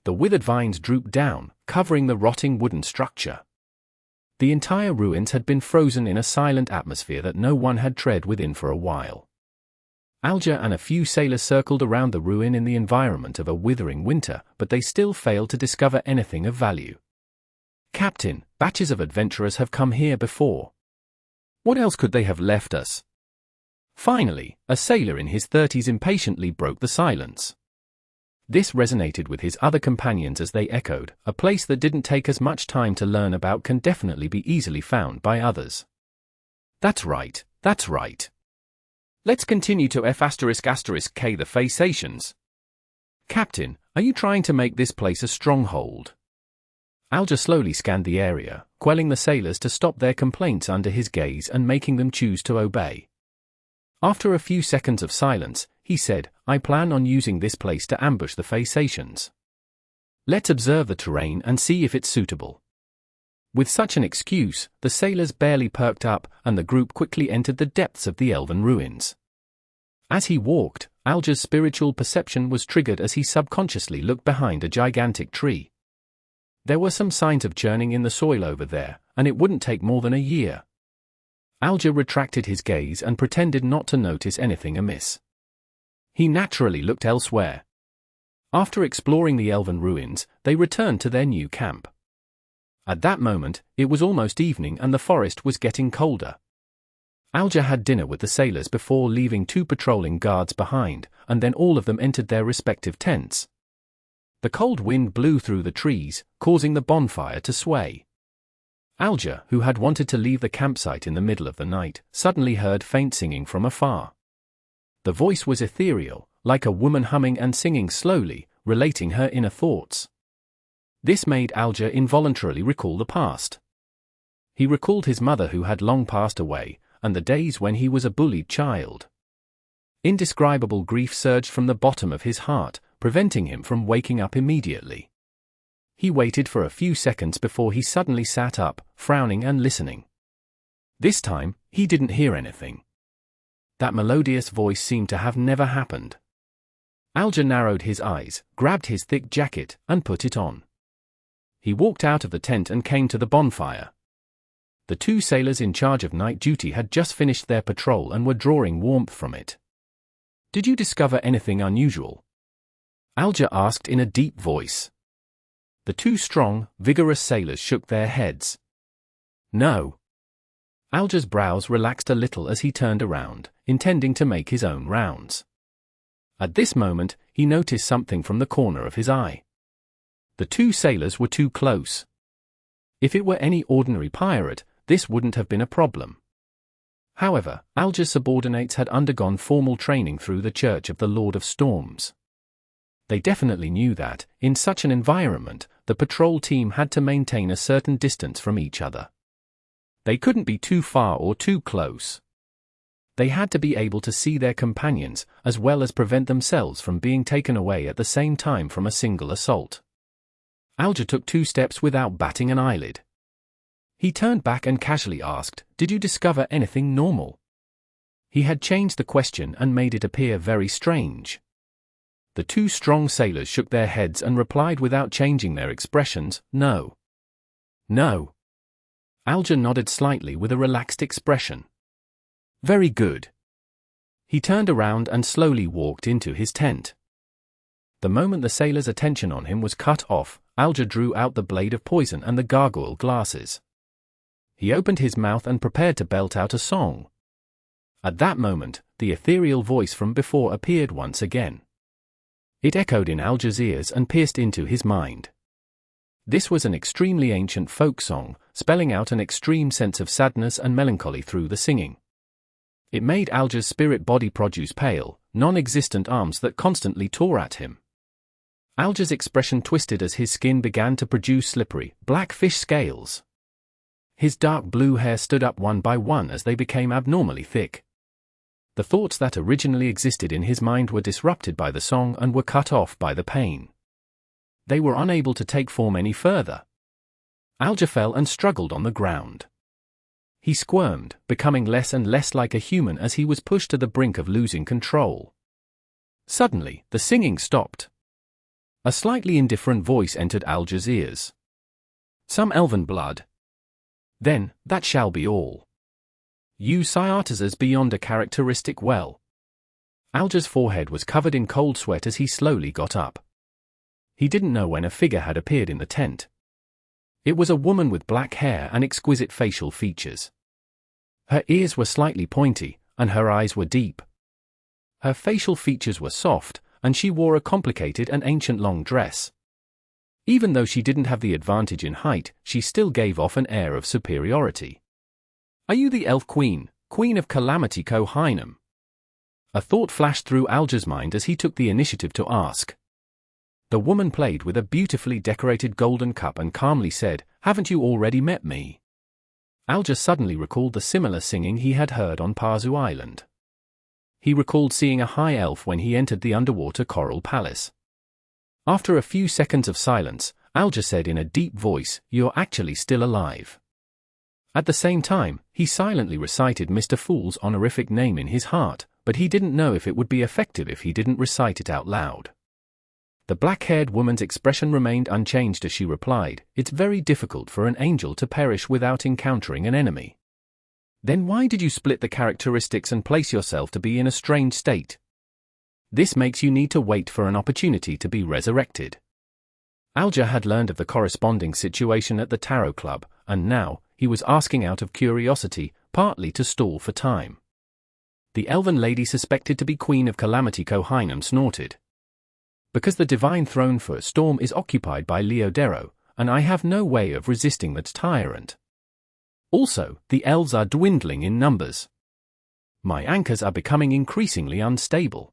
The withered vines drooped down, covering the rotting wooden structure. The entire ruins had been frozen in a silent atmosphere that no one had tread within for a while. Alger and a few sailors circled around the ruin in the environment of a withering winter, but they still failed to discover anything of value. "Captain, batches of adventurers have come here before. What else could they have left us?" Finally, a sailor in his 30s impatiently broke the silence. This resonated with his other companions as they echoed, "A place that didn't take as much time to learn about can definitely be easily found by others." That's right, that's right. Let's continue to F***K the Phasations. "Captain, are you trying to make this place a stronghold?" Alger slowly scanned the area, quelling the sailors to stop their complaints under his gaze and making them choose to obey. After a few seconds of silence, he said, "I plan on using this place to ambush the Phasations. Let's observe the terrain and see if it's suitable." With such an excuse, the sailors barely perked up, and the group quickly entered the depths of the elven ruins. As he walked, Alger's spiritual perception was triggered as he subconsciously looked behind a gigantic tree. There were some signs of churning in the soil over there, and it wouldn't take more than a year. Alger retracted his gaze and pretended not to notice anything amiss. He naturally looked elsewhere. After exploring the elven ruins, they returned to their new camp. At that moment, it was almost evening and the forest was getting colder. Alger had dinner with the sailors before leaving 2 patrolling guards behind, and then all of them entered their respective tents. The cold wind blew through the trees, causing the bonfire to sway. Alger, who had wanted to leave the campsite in the middle of the night, suddenly heard faint singing from afar. The voice was ethereal, like a woman humming and singing slowly, relating her inner thoughts. This made Alger involuntarily recall the past. He recalled his mother who had long passed away, and the days when he was a bullied child. Indescribable grief surged from the bottom of his heart, preventing him from waking up immediately. He waited for a few seconds before he suddenly sat up, frowning and listening. This time, he didn't hear anything. That melodious voice seemed to have never happened. Alger narrowed his eyes, grabbed his thick jacket, and put it on. He walked out of the tent and came to the bonfire. The 2 sailors in charge of night duty had just finished their patrol and were drawing warmth from it. "Did you discover anything unusual?" Alger asked in a deep voice. The 2 strong, vigorous sailors shook their heads. "No." Alger's brows relaxed a little as he turned around, intending to make his own rounds. At this moment, he noticed something from the corner of his eye. The 2 sailors were too close. If it were any ordinary pirate, this wouldn't have been a problem. However, Alger's subordinates had undergone formal training through the Church of the Lord of Storms. They definitely knew that, in such an environment, the patrol team had to maintain a certain distance from each other. They couldn't be too far or too close. They had to be able to see their companions, as well as prevent themselves from being taken away at the same time from a single assault. Alger took 2 steps without batting an eyelid. He turned back and casually asked, "Did you discover anything normal?" He had changed the question and made it appear very strange. The 2 strong sailors shook their heads and replied without changing their expressions, "No." "No." Alger nodded slightly with a relaxed expression. "Very good." He turned around and slowly walked into his tent. The moment the sailor's attention on him was cut off, Alger drew out the blade of poison and the gargoyle glasses. He opened his mouth and prepared to belt out a song. At that moment, the ethereal voice from before appeared once again. It echoed in Alger's ears and pierced into his mind. This was an extremely ancient folk song, spelling out an extreme sense of sadness and melancholy through the singing. It made Alger's spirit body produce pale, non-existent arms that constantly tore at him. Alger's expression twisted as his skin began to produce slippery, black fish scales. His dark blue hair stood up one by one as they became abnormally thick. The thoughts that originally existed in his mind were disrupted by the song and were cut off by the pain. They were unable to take form any further. Alger fell and struggled on the ground. He squirmed, becoming less and less like a human as he was pushed to the brink of losing control. Suddenly, the singing stopped. A slightly indifferent voice entered Alger's ears. Some elven blood. Then, that shall be all. You Cyatasas beyond a characteristic well. Alger's forehead was covered in cold sweat as he slowly got up. He didn't know when a figure had appeared in the tent. It was a woman with black hair and exquisite facial features. Her ears were slightly pointy, and her eyes were deep. Her facial features were soft, and she wore a complicated and ancient long dress. Even though she didn't have the advantage in height, she still gave off an air of superiority. Are you the Elf Queen, Queen of Calamity Kohainam? A thought flashed through Alger's mind as he took the initiative to ask. The woman played with a beautifully decorated golden cup and calmly said, "Haven't you already met me?" Alger suddenly recalled the similar singing he had heard on Parzu Island. He recalled seeing a high elf when he entered the underwater coral palace. After a few seconds of silence, Alger said in a deep voice, "You're actually still alive." At the same time, he silently recited Mr. Fool's honorific name in his heart, but he didn't know if it would be effective if he didn't recite it out loud. The black-haired woman's expression remained unchanged as she replied, "It's very difficult for an angel to perish without encountering an enemy." Then why did you split the characteristics and place yourself to be in a strange state? This makes you need to wait for an opportunity to be resurrected. Alger had learned of the corresponding situation at the Tarot Club, and now, he was asking out of curiosity, partly to stall for time. The elven lady suspected to be Queen of Calamity Kohainam snorted. Because the divine throne for Storm is occupied by Leodero, and I have no way of resisting that tyrant. Also, the elves are dwindling in numbers. My anchors are becoming increasingly unstable.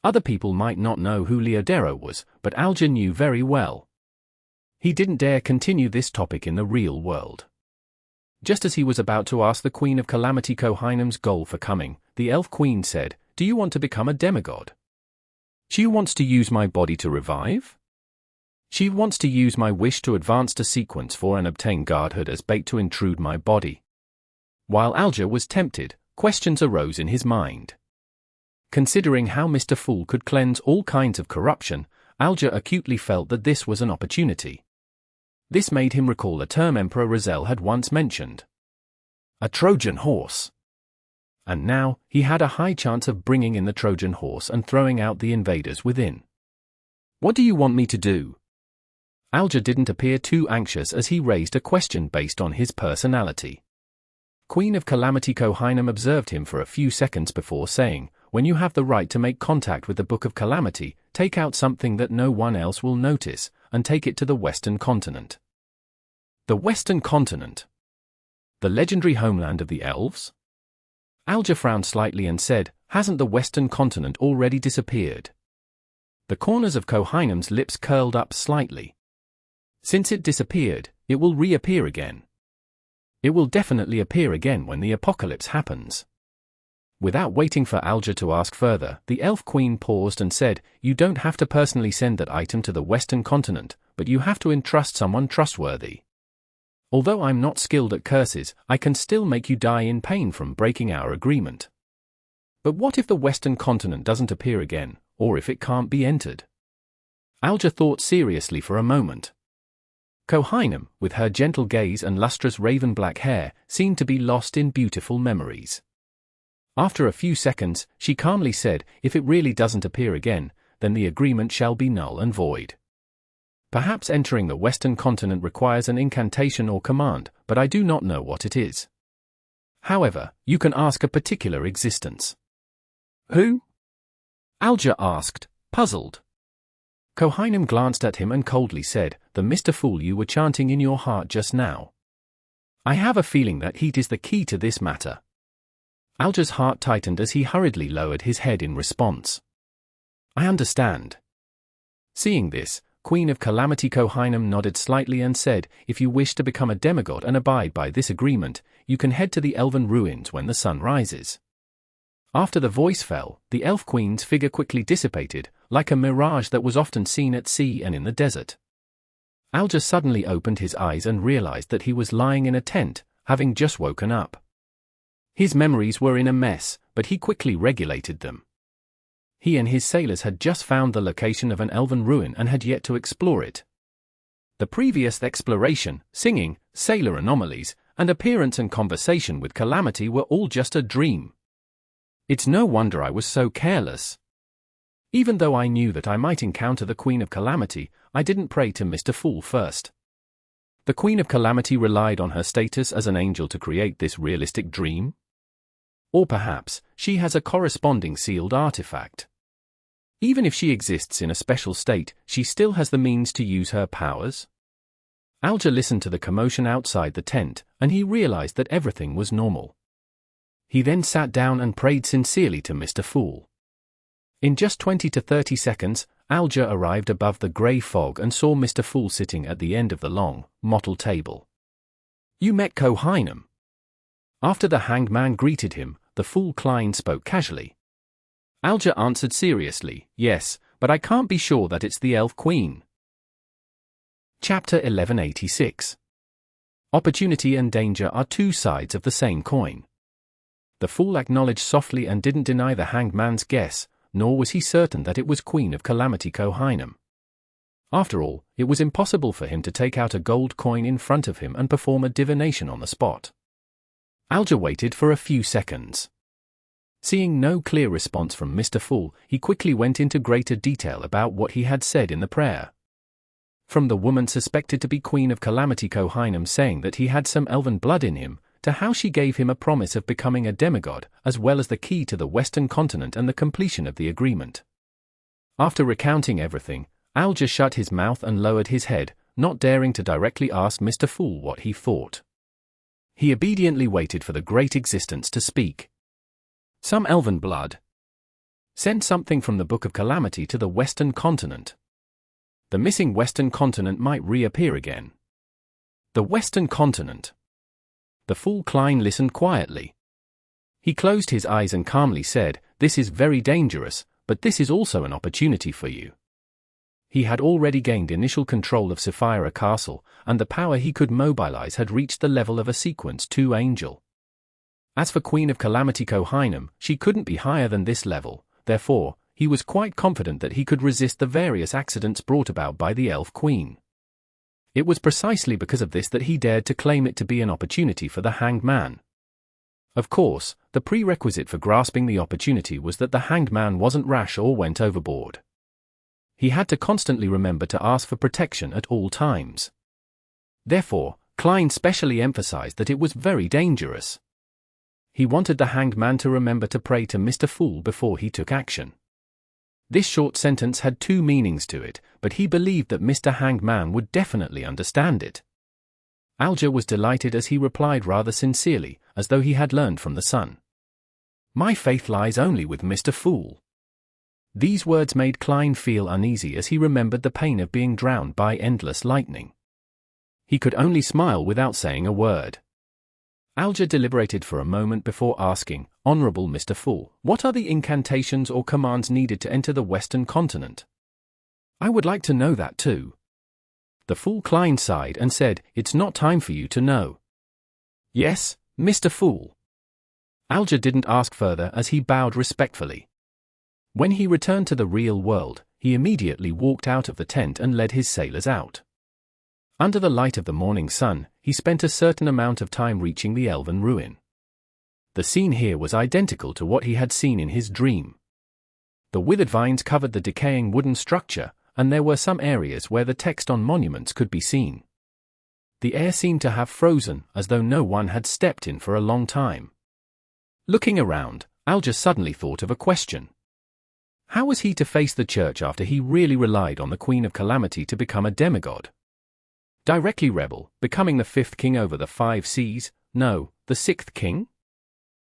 Other people might not know who Leodero was, but Alger knew very well. He didn't dare continue this topic in the real world. Just as he was about to ask the Queen of Calamity Kohainam's goal for coming, the Elf Queen said, "Do you want to become a demigod? She wants to use my body to revive? She wants to use my wish to advance to sequence for and obtain godhood as bait to intrude my body." While Alger was tempted, questions arose in his mind. Considering how Mr. Fool could cleanse all kinds of corruption, Alger acutely felt that this was an opportunity. This made him recall a term Emperor Rizal had once mentioned. A Trojan horse. And now, he had a high chance of bringing in the Trojan horse and throwing out the invaders within. "What do you want me to do?" Alger didn't appear too anxious as he raised a question based on his personality. Queen of Calamity Kohainam observed him for a few seconds before saying, "When you have the right to make contact with the Book of Calamity, take out something that no one else will notice, and take it to the Western Continent." The Western Continent? The legendary homeland of the elves? Alger frowned slightly and said, "Hasn't the Western Continent already disappeared?" The corners of Kohainam's lips curled up slightly. Since it disappeared, it will reappear again. It will definitely appear again when the apocalypse happens. Without waiting for Alger to ask further, the Elf Queen paused and said, "You don't have to personally send that item to the Western Continent, but you have to entrust someone trustworthy. Although I'm not skilled at curses, I can still make you die in pain from breaking our agreement." But what if the Western Continent doesn't appear again, or if it can't be entered? Alger thought seriously for a moment. Kohainam, with her gentle gaze and lustrous raven-black hair, seemed to be lost in beautiful memories. After a few seconds, she calmly said, "If it really doesn't appear again, then the agreement shall be null and void. Perhaps entering the Western Continent requires an incantation or command, but I do not know what it is. However, you can ask a particular existence." "Who?" Alger asked, puzzled. Kohainam glanced at him and coldly said, "The Mr. Fool you were chanting in your heart just now. I have a feeling that heat is the key to this matter." Alger's heart tightened as he hurriedly lowered his head in response. "I understand." Seeing this, Queen of Calamity Kohainam nodded slightly and said, "If you wish to become a demigod and abide by this agreement, you can head to the Elven Ruins when the sun rises." After the voice fell, the Elf Queen's figure quickly dissipated, like a mirage that was often seen at sea and in the desert. Alger suddenly opened his eyes and realized that he was lying in a tent, having just woken up. His memories were in a mess, but he quickly regulated them. He and his sailors had just found the location of an elven ruin and had yet to explore it. The previous exploration, singing, sailor anomalies, and appearance and conversation with Calamity were all just a dream. It's no wonder I was so careless. Even though I knew that I might encounter the Queen of Calamity, I didn't pray to Mr. Fool first. The Queen of Calamity relied on her status as an angel to create this realistic dream? Or perhaps, she has a corresponding sealed artifact. Even if she exists in a special state, she still has the means to use her powers? Alger listened to the commotion outside the tent, and he realized that everything was normal. He then sat down and prayed sincerely to Mr. Fool. In just 20 to 30 seconds, Alger arrived above the grey fog and saw Mr. Fool sitting at the end of the long, mottled table. "You met Kohainem?" After the hanged man greeted him, the fool Klein spoke casually. Alger answered seriously, "Yes, but I can't be sure that it's the Elf Queen." Chapter 1186. Opportunity and danger are two sides of the same coin. The fool acknowledged softly and didn't deny the hanged man's guess, nor was he certain that it was Queen of Calamity Kohainem. After all, it was impossible for him to take out a gold coin in front of him and perform a divination on the spot. Alger waited for a few seconds. Seeing no clear response from Mr. Fool, he quickly went into greater detail about what he had said in the prayer. From the woman suspected to be Queen of Calamity Kohainem saying that he had some elven blood in him, to how she gave him a promise of becoming a demigod, as well as the key to the Western continent and the completion of the agreement. After recounting everything, Alger shut his mouth and lowered his head, not daring to directly ask Mr. Fool what he thought. He obediently waited for the Great Existence to speak. Some elven blood. Send something from the Book of Calamity to the Western continent. The missing Western continent might reappear again. The Western continent. The fool Klein listened quietly. He closed his eyes and calmly said, "This is very dangerous, but this is also an opportunity for you." He had already gained initial control of Sapphira Castle, and the power he could mobilize had reached the level of a Sequence 2 angel. As for Queen of Calamity Kohainem, she couldn't be higher than this level, therefore, he was quite confident that he could resist the various accidents brought about by the Elf Queen. It was precisely because of this that he dared to claim it to be an opportunity for the hanged man. Of course, the prerequisite for grasping the opportunity was that the hanged man wasn't rash or went overboard. He had to constantly remember to ask for protection at all times. Therefore, Klein specially emphasized that it was very dangerous. He wanted the hanged man to remember to pray to Mr. Fool before he took action. This short sentence had two meanings to it, but he believed that Mr. Hanged Man would definitely understand it. Alger was delighted as he replied rather sincerely, as though he had learned from the sun. "My faith lies only with Mr. Fool." These words made Klein feel uneasy as he remembered the pain of being drowned by endless lightning. He could only smile without saying a word. Alger deliberated for a moment before asking, "Honorable Mr. Fool, what are the incantations or commands needed to enter the Western continent?" "I would like to know that too." The fool Klein sighed and said, "It's not time for you to know." "Yes, Mr. Fool." Alger didn't ask further as he bowed respectfully. When he returned to the real world, he immediately walked out of the tent and led his sailors out. Under the light of the morning sun, he spent a certain amount of time reaching the elven ruin. The scene here was identical to what he had seen in his dream. The withered vines covered the decaying wooden structure, and there were some areas where the text on monuments could be seen. The air seemed to have frozen, as though no one had stepped in for a long time. Looking around, Alger suddenly thought of a question. How was he to face the church after he really relied on the Queen of Calamity to become a demigod? Directly rebel, becoming the 5th king over the 5 seas, no, the 6th king?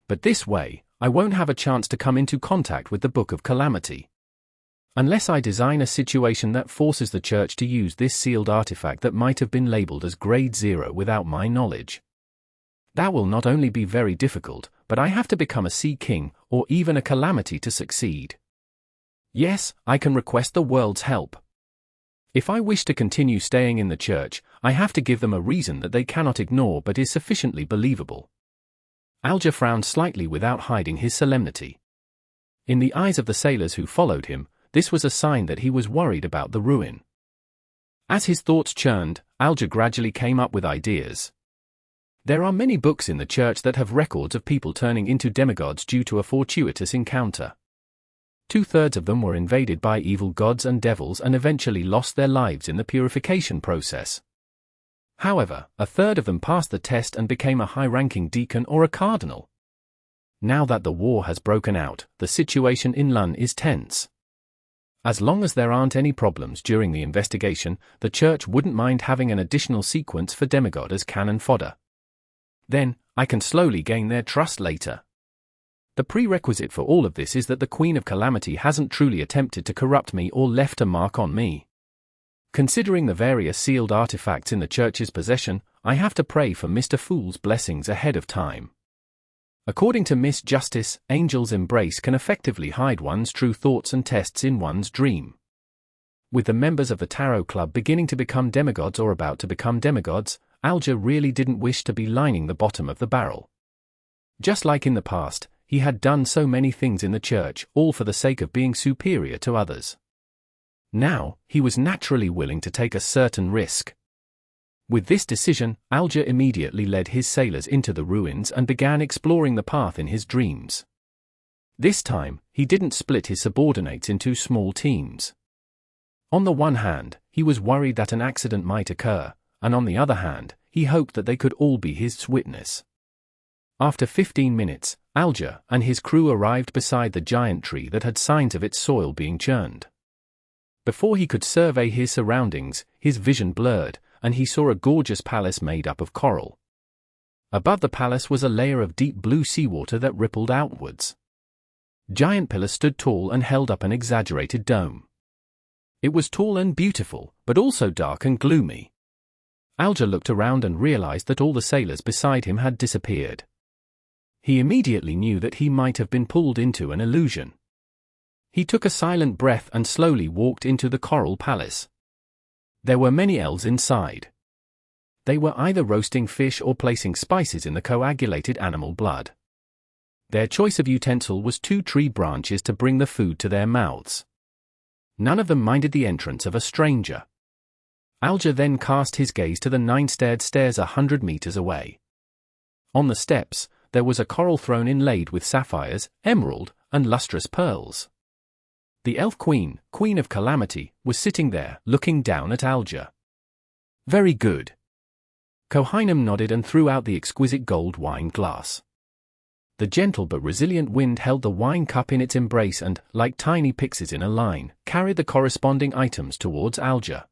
But this way, I won't have a chance to come into contact with the Book of Calamity. Unless I design a situation that forces the church to use this sealed artifact that might have been labeled as Grade 0 without my knowledge. That will not only be very difficult, but I have to become a Sea King, or even a Calamity to succeed. Yes, I can request the world's help. If I wish to continue staying in the church, I have to give them a reason that they cannot ignore but is sufficiently believable. Alger frowned slightly without hiding his solemnity. In the eyes of the sailors who followed him, this was a sign that he was worried about the ruin. As his thoughts churned, Alger gradually came up with ideas. There are many books in the church that have records of people turning into demigods due to a fortuitous encounter. 2/3 of them were invaded by evil gods and devils and eventually lost their lives in the purification process. However, 1/3 of them passed the test and became a high-ranking deacon or a cardinal. Now that the war has broken out, the situation in Lun is tense. As long as there aren't any problems during the investigation, the church wouldn't mind having an additional sequence for demigod as cannon fodder. Then, I can slowly gain their trust later. The prerequisite for all of this is that the Queen of Calamity hasn't truly attempted to corrupt me or left a mark on me. Considering the various sealed artifacts in the church's possession, I have to pray for Mr. Fool's blessings ahead of time. According to Miss Justice, Angel's Embrace can effectively hide one's true thoughts and tests in one's dream. With the members of the Tarot Club beginning to become demigods or about to become demigods, Alger really didn't wish to be lining the bottom of the barrel. Just like in the past, he had done so many things in the church, all for the sake of being superior to others. Now, he was naturally willing to take a certain risk. With this decision, Alger immediately led his sailors into the ruins and began exploring the path in his dreams. This time, he didn't split his subordinates into small teams. On the one hand, he was worried that an accident might occur, and on the other hand, he hoped that they could all be his witness. After 15 minutes, Alger and his crew arrived beside the giant tree that had signs of its soil being churned. Before he could survey his surroundings, his vision blurred, and he saw a gorgeous palace made up of coral. Above the palace was a layer of deep blue seawater that rippled outwards. Giant pillars stood tall and held up an exaggerated dome. It was tall and beautiful, but also dark and gloomy. Alger looked around and realized that all the sailors beside him had disappeared. He immediately knew that he might have been pulled into an illusion. He took a silent breath and slowly walked into the coral palace. There were many elves inside. They were either roasting fish or placing spices in the coagulated animal blood. Their choice of utensil was 2 tree branches to bring the food to their mouths. None of them minded the entrance of a stranger. Alger then cast his gaze to the 9-staired stairs 100 meters away. On the steps, there was a coral throne inlaid with sapphires, emerald, and lustrous pearls. The elf queen, Queen of Calamity, was sitting there, looking down at Alger. Very good. Kohainem nodded and threw out the exquisite gold wine glass. The gentle but resilient wind held the wine cup in its embrace and, like tiny pixies in a line, carried the corresponding items towards Alger.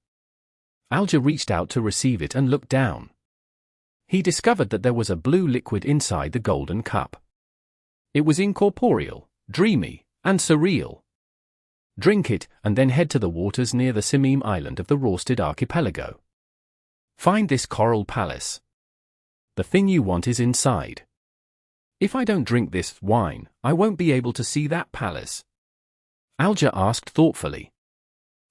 Alger reached out to receive it and looked down. He discovered that there was a blue liquid inside the golden cup. It was incorporeal, dreamy, and surreal. Drink it, and then head to the waters near the Simim island of the Rorsted archipelago. Find this coral palace. The thing you want is inside. If I don't drink this wine, I won't be able to see that palace. Alger asked thoughtfully.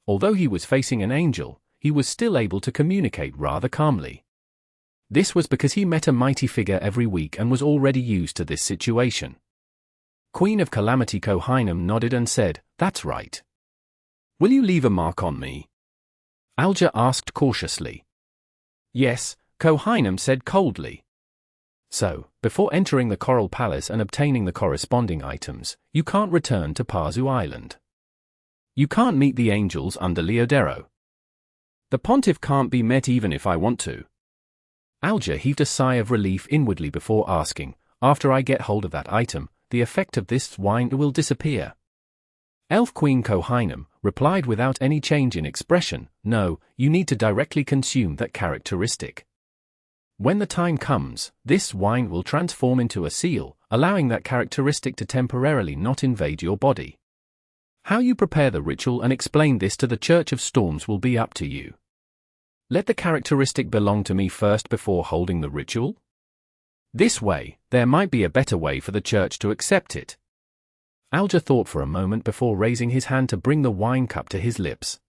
Although he was facing an angel, he was still able to communicate rather calmly. This was because he met a mighty figure every week and was already used to this situation. Queen of Calamity Kohainem nodded and said, "That's right. Will you leave a mark on me?" Alger asked cautiously. "Yes," Kohainem said coldly. "So, before entering the Coral Palace and obtaining the corresponding items, you can't return to Pazu Island. You can't meet the angels under Leodero. The pontiff can't be met even if I want to." Alger heaved a sigh of relief inwardly before asking, "After I get hold of that item, the effect of this wine will disappear?" Elf Queen Kohainem replied without any change in expression, "No, you need to directly consume that characteristic. When the time comes, this wine will transform into a seal, allowing that characteristic to temporarily not invade your body. How you prepare the ritual and explain this to the Church of Storms will be up to you. Let the characteristic belong to me first before holding the ritual? This way, there might be a better way for the Church to accept it." Alger thought for a moment before raising his hand to bring the wine cup to his lips.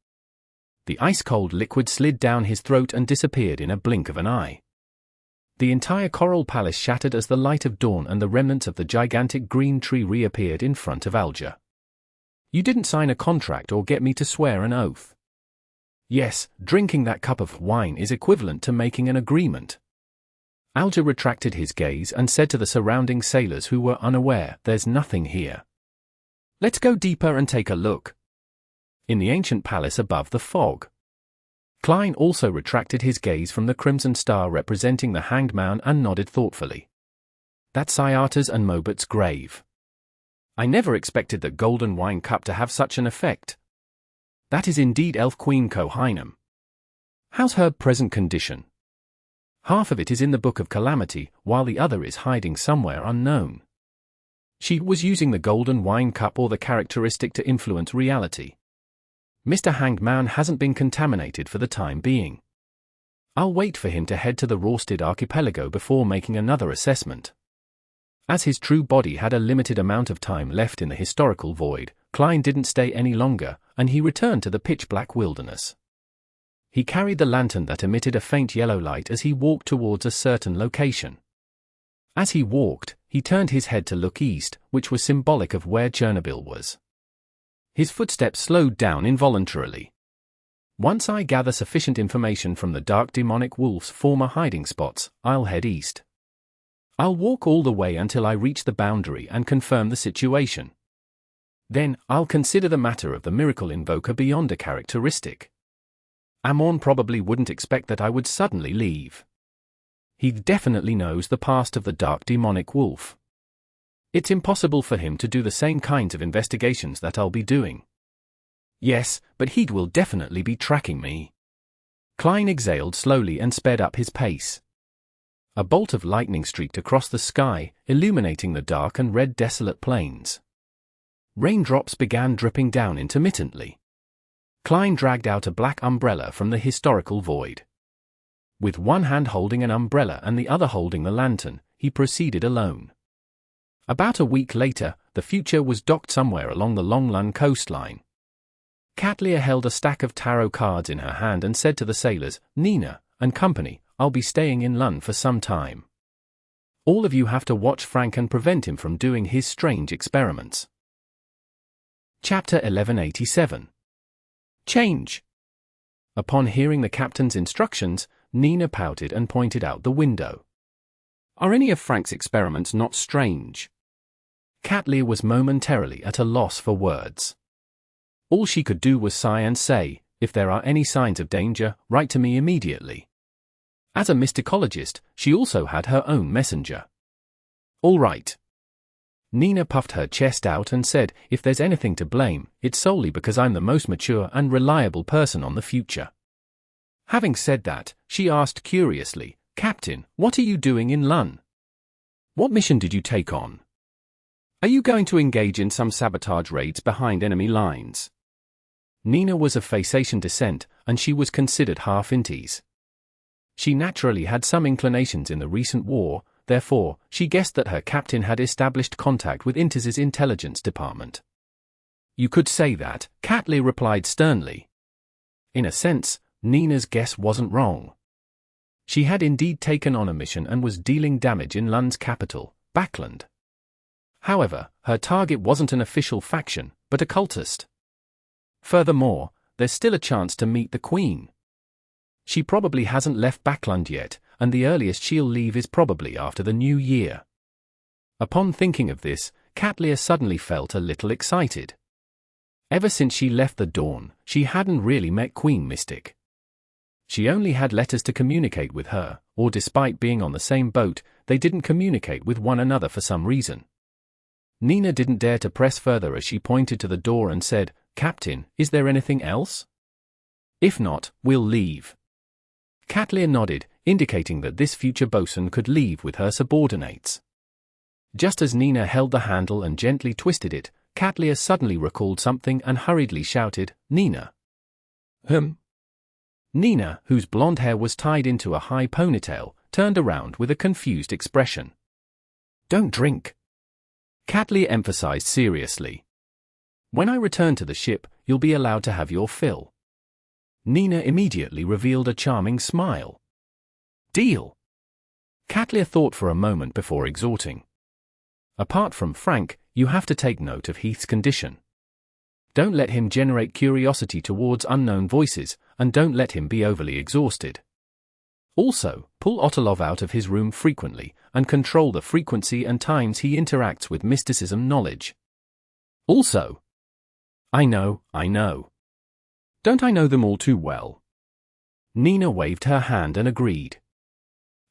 The ice-cold liquid slid down his throat and disappeared in a blink of an eye. The entire coral palace shattered as the light of dawn and the remnants of the gigantic green tree reappeared in front of Alger. You didn't sign a contract or get me to swear an oath. Yes, drinking that cup of wine is equivalent to making an agreement. Alger retracted his gaze and said to the surrounding sailors who were unaware, "There's nothing here. Let's go deeper and take a look." In the ancient palace above the fog. Klein also retracted his gaze from the crimson star representing the hanged man and nodded thoughtfully. "That's Ciata's and Mobut's grave. I never expected the golden wine cup to have such an effect. That is indeed Elf Queen Kohainem. How's her present condition? Half of it is in the Book of Calamity, while the other is hiding somewhere unknown. She was using the golden wine cup or the characteristic to influence reality. Mr. Hanged Man hasn't been contaminated for the time being. I'll wait for him to head to the Rorsted archipelago before making another assessment." As his true body had a limited amount of time left in the historical void, Klein didn't stay any longer, and he returned to the pitch-black wilderness. He carried the lantern that emitted a faint yellow light as he walked towards a certain location. As he walked, he turned his head to look east, which was symbolic of where Chernobyl was. His footsteps slowed down involuntarily. "Once I gather sufficient information from the dark demonic wolf's former hiding spots, I'll head east. I'll walk all the way until I reach the boundary and confirm the situation. Then, I'll consider the matter of the miracle invoker beyond a characteristic. Amorn probably wouldn't expect that I would suddenly leave. He definitely knows the past of the dark demonic wolf. It's impossible for him to do the same kinds of investigations that I'll be doing. Yes, but he will definitely be tracking me." Klein exhaled slowly and sped up his pace. A bolt of lightning streaked across the sky, illuminating the dark and red desolate plains. Raindrops began dripping down intermittently. Klein dragged out a black umbrella from the historical void. With one hand holding an umbrella and the other holding the lantern, he proceeded alone. About a week later, the future was docked somewhere along the Long Lun coastline. Katlia held a stack of tarot cards in her hand and said to the sailors, "Nina and company, I'll be staying in Lun for some time. All of you have to watch Frank and prevent him from doing his strange experiments." Chapter 1187. Change. Upon hearing the captain's instructions, Nina pouted and pointed out the window. "Are any of Frank's experiments not strange?" Katlia was momentarily at a loss for words. All she could do was sigh and say, "If there are any signs of danger, write to me immediately." As a mysticologist, she also had her own messenger. "All right." Nina puffed her chest out and said, "If there's anything to blame, it's solely because I'm the most mature and reliable person on the future." Having said that, she asked curiously, "Captain, what are you doing in Lun? What mission did you take on? Are you going to engage in some sabotage raids behind enemy lines?" Nina was of Phasacian descent, and she was considered half Intis. She naturally had some inclinations in the recent war, therefore, she guessed that her captain had established contact with Intis's intelligence department. "You could say that," Katlia replied sternly. In a sense, Nina's guess wasn't wrong. She had indeed taken on a mission and was dealing damage in Lun's capital, Backland. However, her target wasn't an official faction, but a cultist. Furthermore, there's still a chance to meet the Queen. She probably hasn't left Backland yet, and the earliest she'll leave is probably after the new year. Upon thinking of this, Katlia suddenly felt a little excited. Ever since she left the Dawn, she hadn't really met Queen Mystic. She only had letters to communicate with her, or despite being on the same boat, they didn't communicate with one another for some reason. Nina didn't dare to press further as she pointed to the door and said, "Captain, is there anything else? If not, we'll leave." Katlia nodded, indicating that this future bosun could leave with her subordinates. Just as Nina held the handle and gently twisted it, Katlia suddenly recalled something and hurriedly shouted, "Nina." Nina, whose blonde hair was tied into a high ponytail, turned around with a confused expression. "Don't drink," Katlia emphasized seriously. "When I return to the ship, you'll be allowed to have your fill." Nina immediately revealed a charming smile. "Deal." Katlia thought for a moment before exhorting. "Apart from Frank, you have to take note of Heath's condition. Don't let him generate curiosity towards unknown voices, and don't let him be overly exhausted. Also, pull Ottolov out of his room frequently, and control the frequency and times he interacts with mysticism knowledge. Also, I know. Don't I know them all too well? Nina waved her hand and agreed.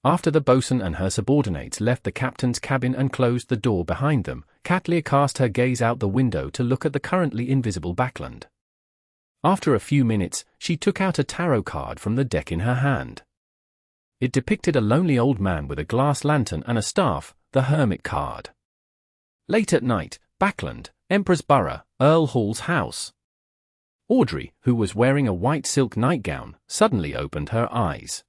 After the bosun and her subordinates left the captain's cabin and closed the door behind them, Katlia cast her gaze out the window to look at the currently invisible backland. After a few minutes, she took out a tarot card from the deck in her hand. It depicted a lonely old man with a glass lantern and a staff, the hermit card. Late at night, Backland, Emperor's Borough, Earl Hall's house. Audrey, who was wearing a white silk nightgown, suddenly opened her eyes.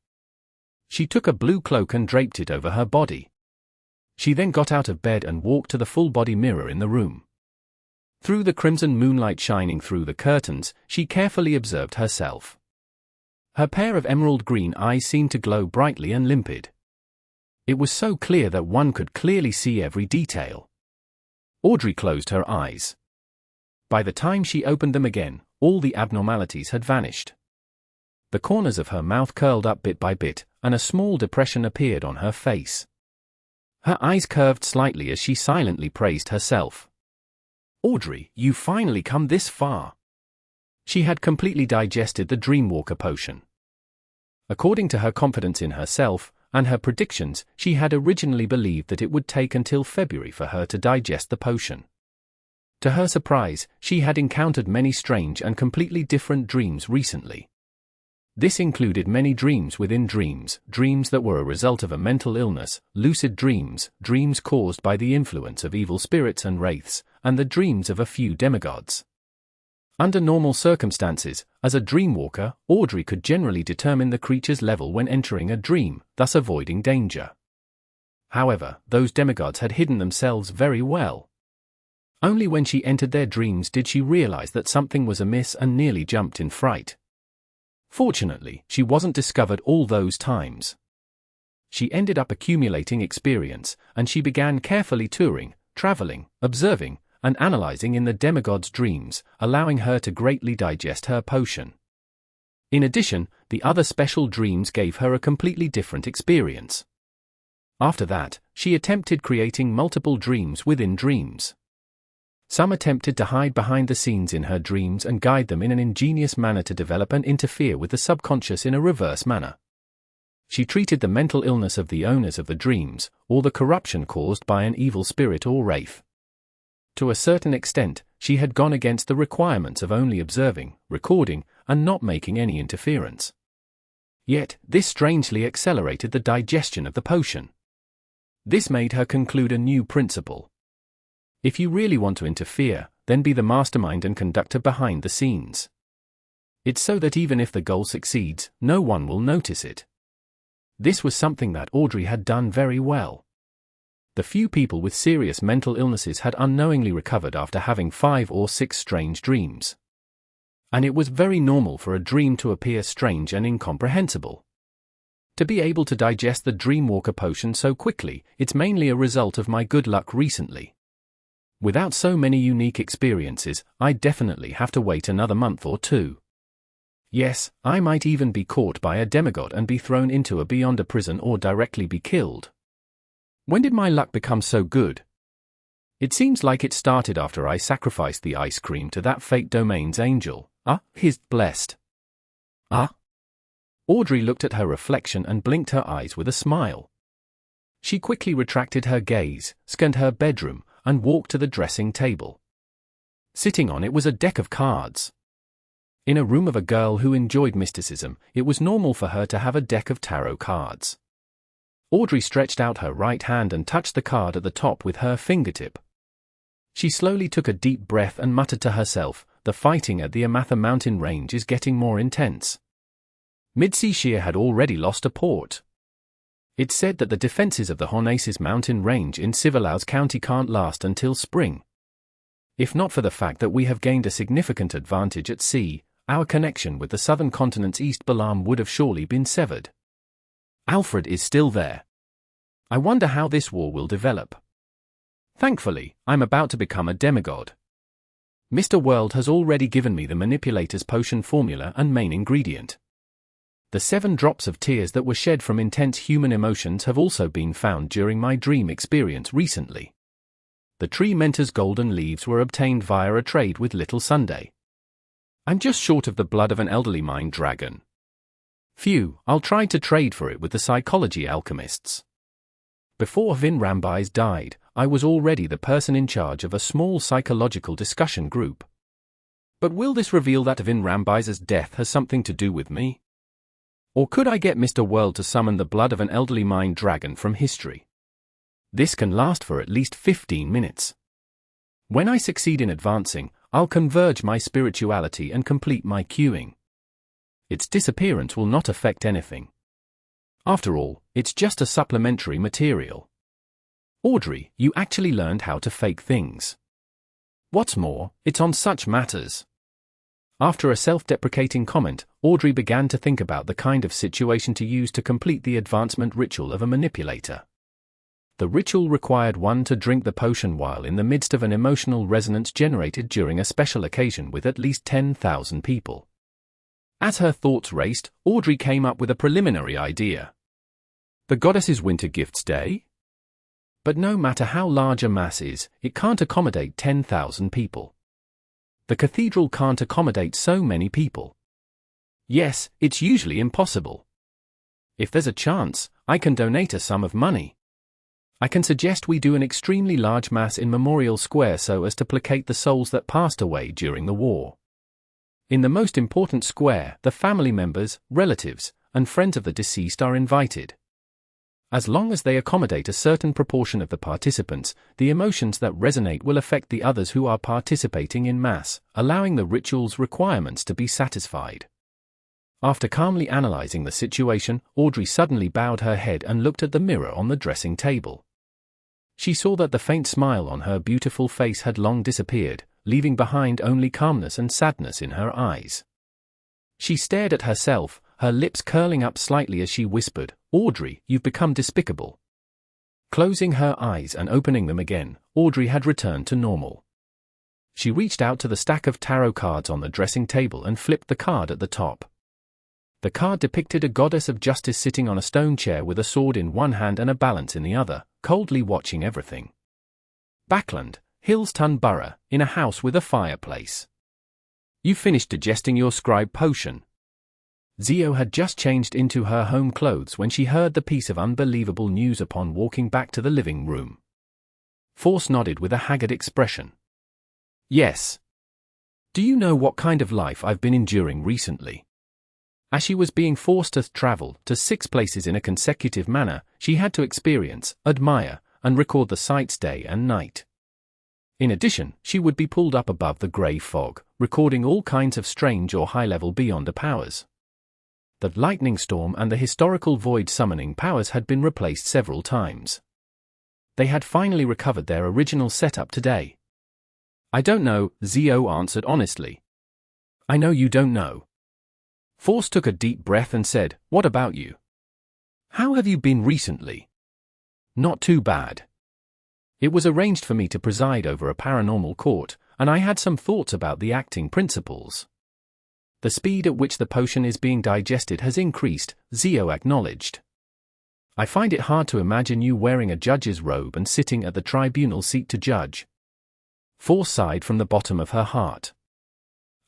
She took a blue cloak and draped it over her body. She then got out of bed and walked to the full-body mirror in the room. Through the crimson moonlight shining through the curtains, she carefully observed herself. Her pair of emerald green eyes seemed to glow brightly and limpid. It was so clear that one could clearly see every detail. Audrey closed her eyes. By the time she opened them again, all the abnormalities had vanished. The corners of her mouth curled up bit by bit, and a small depression appeared on her face. Her eyes curved slightly as she silently praised herself. Audrey, you've finally come this far. She had completely digested the Dreamwalker potion. According to her confidence in herself and her predictions, she had originally believed that it would take until February for her to digest the potion. To her surprise, she had encountered many strange and completely different dreams recently. This included many dreams within dreams, dreams that were a result of a mental illness, lucid dreams, dreams caused by the influence of evil spirits and wraiths, and the dreams of a few demigods. Under normal circumstances, as a dreamwalker, Audrey could generally determine the creature's level when entering a dream, thus avoiding danger. However, those demigods had hidden themselves very well. Only when she entered their dreams did she realize that something was amiss and nearly jumped in fright. Fortunately, she wasn't discovered all those times. She ended up accumulating experience, and she began carefully touring, traveling, observing, and analyzing in the demigod's dreams, allowing her to greatly digest her potion. In addition, the other special dreams gave her a completely different experience. After that, she attempted creating multiple dreams within dreams. Some attempted to hide behind the scenes in her dreams and guide them in an ingenious manner to develop and interfere with the subconscious in a reverse manner. She treated the mental illness of the owners of the dreams, or the corruption caused by an evil spirit or wraith. To a certain extent, she had gone against the requirements of only observing, recording, and not making any interference. Yet, this strangely accelerated the digestion of the potion. This made her conclude a new principle. If you really want to interfere, then be the mastermind and conductor behind the scenes. It's so that even if the goal succeeds, no one will notice it. This was something that Audrey had done very well. The few people with serious mental illnesses had unknowingly recovered after having 5 or 6 strange dreams. And it was very normal for a dream to appear strange and incomprehensible. To be able to digest the Dreamwalker potion so quickly, it's mainly a result of my good luck recently. Without so many unique experiences, I'd definitely have to wait another month or 2. Yes, I might even be caught by a demigod and be thrown into a beyond a prison or directly be killed. When did my luck become so good? It seems like it started after I sacrificed the ice cream to that fate domain's angel. He's blessed. Audrey looked at her reflection and blinked her eyes with a smile. She quickly retracted her gaze, scanned her bedroom, and walked to the dressing table. Sitting on it was a deck of cards. In a room of a girl who enjoyed mysticism, it was normal for her to have a deck of tarot cards. Audrey stretched out her right hand and touched the card at the top with her fingertip. She slowly took a deep breath and muttered to herself, "The fighting at the Amatha mountain range is getting more intense." Midsea Shear had already lost a port. It's said that the defenses of the Hornaces mountain range in Civilaus County can't last until spring. If not for the fact that we have gained a significant advantage at sea, our connection with the southern continent's East Balam would have surely been severed. Alfred is still there. I wonder how this war will develop. Thankfully, I'm about to become a demigod. Mr. World has already given me the manipulator's potion formula and main ingredient. The 7 drops of tears that were shed from intense human emotions have also been found during my dream experience recently. The tree mentor's golden leaves were obtained via a trade with Little Sunday. I'm just short of the blood of an elderly mind dragon. Phew, I'll try to trade for it with the psychology alchemists. Before Vin Rambis died, I was already the person in charge of a small psychological discussion group. But will this reveal that Vin Rambis's death has something to do with me? Or could I get Mr. World to summon the blood of an elderly mind dragon from history? This can last for at least 15 minutes. When I succeed in advancing, I'll converge my spirituality and complete my queuing. Its disappearance will not affect anything. After all, it's just a supplementary material. Audrey, you actually learned how to fake things. What's more, it's on such matters. After a self-deprecating comment, Audrey began to think about the kind of situation to use to complete the advancement ritual of a manipulator. The ritual required one to drink the potion while in the midst of an emotional resonance generated during a special occasion with at least 10,000 people. As her thoughts raced, Audrey came up with a preliminary idea. The goddess's winter gifts day? But no matter how large a mass is, it can't accommodate 10,000 people. The cathedral can't accommodate so many people. Yes, it's usually impossible. If there's a chance, I can donate a sum of money. I can suggest we do an extremely large mass in Memorial Square so as to placate the souls that passed away during the war. In the most important square, the family members, relatives, and friends of the deceased are invited. As long as they accommodate a certain proportion of the participants, the emotions that resonate will affect the others who are participating in mass, allowing the ritual's requirements to be satisfied. After calmly analyzing the situation, Audrey suddenly bowed her head and looked at the mirror on the dressing table. She saw that the faint smile on her beautiful face had long disappeared, leaving behind only calmness and sadness in her eyes. She stared at herself, her lips curling up slightly as she whispered, "Audrey, you've become despicable." Closing her eyes and opening them again, Audrey had returned to normal. She reached out to the stack of tarot cards on the dressing table and flipped the card at the top. The card depicted a goddess of justice sitting on a stone chair with a sword in one hand and a balance in the other, coldly watching everything. Backland, Hillston Borough, in a house with a fireplace. You finished digesting your scribe potion. Zio had just changed into her home clothes when she heard the piece of unbelievable news upon walking back to the living room. Force nodded with a haggard expression. Yes. Do you know what kind of life I've been enduring recently? As she was being forced to travel to 6 places in a consecutive manner, she had to experience, admire, and record the sights day and night. In addition, she would be pulled up above the grey fog, recording all kinds of strange or high-level beyonder powers. The lightning storm and the historical void summoning powers had been replaced several times. They had finally recovered their original setup today. I don't know, Zio answered honestly. I know you don't know. Force took a deep breath and said, what about you? How have you been recently? Not too bad. It was arranged for me to preside over a paranormal court, and I had some thoughts about the acting principles. The speed at which the potion is being digested has increased, Zio acknowledged. I find it hard to imagine you wearing a judge's robe and sitting at the tribunal seat to judge. Force sighed from the bottom of her heart.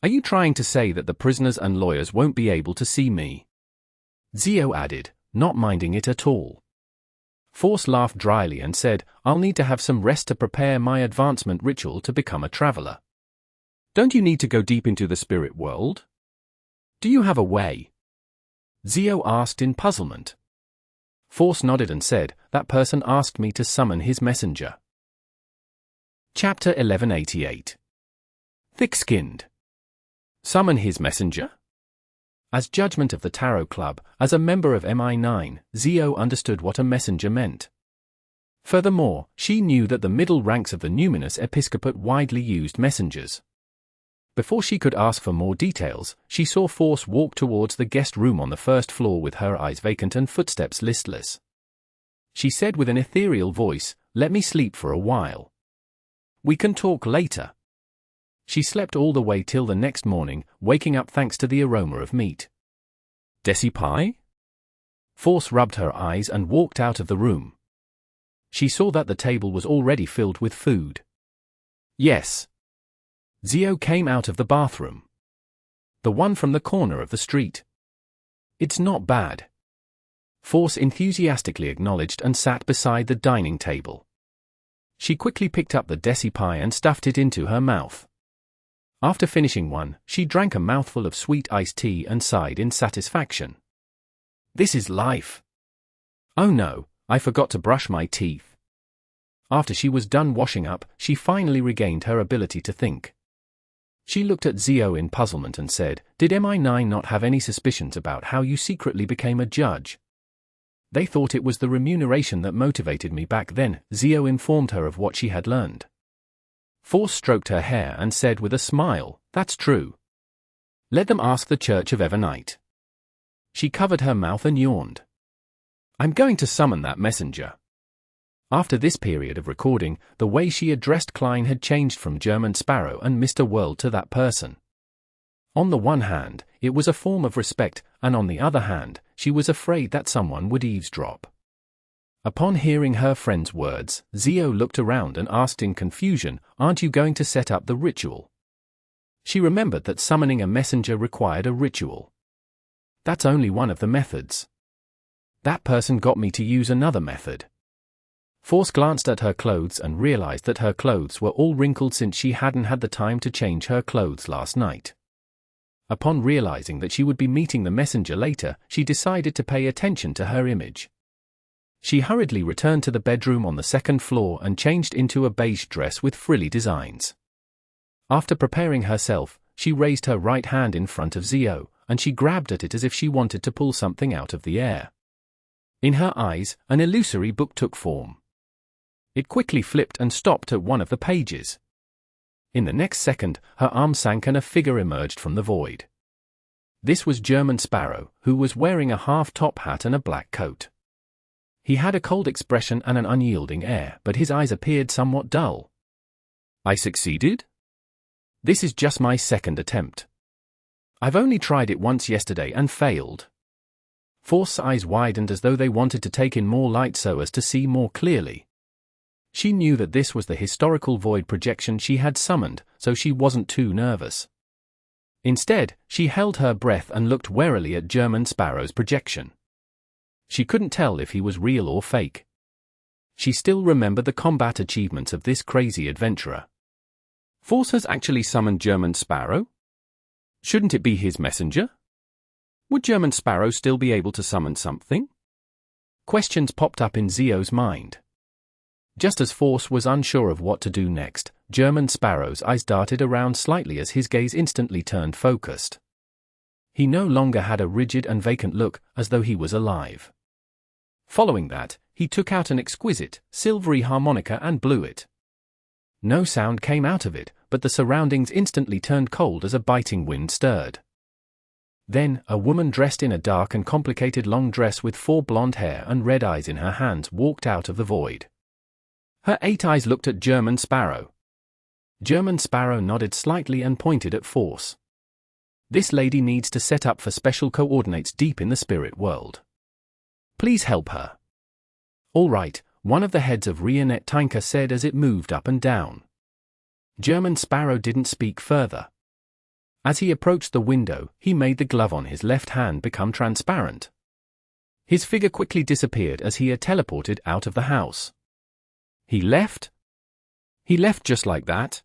Are you trying to say that the prisoners and lawyers won't be able to see me? Zio added, not minding it at all. Force laughed dryly and said, I'll need to have some rest to prepare my advancement ritual to become a traveler. Don't you need to go deep into the spirit world? Do you have a way? Zio asked in puzzlement. Force nodded and said, that person asked me to summon his messenger. Chapter 1188. Thick-skinned. Summon his messenger? As judgment of the Tarot Club, as a member of MI9, Zio understood what a messenger meant. Furthermore, she knew that the middle ranks of the numinous episcopate widely used messengers. Before she could ask for more details, she saw Force walk towards the guest room on the first floor with her eyes vacant and footsteps listless. She said with an ethereal voice, let me sleep for a while. We can talk later. She slept all the way till the next morning, waking up thanks to the aroma of meat. Decei pie? Force rubbed her eyes and walked out of the room. She saw that the table was already filled with food. Yes. Zio came out of the bathroom. The one from the corner of the street. It's not bad. Force enthusiastically acknowledged and sat beside the dining table. She quickly picked up the Decei pie and stuffed it into her mouth. After finishing one, she drank a mouthful of sweet iced tea and sighed in satisfaction. This is life. Oh no, I forgot to brush my teeth. After she was done washing up, she finally regained her ability to think. She looked at Zio in puzzlement and said, "Did MI9 not have any suspicions about how you secretly became a judge?" "They thought it was the remuneration that motivated me back then," Zio informed her of what she had learned. Force stroked her hair and said with a smile, "That's true. Let them ask the Church of Evernight." She covered her mouth and yawned. "I'm going to summon that messenger." After this period of recording, the way she addressed Klein had changed from German Sparrow and Mr. World to that person. On the one hand, it was a form of respect, and on the other hand, she was afraid that someone would eavesdrop. Upon hearing her friend's words, Zio looked around and asked in confusion, "Aren't you going to set up the ritual?" She remembered that summoning a messenger required a ritual. "That's only one of the methods. That person got me to use another method." Force glanced at her clothes and realized that her clothes were all wrinkled since she hadn't had the time to change her clothes last night. Upon realizing that she would be meeting the messenger later, she decided to pay attention to her image. She hurriedly returned to the bedroom on the second floor and changed into a beige dress with frilly designs. After preparing herself, she raised her right hand in front of Zio, and she grabbed at it as if she wanted to pull something out of the air. In her eyes, an illusory book took form. It quickly flipped and stopped at one of the pages. In the next second, her arm sank and a figure emerged from the void. This was German Sparrow, who was wearing a half-top hat and a black coat. He had a cold expression and an unyielding air, but his eyes appeared somewhat dull. "I succeeded? This is just my second attempt. I've only tried it once yesterday and failed." Force's eyes widened as though they wanted to take in more light so as to see more clearly. She knew that this was the historical void projection she had summoned, so she wasn't too nervous. Instead, she held her breath and looked warily at German Sparrow's projection. She couldn't tell if he was real or fake. She still remembered the combat achievements of this crazy adventurer. Force has actually summoned German Sparrow? Shouldn't it be his messenger? Would German Sparrow still be able to summon something? Questions popped up in Zio's mind. Just as Force was unsure of what to do next, German Sparrow's eyes darted around slightly as his gaze instantly turned focused. He no longer had a rigid and vacant look, as though he was alive. Following that, he took out an exquisite, silvery harmonica and blew it. No sound came out of it, but the surroundings instantly turned cold as a biting wind stirred. Then, a woman dressed in a dark and complicated long dress with 4 blonde hair and red eyes in her hands walked out of the void. Her 8 eyes looked at German Sparrow. German Sparrow nodded slightly and pointed at Force. "This lady needs to set up for special coordinates deep in the spirit world. Please help her." "All right," one of the heads of Rionet Tinker said as it moved up and down. German Sparrow didn't speak further. As he approached the window, he made the glove on his left hand become transparent. His figure quickly disappeared as he had teleported out of the house. He left? He left just like that?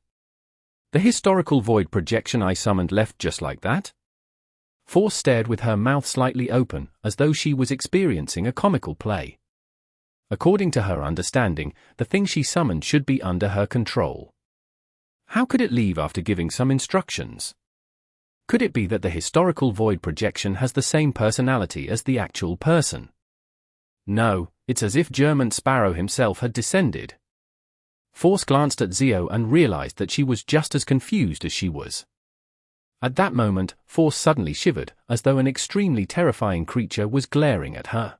The historical void projection I summoned left just like that? Force stared with her mouth slightly open, as though she was experiencing a comical play. According to her understanding, the thing she summoned should be under her control. How could it leave after giving some instructions? Could it be that the historical void projection has the same personality as the actual person? No, it's as if German Sparrow himself had descended. Force glanced at Zio and realized that she was just as confused as she was. At that moment, Force suddenly shivered, as though an extremely terrifying creature was glaring at her.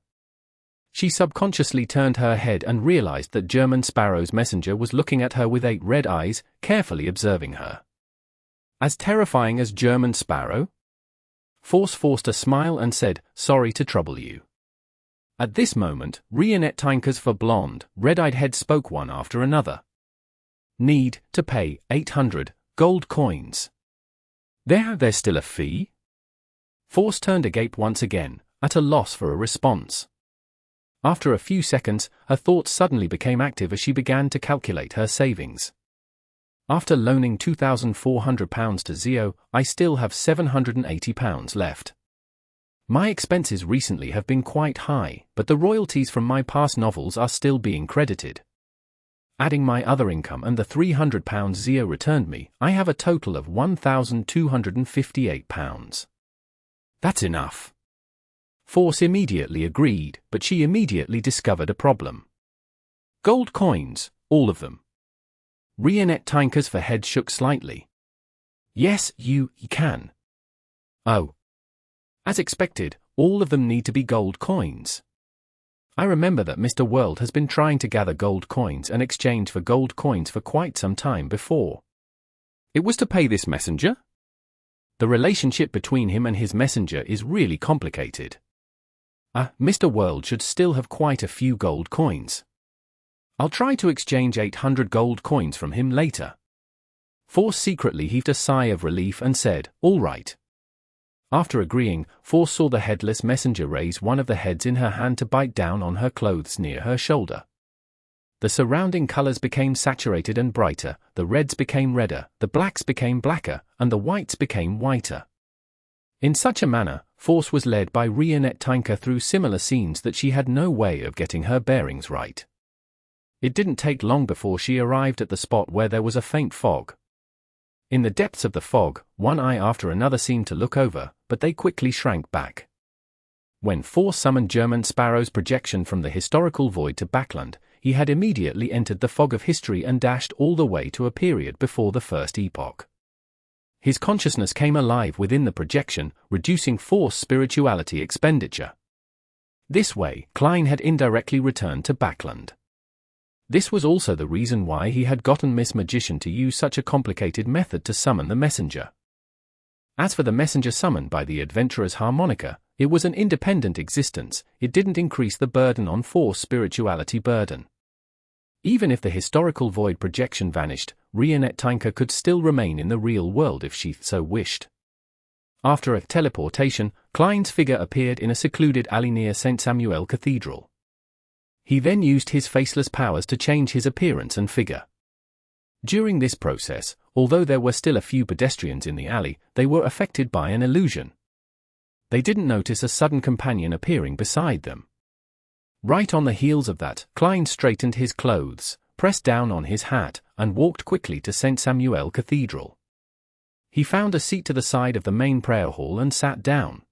She subconsciously turned her head and realized that German Sparrow's messenger was looking at her with 8 red eyes, carefully observing her. As terrifying as German Sparrow? Force forced a smile and said, "Sorry to trouble you." At this moment, Reappearing's for blonde, red-eyed head spoke one after another. "Need to pay 800 gold coins. There's still a fee?" Force turned agape once again, at a loss for a response. After a few seconds, her thoughts suddenly became active as she began to calculate her savings. "After loaning £2,400 to Zio, I still have £780 left. My expenses recently have been quite high, but the royalties from my past novels are still being credited. Adding my other income and the £300 Zio returned me, I have a total of £1,258. That's enough." Force immediately agreed, but she immediately discovered a problem. "Gold coins, all of them?" Reappearing's for head shook slightly. "Yes, you can." "Oh. As expected, all of them need to be gold coins. I remember that Mr. World has been trying to gather gold coins and exchange for gold coins for quite some time before. It was to pay this messenger? The relationship between him and his messenger is really complicated. Mr. World should still have quite a few gold coins. I'll try to exchange 800 gold coins from him later." Force secretly heaved a sigh of relief and said, "All right." After agreeing, Force saw the headless messenger raise one of the heads in her hand to bite down on her clothes near her shoulder. The surrounding colors became saturated and brighter, the reds became redder, the blacks became blacker, and the whites became whiter. In such a manner, Force was led by Reappearing through similar scenes that she had no way of getting her bearings right. It didn't take long before she arrived at the spot where there was a faint fog. In the depths of the fog, one eye after another seemed to look over, but they quickly shrank back. When Force summoned German Sparrow's projection from the historical void to Backland, he had immediately entered the fog of history and dashed all the way to a period before the first epoch. His consciousness came alive within the projection, reducing Force spirituality expenditure. This way, Klein had indirectly returned to Backland. This was also the reason why he had gotten Miss Magician to use such a complicated method to summon the messenger. As for the messenger summoned by the adventurer's harmonica, it was an independent existence, it didn't increase the burden on Force spirituality burden. Even if the historical void projection vanished, Reappearing could still remain in the real world if she so wished. After a teleportation, Klein's figure appeared in a secluded alley near St. Samuel Cathedral. He then used his faceless powers to change his appearance and figure. During this process, although there were still a few pedestrians in the alley, they were affected by an illusion. They didn't notice a sudden companion appearing beside them. Right on the heels of that, Klein straightened his clothes, pressed down on his hat, and walked quickly to St. Samuel Cathedral. He found a seat to the side of the main prayer hall and sat down.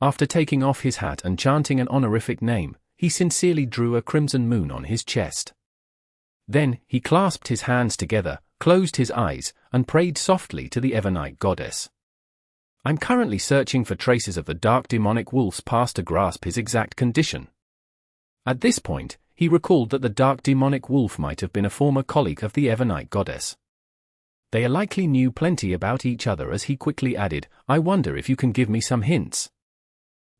After taking off his hat and chanting an honorific name, he sincerely drew a crimson moon on his chest. Then, he clasped his hands together, closed his eyes, and prayed softly to the Evernight goddess. "I'm currently searching for traces of the dark demonic wolf's past to grasp his exact condition." At this point, he recalled that the dark demonic wolf might have been a former colleague of the Evernight goddess. They likely knew plenty about each other as he quickly added, "I wonder if you can give me some hints."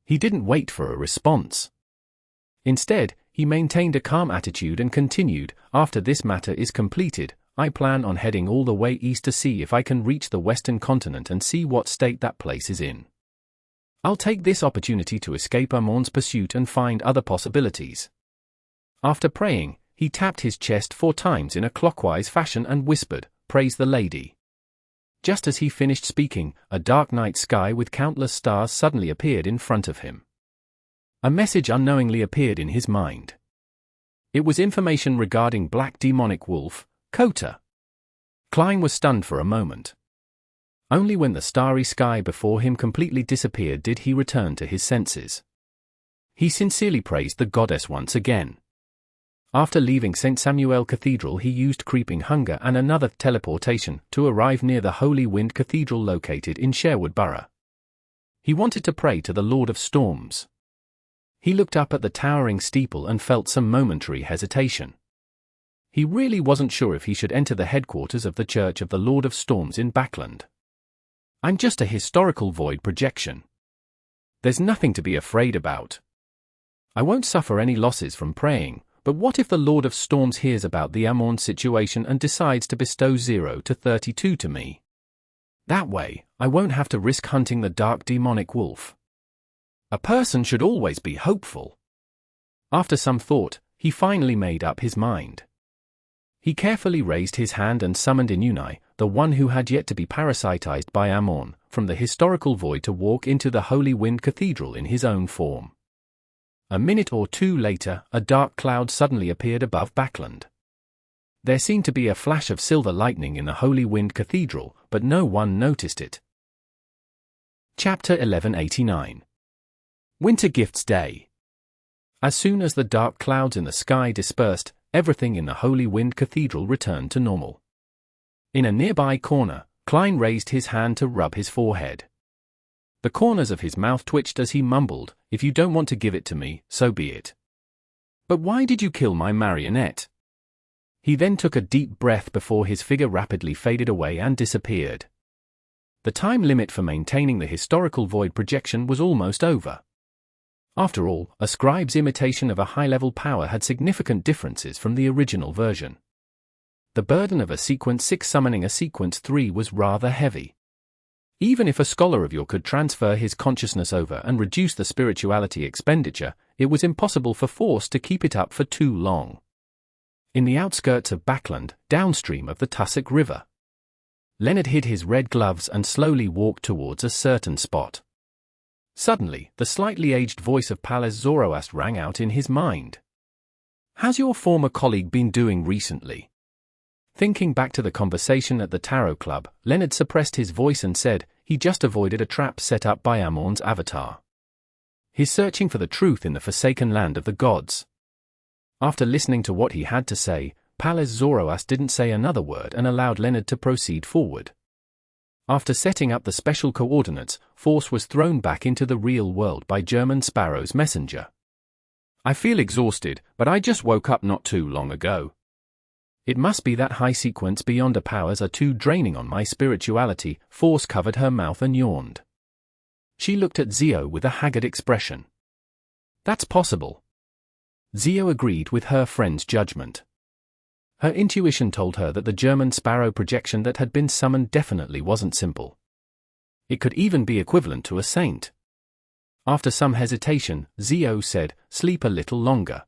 He didn't wait for a response. Instead, he maintained a calm attitude and continued, "After this matter is completed, I plan on heading all the way east to see if I can reach the western continent and see what state that place is in. I'll take this opportunity to escape Amon's pursuit and find other possibilities." After praying, he tapped his chest 4 times in a clockwise fashion and whispered, "Praise the Lady." Just as he finished speaking, a dark night sky with countless stars suddenly appeared in front of him. A message unknowingly appeared in his mind. It was information regarding Black Demonic Wolf, Kota. Klein was stunned for a moment. Only when the starry sky before him completely disappeared did he return to his senses. He sincerely praised the goddess once again. After leaving St. Samuel Cathedral, he used Creeping Hunger and another teleportation to arrive near the Holy Wind Cathedral located in Sherwood Borough. He wanted to pray to the Lord of Storms. He looked up at the towering steeple and felt some momentary hesitation. He really wasn't sure if he should enter the headquarters of the Church of the Lord of Storms in Backland. I'm just a historical void projection. There's nothing to be afraid about. I won't suffer any losses from praying, but what if the Lord of Storms hears about the Amorn situation and decides to bestow 0 to 32 to me? That way, I won't have to risk hunting the dark demonic wolf. A person should always be hopeful. After some thought, he finally made up his mind. He carefully raised his hand and summoned Inuni, the one who had yet to be parasitized by Amorn, from the historical void to walk into the Holy Wind Cathedral in his own form. A minute or two later, a dark cloud suddenly appeared above Backland. There seemed to be a flash of silver lightning in the Holy Wind Cathedral, but no one noticed it. Chapter 1189. Winter Gifts Day. As soon as the dark clouds in the sky dispersed, everything in the Holy Wind Cathedral returned to normal. In a nearby corner, Klein raised his hand to rub his forehead. The corners of his mouth twitched as he mumbled, "If you don't want to give it to me, so be it. But why did you kill my marionette?" He then took a deep breath before his figure rapidly faded away and disappeared. The time limit for maintaining the historical void projection was almost over. After all, a scribe's imitation of a high-level power had significant differences from the original version. The burden of a Sequence 6 summoning a Sequence 3 was rather heavy. Even if a scholar of yore could transfer his consciousness over and reduce the spirituality expenditure, it was impossible for Force to keep it up for too long. In the outskirts of Backland, downstream of the Tussock River, Leonard hid his red gloves and slowly walked towards a certain spot. Suddenly, the slightly aged voice of Pallas Zoroast rang out in his mind. "How's your former colleague been doing recently?" Thinking back to the conversation at the Tarot Club, Leonard suppressed his voice and said, "He just avoided a trap set up by Amorn's avatar. He's searching for the truth in the forsaken land of the gods." After listening to what he had to say, Pallas Zoroast didn't say another word and allowed Leonard to proceed forward. After setting up the special coordinates, Force was thrown back into the real world by German Sparrow's messenger. "I feel exhausted, but I just woke up not too long ago. It must be that high sequence beyond powers are too draining on my spirituality." Force covered her mouth and yawned. She looked at Zio with a haggard expression. "That's possible." Zio agreed with her friend's judgment. Her intuition told her that the German Sparrow projection that had been summoned definitely wasn't simple. It could even be equivalent to a saint. After some hesitation, Zio said, "Sleep a little longer.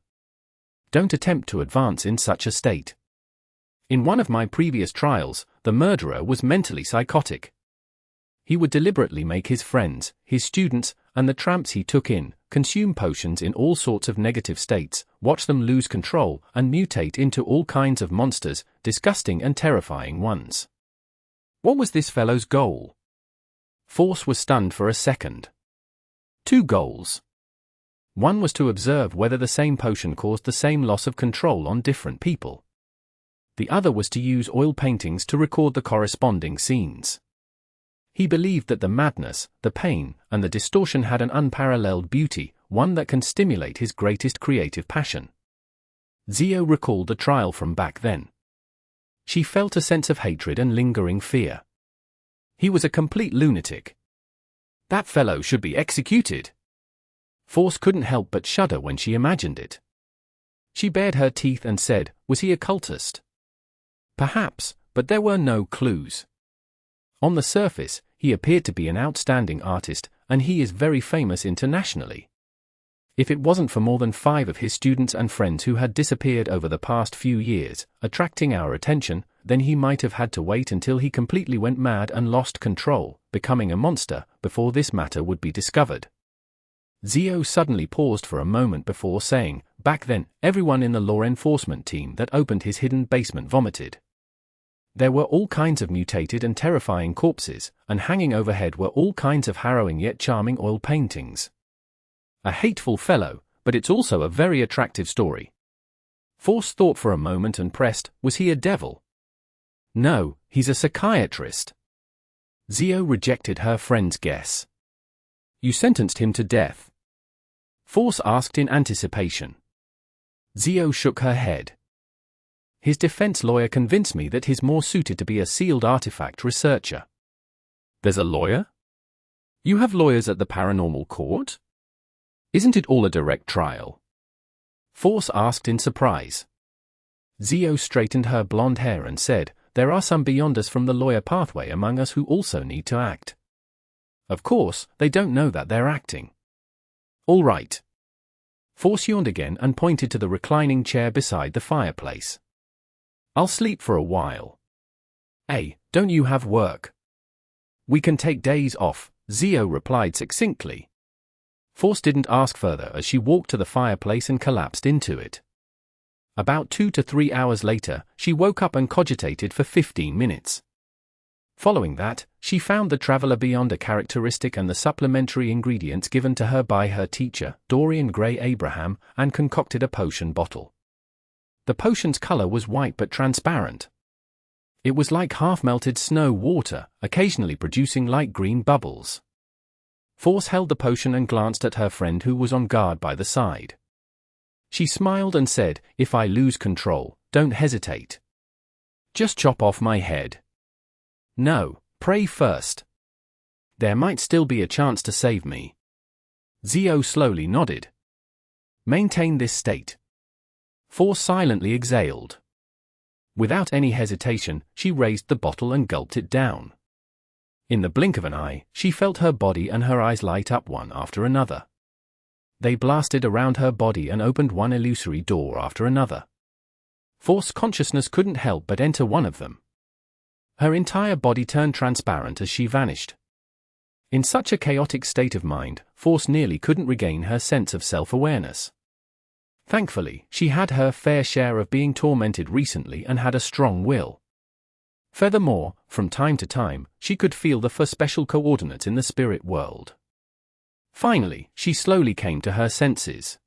Don't attempt to advance in such a state. In one of my previous trials, the murderer was mentally psychotic. He would deliberately make his friends, his students, and the tramps he took in, consume potions in all sorts of negative states, watch them lose control, and mutate into all kinds of monsters, disgusting and terrifying ones." What was this fellow's goal? Force was stunned for a second. 2 goals. One was to observe whether the same potion caused the same loss of control on different people. The other was to use oil paintings to record the corresponding scenes. He believed that the madness, the pain, and the distortion had an unparalleled beauty, one that can stimulate his greatest creative passion. Zio recalled the trial from back then. She felt a sense of hatred and lingering fear. He was a complete lunatic. That fellow should be executed. Force couldn't help but shudder when she imagined it. She bared her teeth and said, "Was he a cultist?" Perhaps, but there were no clues. On the surface, he appeared to be an outstanding artist, and he is very famous internationally. If it wasn't for more than 5 of his students and friends who had disappeared over the past few years, attracting our attention, then he might have had to wait until he completely went mad and lost control, becoming a monster, before this matter would be discovered. Zio suddenly paused for a moment before saying, "Back then, everyone in the law enforcement team that opened his hidden basement vomited. There were all kinds of mutated and terrifying corpses, and hanging overhead were all kinds of harrowing yet charming oil paintings. A hateful fellow, but it's also a very attractive story." Force thought for a moment and pressed, "Was he a devil?" "No, he's a psychiatrist." Zio rejected her friend's guess. "You sentenced him to death?" Force asked in anticipation. Zio shook her head. His defense lawyer convinced me that he's more suited to be a sealed artifact researcher. There's a lawyer? You have lawyers at the paranormal court? Isn't it all a direct trial? Force asked in surprise. Zio straightened her blonde hair and said, there are some beyond us from the lawyer pathway among us who also need to act. Of course, they don't know that they're acting. All right. Force yawned again and pointed to the reclining chair beside the fireplace. I'll sleep for a while. Hey, don't you have work? We can take days off, Zio replied succinctly. Force didn't ask further as she walked to the fireplace and collapsed into it. About 2 to 3 hours later, she woke up and cogitated for 15 minutes. Following that, she found the Traveler Beyond a characteristic and the supplementary ingredients given to her by her teacher, Dorian Gray Abraham, and concocted a potion bottle. The potion's color was white but transparent. It was like half-melted snow water, occasionally producing light green bubbles. Force held the potion and glanced at her friend who was on guard by the side. She smiled and said, if I lose control, don't hesitate. Just chop off my head. No, pray first. There might still be a chance to save me. Zio slowly nodded. Maintain this state. Force silently exhaled. Without any hesitation, she raised the bottle and gulped it down. In the blink of an eye, she felt her body and her eyes light up one after another. They blasted around her body and opened one illusory door after another. Force consciousness couldn't help but enter one of them. Her entire body turned transparent as she vanished. In such a chaotic state of mind, Force nearly couldn't regain her sense of self-awareness. Thankfully, she had her fair share of being tormented recently and had a strong will. Furthermore, from time to time, she could feel the special coordinates in the spirit world. Finally, she slowly came to her senses.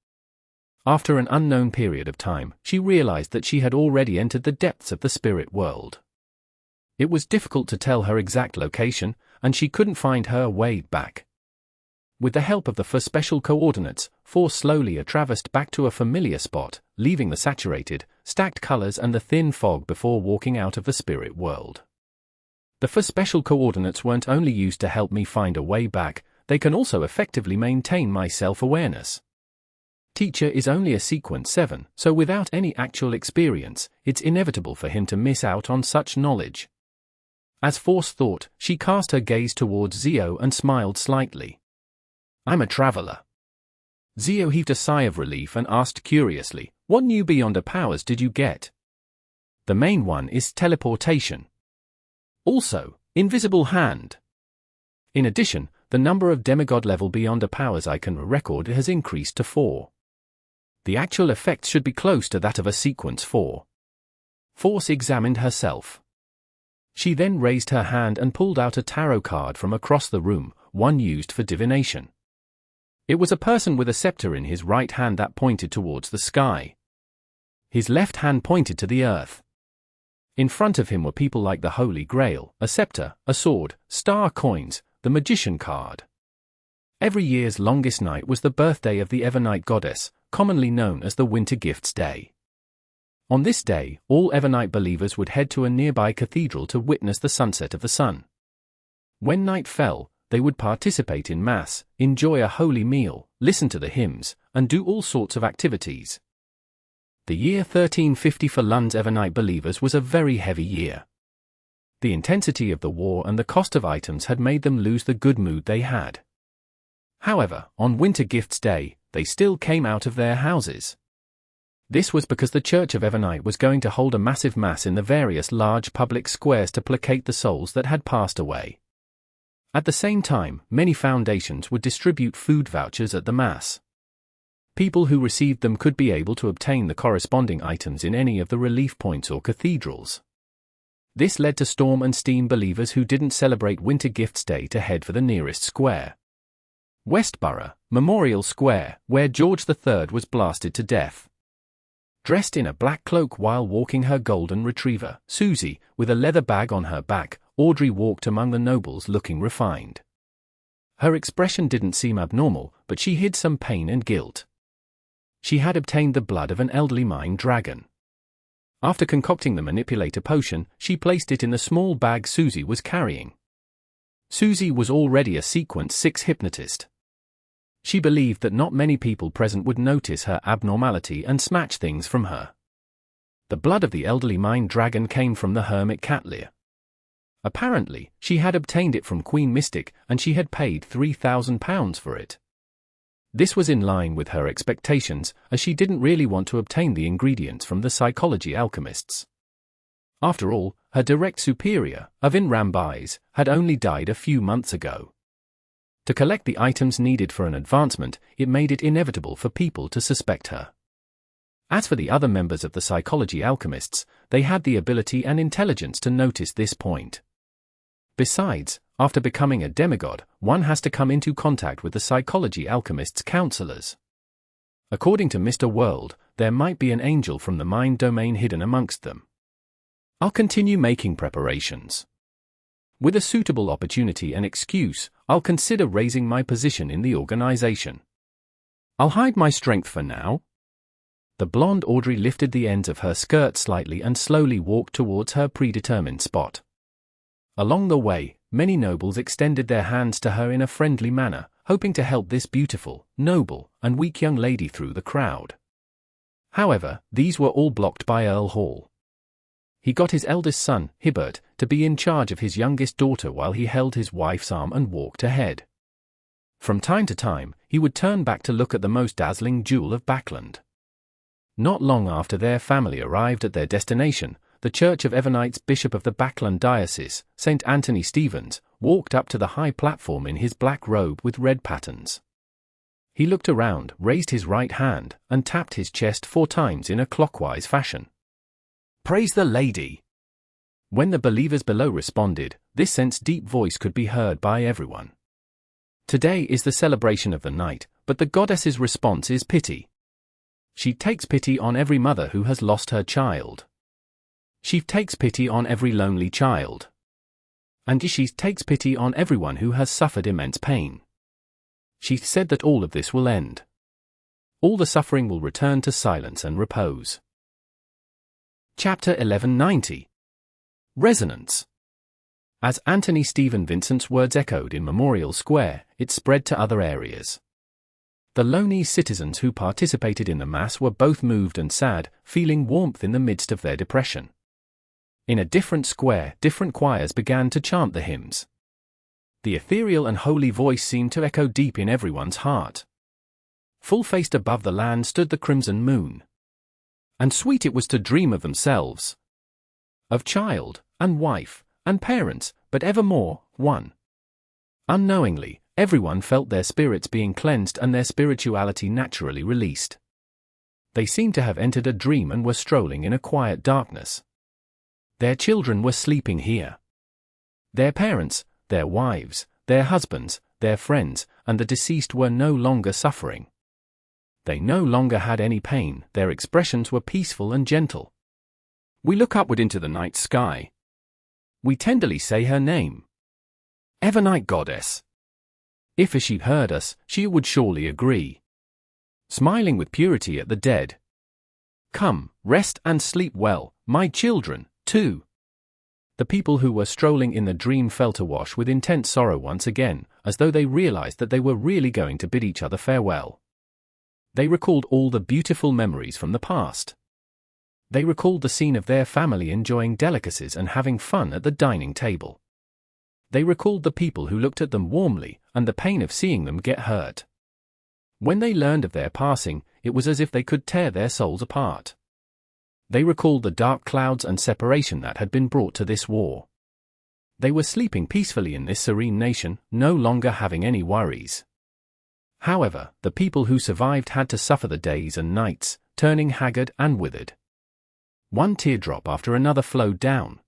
After an unknown period of time, she realized that she had already entered the depths of the spirit world. It was difficult to tell her exact location, and she couldn't find her way back. With the help of the special coordinates, Force slowly traversed back to a familiar spot, leaving the saturated, stacked colors and the thin fog before walking out of the spirit world. The special coordinates weren't only used to help me find a way back, they can also effectively maintain my self-awareness. Teacher is only a sequence 7, so without any actual experience, it's inevitable for him to miss out on such knowledge. As Force thought, she cast her gaze towards Zio and smiled slightly. I'm a traveler. Zio heaved a sigh of relief and asked curiously, what new Beyonder powers did you get? The main one is teleportation. Also, invisible hand. In addition, the number of demigod-level Beyonder powers I can record has increased to 4. The actual effect should be close to that of a sequence 4. Force examined herself. She then raised her hand and pulled out a tarot card from across the room, one used for divination. It was a person with a scepter in his right hand that pointed towards the sky. His left hand pointed to the earth. In front of him were people like the Holy Grail, a scepter, a sword, star coins, the magician card. Every year's longest night was the birthday of the Evernight goddess, commonly known as the Winter Gifts Day. On this day, all Evernight believers would head to a nearby cathedral to witness the sunset of the sun. When night fell, they would participate in Mass, enjoy a holy meal, listen to the hymns, and do all sorts of activities. The year 1350 for London's Evernight believers was a very heavy year. The intensity of the war and the cost of items had made them lose the good mood they had. However, on Winter Gifts Day, they still came out of their houses. This was because the Church of Evernight was going to hold a massive Mass in the various large public squares to placate the souls that had passed away. At the same time, many foundations would distribute food vouchers at the Mass. People who received them could be able to obtain the corresponding items in any of the relief points or cathedrals. This led to Storm and Steam believers who didn't celebrate Winter Gifts Day to head for the nearest square. Westborough, Memorial Square, where George III was blasted to death. Dressed in a black cloak while walking her golden retriever, Susie, with a leather bag on her back, Audrey walked among the nobles looking refined. Her expression didn't seem abnormal, but she hid some pain and guilt. She had obtained the blood of an elderly mine dragon. After concocting the manipulator potion, she placed it in the small bag Susie was carrying. Susie was already a Sequence 6 hypnotist. She believed that not many people present would notice her abnormality and snatch things from her. The blood of the elderly mind dragon came from the hermit cat Lear. Apparently, she had obtained it from Queen Mystic, and she had paid £3,000 for it. This was in line with her expectations, as she didn't really want to obtain the ingredients from the psychology alchemists. After all, her direct superior, Avin Rabbi's, had only died a few months ago. To collect the items needed for an advancement, it made it inevitable for people to suspect her. As for the other members of the psychology alchemists, they had the ability and intelligence to notice this point. Besides, after becoming a demigod, one has to come into contact with the psychology alchemists' counselors. According to Mr. World, there might be an angel from the mind domain hidden amongst them. I'll continue making preparations. With a suitable opportunity and excuse, I'll consider raising my position in the organization. I'll hide my strength for now. The blonde Audrey lifted the ends of her skirt slightly and slowly walked towards her predetermined spot. Along the way, many nobles extended their hands to her in a friendly manner, hoping to help this beautiful, noble, and weak young lady through the crowd. However, these were all blocked by Earl Hall. He got his eldest son, Hibbert, to be in charge of his youngest daughter while he held his wife's arm and walked ahead. From time to time, he would turn back to look at the most dazzling jewel of Backland. Not long after their family arrived at their destination, the Church of Evernites Bishop of the Backland Diocese, St. Anthony Stevens, walked up to the high platform in his black robe with red patterns. He looked around, raised his right hand, and tapped his chest 4 times in a clockwise fashion. "Praise the Lady!" When the believers below responded, this sense deep voice could be heard by everyone. Today is the celebration of the night, but the goddess's response is pity. She takes pity on every mother who has lost her child. She takes pity on every lonely child. And she takes pity on everyone who has suffered immense pain. She said that all of this will end. All the suffering will return to silence and repose. Chapter 1190. Resonance. As Anthony Stephen Vincent's words echoed in Memorial Square, it spread to other areas. The Lonese citizens who participated in the Mass were both moved and sad, feeling warmth in the midst of their depression. In a different square, different choirs began to chant the hymns. The ethereal and holy voice seemed to echo deep in everyone's heart. Full-faced above the land stood the crimson moon. And sweet it was to dream of themselves, of child, and wife, and parents, but evermore, one. Unknowingly, everyone felt their spirits being cleansed and their spirituality naturally released. They seemed to have entered a dream and were strolling in a quiet darkness. Their children were sleeping here. Their parents, their wives, their husbands, their friends, and the deceased were no longer suffering. They no longer had any pain, their expressions were peaceful and gentle. We look upward into the night sky. We tenderly say her name. Evernite Goddess. If she heard us, she would surely agree. Smiling with purity at the dead. Come, rest and sleep well, my children, too. The people who were strolling in the dream felt awash with intense sorrow once again, as though they realized that they were really going to bid each other farewell. They recalled all the beautiful memories from the past. They recalled the scene of their family enjoying delicacies and having fun at the dining table. They recalled the people who looked at them warmly, and the pain of seeing them get hurt. When they learned of their passing, it was as if they could tear their souls apart. They recalled the dark clouds and separation that had been brought to this war. They were sleeping peacefully in this serene nation, no longer having any worries. However, the people who survived had to suffer the days and nights, turning haggard and withered. One teardrop after another flowed down.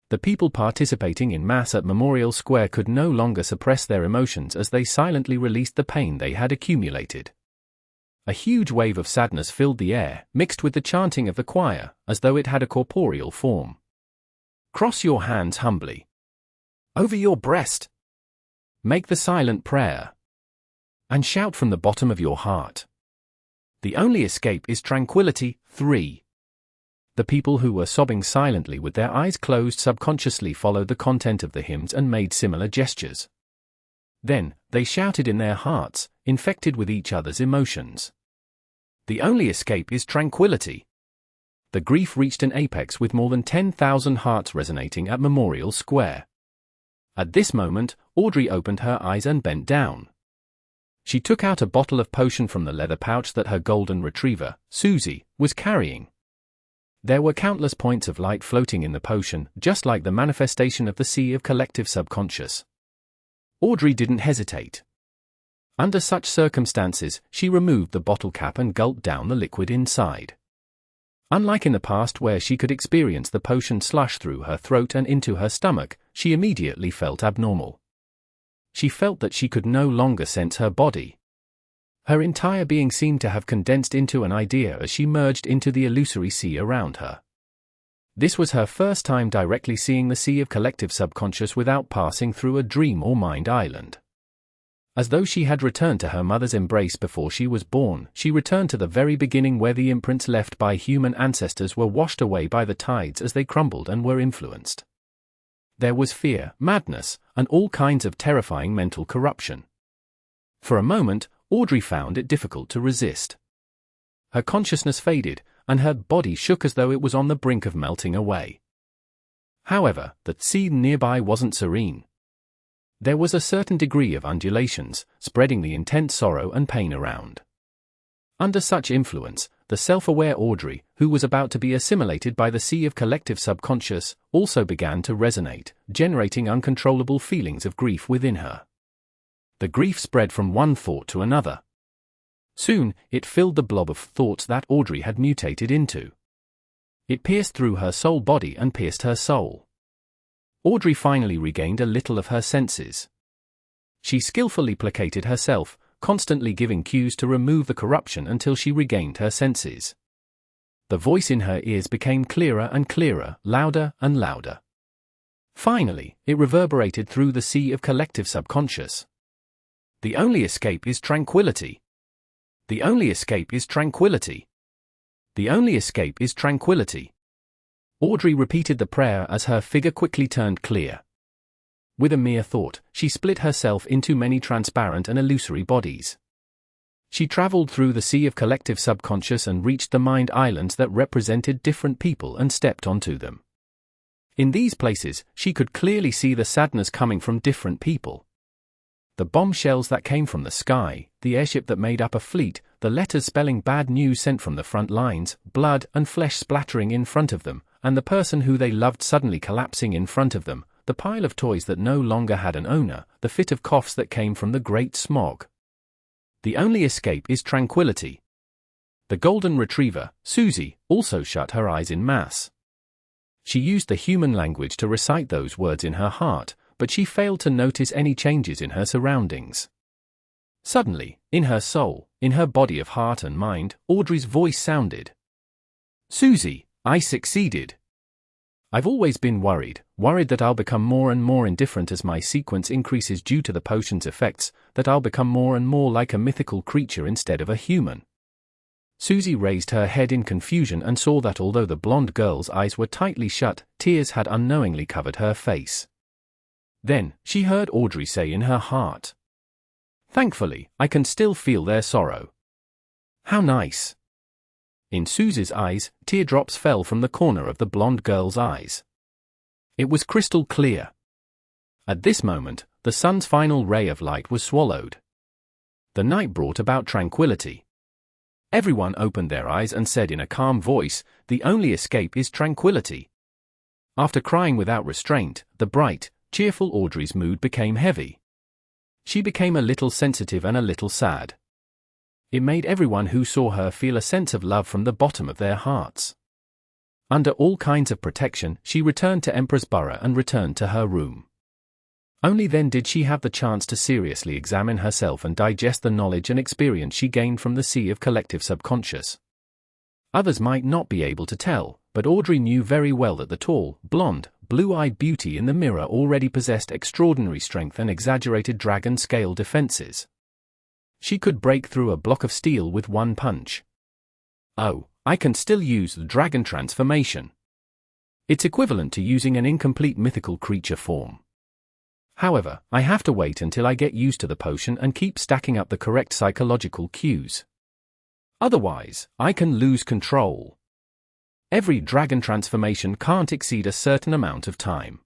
The people participating in Mass at Memorial Square could no longer suppress their emotions as they silently released the pain they had accumulated. A huge wave of sadness filled the air, mixed with the chanting of the choir, as though it had a corporeal form. Cross your hands humbly over your breast. Make the silent prayer. And shout from the bottom of your heart. The only escape is tranquility. 3. The people who were sobbing silently with their eyes closed subconsciously followed the content of the hymns and made similar gestures. Then, they shouted in their hearts, infected with each other's emotions. The only escape is tranquility. The grief reached an apex with more than 10,000 hearts resonating at Memorial Square. At this moment, Audrey opened her eyes and bent down. She took out a bottle of potion from the leather pouch that her golden retriever, Susie, was carrying. There were countless points of light floating in the potion, just like the manifestation of the sea of collective subconscious. Audrey didn't hesitate. Under such circumstances, she removed the bottle cap and gulped down the liquid inside. Unlike in the past where she could experience the potion slush through her throat and into her stomach, she immediately felt abnormal. She felt that she could no longer sense her body. Her entire being seemed to have condensed into an idea as she merged into the illusory sea around her. This was her first time directly seeing the sea of collective subconscious without passing through a dream or mind island. As though she had returned to her mother's embrace before she was born, she returned to the very beginning where the imprints left by human ancestors were washed away by the tides as they crumbled and were influenced. There was fear, madness, and all kinds of terrifying mental corruption. For a moment, Audrey found it difficult to resist. Her consciousness faded, and her body shook as though it was on the brink of melting away. However, the sea nearby wasn't serene. There was a certain degree of undulations, spreading the intense sorrow and pain around. Under such influence, the self-aware Audrey, who was about to be assimilated by the sea of collective subconscious, also began to resonate, generating uncontrollable feelings of grief within her. The grief spread from one thought to another. Soon, it filled the blob of thoughts that Audrey had mutated into. It pierced through her soul body and pierced her soul. Audrey finally regained a little of her senses. She skillfully placated herself, constantly giving cues to remove the corruption until she regained her senses. The voice in her ears became clearer and clearer, louder and louder. Finally, it reverberated through the sea of collective subconscious. The only escape is tranquility. The only escape is tranquility. The only escape is tranquility. Audrey repeated the prayer as her figure quickly turned clear. With a mere thought, she split herself into many transparent and illusory bodies. She traveled through the sea of collective subconscious and reached the mind islands that represented different people and stepped onto them. In these places, she could clearly see the sadness coming from different people. The bombshells that came from the sky, the airship that made up a fleet, the letters spelling bad news sent from the front lines, blood and flesh splattering in front of them, and the person who they loved suddenly collapsing in front of them, the pile of toys that no longer had an owner, the fit of coughs that came from the great smog. The only escape is tranquility. The golden retriever, Susie, also shut her eyes in mass. She used the human language to recite those words in her heart, but she failed to notice any changes in her surroundings. Suddenly, in her soul, in her body of heart and mind, Audrey's voice sounded. Susie, I succeeded. I've always been worried that I'll become more and more indifferent as my sequence increases due to the potion's effects, that I'll become more and more like a mythical creature instead of a human. Susie raised her head in confusion and saw that although the blonde girl's eyes were tightly shut, tears had unknowingly covered her face. Then, she heard Audrey say in her heart, Thankfully, I can still feel their sorrow. How nice. In Susie's eyes, teardrops fell from the corner of the blonde girl's eyes. It was crystal clear. At this moment, the sun's final ray of light was swallowed. The night brought about tranquility. Everyone opened their eyes and said in a calm voice, the only escape is tranquility. After crying without restraint, the bright, cheerful Audrey's mood became heavy. She became a little sensitive and a little sad. It made everyone who saw her feel a sense of love from the bottom of their hearts. Under all kinds of protection, she returned to Empress Borough and returned to her room. Only then did she have the chance to seriously examine herself and digest the knowledge and experience she gained from the sea of collective subconscious. Others might not be able to tell, but Audrey knew very well that the tall, blonde, blue-eyed beauty in the mirror already possessed extraordinary strength and exaggerated dragon-scale defenses. She could break through a block of steel with one punch. Oh, I can still use the dragon transformation. It's equivalent to using an incomplete mythical creature form. However, I have to wait until I get used to the potion and keep stacking up the correct psychological cues. Otherwise, I can lose control. Every dragon transformation can't exceed a certain amount of time.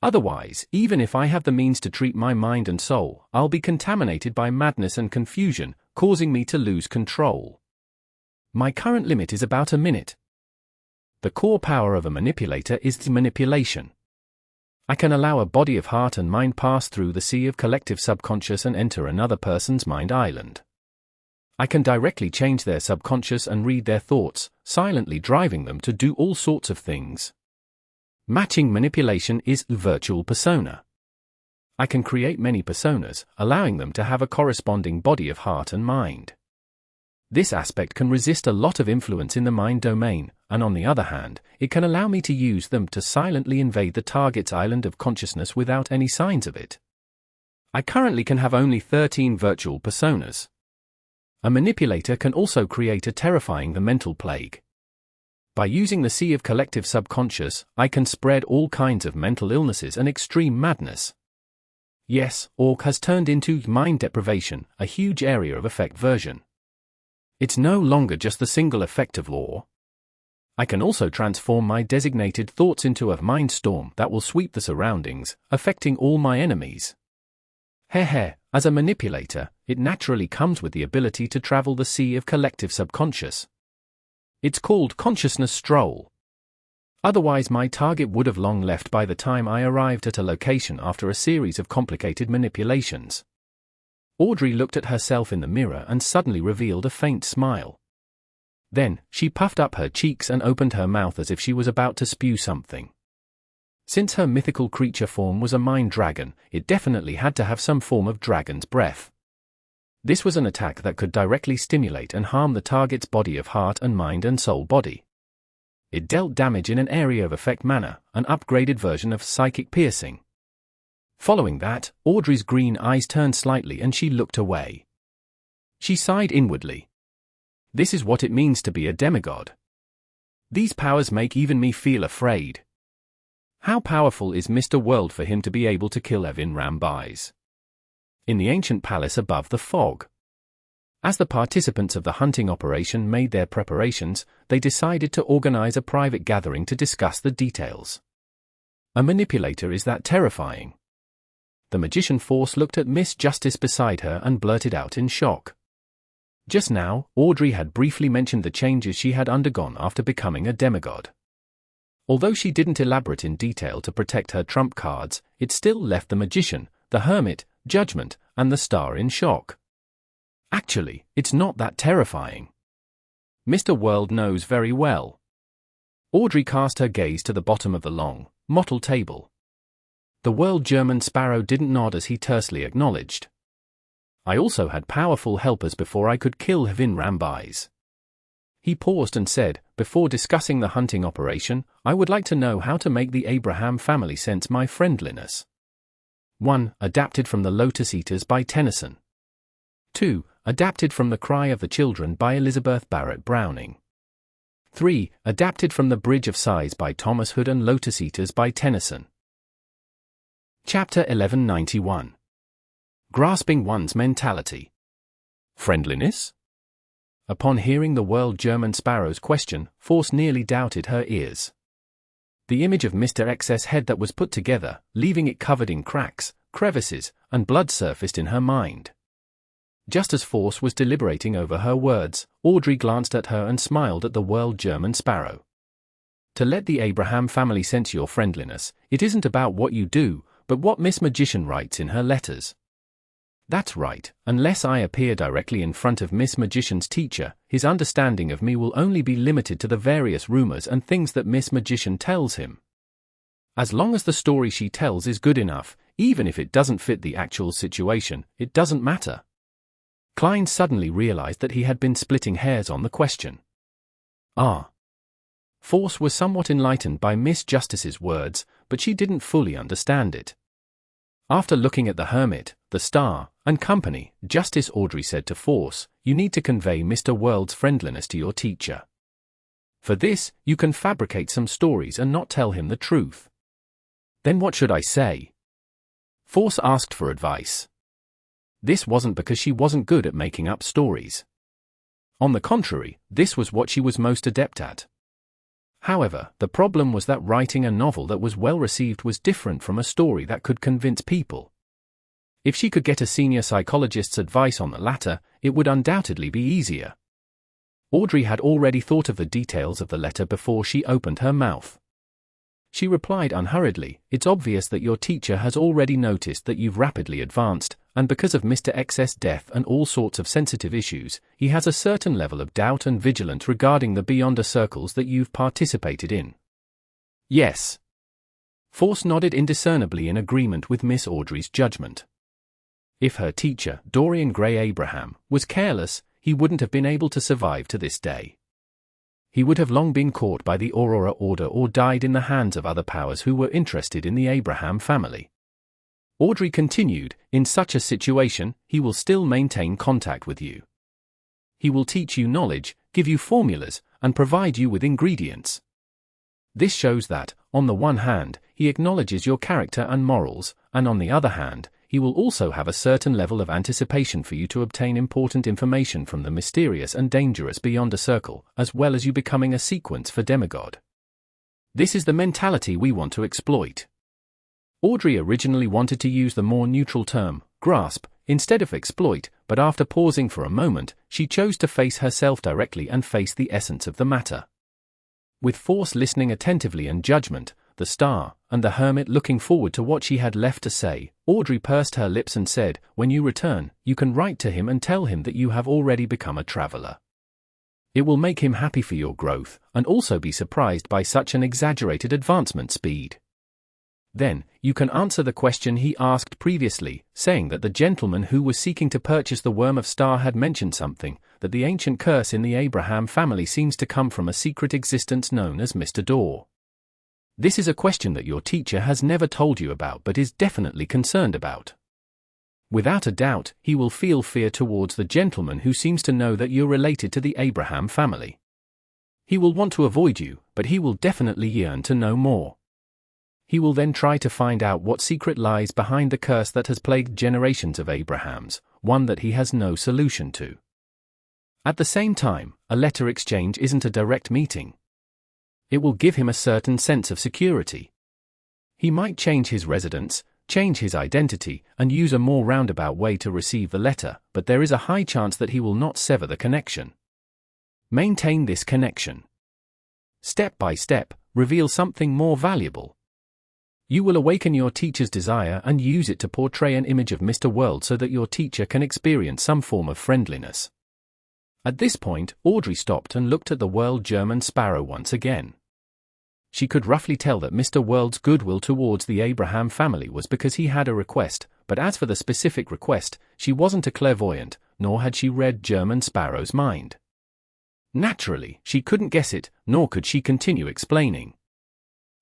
Otherwise, even if I have the means to treat my mind and soul, I'll be contaminated by madness and confusion, causing me to lose control. My current limit is about a minute. The core power of a manipulator is the manipulation. I can allow a body of heart and mind pass through the sea of collective subconscious and enter another person's mind island. I can directly change their subconscious and read their thoughts, silently driving them to do all sorts of things. Matching manipulation is virtual persona. I can create many personas, allowing them to have a corresponding body of heart and mind. This aspect can resist a lot of influence in the mind domain, and on the other hand, it can allow me to use them to silently invade the target's island of consciousness without any signs of it. I currently can have only 13 virtual personas. A manipulator can also create a terrifying the mental plague. By using the sea of collective subconscious, I can spread all kinds of mental illnesses and extreme madness. Yes, Orc has turned into mind deprivation, a huge area of effect version. It's no longer just the single effect of law. I can also transform my designated thoughts into a mind storm that will sweep the surroundings, affecting all my enemies. As a manipulator, it naturally comes with the ability to travel the sea of collective subconscious. It's called consciousness stroll. Otherwise my target would have long left by the time I arrived at a location after a series of complicated manipulations. Audrey looked at herself in the mirror and suddenly revealed a faint smile. Then, she puffed up her cheeks and opened her mouth as if she was about to spew something. Since her mythical creature form was a mind dragon, it definitely had to have some form of dragon's breath. This was an attack that could directly stimulate and harm the target's body of heart and mind and soul body. It dealt damage in an area of effect manner, an upgraded version of psychic piercing. Following that, Audrey's green eyes turned slightly and she looked away. She sighed inwardly. This is what it means to be a demigod. These powers make even me feel afraid. How powerful is Mr. World for him to be able to kill Evin Rambis? In the ancient palace above the fog. As the participants of the hunting operation made their preparations, they decided to organize a private gathering to discuss the details. A manipulator is that terrifying. The magician Force looked at Miss Justice beside her and blurted out in shock. Just now, Audrey had briefly mentioned the changes she had undergone after becoming a demigod. Although she didn't elaborate in detail to protect her trump cards, it still left the magician, the hermit, Judgment, and the star in shock. Actually, it's not that terrifying. Mr. World knows very well. Audrey cast her gaze to the bottom of the long, mottled table. The World German Sparrow didn't nod as he tersely acknowledged. I also had powerful helpers before I could kill Evin Rambis. He paused and said, before discussing the hunting operation, I would like to know how to make the Abraham family sense my friendliness. 1. Adapted from The Lotus Eaters by Tennyson. 2. Adapted from The Cry of the Children by Elizabeth Barrett Browning. 3. Adapted from The Bridge of Sighs by Thomas Hood and Lotus Eaters by Tennyson. Chapter 1191. Grasping one's mentality. Friendliness? Upon hearing the World German Sparrow's question, Force nearly doubted her ears. The image of Mr. X's head that was put together, leaving it covered in cracks, crevices, and blood surfaced in her mind. Just as Force was deliberating over her words, Audrey glanced at her and smiled at the World German Sparrow. To let the Abraham family sense your friendliness, it isn't about what you do, but what Miss Magician writes in her letters. That's right, unless I appear directly in front of Miss Magician's teacher, his understanding of me will only be limited to the various rumors and things that Miss Magician tells him. As long as the story she tells is good enough, even if it doesn't fit the actual situation, it doesn't matter. Klein suddenly realized that he had been splitting hairs on the question. Force was somewhat enlightened by Miss Justice's words, but she didn't fully understand it. After looking at the hermit, the star, and company, Justice Audrey said to Force, you need to convey Mr. World's friendliness to your teacher. For this, you can fabricate some stories and not tell him the truth. Then what should I say? Force asked for advice. This wasn't because she wasn't good at making up stories. On the contrary, this was what she was most adept at. However, the problem was that writing a novel that was well received was different from a story that could convince people. If she could get a senior psychologist's advice on the latter, it would undoubtedly be easier. Audrey had already thought of the details of the letter before she opened her mouth. She replied unhurriedly, "It's obvious that your teacher has already noticed that you've rapidly advanced, and because of Mr. X's death and all sorts of sensitive issues, he has a certain level of doubt and vigilance regarding the Beyonder circles that you've participated in." Yes. Force nodded indiscernibly in agreement with Miss Audrey's judgment. If her teacher, Dorian Gray Abraham, was careless, he wouldn't have been able to survive to this day. He would have long been caught by the Aurora Order or died in the hands of other powers who were interested in the Abraham family. Audrey continued, "In such a situation, he will still maintain contact with you. He will teach you knowledge, give you formulas, and provide you with ingredients. This shows that, on the one hand, he acknowledges your character and morals, and on the other hand, he will also have a certain level of anticipation for you to obtain important information from the mysterious and dangerous Beyonder Circle, as well as you becoming a sequence for demigod. This is the mentality we want to exploit." Audrey originally wanted to use the more neutral term, grasp, instead of exploit, but after pausing for a moment, she chose to face herself directly and face the essence of the matter. With Force listening attentively and judgment, the Star, and the Hermit looking forward to what she had left to say, Audrey pursed her lips and said, "When you return, you can write to him and tell him that you have already become a traveler. It will make him happy for your growth, and also be surprised by such an exaggerated advancement speed. Then, you can answer the question he asked previously, saying that the gentleman who was seeking to purchase the Worm of Star had mentioned something, that the ancient curse in the Abraham family seems to come from a secret existence known as Mr. Door. This is a question that your teacher has never told you about but is definitely concerned about. Without a doubt, he will feel fear towards the gentleman who seems to know that you're related to the Abraham family. He will want to avoid you, but he will definitely yearn to know more. He will then try to find out what secret lies behind the curse that has plagued generations of Abrahams, one that he has no solution to. At the same time, a letter exchange isn't a direct meeting. It will give him a certain sense of security. He might change his residence, change his identity, and use a more roundabout way to receive the letter, but there is a high chance that he will not sever the connection. Maintain this connection. Step by step, reveal something more valuable. You will awaken your teacher's desire and use it to portray an image of Mr. World so that your teacher can experience some form of friendliness. At this point, Audrey stopped and looked at the World German Sparrow once again. She could roughly tell that Mr. World's goodwill towards the Abraham family was because he had a request, but as for the specific request, she wasn't a clairvoyant, nor had she read German Sparrow's mind. Naturally, she couldn't guess it, nor could she continue explaining.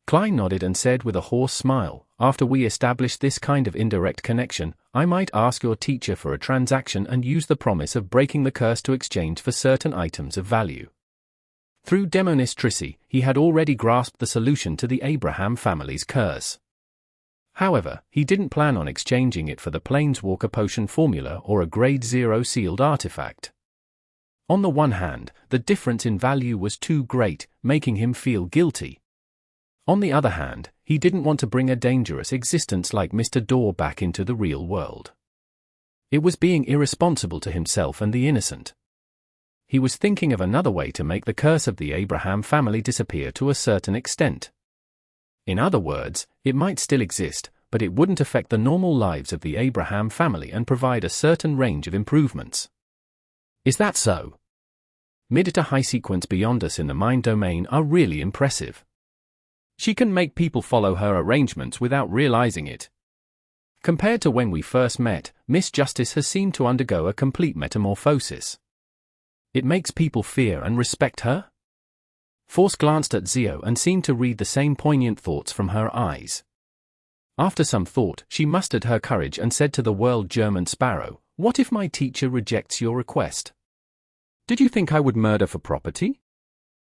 Klein nodded and said with a hoarse smile, "After we establish this kind of indirect connection, I might ask your teacher for a transaction and use the promise of breaking the curse to exchange for certain items of value." Through demonicity, he had already grasped the solution to the Abraham family's curse. However, he didn't plan on exchanging it for the Planeswalker potion formula or a Grade 0 sealed artifact. On the one hand, the difference in value was too great, making him feel guilty. On the other hand, he didn't want to bring a dangerous existence like Mr. Door back into the real world. It was being irresponsible to himself and the innocent. He was thinking of another way to make the curse of the Abraham family disappear to a certain extent. In other words, it might still exist, but it wouldn't affect the normal lives of the Abraham family and provide a certain range of improvements. Is that so? Mid to high sequence beyond us in the mind domain are really impressive. She can make people follow her arrangements without realizing it. Compared to when we first met, Miss Justice has seemed to undergo a complete metamorphosis. It makes people fear and respect her? Force glanced at Zio and seemed to read the same poignant thoughts from her eyes. After some thought, she mustered her courage and said to the World German Sparrow, "What if my teacher rejects your request? Did you think I would murder for property?"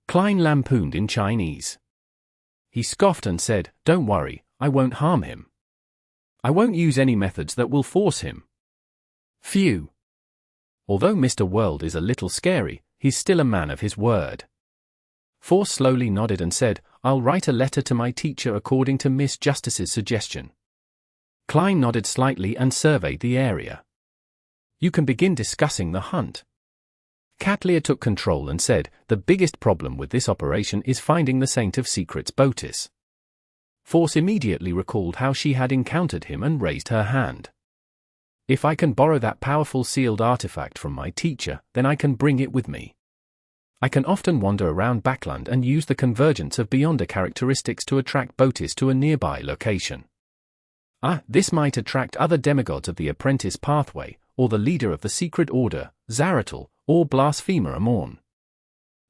Klein lampooned in Chinese. He scoffed and said, "Don't worry, I won't harm him. I won't use any methods that will force him." Phew. Although Mr. World is a little scary, he's still a man of his word. Force slowly nodded and said, "I'll write a letter to my teacher according to Miss Justice's suggestion." Klein nodded slightly and surveyed the area. "You can begin discussing the hunt." Catlear took control and said, "The biggest problem with this operation is finding the Saint of Secrets Botis." Force immediately recalled how she had encountered him and raised her hand. "If I can borrow that powerful sealed artifact from my teacher, then I can bring it with me. I can often wander around Backland and use the convergence of Beyonder characteristics to attract Botis to a nearby location. This might attract other demigods of the Apprentice Pathway, or the leader of the Secret Order, Zaratul, or Blasphemer Amorn."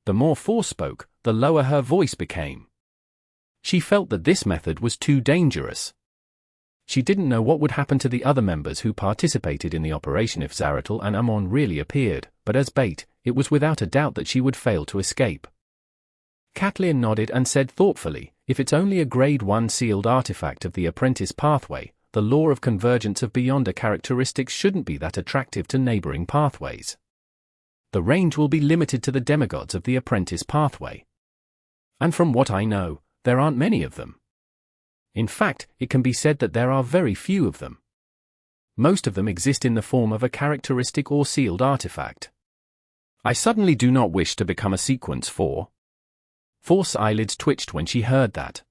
The more Force spoke, the lower her voice became. She felt that this method was too dangerous. She didn't know what would happen to the other members who participated in the operation if Zaratul and Amon really appeared, but as bait, it was without a doubt that she would fail to escape. Catlear nodded and said thoughtfully, "If it's only a Grade 1 sealed artifact of the Apprentice Pathway, the law of convergence of Beyonder characteristics shouldn't be that attractive to neighboring pathways. The range will be limited to the demigods of the Apprentice Pathway. And from what I know, there aren't many of them. In fact, it can be said that there are very few of them. Most of them exist in the form of a characteristic or sealed artifact. I suddenly do not wish to become a sequence 4. Force's eyelids twitched when she heard that.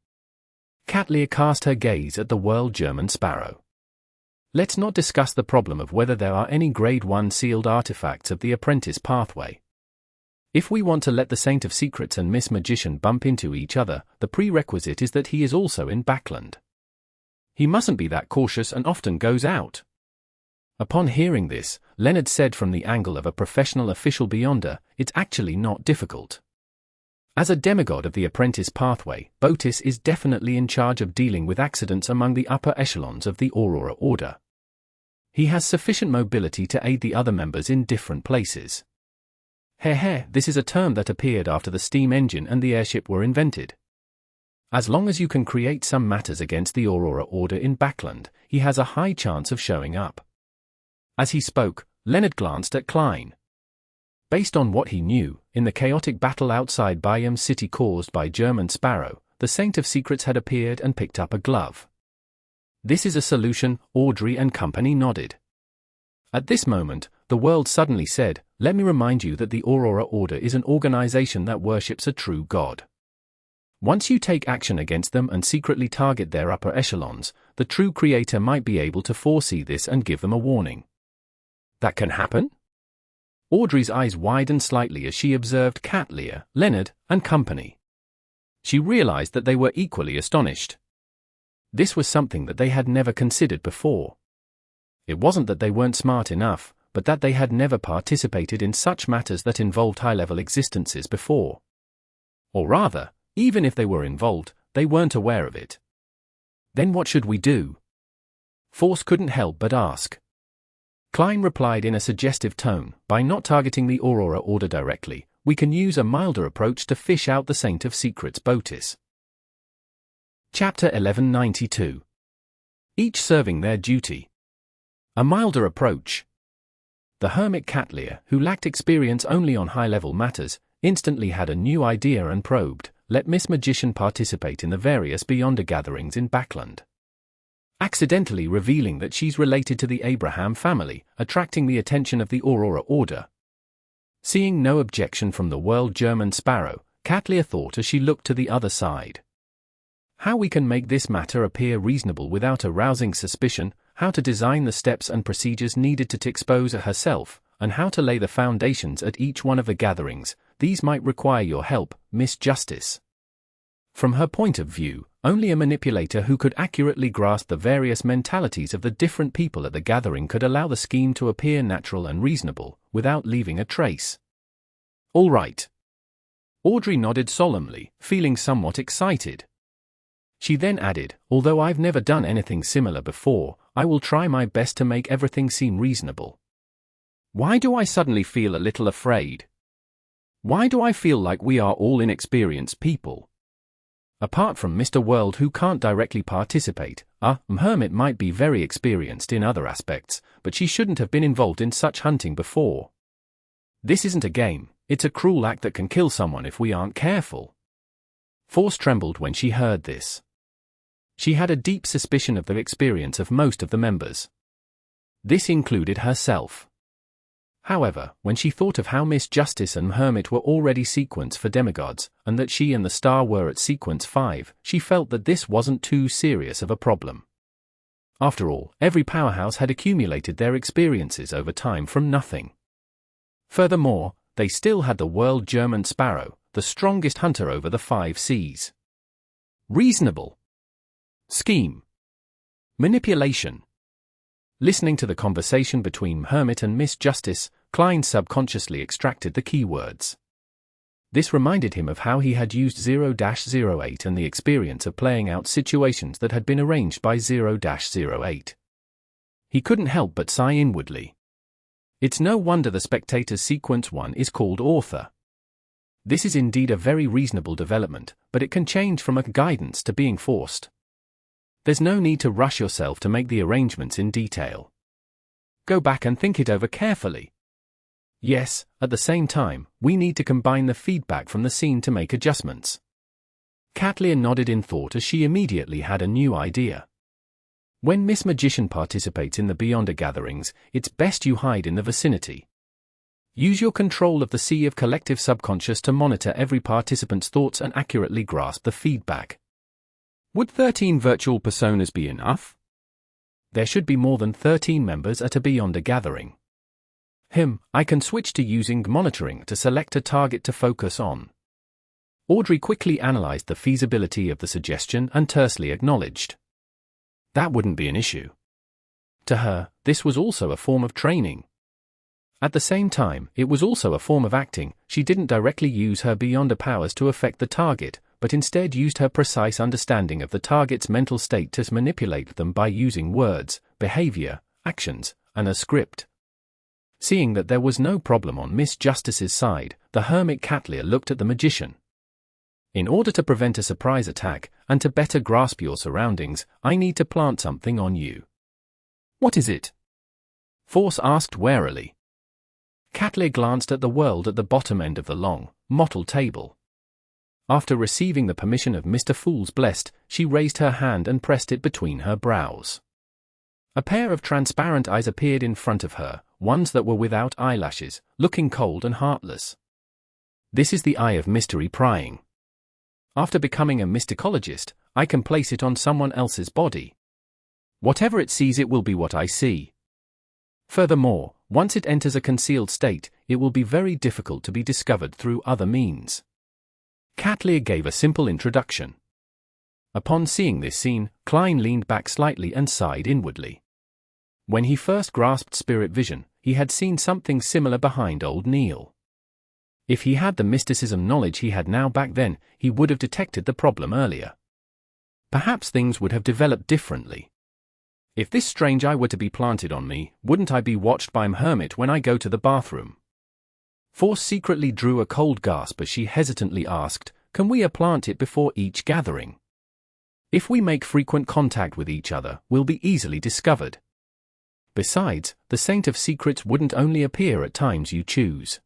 Catlear cast her gaze at the World German Sparrow. "Let's not discuss the problem of whether there are any Grade 1 sealed artifacts of the Apprentice Pathway. If we want to let the Saint of Secrets and Miss Magician bump into each other, the prerequisite is that he is also in Backland. He mustn't be that cautious and often goes out." Upon hearing this, Leonard said from the angle of a professional official Beyonder, "It's actually not difficult. As a demigod of the Apprentice Pathway, Botis is definitely in charge of dealing with accidents among the upper echelons of the Aurora Order. He has sufficient mobility to aid the other members in different places. This is a term that appeared after the steam engine and the airship were invented. As long as you can create some matters against the Aurora Order in Backland, he has a high chance of showing up." As he spoke, Leonard glanced at Klein. Based on what he knew, in the chaotic battle outside Bayam City caused by German Sparrow, the Saint of Secrets had appeared and picked up a glove. "This is a solution," Audrey and company nodded. At this moment, the world suddenly said, "Let me remind you that the Aurora Order is an organization that worships a true god. Once you take action against them and secretly target their upper echelons, the true creator might be able to foresee this and give them a warning." "That can happen?" Audrey's eyes widened slightly as she observed Catlear, Leonard, and company. She realized that they were equally astonished. This was something that they had never considered before. It wasn't that they weren't smart enough, but that they had never participated in such matters that involved high-level existences before. Or rather, even if they were involved, they weren't aware of it. "Then what should we do?" Force couldn't help but ask. Klein replied in a suggestive tone, "By not targeting the Aurora Order directly, we can use a milder approach to fish out the Saint of Secrets Botis." Chapter 1192. Each serving their duty. A milder approach. The hermit Catlear, who lacked experience only on high-level matters, instantly had a new idea and probed, "Let Miss Magician participate in the various Beyonder gatherings in Backland. Accidentally revealing that she's related to the Abraham family, attracting the attention of the Aurora Order." Seeing no objection from the World German Sparrow, Catlear thought as she looked to the other side. How we can make this matter appear reasonable without arousing suspicion, how to design the steps and procedures needed to expose her herself, and how to lay the foundations at each one of the gatherings, these might require your help, Miss Justice. From her point of view, only a manipulator who could accurately grasp the various mentalities of the different people at the gathering could allow the scheme to appear natural and reasonable, without leaving a trace. "All right." Audrey nodded solemnly, feeling somewhat excited. She then added, "Although I've never done anything similar before, I will try my best to make everything seem reasonable." "Why do I suddenly feel a little afraid?" Why do I feel like we are all inexperienced people? Apart from Mr. World, who can't directly participate, Hermit might be very experienced in other aspects, but she shouldn't have been involved in such hunting before. This isn't a game, it's a cruel act that can kill someone if we aren't careful. Force trembled when she heard this. She had a deep suspicion of the experience of most of the members. This included herself. However, when she thought of how Miss Justice and Hermit were already sequence for demigods, and that she and the Star were at sequence 5, she felt that this wasn't too serious of a problem. After all, every powerhouse had accumulated their experiences over time from nothing. Furthermore, they still had the world German Sparrow, the strongest hunter over the 5 seas. Reasonable. Scheme. Manipulation. Listening to the conversation between Hermit and Miss Justice, Klein subconsciously extracted the keywords. This reminded him of how he had used 0-08 and the experience of playing out situations that had been arranged by 0-08. He couldn't help but sigh inwardly. It's no wonder the spectator's sequence 1 is called author. This is indeed a very reasonable development, but it can change from a guidance to being forced. There's no need to rush yourself to make the arrangements in detail. Go back and think it over carefully. Yes, at the same time, we need to combine the feedback from the scene to make adjustments. Katlia nodded in thought as she immediately had a new idea. When Miss Magician participates in the Beyonder gatherings, it's best you hide in the vicinity. Use your control of the sea of collective subconscious to monitor every participant's thoughts and accurately grasp the feedback. Would 13 virtual personas be enough? There should be more than 13 members at a Beyonder gathering. I can switch to using monitoring to select a target to focus on. Audrey quickly analyzed the feasibility of the suggestion and tersely acknowledged. That wouldn't be an issue. To her, this was also a form of training. At the same time, it was also a form of acting. She didn't directly use her Beyonder powers to affect the target, but instead used her precise understanding of the target's mental state to manipulate them by using words, behavior, actions, and a script. Seeing that there was no problem on Miss Justice's side, the hermit Katlia looked at the magician. In order to prevent a surprise attack, and to better grasp your surroundings, I need to plant something on you. What is it? Force asked warily. Katlia glanced at the world at the bottom end of the long, mottled table. After receiving the permission of Mr. Fool's Blessed, she raised her hand and pressed it between her brows. A pair of transparent eyes appeared in front of her, ones that were without eyelashes, looking cold and heartless. This is the eye of mystery prying. After becoming a mysticologist, I can place it on someone else's body. Whatever it sees, it will be what I see. Furthermore, once it enters a concealed state, it will be very difficult to be discovered through other means. Katlia gave a simple introduction. Upon seeing this scene, Klein leaned back slightly and sighed inwardly. When he first grasped spirit vision, he had seen something similar behind old Neil. If he had the mysticism knowledge he had now back then, he would have detected the problem earlier. Perhaps things would have developed differently. If this strange eye were to be planted on me, wouldn't I be watched by Hermit when I go to the bathroom? Force secretly drew a cold gasp as she hesitantly asked, can we plant it before each gathering? If we make frequent contact with each other, we'll be easily discovered. Besides, the Saint of Secrets wouldn't only appear at times you choose.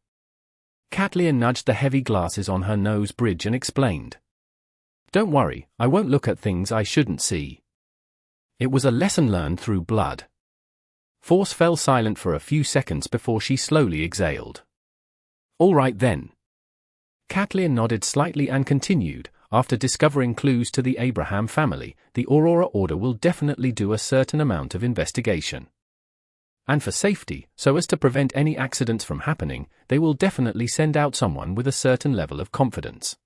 Katlia nudged the heavy glasses on her nose bridge and explained. Don't worry, I won't look at things I shouldn't see. It was a lesson learned through blood. Force fell silent for a few seconds before she slowly exhaled. All right then. Katlia nodded slightly and continued, after discovering clues to the Abraham family, the Aurora Order will definitely do a certain amount of investigation. And for safety, so as to prevent any accidents from happening, they will definitely send out someone with a certain level of confidence.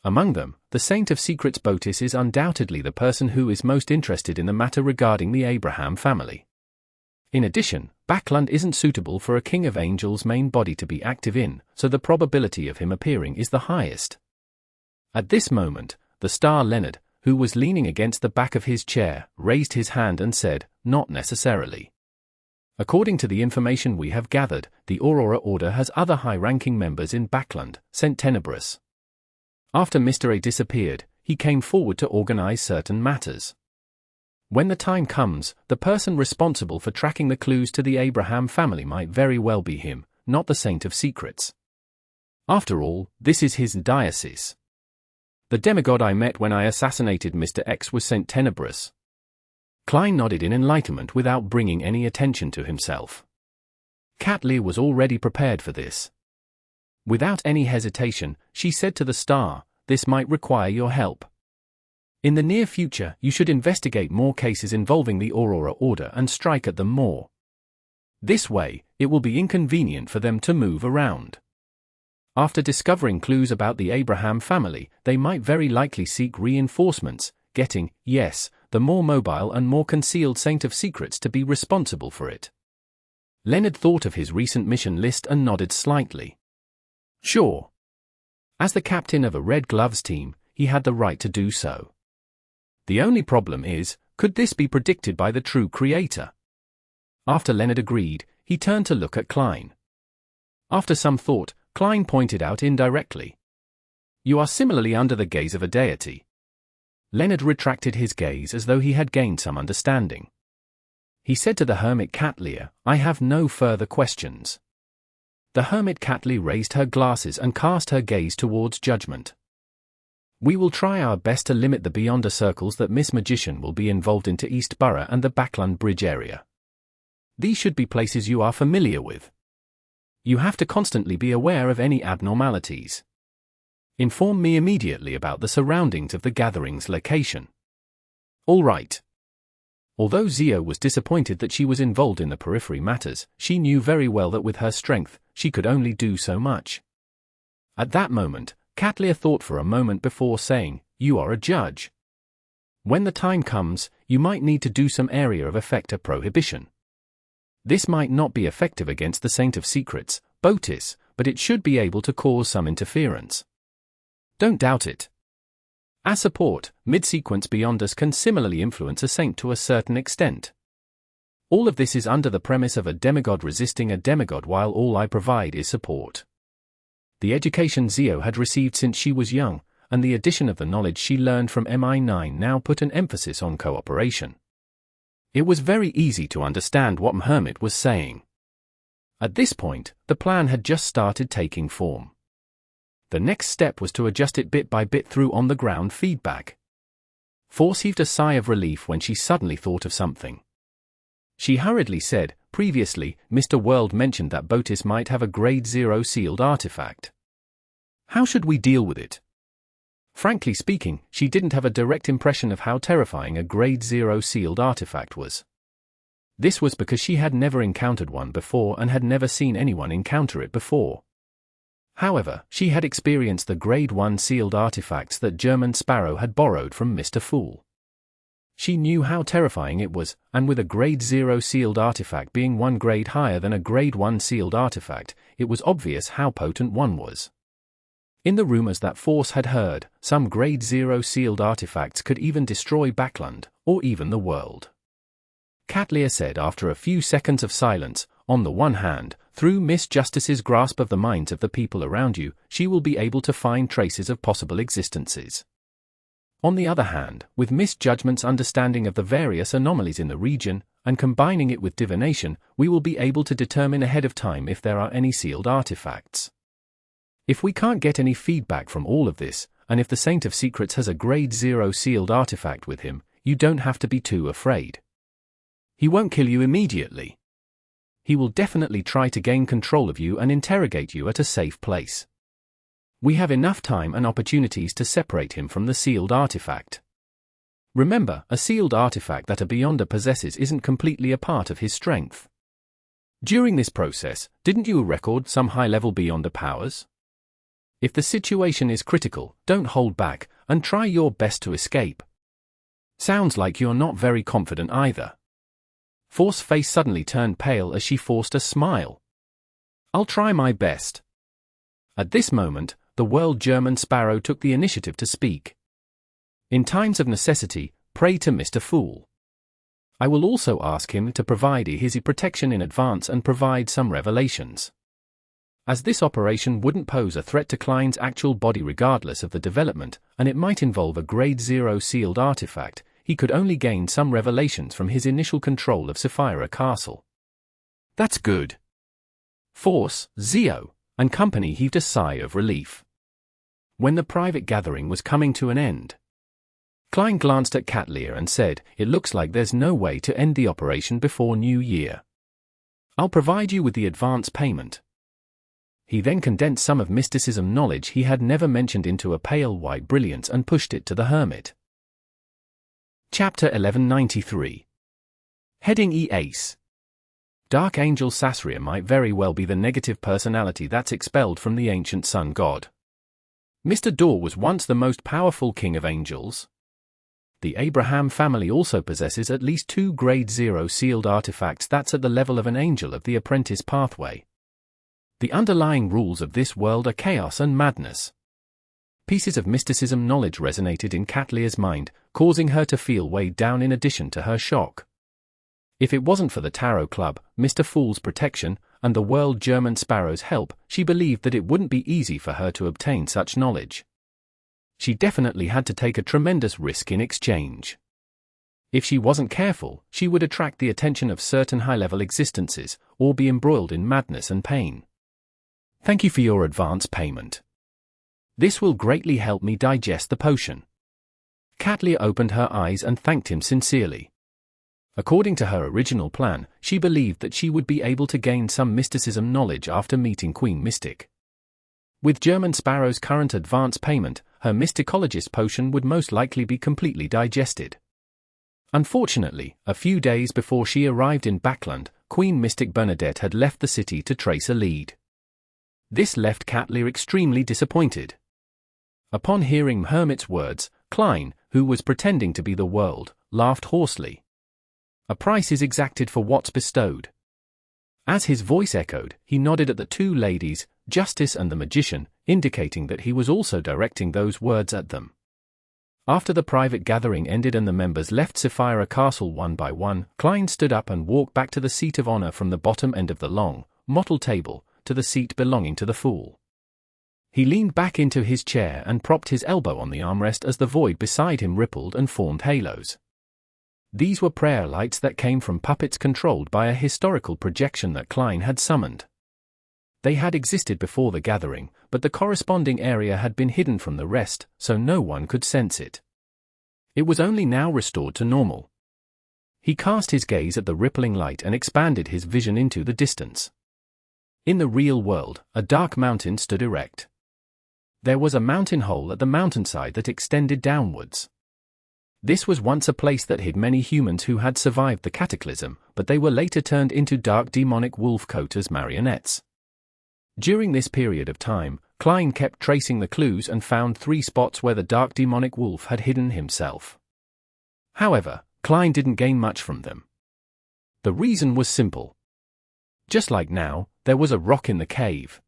Among them, the Saint of Secrets Botis is undoubtedly the person who is most interested in the matter regarding the Abraham family. In addition, Backlund isn't suitable for a King of Angels' main body to be active in, so the probability of him appearing is the highest. At this moment, the star Leonard, who was leaning against the back of his chair, raised his hand and said, not necessarily. According to the information we have gathered, the Aurora Order has other high-ranking members in Backland, St. Tenebrous. After Mr. A disappeared, he came forward to organize certain matters. When the time comes, the person responsible for tracking the clues to the Abraham family might very well be him, not the Saint of Secrets. After all, this is his diocese. The demigod I met when I assassinated Mr. X was St. Tenebrous. Klein nodded in enlightenment without bringing any attention to himself. Catley was already prepared for this. Without any hesitation, she said to the star, "This might require your help. In the near future, you should investigate more cases involving the Aurora Order and strike at them more. This way, it will be inconvenient for them to move around. After discovering clues about the Abraham family, they might very likely seek reinforcements, getting, yes, the more mobile and more concealed Saint of Secrets to be responsible for it." Leonard thought of his recent mission list and nodded slightly. Sure. As the captain of a Red Gloves team, he had the right to do so. The only problem is, could this be predicted by the true creator? After Leonard agreed, he turned to look at Klein. After some thought, Klein pointed out indirectly. "You are similarly under the gaze of a deity." Leonard retracted his gaze as though he had gained some understanding. He said to the hermit Cattleya, "I have no further questions." The hermit Catley raised her glasses and cast her gaze towards Judgment. "We will try our best to limit the Beyonder circles that Miss Magician will be involved into East Borough and the Backland Bridge area. These should be places you are familiar with. You have to constantly be aware of any abnormalities. Inform me immediately about the surroundings of the gathering's location." "All right." Although Zio was disappointed that she was involved in the periphery matters, she knew very well that with her strength, she could only do so much. At that moment, Cattleya thought for a moment before saying, "You are a judge. When the time comes, you might need to do some area of effector prohibition. This might not be effective against the Saint of Secrets, Botis, but it should be able to cause some interference. Don't doubt it. As support, mid-sequence Beyonders can similarly influence a saint to a certain extent. All of this is under the premise of a demigod resisting a demigod while all I provide is support." The education Zio had received since she was young, and the addition of the knowledge she learned from MI9 now put an emphasis on cooperation. It was very easy to understand what Hermit was saying. At this point, the plan had just started taking form. The next step was to adjust it bit by bit through on-the-ground feedback. Force heaved a sigh of relief when she suddenly thought of something. She hurriedly said, "Previously, Mr. World mentioned that Botis might have a Grade 0 sealed artifact. How should we deal with it?" Frankly speaking, she didn't have a direct impression of how terrifying a Grade 0 sealed artifact was. This was because she had never encountered one before and had never seen anyone encounter it before. However, she had experienced the Grade 1 sealed artifacts that German Sparrow had borrowed from Mr. Fool. She knew how terrifying it was, and with a Grade 0 sealed artifact being one grade higher than a Grade 1 sealed artifact, it was obvious how potent one was. In the rumors that Force had heard, some Grade 0 sealed artifacts could even destroy Backland, or even the world. Cattleya said after a few seconds of silence, "On the one hand, through Miss Justice's grasp of the minds of the people around you, she will be able to find traces of possible existences. On the other hand, with Miss Judgment's understanding of the various anomalies in the region, and combining it with divination, we will be able to determine ahead of time if there are any sealed artifacts. If we can't get any feedback from all of this, and if the Saint of Secrets has a Grade 0 sealed artifact with him, you don't have to be too afraid. He won't kill you immediately. He will definitely try to gain control of you and interrogate you at a safe place. We have enough time and opportunities to separate him from the sealed artifact. Remember, a sealed artifact that a Beyonder possesses isn't completely a part of his strength. During this process, didn't you record some high-level Beyonder powers? If the situation is critical, don't hold back, and try your best to escape. Sounds like you're not very confident either." Force's face suddenly turned pale as she forced a smile. "I'll try my best." At this moment, the World German Sparrow took the initiative to speak. "In times of necessity, pray to Mr. Fool. I will also ask him to provide his protection in advance and provide some revelations. As this operation wouldn't pose a threat to Klein's actual body regardless of the development, and it might involve a Grade 0 sealed artifact, he could only gain some revelations from his initial control of Sapphira Castle. That's good. Force, Zio, and company heaved a sigh of relief. When the private gathering was coming to an end, Klein glanced at Katlia and said, "It looks like there's no way to end the operation before New Year. I'll provide you with the advance payment." He then condensed some of mysticism knowledge he had never mentioned into a pale white brilliance and pushed it to the hermit. Chapter 1193. Heading E Ace. Dark Angel Sasria might very well be the negative personality that's expelled from the ancient sun god. Mr. Daw was once the most powerful king of angels. The Abraham family also possesses at least 2 Grade 0 sealed artifacts that's at the level of an angel of the apprentice pathway. The underlying rules of this world are chaos and madness. Pieces of mysticism knowledge resonated in Katlia's mind, causing her to feel weighed down in addition to her shock. If it wasn't for the Tarot Club, Mr. Fool's protection, and the World German Sparrow's help, she believed that it wouldn't be easy for her to obtain such knowledge. She definitely had to take a tremendous risk in exchange. If she wasn't careful, she would attract the attention of certain high-level existences, or be embroiled in madness and pain. "Thank you for your advance payment. This will greatly help me digest the potion." Katlia opened her eyes and thanked him sincerely. According to her original plan, she believed that she would be able to gain some mysticism knowledge after meeting Queen Mystic. With German Sparrow's current advance payment, her mysticologist potion would most likely be completely digested. Unfortunately, a few days before she arrived in Backland, Queen Mystic Bernadette had left the city to trace a lead. This left Katlia extremely disappointed. Upon hearing Hermit's words, Klein, who was pretending to be the world, laughed hoarsely. "A price is exacted for what's bestowed." As his voice echoed, he nodded at the 2 ladies, Justice and the Magician, indicating that he was also directing those words at them. After the private gathering ended and the members left Sapphira Castle one by one, Klein stood up and walked back to the seat of honor from the bottom end of the long, mottled table, to the seat belonging to the Fool. He leaned back into his chair and propped his elbow on the armrest as the void beside him rippled and formed halos. These were prayer lights that came from puppets controlled by a historical projection that Klein had summoned. They had existed before the gathering, but the corresponding area had been hidden from the rest, so no one could sense it. It was only now restored to normal. He cast his gaze at the rippling light and expanded his vision into the distance. In the real world, a dark mountain stood erect. There was a mountain hole at the mountainside that extended downwards. This was once a place that hid many humans who had survived the cataclysm, but they were later turned into dark demonic wolf coat as marionettes. During this period of time, Klein kept tracing the clues and found 3 spots where the dark demonic wolf had hidden himself. However, Klein didn't gain much from them. The reason was simple. Just like now, there was a rock in the cave.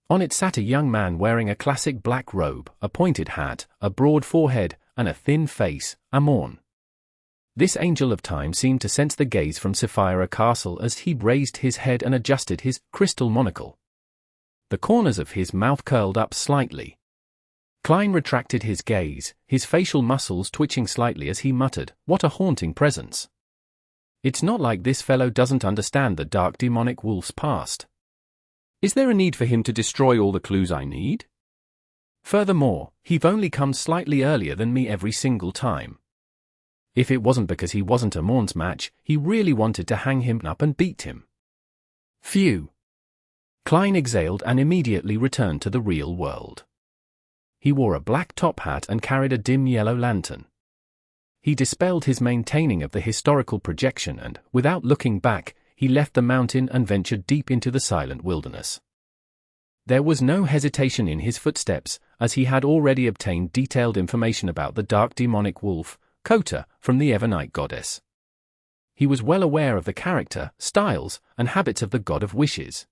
On it sat a young man wearing a classic black robe, a pointed hat, a broad forehead, and a thin face, Amorn. This angel of time seemed to sense the gaze from Sapphira Castle as he raised his head and adjusted his crystal monocle. The corners of his mouth curled up slightly. Klein retracted his gaze, his facial muscles twitching slightly as he muttered, "What a haunting presence. It's not like this fellow doesn't understand the dark demonic wolf's past. Is there a need for him to destroy all the clues I need? Furthermore, he've only come slightly earlier than me every single time. If it wasn't because he wasn't Amorn's match, he really wanted to hang him up and beat him." Phew. Klein exhaled and immediately returned to the real world. He wore a black top hat and carried a dim yellow lantern. He dispelled his maintaining of the historical projection and, without looking back, he left the mountain and ventured deep into the silent wilderness. There was no hesitation in his footsteps, as he had already obtained detailed information about the dark demonic wolf, Kota, from the Evernight goddess. He was well aware of the character, styles, and habits of the god of wishes.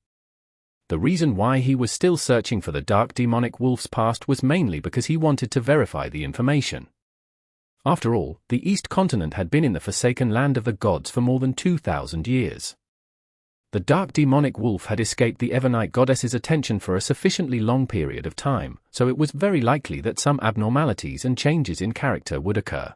The reason why he was still searching for the dark demonic wolf's past was mainly because he wanted to verify the information. After all, the East Continent had been in the forsaken land of the gods for more than 2,000 years. The dark demonic wolf had escaped the Evernight goddess's attention for a sufficiently long period of time, so it was very likely that some abnormalities and changes in character would occur.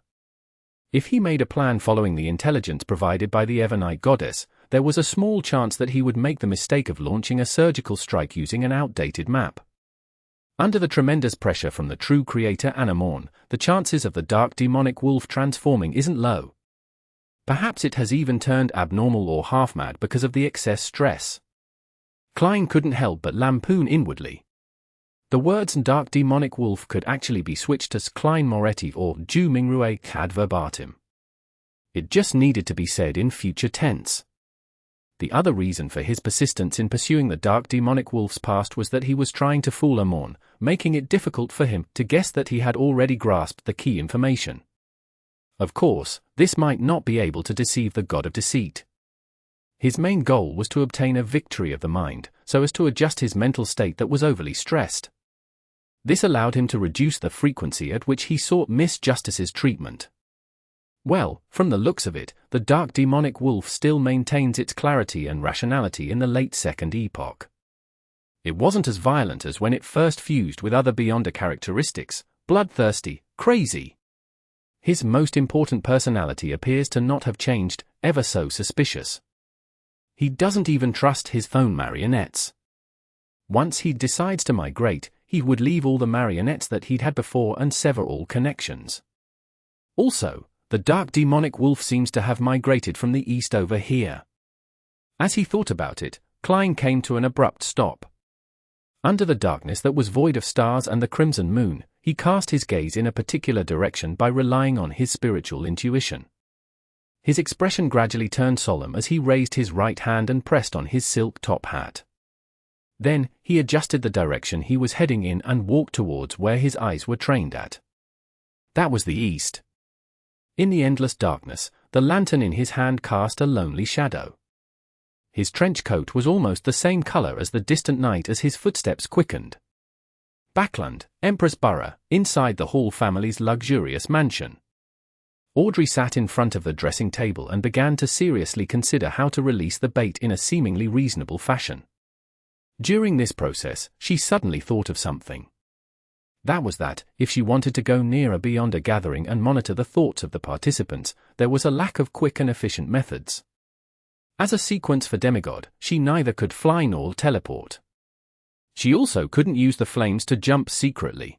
If he made a plan following the intelligence provided by the Evernight goddess, there was a small chance that he would make the mistake of launching a surgical strike using an outdated map. Under the tremendous pressure from the true creator Anamorn, the chances of the dark demonic wolf transforming isn't low. Perhaps it has even turned abnormal or half-mad because of the excess stress. Klein couldn't help but lampoon inwardly. The words dark demonic wolf could actually be switched as Klein Moretti or Ju Mingrue ad verbatim. It just needed to be said in future tense. The other reason for his persistence in pursuing the dark demonic wolf's past was that he was trying to fool Amorn, making it difficult for him to guess that he had already grasped the key information. Of course, this might not be able to deceive the god of deceit. His main goal was to obtain a victory of the mind, so as to adjust his mental state that was overly stressed. This allowed him to reduce the frequency at which he sought Miss Justice's treatment. Well, from the looks of it, the dark demonic wolf still maintains its clarity and rationality in the late Second Epoch. It wasn't as violent as when it first fused with other Beyonder characteristics, bloodthirsty, crazy. His most important personality appears to not have changed, ever so suspicious. He doesn't even trust his phone marionettes. Once he decides to migrate, he would leave all the marionettes that he'd had before and sever all connections. Also, the dark demonic wolf seems to have migrated from the east over here. As he thought about it, Klein came to an abrupt stop. Under the darkness that was void of stars and the crimson moon, he cast his gaze in a particular direction by relying on his spiritual intuition. His expression gradually turned solemn as he raised his right hand and pressed on his silk top hat. Then, he adjusted the direction he was heading in and walked towards where his eyes were trained at. That was the east. In the endless darkness, the lantern in his hand cast a lonely shadow. His trench coat was almost the same color as the distant night as his footsteps quickened. Backland, Empress Borough, inside the Hall family's luxurious mansion. Audrey sat in front of the dressing table and began to seriously consider how to release the bait in a seemingly reasonable fashion. During this process, she suddenly thought of something. That was that, if she wanted to go near a Beyonder gathering and monitor the thoughts of the participants, there was a lack of quick and efficient methods. As a sequence for demigod, she neither could fly nor teleport. She also couldn't use the flames to jump secretly.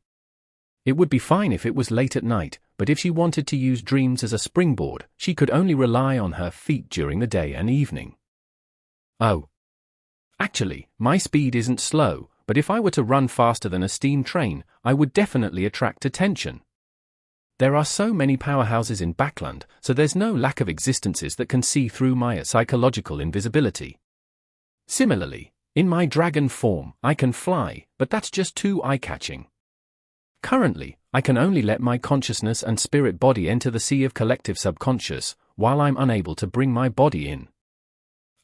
It would be fine if it was late at night, but if she wanted to use dreams as a springboard, she could only rely on her feet during the day and evening. Oh. Actually, my speed isn't slow, but if I were to run faster than a steam train, I would definitely attract attention. There are so many powerhouses in Backland, so there's no lack of existences that can see through my psychological invisibility. Similarly, in my dragon form, I can fly, but that's just too eye-catching. Currently, I can only let my consciousness and spirit body enter the sea of collective subconscious, while I'm unable to bring my body in.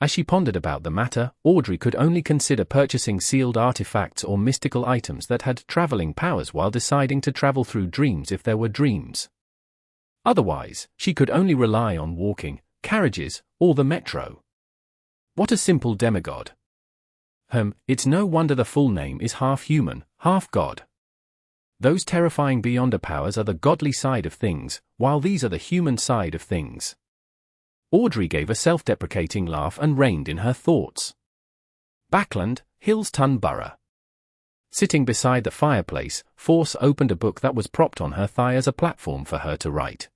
As she pondered about the matter, Audrey could only consider purchasing sealed artifacts or mystical items that had traveling powers while deciding to travel through dreams if there were dreams. Otherwise, she could only rely on walking, carriages, or the metro. What a simple demigod. It's no wonder the full name is half human, half god. Those terrifying Beyonder powers are the godly side of things, while these are the human side of things. Audrey gave a self-deprecating laugh and reined in her thoughts. Backland, Hillston Borough. Sitting beside the fireplace, Force opened a book that was propped on her thigh as a platform for her to write.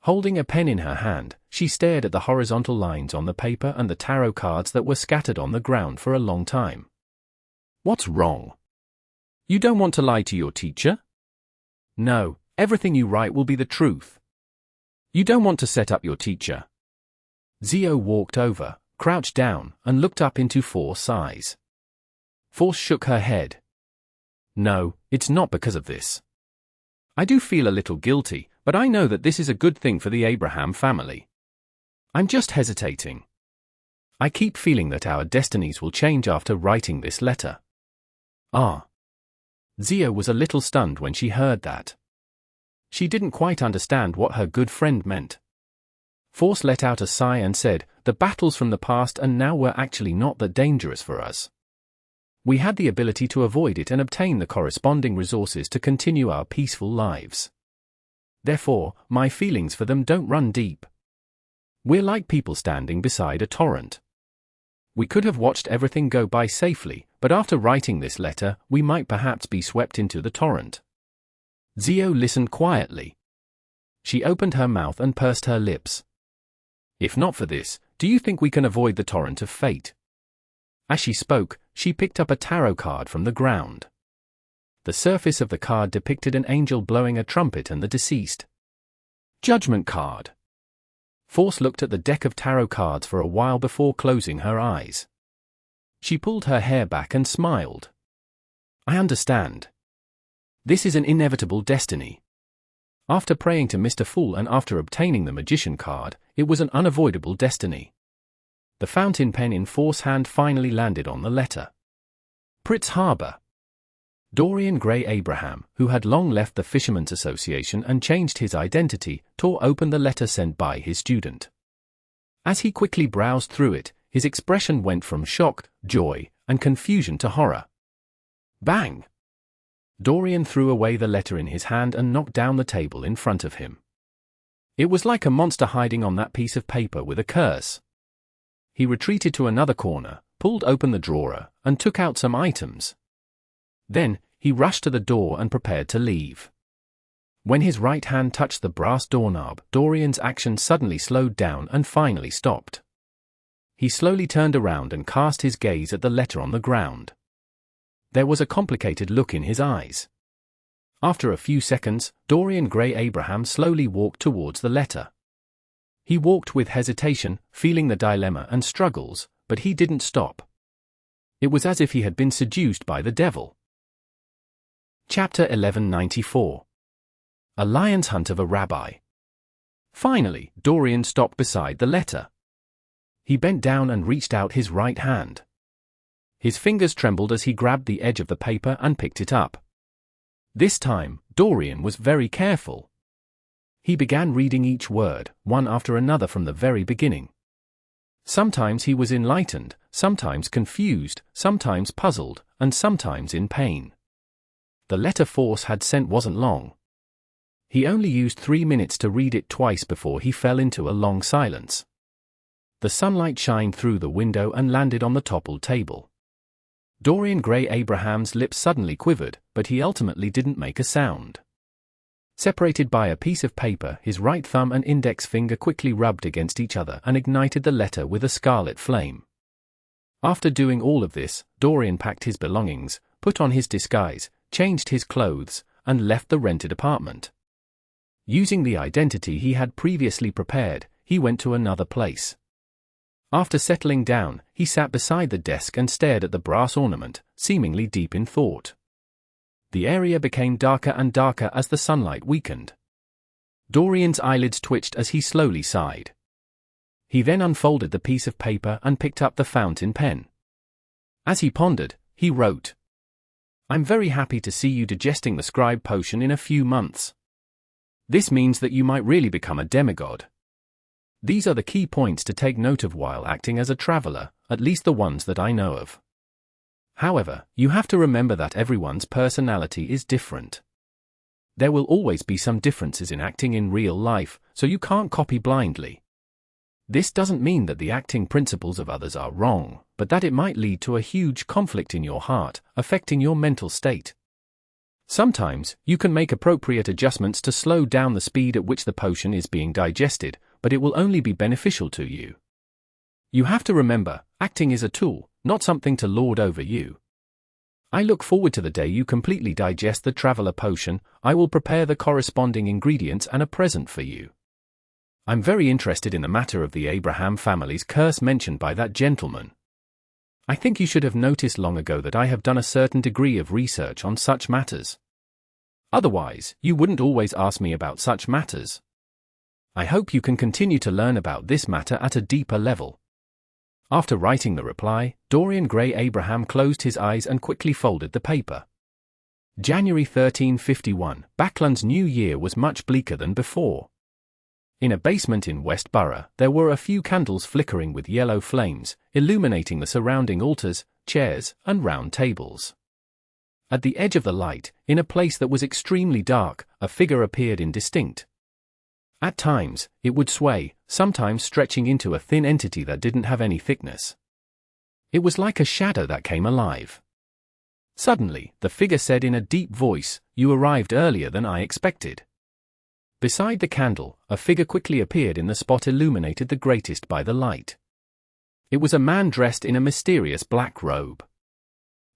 Holding a pen in her hand, she stared at the horizontal lines on the paper and the tarot cards that were scattered on the ground for a long time. What's wrong? You don't want to lie to your teacher? No, everything you write will be the truth. You don't want to set up your teacher. Zio walked over, crouched down, and looked up into Force's eyes. Force shook her head. No, it's not because of this. I do feel a little guilty, but I know that this is a good thing for the Abraham family. I'm just hesitating. I keep feeling that our destinies will change after writing this letter. Ah. Zio was a little stunned when she heard that. She didn't quite understand what her good friend meant. Force let out a sigh and said, "The battles from the past and now were actually not that dangerous for us. We had the ability to avoid it and obtain the corresponding resources to continue our peaceful lives. Therefore, my feelings for them don't run deep. We're like people standing beside a torrent. We could have watched everything go by safely, but after writing this letter, we might perhaps be swept into the torrent." Zio listened quietly. She opened her mouth and pursed her lips. "If not for this, do you think we can avoid the torrent of fate?" As she spoke, she picked up a tarot card from the ground. The surface of the card depicted an angel blowing a trumpet and the deceased. Judgment card. Force looked at the deck of tarot cards for a while before closing her eyes. She pulled her hair back and smiled. "I understand. This is an inevitable destiny. After praying to Mr. Fool and after obtaining the magician card, it was an unavoidable destiny." The fountain pen in Force's hand finally landed on the letter. Pritz Harbor. Dorian Gray Abraham, who had long left the Fishermen's Association and changed his identity, tore open the letter sent by his student. As he quickly browsed through it, his expression went from shock, joy, and confusion to horror. Bang! Dorian threw away the letter in his hand and knocked down the table in front of him. It was like a monster hiding on that piece of paper with a curse. He retreated to another corner, pulled open the drawer, and took out some items. Then, he rushed to the door and prepared to leave. When his right hand touched the brass doorknob, Dorian's action suddenly slowed down and finally stopped. He slowly turned around and cast his gaze at the letter on the ground. There was a complicated look in his eyes. After a few seconds, Dorian Gray Abraham slowly walked towards the letter. He walked with hesitation, feeling the dilemma and struggles, but he didn't stop. It was as if he had been seduced by the devil. Chapter 1194. A Lion's Hunt of a Rabbi. Finally, Dorian stopped beside the letter. He bent down and reached out his right hand. His fingers trembled as he grabbed the edge of the paper and picked it up. This time, Dorian was very careful. He began reading each word, one after another from the very beginning. Sometimes he was enlightened, sometimes confused, sometimes puzzled, and sometimes in pain. The letter Force had sent wasn't long. He only used 3 minutes to read it twice before he fell into a long silence. The sunlight shined through the window and landed on the toppled table. Dorian Gray Abraham's lips suddenly quivered, but he ultimately didn't make a sound. Separated by a piece of paper, his right thumb and index finger quickly rubbed against each other and ignited the letter with a scarlet flame. After doing all of this, Dorian packed his belongings, put on his disguise, changed his clothes, and left the rented apartment. Using the identity he had previously prepared, he went to another place. After settling down, he sat beside the desk and stared at the brass ornament, seemingly deep in thought. The area became darker and darker as the sunlight weakened. Dorian's eyelids twitched as he slowly sighed. He then unfolded the piece of paper and picked up the fountain pen. As he pondered, he wrote, "I'm very happy to see you digesting the scribe potion in a few months. This means that you might really become a demigod. These are the key points to take note of while acting as a traveler, at least the ones that I know of. However, you have to remember that everyone's personality is different. There will always be some differences in acting in real life, so you can't copy blindly. This doesn't mean that the acting principles of others are wrong, but that it might lead to a huge conflict in your heart, affecting your mental state. Sometimes, you can make appropriate adjustments to slow down the speed at which the potion is being digested, but it will only be beneficial to you. You have to remember, acting is a tool, not something to lord over you. I look forward to the day you completely digest the traveler potion. I will prepare the corresponding ingredients and a present for you. I'm very interested in the matter of the Abraham family's curse mentioned by that gentleman. I think you should have noticed long ago that I have done a certain degree of research on such matters. Otherwise, you wouldn't always ask me about such matters. I hope you can continue to learn about this matter at a deeper level." After writing the reply, Dorian Gray Abraham closed his eyes and quickly folded the paper. January 1351, Backland's new year was much bleaker than before. In a basement in West Borough, there were a few candles flickering with yellow flames, illuminating the surrounding altars, chairs, and round tables. At the edge of the light, in a place that was extremely dark, a figure appeared indistinct. At times, it would sway, sometimes stretching into a thin entity that didn't have any thickness. It was like a shadow that came alive. Suddenly, the figure said in a deep voice, "You arrived earlier than I expected." Beside the candle, a figure quickly appeared in the spot illuminated the greatest by the light. It was a man dressed in a mysterious black robe.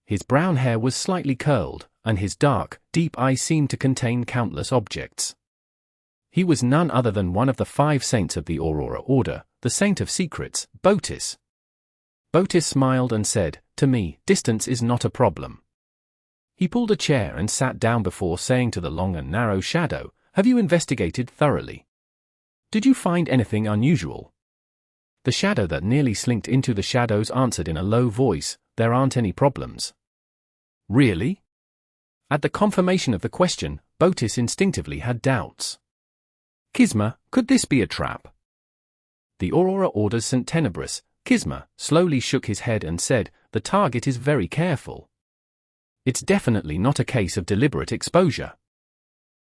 His brown hair was slightly curled, and his dark, deep eyes seemed to contain countless objects. He was none other than one of the 5 saints of the Aurora Order, the Saint of Secrets, Botis. Botis smiled and said, "To me, distance is not a problem." He pulled a chair and sat down before saying to the long and narrow shadow, "Have you investigated thoroughly? Did you find anything unusual?" The shadow that nearly slinked into the shadows answered in a low voice, "There aren't any problems." Really? At the confirmation of the question, Botis instinctively had doubts. Kisma, could this be a trap? The Aurora Order's St. Tenebrous, Kisma, slowly shook his head and said, "The target is very careful. It's definitely not a case of deliberate exposure.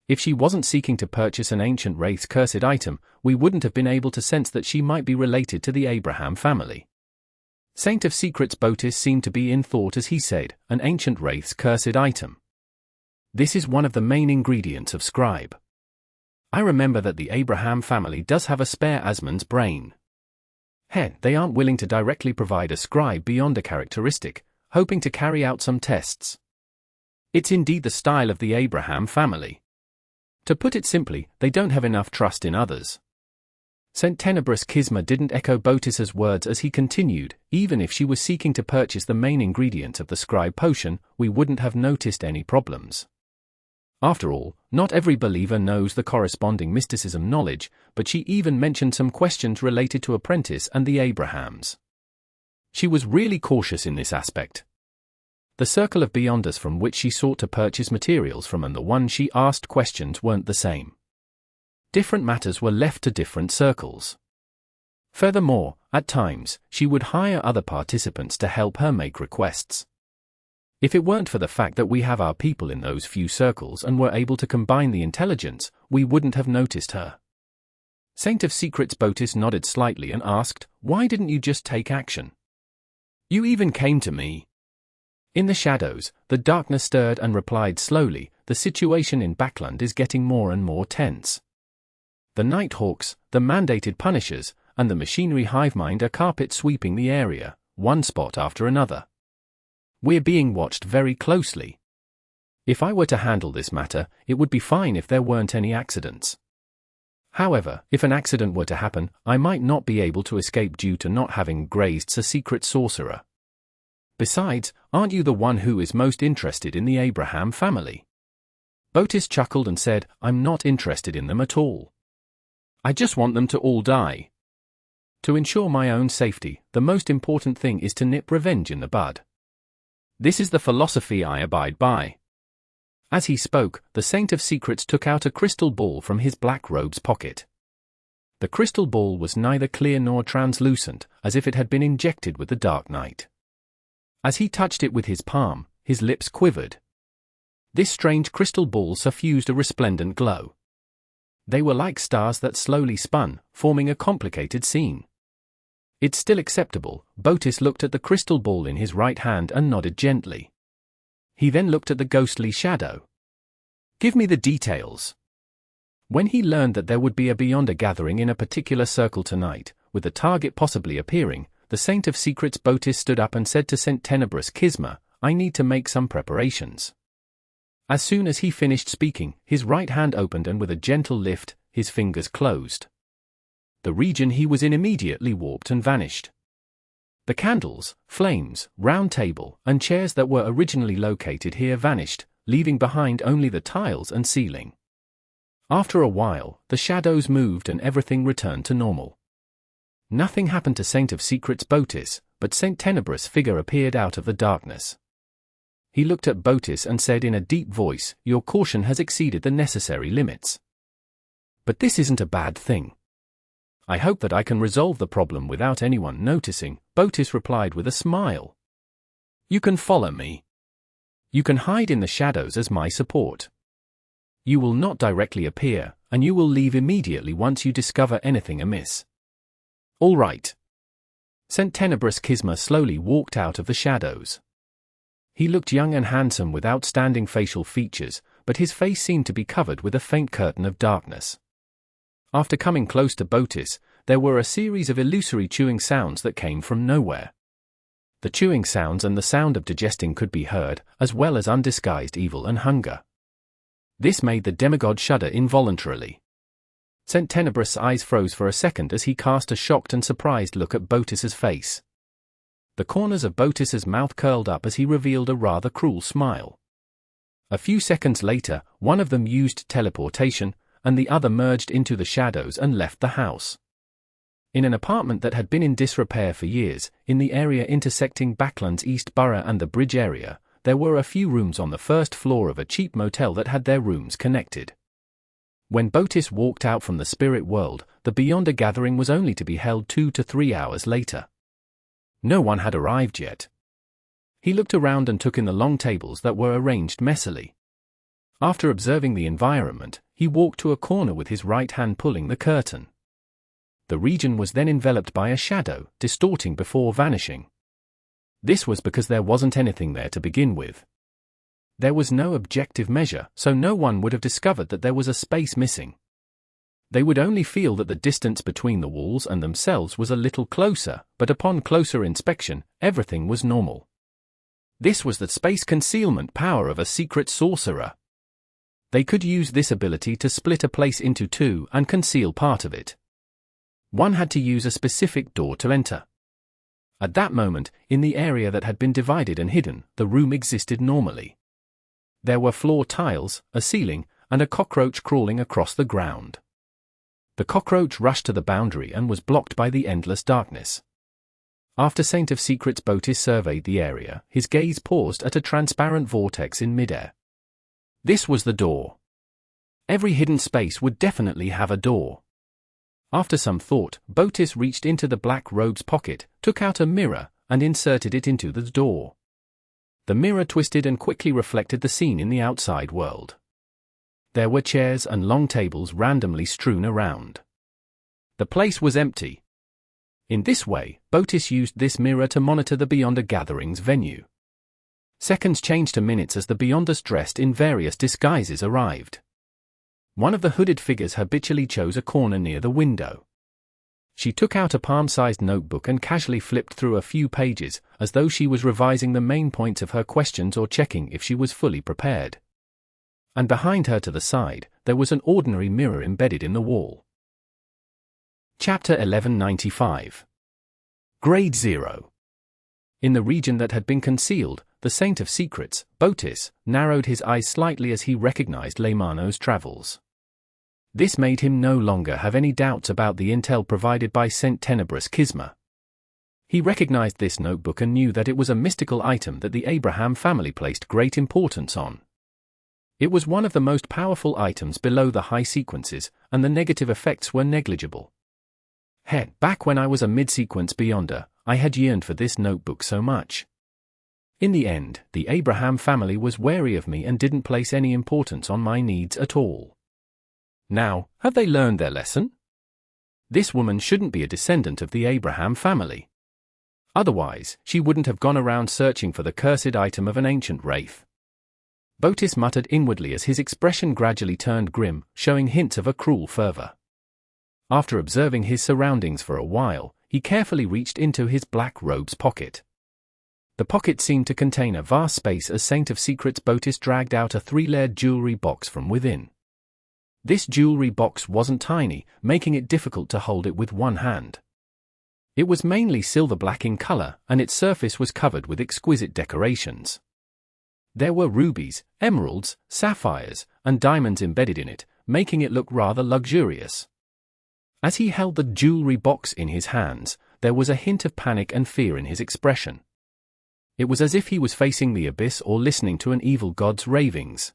If she wasn't seeking to purchase an ancient wraith's cursed item, we wouldn't have been able to sense that she might be related to the Abraham family." Saint of Secrets Botis seemed to be in thought as he said, "An ancient wraith's cursed item. This is one of the main ingredients of scribe. I remember that the Abraham family does have a spare Asmon's brain. They aren't willing to directly provide a scribe beyond a characteristic, hoping to carry out some tests. It's indeed the style of the Abraham family. To put it simply, they don't have enough trust in others." St. Tenebrous Kisma didn't echo Botis's words as he continued, "Even if she was seeking to purchase the main ingredient of the scribe potion, we wouldn't have noticed any problems. After all, not every believer knows the corresponding mysticism knowledge, but she even mentioned some questions related to Apprentice and the Abrahams. She was really cautious in this aspect. The circle of Beyonders from which she sought to purchase materials from and the one she asked questions weren't the same. Different matters were left to different circles. Furthermore, at times, she would hire other participants to help her make requests. If it weren't for the fact that we have our people in those few circles and were able to combine the intelligence, we wouldn't have noticed her." Saint of Secrets Botis nodded slightly and asked, "Why didn't you just take action? You even came to me." In the shadows, the darkness stirred and replied slowly, "The situation in Backland is getting more and more tense. The Nighthawks, the mandated punishers, and the machinery hivemind are carpet sweeping the area, one spot after another. We're being watched very closely. If I were to handle this matter, it would be fine if there weren't any accidents. However, if an accident were to happen, I might not be able to escape due to not having grazed a secret sorcerer. Besides, aren't you the one who is most interested in the Abraham family?" Botis chuckled and said, "I'm not interested in them at all. I just want them to all die. To ensure my own safety, the most important thing is to nip revenge in the bud. This is the philosophy I abide by." As he spoke, the Saint of Secrets took out a crystal ball from his black robe's pocket. The crystal ball was neither clear nor translucent, as if it had been injected with the dark night. As he touched it with his palm, his lips quivered. This strange crystal ball suffused a resplendent glow. They were like stars that slowly spun, forming a complicated scene. "It's still acceptable." Botis looked at the crystal ball in his right hand and nodded gently. He then looked at the ghostly shadow. "Give me the details." When he learned that there would be a Beyonder gathering in a particular circle tonight, with the target possibly appearing, the Saint of Secrets Botis stood up and said to St. Tenebrous Kisma, "I need to make some preparations." As soon as he finished speaking, his right hand opened and with a gentle lift, his fingers closed. The region he was in immediately warped and vanished. The candles, flames, round table, and chairs that were originally located here vanished, leaving behind only the tiles and ceiling. After a while, the shadows moved and everything returned to normal. Nothing happened to Saint of Secrets Botis, but St. Tenebrous' figure appeared out of the darkness. He looked at Botis and said in a deep voice, "Your caution has exceeded the necessary limits. But this isn't a bad thing. I hope that I can resolve the problem without anyone noticing," Botis replied with a smile. "You can follow me. You can hide in the shadows as my support. You will not directly appear, and you will leave immediately once you discover anything amiss." "All right." St. Tenebrous Kisma slowly walked out of the shadows. He looked young and handsome with outstanding facial features, but his face seemed to be covered with a faint curtain of darkness. After coming close to Botis, there were a series of illusory chewing sounds that came from nowhere. The chewing sounds and the sound of digesting could be heard, as well as undisguised evil and hunger. This made the demigod shudder involuntarily. St. Tenebrous' eyes froze for a second as he cast a shocked and surprised look at Botis's face. The corners of Botis's mouth curled up as he revealed a rather cruel smile. A few seconds later, one of them used teleportation, and the other merged into the shadows and left the house. In an apartment that had been in disrepair for years, in the area intersecting Backland's East Borough and the Bridge area, there were a few rooms on the first floor of a cheap motel that had their rooms connected. When Botis walked out from the spirit world, the Beyonder gathering was only to be held 2 to 3 hours later. No one had arrived yet. He looked around and took in the long tables that were arranged messily. After observing the environment, he walked to a corner with his right hand pulling the curtain. The region was then enveloped by a shadow, distorting before vanishing. This was because there wasn't anything there to begin with. There was no objective measure, so no one would have discovered that there was a space missing. They would only feel that the distance between the walls and themselves was a little closer, but upon closer inspection, everything was normal. This was the space concealment power of a secret sorcerer. They could use this ability to split a place into two and conceal part of it. One had to use a specific door to enter. At that moment, in the area that had been divided and hidden, the room existed normally. There were floor tiles, a ceiling, and a cockroach crawling across the ground. The cockroach rushed to the boundary and was blocked by the endless darkness. After Saint of Secrets Botis surveyed the area, his gaze paused at a transparent vortex in midair. This was the door. Every hidden space would definitely have a door. After some thought, Botis reached into the black robe's pocket, took out a mirror, and inserted it into the door. The mirror twisted and quickly reflected the scene in the outside world. There were chairs and long tables randomly strewn around. The place was empty. In this way, Botis used this mirror to monitor the Beyonder Gathering's venue. Seconds changed to minutes as the Beyonders dressed in various disguises arrived. One of the hooded figures habitually chose a corner near the window. She took out a palm-sized notebook and casually flipped through a few pages, as though she was revising the main points of her questions or checking if she was fully prepared. And behind her to the side, there was an ordinary mirror embedded in the wall. Chapter 1195. Grade 0. In the region that had been concealed, the Saint of Secrets, Botis, narrowed his eyes slightly as he recognized Leymano's travels. This made him no longer have any doubts about the intel provided by St. Tenebrous Kisma. He recognized this notebook and knew that it was a mystical item that the Abraham family placed great importance on. It was one of the most powerful items below the high sequences, and the negative effects were negligible. Back when I was a mid-sequence Beyonder, I had yearned for this notebook so much. In the end, the Abraham family was wary of me and didn't place any importance on my needs at all. Now, have they learned their lesson? This woman shouldn't be a descendant of the Abraham family. Otherwise, she wouldn't have gone around searching for the cursed item of an ancient wraith. Botis muttered inwardly as his expression gradually turned grim, showing hints of a cruel fervor. After observing his surroundings for a while, he carefully reached into his black robe's pocket. The pocket seemed to contain a vast space as Saint of Secrets Botis dragged out a 3-layered jewelry box from within. This jewelry box wasn't tiny, making it difficult to hold it with one hand. It was mainly silver-black in color, and its surface was covered with exquisite decorations. There were rubies, emeralds, sapphires, and diamonds embedded in it, making it look rather luxurious. As he held the jewelry box in his hands, there was a hint of panic and fear in his expression. It was as if he was facing the abyss or listening to an evil god's ravings.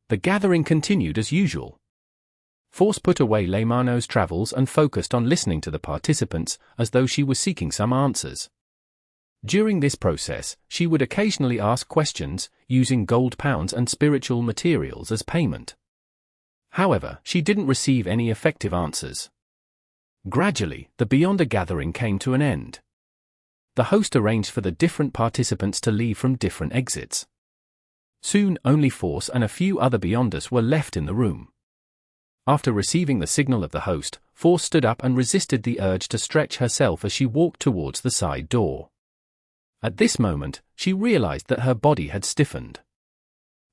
The gathering continued as usual. Force put away Leymano's travels and focused on listening to the participants as though she was seeking some answers. During this process, she would occasionally ask questions, using gold pounds and spiritual materials as payment. However, she didn't receive any effective answers. Gradually, the Beyonder gathering came to an end. The host arranged for the different participants to leave from different exits. Soon, only Force and a few other Beyonders were left in the room. After receiving the signal of the host, Force stood up and resisted the urge to stretch herself as she walked towards the side door. At this moment, she realized that her body had stiffened.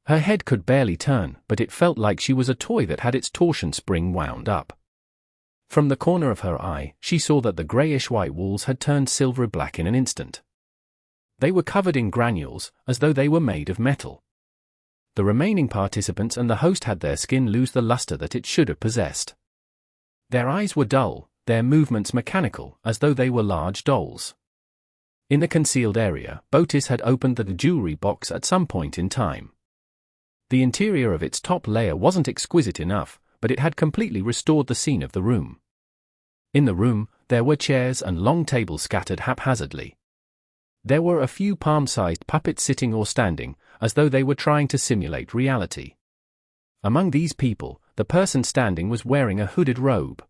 Her head could barely turn, but it felt like she was a toy that had its torsion spring wound up. From the corner of her eye, she saw that the grayish-white walls had turned silvery-black in an instant. They were covered in granules, as though they were made of metal. The remaining participants and the host had their skin lose the luster that it should have possessed. Their eyes were dull, their movements mechanical, as though they were large dolls. In the concealed area, Poise had opened the jewelry box at some point in time. The interior of its top layer wasn't exquisite enough, but it had completely restored the scene of the room. In the room, there were chairs and long tables scattered haphazardly. There were a few palm-sized puppets sitting or standing, as though they were trying to simulate reality. Among these people, the person standing was wearing a hooded robe.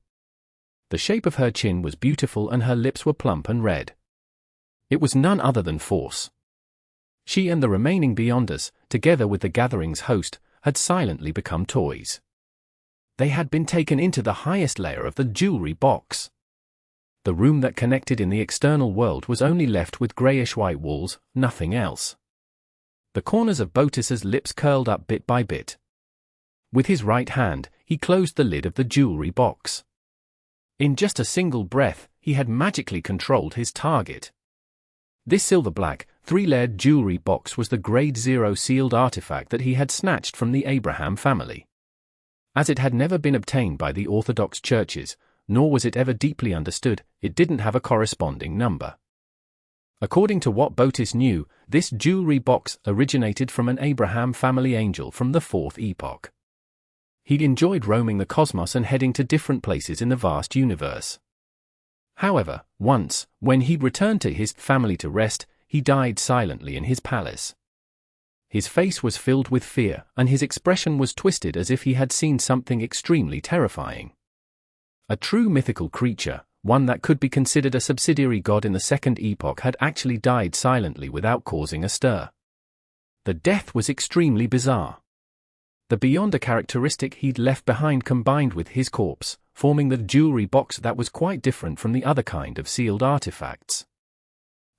The shape of her chin was beautiful and her lips were plump and red. It was none other than Force. She and the remaining Beyonders, together with the gathering's host, had silently become toys. They had been taken into the highest layer of the jewelry box. The room that connected in the external world was only left with grayish-white walls, nothing else. The corners of Poise's lips curled up bit by bit. With his right hand, he closed the lid of the jewelry box. In just a single breath, he had magically controlled his target. This silver-black, three-layered jewelry box was the Grade 0 sealed artifact that he had snatched from the Abraham family. As it had never been obtained by the Orthodox churches, nor was it ever deeply understood, it didn't have a corresponding number. According to what Poise knew, this jewelry box originated from an Abraham family angel from the 4th epoch. He'd enjoyed roaming the cosmos and heading to different places in the vast universe. However, once, when he'd returned to his family to rest, he died silently in his palace. His face was filled with fear, and his expression was twisted as if he had seen something extremely terrifying. A true mythical creature, one that could be considered a subsidiary god in the 2nd epoch, had actually died silently without causing a stir. The death was extremely bizarre. The Beyonder characteristic he'd left behind combined with his corpse, forming the jewelry box that was quite different from the other kind of sealed artifacts.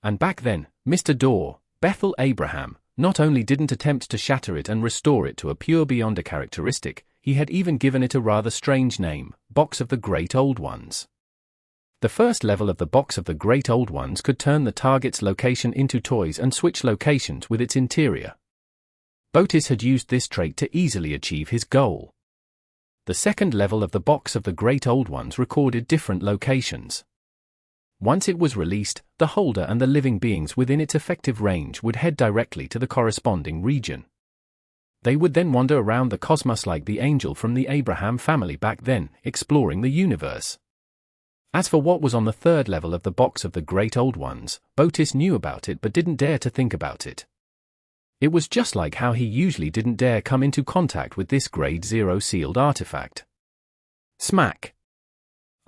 And back then, Mr. Door, Bethel Abraham, not only didn't attempt to shatter it and restore it to a pure Beyonder characteristic, he had even given it a rather strange name, Box of the Great Old Ones. The first level of the Box of the Great Old Ones could turn the target's location into toys and switch locations with its interior. Poise had used this trait to easily achieve his goal. The second level of the Box of the Great Old Ones recorded different locations. Once it was released, the holder and the living beings within its effective range would head directly to the corresponding region. They would then wander around the cosmos like the angel from the Abraham family back then, exploring the universe. As for what was on the third level of the Box of the Great Old Ones, Poise knew about it but didn't dare to think about it. It was just like how he usually didn't dare come into contact with this Grade 0 sealed artifact. Smack!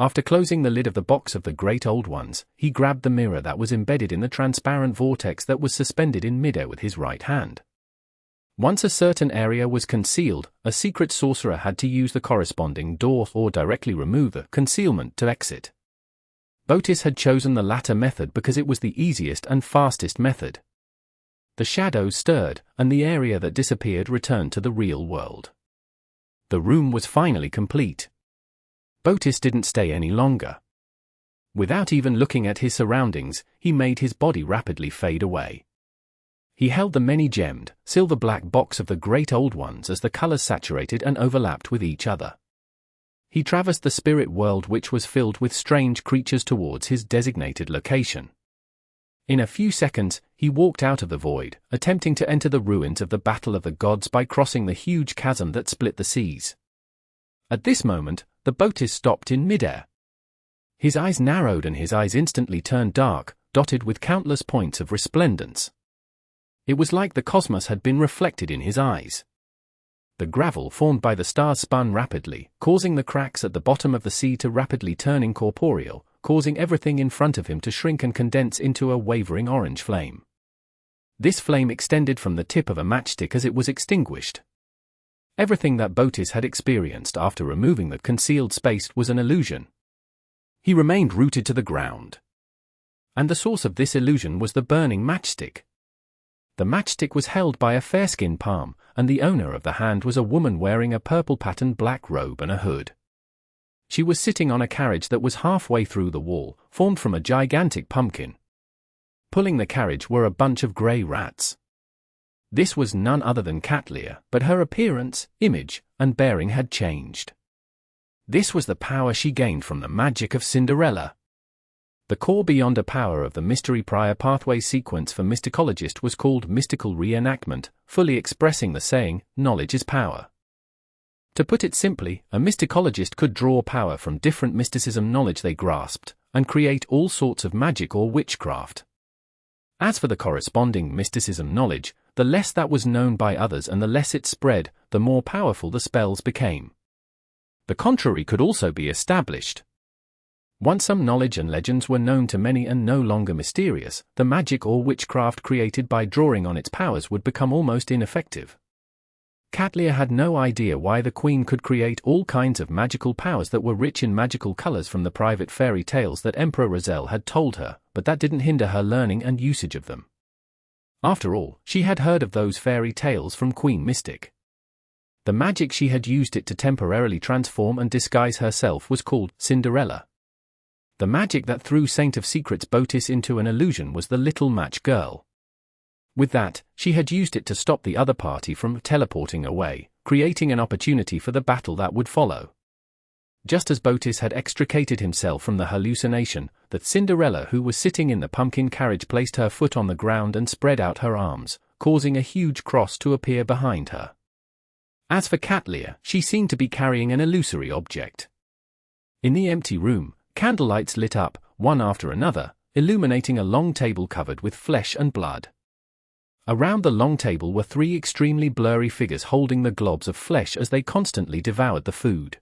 After closing the lid of the Box of the Great Old Ones, he grabbed the mirror that was embedded in the transparent vortex that was suspended in midair with his right hand. Once a certain area was concealed, a secret sorcerer had to use the corresponding door or directly remove the concealment to exit. Poise had chosen the latter method because it was the easiest and fastest method. The shadows stirred, and the area that disappeared returned to the real world. The room was finally complete. Poise didn't stay any longer. Without even looking at his surroundings, he made his body rapidly fade away. He held the many-gemmed, silver-black Box of the Great Old Ones as the colors saturated and overlapped with each other. He traversed the spirit world, which was filled with strange creatures, towards his designated location. In a few seconds, he walked out of the void, attempting to enter the ruins of the Battle of the Gods by crossing the huge chasm that split the seas. At this moment, the Poise stopped in midair. His eyes narrowed and his eyes instantly turned dark, dotted with countless points of resplendence. It was like the cosmos had been reflected in his eyes. The gravel formed by the stars spun rapidly, causing the cracks at the bottom of the sea to rapidly turn incorporeal, causing everything in front of him to shrink and condense into a wavering orange flame. This flame extended from the tip of a matchstick as it was extinguished. Everything that Poise had experienced after removing the concealed space was an illusion. He remained rooted to the ground. And the source of this illusion was the burning matchstick. The matchstick was held by a fair-skinned palm, and the owner of the hand was a woman wearing a purple-patterned black robe and a hood. She was sitting on a carriage that was halfway through the wall, formed from a gigantic pumpkin. Pulling the carriage were a bunch of grey rats. This was none other than Katlia, but her appearance, image, and bearing had changed. This was the power she gained from the magic of Cinderella. The core beyond a power of the mystery prior pathway sequence for mysticologist was called mystical reenactment, fully expressing the saying, knowledge is power. To put it simply, a mysticologist could draw power from different mysticism knowledge they grasped, and create all sorts of magic or witchcraft. As for the corresponding mysticism knowledge, the less that was known by others and the less it spread, the more powerful the spells became. The contrary could also be established. Once some knowledge and legends were known to many and no longer mysterious, the magic or witchcraft created by drawing on its powers would become almost ineffective. Katlia had no idea why the queen could create all kinds of magical powers that were rich in magical colors from the private fairy tales that Emperor Razel had told her, but that didn't hinder her learning and usage of them. After all, she had heard of those fairy tales from Queen Mystic. The magic she had used it to temporarily transform and disguise herself was called Cinderella. The magic that threw Saint of Secrets Poise into an illusion was the little match girl. With that, she had used it to stop the other party from teleporting away, creating an opportunity for the battle that would follow. Just as Poise had extricated himself from the hallucination, that Cinderella, who was sitting in the pumpkin carriage, placed her foot on the ground and spread out her arms, causing a huge cross to appear behind her. As for Katlia, she seemed to be carrying an illusory object. In the empty room, candlelights lit up, one after another, illuminating a long table covered with flesh and blood. Around the long table were three extremely blurry figures holding the globs of flesh as they constantly devoured the food.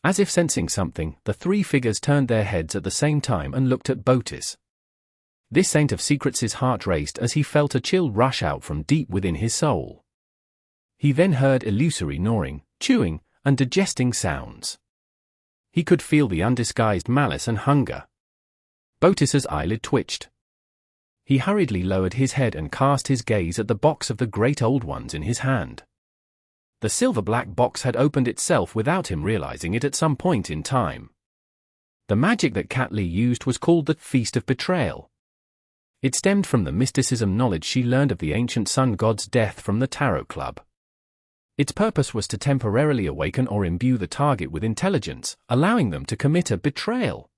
As if sensing something, the three figures turned their heads at the same time and looked at Poise. This Saint of Secrets' heart raced as he felt a chill rush out from deep within his soul. He then heard illusory gnawing, chewing, and digesting sounds. He could feel the undisguised malice and hunger. Poise's eyelid twitched. He hurriedly lowered his head and cast his gaze at the box of the Great Old Ones in his hand. The silver-black box had opened itself without him realizing it at some point in time. The magic that Katlia used was called the Feast of Betrayal. It stemmed from the mysticism knowledge she learned of the ancient sun god's death from the Tarot Club. Its purpose was to temporarily awaken or imbue the target with intelligence, allowing them to commit a betrayal.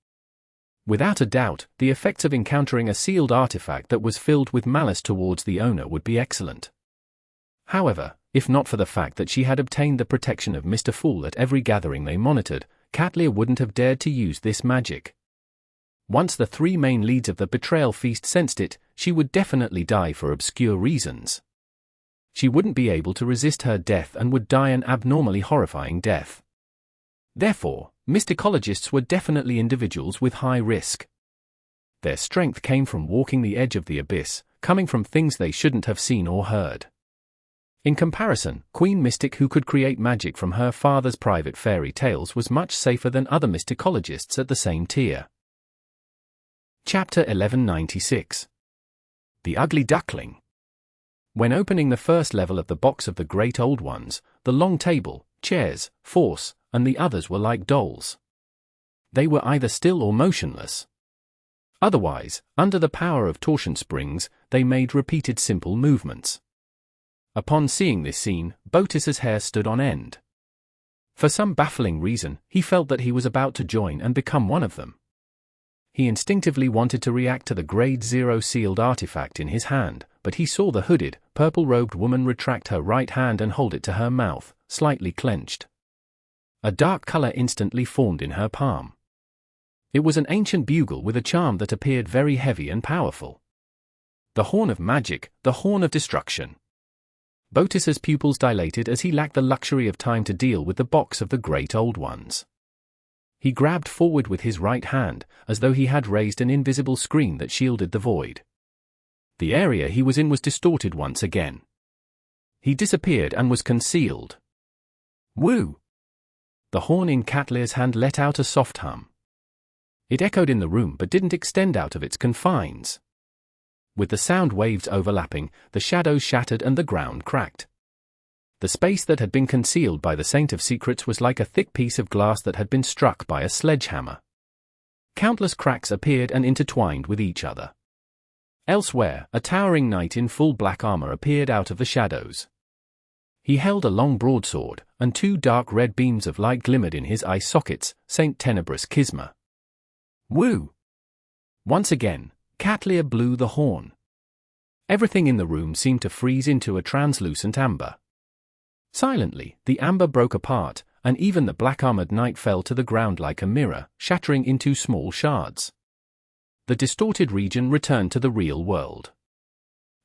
Without a doubt, the effects of encountering a sealed artifact that was filled with malice towards the owner would be excellent. However, if not for the fact that she had obtained the protection of Mr. Fool at every gathering they monitored, Katlia wouldn't have dared to use this magic. Once the three main leads of the betrayal feast sensed it, she would definitely die for obscure reasons. She wouldn't be able to resist her death and would die an abnormally horrifying death. Therefore, mysticologists were definitely individuals with high risk. Their strength came from walking the edge of the abyss, coming from things they shouldn't have seen or heard. In comparison, Queen Mystic, who could create magic from her father's private fairy tales, was much safer than other mysticologists at the same tier. Chapter 1196. The Ugly Duckling. When opening the first level of the box of the Great Old Ones, the long table, chairs, force, and the others were like dolls. They were either still or motionless. Otherwise, under the power of torsion springs, they made repeated simple movements. Upon seeing this scene, Poise's hair stood on end. For some baffling reason, he felt that he was about to join and become one of them. He instinctively wanted to react to the Grade 0 sealed artifact in his hand, but he saw the hooded, purple-robed woman retract her right hand and hold it to her mouth, slightly clenched. A dark color instantly formed in her palm. It was an ancient bugle with a charm that appeared very heavy and powerful. The horn of magic, the horn of destruction. Botis's pupils dilated as he lacked the luxury of time to deal with the box of the Great Old Ones. He grabbed forward with his right hand, as though he had raised an invisible screen that shielded the void. The area he was in was distorted once again. He disappeared and was concealed. Woo! The horn in Catlear's hand let out a soft hum. It echoed in the room but didn't extend out of its confines. With the sound waves overlapping, the shadows shattered and the ground cracked. The space that had been concealed by the Saint of Secrets was like a thick piece of glass that had been struck by a sledgehammer. Countless cracks appeared and intertwined with each other. Elsewhere, a towering knight in full black armor appeared out of the shadows. He held a long broadsword, and two dark red beams of light glimmered in his eye sockets, Saint Tenebrous Schisma. Woo! Once again, Catlear blew the horn. Everything in the room seemed to freeze into a translucent amber. Silently, the amber broke apart, and even the black-armored knight fell to the ground like a mirror, shattering into small shards. The distorted region returned to the real world.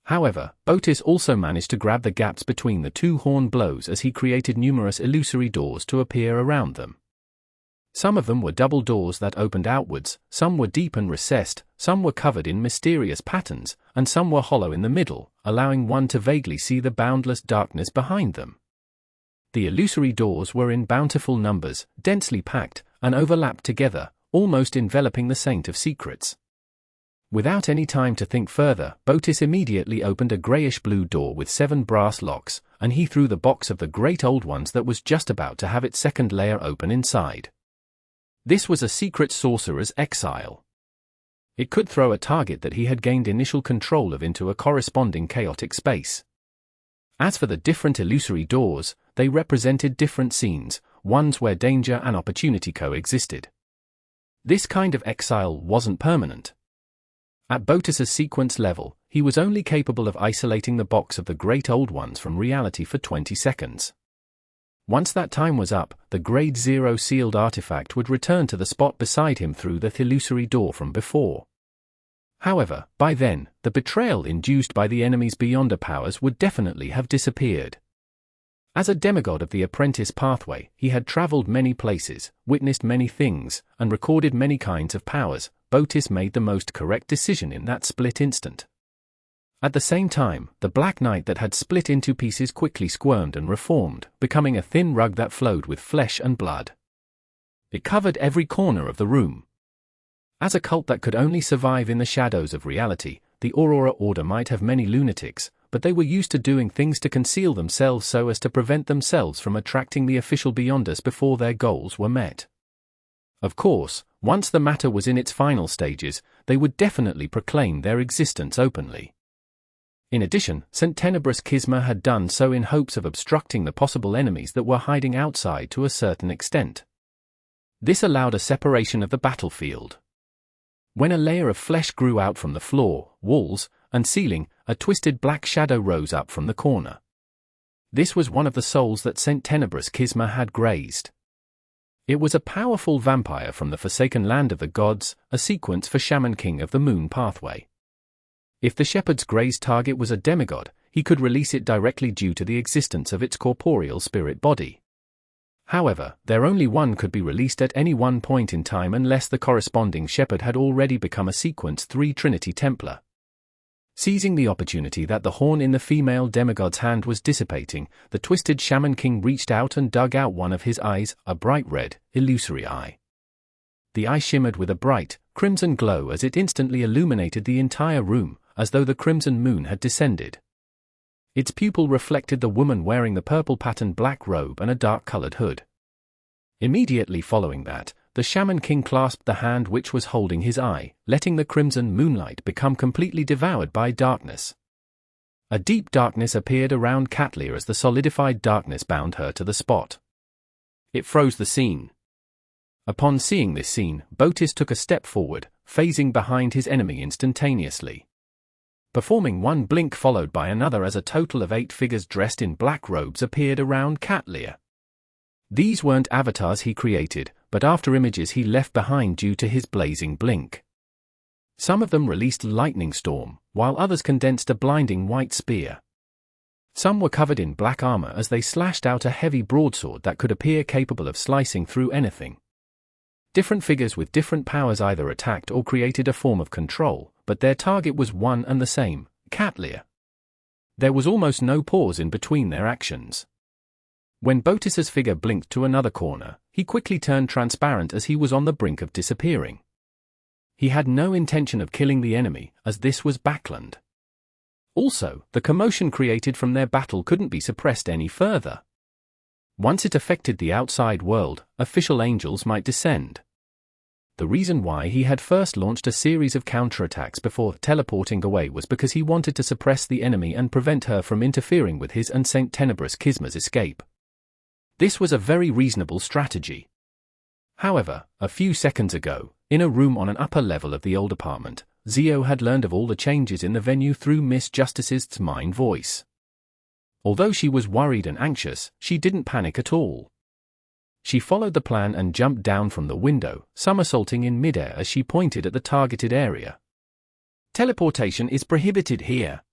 However, Botis also managed to grab the gaps between the two horn blows as he created numerous illusory doors to appear around them. Some of them were double doors that opened outwards, some were deep and recessed, some were covered in mysterious patterns, and some were hollow in the middle, allowing one to vaguely see the boundless darkness behind them. The illusory doors were in bountiful numbers, densely packed, and overlapped together, almost enveloping the Saint of Secrets. Without any time to think further, Botis immediately opened a greyish-blue door with 7 brass locks, and he threw the box of the Great Old Ones that was just about to have its second layer open inside. This was a secret sorcerer's exile. It could throw a target that he had gained initial control of into a corresponding chaotic space. As for the different illusory doors, they represented different scenes, ones where danger and opportunity coexisted. This kind of exile wasn't permanent. At Botis's sequence level, he was only capable of isolating the box of the Great Old Ones from reality for 20 seconds. Once that time was up, the Grade 0 sealed artifact would return to the spot beside him through the illusory door from before. However, by then, the betrayal induced by the enemy's Beyonder powers would definitely have disappeared. As a demigod of the apprentice pathway, he had traveled many places, witnessed many things, and recorded many kinds of powers. Botis made the most correct decision in that split instant. At the same time, the Black Knight that had split into pieces quickly squirmed and reformed, becoming a thin rug that flowed with flesh and blood. It covered every corner of the room. As a cult that could only survive in the shadows of reality, the Aurora Order might have many lunatics, but they were used to doing things to conceal themselves so as to prevent themselves from attracting the official Beyonders before their goals were met. Of course, once the matter was in its final stages, they would definitely proclaim their existence openly. In addition, St. Tenebrous Schisma had done so in hopes of obstructing the possible enemies that were hiding outside to a certain extent. This allowed a separation of the battlefield. When a layer of flesh grew out from the floor, walls, and ceiling, a twisted black shadow rose up from the corner. This was one of the souls that St. Tenebrous Schisma had grazed. It was a powerful vampire from the Forsaken Land of the Gods, a sequence for Shaman King of the Moon pathway. If the shepherd's grazed target was a demigod, he could release it directly due to the existence of its corporeal spirit body. However, there only one could be released at any one point in time unless the corresponding shepherd had already become a Sequence 3 Trinity Templar. Seizing the opportunity that the horn in the female demigod's hand was dissipating, the twisted Shaman King reached out and dug out one of his eyes, a bright red, illusory eye. The eye shimmered with a bright, crimson glow as it instantly illuminated the entire room, as though the crimson moon had descended. Its pupil reflected the woman wearing the purple-patterned black robe and a dark-colored hood. Immediately following that, the Shaman King clasped the hand which was holding his eye, letting the crimson moonlight become completely devoured by darkness. A deep darkness appeared around Catlear as the solidified darkness bound her to the spot. It froze the scene. Upon seeing this scene, Botis took a step forward, phasing behind his enemy instantaneously. Performing one blink followed by another as a total of 8 figures dressed in black robes appeared around Katlia. These weren't avatars he created, but after-images he left behind due to his blazing blink. Some of them released lightning storm, while others condensed a blinding white spear. Some were covered in black armor as they slashed out a heavy broadsword that could appear capable of slicing through anything. Different figures with different powers either attacked or created a form of control, but their target was one and the same, Katlia. There was almost no pause in between their actions. When Botis's figure blinked to another corner, he quickly turned transparent as he was on the brink of disappearing. He had no intention of killing the enemy, as this was Backland. Also, the commotion created from their battle couldn't be suppressed any further. Once it affected the outside world, official angels might descend. The reason why he had first launched a series of counterattacks before teleporting away was because he wanted to suppress the enemy and prevent her from interfering with his and Saint Tenebrous Kisma's escape. This was a very reasonable strategy. However, a few seconds ago, in a room on an upper level of the old apartment, Zio had learned of all the changes in the venue through Miss Justice's mind voice. Although she was worried and anxious, she didn't panic at all. She followed the plan and jumped down from the window, somersaulting in midair as she pointed at the targeted area. "Teleportation is prohibited here."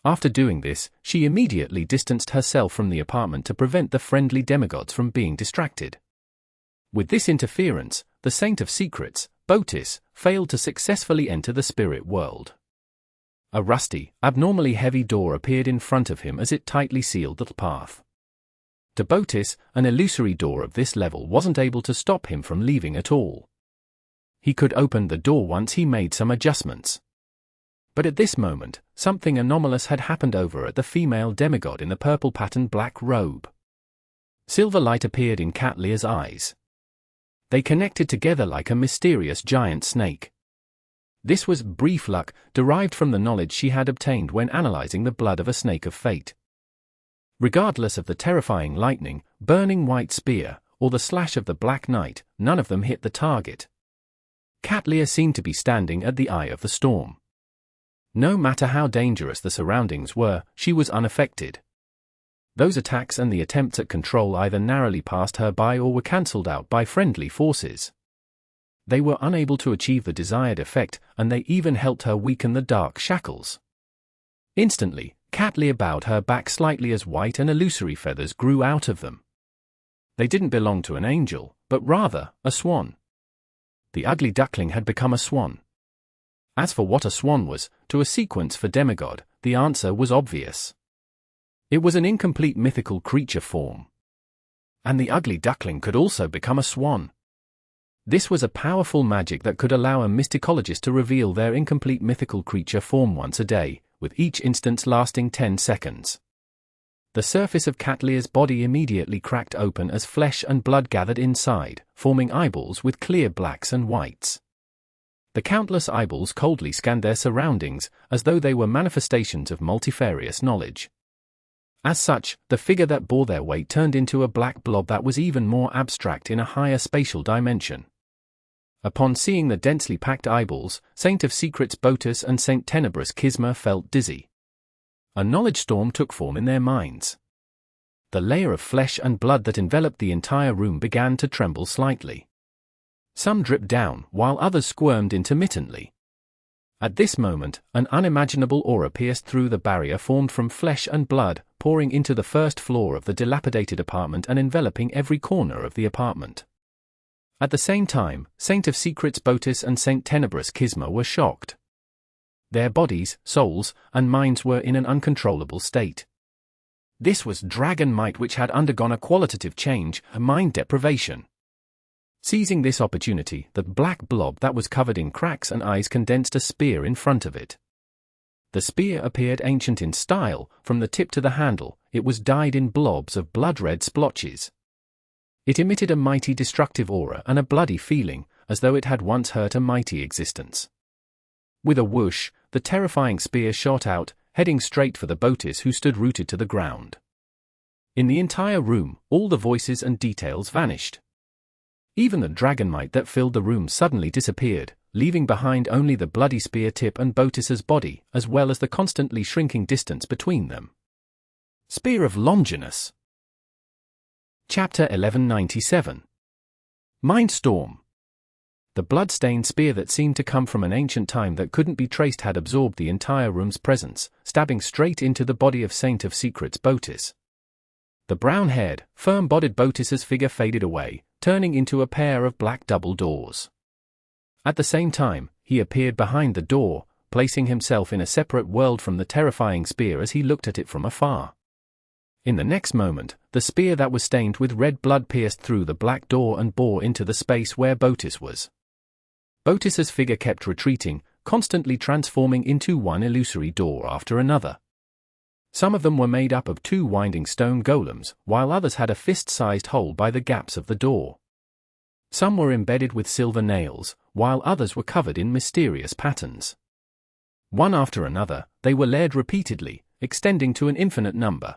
After doing this, she immediately distanced herself from the apartment to prevent the friendly demigods from being distracted. With this interference, the Saint of Secrets, Botis, failed to successfully enter the spirit world. A rusty, abnormally heavy door appeared in front of him as it tightly sealed the path. To Botis, an illusory door of this level wasn't able to stop him from leaving at all. He could open the door once he made some adjustments. But at this moment, something anomalous had happened over at the female demigod in the purple-patterned black robe. Silver light appeared in Katlia's eyes. They connected together like a mysterious giant snake. This was brief luck, derived from the knowledge she had obtained when analyzing the blood of a snake of fate. Regardless of the terrifying lightning, burning white spear, or the slash of the Black Knight, none of them hit the target. Katlia seemed to be standing at the eye of the storm. No matter how dangerous the surroundings were, she was unaffected. Those attacks and the attempts at control either narrowly passed her by or were cancelled out by friendly forces. They were unable to achieve the desired effect, and they even helped her weaken the dark shackles. Instantly, Katlia bowed her back slightly as white and illusory feathers grew out of them. They didn't belong to an angel, but rather, a swan. The ugly duckling had become a swan. As for what a swan was, to a sequence for demigod, the answer was obvious. It was an incomplete mythical creature form. And the ugly duckling could also become a swan. This was a powerful magic that could allow a mysticologist to reveal their incomplete mythical creature form once a day, with each instance lasting 10 seconds. The surface of Katlia's body immediately cracked open as flesh and blood gathered inside, forming eyeballs with clear blacks and whites. The countless eyeballs coldly scanned their surroundings, as though they were manifestations of multifarious knowledge. As such, the figure that bore their weight turned into a black blob that was even more abstract in a higher spatial dimension. Upon seeing the densely packed eyeballs, Saint of Secrets Botis and Saint Tenebrous Kisma felt dizzy. A knowledge storm took form in their minds. The layer of flesh and blood that enveloped the entire room began to tremble slightly. Some dripped down, while others squirmed intermittently. At this moment, an unimaginable aura pierced through the barrier formed from flesh and blood, pouring into the first floor of the dilapidated apartment and enveloping every corner of the apartment. At the same time, Saint of Secrets Botis and Saint Tenebrous Kisma were shocked. Their bodies, souls, and minds were in an uncontrollable state. This was dragon might which had undergone a qualitative change, a mind deprivation. Seizing this opportunity, the black blob that was covered in cracks and eyes condensed a spear in front of it. The spear appeared ancient in style, from the tip to the handle, it was dyed in blobs of blood-red splotches. It emitted a mighty destructive aura and a bloody feeling, as though it had once hurt a mighty existence. With a whoosh, the terrifying spear shot out, heading straight for the Botis who stood rooted to the ground. In the entire room, all the voices and details vanished. Even the dragonite that filled the room suddenly disappeared, leaving behind only the bloody spear tip and Botis's body, as well as the constantly shrinking distance between them. Spear of Longinus. Chapter 1197. Mindstorm. The blood-stained spear that seemed to come from an ancient time that couldn't be traced had absorbed the entire room's presence, stabbing straight into the body of Saint of Secrets Botis. The brown-haired, firm-bodied Botis's figure faded away, turning into a pair of black double doors. At the same time, he appeared behind the door, placing himself in a separate world from the terrifying spear as he looked at it from afar. In the next moment, the spear that was stained with red blood pierced through the black door and bore into the space where Botis was. Botis's figure kept retreating, constantly transforming into one illusory door after another. Some of them were made up of 2 winding stone golems, while others had a fist-sized hole by the gaps of the door. Some were embedded with silver nails, while others were covered in mysterious patterns. One after another, they were layered repeatedly, extending to an infinite number.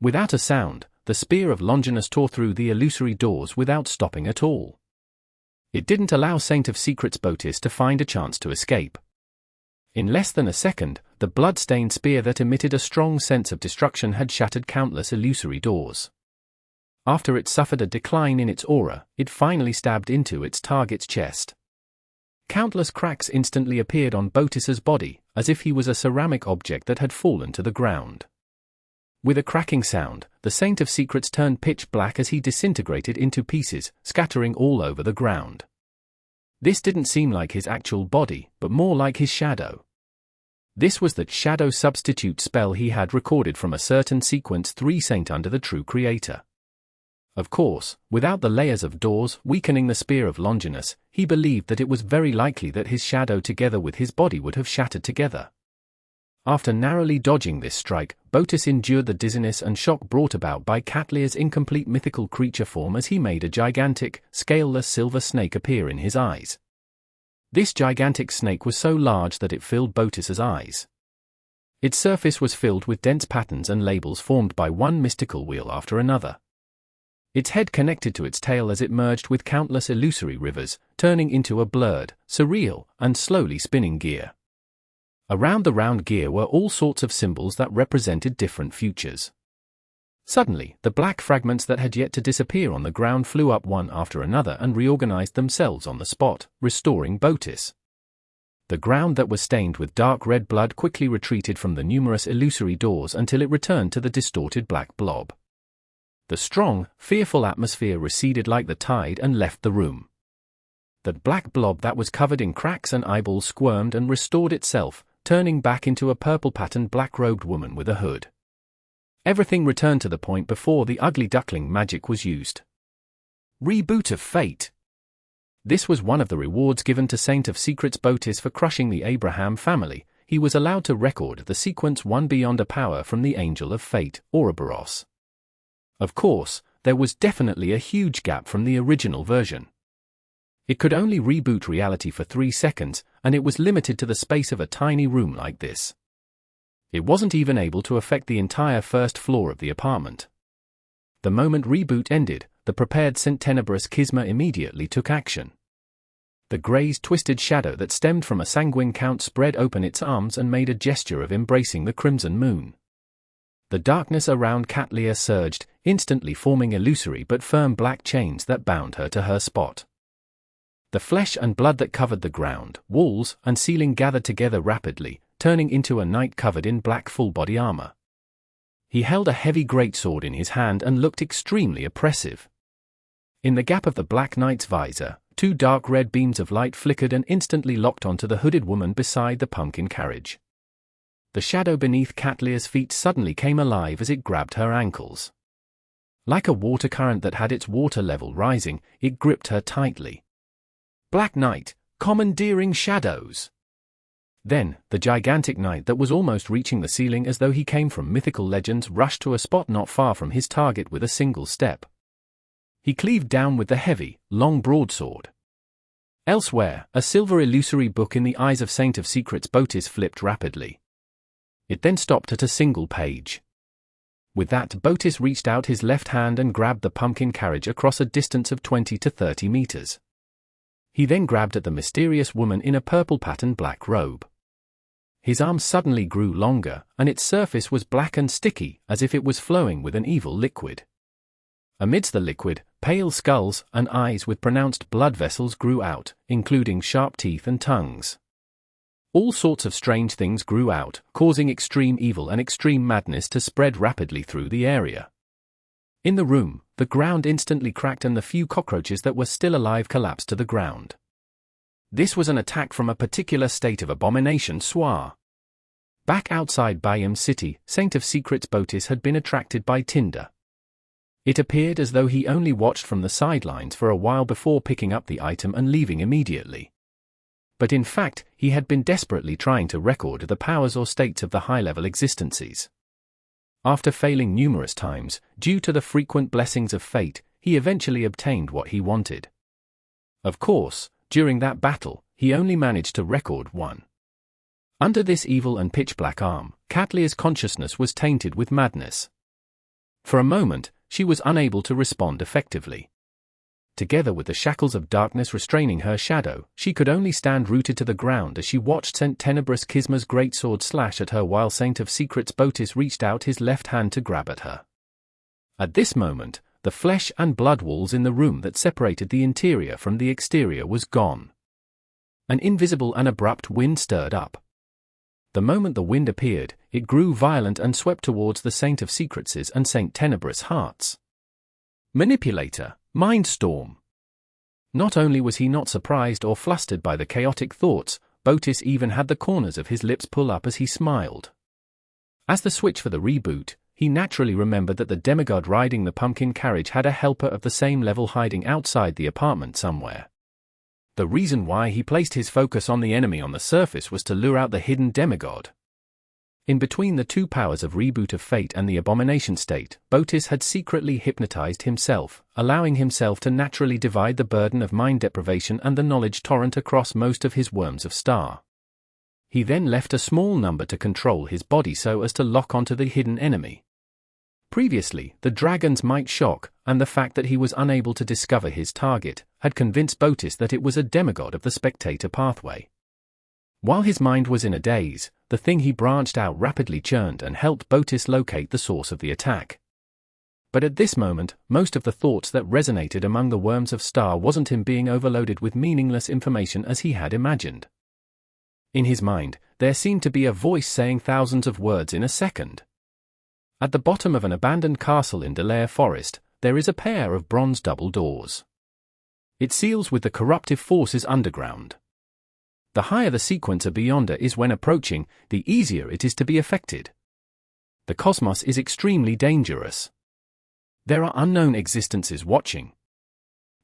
Without a sound, the spear of Longinus tore through the illusory doors without stopping at all. It didn't allow Saint of Secrets Botis to find a chance to escape. In less than a second, the blood-stained spear that emitted a strong sense of destruction had shattered countless illusory doors. After it suffered a decline in its aura, it finally stabbed into its target's chest. Countless cracks instantly appeared on Botis's body, as if he was a ceramic object that had fallen to the ground. With a cracking sound, the Saint of Secrets turned pitch black as he disintegrated into pieces, scattering all over the ground. This didn't seem like his actual body, but more like his shadow. This was the shadow substitute spell he had recorded from a certain sequence 3 Saint under the true creator. Of course, without the layers of doors weakening the spear of Longinus, he believed that it was very likely that his shadow together with his body would have shattered together. After narrowly dodging this strike, Botis endured the dizziness and shock brought about by Catlia's incomplete mythical creature form as he made a gigantic, scaleless silver snake appear in his eyes. This gigantic snake was so large that it filled Botis's eyes. Its surface was filled with dense patterns and labels formed by one mystical wheel after another. Its head connected to its tail as it merged with countless illusory rivers, turning into a blurred, surreal, and slowly spinning gear. Around the round gear were all sorts of symbols that represented different futures. Suddenly, the black fragments that had yet to disappear on the ground flew up one after another and reorganized themselves on the spot, restoring Botis. The ground that was stained with dark red blood quickly retreated from the numerous illusory doors until it returned to the distorted black blob. The strong, fearful atmosphere receded like the tide and left the room. The black blob that was covered in cracks and eyeballs squirmed and restored itself, turning back into a purple-patterned black-robed woman with a hood. Everything returned to the point before the ugly duckling magic was used. Reboot of Fate. This was one of the rewards given to Saint of Secrets Botis for crushing the Abraham family. He was allowed to record the sequence 1 beyond a power from the Angel of Fate, Ouroboros. Of course, there was definitely a huge gap from the original version. It could only reboot reality for 3 seconds, and it was limited to the space of a tiny room like this. It wasn't even able to affect the entire first floor of the apartment. The moment reboot ended, the prepared St. Tenebrous Kisma immediately took action. The grey's twisted shadow that stemmed from a sanguine count spread open its arms and made a gesture of embracing the crimson moon. The darkness around Catlia surged, instantly forming illusory but firm black chains that bound her to her spot. The flesh and blood that covered the ground, walls, and ceiling gathered together rapidly, turning into a knight covered in black full-body armor. He held a heavy greatsword in his hand and looked extremely oppressive. In the gap of the black knight's visor, 2 dark red beams of light flickered and instantly locked onto the hooded woman beside the pumpkin carriage. The shadow beneath Catlia's feet suddenly came alive as it grabbed her ankles. Like a water current that had its water level rising, it gripped her tightly. Black Knight, commandeering shadows. Then, the gigantic knight that was almost reaching the ceiling as though he came from mythical legends rushed to a spot not far from his target with a single step. He cleaved down with the heavy, long broadsword. Elsewhere, a silver illusory book in the eyes of Saint of Secrets Botis flipped rapidly. It then stopped at a single page. With that, Botis reached out his left hand and grabbed the pumpkin carriage across a distance of 20 to 30 meters. He then grabbed at the mysterious woman in a purple-patterned black robe. His arm suddenly grew longer, and its surface was black and sticky, as if it was flowing with an evil liquid. Amidst the liquid, pale skulls and eyes with pronounced blood vessels grew out, including sharp teeth and tongues. All sorts of strange things grew out, causing extreme evil and extreme madness to spread rapidly through the area. In the room, the ground instantly cracked and the few cockroaches that were still alive collapsed to the ground. This was an attack from a particular state of abomination soir. Back outside Bayam City, Saint of Secrets Botis had been attracted by Tinder. It appeared as though he only watched from the sidelines for a while before picking up the item and leaving immediately. But in fact, he had been desperately trying to record the powers or states of the high-level existences. After failing numerous times, due to the frequent blessings of fate, he eventually obtained what he wanted. Of course, during that battle, he only managed to record one. Under this evil and pitch-black arm, Catlea's consciousness was tainted with madness. For a moment, she was unable to respond effectively. Together with the shackles of darkness restraining her shadow, she could only stand rooted to the ground as she watched Saint Tenebrous Kisma's greatsword slash at her while Saint of Secrets Botis reached out his left hand to grab at her. At this moment, the flesh and blood walls in the room that separated the interior from the exterior was gone. An invisible and abrupt wind stirred up. The moment the wind appeared, it grew violent and swept towards the Saint of Secrets' and Saint Tenebrous hearts. Manipulator, Mindstorm. Not only was he not surprised or flustered by the chaotic thoughts, Botis even had the corners of his lips pull up as he smiled. As the switch for the reboot, he naturally remembered that the demigod riding the pumpkin carriage had a helper of the same level hiding outside the apartment somewhere. The reason why he placed his focus on the enemy on the surface was to lure out the hidden demigod. In between the two powers of Reboot of Fate and the Abomination state, Botis had secretly hypnotized himself, allowing himself to naturally divide the burden of mind deprivation and the knowledge torrent across most of his worms of star. He then left a small number to control his body so as to lock onto the hidden enemy. Previously, the dragon's might shock, and the fact that he was unable to discover his target, had convinced Botis that it was a demigod of the spectator pathway. While his mind was in a daze, the thing he branched out rapidly churned and helped Botis locate the source of the attack. But at this moment, most of the thoughts that resonated among the worms of star wasn't him being overloaded with meaningless information as he had imagined. In his mind, there seemed to be a voice saying thousands of words in a second. At the bottom of an abandoned castle in Delaire Forest, there is a pair of bronze double doors. It seals with the corruptive forces underground. The higher the sequencer beyonder is when approaching, the easier it is to be affected. The cosmos is extremely dangerous. There are unknown existences watching.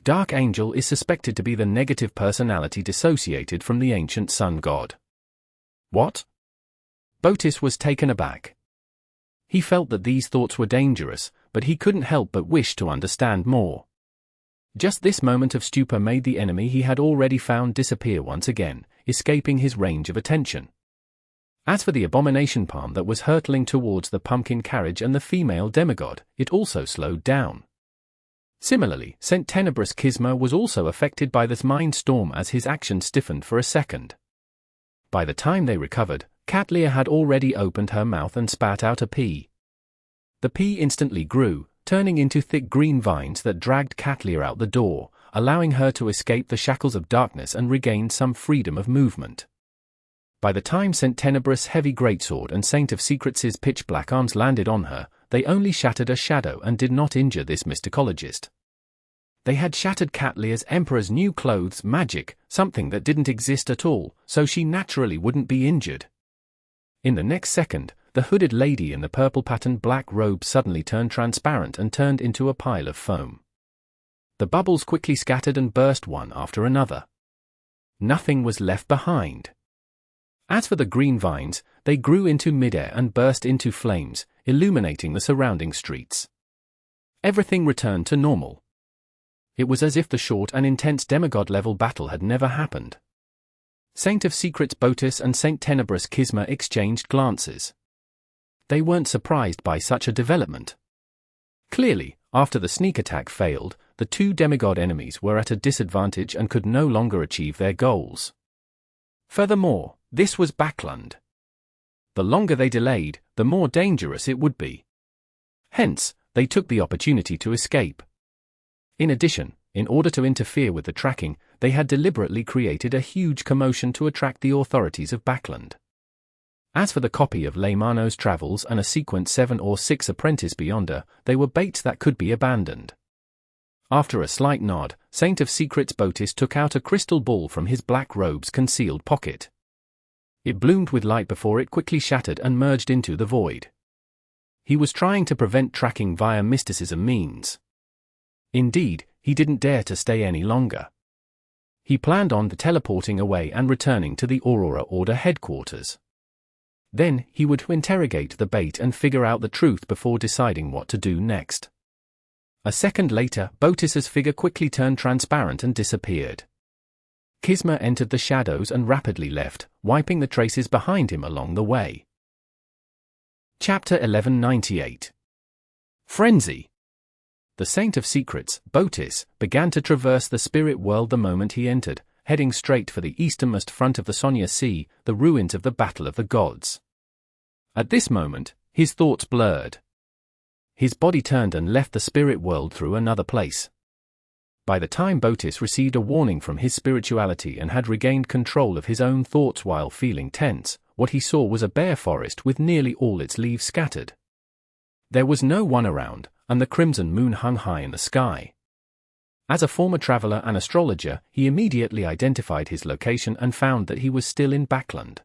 Dark Angel is suspected to be the negative personality dissociated from the ancient sun god. What? Botis was taken aback. He felt that these thoughts were dangerous, but he couldn't help but wish to understand more. Just this moment of stupor made the enemy he had already found disappear once again, escaping his range of attention. As for the abomination palm that was hurtling towards the pumpkin carriage and the female demigod, it also slowed down. Similarly, Saint Tenebrous Kisma was also affected by this mind storm as his action stiffened for a second. By the time they recovered, Catlea had already opened her mouth and spat out a pea. The pea instantly grew, turning into thick green vines that dragged Catlea out the door, allowing her to escape the shackles of darkness and regain some freedom of movement. By the time Saint Tenebrous' heavy greatsword and Saint of Secrets' pitch-black arms landed on her, they only shattered a shadow and did not injure this mysticologist. They had shattered Catlea's Emperor's new clothes magic, something that didn't exist at all, so she naturally wouldn't be injured. In the next second, the hooded lady in the purple-patterned black robe suddenly turned transparent and turned into a pile of foam. The bubbles quickly scattered and burst one after another. Nothing was left behind. As for the green vines, they grew into midair and burst into flames, illuminating the surrounding streets. Everything returned to normal. It was as if the short and intense demigod-level battle had never happened. Saint of Secrets Botis and Saint Tenebrous Kisma exchanged glances. They weren't surprised by such a development. Clearly, after the sneak attack failed, the two demigod enemies were at a disadvantage and could no longer achieve their goals. Furthermore, this was Backland. The longer they delayed, the more dangerous it would be. Hence, they took the opportunity to escape. In addition, in order to interfere with the tracking, they had deliberately created a huge commotion to attract the authorities of Backland. As for the copy of Leymano's travels and a sequence 7 or 6 apprentice beyonder, they were baits that could be abandoned. After a slight nod, Saint of Secrets Botis took out a crystal ball from his black robe's concealed pocket. It bloomed with light before it quickly shattered and merged into the void. He was trying to prevent tracking via mysticism means. Indeed, he didn't dare to stay any longer. He planned on teleporting away and returning to the Aurora Order headquarters. Then, he would interrogate the bait and figure out the truth before deciding what to do next. A second later, Botis's figure quickly turned transparent and disappeared. Kisma entered the shadows and rapidly left, wiping the traces behind him along the way. Chapter 1198. Frenzy. The Saint of Secrets, Botis, began to traverse the spirit world the moment he entered, heading straight for the easternmost front of the Sonya Sea, the ruins of the Battle of the Gods. At this moment, his thoughts blurred. His body turned and left the spirit world through another place. By the time Botis received a warning from his spirituality and had regained control of his own thoughts while feeling tense, what he saw was a bare forest with nearly all its leaves scattered. There was no one around, and the crimson moon hung high in the sky. As a former traveler and astrologer, he immediately identified his location and found that he was still in Backland.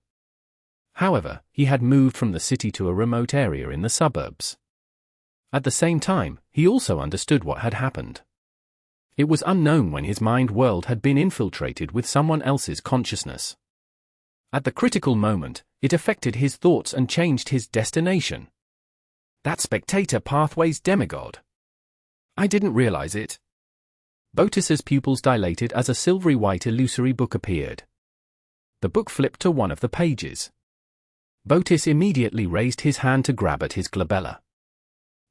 However, he had moved from the city to a remote area in the suburbs. At the same time, he also understood what had happened. It was unknown when his mind world had been infiltrated with someone else's consciousness. At the critical moment, it affected his thoughts and changed his destination. That spectator pathway's demigod. I didn't realize it. Botis's pupils dilated as a silvery white illusory book appeared. The book flipped to one of the pages. Botis immediately raised his hand to grab at his glabella.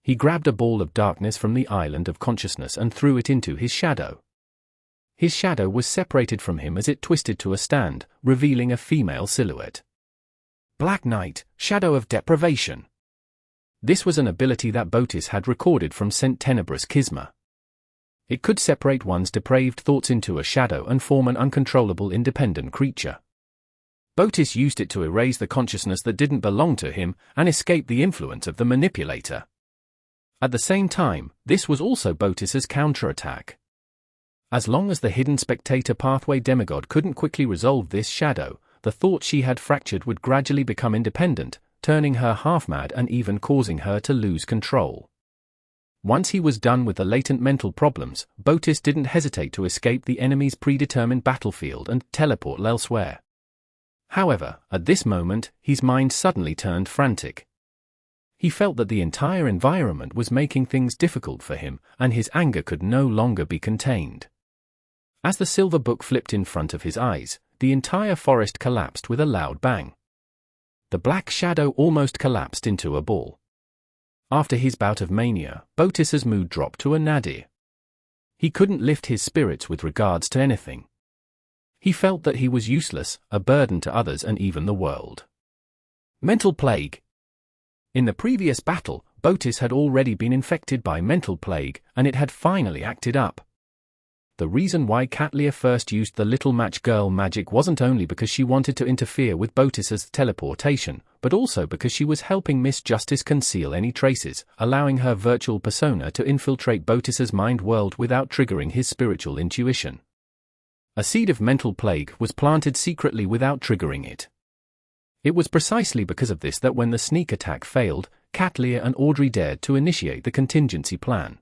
He grabbed a ball of darkness from the island of consciousness and threw it into his shadow. His shadow was separated from him as it twisted to a stand, revealing a female silhouette. Black Knight, Shadow of Deprivation. This was an ability that Botis had recorded from St. Tenebrous Kisma. It could separate one's depraved thoughts into a shadow and form an uncontrollable independent creature. Botis used it to erase the consciousness that didn't belong to him and escape the influence of the manipulator. At the same time, this was also Botis's counterattack. As long as the hidden spectator pathway demigod couldn't quickly resolve this shadow, the thought she had fractured would gradually become independent, turning her half-mad and even causing her to lose control. Once he was done with the latent mental problems, Botis didn't hesitate to escape the enemy's predetermined battlefield and teleport elsewhere. However, at this moment, his mind suddenly turned frantic. He felt that the entire environment was making things difficult for him, and his anger could no longer be contained. As the silver book flipped in front of his eyes, the entire forest collapsed with a loud bang. The black shadow almost collapsed into a ball. After his bout of mania, Botis's mood dropped to a nadir. He couldn't lift his spirits with regards to anything. He felt that he was useless, a burden to others and even the world. Mental plague. In the previous battle, Botis had already been infected by mental plague, and it had finally acted up. The reason why Katlia first used the little match girl magic wasn't only because she wanted to interfere with Botis's teleportation, but also because she was helping Miss Justice conceal any traces, allowing her virtual persona to infiltrate Botis's mind world without triggering his spiritual intuition. A seed of mental plague was planted secretly without triggering it. It was precisely because of this that when the sneak attack failed, Katlia and Audrey dared to initiate the contingency plan.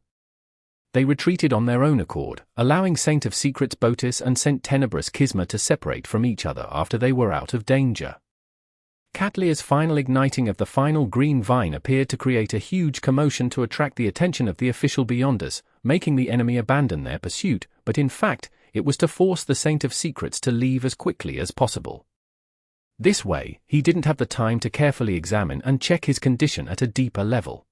They retreated on their own accord, allowing Saint of Secrets Botis and St. Tenebrous Kisma to separate from each other after they were out of danger. Katlia's final igniting of the final green vine appeared to create a huge commotion to attract the attention of the official Beyonders, making the enemy abandon their pursuit, but in fact, it was to force the Saint of Secrets to leave as quickly as possible. This way, he didn't have the time to carefully examine and check his condition at a deeper level.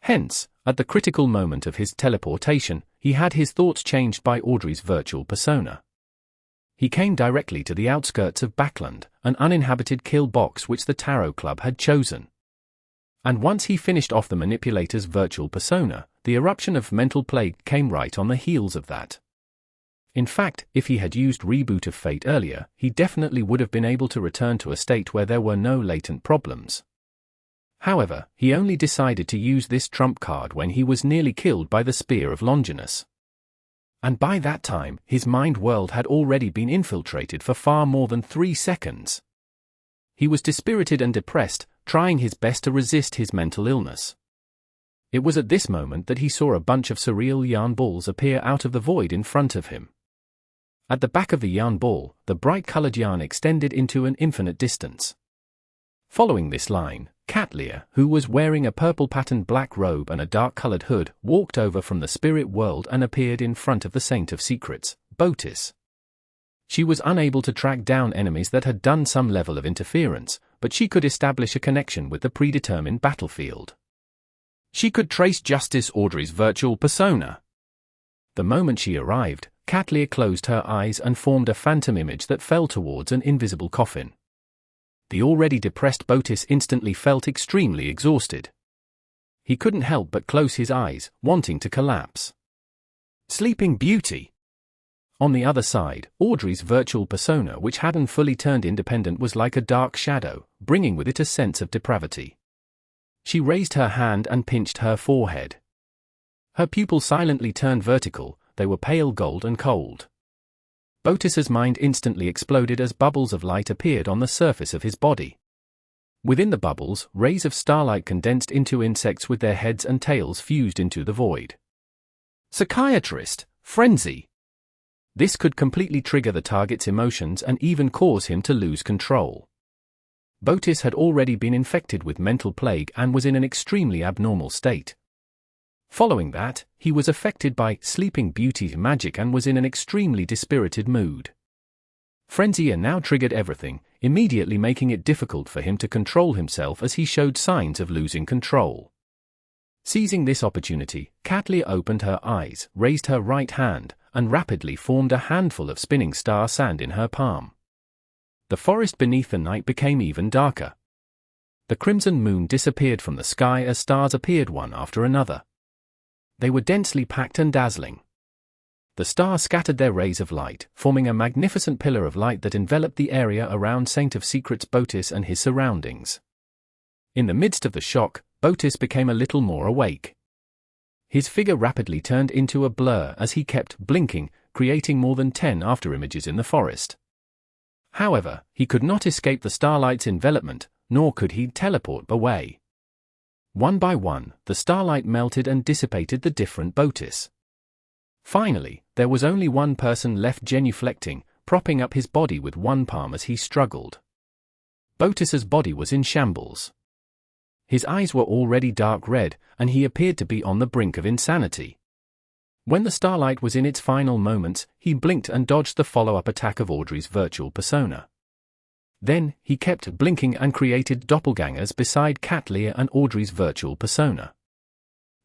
Hence, at the critical moment of his teleportation, he had his thoughts changed by Audrey's virtual persona. He came directly to the outskirts of Backland, an uninhabited kill box which the Tarot Club had chosen. And once he finished off the manipulator's virtual persona, the eruption of mental plague came right on the heels of that. In fact, if he had used Reboot of Fate earlier, he definitely would have been able to return to a state where there were no latent problems. However, he only decided to use this trump card when he was nearly killed by the Spear of Longinus. And by that time, his mind world had already been infiltrated for far more than 3 seconds. He was dispirited and depressed, trying his best to resist his mental illness. It was at this moment that he saw a bunch of surreal yarn balls appear out of the void in front of him. At the back of the yarn ball, the bright-colored yarn extended into an infinite distance. Following this line, Catlia, who was wearing a purple-patterned black robe and a dark-colored hood, walked over from the spirit world and appeared in front of the Saint of Secrets, Poise. She was unable to track down enemies that had done some level of interference, but she could establish a connection with the predetermined battlefield. She could trace Justice Audrey's virtual persona. The moment she arrived, Catlia closed her eyes and formed a phantom image that fell towards an invisible coffin. The already depressed Poise instantly felt extremely exhausted. He couldn't help but close his eyes, wanting to collapse. Sleeping Beauty. On the other side, Audrey's virtual persona, which hadn't fully turned independent, was like a dark shadow, bringing with it a sense of depravity. She raised her hand and pinched her forehead. Her pupils silently turned vertical, they were pale gold and cold. Poise's mind instantly exploded as bubbles of light appeared on the surface of his body. Within the bubbles, rays of starlight condensed into insects with their heads and tails fused into the void. Psychiatrist, frenzy. This could completely trigger the target's emotions and even cause him to lose control. Poise had already been infected with mental plague and was in an extremely abnormal state. Following that, he was affected by Sleeping Beauty's magic and was in an extremely dispirited mood. Frenzy now triggered everything, immediately making it difficult for him to control himself as he showed signs of losing control. Seizing this opportunity, Catlia opened her eyes, raised her right hand, and rapidly formed a handful of spinning star sand in her palm. The forest beneath the night became even darker. The crimson moon disappeared from the sky as stars appeared one after another. They were densely packed and dazzling. The stars scattered their rays of light, forming a magnificent pillar of light that enveloped the area around Saint of Secrets Poise and his surroundings. In the midst of the shock, Poise became a little more awake. His figure rapidly turned into a blur as he kept blinking, creating more than 10 afterimages in the forest. However, he could not escape the starlight's envelopment, nor could he teleport away. One by one, the starlight melted and dissipated the different Poise. Finally, there was only one person left, genuflecting, propping up his body with one palm as he struggled. Poise's body was in shambles. His eyes were already dark red, and he appeared to be on the brink of insanity. When the starlight was in its final moments, he blinked and dodged the follow-up attack of Audrey's virtual persona. Then, he kept blinking and created doppelgangers beside Catlia and Audrey's virtual persona.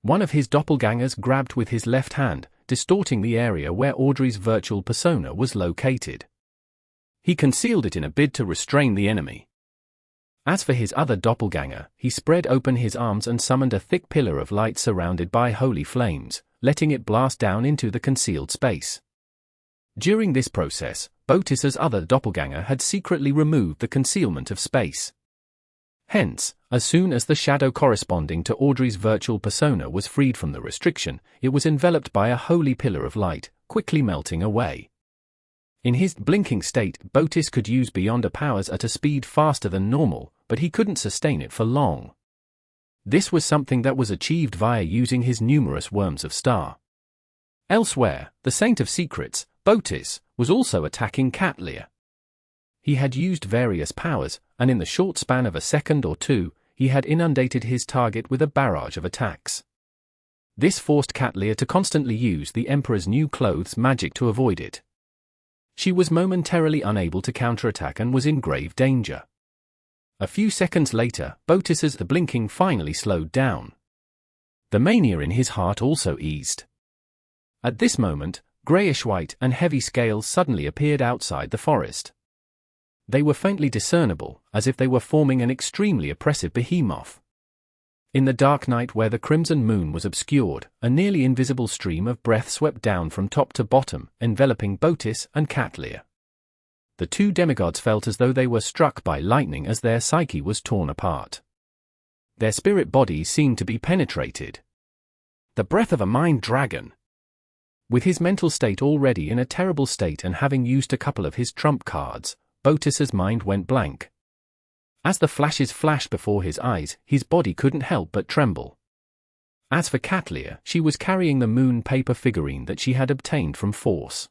One of his doppelgangers grabbed with his left hand, distorting the area where Audrey's virtual persona was located. He concealed it in a bid to restrain the enemy. As for his other doppelganger, he spread open his arms and summoned a thick pillar of light surrounded by holy flames, letting it blast down into the concealed space. During this process, Poise's other doppelganger had secretly removed the concealment of space. Hence, as soon as the shadow corresponding to Audrey's virtual persona was freed from the restriction, it was enveloped by a holy pillar of light, quickly melting away. In his blinking state, Poise could use Beyonder powers at a speed faster than normal, but he couldn't sustain it for long. This was something that was achieved via using his numerous worms of star. Elsewhere, the Saint of Secrets, Poise, was also attacking Catlia. He had used various powers, and in the short span of a second or two, he had inundated his target with a barrage of attacks. This forced Catlia to constantly use the Emperor's new clothes magic to avoid it. She was momentarily unable to counterattack and was in grave danger. A few seconds later, Botis's the blinking finally slowed down. The mania in his heart also eased. At this moment, greyish-white and heavy scales suddenly appeared outside the forest. They were faintly discernible, as if they were forming an extremely oppressive behemoth. In the dark night where the crimson moon was obscured, a nearly invisible stream of breath swept down from top to bottom, enveloping Botis and Catlia. The two demigods felt as though they were struck by lightning as their psyche was torn apart. Their spirit bodies seemed to be penetrated. The breath of a mind dragon. With his mental state already in a terrible state and having used a couple of his trump cards, Botis's mind went blank. As the flashes flashed before his eyes, his body couldn't help but tremble. As for Catlia, she was carrying the moon paper figurine that she had obtained from Force.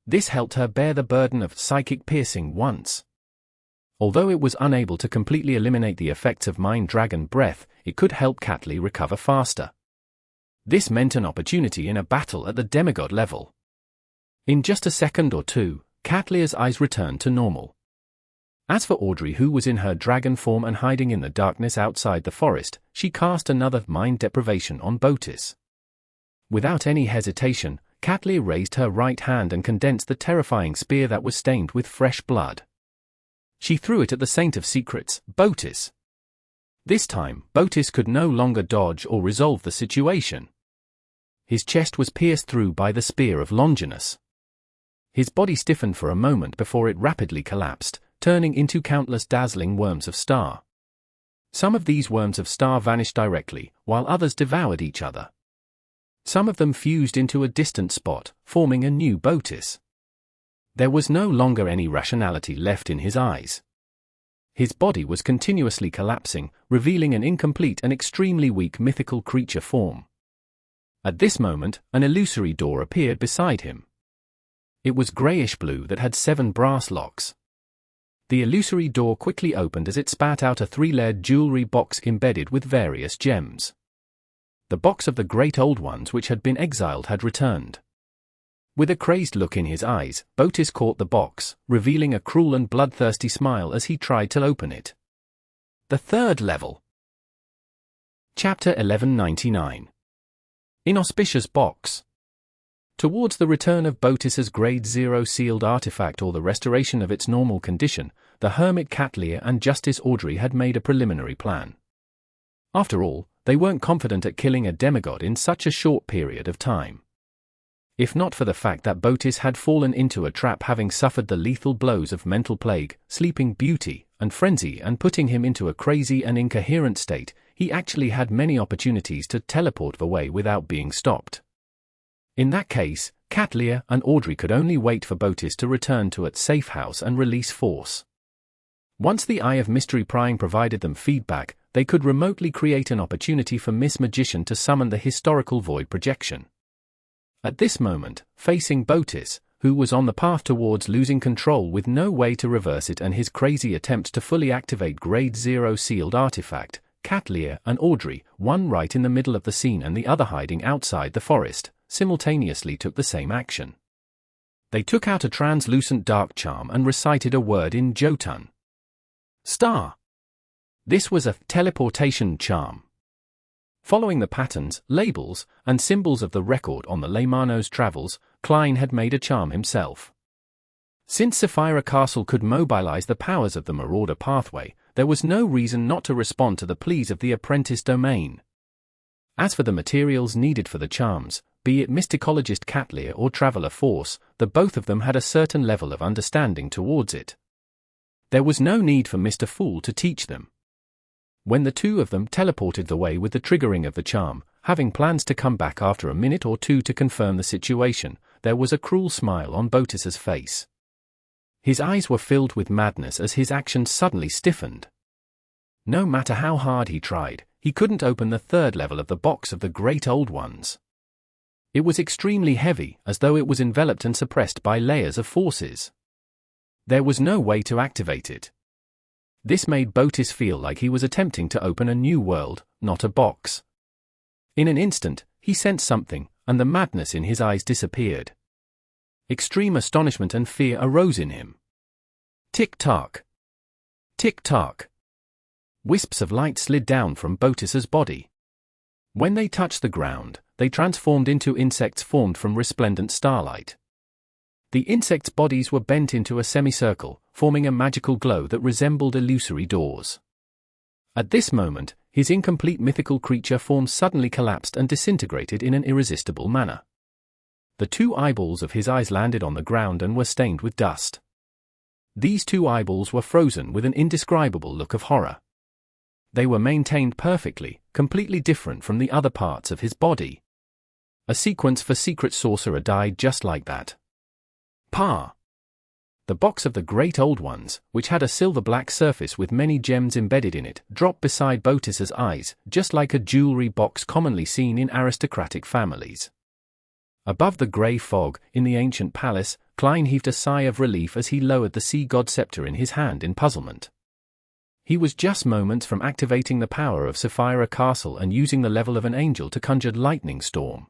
This helped her bear the burden of psychic piercing once. Although it was unable to completely eliminate the effects of mind dragon breath, it could help Catlia recover faster. This meant an opportunity in a battle at the demigod level. In just a second or two, Catlia's eyes returned to normal. As for Audrey, who was in her dragon form and hiding in the darkness outside the forest, she cast another mind deprivation on Botis. Without any hesitation, Catlia raised her right hand and condensed the terrifying spear that was stained with fresh blood. She threw it at the Saint of Secrets, Botis. This time, Botis could no longer dodge or resolve the situation. His chest was pierced through by the spear of Longinus. His body stiffened for a moment before it rapidly collapsed, turning into countless dazzling worms of star. Some of these worms of star vanished directly, while others devoured each other. Some of them fused into a distant spot, forming a new Botis. There was no longer any rationality left in his eyes. His body was continuously collapsing, revealing an incomplete and extremely weak mythical creature form. At this moment, an illusory door appeared beside him. It was greyish-blue that had 7 brass locks. The illusory door quickly opened as it spat out a 3-layered jewelry box embedded with various gems. The box of the Great Old Ones which had been exiled had returned. With a crazed look in his eyes, Botis caught the box, revealing a cruel and bloodthirsty smile as he tried to open it. The 3rd level. Chapter 1199. Inauspicious Box. Towards the return of Botis's Grade 0 sealed artifact or the restoration of its normal condition, the hermit Catlia and Justice Audrey had made a preliminary plan. After all, they weren't confident at killing a demigod in such a short period of time. If not for the fact that Botis had fallen into a trap, having suffered the lethal blows of mental plague, sleeping beauty, and frenzy, and putting him into a crazy and incoherent state, he actually had many opportunities to teleport away without being stopped. In that case, Catlia and Audrey could only wait for Botis to return to its safe house and release Force. Once the Eye of Mystery Prying provided them feedback, they could remotely create an opportunity for Miss Magician to summon the historical void projection. At this moment, facing Botis, who was on the path towards losing control with no way to reverse it and his crazy attempt to fully activate Grade 0 sealed artifact, Catlia and Audrey, one right in the middle of the scene and the other hiding outside the forest, simultaneously took the same action. They took out a translucent dark charm and recited a word in Jotun. Star. This was a teleportation charm. Following the patterns, labels, and symbols of the record on the Leymano's travels, Klein had made a charm himself. Since Sapphira Castle could mobilize the powers of the Marauder pathway, there was no reason not to respond to the pleas of the apprentice domain. As for the materials needed for the charms, be it mysticologist Catlia or traveler Force, the both of them had a certain level of understanding towards it. There was no need for Mr. Fool to teach them. When the two of them teleported away with the triggering of the charm, having plans to come back after a minute or two to confirm the situation, there was a cruel smile on Botis's face. His eyes were filled with madness as his actions suddenly stiffened. No matter how hard he tried, he couldn't open the 3rd level of the box of the Great Old Ones. It was extremely heavy, as though it was enveloped and suppressed by layers of forces. There was no way to activate it. This made Botis feel like he was attempting to open a new world, not a box. In an instant, he sensed something, and the madness in his eyes disappeared. Extreme astonishment and fear arose in him. Tick-tock. Tick-tock. Wisps of light slid down from Botis's body. When they touched the ground, they transformed into insects formed from resplendent starlight. The insects' bodies were bent into a semicircle, forming a magical glow that resembled illusory doors. At this moment, his incomplete mythical creature form suddenly collapsed and disintegrated in an irresistible manner. The two eyeballs of his eyes landed on the ground and were stained with dust. These two eyeballs were frozen with an indescribable look of horror. They were maintained perfectly, completely different from the other parts of his body. A sequence for Secret Sorcerer died just like that. Pa! The box of the Great Old Ones, which had a silver-black surface with many gems embedded in it, dropped beside Botis's eyes, just like a jewelry box commonly seen in aristocratic families. Above the grey fog, in the ancient palace, Klein heaved a sigh of relief as he lowered the sea god scepter in his hand in puzzlement. He was just moments from activating the power of Sapphira Castle and using the level of an angel to conjure lightning storm.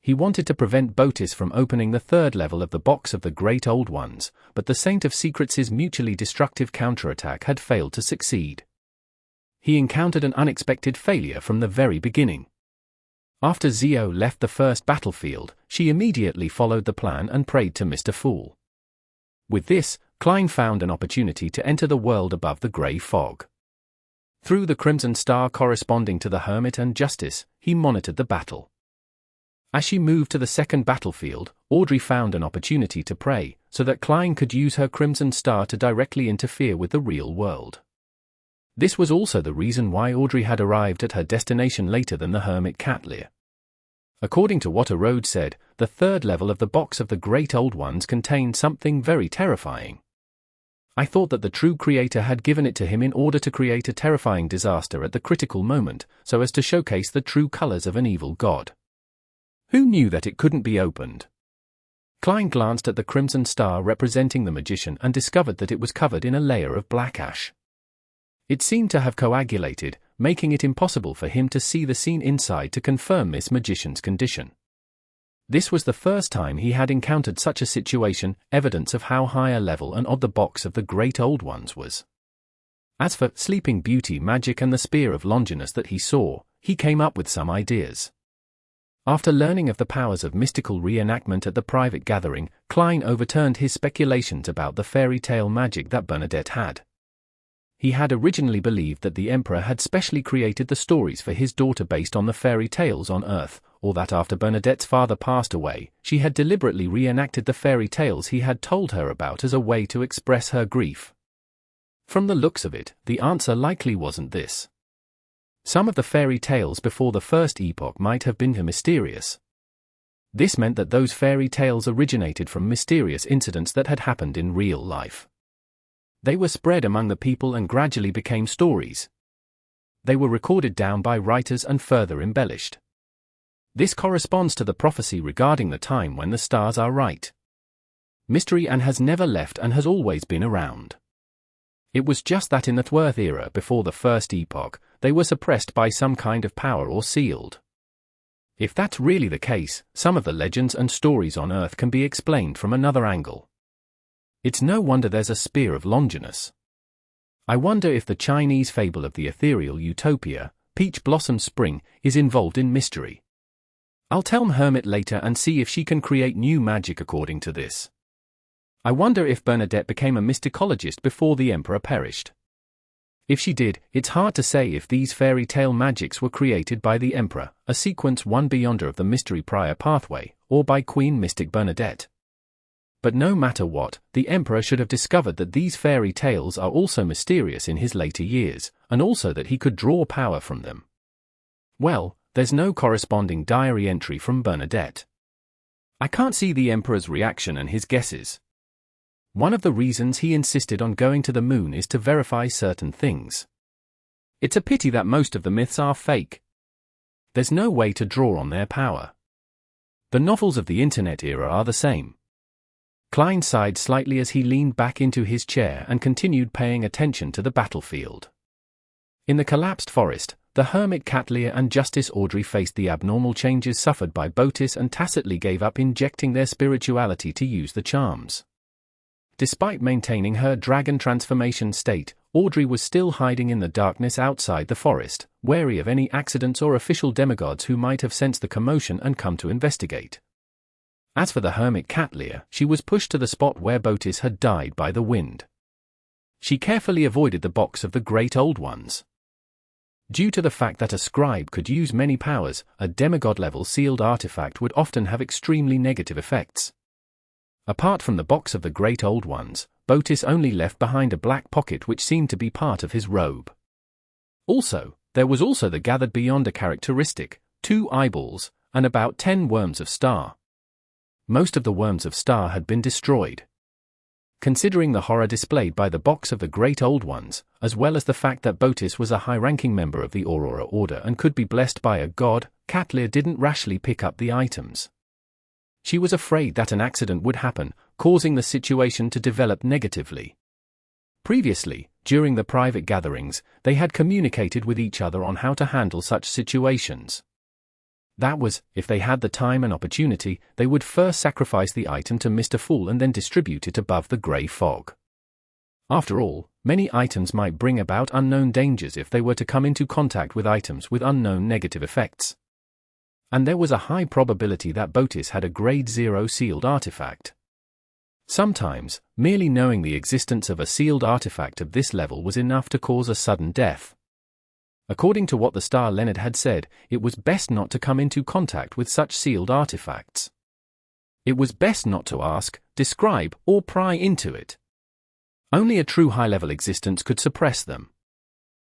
He wanted to prevent Botis from opening the third level of the box of the Great Old Ones, but the Saint of Secrets' mutually destructive counterattack had failed to succeed. He encountered an unexpected failure from the very beginning. After Zio left the first battlefield, she immediately followed the plan and prayed to Mr. Fool. With this, Klein found an opportunity to enter the world above the grey fog. Through the crimson star corresponding to the Hermit and Justice, he monitored the battle. As she moved to the second battlefield, Audrey found an opportunity to pray, so that Klein could use her crimson star to directly interfere with the real world. This was also the reason why Audrey had arrived at her destination later than the Hermit Catlear. According to what Erode said, the third level of the box of the Great Old Ones contained something very terrifying. I thought that the true creator had given it to him in order to create a terrifying disaster at the critical moment, so as to showcase the true colors of an evil god. Who knew that it couldn't be opened? Klein glanced at the crimson star representing the magician and discovered that it was covered in a layer of black ash. It seemed to have coagulated, making it impossible for him to see the scene inside to confirm this magician's condition. This was the first time he had encountered such a situation, evidence of how high a level and odd the box of the Great Old Ones was. As for Sleeping Beauty magic and the Spear of Longinus that he saw, he came up with some ideas. After learning of the powers of mystical reenactment at the private gathering, Klein overturned his speculations about the fairy tale magic that Bernadette had. He had originally believed that the Emperor had specially created the stories for his daughter based on the fairy tales on Earth, or that after Bernadette's father passed away, she had deliberately reenacted the fairy tales he had told her about as a way to express her grief. From the looks of it, the answer likely wasn't this. Some of the fairy tales before the First Epoch might have been mysterious. This meant that those fairy tales originated from mysterious incidents that had happened in real life. They were spread among the people and gradually became stories. They were recorded down by writers and further embellished. This corresponds to the prophecy regarding the time when the stars are right. Mystery and has never left and has always been around. It was just that in the Thworth era before the First Epoch, they were suppressed by some kind of power or sealed. If that's really the case, some of the legends and stories on Earth can be explained from another angle. It's no wonder there's a Spear of Longinus. I wonder if the Chinese fable of the ethereal utopia, Peach Blossom Spring, is involved in mystery. I'll tell Hermit later and see if she can create new magic according to this. I wonder if Bernadette became a mysticologist before the Emperor perished. If she did, it's hard to say if these fairy tale magics were created by the Emperor, a sequence one beyonder of the mystery prior pathway, or by Queen Mystic Bernadette. But no matter what, the Emperor should have discovered that these fairy tales are also mysterious in his later years, and also that he could draw power from them. Well, there's no corresponding diary entry from Bernadette. I can't see the Emperor's reaction and his guesses. One of the reasons he insisted on going to the moon is to verify certain things. It's a pity that most of the myths are fake. There's no way to draw on their power. The novels of the Internet era are the same. Klein sighed slightly as he leaned back into his chair and continued paying attention to the battlefield. In the collapsed forest, the hermit Cat Lear and Justice Audrey faced the abnormal changes suffered by Poise and tacitly gave up injecting their spirituality to use the charms. Despite maintaining her dragon transformation state, Audrey was still hiding in the darkness outside the forest, wary of any accidents or official demigods who might have sensed the commotion and come to investigate. As for the hermit Cat Lear, she was pushed to the spot where Poise had died by the wind. She carefully avoided the box of the Great Old Ones. Due to the fact that a scribe could use many powers, a demigod-level sealed artifact would often have extremely negative effects. Apart from the box of the Great Old Ones, Poise only left behind a black pocket which seemed to be part of his robe. Also, there was also the Gathered Beyond a characteristic, 2 eyeballs, and about 10 worms of star. Most of the worms of star had been destroyed. Considering the horror displayed by the box of the Great Old Ones, as well as the fact that Poise was a high-ranking member of the Aurora Order and could be blessed by a god, Cat Lear didn't rashly pick up the items. She was afraid that an accident would happen, causing the situation to develop negatively. Previously, during the private gatherings, they had communicated with each other on how to handle such situations. That was, if they had the time and opportunity, they would first sacrifice the item to Mr. Fool and then distribute it above the grey fog. After all, many items might bring about unknown dangers if they were to come into contact with items with unknown negative effects. And there was a high probability that Poise had a Grade 0 sealed artifact. Sometimes, merely knowing the existence of a sealed artifact of this level was enough to cause a sudden death. According to what the Star Leonard had said, it was best not to come into contact with such sealed artifacts. It was best not to ask, describe, or pry into it. Only a true high-level existence could suppress them.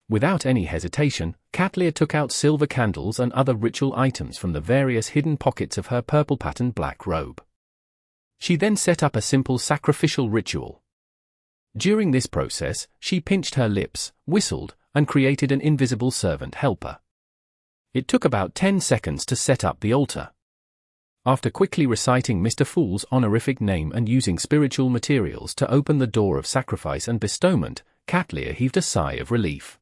Without any hesitation, Cat Lear took out silver candles and other ritual items from the various hidden pockets of her purple-patterned black robe. She then set up a simple sacrificial ritual. During this process, she pinched her lips, whistled, and created an invisible servant helper. It took about 10 seconds to set up the altar. After quickly reciting Mr. Fool's honorific name and using spiritual materials to open the door of sacrifice and bestowment, Cat Lear heaved a sigh of relief.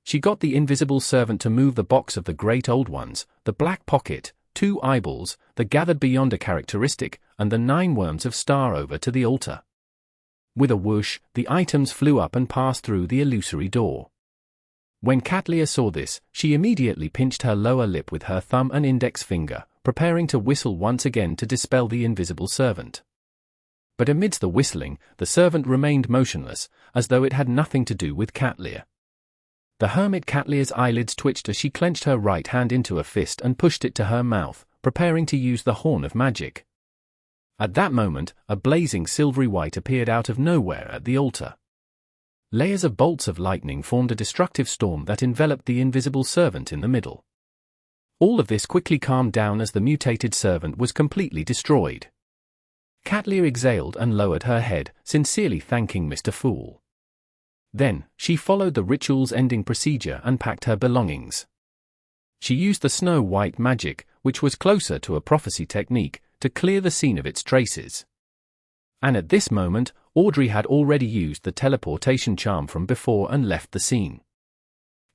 She got the invisible servant to move the box of the Great Old Ones, the black pocket, 2 eyeballs, the Gathered Beyond a characteristic, and the 9 worms of star over to the altar. With a whoosh, the items flew up and passed through the illusory door. When Cat Lear saw this, she immediately pinched her lower lip with her thumb and index finger, preparing to whistle once again to dispel the invisible servant. But amidst the whistling, the servant remained motionless, as though it had nothing to do with Cat Lear. The hermit Cat Lear's eyelids twitched as she clenched her right hand into a fist and pushed it to her mouth, preparing to use the horn of magic. At that moment, a blazing silvery white appeared out of nowhere at the altar. Layers of bolts of lightning formed a destructive storm that enveloped the invisible servant in the middle. All of this quickly calmed down as the mutated servant was completely destroyed. Cat Lear exhaled and lowered her head, sincerely thanking Mr. Fool. Then, she followed the ritual's ending procedure and packed her belongings. She used the snow-white magic, which was closer to a prophecy technique, to clear the scene of its traces. And at this moment, Audrey had already used the teleportation charm from before and left the scene.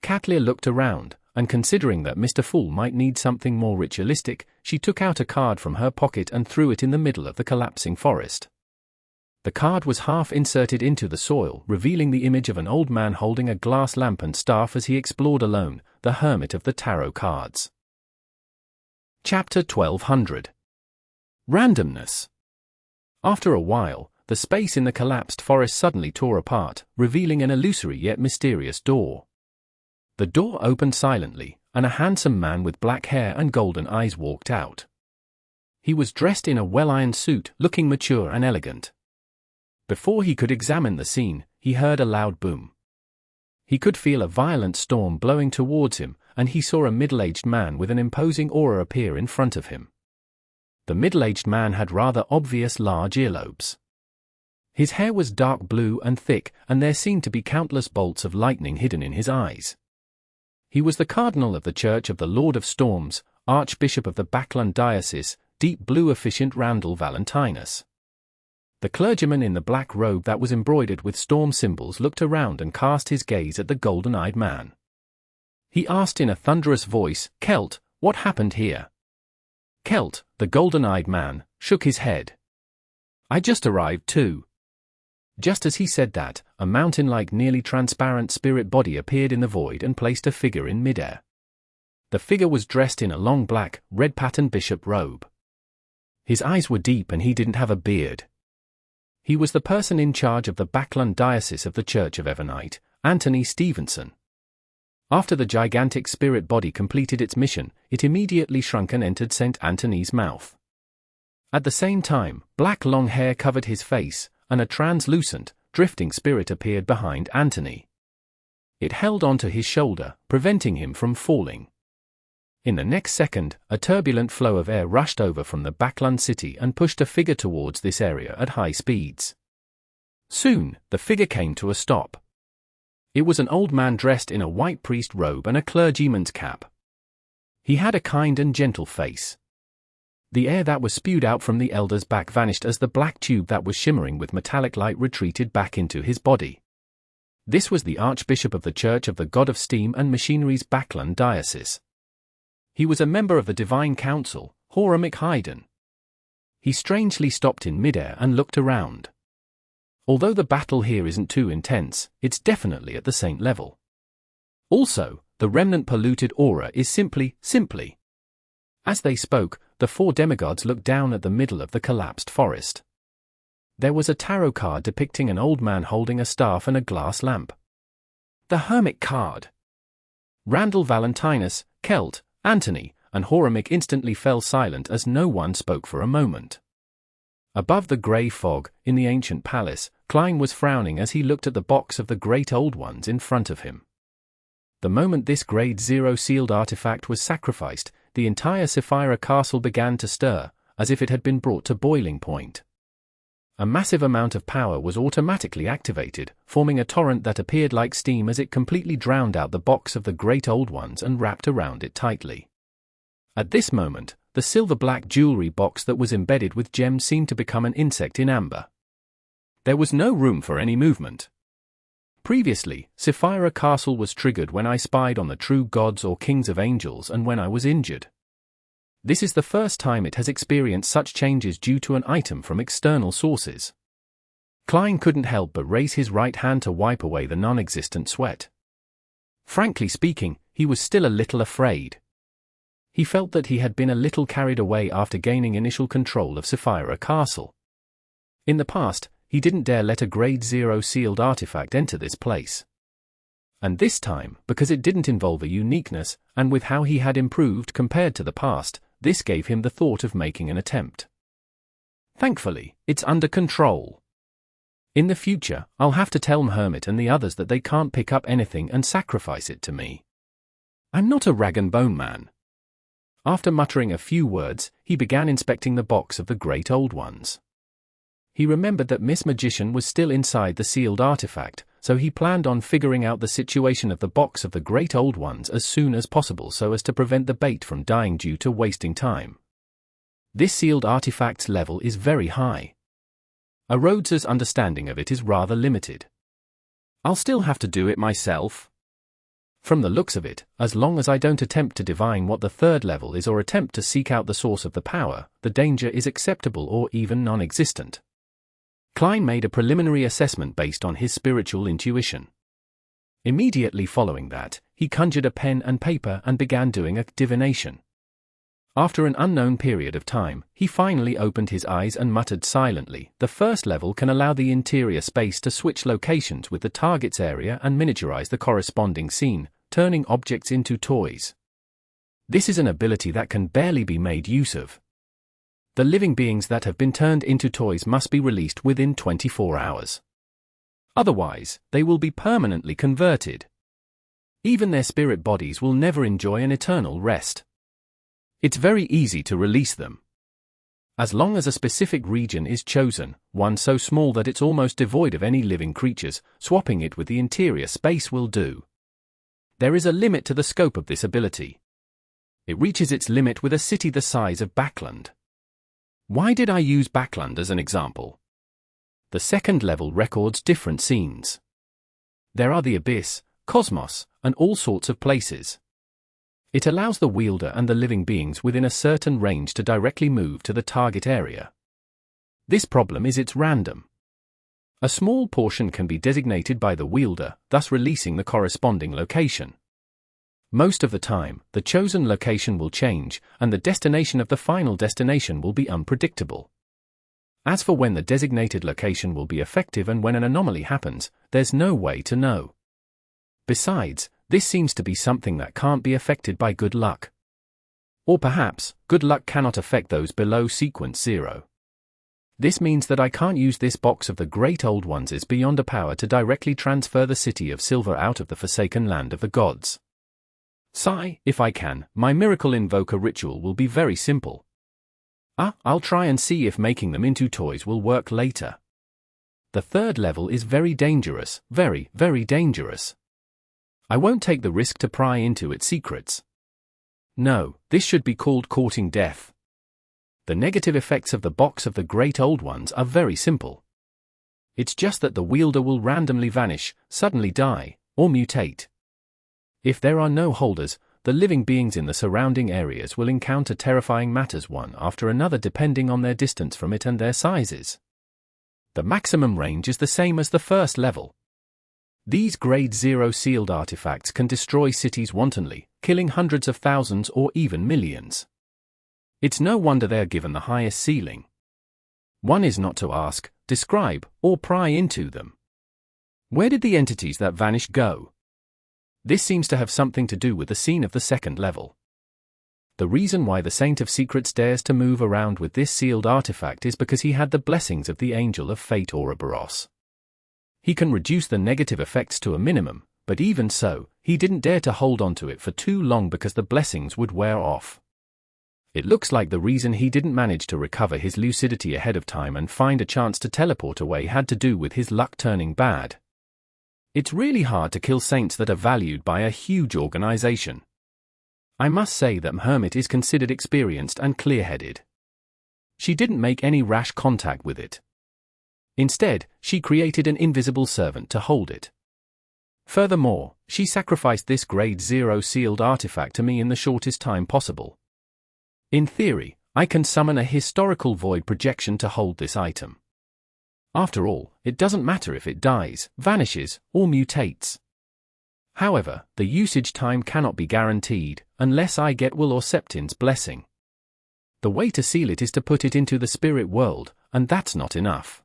Cat Lear looked around, and considering that Mr. Fool might need something more ritualistic, she took out a card from her pocket and threw it in the middle of the collapsing forest. The card was half inserted into the soil, revealing the image of an old man holding a glass lamp and staff as he explored alone, the hermit of the tarot cards. Chapter 1200. Randomness. After a while, the space in the collapsed forest suddenly tore apart, revealing an illusory yet mysterious door. The door opened silently, and a handsome man with black hair and golden eyes walked out. He was dressed in a well-ironed suit, looking mature and elegant. Before he could examine the scene, he heard a loud boom. He could feel a violent storm blowing towards him, and he saw a middle-aged man with an imposing aura appear in front of him. The middle-aged man had rather obvious large earlobes. His hair was dark blue and thick, and there seemed to be countless bolts of lightning hidden in his eyes. He was the cardinal of the Church of the Lord of Storms, Archbishop of the Backland Diocese, Deep Blue Officiant Randall Valentinus. The clergyman in the black robe that was embroidered with storm symbols looked around and cast his gaze at the golden-eyed man. He asked in a thunderous voice, "Kelt, what happened here?" Kelt, the golden-eyed man, shook his head. "I just arrived too." Just as he said that, a mountain-like nearly transparent spirit body appeared in the void and placed a figure in midair. The figure was dressed in a long black, red-patterned bishop robe. His eyes were deep and he didn't have a beard. He was the person in charge of the Backlund Diocese of the Church of Evernite, Anthony Stevenson. After the gigantic spirit body completed its mission, it immediately shrunk and entered St. Anthony's mouth. At the same time, black long hair covered his face, and a translucent, drifting spirit appeared behind Anthony. It held onto his shoulder, preventing him from falling. In the next second, a turbulent flow of air rushed over from the Backlund city and pushed a figure towards this area at high speeds. Soon, the figure came to a stop. It was an old man dressed in a white priest robe and a clergyman's cap. He had a kind and gentle face. The air that was spewed out from the elder's back vanished as the black tube that was shimmering with metallic light retreated back into his body. This was the Archbishop of the Church of the God of Steam and Machinery's Backlund Diocese. He was a member of the Divine Council, Horamic Haydn. He strangely stopped in midair and looked around. Although the battle here isn't too intense, it's definitely at the saint level. Also, the remnant polluted aura is simply. As they spoke, the four demigods looked down at the middle of the collapsed forest. There was a tarot card depicting an old man holding a staff and a glass lamp. The Hermit card. Randall Valentinus, Kelt, Anthony, and Horamic instantly fell silent as no one spoke for a moment. Above the grey fog, in the ancient palace, Klein was frowning as he looked at the box of the Great Old Ones in front of him. The moment this Grade 0 sealed artifact was sacrificed, the entire Sapphira castle began to stir, as if it had been brought to boiling point. A massive amount of power was automatically activated, forming a torrent that appeared like steam as it completely drowned out the box of the Great Old Ones and wrapped around it tightly. At this moment, the silver-black jewelry box that was embedded with gems seemed to become an insect in amber. There was no room for any movement. Previously, Sapphira Castle was triggered when I spied on the true gods or kings of angels and when I was injured. This is the first time it has experienced such changes due to an item from external sources. Klein couldn't help but raise his right hand to wipe away the non-existent sweat. Frankly speaking, he was still a little afraid. He felt that he had been a little carried away after gaining initial control of Sapphira Castle. In the past, he didn't dare let a Grade 0 sealed artifact enter this place. And this time, because it didn't involve a uniqueness, and with how he had improved compared to the past, this gave him the thought of making an attempt. Thankfully, it's under control. In the future, I'll have to tell Hermit and the others that they can't pick up anything and sacrifice it to me. I'm not a rag and bone man. After muttering a few words, he began inspecting the box of the Great Old Ones. He remembered that Miss Magician was still inside the sealed artifact, so he planned on figuring out the situation of the box of the Great Old Ones as soon as possible so as to prevent the bait from dying due to wasting time. This sealed artifact's level is very high. A Rhodes's understanding of it is rather limited. I'll still have to do it myself. From the looks of it, as long as I don't attempt to divine what the third level is or attempt to seek out the source of the power, the danger is acceptable or even non-existent. Klein made a preliminary assessment based on his spiritual intuition. Immediately following that, he conjured a pen and paper and began doing a divination. After an unknown period of time, he finally opened his eyes and muttered silently, "The first level can allow the interior space to switch locations with the target's area and miniaturize the corresponding scene, turning objects into toys. This is an ability that can barely be made use of. The living beings that have been turned into toys must be released within 24 hours. Otherwise, they will be permanently converted. Even their spirit bodies will never enjoy an eternal rest. It's very easy to release them. As long as a specific region is chosen, one so small that it's almost devoid of any living creatures, swapping it with the interior space will do. There is a limit to the scope of this ability. It reaches its limit with a city the size of Backlund. Why did I use Backlund as an example? The second level records different scenes. There are the Abyss, cosmos, and all sorts of places. It allows the wielder and the living beings within a certain range to directly move to the target area. This problem is it's random. A small portion can be designated by the wielder, thus releasing the corresponding location. Most of the time, the chosen location will change, and the destination of the final destination will be unpredictable. As for when the designated location will be effective and when an anomaly happens, there's no way to know. Besides, this seems to be something that can't be affected by good luck. Or perhaps, good luck cannot affect those below sequence 0. This means that I can't use this box of the Great Old Ones' beyond a power to directly transfer the City of Silver out of the forsaken land of the gods. Sigh, if I can, my miracle invoker ritual will be very simple. I'll try and see if making them into toys will work later. The third level is very dangerous, very, very dangerous. I won't take the risk to pry into its secrets. No, this should be called courting death. The negative effects of the box of the Great Old Ones are very simple. It's just that the wielder will randomly vanish, suddenly die, or mutate. If there are no holders, the living beings in the surrounding areas will encounter terrifying matters one after another depending on their distance from it and their sizes. The maximum range is the same as the first level. These Grade 0 sealed artifacts can destroy cities wantonly, killing hundreds of thousands or even millions. It's no wonder they are given the highest ceiling. One is not to ask, describe, or pry into them. Where did the entities that vanish go? This seems to have something to do with the scene of the second level. The reason why the Saint of Secrets dares to move around with this sealed artifact is because he had the blessings of the Angel of Fate Ouroboros. He can reduce the negative effects to a minimum, but even so, he didn't dare to hold onto it for too long because the blessings would wear off. It looks like the reason he didn't manage to recover his lucidity ahead of time and find a chance to teleport away had to do with his luck turning bad. It's really hard to kill saints that are valued by a huge organization. I must say that Hermit is considered experienced and clear-headed. She didn't make any rash contact with it. Instead, she created an invisible servant to hold it. Furthermore, she sacrificed this Grade 0 sealed artifact to me in the shortest time possible. In theory, I can summon a historical void projection to hold this item. After all, it doesn't matter if it dies, vanishes, or mutates. However, the usage time cannot be guaranteed, unless I get Will or Septin's blessing. The way to seal it is to put it into the spirit world, and that's not enough.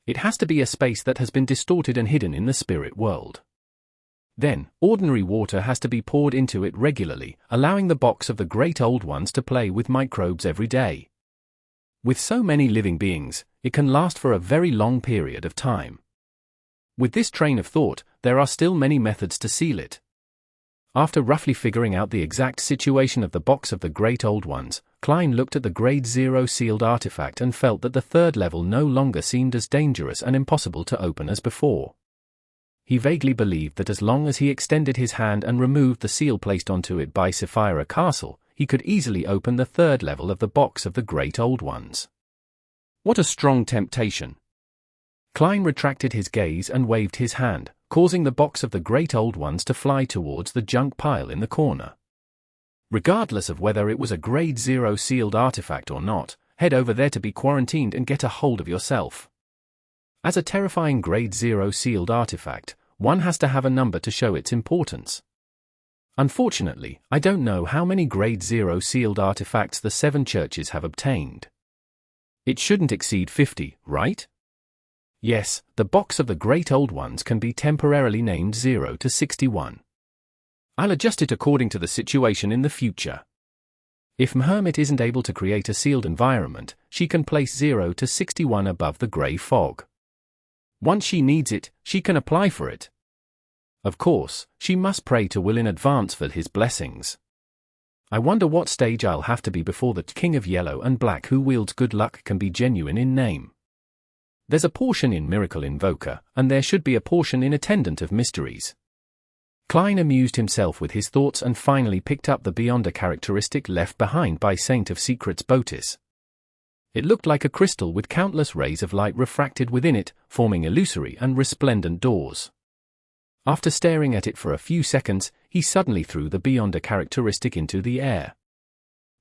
It has to be a space that has been distorted and hidden in the spirit world. Then, ordinary water has to be poured into it regularly, allowing the box of the Great Old Ones to play with microbes every day. With so many living beings, it can last for a very long period of time. With this train of thought, there are still many methods to seal it. After roughly figuring out the exact situation of the box of the Great Old Ones, Klein looked at the Grade 0 sealed artifact and felt that the third level no longer seemed as dangerous and impossible to open as before. He vaguely believed that as long as he extended his hand and removed the seal placed onto it by Sapphira Castle, he could easily open the third level of the box of the Great Old Ones. What a strong temptation! Klein retracted his gaze and waved his hand, causing the box of the Great Old Ones to fly towards the junk pile in the corner. Regardless of whether it was a Grade 0 sealed artifact or not, head over there to be quarantined and get a hold of yourself. As a terrifying Grade 0 sealed artifact, one has to have a number to show its importance. Unfortunately, I don't know how many Grade 0 sealed artifacts the 7 churches have obtained. It shouldn't exceed 50, right? Yes, the box of the Great Old Ones can be temporarily named 0 to 61. I'll adjust it according to the situation in the future. If Hermit isn't able to create a sealed environment, she can place 0 to 61 above the grey fog. Once she needs it, she can apply for it. Of course, she must pray to Will in advance for his blessings. I wonder what stage I'll have to be before the King of Yellow and Black who wields good luck can be genuine in name. There's a portion in Miracle Invoker, and there should be a portion in Attendant of Mysteries. Klein amused himself with his thoughts and finally picked up the Beyonder characteristic left behind by Saint of Secrets Botis. It looked like a crystal with countless rays of light refracted within it, forming illusory and resplendent doors. After staring at it for a few seconds, he suddenly threw the Beyonder characteristic into the air.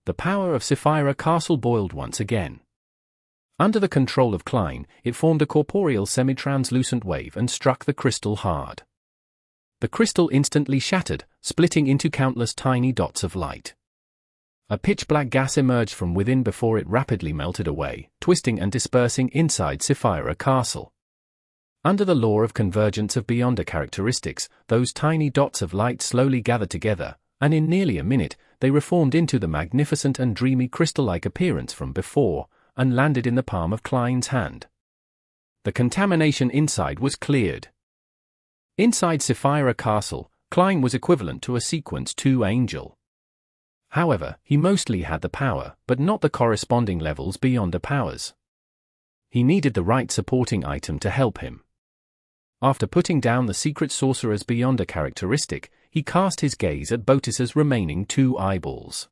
The power of Sapphire Castle boiled once again. Under the control of Klein, it formed a corporeal semi-translucent wave and struck the crystal hard. The crystal instantly shattered, splitting into countless tiny dots of light. A pitch-black gas emerged from within before it rapidly melted away, twisting and dispersing inside Sapphire Castle. Under the law of convergence of Beyonder characteristics, those tiny dots of light slowly gathered together, and in nearly a minute, they reformed into the magnificent and dreamy crystal-like appearance from before, and landed in the palm of Klein's hand. The contamination inside was cleared. Inside Sapphire Castle, Klein was equivalent to a Sequence 2 angel. However, he mostly had the power, but not the corresponding levels Beyonder powers. He needed the right supporting item to help him. After putting down the secret sorcerer's Beyonder characteristic, he cast his gaze at Botis's remaining 2 eyeballs.